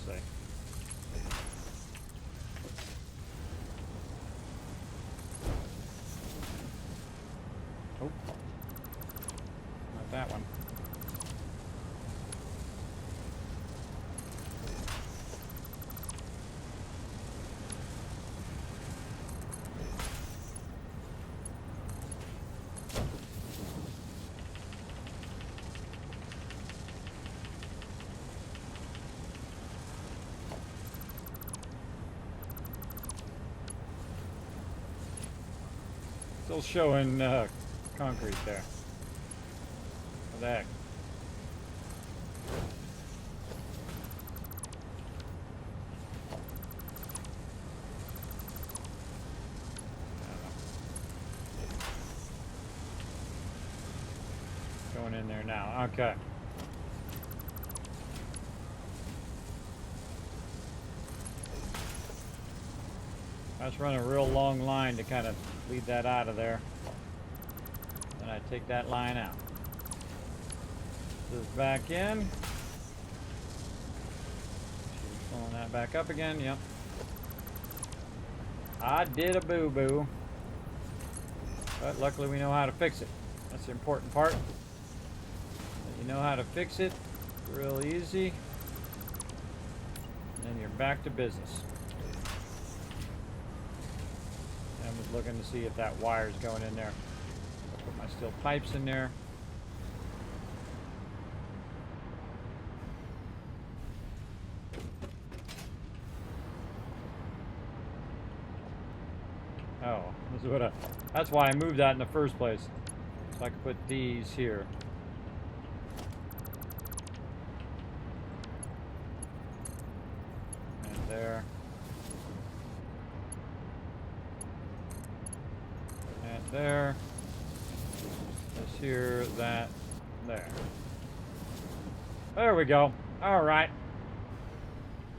Let's see. Oh, not that one. Still showing concrete there. What the heck? Going in there now. Okay. I was running a real long line to kind of lead that out of there. Then I take that line out. This back in. Pulling that back up again. Yep. I did a boo-boo. But luckily we know how to fix it. That's the important part. You know how to fix it. Real easy. And then you're back to business. And Just looking to see if that wire's going in there. I'll put my steel pipes in there. Oh, this is what that's why I moved that in the first place. So I can put these here. And there. And there. This here, that, there. There we go. Alright.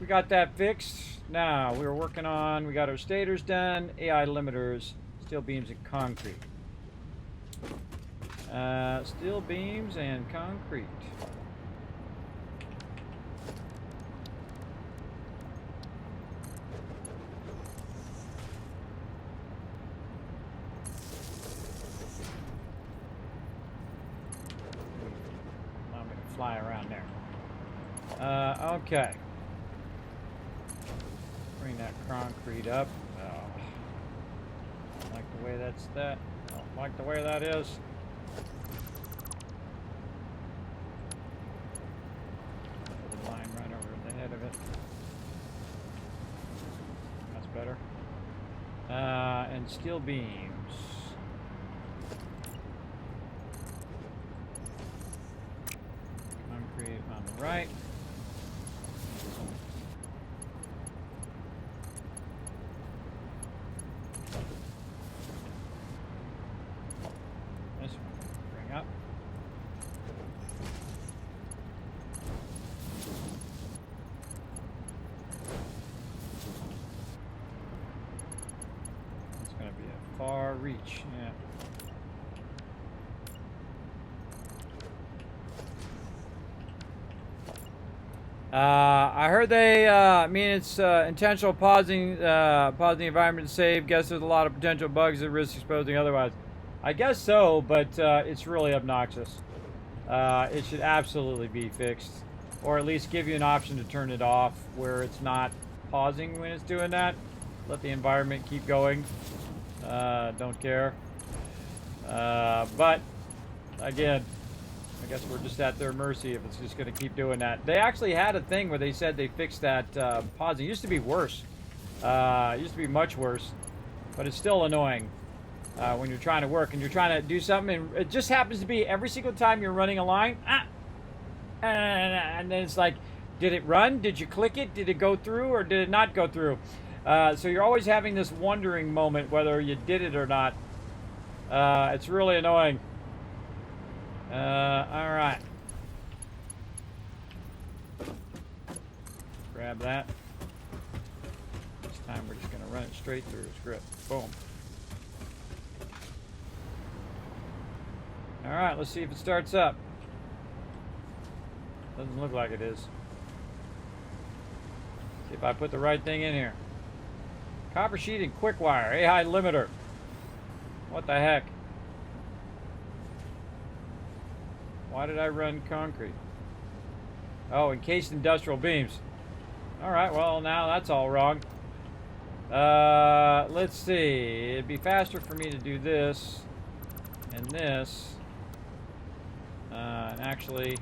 We got that fixed. Now, we got our stators done, AI limiters, steel beams and concrete. Steel beams and concrete. Allow me to fly around there. Okay. Bring that concrete up. Oh. Don't like the way that's that. Don't like the way that is. The line right over the head of it. That's better. And steel beams. Concrete on the right. Far reach, yeah. I heard they mean it's intentional pausing the environment to save. Guess there's a lot of potential bugs that risk exposing otherwise. I guess so, but it's really obnoxious. It should absolutely be fixed, or at least give you an option to turn it off where it's not pausing when it's doing that. Let the environment keep going. Don't care. But again, I guess we're just at their mercy if it's just going to keep doing that. They actually had a thing where they said they fixed that pausing. It used to be worse. It used to be much worse, but it's still annoying when you're trying to work and you're trying to do something, and it just happens to be every single time you're running a line, and then it's like, did it run? Did you click it? Did it go through or did it not go through? So you're always having this wondering moment whether you did it or not. It's really annoying. Alright. Grab that. This time we're just going to run it straight through. Screw it. Boom. Alright, let's see if it starts up. Doesn't look like it is. See if I put the right thing in here. Copper sheet and quick wire. AI limiter. What the heck? Why did I run concrete? Oh, encased industrial beams. Alright, well now that's all wrong. Let's see. It'd be faster for me to do this and this. And actually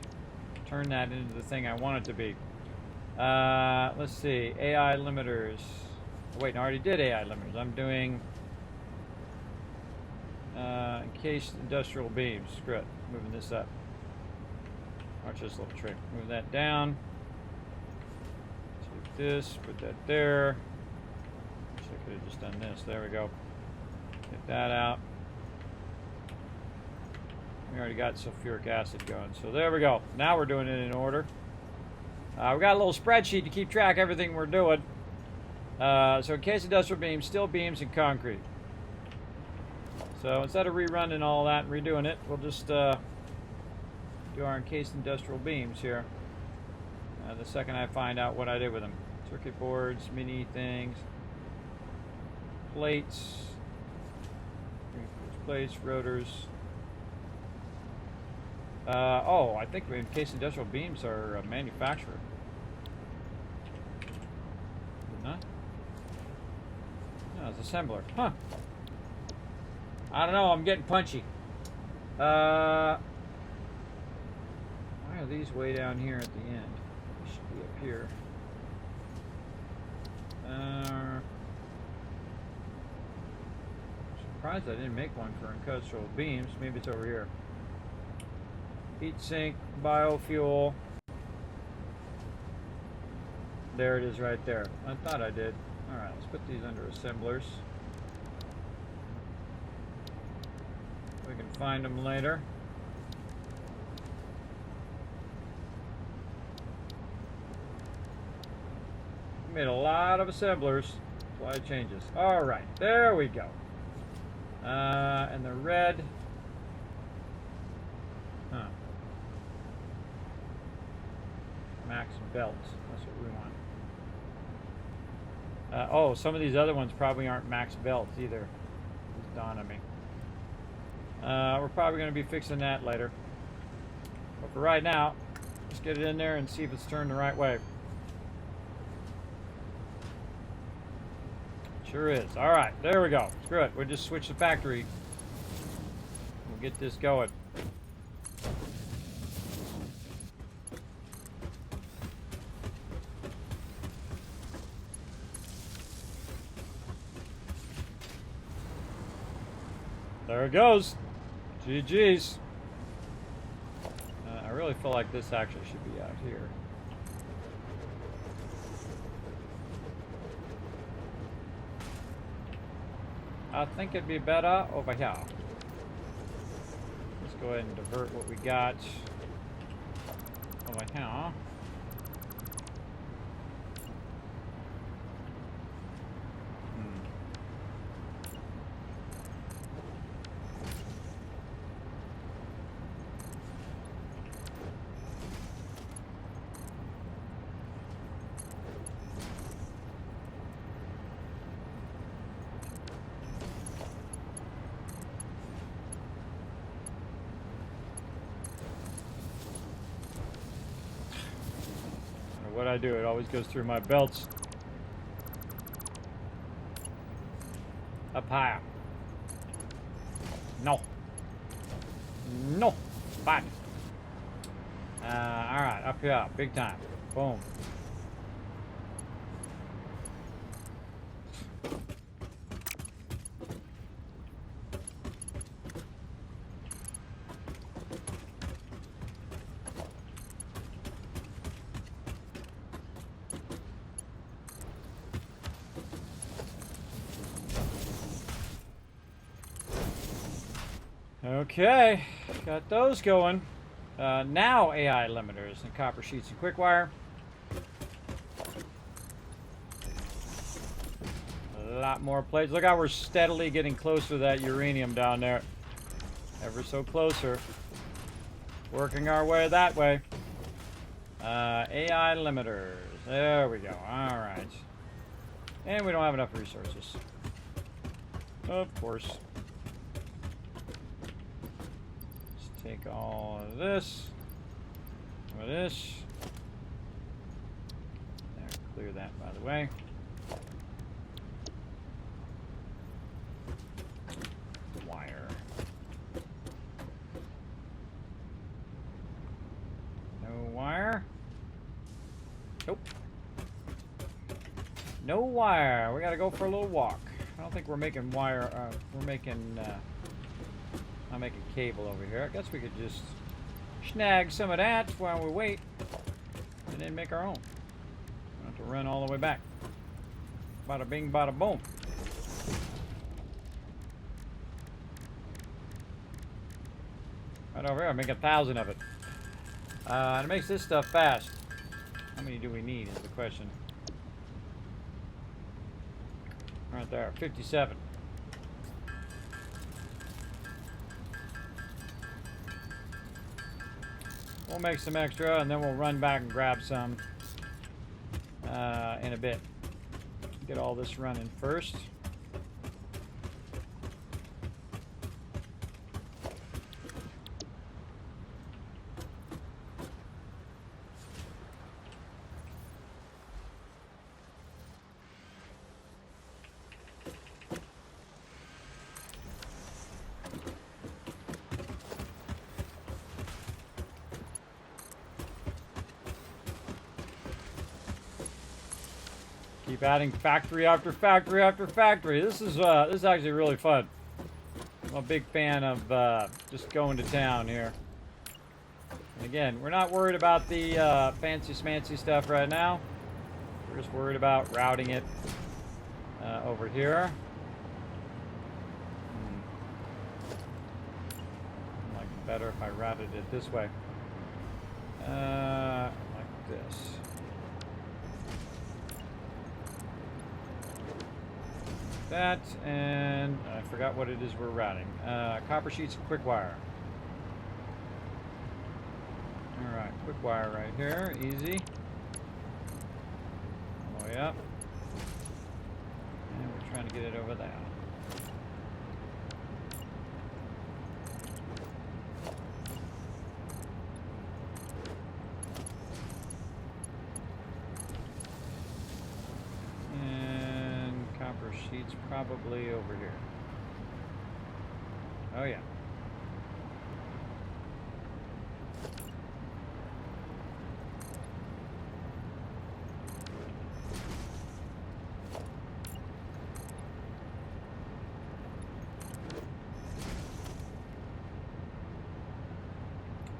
turn that into the thing I want it to be. Let's see. AI limiters. Oh, wait, no, I already did AI limiters. I'm doing encased industrial beams. Screw it. Moving this up. Watch this little trick. Move that down. Take this, put that there. Wish I could have just done this. There we go. Get that out. We already got sulfuric acid going. So there we go. Now we're doing it in order. We got a little spreadsheet to keep track of everything we're doing. So encased industrial beams, steel beams, and concrete. So instead of rerunning all that and redoing it, we'll just do our encased industrial beams here. The second I find out what I did with them. Circuit boards, mini things, plates, rotors. Oh, I think encased industrial beams are manufactured. Is it not? No, it's assembler. Huh. I don't know. I'm getting punchy. Why are these way down here at the end? They should be up here. Surprised I didn't make one for industrial beams. Maybe it's over here. Heat sink, biofuel. There it is right there. I thought I did. Alright, let's put these under assemblers. We can find them later. Made a lot of assemblers. That's why it changes. Alright, there we go. And the red. Huh. Max belts. That's what we want. Oh, some of these other ones probably aren't max belts either. It's dawned on me. We're probably going to be fixing that later. But for right now, let's get it in there and see if it's turned the right way. Sure is. Alright, there we go. Screw it. We'll just switch the factory. We'll get this going. There it goes. GG's. I really feel like this actually should be out here. I think it'd be better over here. Let's go ahead and divert what we got over here. What I do, it always goes through my belts. Up higher. No. No. Back. Alright, up here. Big time. Boom. Okay, got those going. Now AI limiters and copper sheets and quick wire. A lot more plates. Look how we're steadily getting closer to that uranium down there. Ever so closer. Working our way that way. AI limiters. There we go. Alright. And we don't have enough resources. Of course. Take all of this, some of this. There, clear that by the way. Wire. No wire. Nope. No wire. We gotta go for a little walk. I don't think we're making wire. We're making. I'll make a cable over here. I guess we could just snag some of that while we wait and then make our own. Don't have to run all the way back. Bada bing, bada boom. Right over here, make 1,000 of it. And it makes this stuff fast. How many do we need is the question. Right there, 57. We'll make some extra and then we'll run back and grab some in a bit. Get all this running first. Keep adding factory after factory after factory. This is actually really fun. I'm a big fan of just going to town here. And again, we're not worried about the fancy smancy stuff right now. We're just worried about routing it over here. Like better if I routed it this way. Like this. That, and I forgot what it is we're routing. Copper sheets and quick wire. Alright, quick wire right here, easy. All the way up. And we're trying to get it over there. Sheets probably over here. Oh yeah.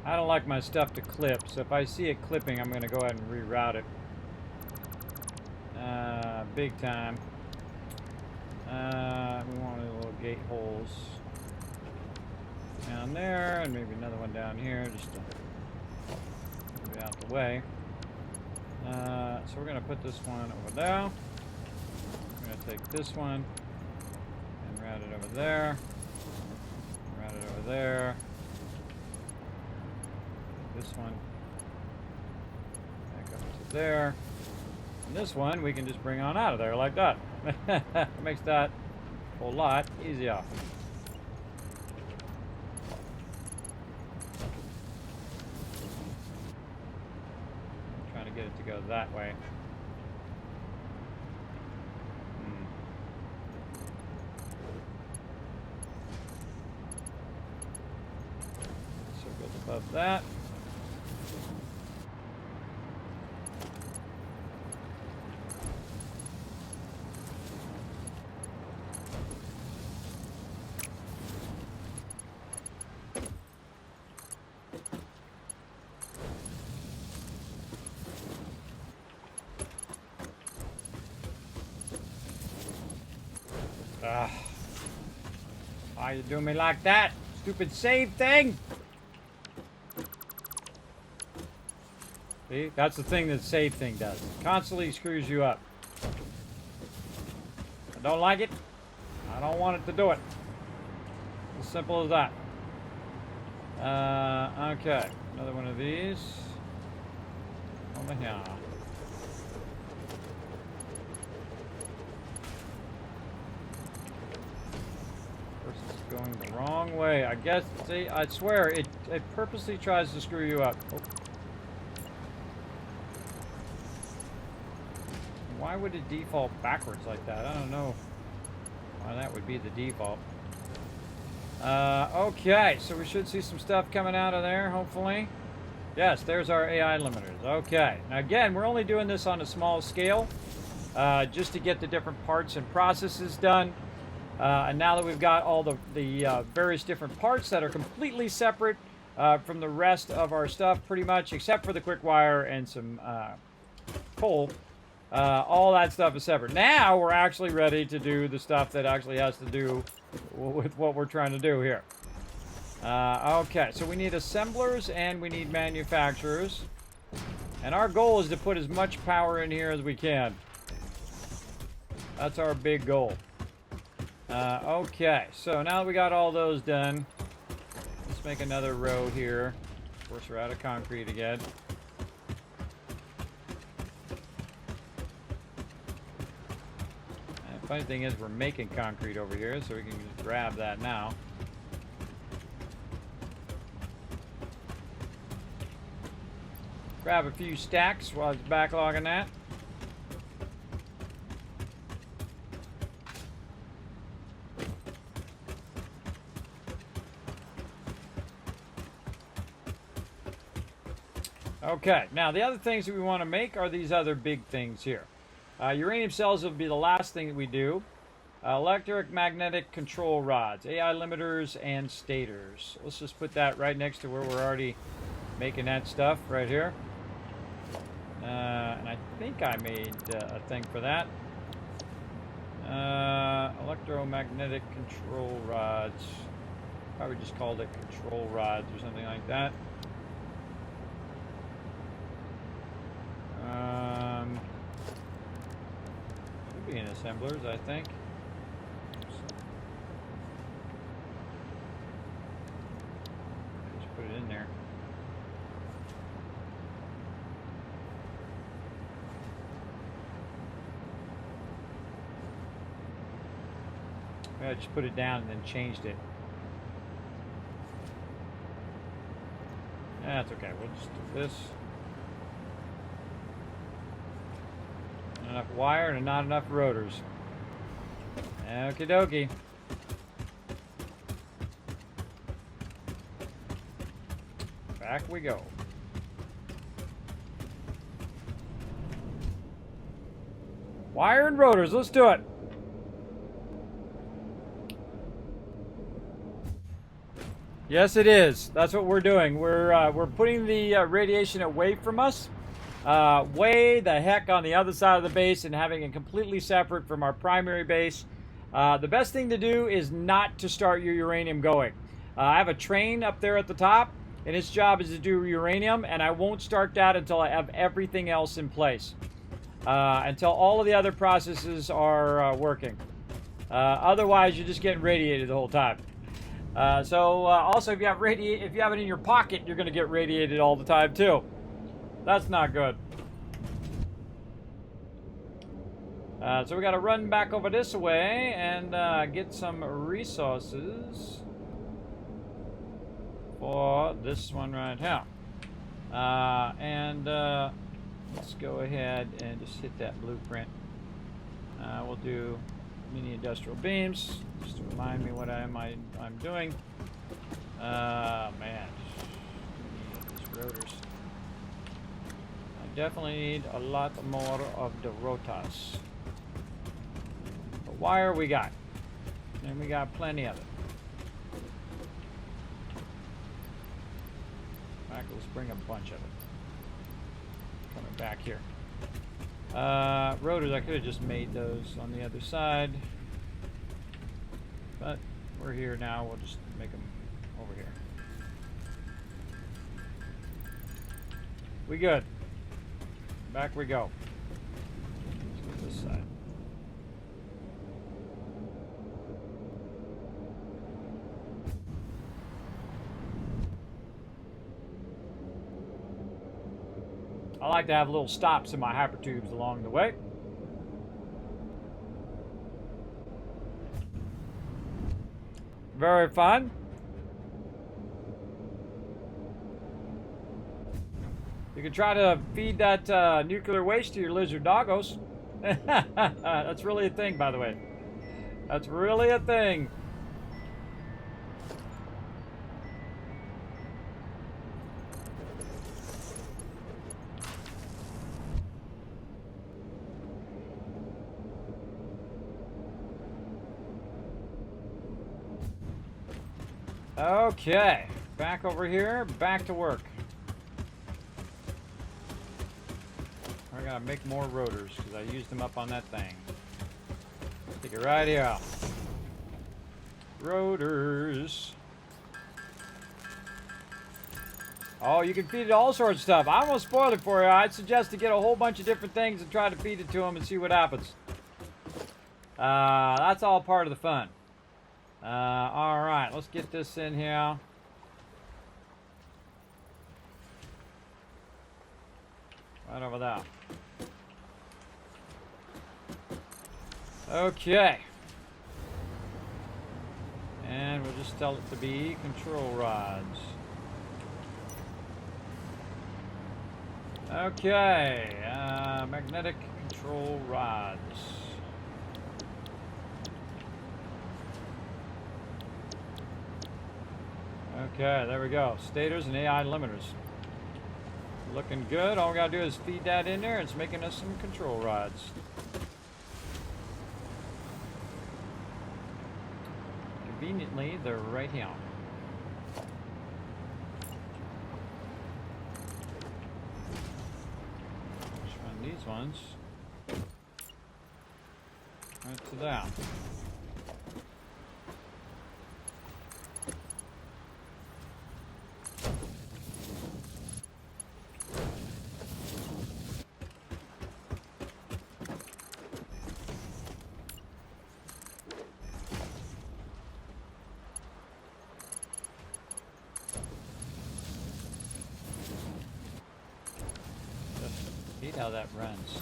I don't like my stuff to clip, so if I see it clipping, I'm going to go ahead and reroute it. Big time. We want a little gate holes down there, and maybe another one down here, just to move it out the way. So we're going to put this one over there. We're going to take this one and route it over there. Route it over there. This one back up to there. And this one we can just bring on out of there like that. Makes that a whole lot easier. I'm trying to get it to go that way. So it goes above that. Why you do me like that? Stupid save thing! See? That's the thing that save thing does. It constantly screws you up. I don't like it. I don't want it to do it. As simple as that. Okay. Another one of these. Over here. Going the wrong way. I guess, see, I swear, it purposely tries to screw you up. Oh. Why would it default backwards like that? I don't know why that would be the default. Okay, so we should see some stuff coming out of there, hopefully. Yes, there's our AI limiters. Okay. Now, again, we're only doing this on a small scale, just to get the different parts and processes done. And now that we've got all the various different parts that are completely separate from the rest of our stuff, pretty much, except for the quick wire and some coal, all that stuff is separate. Now we're actually ready to do the stuff that actually has to do with what we're trying to do here. Okay, so we need assemblers and we need manufacturers. And our goal is to put as much power in here as we can. That's our big goal. Okay, so now that we got all those done, let's make another row here. Of course, we're out of concrete again. And the funny thing is, we're making concrete over here, so we can just grab that now. Grab a few stacks while it's backlogging that. Okay, now the other things that we want to make are these other big things here. Uranium cells would be the last thing that we do. Electric magnetic control rods, AI limiters, and stators. Let's just put that right next to where we're already making that stuff right here. And I think I made a thing for that. Electromagnetic control rods. Probably just called it control rods or something like that. Should be in assemblers, I think. Just put it in there. I just put it down and then changed it. That's okay. We'll just do this. Not enough wire and not enough rotors. Okie dokie. Back we go. Wire and rotors. Let's do it. Yes, it is. That's what we're doing. We're putting the radiation away from us, way the heck on the other side of the base, and having it completely separate from our primary base. The best thing to do is not to start your uranium going. I have a train up there at the top, and its job is to do uranium, and I won't start that until I have everything else in place, until all of the other processes are working. Otherwise, you're just getting radiated the whole time. Also, if you have it in your pocket, you're going to get radiated all the time too. That's not good. So we got to run back over this way and get some resources for this one right here. Let's go ahead and just hit that blueprint. We'll do mini industrial beams, just to remind me what I'm doing. Man, these rotors. I definitely need a lot more of the rotors. The wire we got, and we got plenty of it. In fact, let's bring a bunch of it. Coming back here. Rotors, I could have just made those on the other side, but we're here now. We'll just make them over here. We good. Back we go. Let's get this side. I like to have little stops in my hypertubes along the way. Very fun. You can try to feed that nuclear waste to your lizard doggos. That's really a thing, by the way. That's really a thing. Okay, back over here, back to work. I gotta make more rotors because I used them up on that thing. Take it right here. Rotors. Oh, you can feed it all sorts of stuff. I won't spoil it for you. I'd suggest to get a whole bunch of different things and try to feed it to them and see what happens. That's all part of the fun. Alright, let's get this in here. Right over there. Okay. And we'll just tell it to be control rods. Okay, magnetic control rods. Okay, there we go. Stators and AI limiters. Looking good. All we gotta do is feed that in there. It's making us some control rods. Conveniently, they're right here. Just run these ones right to that. I hate how that runs.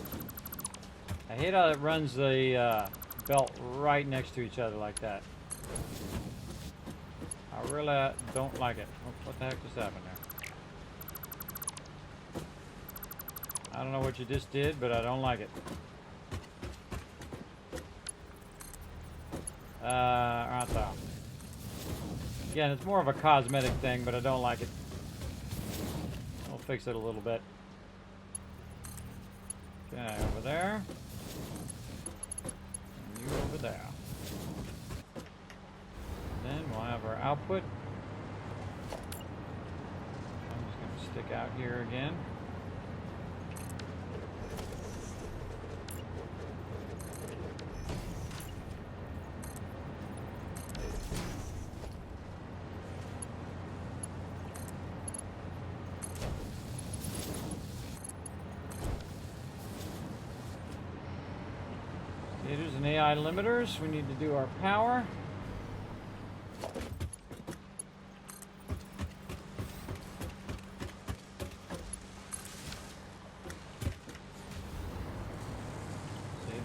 I hate how it runs the belt right next to each other like that. I really don't like it. What the heck just happened there? I don't know what you just did, but I don't like it. Right there. Again, it's more of a cosmetic thing, but I don't like it. We'll fix it a little bit. Okay, over there. And you over there. Then we'll have our output. I'm just going to stick out here again. Meters and AI limiters. We need to do our power. See,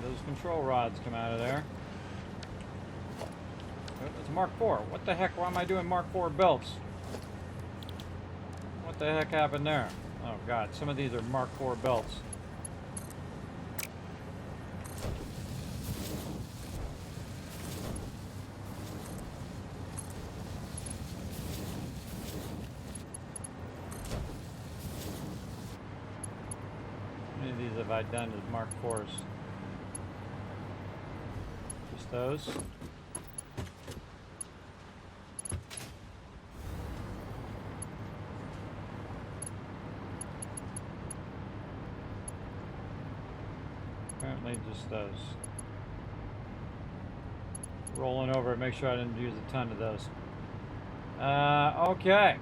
those control rods come out of there. Oh, it's a Mark IV. What the heck? Why am I doing Mark IV belts? What the heck happened there? Oh God, some of these are Mark IV belts. Have I done as Mark IVs? Just those. Apparently just those. Rolling over it, make sure I didn't use a ton of those. Okay.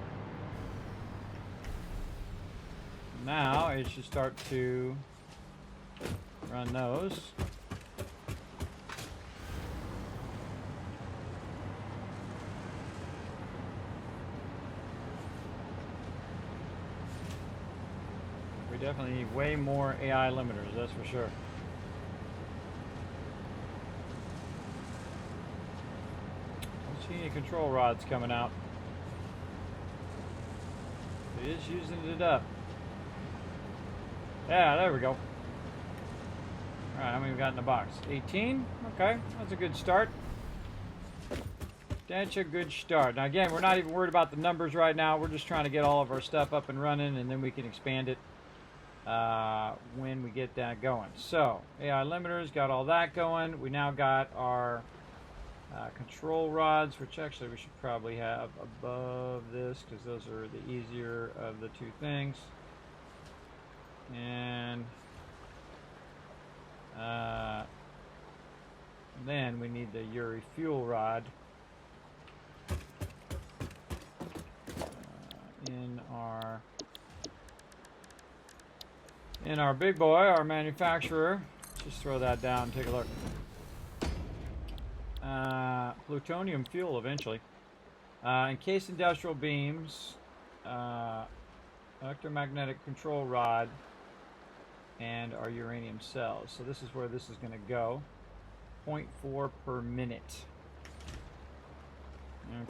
Now it should start to run those. We definitely need way more AI limiters, that's for sure. Don't see any control rods coming out. It is using it up. Yeah, there we go. Alright, how many we got in the box? 18? Okay, that's a good start. That's a good start. Now again, we're not even worried about the numbers right now. We're just trying to get all of our stuff up and running, and then we can expand it when we get that going. So, AI limiters, got all that going. We now got our control rods, which actually we should probably have above this, because those are the easier of the two things. And then we need the Uri fuel rod in our big boy, our manufacturer. Just throw that down and take a look. Plutonium fuel eventually. Encased industrial beams, electromagnetic control rod, and our uranium cells. So this is where this is going to go. 0.4 per minute.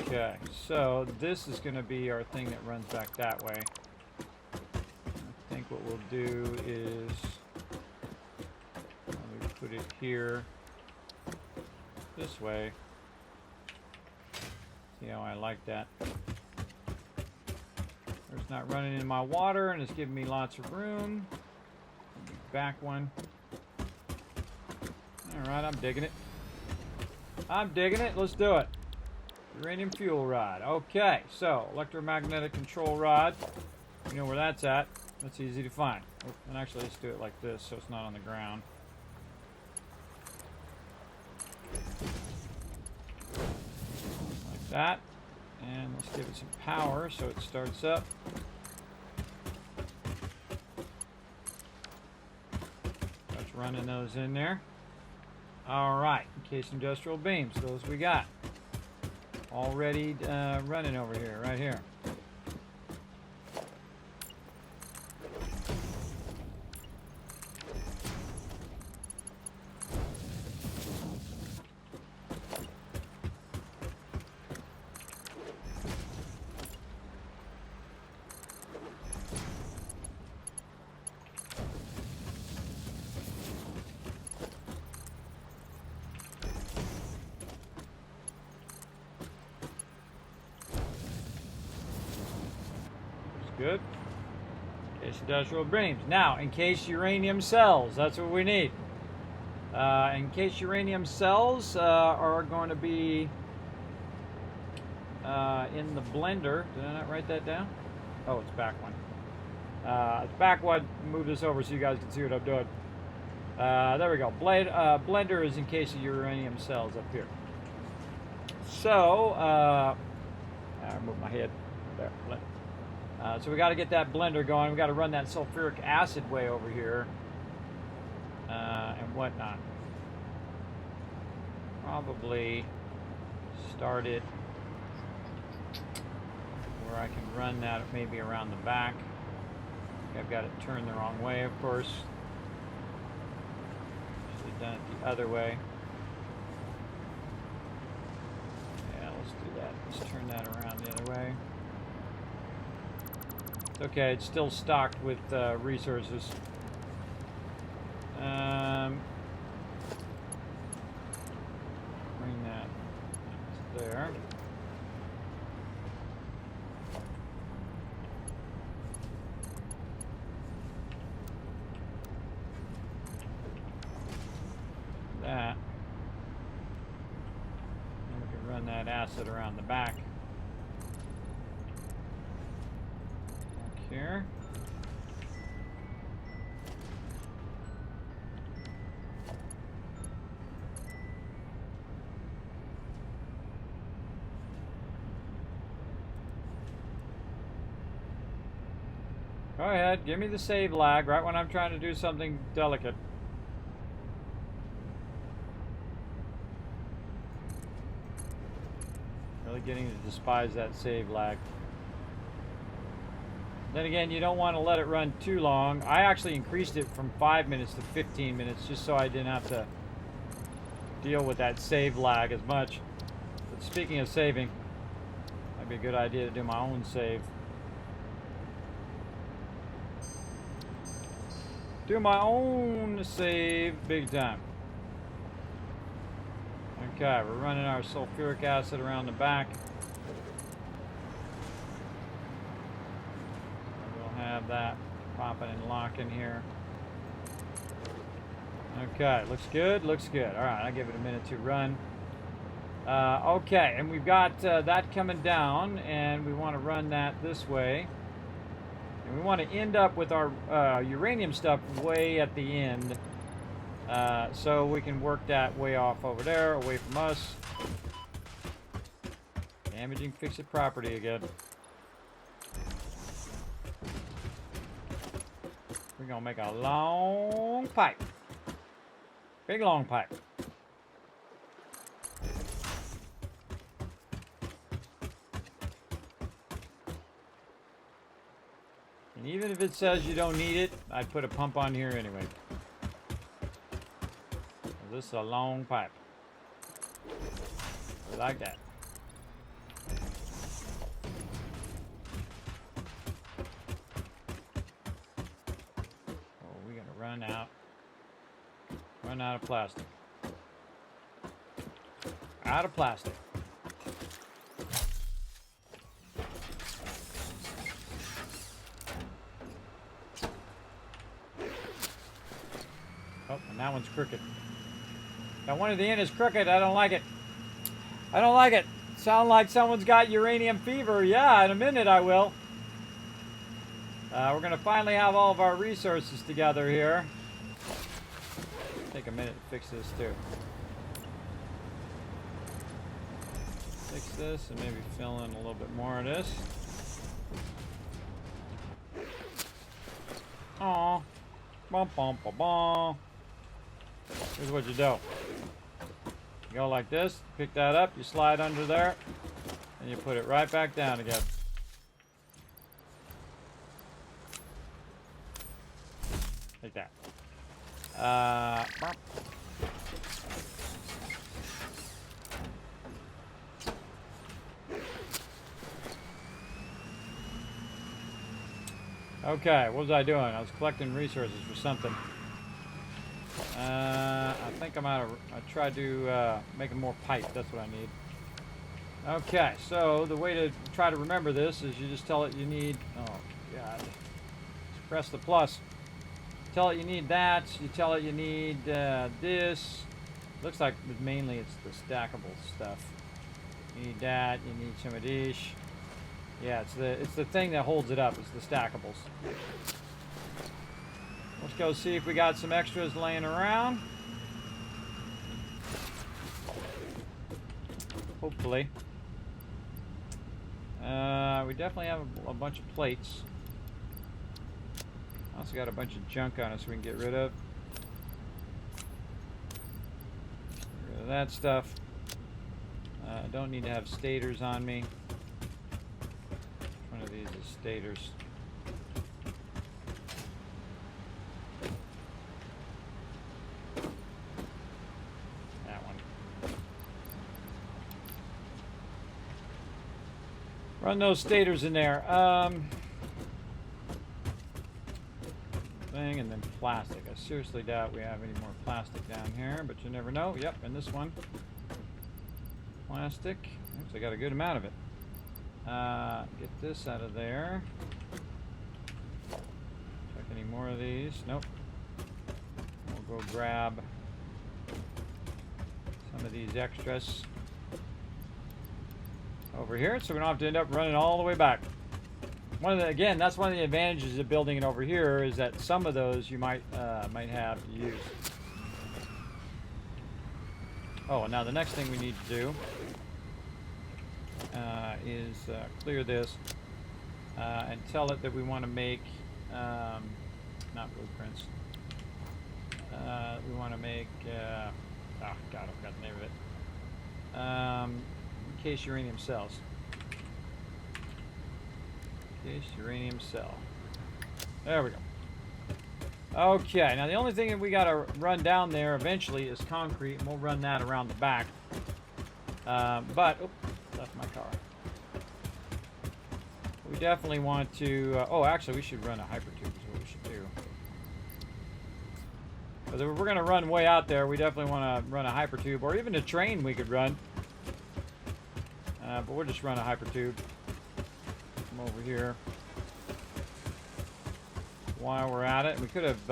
Okay, so this is going to be our thing that runs back that way. I think what we'll do is we put it here this way. See how I like that? It's not running in my water, and it's giving me lots of room. Back one. Alright, I'm digging it. I'm digging it. Let's do it. Uranium fuel rod. Okay, so electromagnetic control rod. You know where that's at. That's easy to find. And actually, let's do it like this so it's not on the ground. Like that. And let's give it some power so it starts up. That's running those in there. Alright, encased industrial beams. Those we got. Already running over here, right here. Good. Encased industrial beams. Now, encased uranium cells. That's what we need. Encased uranium cells are going to be in the blender. Did I not write that down? Oh, it's back one. It's back one. Move this over so you guys can see what I'm doing. There we go. Blender is encased uranium cells up here. So, I moved my head. There. So we got to get that blender going. We got to run that sulfuric acid way over here and whatnot. Probably start it where I can run that maybe around the back. I've got it turned the wrong way, of course. Should have done it the other way. Yeah, let's do that. Let's turn that around the other way. Okay, it's still stocked with resources. Bring that there. That. And we can run that acid around the back. Here. Go ahead, give me the save lag right when I'm trying to do something delicate. Really getting to despise that save lag. Then again, you don't want to let it run too long. I actually increased it from 5 minutes to 15 minutes just so I didn't have to deal with that save lag as much. But speaking of saving, might be a good idea to do my own save. Do my own save big time. Okay, we're running our sulfuric acid around the back. Have that popping and locking here. Okay, looks good, looks good. All right, I'll give it a minute to run. Okay, and we've got that coming down, and we want to run that this way. And we want to end up with our uranium stuff way at the end, so we can work that way off over there, away from us. Damaging fix-it property again. We're gonna make a long pipe. Big long pipe. And even if it says you don't need it, I'd put a pump on here anyway. This is a long pipe. I like that. Run out of plastic. Out of plastic. That one's crooked. That one at the end is crooked. I don't like it. I don't like it. Sound like someone's got uranium fever. Yeah, in a minute I will. We're going to finally have all of our resources together here. Take a minute to fix this too. Fix this and maybe fill in a little bit more of this. Aw. Bum, bum, bum, bum. Here's what you do. You go like this, pick that up, you slide under there, and you put it right back down again. Like that. Okay, what was I doing? I was collecting resources for something. I think I tried to make more pipe. That's what I need. Okay, so the way to try to remember this is you just tell it you need. Oh God! Just press the plus. Tell it you need that. You tell it you need this. Looks like mainly it's the stackable stuff. You need that. You need some of these. Yeah, it's the thing that holds it up. It's the stackables. Let's go see if we got some extras laying around. Hopefully. We definitely have a bunch of plates. Also got a bunch of junk on us we can get rid of. Get rid of that stuff. I don't need to have stators on me. One of these is stators. That one. Run those stators in there. Thing and then plastic. I seriously doubt we have any more plastic down here, but you never know. Yep, and this one. Plastic. Oops, I got a good amount of it. Get this out of there. Check any more of these. Nope. We'll go grab some of these extras over here so we don't have to end up running all the way back. Again, that's one of the advantages of building it over here is that some of those you might have to use. Oh, and now the next thing we need to do is clear this and tell it that we want to make not blueprints. We want to make oh God, I forgot the name of it. Case uranium cells. Case uranium cell. There we go. Okay, now the only thing that we got to run down there eventually is concrete, and we'll run that around the back. But, oops, left my car. We definitely want to, oh, actually, we should run a hypertube is what we should do. Because if we're going to run way out there, we definitely want to run a hypertube, or even a train we could run. But we'll just run a hypertube. Come over here. While we're at it, we could have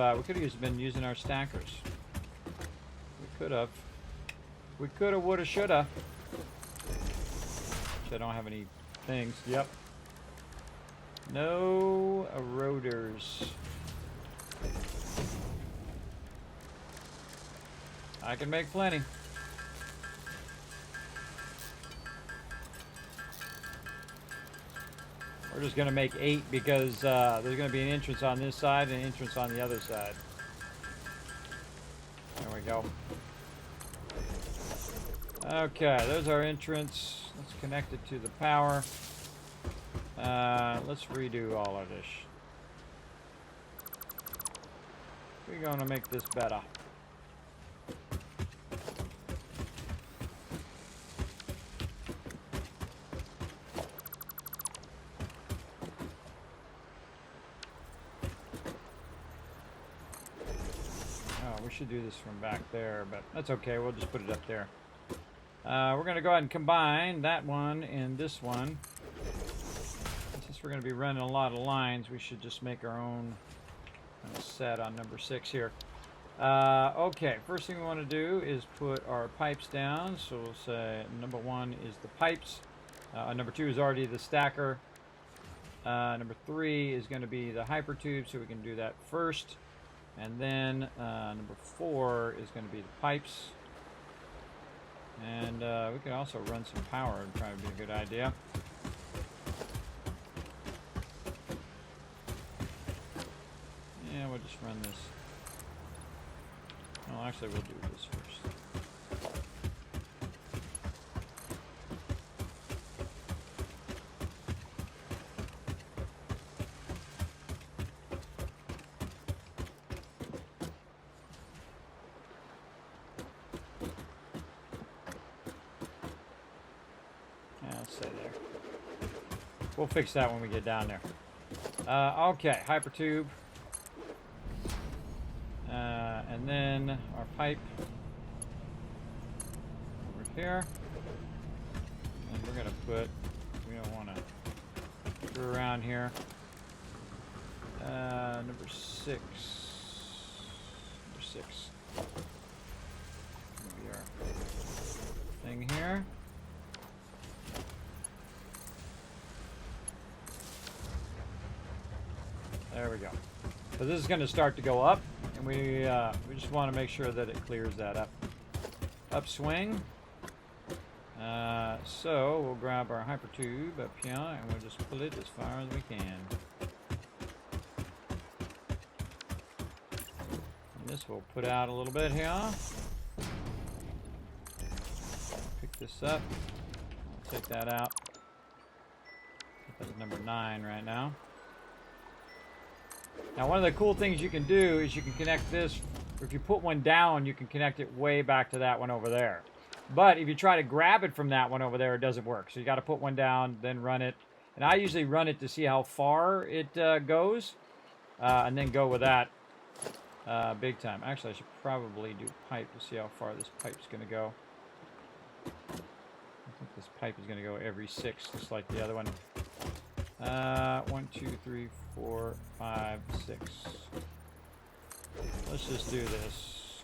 been using our stackers. We could have, woulda, shoulda. Which I don't have any things. Yep. No eroders. I can make plenty. We're just going to make 8 because there's going to be an entrance on this side and an entrance on the other side. There we go. Okay, there's our entrance. Let's connect it to the power. Let's redo all of this. We're going to make this better. Should do this from back there, but that's okay. We'll just put it up there. We're going to go ahead and combine that one and this one. Since we're going to be running a lot of lines, we should just make our own set on number 6 here. Okay, first thing we want to do is put our pipes down. So we'll say number 1 is the pipes. Number 2 is already the stacker. Number 3 is going to be the hypertube, so we can do that first. And then number 4 is going to be the pipes. And we could also run some power. It'd probably be a good idea. Yeah, we'll just run this. Well, actually, we'll do this first. Yeah, let's stay there. We'll fix that when we get down there. Okay, hypertube. And then our pipe over here. And we're going to put, we don't want to screw around here. Number 6. Number 6. Maybe our thing here. There we go. So this is going to start to go up, and we just want to make sure that it clears that up. Upswing. So we'll grab our hypertube up here, and we'll just pull it as far as we can. And this will put out a little bit here. Pick this up. I'll take that out. That's number 9 right now. Now, one of the cool things you can do is you can connect this. If you put one down, you can connect it way back to that one over there. But if you try to grab it from that one over there, it doesn't work. So you got to put one down, then run it. And I usually run it to see how far it goes, and then go with that big time. Actually, I should probably do pipe to see how far this pipe's going to go. I think this pipe is going to go every 6, just like the other one. 1, 2, 3, 4, 5, 6. Let's just do this.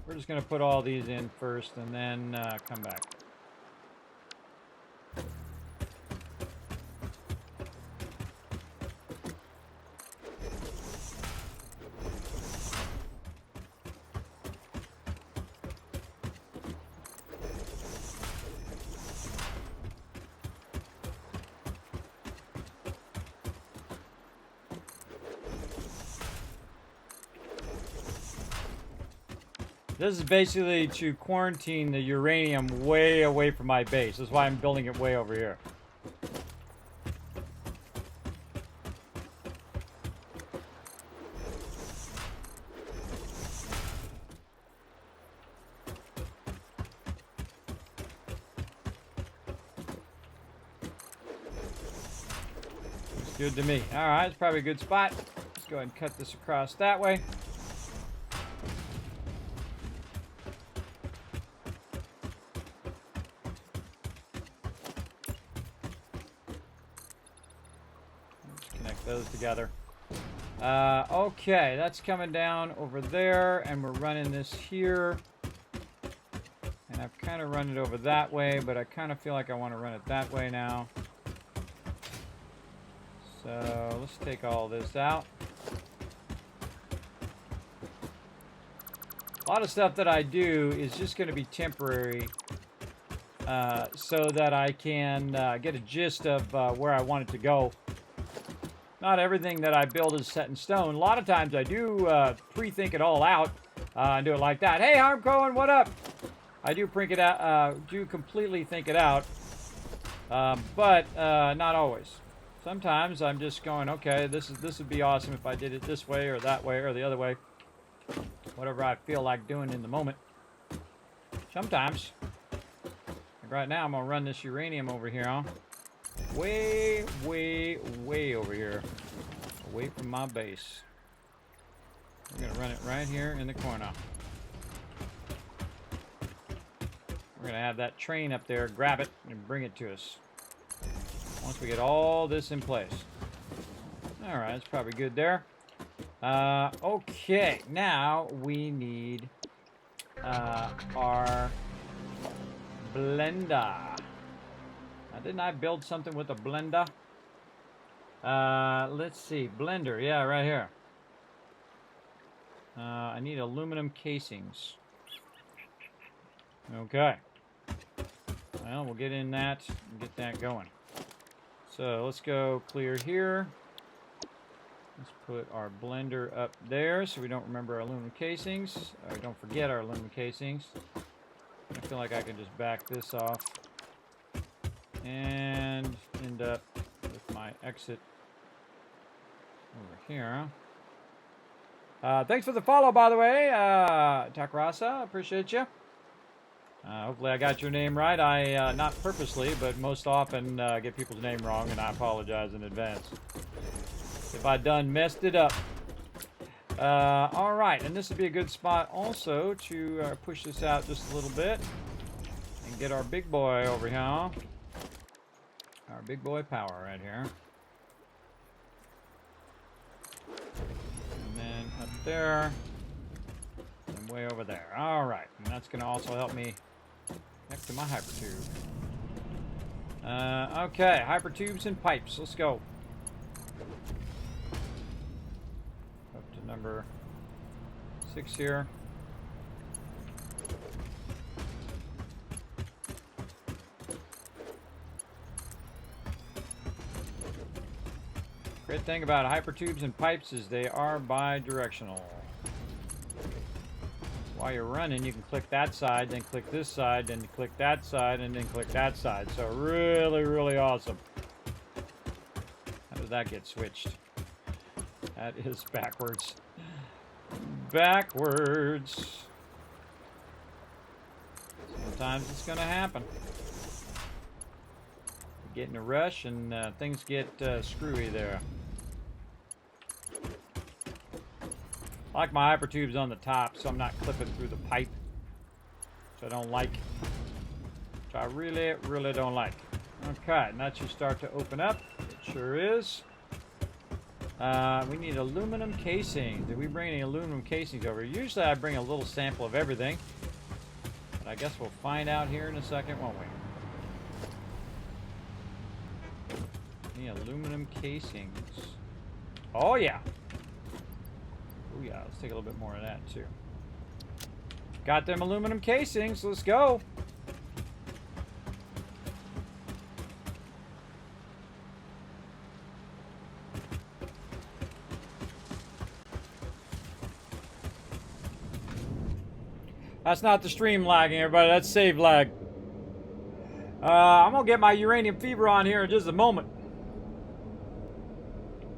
We're just going to put all these in first and then come back. This is basically to quarantine the uranium way away from my base. That's why I'm building it way over here. Looks good to me. All right, it's probably a good spot. Let's go ahead and cut this across that way. Those together. Okay, that's coming down over there, and we're running this here. And I've kind of run it over that way, but I kind of feel like I want to run it that way now. So let's take all this out. A lot of stuff that I do is just going to be temporary, so that I can get a gist of where I want it to go. Not everything that I build is set in stone. A lot of times I do pre-think it all out and do it like that. Hey, Harm Cohen, what up? I do do completely think it out, but not always. Sometimes I'm just going, okay, this would be awesome if I did it this way or that way or the other way. Whatever I feel like doing in the moment. Sometimes. Like right now, I'm gonna run this uranium over here, huh? Way, way, way over here. Away from my base. We're going to run it right here in the corner. we're going to have that train up there grab it and bring it to us. Once we get all this in place. All right, that's probably good there. Okay, now we need our blender. Now, didn't I build something with a blender? Let's see, blender, yeah, right here. I need aluminum casings. Okay. Well, we'll get in that and get that going. So let's go clear here. Let's put our blender up there so we don't remember our aluminum casings. Or don't forget our aluminum casings. I feel like I can just back this off and end up with my exit over here. Thanks for the follow, by the way, Takrasa. Appreciate you. Hopefully I got your name right. I, not purposely, but most often get people's name wrong, and I apologize in advance if I done messed it up. All right, and this would be a good spot also to push this out just a little bit and get our big boy over here. Our big boy power right here. And then up there and way over there. All right, and that's going to also help me next to my hypertube. Okay, hypertubes and pipes. Let's go. Up to number 6 here. Great thing about hypertubes and pipes is they are bi-directional. While you're running, you can click that side, then click this side, then click that side, and then click that side. So really, really awesome. How does that get switched? That is backwards. Backwards. Sometimes it's going to happen. You get in a rush and things get screwy there. I like my hypertubes on the top, so I'm not clipping through the pipe, which I don't like. Which I really, really don't like. Okay, and that should start to open up. It sure is. We need aluminum casing. Did we bring any aluminum casings over? Usually I bring a little sample of everything. But I guess we'll find out here in a second, won't we? Need aluminum casings. Oh, yeah. Oh yeah, let's take a little bit more of that too. Got them aluminum casings, let's go. That's not the stream lagging, everybody, that's save lag. I'm gonna get my uranium fever on here in just a moment.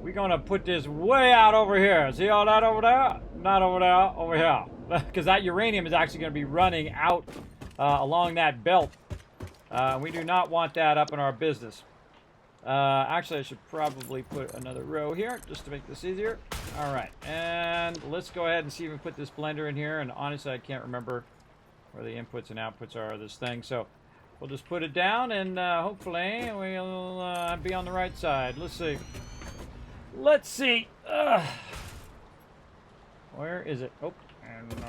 We're going to put this way out over here. See all that over there? Not over there, over here. Because that uranium is actually going to be running out along that belt. We do not want that up in our business. Actually, I should probably put another row here just to make this easier. All right. And let's go ahead and see if we can put this blender in here. And honestly, I can't remember where the inputs and outputs are of this thing. So we'll just put it down and hopefully we'll be on the right side. Let's see. Let's see. Where is it? Oh, and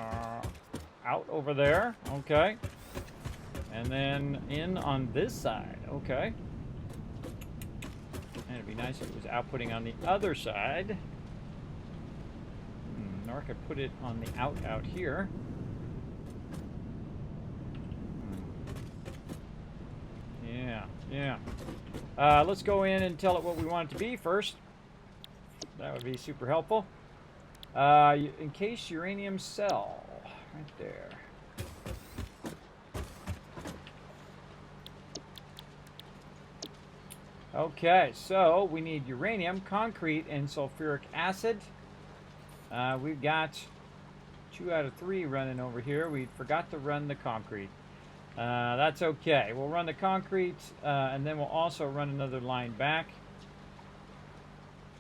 out over there. Okay. And then in on this side. Okay. And it'd be nice if it was outputting on the other side. Or I could put it on the out here. Yeah. Let's go in and tell it what we want it to be first. That would be super helpful. Encased uranium cell, right there. Okay, so we need uranium, concrete, and sulfuric acid. We've got 2 out of 3 running over here. We forgot to run the concrete. That's okay. We'll run the concrete, and then we'll also run another line back.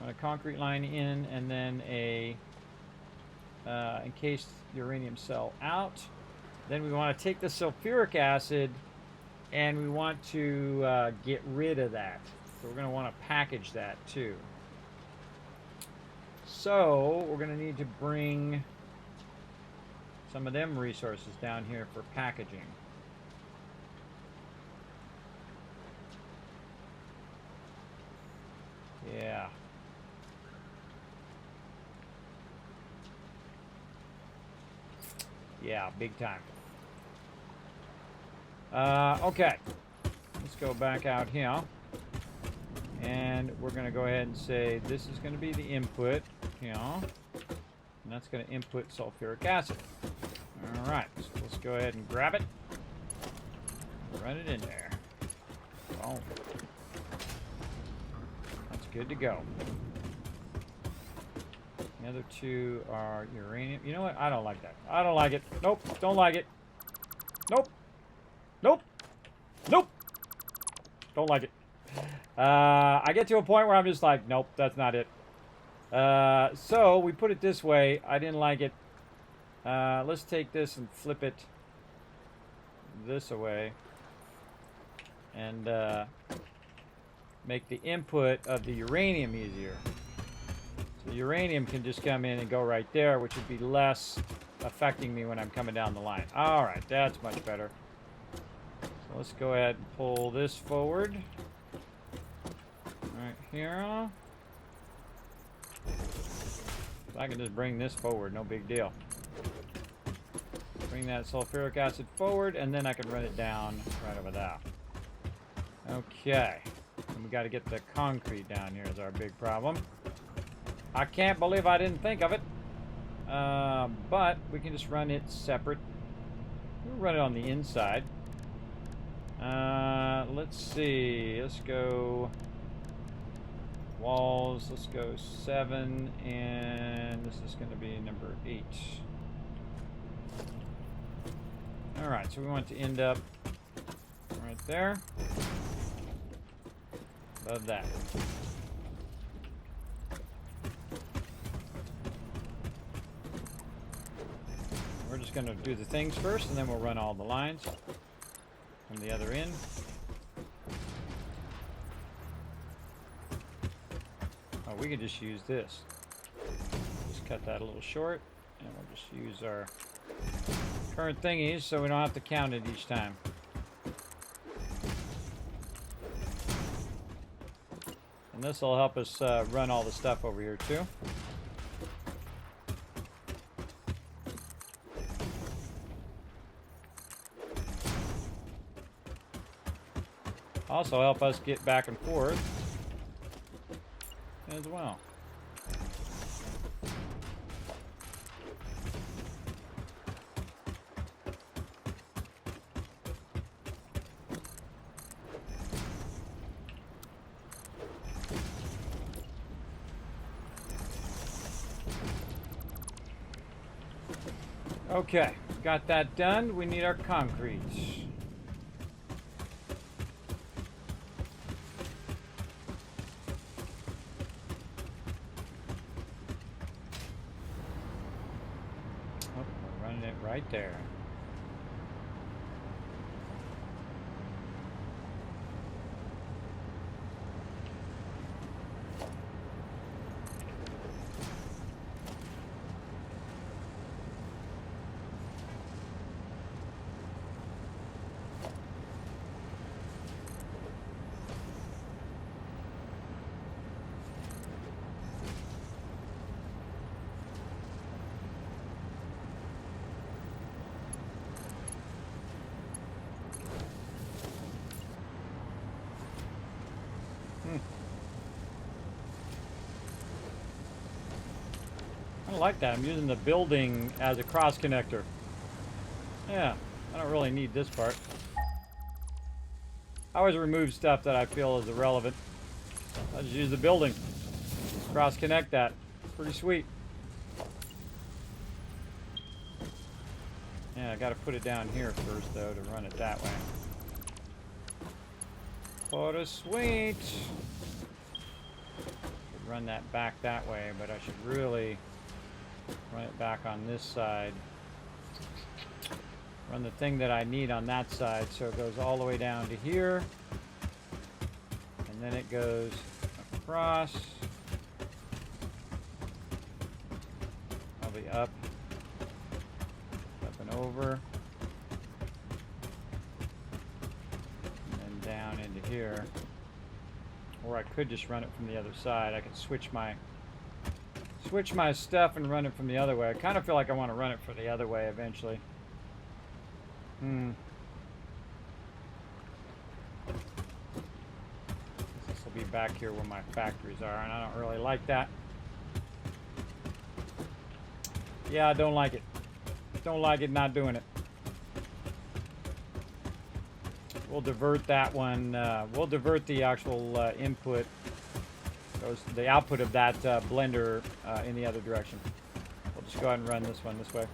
Run a concrete line in, and then a encased uranium cell out. Then we want to take the sulfuric acid and we want to get rid of that. So we're going to want to package that too. So we're going to need to bring some of them resources down here for packaging. Yeah. Yeah, big time. Okay. Let's go back out here. And we're going to go ahead and say this is going to be the input here. And that's going to input sulfuric acid. All right. So let's go ahead and grab it. Run it in there. Boom. That's good to go. The other two are uranium. You know what? I don't like that. I don't like it. Nope. Don't like it. Nope. Nope. Nope. Don't like it. I get to a point where I'm just like, nope, that's not it. So we put it this way. I didn't like it. Let's take this and flip it this away. And make the input of the uranium easier. So uranium can just come in and go right there, which would be less affecting me when I'm coming down the line. All right, that's much better. So let's go ahead and pull this forward. Right here. So I can just bring this forward, no big deal. Bring that sulfuric acid forward, and then I can run it down right over there. Okay. And we got to get the concrete down here is our big problem. I can't believe I didn't think of it. But we can just run it separate. We'll run it on the inside. Let's see. Let's go walls. Let's go 7, and this is going to be number 8. All right, so we want to end up right there. Above that. We're just going to do the things first, and then we'll run all the lines from the other end. Oh, we can just use this. Just cut that a little short, and we'll just use our current thingies so we don't have to count it each time. And this will help us run all the stuff over here too. Also help us get back and forth as well. Okay, got that done. We need our concrete. Oh, we're running it right there. I like that. I'm using the building as a cross connector. Yeah, I don't really need this part. I always remove stuff that I feel is irrelevant. I just use the building. Cross connect that. Pretty sweet. Yeah, I gotta put it down here first though to run it that way. Pretty sweet. Should run that back that way, but I should really run it back on this side Run the thing that I need on that side, so it goes all the way down to here. And then it goes across. Probably up and over. And then down into here. Or I could just run it from the other side. I could switch my stuff and run it from the other way. I kind of feel like I want to run it for the other way eventually. This will be back here where my factories are, and I don't really like that. Yeah, I don't like it. Don't like it not doing it. We'll divert that one. We'll divert the actual input, the output of that blender in the other direction. We'll just go ahead and run this one this way.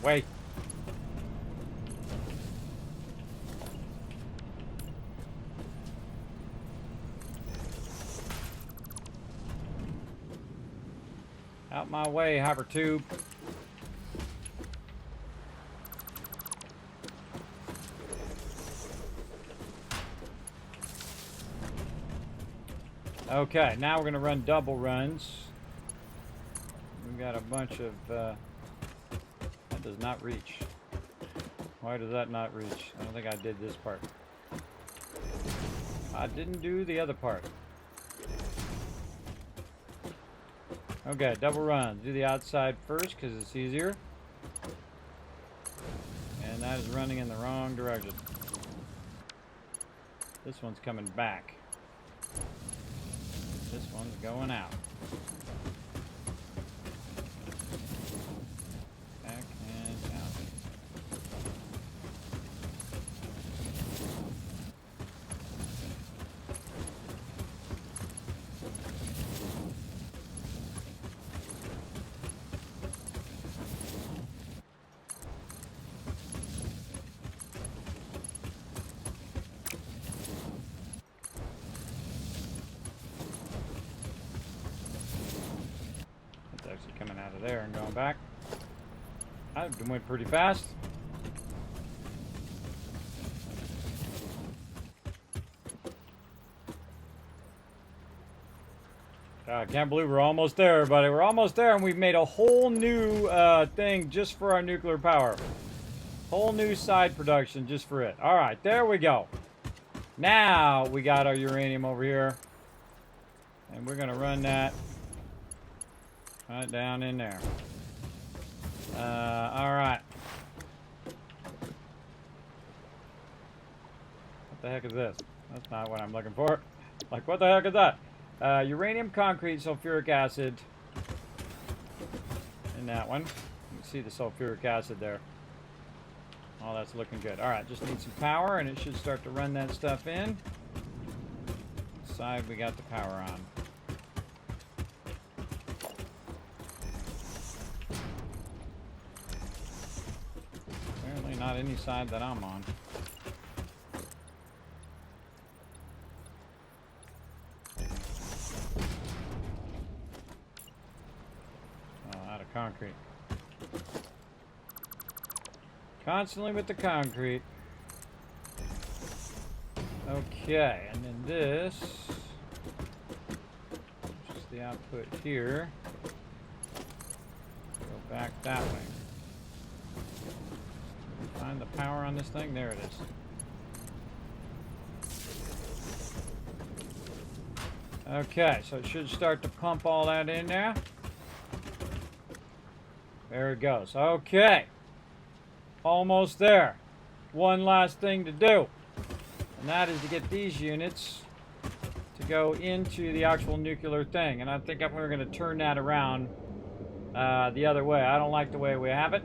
Way. Out my way, hover tube. Okay, now we're going to run double runs. We've got a bunch of... that does not reach. Why does that not reach? I don't think I did this part. I didn't do the other part. Okay, double runs. Do the outside first because it's easier. And that is running in the wrong direction. This one's coming back. This one's going out. Back and out. Coming out of there and going back. I went pretty fast. I can't believe we're almost there, everybody. We're almost there, and we've made a whole new thing just for our nuclear power. Whole new side production just for it. All right, there we go. Now we got our uranium over here, and we're gonna run that right down in there. All right. What the heck is this? That's not what I'm looking for. Like, what the heck is that? Uranium, concrete, sulfuric acid. In that one. You can see the sulfuric acid there. Oh, that's looking good. All right, just need some power, and it should start to run that stuff in. Side, we got the power on. Not any side that I'm on. Oh, out of concrete. Constantly with the concrete. Okay, and then this is the output here. Go back that way. Find the power on this thing. There it is. Okay, so it should start to pump all that in there. There it goes. Okay. Almost there. One last thing to do. And that is to get these units to go into the actual nuclear thing. And I think we're going to turn that around the other way. I don't like the way we have it.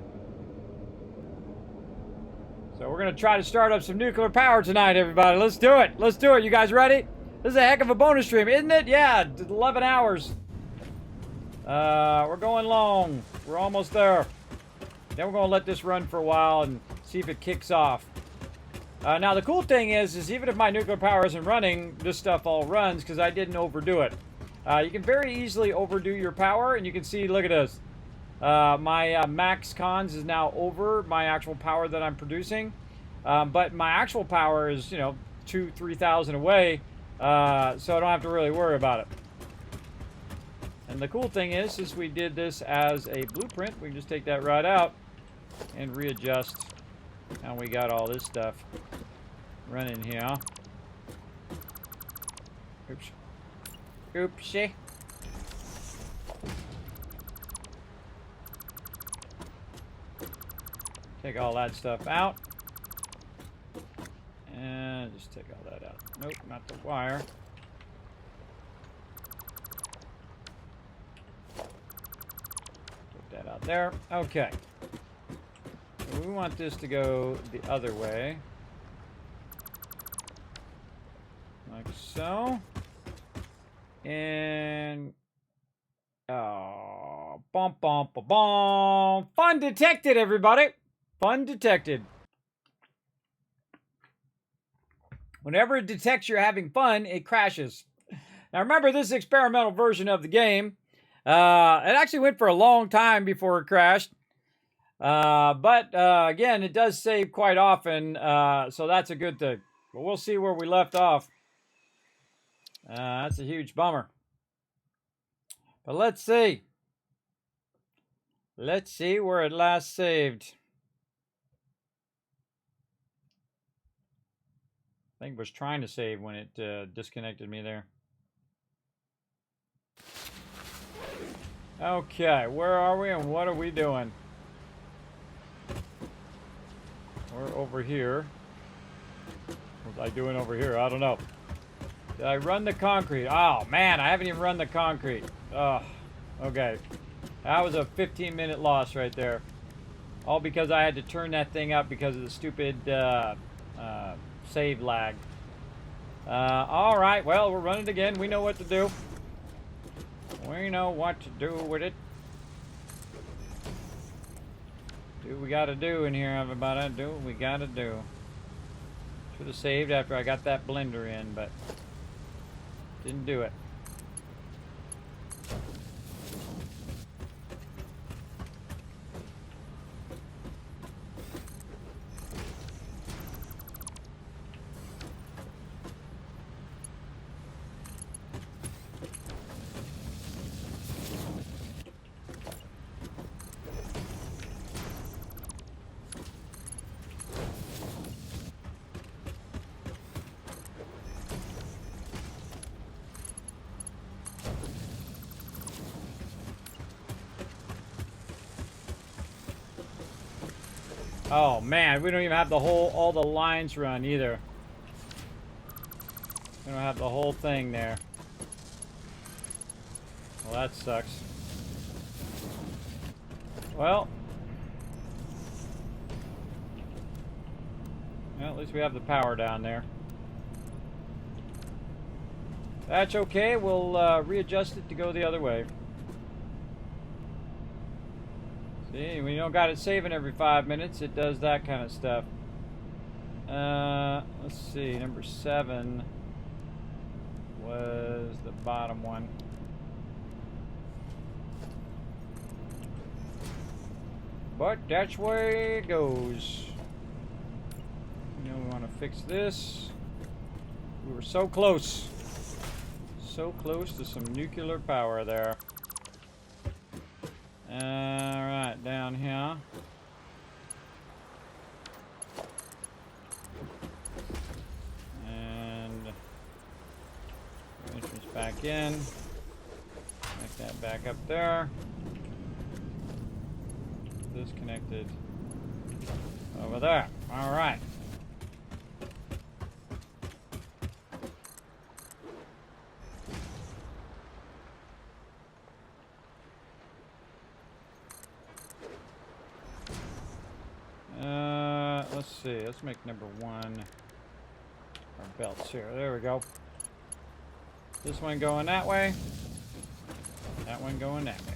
So we're going to try to start up some nuclear power tonight, everybody. Let's do it. Let's do it. You guys ready? This is a heck of a bonus stream, isn't it? Yeah, 11 hours. We're going long. We're almost there. Then we're going to let this run for a while and see if it kicks off. Now, the cool thing is even if my nuclear power isn't running, this stuff all runs because I didn't overdo it. You can very easily overdo your power, and you can see, look at this. My max cons is now over my actual power that I'm producing. But my actual power is, you know, 2,000-3,000 away, so I don't have to really worry about it. And the cool thing is, since we did this as a blueprint, we can just take that right out and readjust how we got all this stuff running here. Oops. Oopsie. Take all that stuff out. And just take all that out. Nope, not the wire. Put that out there. Okay. So we want this to go the other way. Like so. And oh, bum bum bum bum. Fun detected, everybody. Fun detected. Whenever it detects you're having fun, it crashes. Now remember, this is an experimental version of the game. It actually went for a long time before it crashed. But again, it does save quite often, so that's a good thing. But we'll see where we left off. That's a huge bummer. But let's see. Let's see where it last saved. I think it was trying to save when it disconnected me there. Okay, where are we and what are we doing? We're over here. What was I doing over here? I don't know. Did I run the concrete? Oh, man, I haven't even run the concrete. Oh, okay. That was a 15-minute loss right there. All because I had to turn that thing up because of the stupid save lag. All right, well, we're running again. We know what to do. We know what to do with it. Do what we gotta do in here, everybody. Do what we gotta do. Should have saved after I got that blender in, but didn't do it. Oh man, we don't even have all the lines run either. We don't have the whole thing there. Well, that sucks. Well, at least we have the power down there. That's okay, we'll readjust it to go the other way. See, when you don't got it saving every 5 minutes, it does that kind of stuff. Let's see, number 7 was the bottom one. But that's where it goes. You know, we want to fix this. We were so close. So close to some nuclear power there. Alright, down here. And entrance back in. Make that back up there. Disconnected over there. Alright. Let's see. Let's make number 1 our belts here. There we go. This one going that way. That one going that way.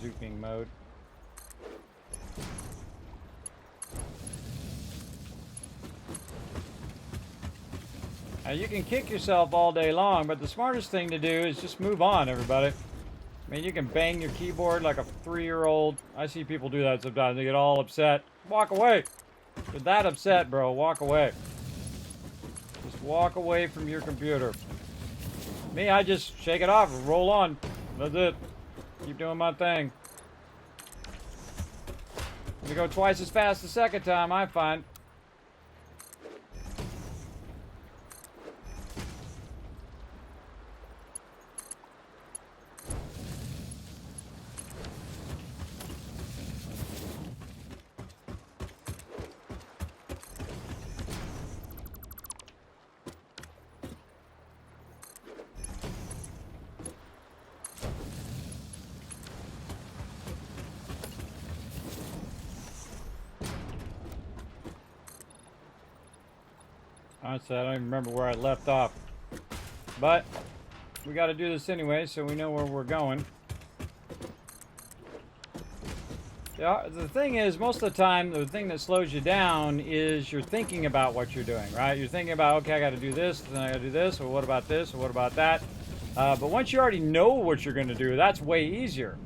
Zooping mode. Now you can kick yourself all day long, but the smartest thing to do is just move on, everybody. I mean, you can bang your keyboard like a 3-year-old. I see people do that sometimes. They get all upset. Walk away. If you're that upset, bro, walk away. Just walk away from your computer. Me, I just shake it off and roll on. That's it. Keep doing my thing. I'm gonna go twice as fast the second time, I find. Honestly, I don't even remember where I left off. But we got to do this anyway, so we know where we're going. Yeah, the thing is, most of the time, the thing that slows you down is you're thinking about what you're doing, right? You're thinking about, okay, I got to do this, then I got to do this, or what about this, or what about that? But once you already know what you're going to do, that's way easier.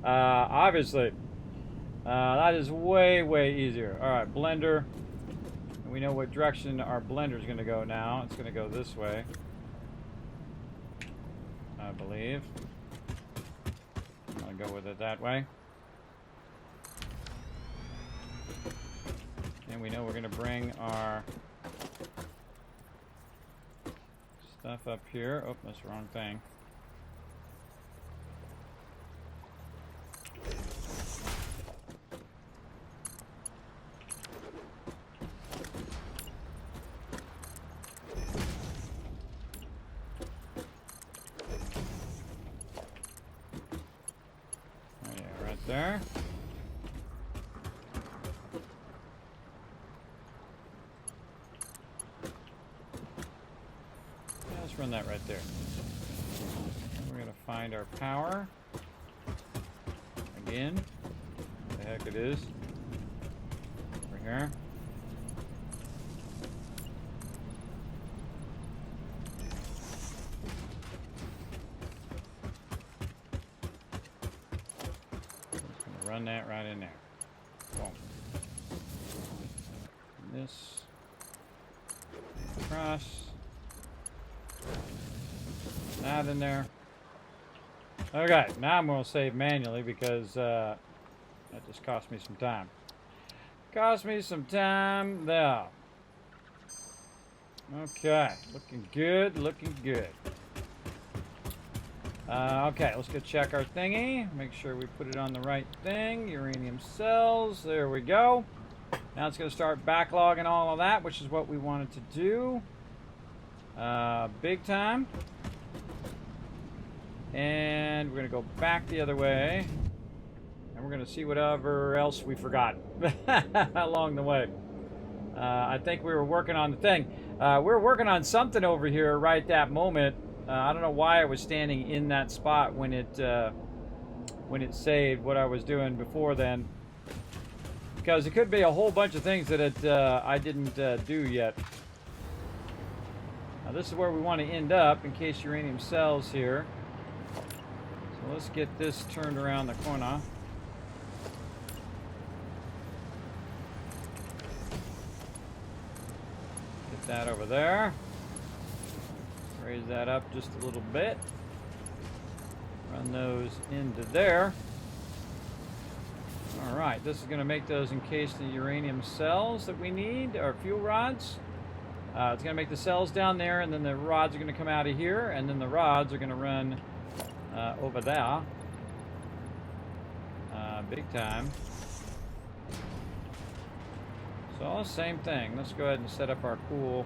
Obviously, that is way, way easier. All right, blender. We know what direction our blender is going to go now. It's going to go this way, I believe. I'm going to go with it that way. And we know we're going to bring our stuff up here. Oh, that's the wrong thing. There. Yeah, let's run that right there. And we're going to find our power. Again. What the heck it is. Over here. Run that right in there. Boom. This across. That in there. Okay, now I'm going to save manually because that just cost me some time. Cost me some time there. Okay, looking good, looking good. Okay, let's go check our thingy. Make sure we put it on the right thing. Uranium cells. There we go. Now it's going to start backlogging all of that, which is what we wanted to do. Big time. And we're going to go back the other way. And we're going to see whatever else we forgot along the way. I think we were working on the thing. We were working on something over here right that moment. I don't know why I was standing in that spot when it saved what I was doing before then. Because it could be a whole bunch of things that I didn't do yet. Now this is where we want to end up in case uranium cells here. So let's get this turned around the corner. Get that over there. Raise that up just a little bit. Run those into there. Alright, this is going to make those encased in uranium cells that we need, our fuel rods. It's going to make the cells down there, and then the rods are going to come out of here, and then the rods are going to run over there. Big time. So, same thing. Let's go ahead and set up our cool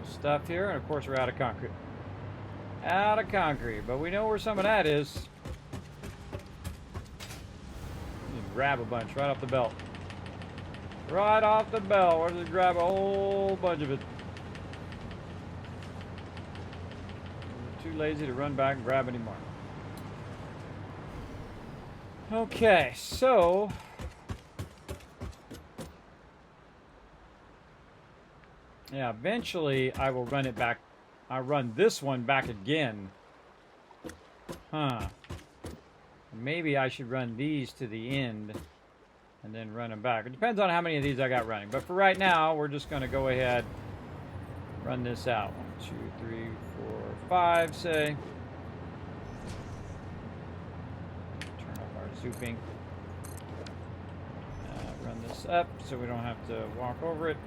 stuff here. And of course, we're out of concrete. Out of concrete. But we know where some of that is. You grab a bunch right off the belt. Right off the belt. We're just grab a whole bunch of it. We're too lazy to run back and grab any more. Okay, so yeah, eventually I will run it back. I'll run this one back again. Huh. Maybe I should run these to the end and then run them back. It depends on how many of these I got running. But for right now, we're just going to go ahead, run this out. 1, 2, 3, 4, 5, say. Turn off our zooping. Run this up so we don't have to walk over it.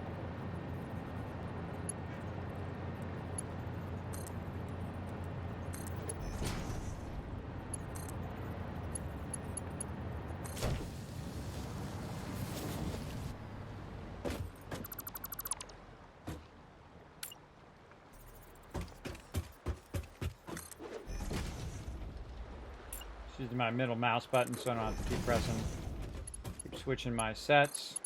Using my middle mouse button so I don't have to keep switching my sets.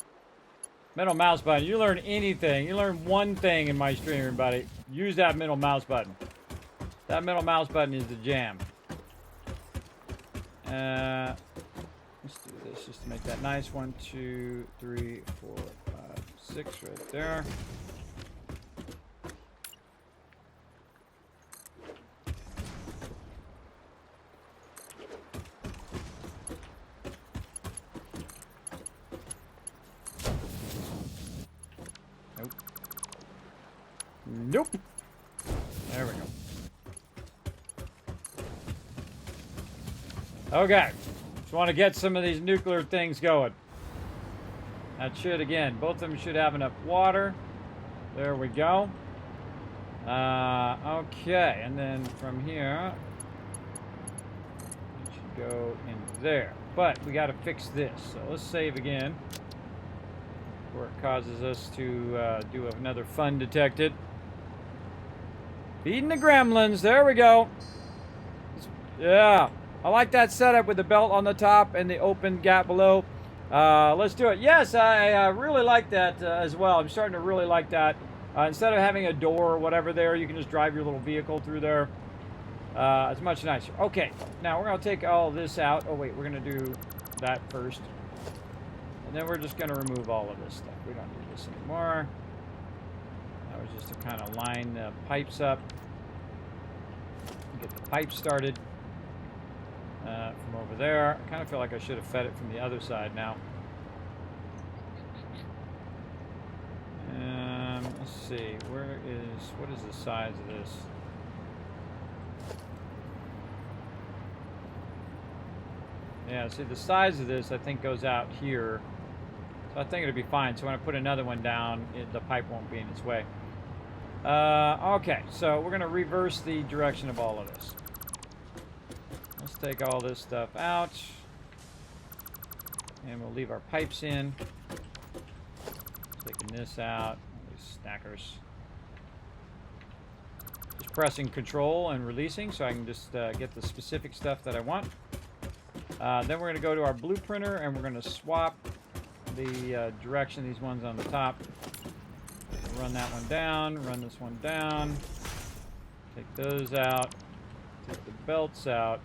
Middle mouse button. You learn anything. You learn one thing in my stream, everybody. Use that middle mouse button. That middle mouse button is the jam. Let's do this just to make that nice. 1, 2, 3, 4, 5, 6 right there. Nope. There we go. Okay. Just want to get some of these nuclear things going. That should, again, both of them should have enough water. There we go. Okay. And then from here, it should go in there. But we got to fix this. So let's save again. Before it causes us to do another fun detected. Feeding the gremlins. There we go. Yeah. I like that setup with the belt on the top and the open gap below. Let's do it. Yes, I really like that as well. I'm starting to really like that. Instead of having a door or whatever there, you can just drive your little vehicle through there. It's much nicer. Okay. Now we're going to take all this out. Oh, wait. We're going to do that first. And then we're just going to remove all of this stuff. We don't need this anymore. That was just to kind of line the pipes up. Get the pipe started from over there. I kind of feel like I should have fed it from the other side now. Let's see. What is the size of this? Yeah, see the size of this I think goes out here. So I think it'll be fine. So when I put another one down, the pipe won't be in its way. Okay, so we're going to reverse the direction of all of this. Let's take all this stuff out. And we'll leave our pipes in. Taking this out. These stackers. Just pressing Control and releasing so I can just get the specific stuff that I want. Then we're going to go to our blueprinter and we're going to swap the direction, these ones on the top. Run that one down, run this one down, take those out, take the belts out.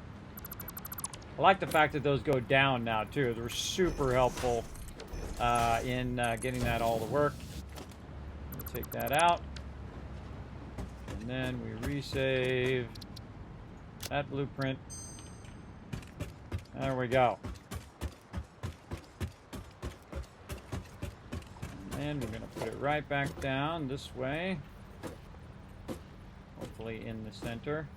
I like the fact that those go down now too. They're super helpful in getting that all to work. We'll take that out. And then we resave that blueprint. There we go. And we're going to put it right back down this way. Hopefully in the center.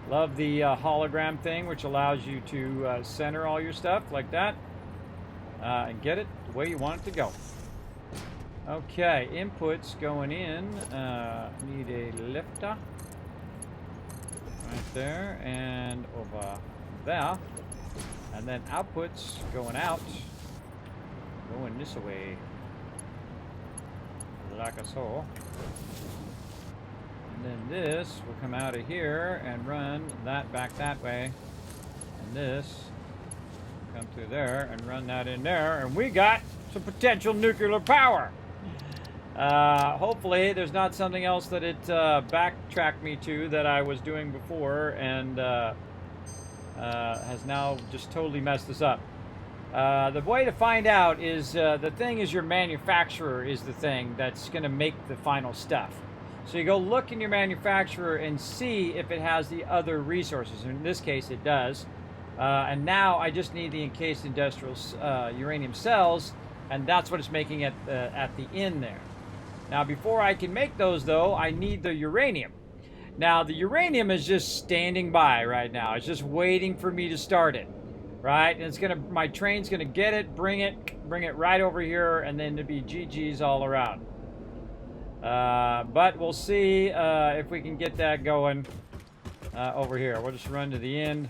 Love the hologram thing, which allows you to center all your stuff like that. And get it the way you want it to go. Okay, inputs going in. Need a lifter. Right there and over there. And then outputs going out. Going this way. Like so. And then this will come out of here and run that back that way. And this will come through there and run that in there. And we got some potential nuclear power. Hopefully there's not something else that it backtracked me to that I was doing before and has now just totally messed this up. The way to find out is the thing is your manufacturer is the thing that's going to make the final stuff. So you go look in your manufacturer and see if it has the other resources. In this case, it does. And now I just need the encased industrial uranium cells, and that's what it's making at the end there. Now, before I can make those, though, I need the uranium. Now, the uranium is just standing by right now. It's just waiting for me to start it, right? And my train's gonna get it, bring it right over here, and then it'll be GG's all around. But we'll see if we can get that going over here. We'll just run to the end.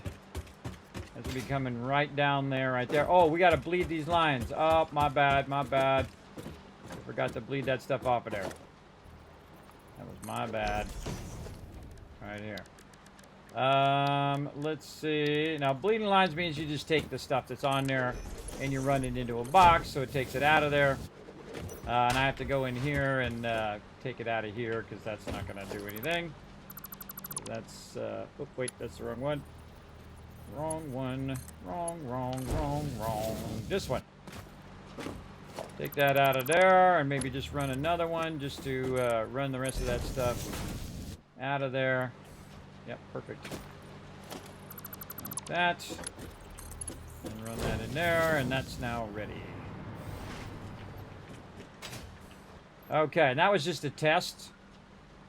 It'll be coming right down there, right there. Oh, we got to bleed these lines. Oh, my bad, my bad. Forgot to bleed that stuff off of there. That was my bad. Right here. Let's see. Now, bleeding lines means you just take the stuff that's on there and you run it into a box, so it takes it out of there. And I have to go in here and take it out of here because that's not going to do anything. That's, oh, wait, that's the wrong one. Wrong one. Wrong. This one. Take that out of there and maybe just run another one just to run the rest of that stuff out of there. Yep, perfect. Like that. And run that in there, and that's now ready. Okay, and that was just a test.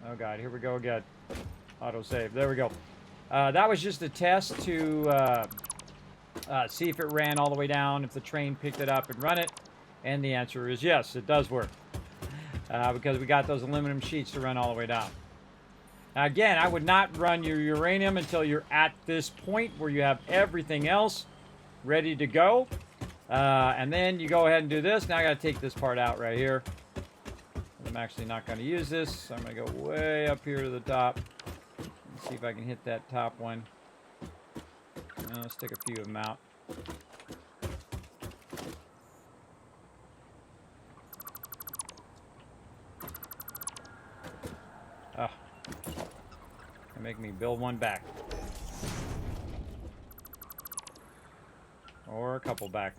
Oh god, here we go again. Autosave. There we go. That was just a test to see if it ran all the way down, if the train picked it up and run it. And the answer is yes, it does work. Because we got those aluminum sheets to run all the way down. Now again, I would not run your uranium until you're at this point where you have everything else ready to go. And then you go ahead and do this. Now I got to take this part out right here. I'm actually not going to use this. So I'm going to go way up here to the top. Let's see if I can hit that top one. Let's take a few of them out. Oh. Make me build one back. Or a couple back.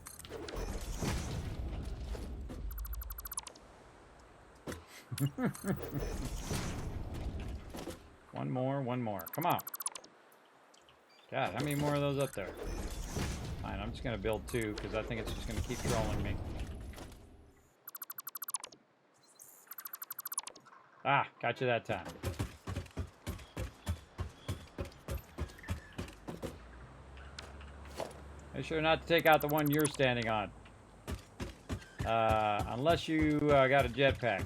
One more. Come on. God, how many more of those up there? Fine, I'm just going to build two because I think it's just going to keep trolling me. Ah, got you that time. Make sure not to take out the one you're standing on. Unless you got a jetpack.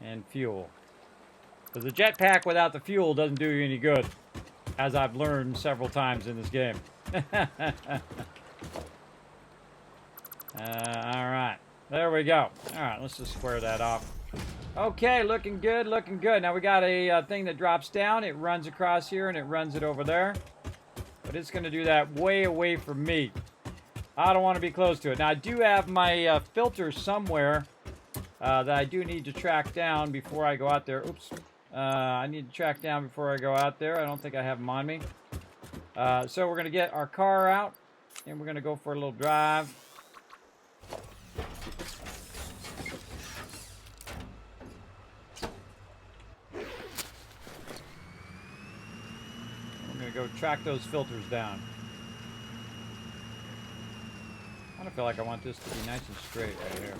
And fuel. Because the jetpack without the fuel doesn't do you any good. As I've learned several times in this game. Alright. There we go. Alright, let's just square that off. Okay, looking good, looking good. Now we got a thing that drops down. It runs across here and it runs it over there. But it's going to do that way away from me. I don't want to be close to it. Now I do have my filter somewhere that I do need to track down before I go out there. Oops. I need to track down before I go out there. I don't think I have them on me. So we're going to get our car out and we're going to go for a little drive. Go track those filters down. I don't feel like I want this to be nice and straight right here.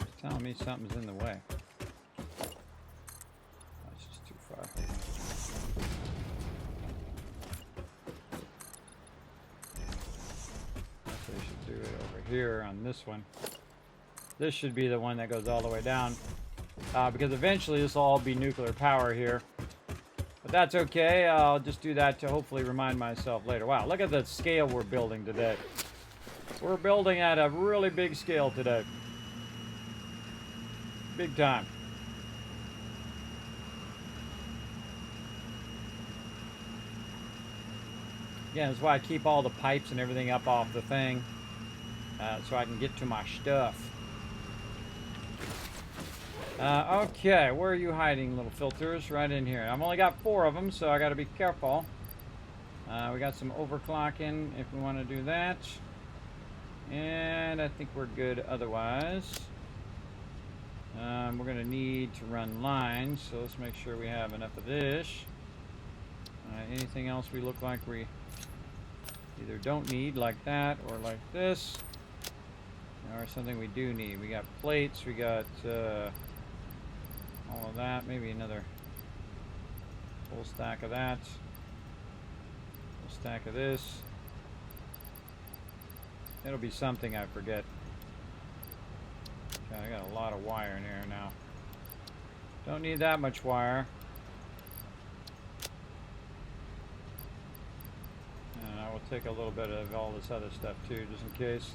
It's telling me something's in the way. That's just too far. here on this one. This should be the one that goes all the way down. Because eventually this will all be nuclear power here. But that's okay. I'll just do that to hopefully remind myself later. Wow, look at the scale we're building today. We're building at a really big scale today. Big time. Again, that's why I keep all the pipes and everything up off the thing. So I can get to my stuff. Okay, where are you hiding, little filters? Right in here. I've only got 4 of them, so I got to be careful. We got some overclocking if we want to do that. And I think we're good otherwise. We're going to need to run lines, so let's make sure we have enough of this. Anything else we look like we either don't need, like that, or like this, or something we do need. We got plates, we got all of that, maybe another full stack of that, full stack of this. It'll be something I forget. Okay, I got a lot of wire in here now. Don't need that much wire. And I will take a little bit of all this other stuff too, just in case.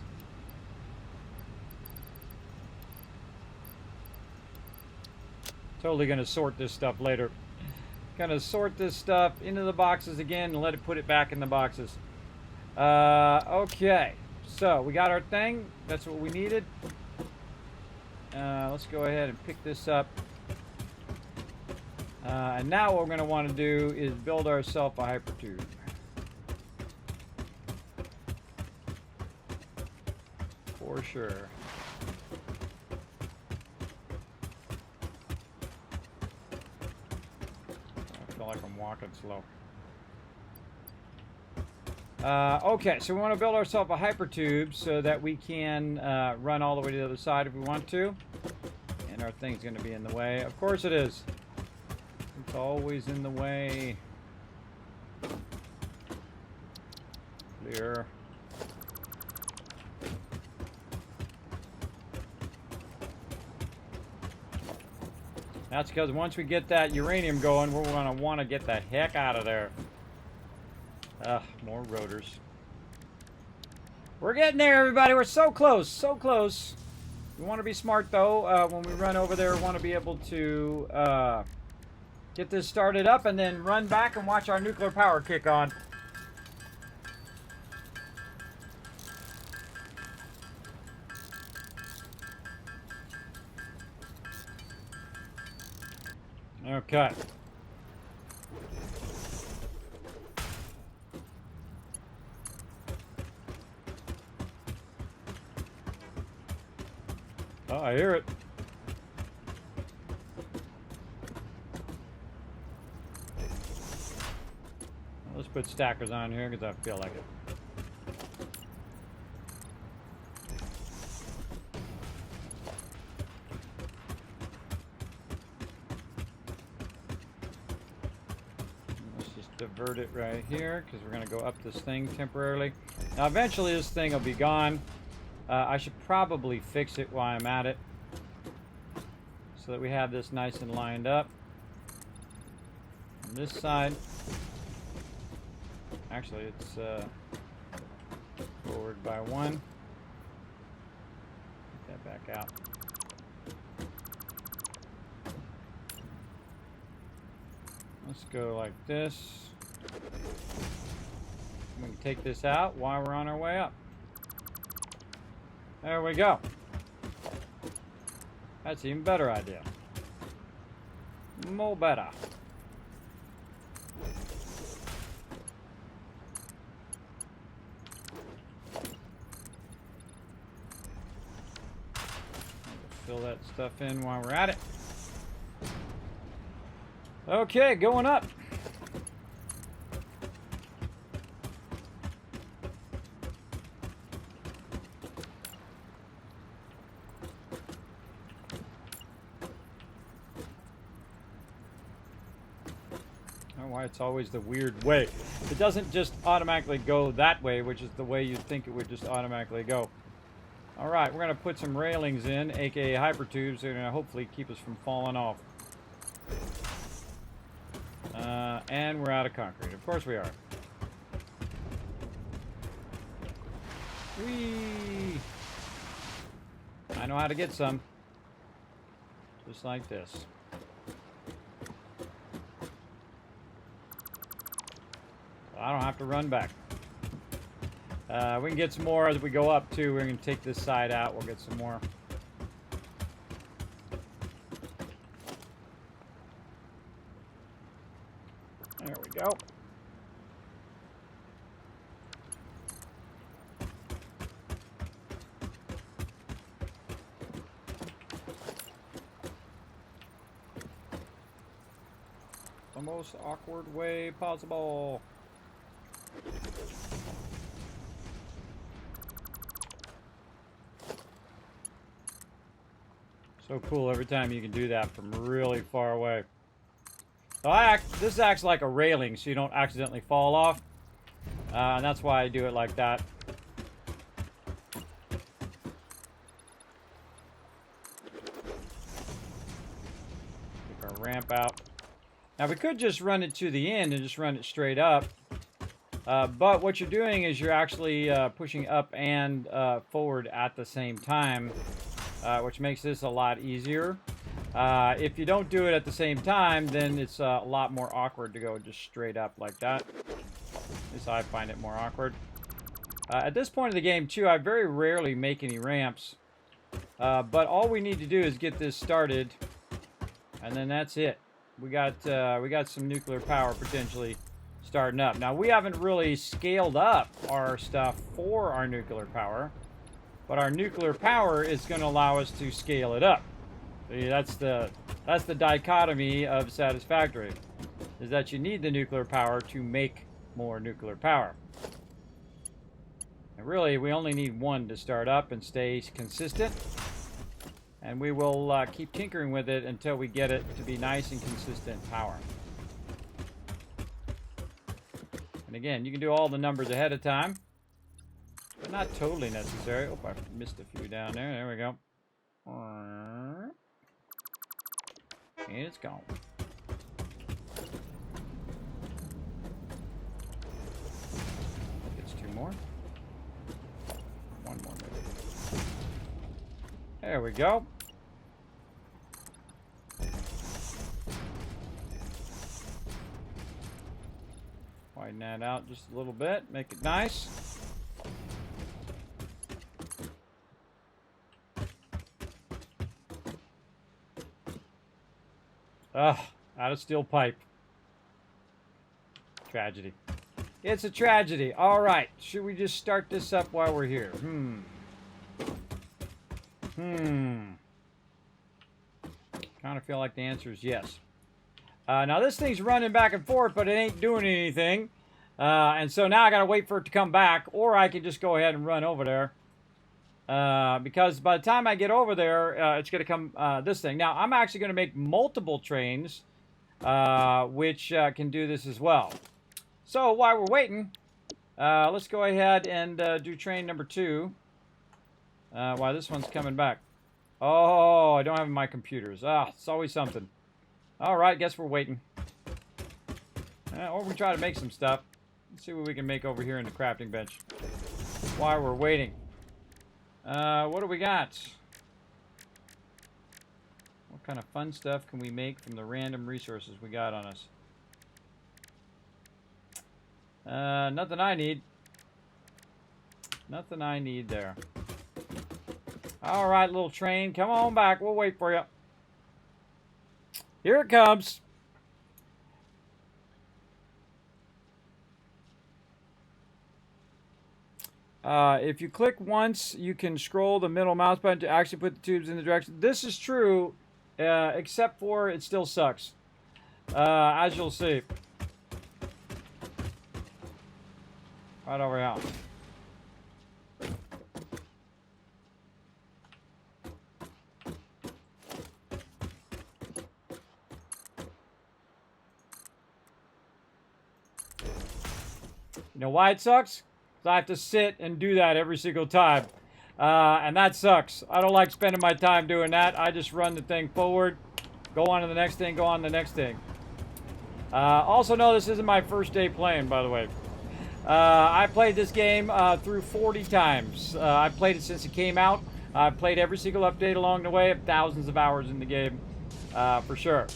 Totally gonna sort this stuff later. Gonna sort this stuff into the boxes again and let it put it back in the boxes. Okay, so we got our thing. That's what we needed. Let's go ahead and pick this up. And now what we're going to want to do is build ourselves a hypertube. For sure. I feel like I'm walking slow. Okay, so we want to build ourselves a hypertube so that we can run all the way to the other side if we want to. And our thing's going to be in the way. Of course it is. It's always in the way. Clear. That's because once we get that uranium going, we're going to want to get the heck out of there. Ugh, more rotors. We're getting there, everybody. We're so close, so close. We want to be smart, though. When we run over there, we want to be able to get this started up and then run back and watch our nuclear power kick on. Okay. Oh, I hear it. Let's put stackers on here because I feel like it. Let's just divert it right here because we're going to go up this thing temporarily. Now, eventually this thing will be gone. I should probably fix it while I'm at it so that we have this nice and lined up. On this side, actually it's forward by 1. Get that back out. Let's go like this. We can take this out while we're on our way up. There we go. That's an even better idea. More better. Fill that stuff in while we're at it. Okay, going up. It's always the weird way. It doesn't just automatically go that way, which is the way you'd think it would just automatically go. All right, we're going to put some railings in, aka hypertubes. They're going to hopefully keep us from falling off. And we're out of concrete. Of course we are. Whee! I know how to get some. Just like this. I don't have to run back. We can get some more as we go up, too. We're going to take this side out. We'll get some more. There we go. The most awkward way possible. So cool every time you can do that from really far away. So this acts like a railing so you don't accidentally fall off. And that's why I do it like that. Take our ramp out. Now we could just run it to the end and just run it straight up. But what you're doing is you're actually pushing up and forward at the same time. Which makes this a lot easier. If you don't do it at the same time, then it's a lot more awkward to go just straight up like that. At least I find it more awkward. At this point of the game, too, I very rarely make any ramps. But all we need to do is get this started, and then that's it. We got some nuclear power potentially starting up. Now, we haven't really scaled up our stuff for our nuclear power. But our nuclear power is going to allow us to scale it up. See, that's the dichotomy of Satisfactory, is that you need the nuclear power to make more nuclear power. And really, we only need one to start up and stay consistent. And we will keep tinkering with it until we get it to be nice and consistent power. And again, you can do all the numbers ahead of time. But not totally necessary. Oh, I missed a few down there. There we go. And it's gone. Gets two more. One more maybe. There we go. Widen that out just a little bit. Make it nice. Ugh, out of steel pipe. Tragedy. It's a tragedy. All right. Should we just start this up while we're here? Kind of feel like the answer is yes. Now this thing's running back and forth, but it ain't doing anything. And so now I got to wait for it to come back, or I can just go ahead and run over there. Because by the time I get over there, it's going to come this thing. Now, I'm actually going to make multiple trains, which can do this as well. So, while we're waiting, let's go ahead and do train number 2. While this one's coming back. Oh, I don't have my computers. Ah, it's always something. All right, guess we're waiting. Or we try to make some stuff. Let's see what we can make over here in the crafting bench while we're waiting. What do we got? What kind of fun stuff can we make from the random resources we got on us? Nothing I need. Nothing I need there. All right, little train. Come on back. We'll wait for you. Here it comes. If you click once, you can scroll the middle mouse button to actually put the tubes in the direction. This is true, except for it still sucks, as you'll see. Right over here. You know why it sucks? I have to sit and do that every single time. And that sucks. I don't like spending my time doing that. I just run the thing forward, go on to the next thing, go on to the next thing. Also, no, this isn't my first day playing, by the way. I played this game through 40 times. I've played it since it came out. I've played every single update along the way. I have thousands of hours in the game, for sure.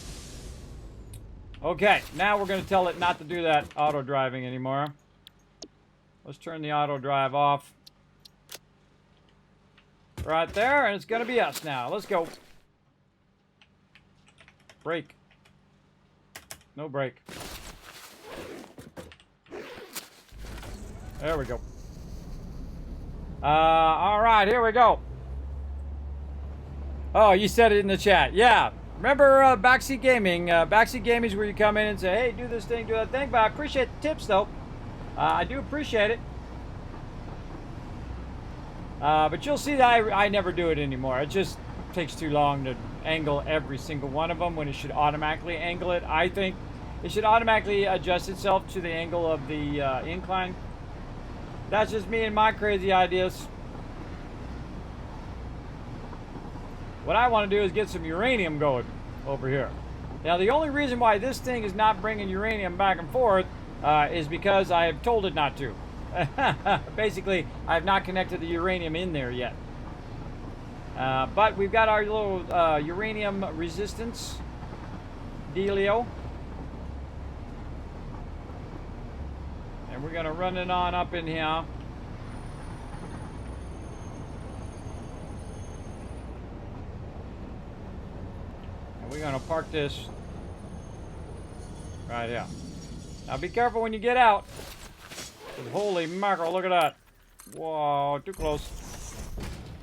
Okay, now we're going to tell it not to do that auto driving anymore. Let's turn the auto drive off. Right there, and it's going to be us now. Let's go. Brake. No brake. There we go. All right, here we go. Oh, you said it in the chat. Yeah. Remember Backseat Gaming? Backseat Gaming is where you come in and say, hey, do this thing, do that thing. But I appreciate the tips, though. I do appreciate it. But you'll see that I never do it anymore. It just takes too long to angle every single one of them when it should automatically angle it. I think it should automatically adjust itself to the angle of the incline. That's just me and my crazy ideas. What I want to do is get some uranium going over here. Now, the only reason why this thing is not bringing uranium back and forth is because I have told it not to. Basically, I have not connected the uranium in there yet. But we've got our little uranium resistance dealio. And we're going to run it on up in here. And we're going to park this right here. Now be careful when you get out. Holy mackerel, look at that. Whoa, too close.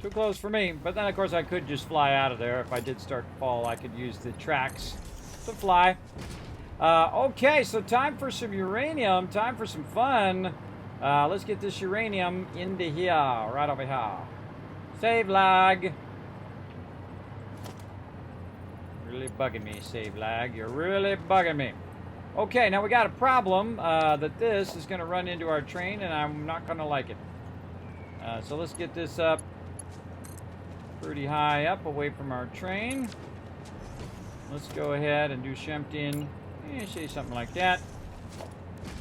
Too close for me. But then, of course, I could just fly out of there. If I did start to fall, I could use the tracks to fly. Okay, so time for some uranium. Time for some fun. Let's get this uranium into here. Right over here. Save lag. Really bugging me, save lag. You're really bugging me. Okay, now we got a problem that this is going to run into our train, and I'm not going to like it. So let's get this up pretty high up away from our train. Let's go ahead and do Shempton. Say something like that.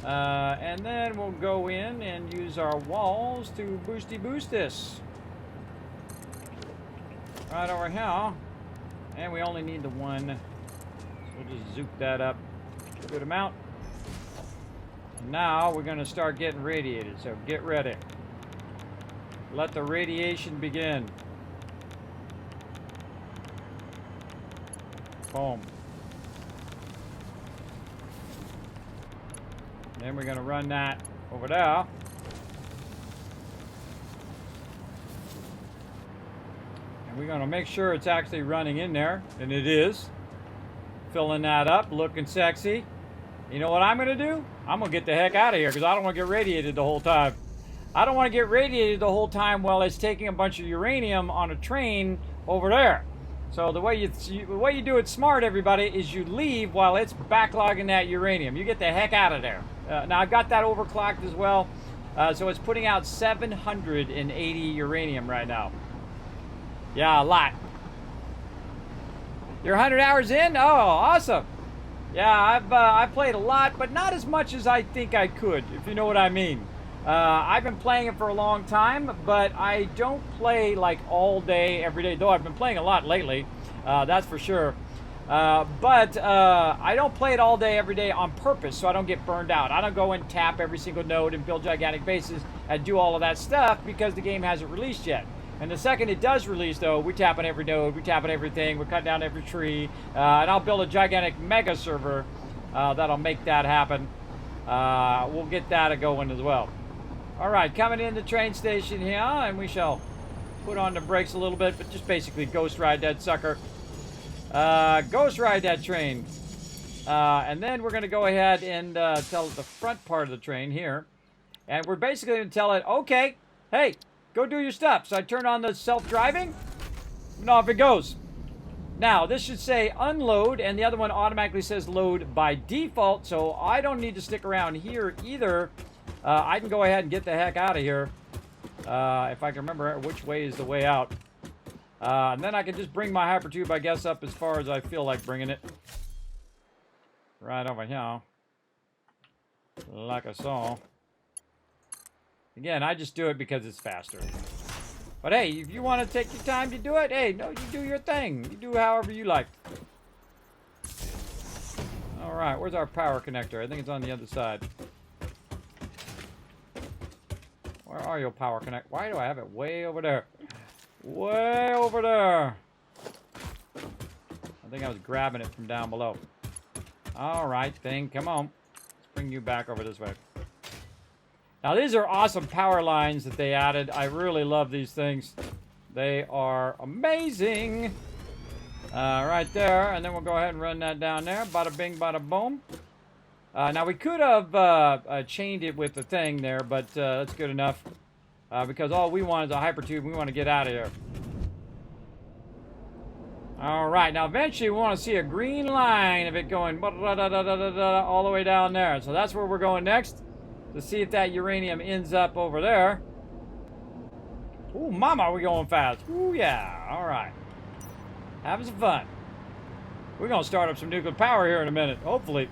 And then we'll go in and use our walls to boost this. Right over here. And we only need the one. So we'll just zoop that up a good amount. Now we're going to start getting radiated, so get ready. Let the radiation begin. Boom. Then we're going to run that over there. And we're going to make sure it's actually running in there, and it is. Filling that up, looking sexy. You know what I'm going to do? I'm going to get the heck out of here because I don't want to get radiated the whole time. I don't want to get radiated the whole time while it's taking a bunch of uranium on a train over there. So the way you do it smart, everybody, is you leave while it's backlogging that uranium. You get the heck out of there. Now, I've got that overclocked as well. So it's putting out 780 uranium right now. Yeah, a lot. You're 100 hours in? Oh, awesome. Yeah, I've played a lot, but not as much as I think I could, if you know what I mean. I've been playing it for a long time, but I don't play like all day, every day, though I've been playing a lot lately, that's for sure. But I don't play it all day, every day on purpose, so I don't get burned out. I don't go and tap every single node and build gigantic bases and do all of that stuff because the game hasn't released yet. And the second it does release, though, we tap on every node, we tap on everything, we cut down every tree, and I'll build a gigantic mega server that'll make that happen. We'll get that going as well. All right, coming in the train station here, and we shall put on the brakes a little bit, but just basically ghost ride that sucker. Ghost ride that train. And then we're going to go ahead and tell it the front part of the train here. And we're basically going to tell it, okay, hey, go do your stuff. So I turn on the self-driving, and off it goes. Now, this should say unload, and the other one automatically says load by default, so I don't need to stick around here either. I can go ahead and get the heck out of here. If I can remember which way is the way out. And then I can just bring my hypertube, I guess, up as far as I feel like bringing it. Right over here. Like I saw. Again, I just do it because it's faster. But hey, if you want to take your time to do it, hey, no, you do your thing. You do however you like. All right, where's our power connector? I think it's on the other side. Where are your power connect? Why do I have it way over there? Way over there. I think I was grabbing it from down below. All right, thing, come on. Let's bring you back over this way. Now, these are awesome power lines that they added. I really love these things. They are amazing. Right there, and then we'll go ahead and run that down there. Bada bing, bada boom. Now, we could have chained it with the thing there, but that's good enough. Because all we want is a hypertube. We want to get out of here. All right, now eventually we want to see a green line of it going all the way down there. So that's where we're going next. To see if that uranium ends up over there. Ooh, mama, we're going fast. Ooh, yeah. All right. Having some fun. We're going to start up some nuclear power here in a minute, hopefully.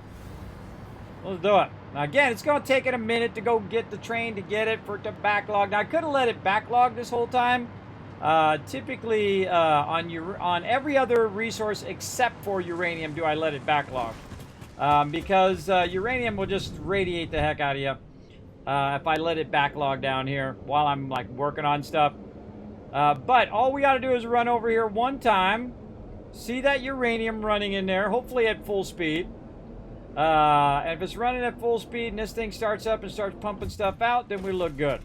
Let's do it. Now, again, it's going to take it a minute to go get the train to get it for it to backlog. Now, I could have let it backlog this whole time. Typically, on every other resource except for uranium do I let it backlog. Because uranium will just radiate the heck out of you if I let it backlog down here while I'm like working on stuff. But all we got to do is run over here one time, see that uranium running in there, hopefully at full speed. And if it's running at full speed and this thing starts up and starts pumping stuff out, then we look good.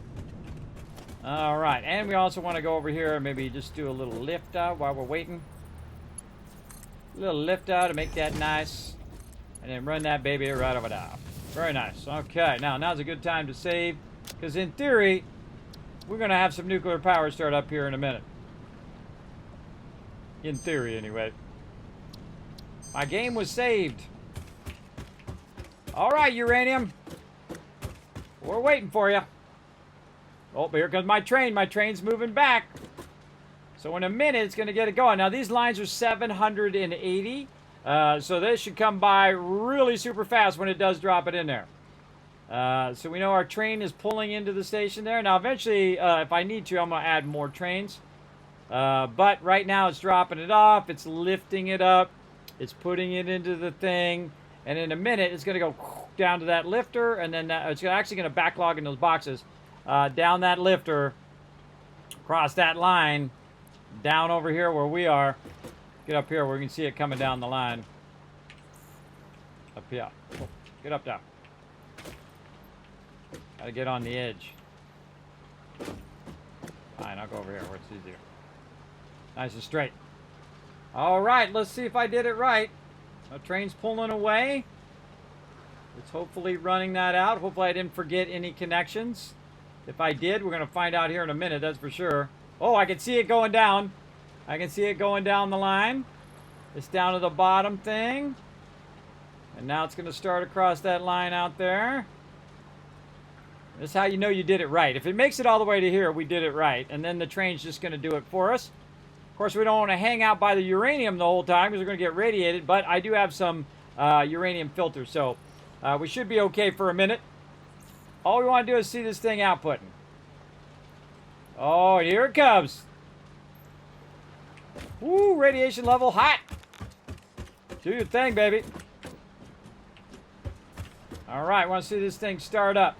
All right, and we also want to go over here and maybe just do a little lift out while we're waiting. A little lift out to make that nice. And then run that baby right over there. Very nice. Okay, now's a good time to save. Because in theory, we're going to have some nuclear power start up here in a minute. In theory, anyway. My game was saved. All right, uranium. We're waiting for you. Oh, here comes my train. My train's moving back. So in a minute, it's going to get it going. Now, these lines are 780. So this should come by really super fast when it does drop it in there. So we know our train is pulling into the station there. Now, eventually, if I need to, I'm going to add more trains. But right now, it's dropping it off. It's lifting it up. It's putting it into the thing. And in a minute, it's going to go down to that lifter. And then it's actually going to backlog in those boxes. Down that lifter. Across that line. Down over here where we are. Get up here where we can see it coming down the line. Up here. Oh, get up there. Gotta get on the edge. Fine, I'll go over here where it's easier. Nice and straight. Alright, let's see if I did it right. The train's pulling away. It's hopefully running that out. Hopefully I didn't forget any connections. If I did, we're going to find out here in a minute, that's for sure. Oh, I can see it going down. I can see it going down the line. It's down to the bottom thing. And now it's going to start across that line out there. This is how you know you did it right. If it makes it all the way to here, we did it right. And then the train's just going to do it for us. Of course, we don't want to hang out by the uranium the whole time because we're going to get radiated. But I do have some uranium filters. So we should be okay for a minute. All we want to do is see this thing outputting. Oh, here it comes. Woo, radiation level hot. Do your thing, baby. All right, want to see this thing start up.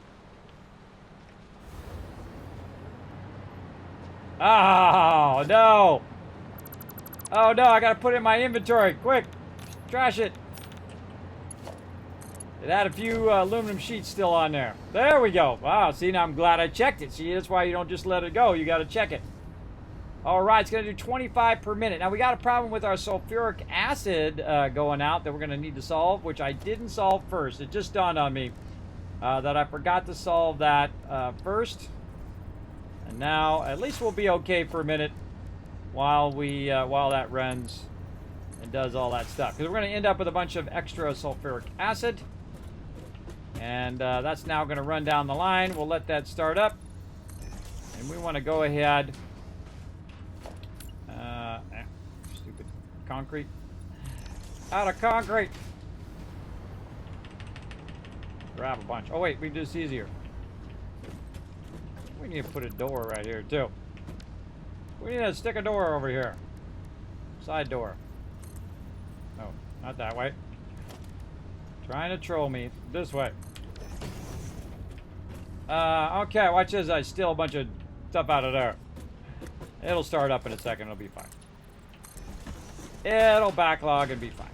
Oh, no. Oh, no, I got to put it in my inventory. Quick, trash it. It had a few aluminum sheets still on there. There we go. Wow, see, now I'm glad I checked it. See, that's why you don't just let it go. You got to check it. All right, it's going to do 25 per minute. Now, we got a problem with our sulfuric acid going out that we're going to need to solve, which I didn't solve first. It just dawned on me that I forgot to solve that first. And now, at least we'll be okay for a minute while that runs and does all that stuff. Because we're going to end up with a bunch of extra sulfuric acid. And that's now going to run down the line. We'll let that start up. And we want to go ahead. Stupid concrete. Out of concrete. Grab a bunch. Oh wait, we can do this easier. We need to put a door right here too. We need to stick a door over here. Side door. Oh, not that way. Trying to troll me. This way. Okay, watch this. I steal a bunch of stuff out of there. It'll start up in a second. It'll be fine. It'll backlog and be fine.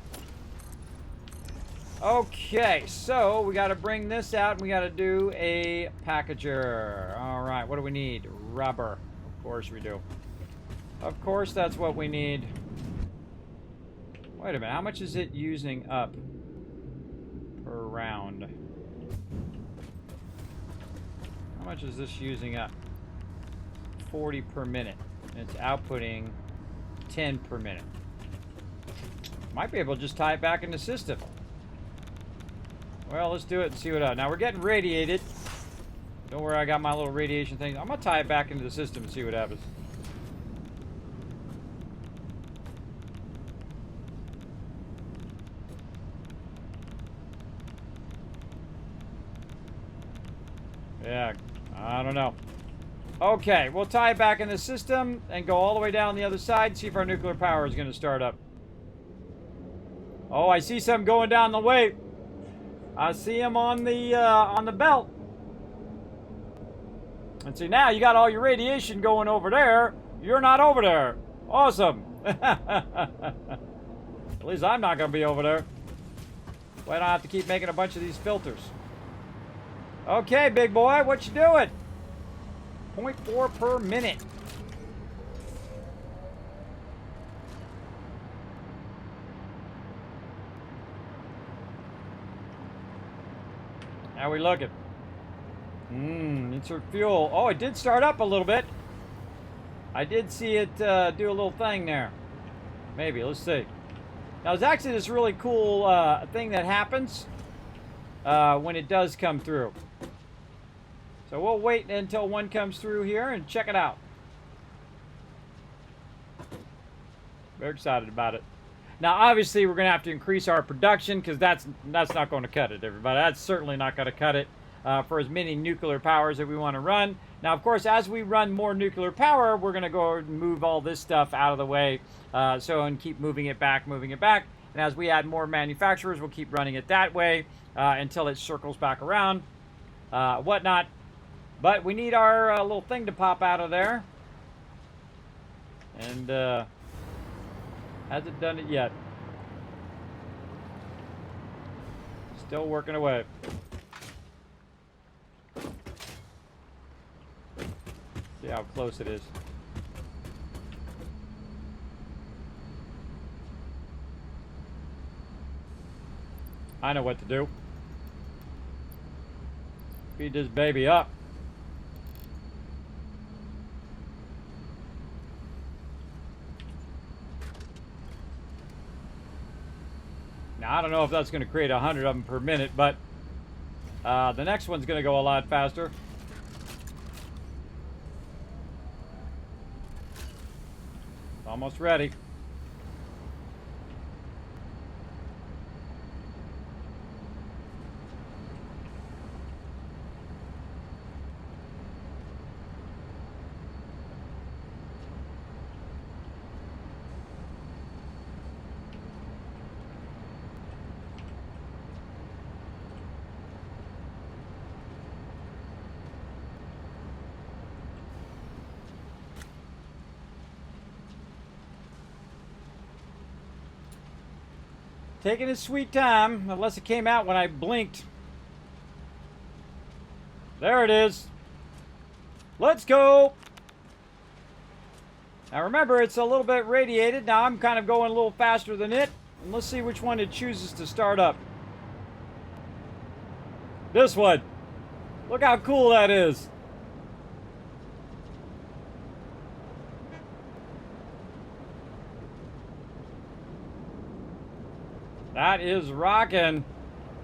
Okay, so we got to bring this out and we got to do a packager. All right, what do we need? Rubber. Of course we do. Of course that's what we need. Wait a minute, how much is it using up per round? How much is this using up? 40 per minute. And it's outputting 10 per minute. Might be able to just tie it back in the system. Well, let's do it and see what happens. Now we're getting radiated. Don't worry, I got my little radiation thing. I'm gonna tie it back into the system and see what happens. Yeah, I don't know. Okay, we'll tie it back in the system and go all the way down the other side, see if our nuclear power is going to start up. Oh, I see some going down the way. I see him on the belt. And see, now you got all your radiation going over there. You're not over there. Awesome. At least I'm not going to be over there. Well, I don't have to keep making a bunch of these filters. Okay, big boy, what you doing? 0.4 per minute. How we looking? Insert fuel. Oh, it did start up a little bit. I did see it do a little thing there. Maybe, let's see. Now, there's actually this really cool thing that happens when it does come through. So we'll wait until one comes through here and check it out. Very excited about it. Now, obviously, we're going to have to increase our production because that's not going to cut it, everybody. That's certainly not going to cut it for as many nuclear powers that we want to run. Now, of course, as we run more nuclear power, we're going to go and move all this stuff out of the way and keep moving it back. And as we add more manufacturers, we'll keep running it that way until it circles back around, whatnot. But we need our little thing to pop out of there. And hasn't done it yet. Still working away. See how close it is. I know what to do. Feed this baby up. Now, I don't know if that's going to create 100 of them per minute, but the next one's going to go a lot faster. Almost ready. Taking his sweet time, unless it came out when I blinked. There it is. Let's go. Now remember, it's a little bit radiated. Now I'm kind of going a little faster than it. And let's see which one it chooses to start up. This one. Look how cool that is. That is rocking.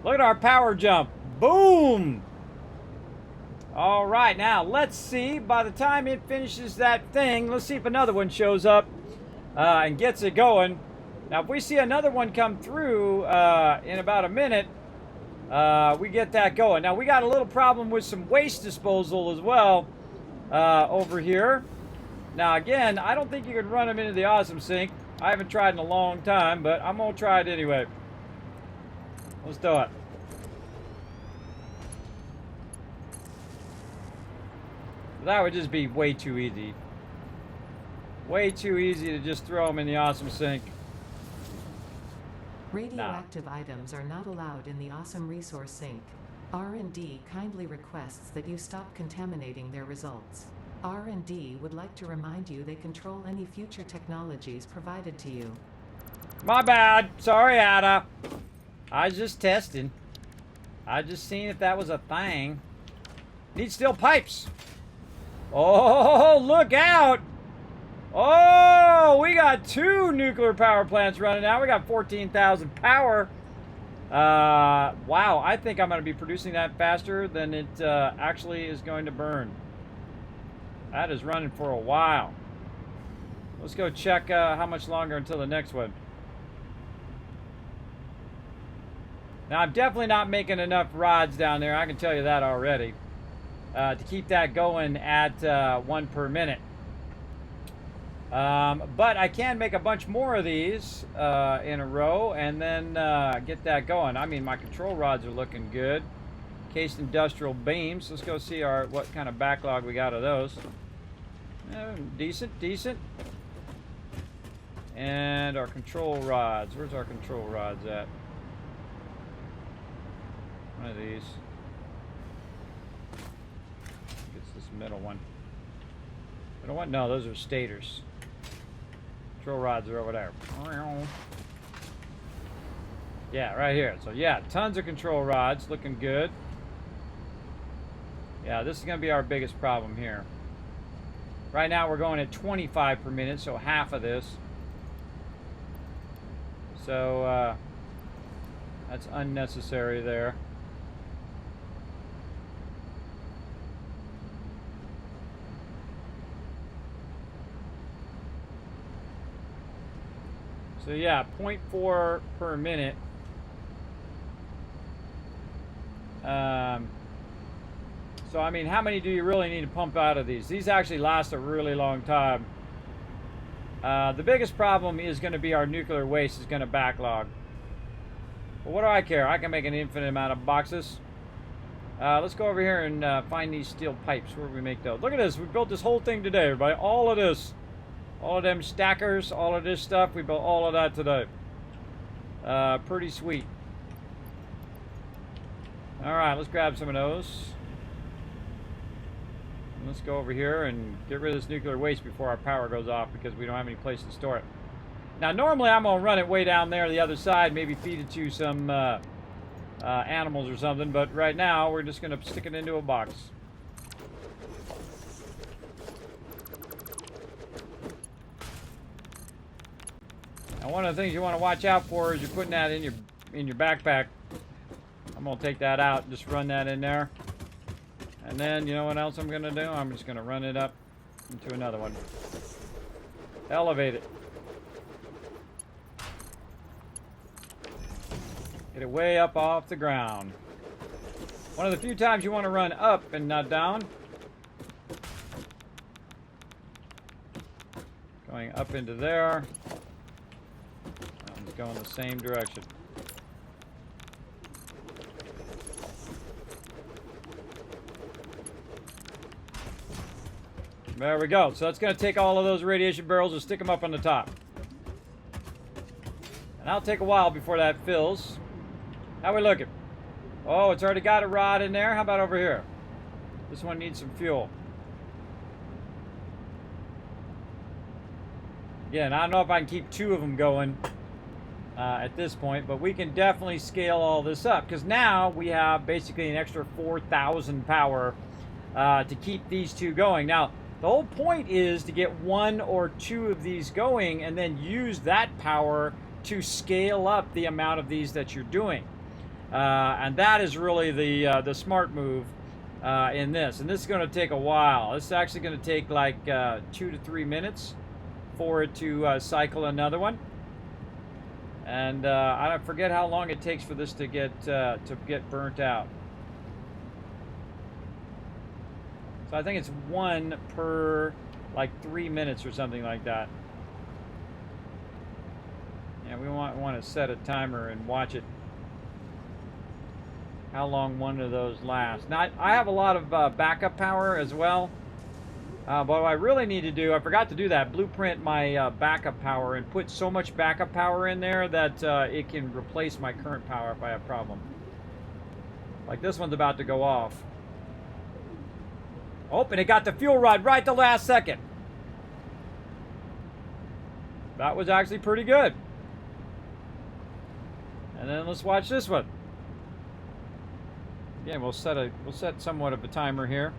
Look at our power jump. Boom! All right, now let's see. By the time it finishes that thing, let's see if another one shows up and gets it going. Now, if we see another one come through in about a minute, we get that going. Now, we got a little problem with some waste disposal as well over here. Now, again, I don't think you can run them into the awesome sink. I haven't tried in a long time, but I'm going to try it anyway. Let's do it. That would just be way too easy. Way too easy to just throw them in the awesome sink. Radioactive items are not allowed in the Awesome Resource Sink. R&D kindly requests that you stop contaminating their results. R&D would like to remind you they control any future technologies provided to you. My bad. Sorry, Ada. I was just testing. I just seen if that was a thing. Need steel pipes. Oh, look out! Oh, we got 2 nuclear power plants running now. We got 14,000 power. Wow, I think I'm going to be producing that faster than it actually is going to burn. That is running for a while. Let's go check how much longer until the next one. Now, I'm definitely not making enough rods down there. I can tell you that already. To keep that going at 1 per minute. But I can make a bunch more of these in a row and then get that going. I mean, my control rods are looking good. Cased industrial beams. Let's go see what kind of backlog we got of those. Decent, decent. And our control rods. Where's our control rods at? One of these. It's this middle one. Middle one? No, those are stators. Control rods are over there. Yeah, right here. So yeah, tons of control rods. Looking good. Yeah, this is going to be our biggest problem here. Right now we're going at 25 per minute, so half of this. So that's unnecessary there. So yeah, 0.4 per minute. So I mean, how many do you really need to pump out of these? These actually last a really long time. The biggest problem is going to be our nuclear waste is going to backlog. But what do I care? I can make an infinite amount of boxes. Let's go over here and find these steel pipes. Where do we make those? Look at this. We built this whole thing today, everybody. All of this. All of them stackers, all of this stuff, we built all of that today. Pretty sweet. Alright, let's grab some of those. And let's go over here and get rid of this nuclear waste before our power goes off because we don't have any place to store it. Now, normally I'm going to run it way down there the other side, maybe feed it to some animals or something, but right now we're just going to stick it into a box. Now, one of the things you want to watch out for is you're putting that in your backpack. I'm going to take that out and just run that in there. And then, you know what else I'm going to do? I'm just going to run it up into another one. Elevate it. Get it way up off the ground. One of the few times you want to run up and not down. Going up into there. Go in the same direction. There we go. So that's going to take all of those radiation barrels and stick them up on the top. And that'll take a while before that fills. How we looking? Oh, it's already got a rod in there. How about over here? This one needs some fuel. Again, I don't know if I can keep 2 of them going. At this point, but we can definitely scale all this up because now we have basically an extra 4,000 power to keep these 2 going. Now, the whole point is to get 1 or 2 of these going and then use that power to scale up the amount of these that you're doing. And that is really the smart move in this. And this is going to take a while. This is actually going to take like 2 to 3 minutes for it to cycle another one. And I forget how long it takes for this to get burnt out. So I think it's 1 per like 3 minutes or something like that. Yeah, we want to set a timer and watch it. How long one of those lasts. Now I have a lot of backup power as well. But what I really need to do, I forgot to do that, blueprint my backup power and put so much backup power in there that it can replace my current power if I have a problem. Like this one's about to go off. Oh, and it got the fuel rod right the last second. That was actually pretty good. And then let's watch this one. Again, we'll set somewhat of a timer here.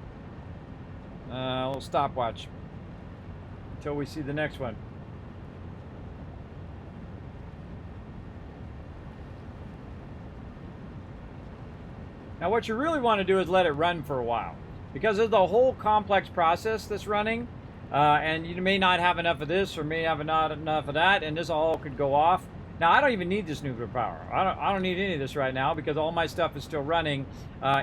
A little stopwatch until we see the next one. Now what you really want to do is let it run for a while, because there's a whole complex process that's running, and you may not have enough of this or may have not enough of that, and this all could go off. Now I don't even need this nuclear power. I don't need any of this right now because all my stuff is still running,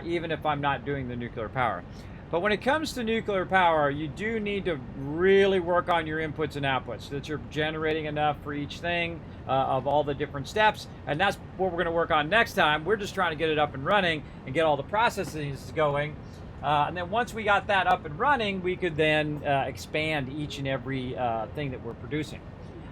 even if I'm not doing the nuclear power. But when it comes to nuclear power, you do need to really work on your inputs and outputs, so that you're generating enough for each thing of all the different steps. And that's what we're going to work on next time. We're just trying to get it up and running and get all the processes going. And then once we got that up and running, we could then expand each and every thing that we're producing.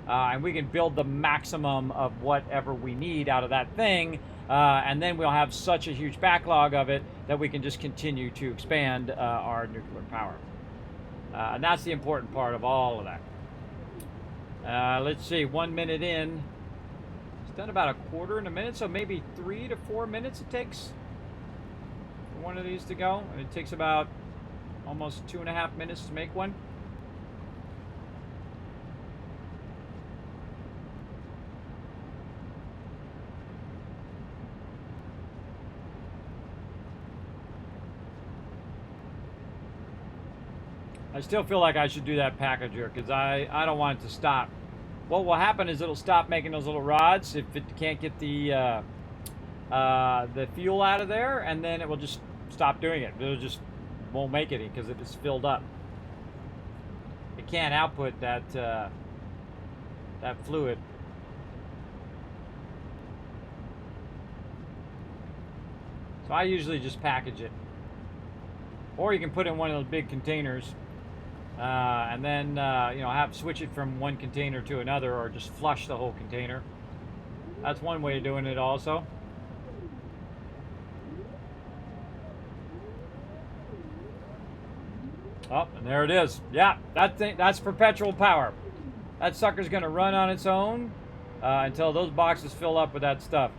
And we can build the maximum of whatever we need out of that thing. And then we'll have such a huge backlog of it that we can just continue to expand our nuclear power. And that's the important part of all of that. Let's see, 1 minute in. It's done about a quarter in a minute, so maybe 3 to 4 minutes it takes for one of these to go. And it takes about almost 2.5 minutes to make one. I still feel like I should do that packager because I don't want it to stop. What will happen is it'll stop making those little rods if it can't get the fuel out of there, and then it will just stop doing it. It'll just won't make it because it is filled up. It can't output that that fluid. So I usually just package it, or you can put it in one of those big containers. And then you know, switch it from one container to another, or just flush the whole container. That's one way of doing it also. Oh, and there it is. Yeah, that's perpetual power. That sucker's going to run on its own until those boxes fill up with that stuff.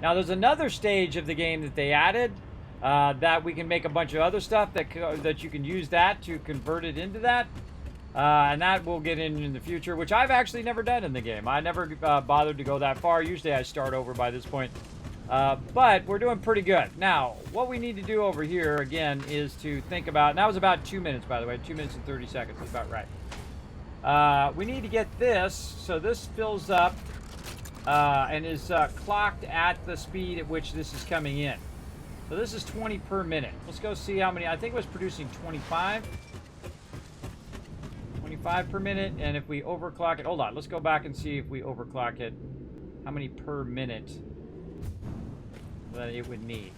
Now there's another stage of the game that they added. That we can make a bunch of other stuff that you can use that to convert it into that, and that we'll get in the future, which I've actually never done in the game. I never bothered to go that far. Usually I start over by this point, but we're doing pretty good. Now what we need to do over here again is to think about, and that was about 2 minutes, by the way, 2 minutes and 30 seconds, that's about right. We need to get this so this fills up and is clocked at the speed at which this is coming in. So this is 20 per minute. Let's go see how many. I think it was producing 25 per minute. And if we overclock it, hold on, let's go back and see if we overclock it, how many per minute that it would need.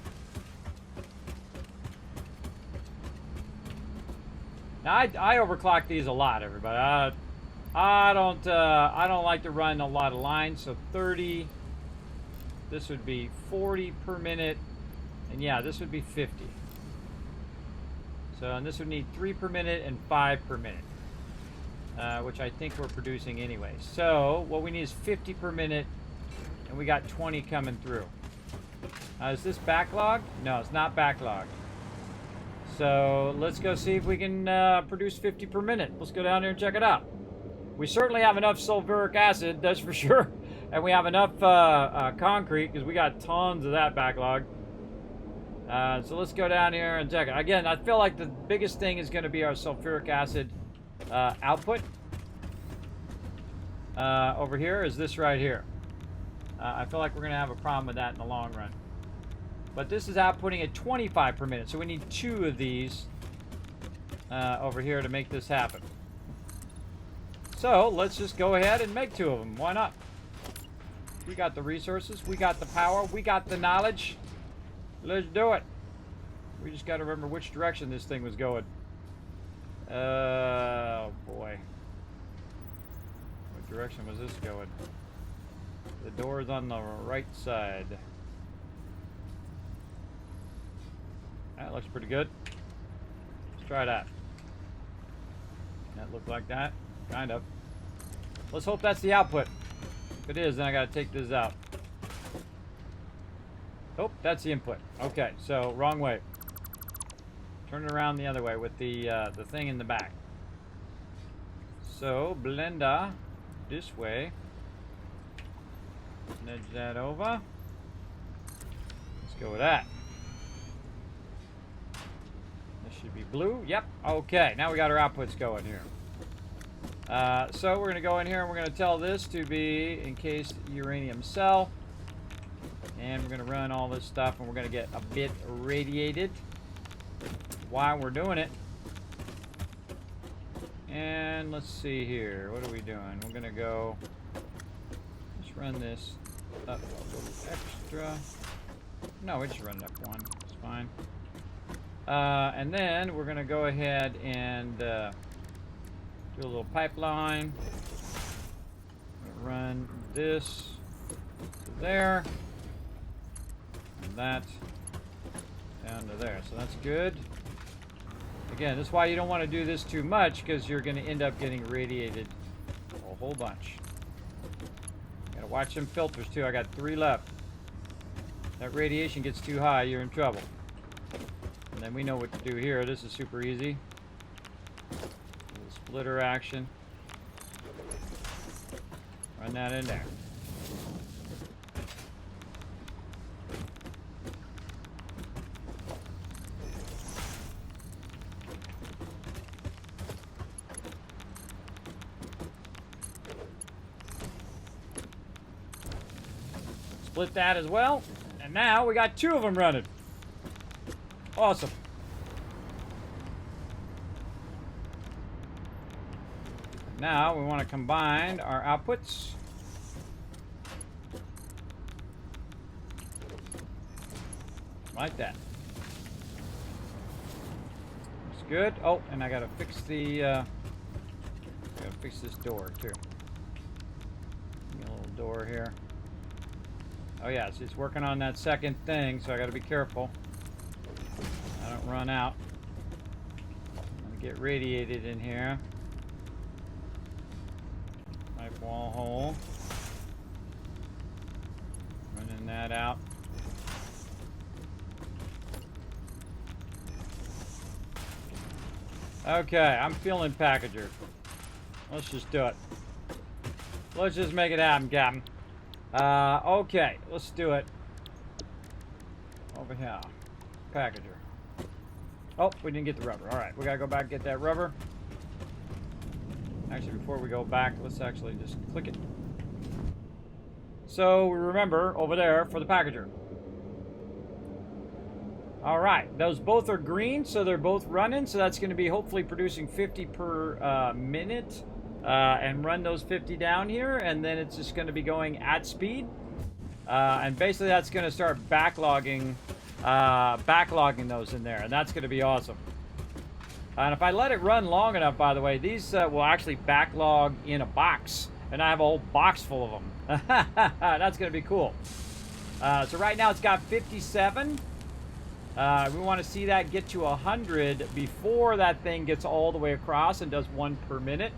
Now I overclock these a lot, everybody. I don't like to run a lot of lines. So 30. This would be 40 per minute. And yeah, this would be 50. So, and this would need 3 per minute and 5 per minute, which I think we're producing anyway. So what we need is 50 per minute, and we got 20 coming through. Is this backlog? No, it's not backlog. So let's go see if we can produce 50 per minute. Let's go down there and check it out. We certainly have enough sulfuric acid, that's for sure. And we have enough concrete, because we got tons of that backlog. So let's go down here and check it. Again, I feel like the biggest thing is going to be our sulfuric acid output. Over here is this right here. I feel like we're going to have a problem with that in the long run. But this is outputting at 25 per minute, so we need 2 of these over here to make this happen. So let's just go ahead and make 2 of them. Why not? We got the resources, we got the power, we got the knowledge. Let's do it. We just got to remember which direction this thing was going. Oh boy. What direction was this going? The door's on the right side. That looks pretty good. Let's try that. That look like that? Kind of. Let's hope that's the output. If it is, then I gotta take this out. Oh, that's the input. Okay, so wrong way. Turn it around the other way with the thing in the back. So blender this way. Nudge that over. Let's go with that. This should be blue. Yep. Okay. Now we got our outputs going here. So we're going to go in here and we're going to tell this to be encased uranium cell. And we're going to run all this stuff and we're going to get a bit irradiated while we're doing it. And let's see here. What are we doing? We're going to go, let's run this up a little extra. No, we just run it up 1. It's fine. And then we're going to go ahead and do a little pipeline. Run this to there. And that down to there. So that's good. Again, this is why you don't want to do this too much, because you're going to end up getting radiated a whole bunch. Gotta watch them filters too. I got 3 left. That radiation gets too high, you're in trouble. And then we know what to do here. This is super easy. Little splitter action. Run that in there. Split that as well. And now we got 2 of them running. Awesome. Now we want to combine our outputs. Like that. Looks good. Oh, and I gotta fix the gotta fix this door too. Get a little door here. Oh yeah, so it's working on that second thing, so I gotta be careful. I don't run out. I'm gonna get radiated in here. Pipe wall hole. Running that out. Okay, I'm feeling packager. Let's just do it. Let's just make it happen, Captain. Okay, let's do it. Over here. Packager. Oh, we didn't get the rubber. Alright, we gotta go back and get that rubber. Actually, before we go back, let's actually just click it. So, remember, over there for the packager. Alright, those both are green, so they're both running. So that's going to be hopefully producing 50 per minute. And run those 50 down here, and then it's just going to be going at speed. And basically that's going to start backlogging those in there, and that's going to be awesome. And if I let it run long enough, by the way, these will actually backlog in a box, and I have a whole box full of them. That's going to be cool. So right now it's got 57. We want to see that get to 100 before that thing gets all the way across and does 1 per minute.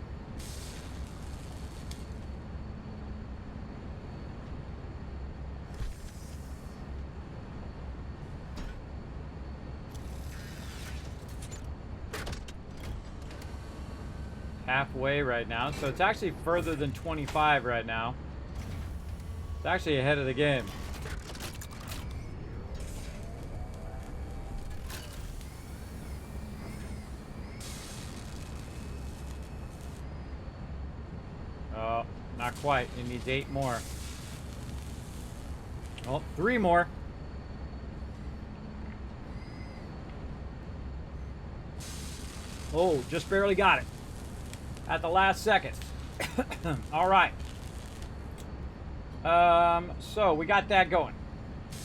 Halfway right now, so it's actually further than 25 right now. It's actually ahead of the game. Oh, not quite. It needs 8 more. Oh, 3 more. Oh, just barely got it. At the last second. All right. So we got that going.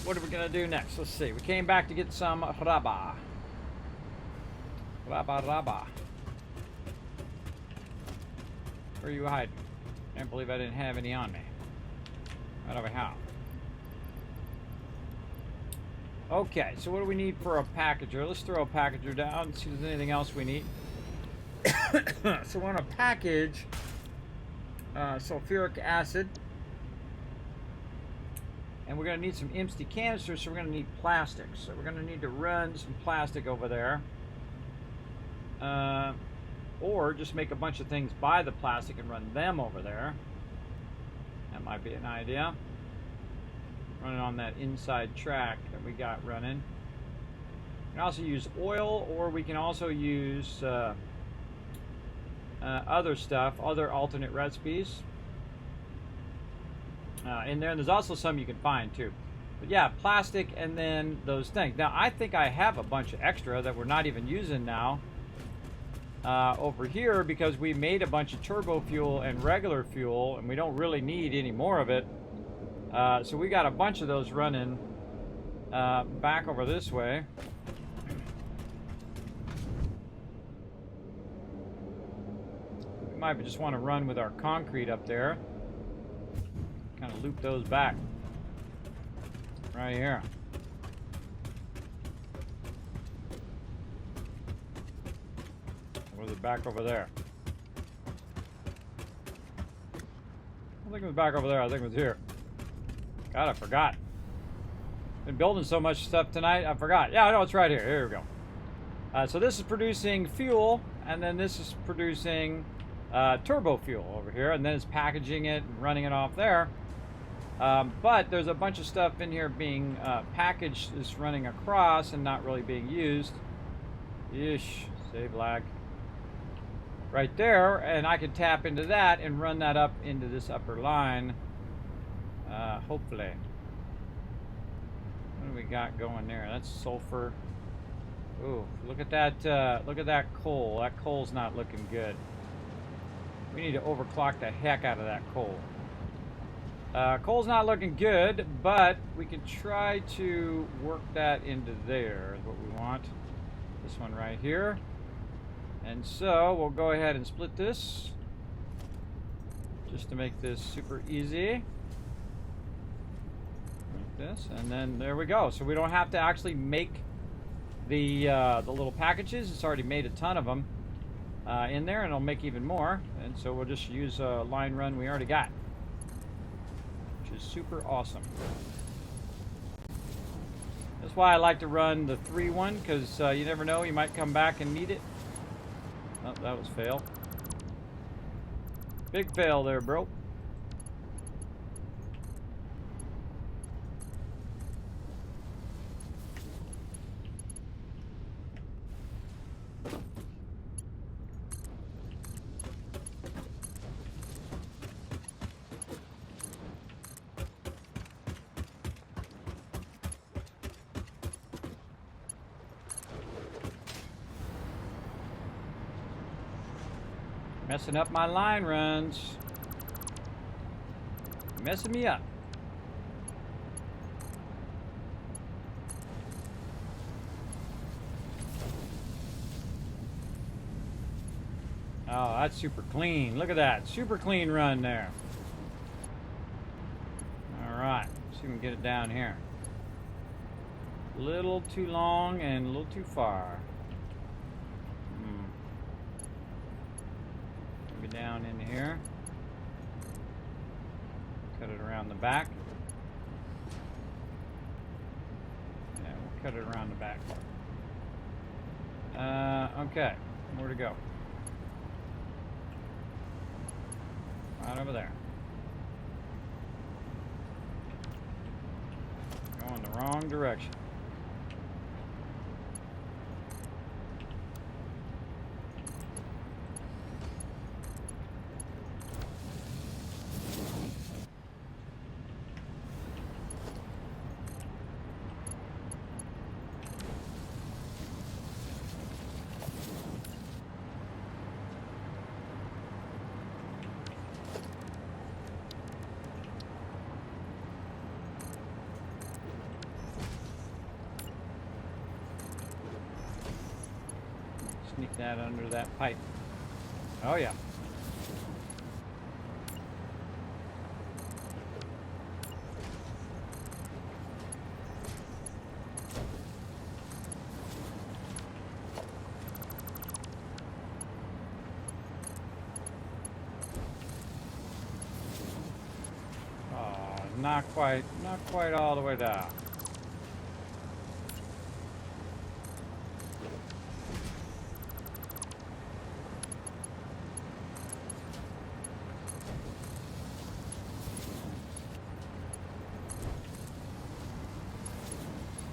What are we going to do next? Let's see. We came back to get some raba. Raba. Where are you hiding? Can't believe I didn't have any on me. Right over how? Okay, so what do we need for a packager? Let's throw a packager down and see if there's anything else we need. So we want to package sulfuric acid. And we're going to need some empty canisters, so we're going to need plastic. So we're going to need to run some plastic over there. Or just make a bunch of things by the plastic and run them over there. That might be an idea. Running on that inside track that we got running. We can also use oil, or we can also use other stuff, other alternate recipes in there. And there's also some you can find too. But yeah, plastic and then those things. Now I think I have a bunch of extra that we're not even using now over here, because we made a bunch of turbo fuel and regular fuel, and we don't really need any more of it. So we got a bunch of those running back over this way. We might just want to run with our concrete up there. Kind of loop those back. Right here. Or was it back over there? I don't think it was back over there. I think it was here. God, I forgot. Been building so much stuff tonight, I forgot. Yeah, I know it's right here. Here we go. So this is producing fuel, and then this is producing turbo fuel over here, and then it's packaging it and running it off there. But there's a bunch of stuff in here being packaged, is running across and not really being used. Yeesh, save lag. Right there, and I can tap into that and run that up into this upper line. Hopefully. What do we got going there? That's sulfur. Ooh, look at that! Look at that coal. That coal's not looking good. We need to overclock the heck out of that coal. Coal's not looking good, but we can try to work that into there. Is what we want. This one right here. And so we'll go ahead and split this, just to make this super easy. Like this, and then there we go. So we don't have to actually make the little packages. It's already made a ton of them in there, and it'll make even more. And so we'll just use a line run we already got, which is super awesome. That's why I like to run the 3-1, because you never know, you might come back and need it. Oh, that was fail. Big fail there, bro. Messing up my line runs. Messing me up. Oh, that's super clean. Look at that. Super clean run there. Alright. See if we can get it down here. A little too long and a little too far. Down into here. Cut it around the back. Yeah, we'll cut it around the back part. Okay, where to go? Right over there. Going the wrong direction. sneak that under that pipe. Oh, yeah. Not quite all the way down.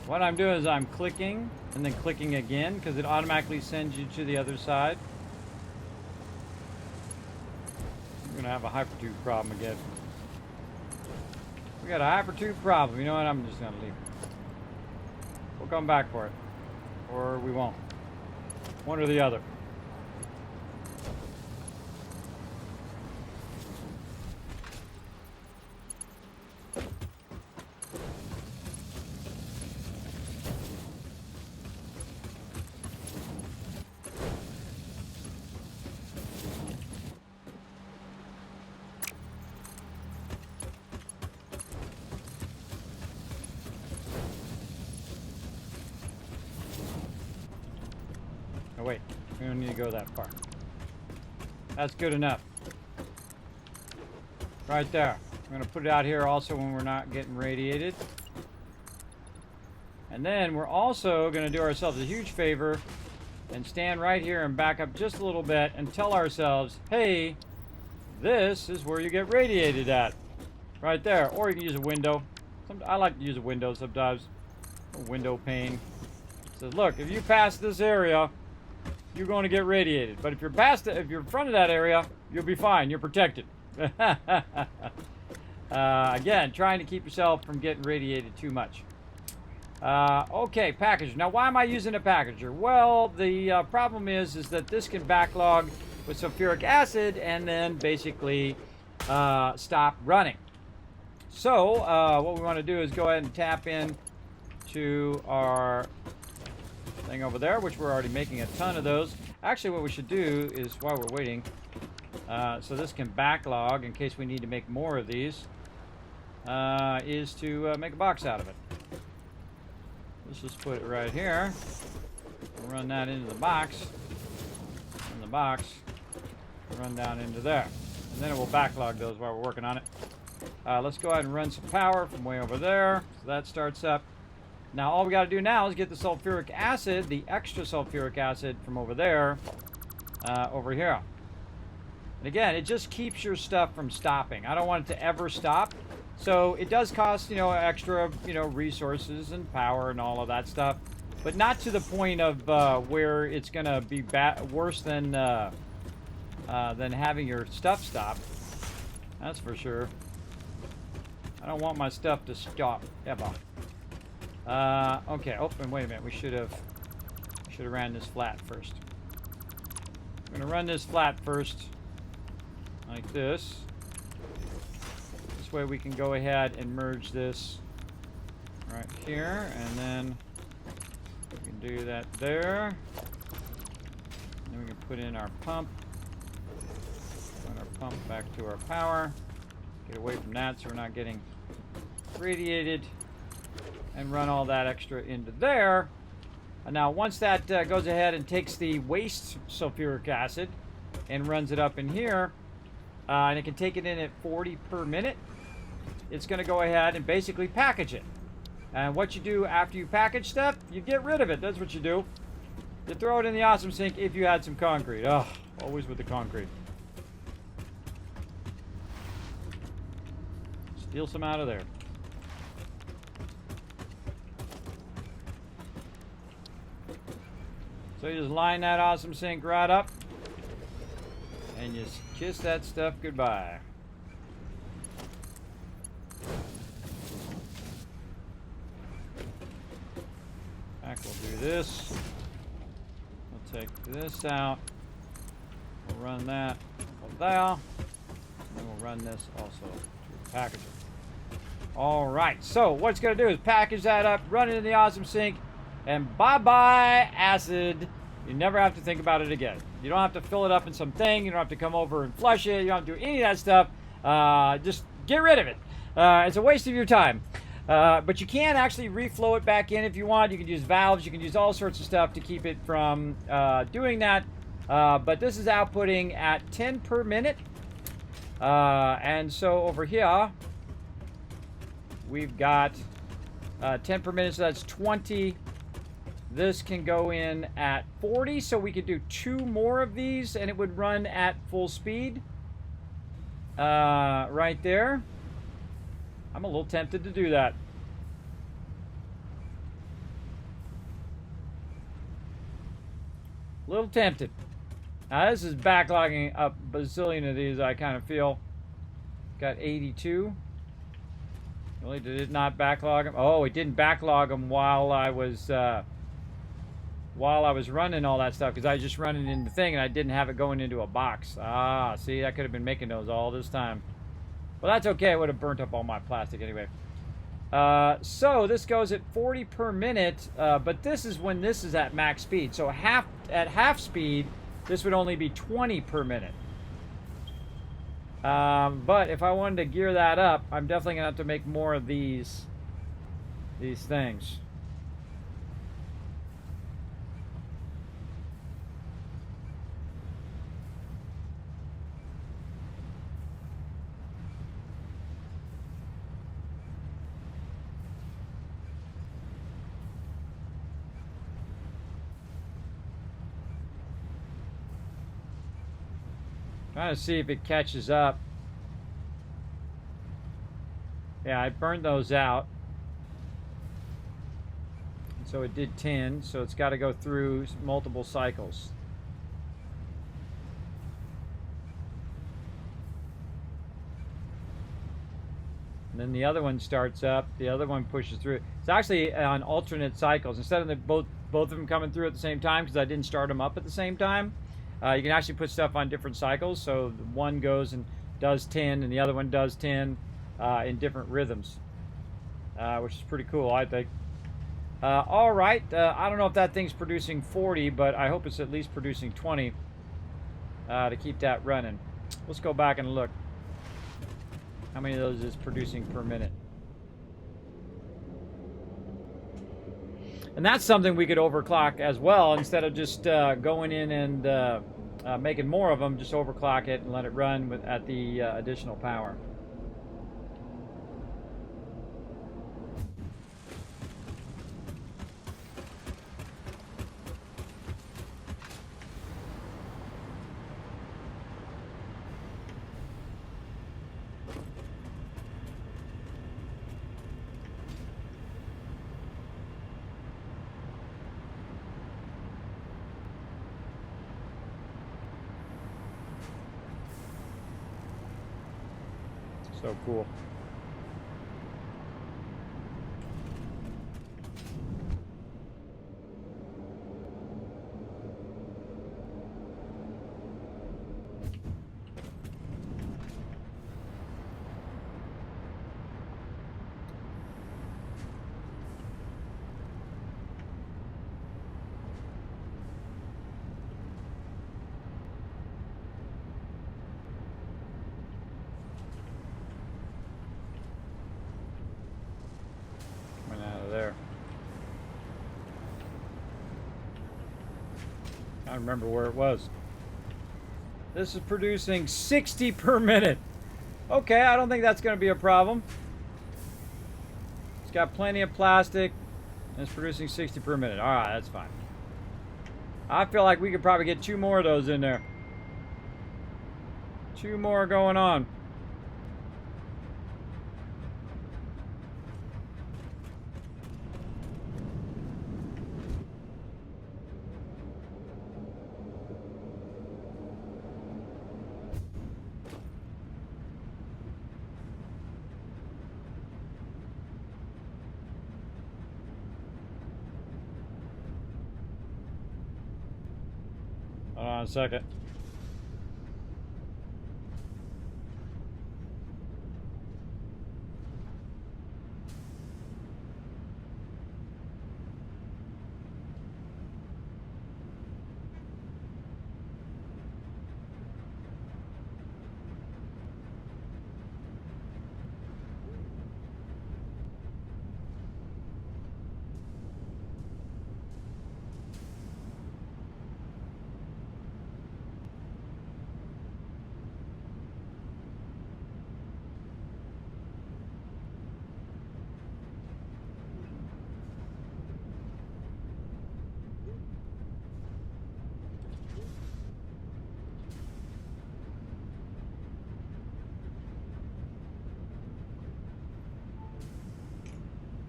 What I'm doing is I'm clicking and then clicking again because it automatically sends you to the other side. We're gonna have a hypertube problem again. We got a hypertube problem. You know what? I'm just gonna leave it. We'll come back for it. Or we won't. One or the other. Oh wait, we don't need to go that far. That's good enough. Right there. I'm gonna put it out here also when we're not getting radiated. And then we're also gonna do ourselves a huge favor and stand right here and back up just a little bit and tell ourselves, hey, this is where you get radiated at. Right there. Or you can use a window. I like to use a window sometimes. A window pane. It says, look, if you pass this area, you're going to get radiated. But if you're past it, if you're in front of that area, you'll be fine. You're protected. Again, trying to keep yourself from getting radiated too much. Okay, packager. Now, why am I using a packager? Well, the problem is that this can backlog with sulfuric acid and then basically stop running. So, what we want to do is go ahead and tap in to our thing over there, which we're already making a ton of those. Actually, what we should do is, while we're waiting, so this can backlog in case we need to make more of these, is to make a box out of it. Let's just put it right here. We'll run that into the box. And the box will run down into there. And then it will backlog those while we're working on it. Let's go ahead and run some power from way over there. So that starts up. Now all we got to do now is get the sulfuric acid, the extra sulfuric acid from over there, over here. And again, it just keeps your stuff from stopping. I don't want it to ever stop. So it does cost, extra, resources and power and all of that stuff. But not to the point of where it's going to be worse than having your stuff stop. That's for sure. I don't want my stuff to stop ever. Okay. Oh, and wait a minute. We should have ran this flat first. I'm gonna run this flat first, like this. This way we can go ahead and merge this right here, and then we can do that there. And then we can put in our pump. Run our pump back to our power. Get away from that so we're not getting radiated. And run all that extra into there. And now once that goes ahead and takes the waste sulfuric acid and runs it up in here, and it can take it in at 40 per minute, it's going to go ahead and basically package it. And what you do after you package stuff, you get rid of it. That's what you do. You throw it in the awesome sink if you had some concrete. Oh, always with the concrete. Steal some out of there. So you just line that awesome sink right up and you kiss that stuff goodbye. Back, we'll do this. We'll take this out. We'll run that over there. And then we'll run this also to the packager. All right, so what it's going to do is package that up, run it in the awesome sink, and bye-bye acid. You never have to think about it again. You don't have to fill it up in some thing. You don't have to come over and flush it. You don't have to do any of that stuff. Just get rid of it. It's a waste of your time. But you can actually reflow it back in if you want. You can use valves. You can use all sorts of stuff to keep it from doing that. But this is outputting at 10 per minute. And so over here, we've got 10 per minute, so that's 20. This can go in at 40, so we could do 2 more of these, and it would run at full speed. Right there. I'm a little tempted to do that. A little tempted. Now this is backlogging a bazillion of these, I kind of feel. Got 82. Really, did it not backlog them? Oh, it didn't backlog them while I was running all that stuff, because I was just running in the thing and I didn't have it going into a box. Ah, see, I could have been making those all this time. Well, that's okay. I would have burnt up all my plastic anyway. So this goes at 40 per minute, but this is when this is at max speed. So at half speed, this would only be 20 per minute. But if I wanted to gear that up, I'm definitely going to have to make more of these things. Trying to see if it catches up. Yeah, I burned those out. So it did 10, so it's got to go through multiple cycles. And then the other one starts up, the other one pushes through. It's actually on alternate cycles. Instead of both of them coming through at the same time, because I didn't start them up at the same time, you can actually put stuff on different cycles. So one goes and does 10, and the other one does 10 in different rhythms, which is pretty cool, I think. All right, I don't know if that thing's producing 40, but I hope it's at least producing 20 to keep that running. Let's go back and look. How many of those is producing per minute? And that's something we could overclock as well. Instead of just going in and making more of them, just overclock it and let it run at the additional power. So cool. There. I don't remember where it was. This is producing 60 per minute. Okay, I don't think that's going to be a problem. It's got plenty of plastic, and it's producing 60 per minute. All right, that's fine. I feel like we could probably get 2 more of those in there. 2 more going on. Hold on a second.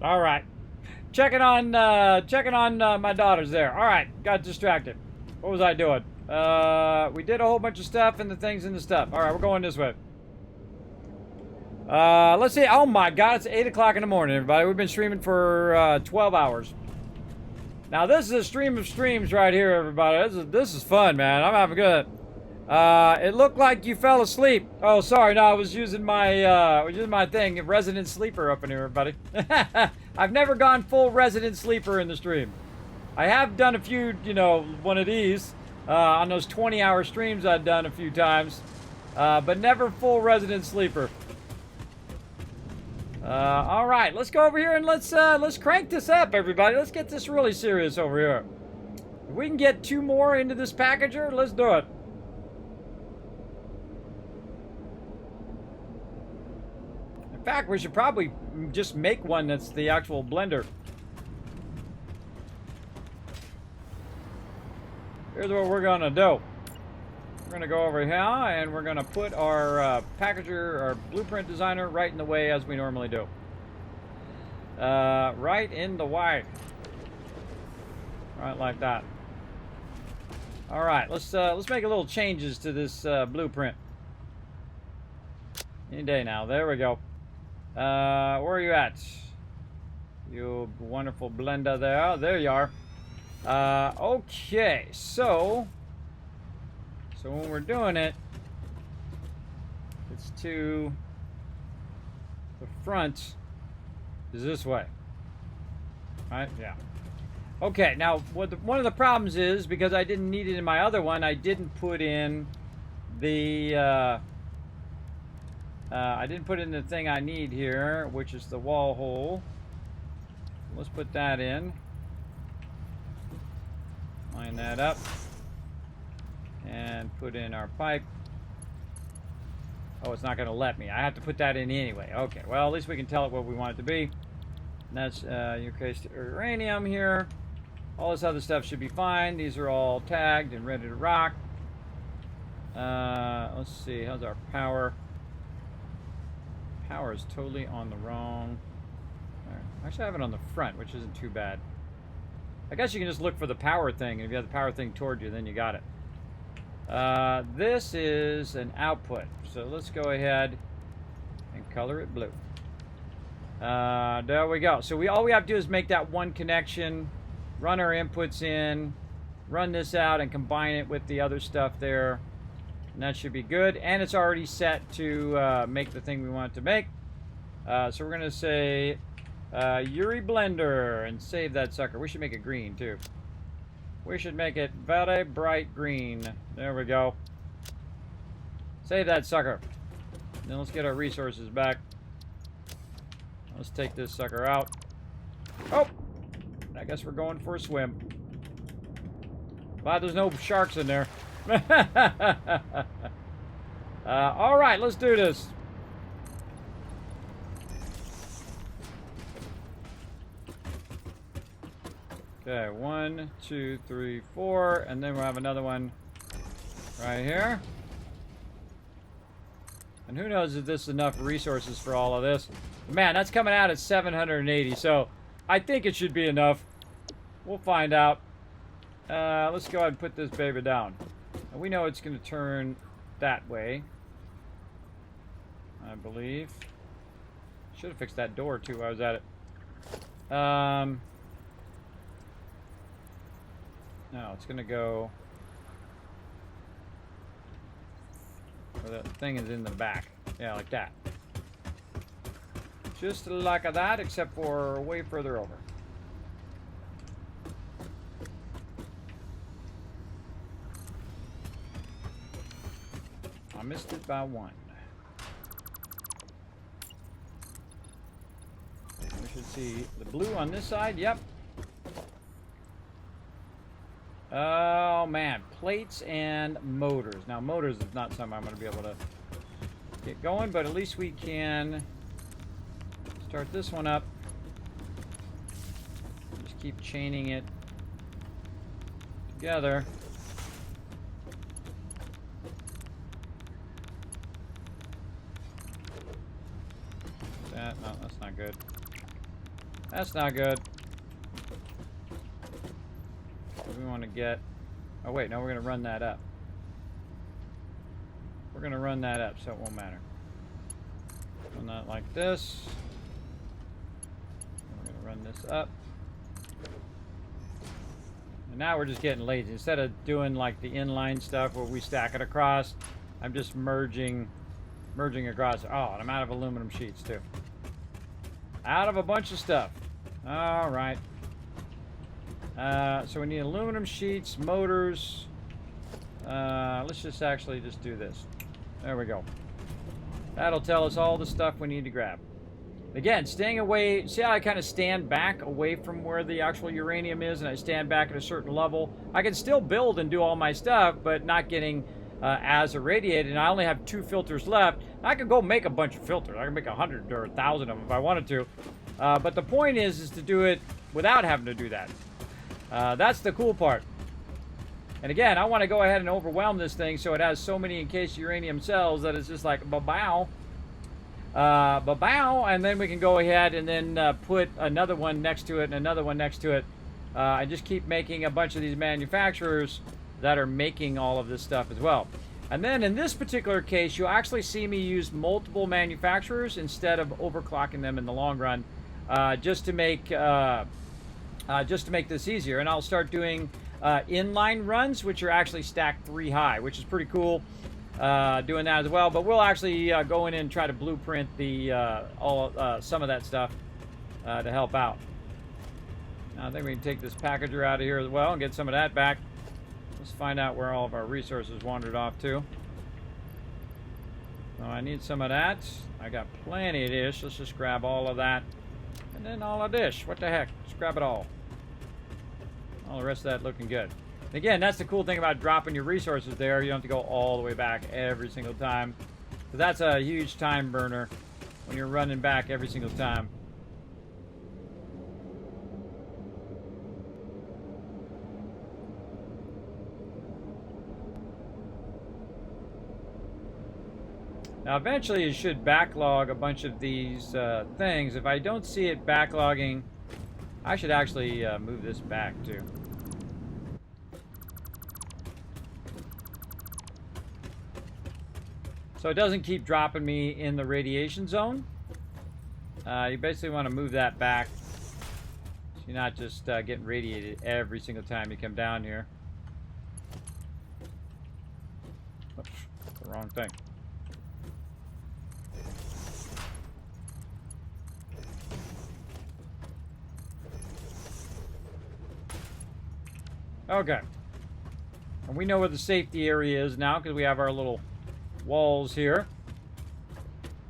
All right. Checking on my daughters there. All right, got distracted. What was I doing? We did a whole bunch of stuff and the things in the stuff. All right, we're going this way. Let's see. Oh my God, it's 8 o'clock in the morning, everybody. We've been streaming for 12 hours. Now this is a stream of streams right here, everybody. This is fun, man. I'm having good. It looked like you fell asleep. Oh, sorry. No, I was using my thing, resident sleeper up in here, everybody. I've never gone full resident sleeper in the stream. I have done a few, you know, one of these on those 20-hour streams I've done a few times, but never full resident sleeper. All right, let's go over here and let's crank this up, everybody. Let's get this really serious over here. If we can get 2 more into this packager, let's do it. In fact, we should probably just make one that's the actual blender. Here's what we're gonna do. We're gonna go over here and we're gonna put our packager, our blueprint designer, right in the way as we normally do. Right in the way. Right like that. All right, let's make a little changes to this blueprint. Any day now. There we go. Where are you at? You wonderful blender there. There you are. Okay, so when we're doing it, it's to the front is this way. Right? Yeah. Okay, now one of the problems is because I didn't need it in my other one, I didn't put in the thing I need here, which is the wall hole. Let's put that in. Line that up. And put in our pipe. Oh, it's not going to let me. I have to put that in anyway. Okay, well, at least we can tell it what we want it to be. And that's Eucased uranium here. All this other stuff should be fine. These are all tagged and ready to rock. Let's see. How's our power? Power is totally on the wrong. Actually, I have it on the front, which isn't too bad. I guess you can just look for the power thing, and if you have the power thing toward you, then you got it. This is an output, so let's go ahead and color it blue. There we go. So all we have to do is make that one connection, run our inputs in, run this out, and combine it with the other stuff there. And that should be good. And it's already set to make the thing we want it to make. So we're going to say Yuri Blender and save that sucker. We should make it green too. We should make it very bright green. There we go. Save that sucker. Then let's get our resources back. Let's take this sucker out. Oh! I guess we're going for a swim. Glad there's no sharks in there. Alright, let's do this. Okay, 1, 2, 3, 4, and then we'll have another one right here. And who knows if this is enough resources for all of this. Man, that's coming out at 780, so I think it should be enough. We'll find out. Let's go ahead and put this baby down. And we know it's going to turn that way, I believe. Should have fixed that door too while I was at it. No, it's going to go where the thing is in the back. Yeah, like that. Just like that, except for way further over. I missed it by 1. We should see the blue on this side. Yep. Oh man, plates and motors. Now motors is not something I'm going to be able to get going, but at least we can start this one up. Just keep chaining it together. No, that's not good. That's not good. We want to get... Oh, wait. No, we're going to run that up. We're going to run that up, so it won't matter. Run that like this. We're going to run this up. And now we're just getting lazy. Instead of doing like the inline stuff where we stack it across, I'm just merging across. Oh, and I'm out of aluminum sheets too. Out of a bunch of stuff. All right. So we need aluminum sheets, motors. Let's just actually just do this. There we go. That'll tell us all the stuff we need to grab. Again, staying away. See how I kind of stand back away from where the actual uranium is, and I stand back at a certain level. I can still build and do all my stuff, but not getting as irradiated. And I only have 2 filters left. I could go make a bunch of filters. I can make 100 or 1,000 of them if I wanted to. But the point is to do it without having to do that. That's the cool part. And again, I want to go ahead and overwhelm this thing so it has so many encased uranium cells that it's just like ba-bow. Ba-bow, and then we can go ahead and then put another one next to it and another one next to it. And just keep making a bunch of these manufacturers that are making all of this stuff as well. And then in this particular case, you'll actually see me use multiple manufacturers instead of overclocking them in the long run, just to make this easier. And I'll start doing inline runs, which are actually stacked 3 high, which is pretty cool. Doing that as well, but we'll actually go in and try to blueprint the some of that stuff to help out. Now, I think we can take this packager out of here as well and get some of that back. Let's find out where all of our resources wandered off to. So I need some of that. I got plenty of dish. Let's just grab all of that. And then all of dish. What the heck? Just grab it all. All the rest of that looking good. Again, that's the cool thing about dropping your resources there. You don't have to go all the way back every single time. So that's a huge time burner when you're running back every single time. Now, eventually, you should backlog a bunch of these things. If I don't see it backlogging, I should actually move this back, too. So it doesn't keep dropping me in the radiation zone. You basically want to move that back so you're not just getting radiated every single time you come down here. Oops, the wrong thing. Okay. And we know where the safety area is now because we have our little walls here.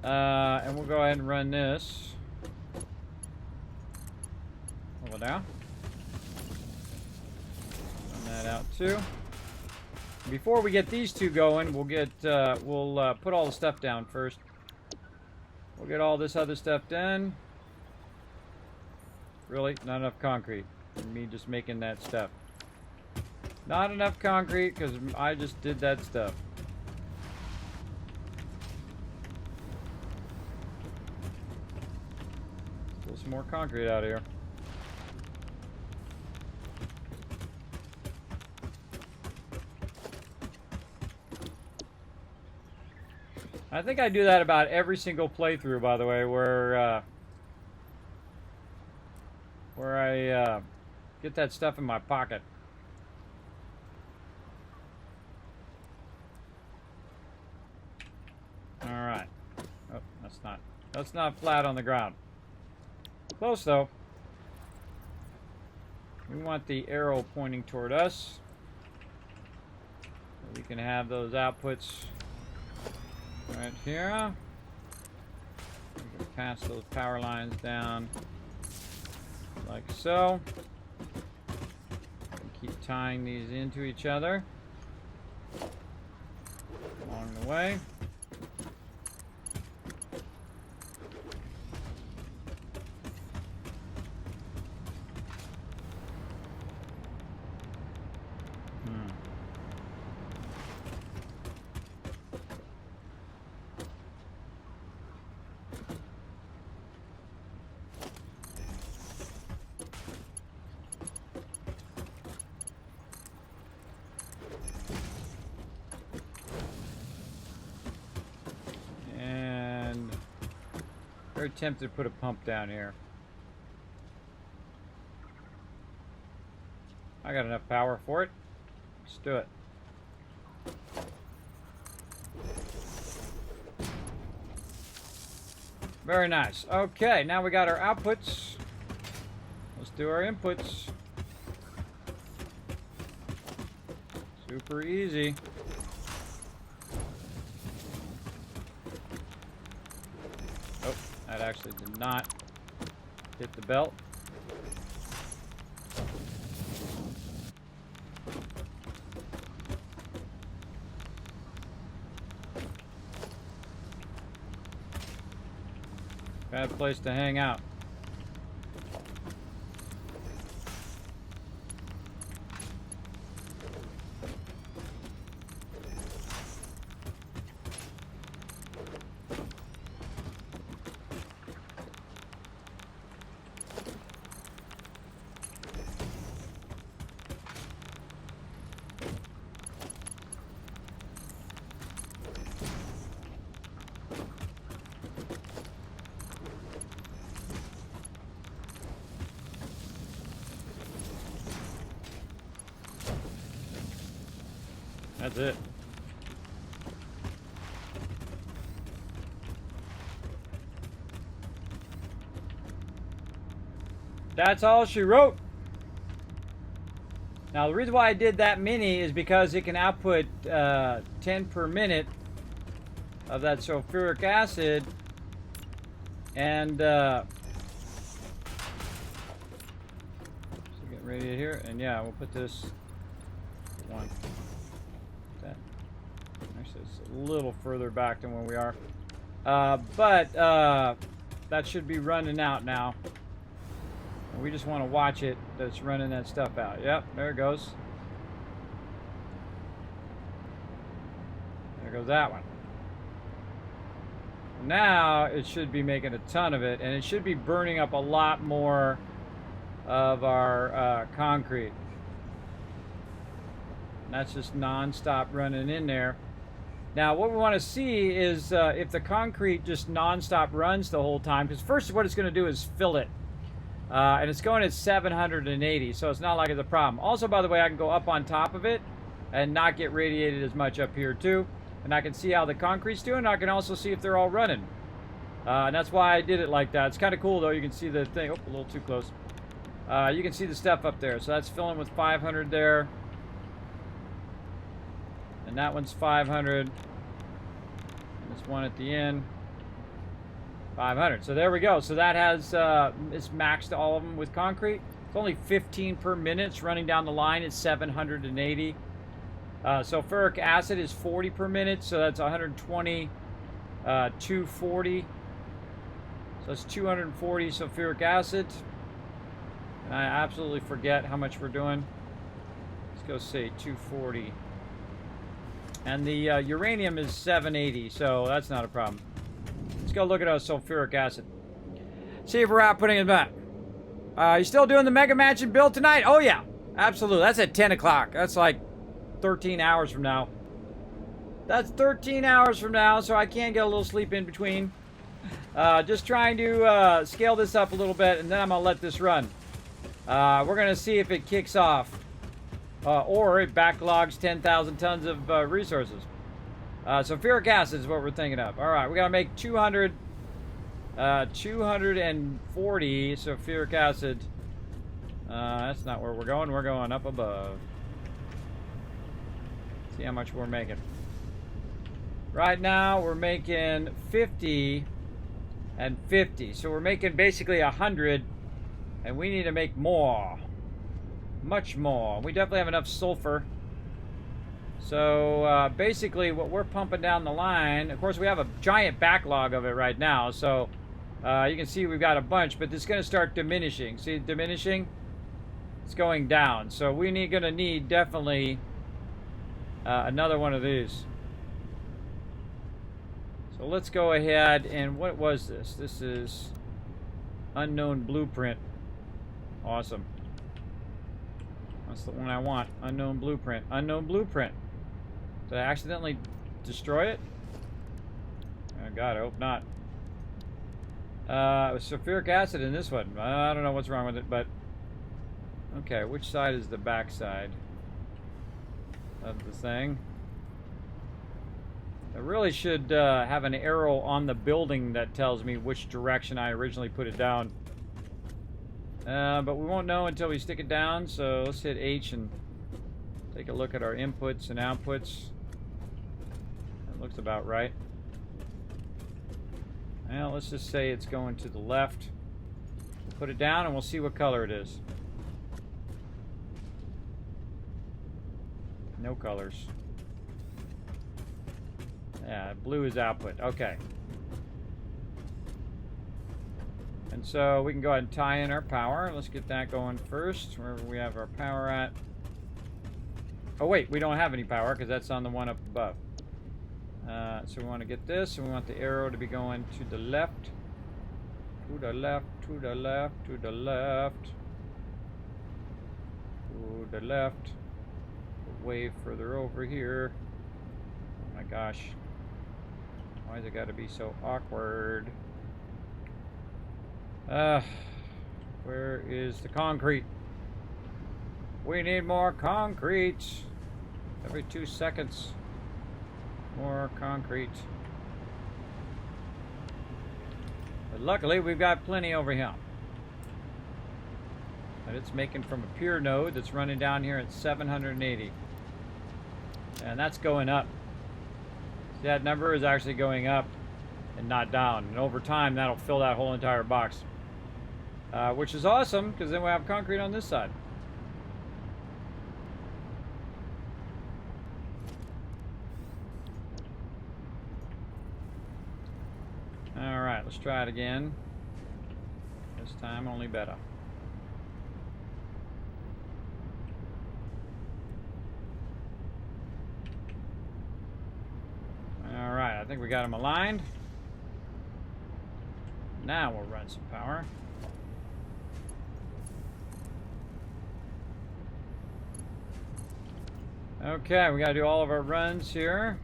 And we'll go ahead and run this over there. Run that out too. Before we get these two going, we'll get we'll put all the stuff down first. We'll get all this other stuff done. Really, not enough concrete for me just making that stuff. Not enough concrete because I just did that stuff. Pull some more concrete out of here. I think I do that about every single playthrough, by the way, where I get that stuff in my pocket. All right. Oh, that's not flat on the ground. Close though. We want the arrow pointing toward us. So we can have those outputs right here. We can pass those power lines down like so. And keep tying these into each other along the way. Very tempted to put a pump down here. I got enough power for it. Let's do it. Very nice. Okay, now we got our outputs. Let's do our inputs. Super easy. Oh, that actually did not hit the belt. Bad place to hang out. That's it. That's all she wrote. Now, the reason why I did that many is because it can output 10 per minute of that sulfuric acid. And so get ready here. And yeah, we'll put this one. Actually, it's a little further back than where we are. But that should be running out now. And we just want to watch it that's running that stuff out. Yep, there it goes. There goes that one. Now it should be making a ton of it, and it should be burning up a lot more of our concrete. And that's just non-stop running in there. Now what we want to see is if the concrete just non-stop runs the whole time, because first what it's going to do is fill it. And it's going at 780, so it's not like it's a problem. Also, by the way, I can go up on top of it and not get radiated as much up here too. And I can see how the concrete's doing. I can also see if they're all running. And that's why I did it like that. It's kind of cool though. You can see the thing. Oh, a little too close. You can see the stuff up there. So that's filling with 500 there. And that one's 500. And this one at the end. 500. So there we go. So that has, it's maxed all of them with concrete. It's only 15 per minute. It's running down the line at 780. Sulfuric acid is 40 per minute. So that's 120, 240. So that's 240 sulfuric acid. And I absolutely forget how much we're doing. Let's go say 240. And the uranium is 780. So that's not a problem. Let's go look at our sulfuric acid. See if we're outputting it back. You still doing the Mega Mansion build tonight? Oh yeah, absolutely. That's at 10 o'clock. That's like 13 hours from now. That's 13 hours from now, so I can get a little sleep in between. Just trying to scale this up a little bit, and then I'm going to let this run. We're going to see if it kicks off. Or it backlogs 10,000 tons of resources. Sulfuric acid is what we're thinking of. All right, we got to make 240 sulfuric acid. That's not where we're going. We're going up above. See how much we're making. Right now, we're making 50 and 50. So we're making basically 100, and we need to make more. Much more. We definitely have enough sulfur. So basically what we're pumping down the line, of course we have a giant backlog of it right now, so you can see we've got a bunch, but it's going to start diminishing. See, diminishing? It's going down. So we're going to need definitely another one of these. So let's go ahead and what was this? This is unknown blueprint. Awesome. That's the one I want. Unknown blueprint. Unknown blueprint. Did I accidentally destroy it? Oh God, I hope not. Sulfuric acid in this one. I don't know what's wrong with it, but... Okay, which side is the back side of the thing? I really should have an arrow on the building that tells me which direction I originally put it down. But we won't know until we stick it down, so let's hit H and take a look at our inputs and outputs. That looks about right. Well, let's just say it's going to the left. We'll put it down and we'll see what color it is. No colors. Yeah, blue is output. Okay. And so we can go ahead and tie in our power. Let's get that going first, wherever we have our power at. Oh wait, we don't have any power because that's on the one up above. So we want to get this, and we want the arrow to be going to the left. To the left, to the left, to the left. To the left. Way further over here. Oh my gosh. Why's it got to be so awkward? Where is the concrete? We need more concrete. Every 2 seconds. More concrete. But luckily, we've got plenty over here. But it's making from a pure node that's running down here at 780. And that's going up. See, that number is actually going up and not down. And over time, that'll fill that whole entire box. Which is awesome, because then we have concrete on this side. Alright, let's try it again. This time, only better. Alright, I think we got them aligned. Now we'll run some power. Okay, we got to do all of our runs here.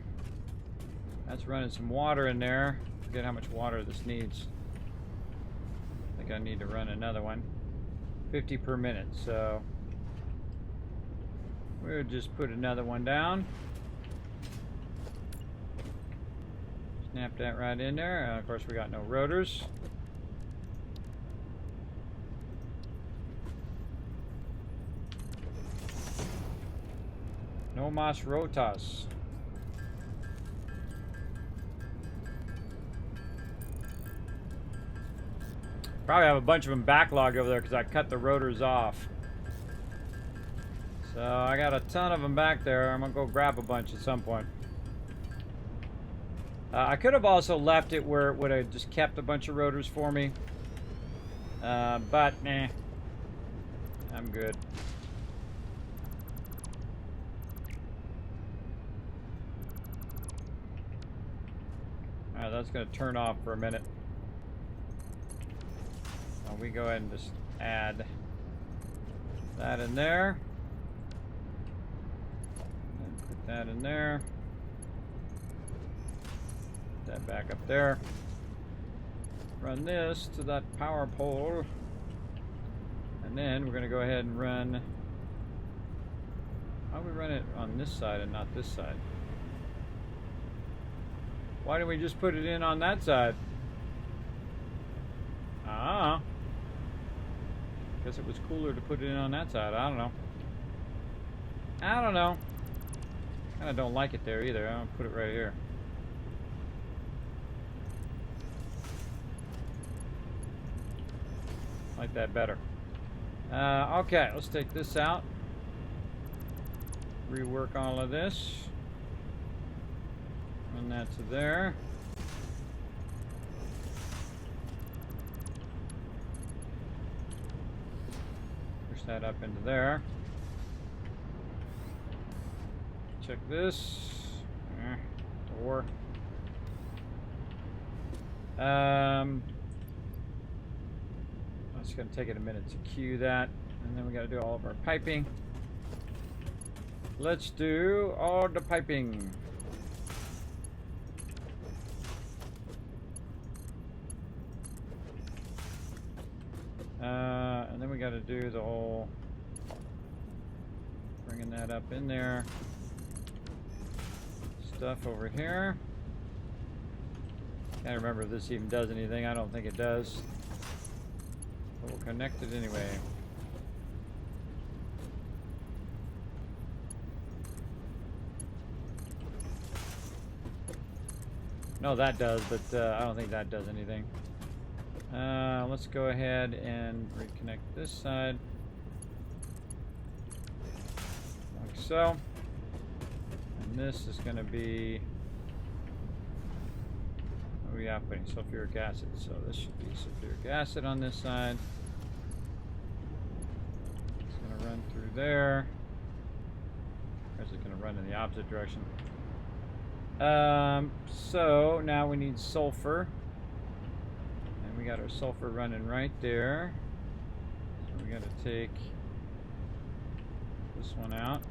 That's running some water in there. Forget how much water this needs. I think I need to run another one. 50 per minute, so we'll just put another one down. Snap that right in there. Of course, we got no rotors. No mas rotas. Probably have a bunch of them backlogged over there because I cut the rotors off. So I got a ton of them back there. I'm gonna go grab a bunch at some point. I could have also left it where it would have just kept a bunch of rotors for me. But nah, I'm good. Alright, that's going to turn off for a minute. We go ahead and just add that in there. And put that in there. Put that back up there. Run this to that power pole. And then we're going to go ahead and run... How do we run it on this side and not this side? Why didn't we just put it in on that side? Ah. Guess it was cooler to put it in on that side. I don't know. I don't know. Kind of don't like it there either. I'm gonna put it right here. Like that better. Okay, let's take this out. Rework all of this. Run that to there. Push that up into there. Check this. Or it's going to take it a minute to cue that, and then we got to do all of our piping. Let's do all the piping. And then we got to do the whole bringing that up in there. Stuff over here. Can't remember if this even does anything. I don't think it does. But we'll connect it anyway. No, that does, but I don't think that does anything. Let's go ahead and reconnect this side. Like so. And this is going to be... what are we outputting? Sulfuric acid. So this should be sulfuric acid on this side. It's going to run through there. Or is it going to run in the opposite direction? So now we need sulfur. And we got our sulfur running right there. So we got to take this one out.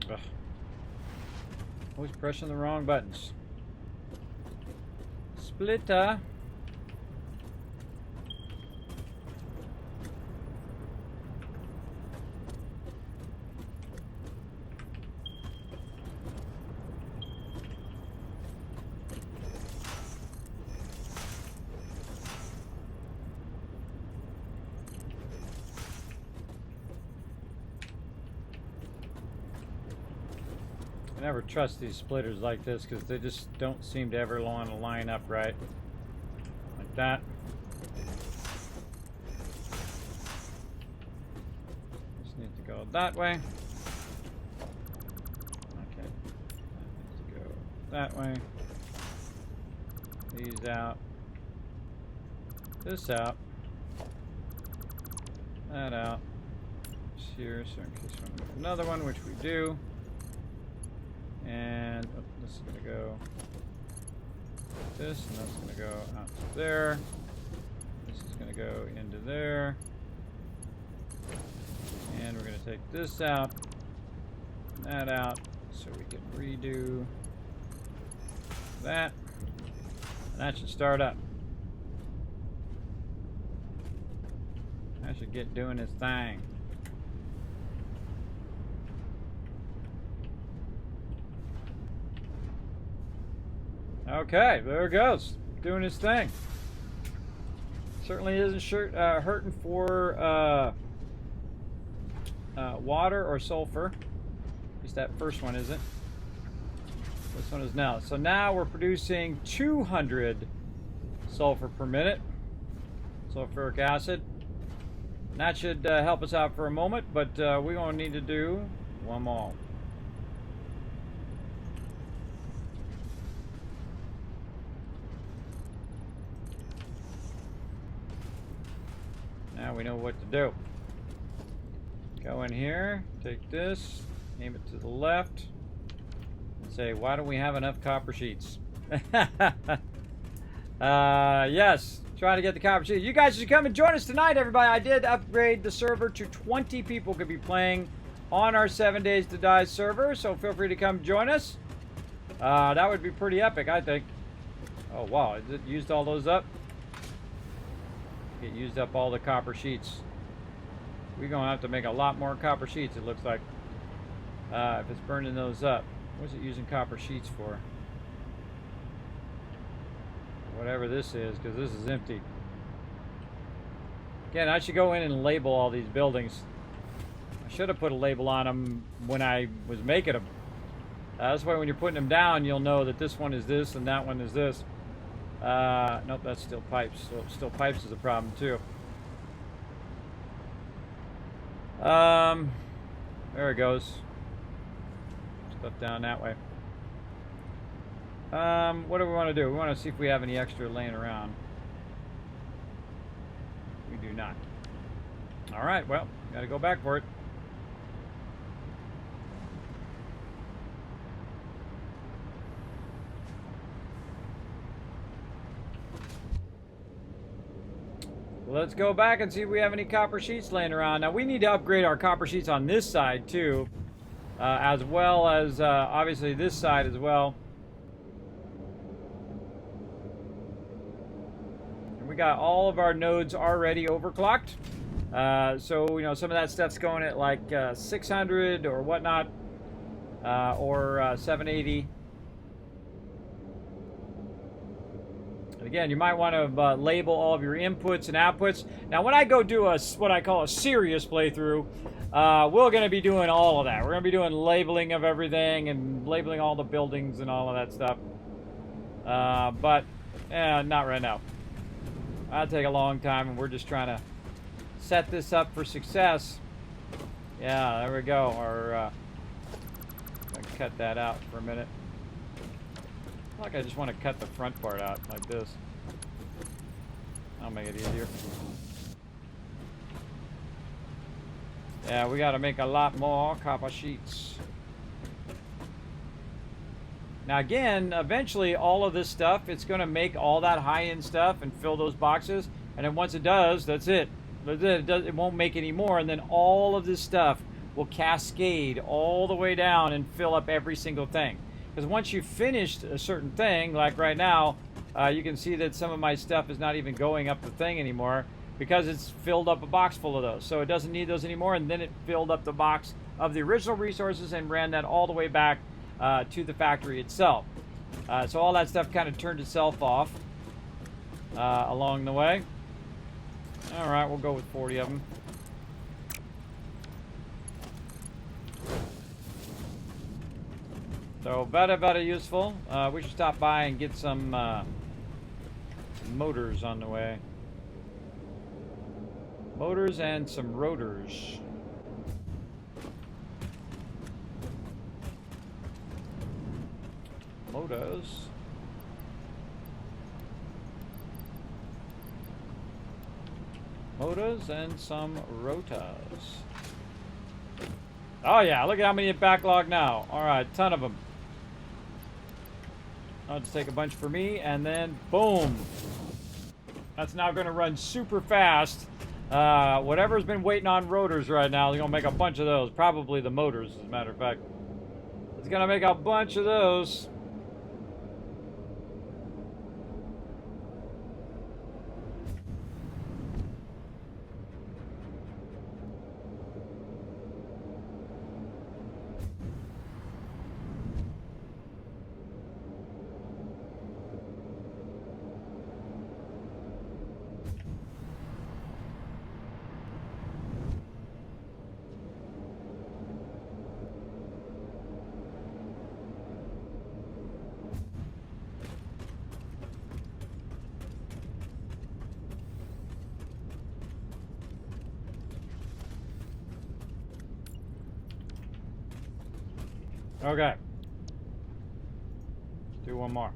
Ugh. Always pressing the wrong buttons. Splitter. I never trust these splitters like this because they just don't seem to ever want to line up right. Like that. Just need to go that way. Okay. That needs to go that way. These out. This out. That out. It's here, so in case we want to make another one, which we do. And oh, this is going to go like this, and that's going to go out to there. This is going to go into there. And we're going to take this out, and that out, so we can redo that. And that should start up. That should get doing its thing. Okay, there it goes. Doing its thing. Certainly isn't hurting for water or sulfur. At least that first one isn't. This one is now. So now we're producing 200 sulfur per minute. Sulfuric acid. And that should help us out for a moment, but we're going to need to do one more. Now we know what to do. Go in here, take this, aim it to the left, and say, why don't we have enough copper sheets? Yes, trying to get the copper sheets. You guys should come and join us tonight, everybody. I did upgrade the server to 20 people could be playing on our 7 Days to Die server, so feel free to come join us. That would be pretty epic, I think. Oh, wow, it used all those up? It used up all the copper sheets. We're going to have to make a lot more copper sheets, it looks like. If it's burning those up. What's it using copper sheets for? Whatever this is, because this is empty. Again, I should go in and label all these buildings. I should have put a label on them when I was making them. That's why when you're putting them down, you'll know that this one is this and that one is this. Nope, that's still pipes. So still pipes is a problem too. There it goes. Stuff down that way. What do we want to do? We want to see if we have any extra laying around. We do not. All right, well, got to go back for it. Let's go back and see if we have any copper sheets laying around. Now we need to upgrade our copper sheets on this side too, as well as obviously this side as well. And we got all of our nodes already overclocked. So, you know, some of that stuff's going at like 600 or whatnot, or 780. And again, you might want to label all of your inputs and outputs. Now, when I go do what I call a serious playthrough, we're going to be doing all of that. We're going to be doing labeling of everything and labeling all the buildings and all of that stuff. But not right now. That'll take a long time, and we're just trying to set this up for success. Yeah, there we go. Or cut that out for a minute. Like I just want to cut the front part out like this. That'll make it easier. Yeah, we got to make a lot more copper sheets. Now again, eventually all of this stuff, it's going to make all that high-end stuff and fill those boxes. And then once it does, that's it. It won't make any more. And then all of this stuff will cascade all the way down and fill up every single thing. Because once you've finished a certain thing, like right now, you can see that some of my stuff is not even going up the thing anymore because it's filled up a box full of those. So it doesn't need those anymore, and then it filled up the box of the original resources and ran that all the way back to the factory itself. So all that stuff kind of turned itself off along the way. All right, we'll go with 40 of them. So very useful. We should stop by and get some motors on the way. Motors and some rotors. Motors. Motors and some rotors. Oh yeah, look at how many in backlog now. Alright, ton of them. I'll just take a bunch for me, and then boom. That's now going to run super fast. Whatever's been waiting on rotors right now, they're going to make a bunch of those. Probably the motors, as a matter of fact. It's going to make a bunch of those. Okay. Let's do one more.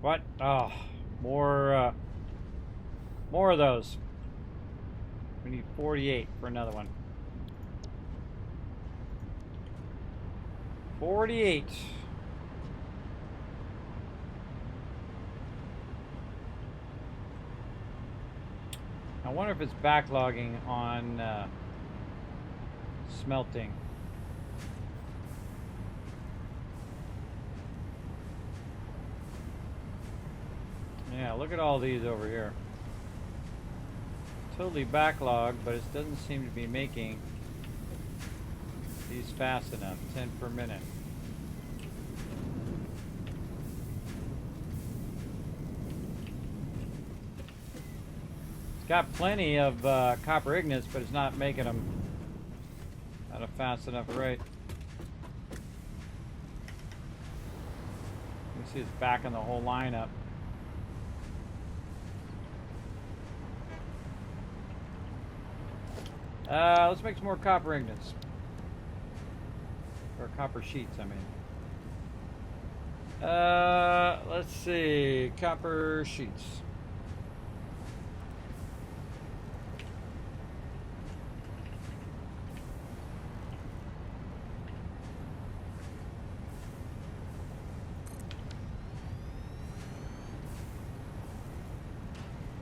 What? Oh, more of those. We need 48 for another one. 48. I wonder if it's backlogging on smelting. Yeah, look at all these over here. Totally backlogged, but it doesn't seem to be making these fast enough. 10 per minute. It's got plenty of copper ignits, but it's not making them at a fast enough rate. You can see it's backing the whole line up. Let's make some more copper ignits. Or copper sheets, I mean. Let's see. Copper sheets.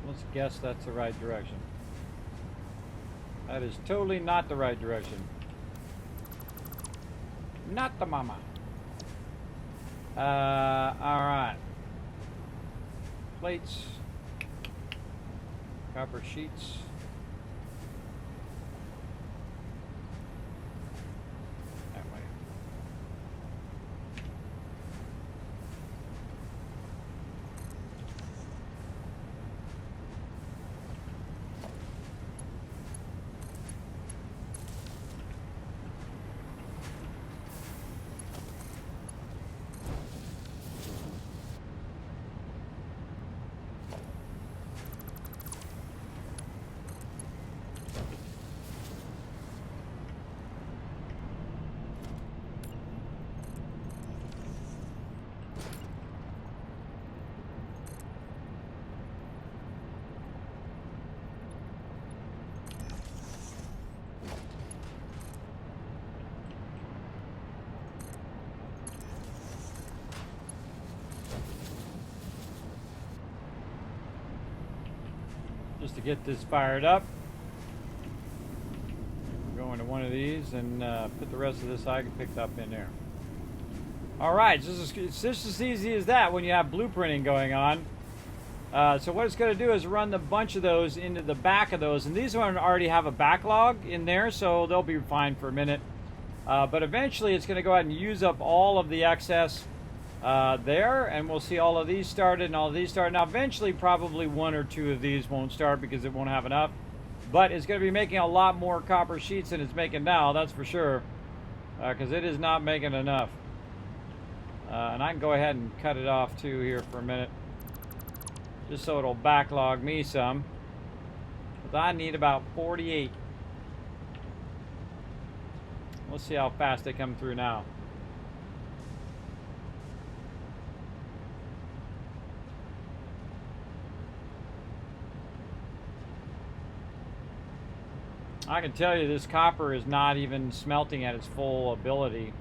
Let's guess that's the right direction. That is totally not the right direction. Not the mama. Alright. Plates. Copper sheets. That way. Just to get this fired up, go into one of these and put the rest of this I picked up in there. All right, it's just as easy as that when you have blueprinting going on. So what it's going to do is run a bunch of those into the back of those, and these ones already have a backlog in there, so they'll be fine for a minute. But eventually it's going to go ahead and use up all of the excess there, and we'll see all of these started and all of these started. Now eventually probably one or two of these won't start because it won't have enough, but it's going to be making a lot more copper sheets than it's making now, that's for sure, because it is not making enough. And I can go ahead and cut it off too here for a minute, just so it'll backlog me some, because I need about 48. Let's see how fast they come through now. I can tell you this copper is not even smelting at its full ability,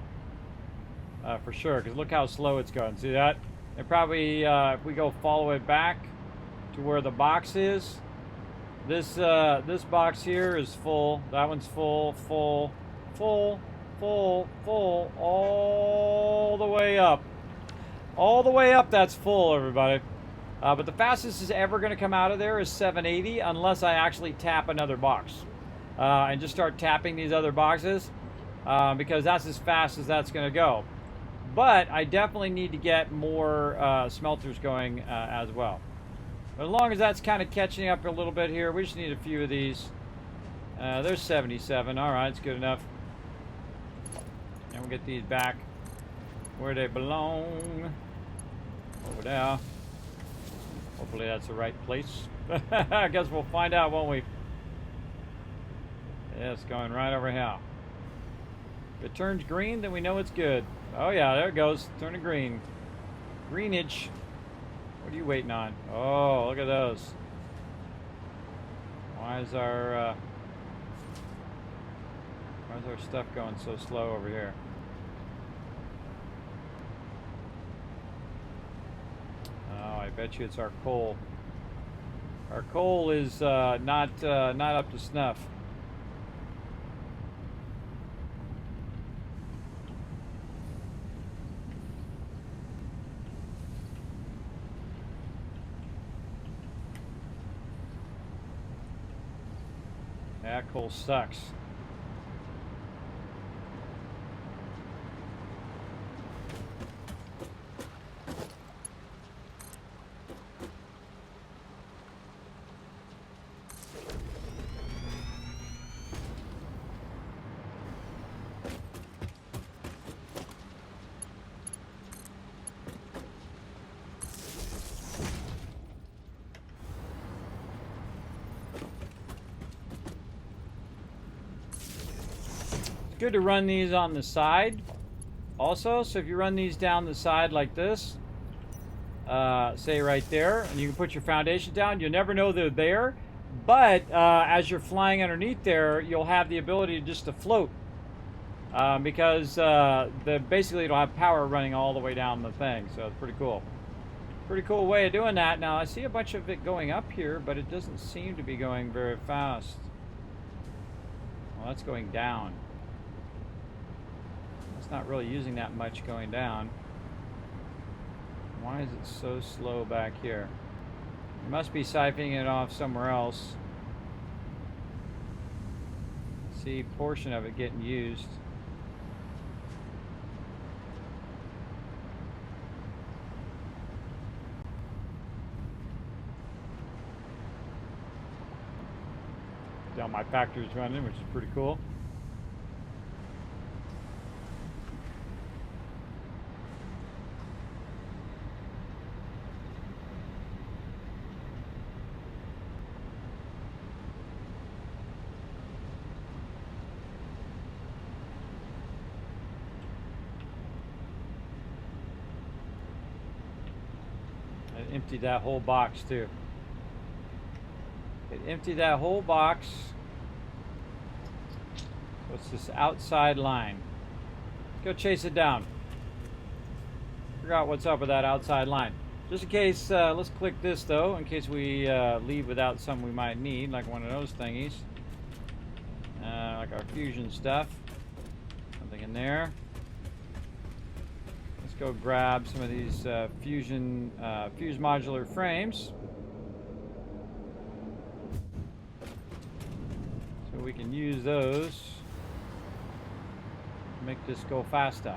for sure, because look how slow it's going. See that? It probably, if we go follow it back to where the box is, this box here is full, that one's full, full, full, full, full, all the way up. All the way up, that's full, everybody. But the fastest it's ever going to come out of there is 780, unless I actually tap another box. And just start tapping these other boxes, because that's as fast as that's going to go. But I definitely need to get more smelters going as well. But as long as that's kind of catching up a little bit here, we just need a few of these. There's 77. All right, it's good enough. And we'll get these back where they belong. Over there. Hopefully that's the right place. I guess we'll find out, won't we? Yeah, it's going right over here. If it turns green, then we know it's good. Oh yeah, there it goes. Turning green. Greenage. What are you waiting on? Oh, look at those. Why is our stuff going so slow over here? Oh, I bet you it's our coal. Our coal is not up to snuff. That coal sucks. Good to run these on the side, also. So if you run these down the side like this, say right there, and you can put your foundation down, you'll never know they're there. But as you're flying underneath there, you'll have the ability just to float. Because basically it'll have power running all the way down the thing. So it's pretty cool. Pretty cool way of doing that. Now I see a bunch of it going up here, but it doesn't seem to be going very fast. Well, that's going down. It's not really using that much going down. Why is it so slow back here? It must be siphoning it off somewhere else. See a portion of it getting used. Down my factory's running, which is pretty cool. I emptied that whole box too. It emptied that whole box. What's this outside line? Go chase it down. Figure out what's up with that outside line. Just in case, let's click this though, in case we leave without something we might need, like one of those thingies. Like our fusion stuff. Something in there. Let's go grab some of these fuse modular frames. So we can use those to make this go faster.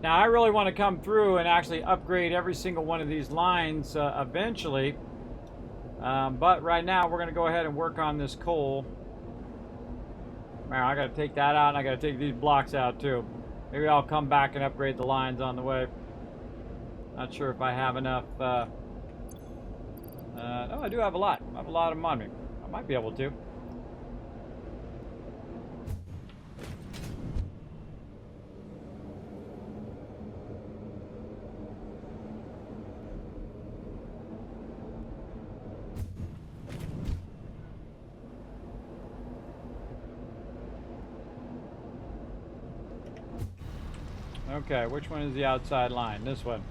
Now I really want to come through and actually upgrade every single one of these lines eventually. But right now we're going to go ahead and work on this coal. Man, I got to take that out and I got to take these blocks out too. Maybe I'll come back and upgrade the lines on the way. Not sure if I have enough. Oh, I do have a lot. I have a lot of them on me. I might be able to. Okay, which one is the outside line? This one.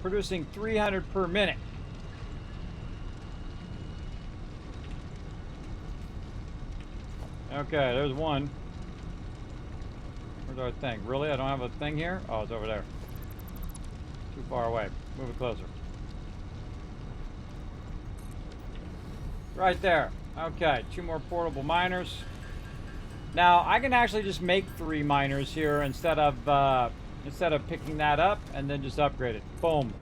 Producing 300 per minute. Okay, there's one. Where's our thing? Really? I don't have a thing here? Oh, it's over there. Too far away. Move it closer. Right there. Okay, 2 more portable miners. Now I can actually just make 3 miners here instead of picking that up and then just upgrade it. Boom.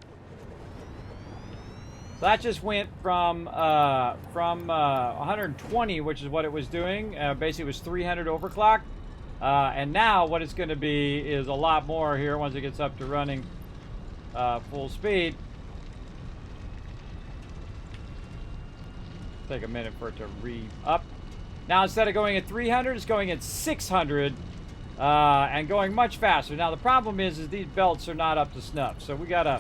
So that just went from 120, which is what it was doing. Basically, it was 300 overclock, and now what it's going to be is a lot more here once it gets up to running full speed. Take a minute for it to re-up. Now instead of going at 300, it's going at 600 and going much faster. Now the problem is these belts are not up to snuff, so we gotta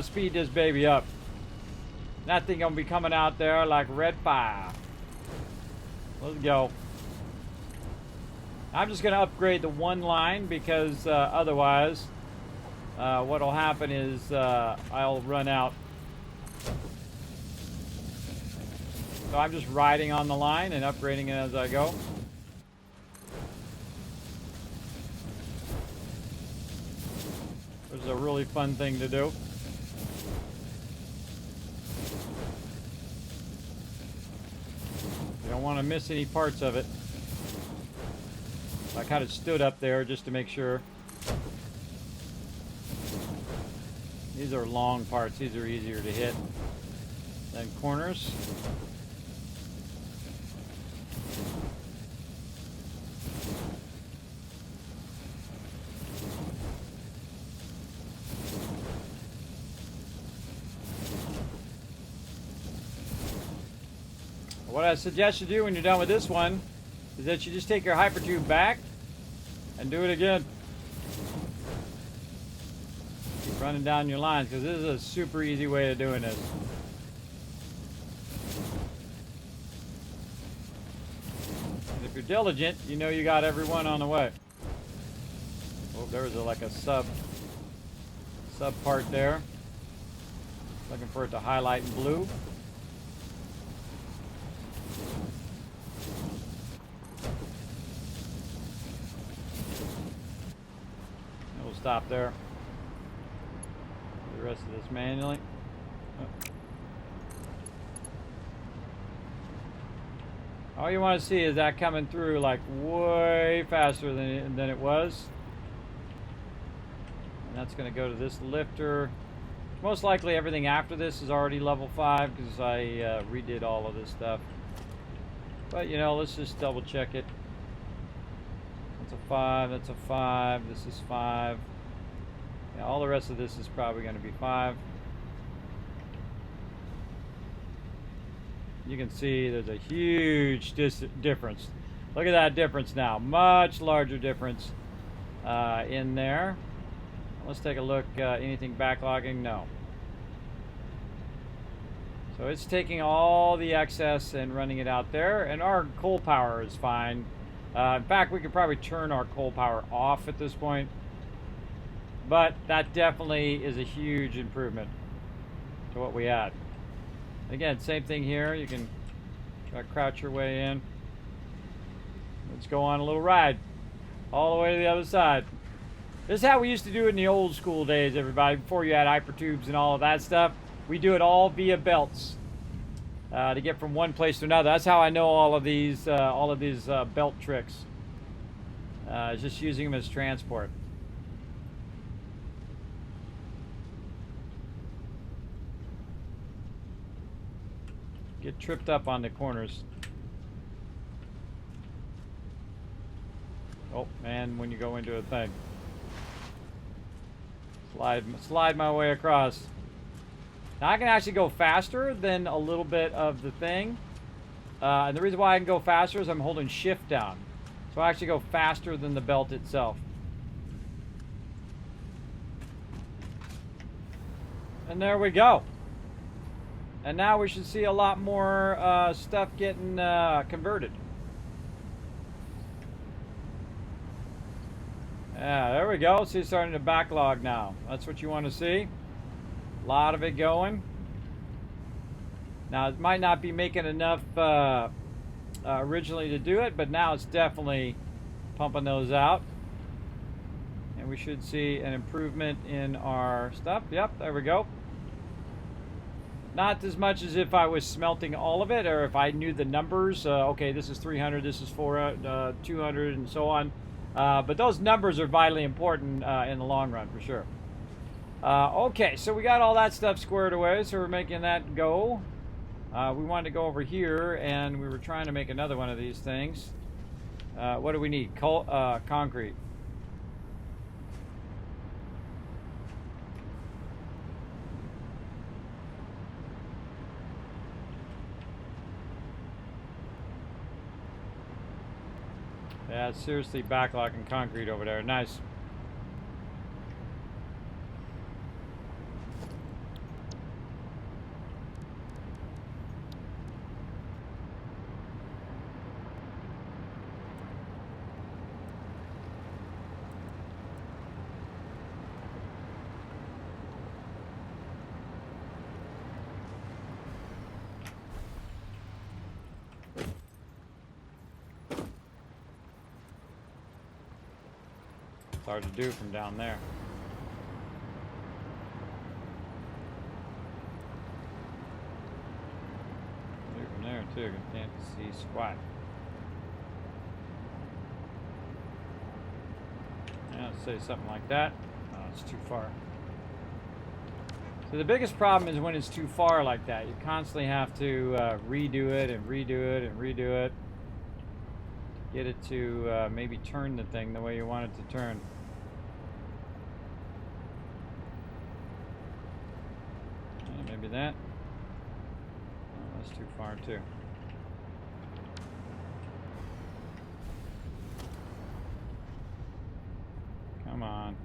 speed this baby up. That thing gonna be coming out there like red fire. Let's go. I'm just gonna upgrade the one line because otherwise, what'll happen is I'll run out. So I'm just riding on the line and upgrading it as I go. a really fun thing to do. You don't want to miss any parts of it. I kind of stood up there just to make sure. These are long parts. These are easier to hit than corners. What I suggest you do when you're done with this one is that you just take your hypertube back and do it again. Keep running down your lines, because this is a super easy way of doing this. And if you're diligent, you know you got everyone on the way. Oh, there was like a sub part there. Looking for it to highlight in blue. We'll stop there. Do the rest of this manually. All you want to see is that coming through like way faster than it was. And that's going to go to this lifter. Most likely everything after this is already level 5 because I redid all of this stuff. But you know, let's just double check it. That's a 5, that's a 5, this is 5. Yeah, all the rest of this is probably going to be 5. You can see there's a huge difference. Look at that difference now. Much larger difference in there. Let's take a look. Anything backlogging? No. So it's taking all the excess and running it out there, and our coal power is fine. In fact, we could probably turn our coal power off at this point, but that definitely is a huge improvement to what we had. Again, same thing here. You can try to crouch your way in. Let's go on a little ride all the way to the other side. This is how we used to do it in the old school days, everybody, before you had hypertubes and all of that stuff. We do it all via belts to get from one place to another. That's how I know all of these belt tricks. Just using them as transport. Get tripped up on the corners. Oh, man, when you go into a thing. Slide my way across. Now I can actually go faster than a little bit of the thing. And the reason why I can go faster is I'm holding shift down. So I actually go faster than the belt itself. And there we go. And now we should see a lot more stuff getting converted. Yeah, there we go. See, it's starting to backlog now. That's what you want to see. A lot of it going. Now, it might not be making enough originally to do it, but now it's definitely pumping those out. And we should see an improvement in our stuff. Yep, there we go. Not as much as if I was smelting all of it, or if I knew the numbers. Okay, this is 300, this is 400, 200, and so on. But those numbers are vitally important in the long run, for sure. Okay, so we got all that stuff squared away, so we're making that go. We wanted to go over here, and we were trying to make another one of these things. What do we need? Concrete. Yeah, it's seriously backlogging concrete over there. Nice. Hard to do from down there. too. Can't see squat. Yeah, let's say something like that. Oh, it's too far. So the biggest problem is when it's too far like that. You constantly have to redo it and redo it and redo it. Get it to maybe turn the thing the way you want it to turn. Maybe that. Oh, that's too far too. Come on.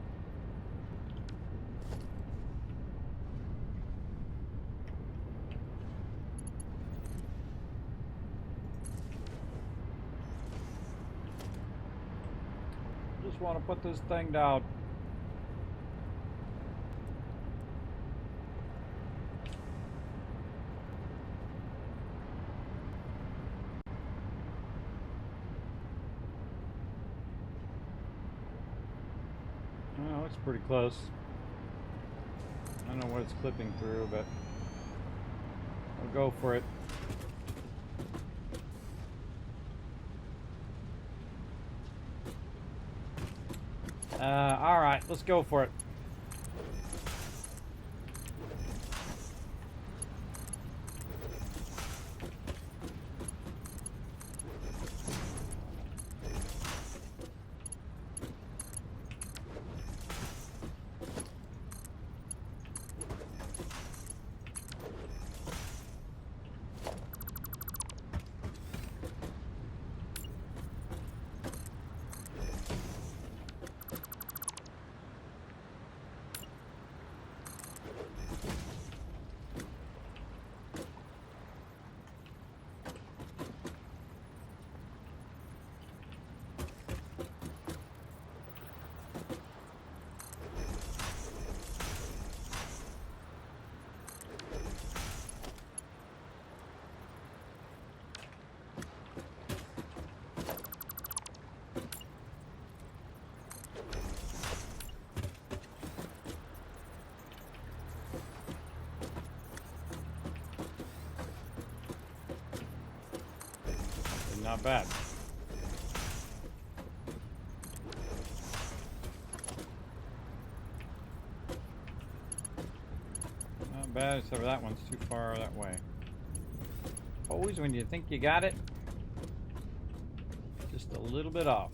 Just want to put this thing down. Oh, it's pretty close. I don't know what it's clipping through, but I'll go for it. All right, let's go for it. Not bad. Not bad, except for that one's too far that way. Always when you think you got it, just a little bit off.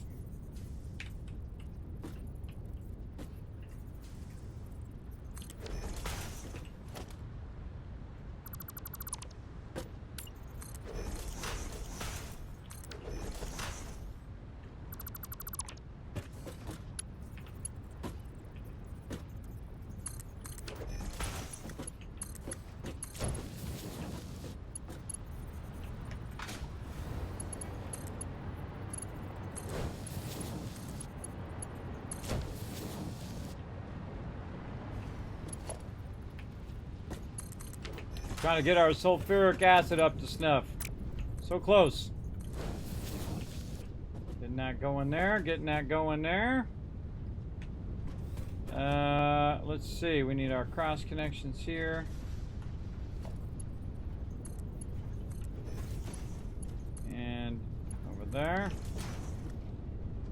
Trying to get our sulfuric acid up to snuff. So close. Getting that going there. Getting that going there. Let's see. We need our cross connections here. And over there.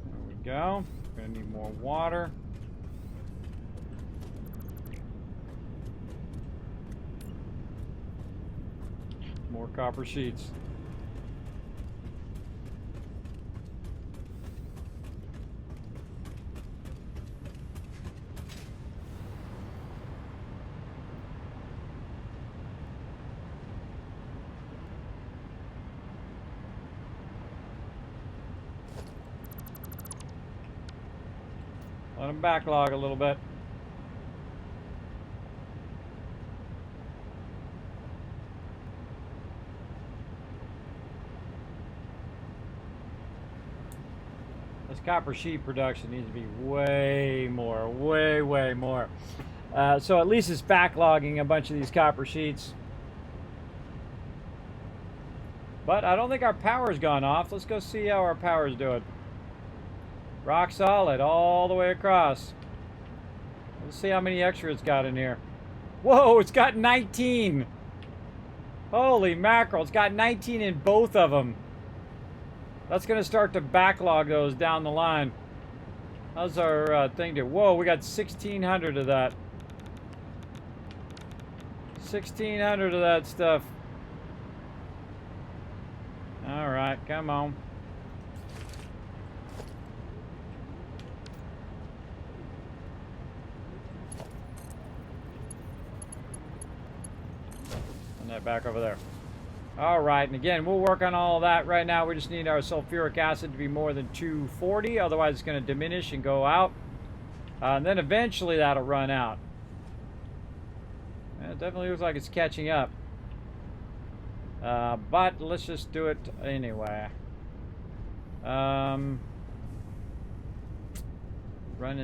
There we go. Gonna need more water. More copper sheets. Let them backlog a little bit. Copper sheet production needs to be way more, way more. So at least it's backlogging a bunch of these copper sheets. But I don't think our power's gone off. Let's go see how our power's doing. Rock solid all the way across. Let's see how many extra it's got in here. Whoa, it's got 19. Holy mackerel, it's got 19 in both of them. That's going to start to backlog those down the line. How's our thing do? Whoa, we got 1,600 of that. 1,600 of that stuff. All right, come on. Send that back over there. All right, and again, we'll work on all of that. Right now, we just need our sulfuric acid to be more than 240. Otherwise, it's going to diminish and go out. And then eventually, that'll run out. It definitely looks like it's catching up. But let's just do it anyway. Running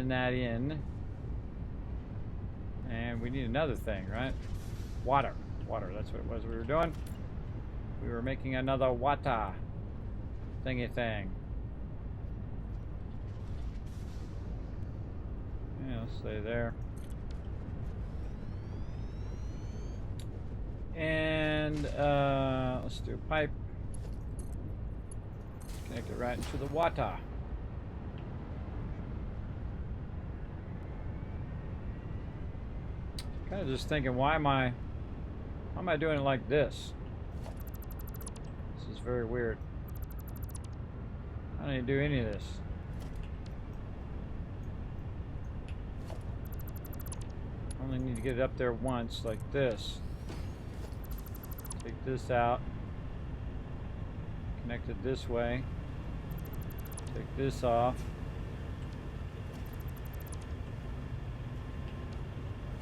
that in. And we need another thing, right? Water. Water, that's what it was we were doing. We were making another water thingy thing. Yeah, let's stay there. And let's do a pipe. Connect it right into the water. Kind of just thinking, why am I doing it like this? This is very weird. I don't need to do any of this. I only need to get it up there once, like this. Take this out. Connect it this way. Take this off.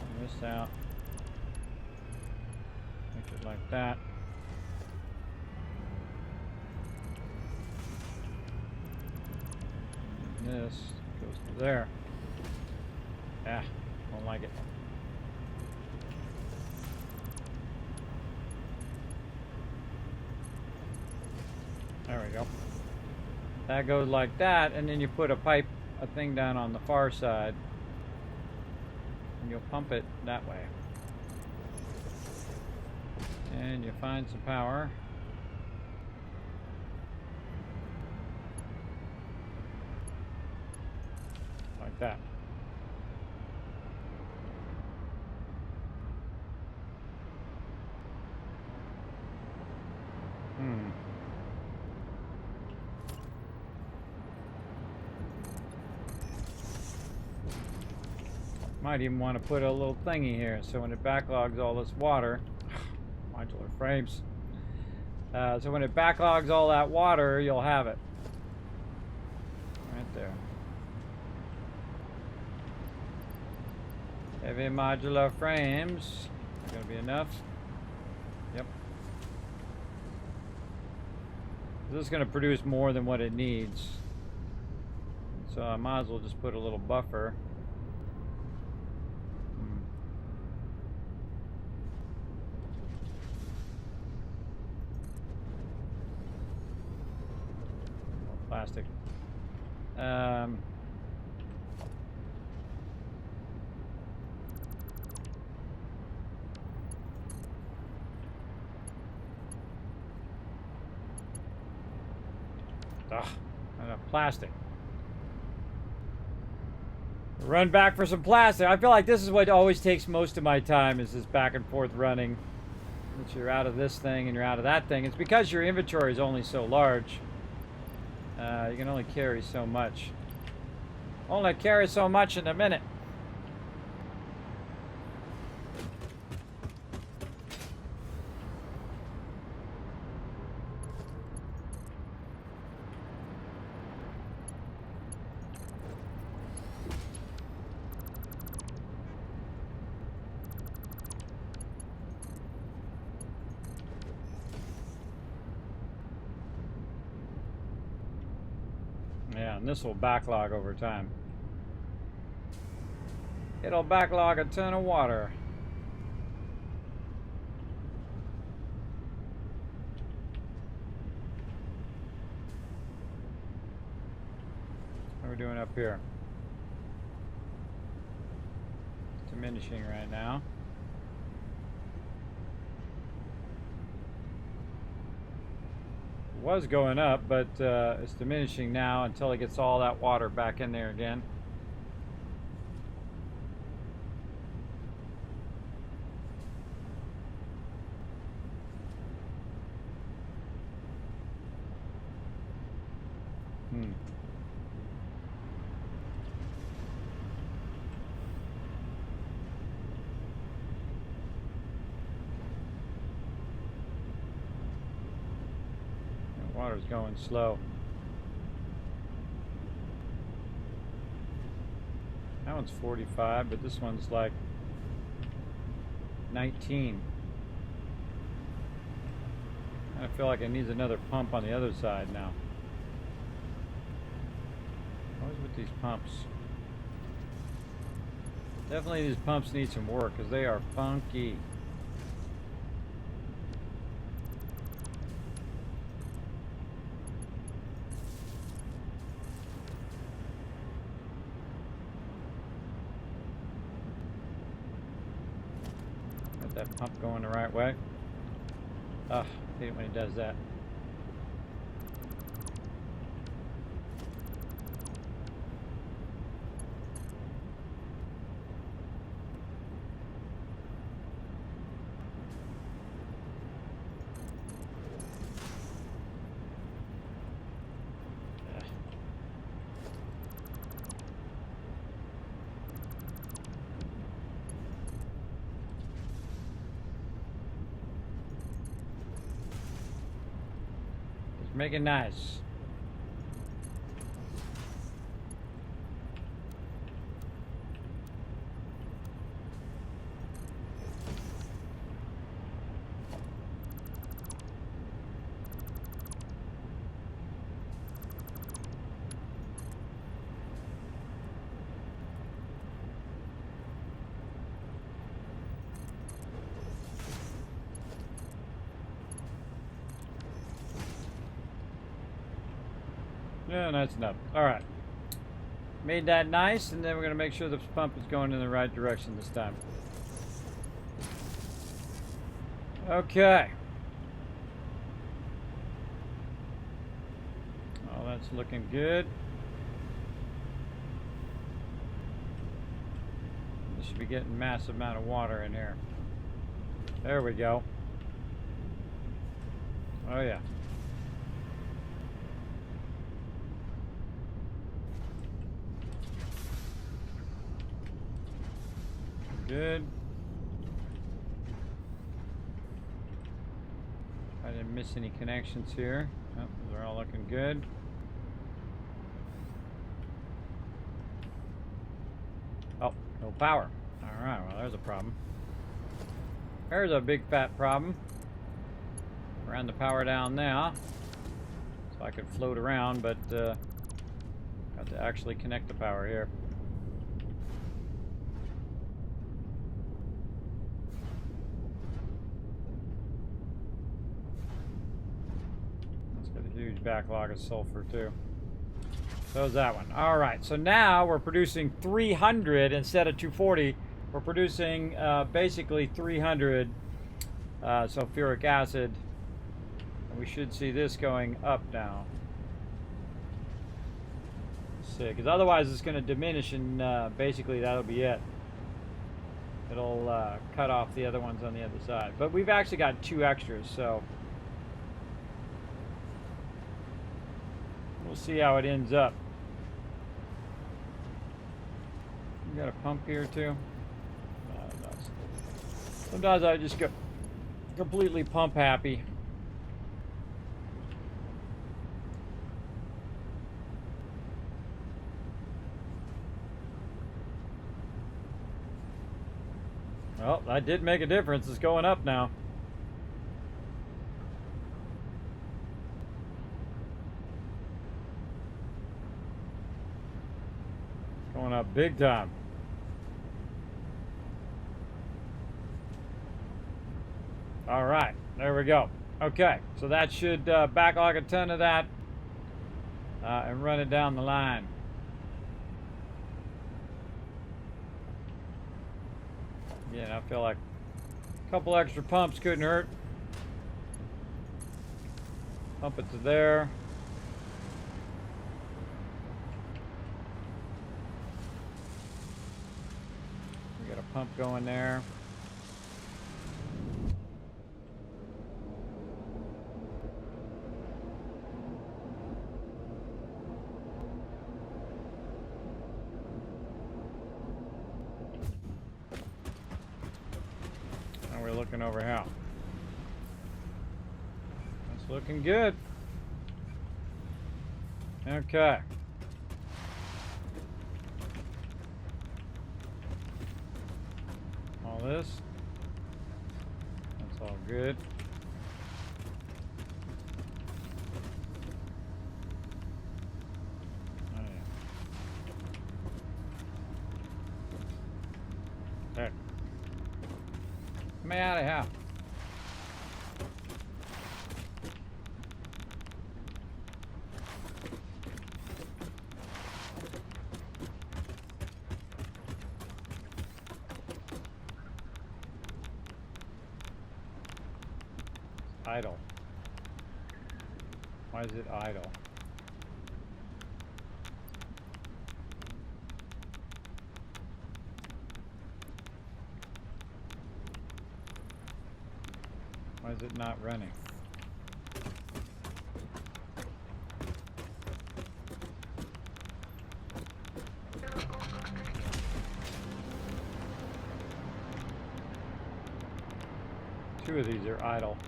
And this out. Make it like that. And this goes to there. Ah, don't like it. There we go. That goes like that, and then you put a thing down on the far side, and you'll pump it that way. And you find some power. Like that. Might even want to put a little thingy here, so when it backlogs all this water, modular frames. So when it backlogs all that water, you'll have it right there. Heavy modular frames. Gonna be enough. Yep. This is gonna produce more than what it needs, so I might as well just put a little buffer. Plastic. Plastic. Run back for some plastic. I feel like this is what always takes most of my time, is this back and forth running. Once you're out of this thing and you're out of that thing, it's because your inventory is only so large. You can only carry so much. Only carry so much in a minute. Yeah, and this will backlog over time. It'll backlog a ton of water. What are we doing up here? Diminishing right now. was going up, but it's diminishing now until it gets all that water back in there again. Water's going slow. That one's 45, but this one's like 19. I feel like it needs another pump on the other side now. Always with these pumps. Definitely these pumps need some work because they are funky. That pump going the right way. Ugh, I hate it when he does that. Make it nice. Yeah, that's enough. All right. Made that nice, and then we're going to make sure the pump is going in the right direction this time. Okay. Oh, that's looking good. This should be getting a massive amount of water in here. There we go. Oh, yeah. Good. I didn't miss any connections here. Oh, they're all looking good. Oh, no power. Alright, well there's a problem. There's a big fat problem. Ran the power down now. So I could float around, but got to actually connect the power here. Huge backlog of sulfur too. So is that one. All right, so now we're producing 300 instead of 240. We're producing basically 300 sulfuric acid, and we should see this going up now. Let's see, because otherwise it's going to diminish, and basically that'll be it. It'll cut off the other ones on the other side. But we've actually got 2 extras, so we'll see how it ends up. We got a pump here too. Sometimes I just get completely pump happy. Well, that did make a difference. It's going up now. Going up big time. All right, there we go. Okay, so that should backlog a ton of that and run it down the line. Yeah, I feel like a couple extra pumps couldn't hurt. Pump it to there. We got a pump going there. Now we're looking over how. That's looking good. Okay. All this. That's all good. Oh, yeah. Heck. Get me out of here. Idle. Why is it idle? Why is it not running? Two of these are idle.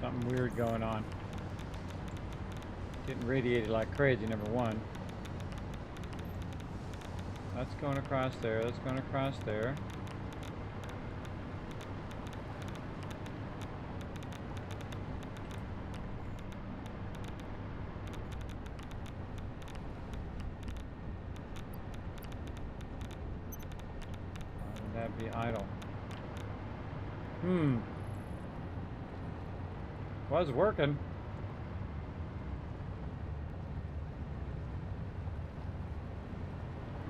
Something weird going on. Getting radiated like crazy, number one. That's going across there, that's going across there. Why would that be idle? Was working.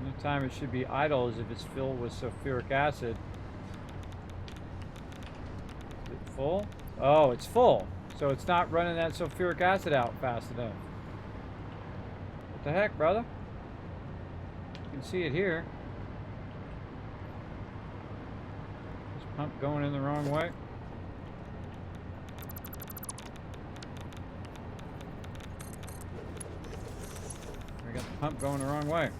The only time it should be idle is if it's filled with sulfuric acid. Is it full? Oh, it's full. So it's not running that sulfuric acid out fast enough. What the heck, brother? You can see it here. This pump going in the wrong way. I got the pump going the wrong way.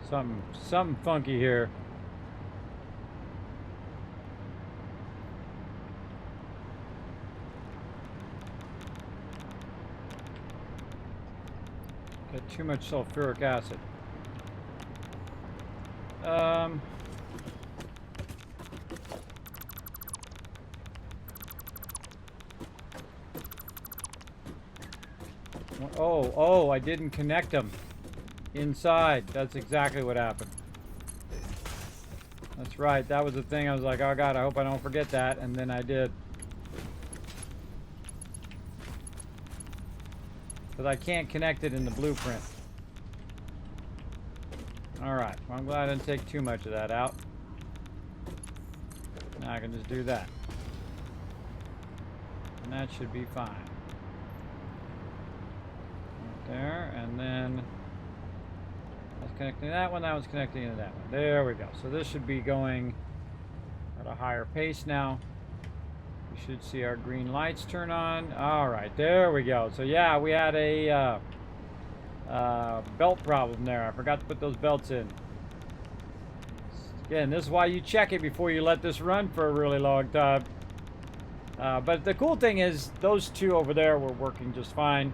Something funky here. Got too much sulfuric acid. Oh, I didn't connect them inside. That's exactly what happened. That's right. That was the thing. I was like, oh God, I hope I don't forget that. And then I did. Because I can't connect it in the blueprint. Alright. Well, I'm glad I didn't take too much of that out. Now I can just do that. And that should be fine. Right there. And then I was connecting to that one. That one's connecting to that one. There we go. So this should be going at a higher pace now. We should see our green lights turn on. Alright, there we go. So yeah, we had a belt problem there. I forgot to put those belts in. Again, this is why you check it before you let this run for a really long time. But the cool thing is those two over there were working just fine.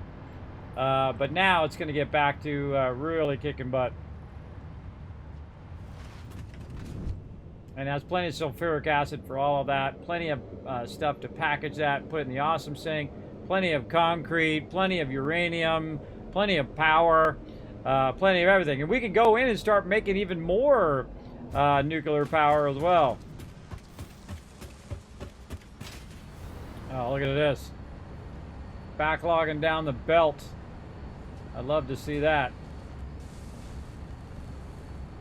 But now it's going to get back to really kicking butt. And has plenty of sulfuric acid for all of that. Plenty of stuff to package that, put it in the awesome sink. Plenty of concrete, plenty of uranium, plenty of power, plenty of everything. And we can go in and start making even more nuclear power as well. Oh, look at this. Backlogging down the belt. I'd love to see that.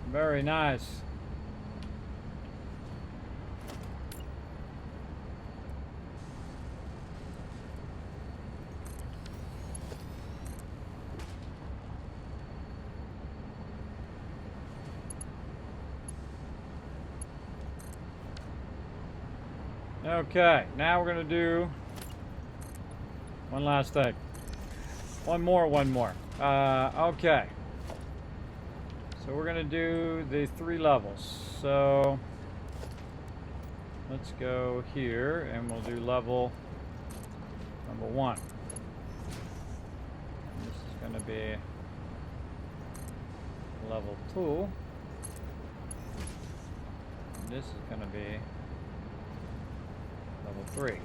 Very nice. Okay, now we're going to do one last thing. One more. Okay. So we're going to do the 3 levels. So let's go here and we'll do level number 1. And this is going to be level 2. And this is going to be level 3.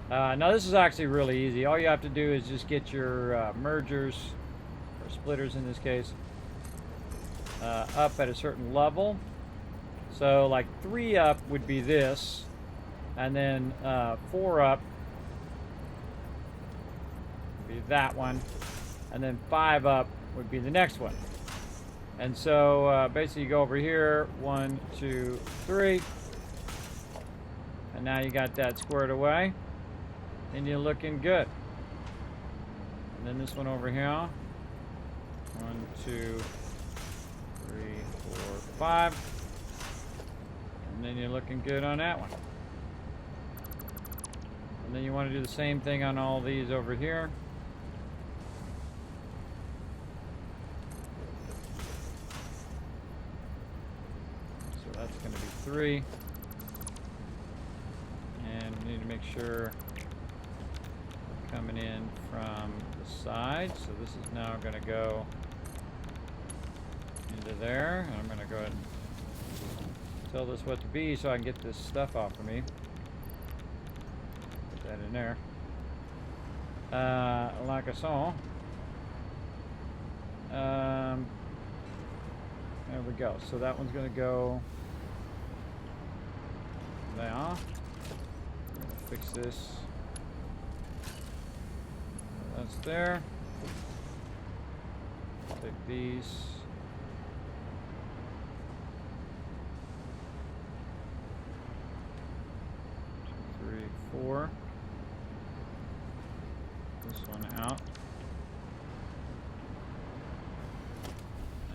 Now this is actually really easy. All you have to do is just get your mergers, or splitters in this case, up at a certain level. So like 3 up would be this, and then 4 up would be that one, and then 5 up would be the next one. And so basically you go over here, 1, 2, 3. And now you got that squared away, and you're looking good. And then this one over here, 1, 2, 3, 4, 5. And then you're looking good on that one. And then you want to do the same thing on all these over here. So that's going to be 3. And we need to make sure we're coming in from the side. So this is now going to go into there. And I'm going to go ahead and tell this what to be so I can get this stuff off of me. Put that in there. Like I saw. There we go. So that one's going to go there. Fix this. That's there. Take these. 2, 3, 4. This one out.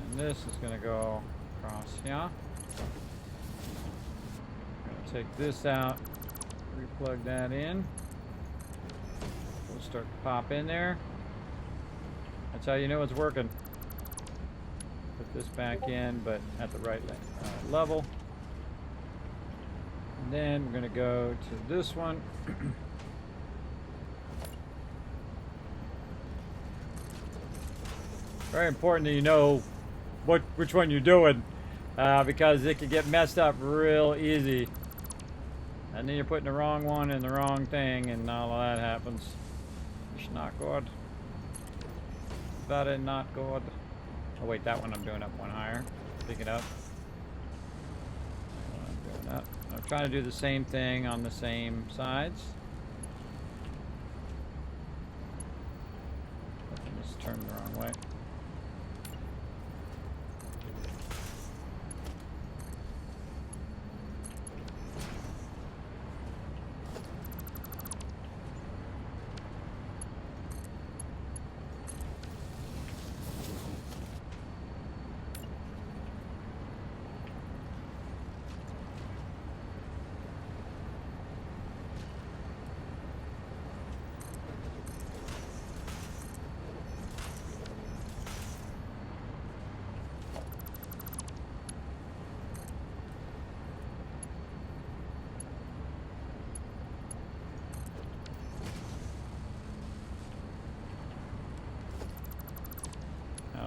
And this is going to go across here. I'm going to take this out. Replug that in. We'll start to pop in there. That's how you know it's working. Put this back in, but at the right level. And then we're going to go to this one. Very important that you know which one you're doing, because it can get messed up real easy. And then you're putting the wrong one in the wrong thing, and all of that happens. It's not good. That is not good. Oh wait, that one I'm doing up one higher. Pick it up. I'm doing up. I'm trying to do the same thing on the same sides. This is turned the wrong way.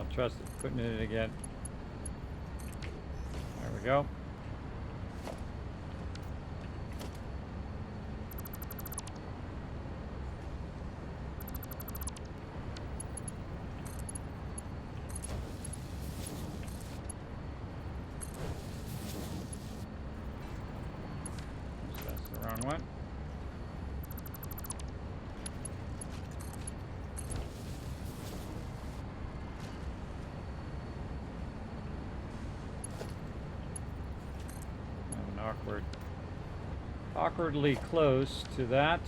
Don't trust it. Putting it in again. There we go. That's the wrong one. Awkwardly close to that.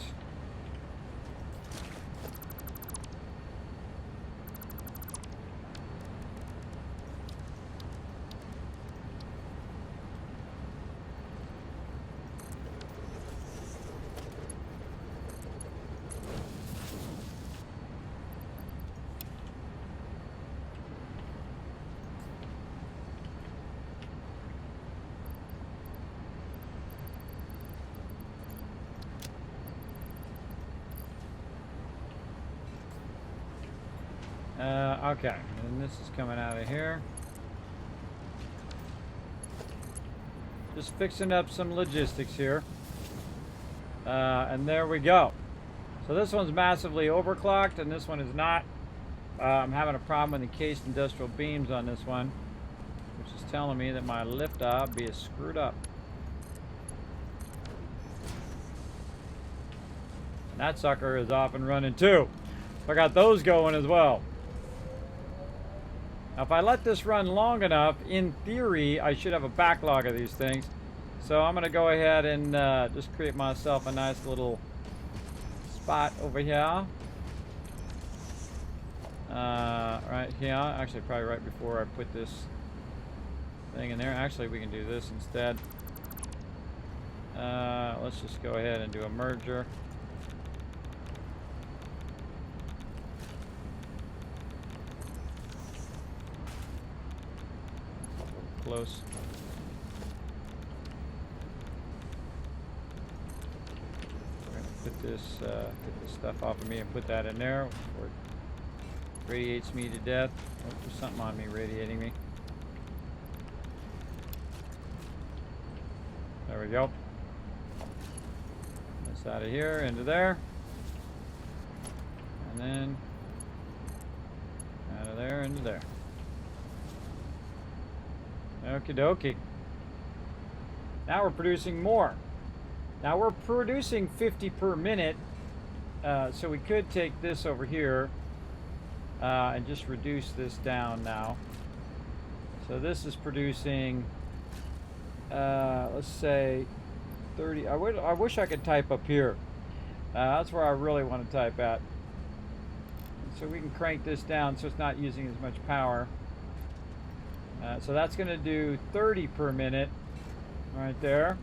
Okay, and this is coming out of here. Just fixing up some logistics here. And there we go. So this one's massively overclocked, and this one is not. I'm having a problem with the cased industrial beams on this one, which is telling me that my liftoff is screwed up. And that sucker is off and running too. So I got those going as well. Now, if I let this run long enough, in theory, I should have a backlog of these things. So I'm going to go ahead and just create myself a nice little spot over here. Right here. Actually, probably right before I put this thing in there. Actually, we can do this instead. Let's just go ahead and do a merger. Close. I'm gonna put this get this stuff off of me and put that in there before it radiates me to death. Oh, there's something on me radiating me. There we go. This out of here into there, and then out of there into there. Okie dokie. Now we're producing more. Now we're producing 50 per minute, so we could take this over here and just reduce this down now. So this is producing, let's say 30. I wish I could type up here. That's where I really want to type at. So we can crank this down so it's not using as much power. So that's going to do 30 per minute right there.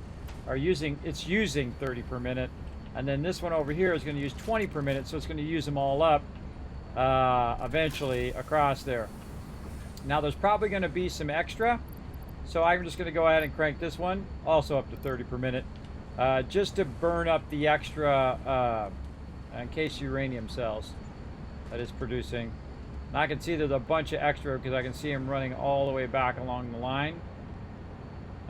It's using 30 per minute. And then this one over here is going to use 20 per minute, so it's going to use them all up eventually across there. Now there's probably going to be some extra, so I'm just going to go ahead and crank this one also up to 30 per minute, just to burn up the extra encased uranium cells that it's producing. And I can see there's a bunch of extra because I can see them running all the way back along the line.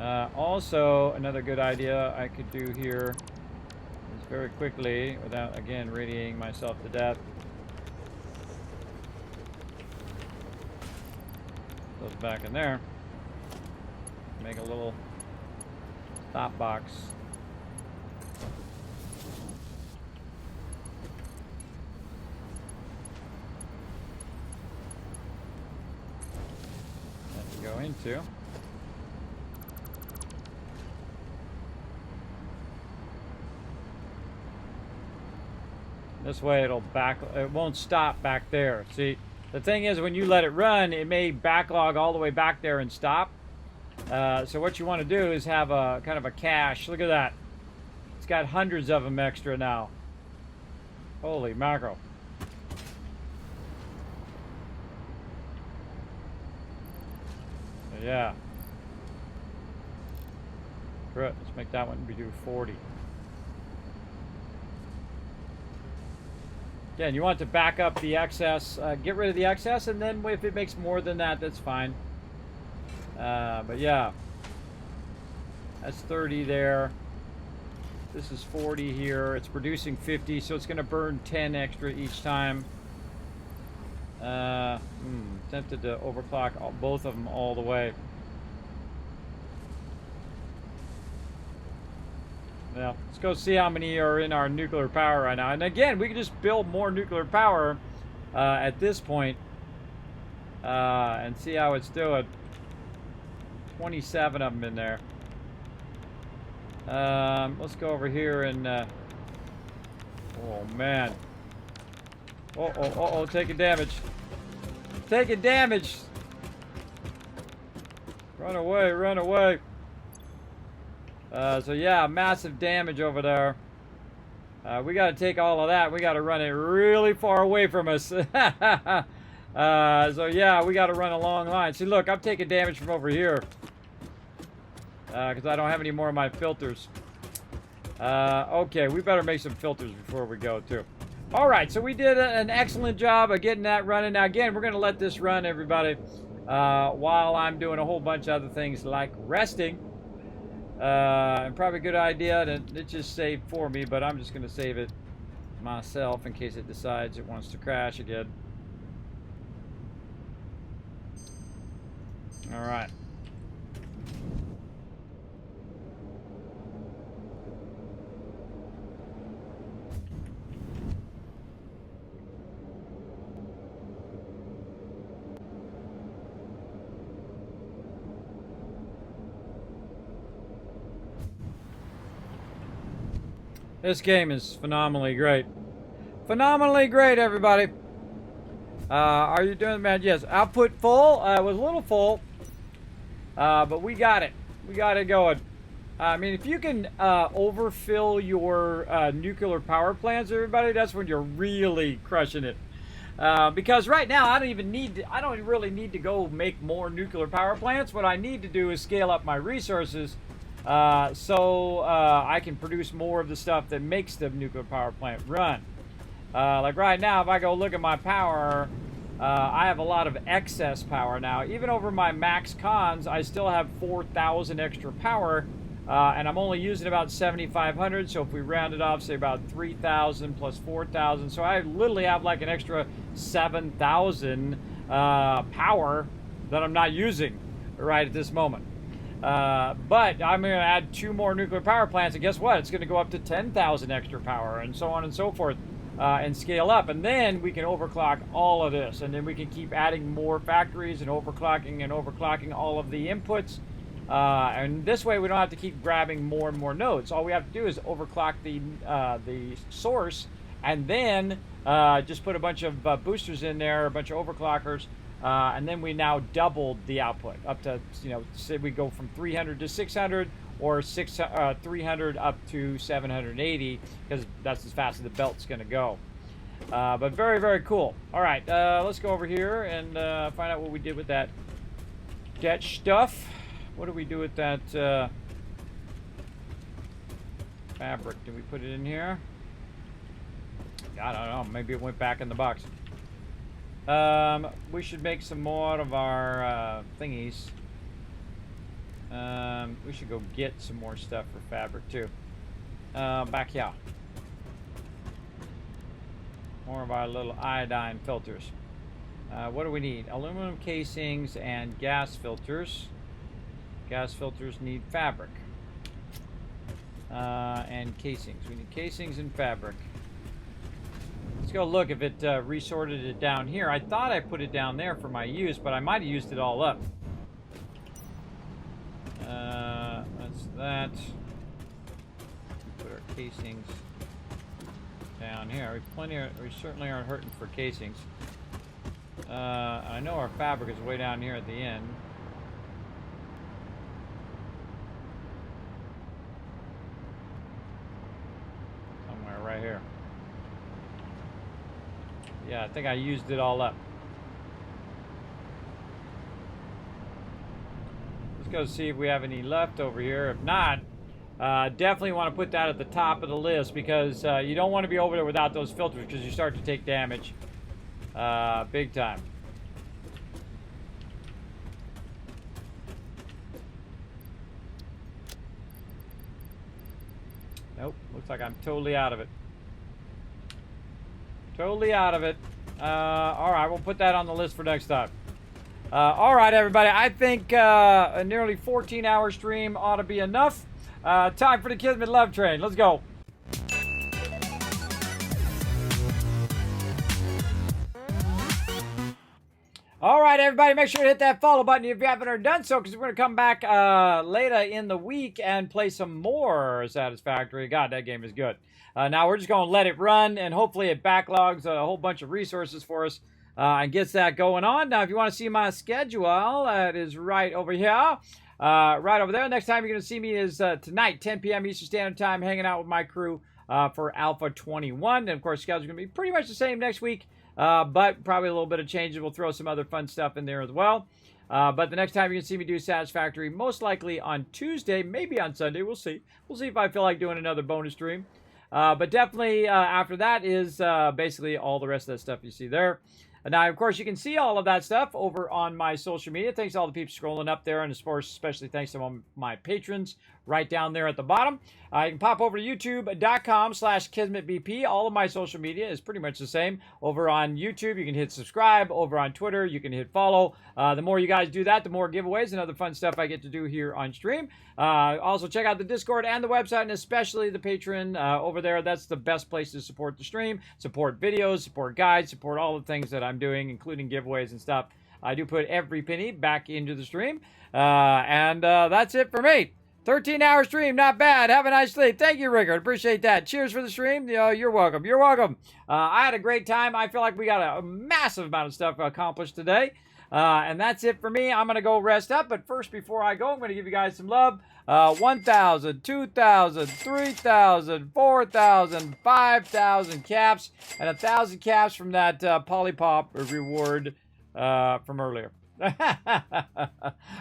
Also, another good idea I could do here is very quickly, without again radiating myself to death, those back in there, make a little stop box. Go into. This way it won't stop back there. See, the thing is when you let it run, it may backlog all the way back there and stop. So what you want to do is have a kind of a cache. Look at that. It's got hundreds of them extra now. Holy mackerel. Yeah. Good. Let's make that one do 40. Again, you want to back up the excess, get rid of the excess, and then if it makes more than that, that's fine. But yeah, that's 30 there. This is 40 here. It's producing 50, so it's going to burn 10 extra each time. Tempted to overclock both of them all the way. Well, let's go see how many are in our nuclear power right now. And again, we can just build more nuclear power at this point and see how it's doing. 27 of them in there. Let's go over here and... oh, man. Uh-oh, taking damage. Taking damage! Run away, run away. So yeah, massive damage over there. We got to take all of that. We got to run it really far away from us. So yeah, we got to run a long line. See, look, I'm taking damage from over here. Because I don't have any more of my filters. Okay, we better make some filters before we go, too. Alright, so we did an excellent job of getting that running. Now, again, we're going to let this run, everybody, while I'm doing a whole bunch of other things like resting. And probably a good idea to just save for me, but I'm just going to save it myself in case it decides it wants to crash again. Alright. This game is phenomenally great. Phenomenally great, everybody. Are you doing, man? Yes, output full. It was a little full, but we got it. We got it going. I mean, if you can overfill your nuclear power plants, everybody, that's when you're really crushing it. Because right now, I don't really need to go make more nuclear power plants. What I need to do is scale up my resources. So I can produce more of the stuff that makes the nuclear power plant run. Like right now, if I go look at my power, I have a lot of excess power now. Even over my max cons, I still have 4,000 extra power, and I'm only using about 7,500. So if we round it off, say about 3,000 plus 4,000, so I literally have like an extra 7,000 power that I'm not using right at this moment. But I'm going to add 2 more nuclear power plants, and guess what? It's going to go up to 10,000 extra power, and so on and so forth, and scale up. And then we can overclock all of this, and then we can keep adding more factories and overclocking all of the inputs. And this way, we don't have to keep grabbing more and more nodes. All we have to do is overclock the source, and then just put a bunch of boosters in there, a bunch of overclockers. And then we now doubled the output up to, say we go from 300 to 600 or 300 up to 780, because that's as fast as the belt's going to go. But very, very cool. All right, let's go over here and find out what we did with that stuff. What do we do with that fabric? Did we put it in here? I don't know. Maybe it went back in the box. We should make some more of our thingies. We should go get some more stuff for fabric too. Back here. More of our little iodine filters. What do we need? Aluminum casings and gas filters. Gas filters need fabric. And casings. We need casings and fabric. Let's go look if it resorted it down here. I thought I put it down there for my use, but I might have used it all up. That's that. Put our casings down here. We certainly aren't hurting for casings. I know our fabric is way down here at the end. Somewhere right here. Yeah, I think I used it all up. Let's go see if we have any left over here. If not, Definitely want to put that at the top of the list because you don't want to be over there without those filters because you start to take damage big time. Nope, looks like I'm totally out of it. Totally out of it. All right, we'll put that on the list for next time. All right, everybody. I think a nearly 14-hour stream ought to be enough. Time for the Kismet Love Train. Let's go. All right, everybody, make sure to hit that follow button if you haven't already done so, because we're going to come back later in the week and play some more Satisfactory. God, that game is good. Now, we're just going to let it run, and hopefully it backlogs a whole bunch of resources for us and gets that going on. Now, if you want to see my schedule, it is right over here. Right over there. Next time you're going to see me is tonight, 10 p.m. Eastern Standard Time, hanging out with my crew for Alpha 21. And, of course, schedule's going to be pretty much the same next week. But probably a little bit of changes. We'll throw some other fun stuff in there as well. But the next time you can see me do Satisfactory, most likely on Tuesday, maybe on Sunday. We'll see. We'll see if I feel like doing another bonus stream. But definitely after that is basically all the rest of that stuff you see there. Now, of course, you can see all of that stuff over on my social media. Thanks to all the people scrolling up there. And, of course, especially thanks to my patrons right down there at the bottom. You can pop over to youtube.com/KismetBP. All of my social media is pretty much the same. Over on YouTube, you can hit subscribe. Over on Twitter, you can hit follow. The more you guys do that, the more giveaways and other fun stuff I get to do here on stream. Also, check out the Discord and the website, and especially the Patreon over there. That's the best place to support the stream, support videos, support guides, support all the things that I'm doing, including giveaways and stuff. I do put every penny back into the stream. And that's it for me. 13-hour stream, not bad. Have a nice sleep. Thank you, Rickard. Appreciate that. Cheers for the stream. You're welcome. You're welcome. I had a great time. I feel like we got a massive amount of stuff accomplished today. And that's it for me. I'm going to go rest up. But first, before I go, I'm going to give you guys some love. 1,000, 2,000, 3,000, 4,000, 5,000 caps, and 1,000 caps from that Polypop reward from earlier.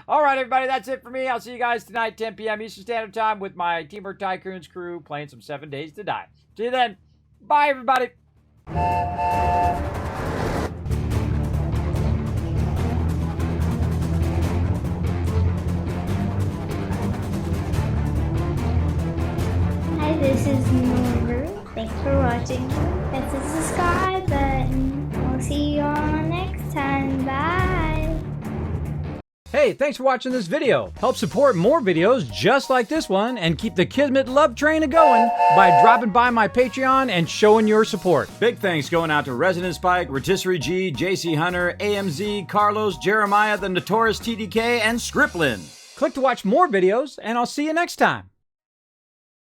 All right, everybody, that's it for me. I'll see you guys tonight, 10 p.m. Eastern Standard Time with my Teamwork Tycoons crew playing some 7 Days to Die. See you then. Bye, everybody. Hi, this is Noru. Thanks for watching. Hit the subscribe button. We'll see you all next time. Bye. Hey, thanks for watching this video. Help support more videos just like this one and keep the Kismet Love Train a-going by dropping by my Patreon and showing your support. Big thanks going out to Resident Spike, Rotisserie G, JC Hunter, AMZ, Carlos, Jeremiah, the Notorious TDK, and Scriptlin. Click to watch more videos, and I'll see you next time.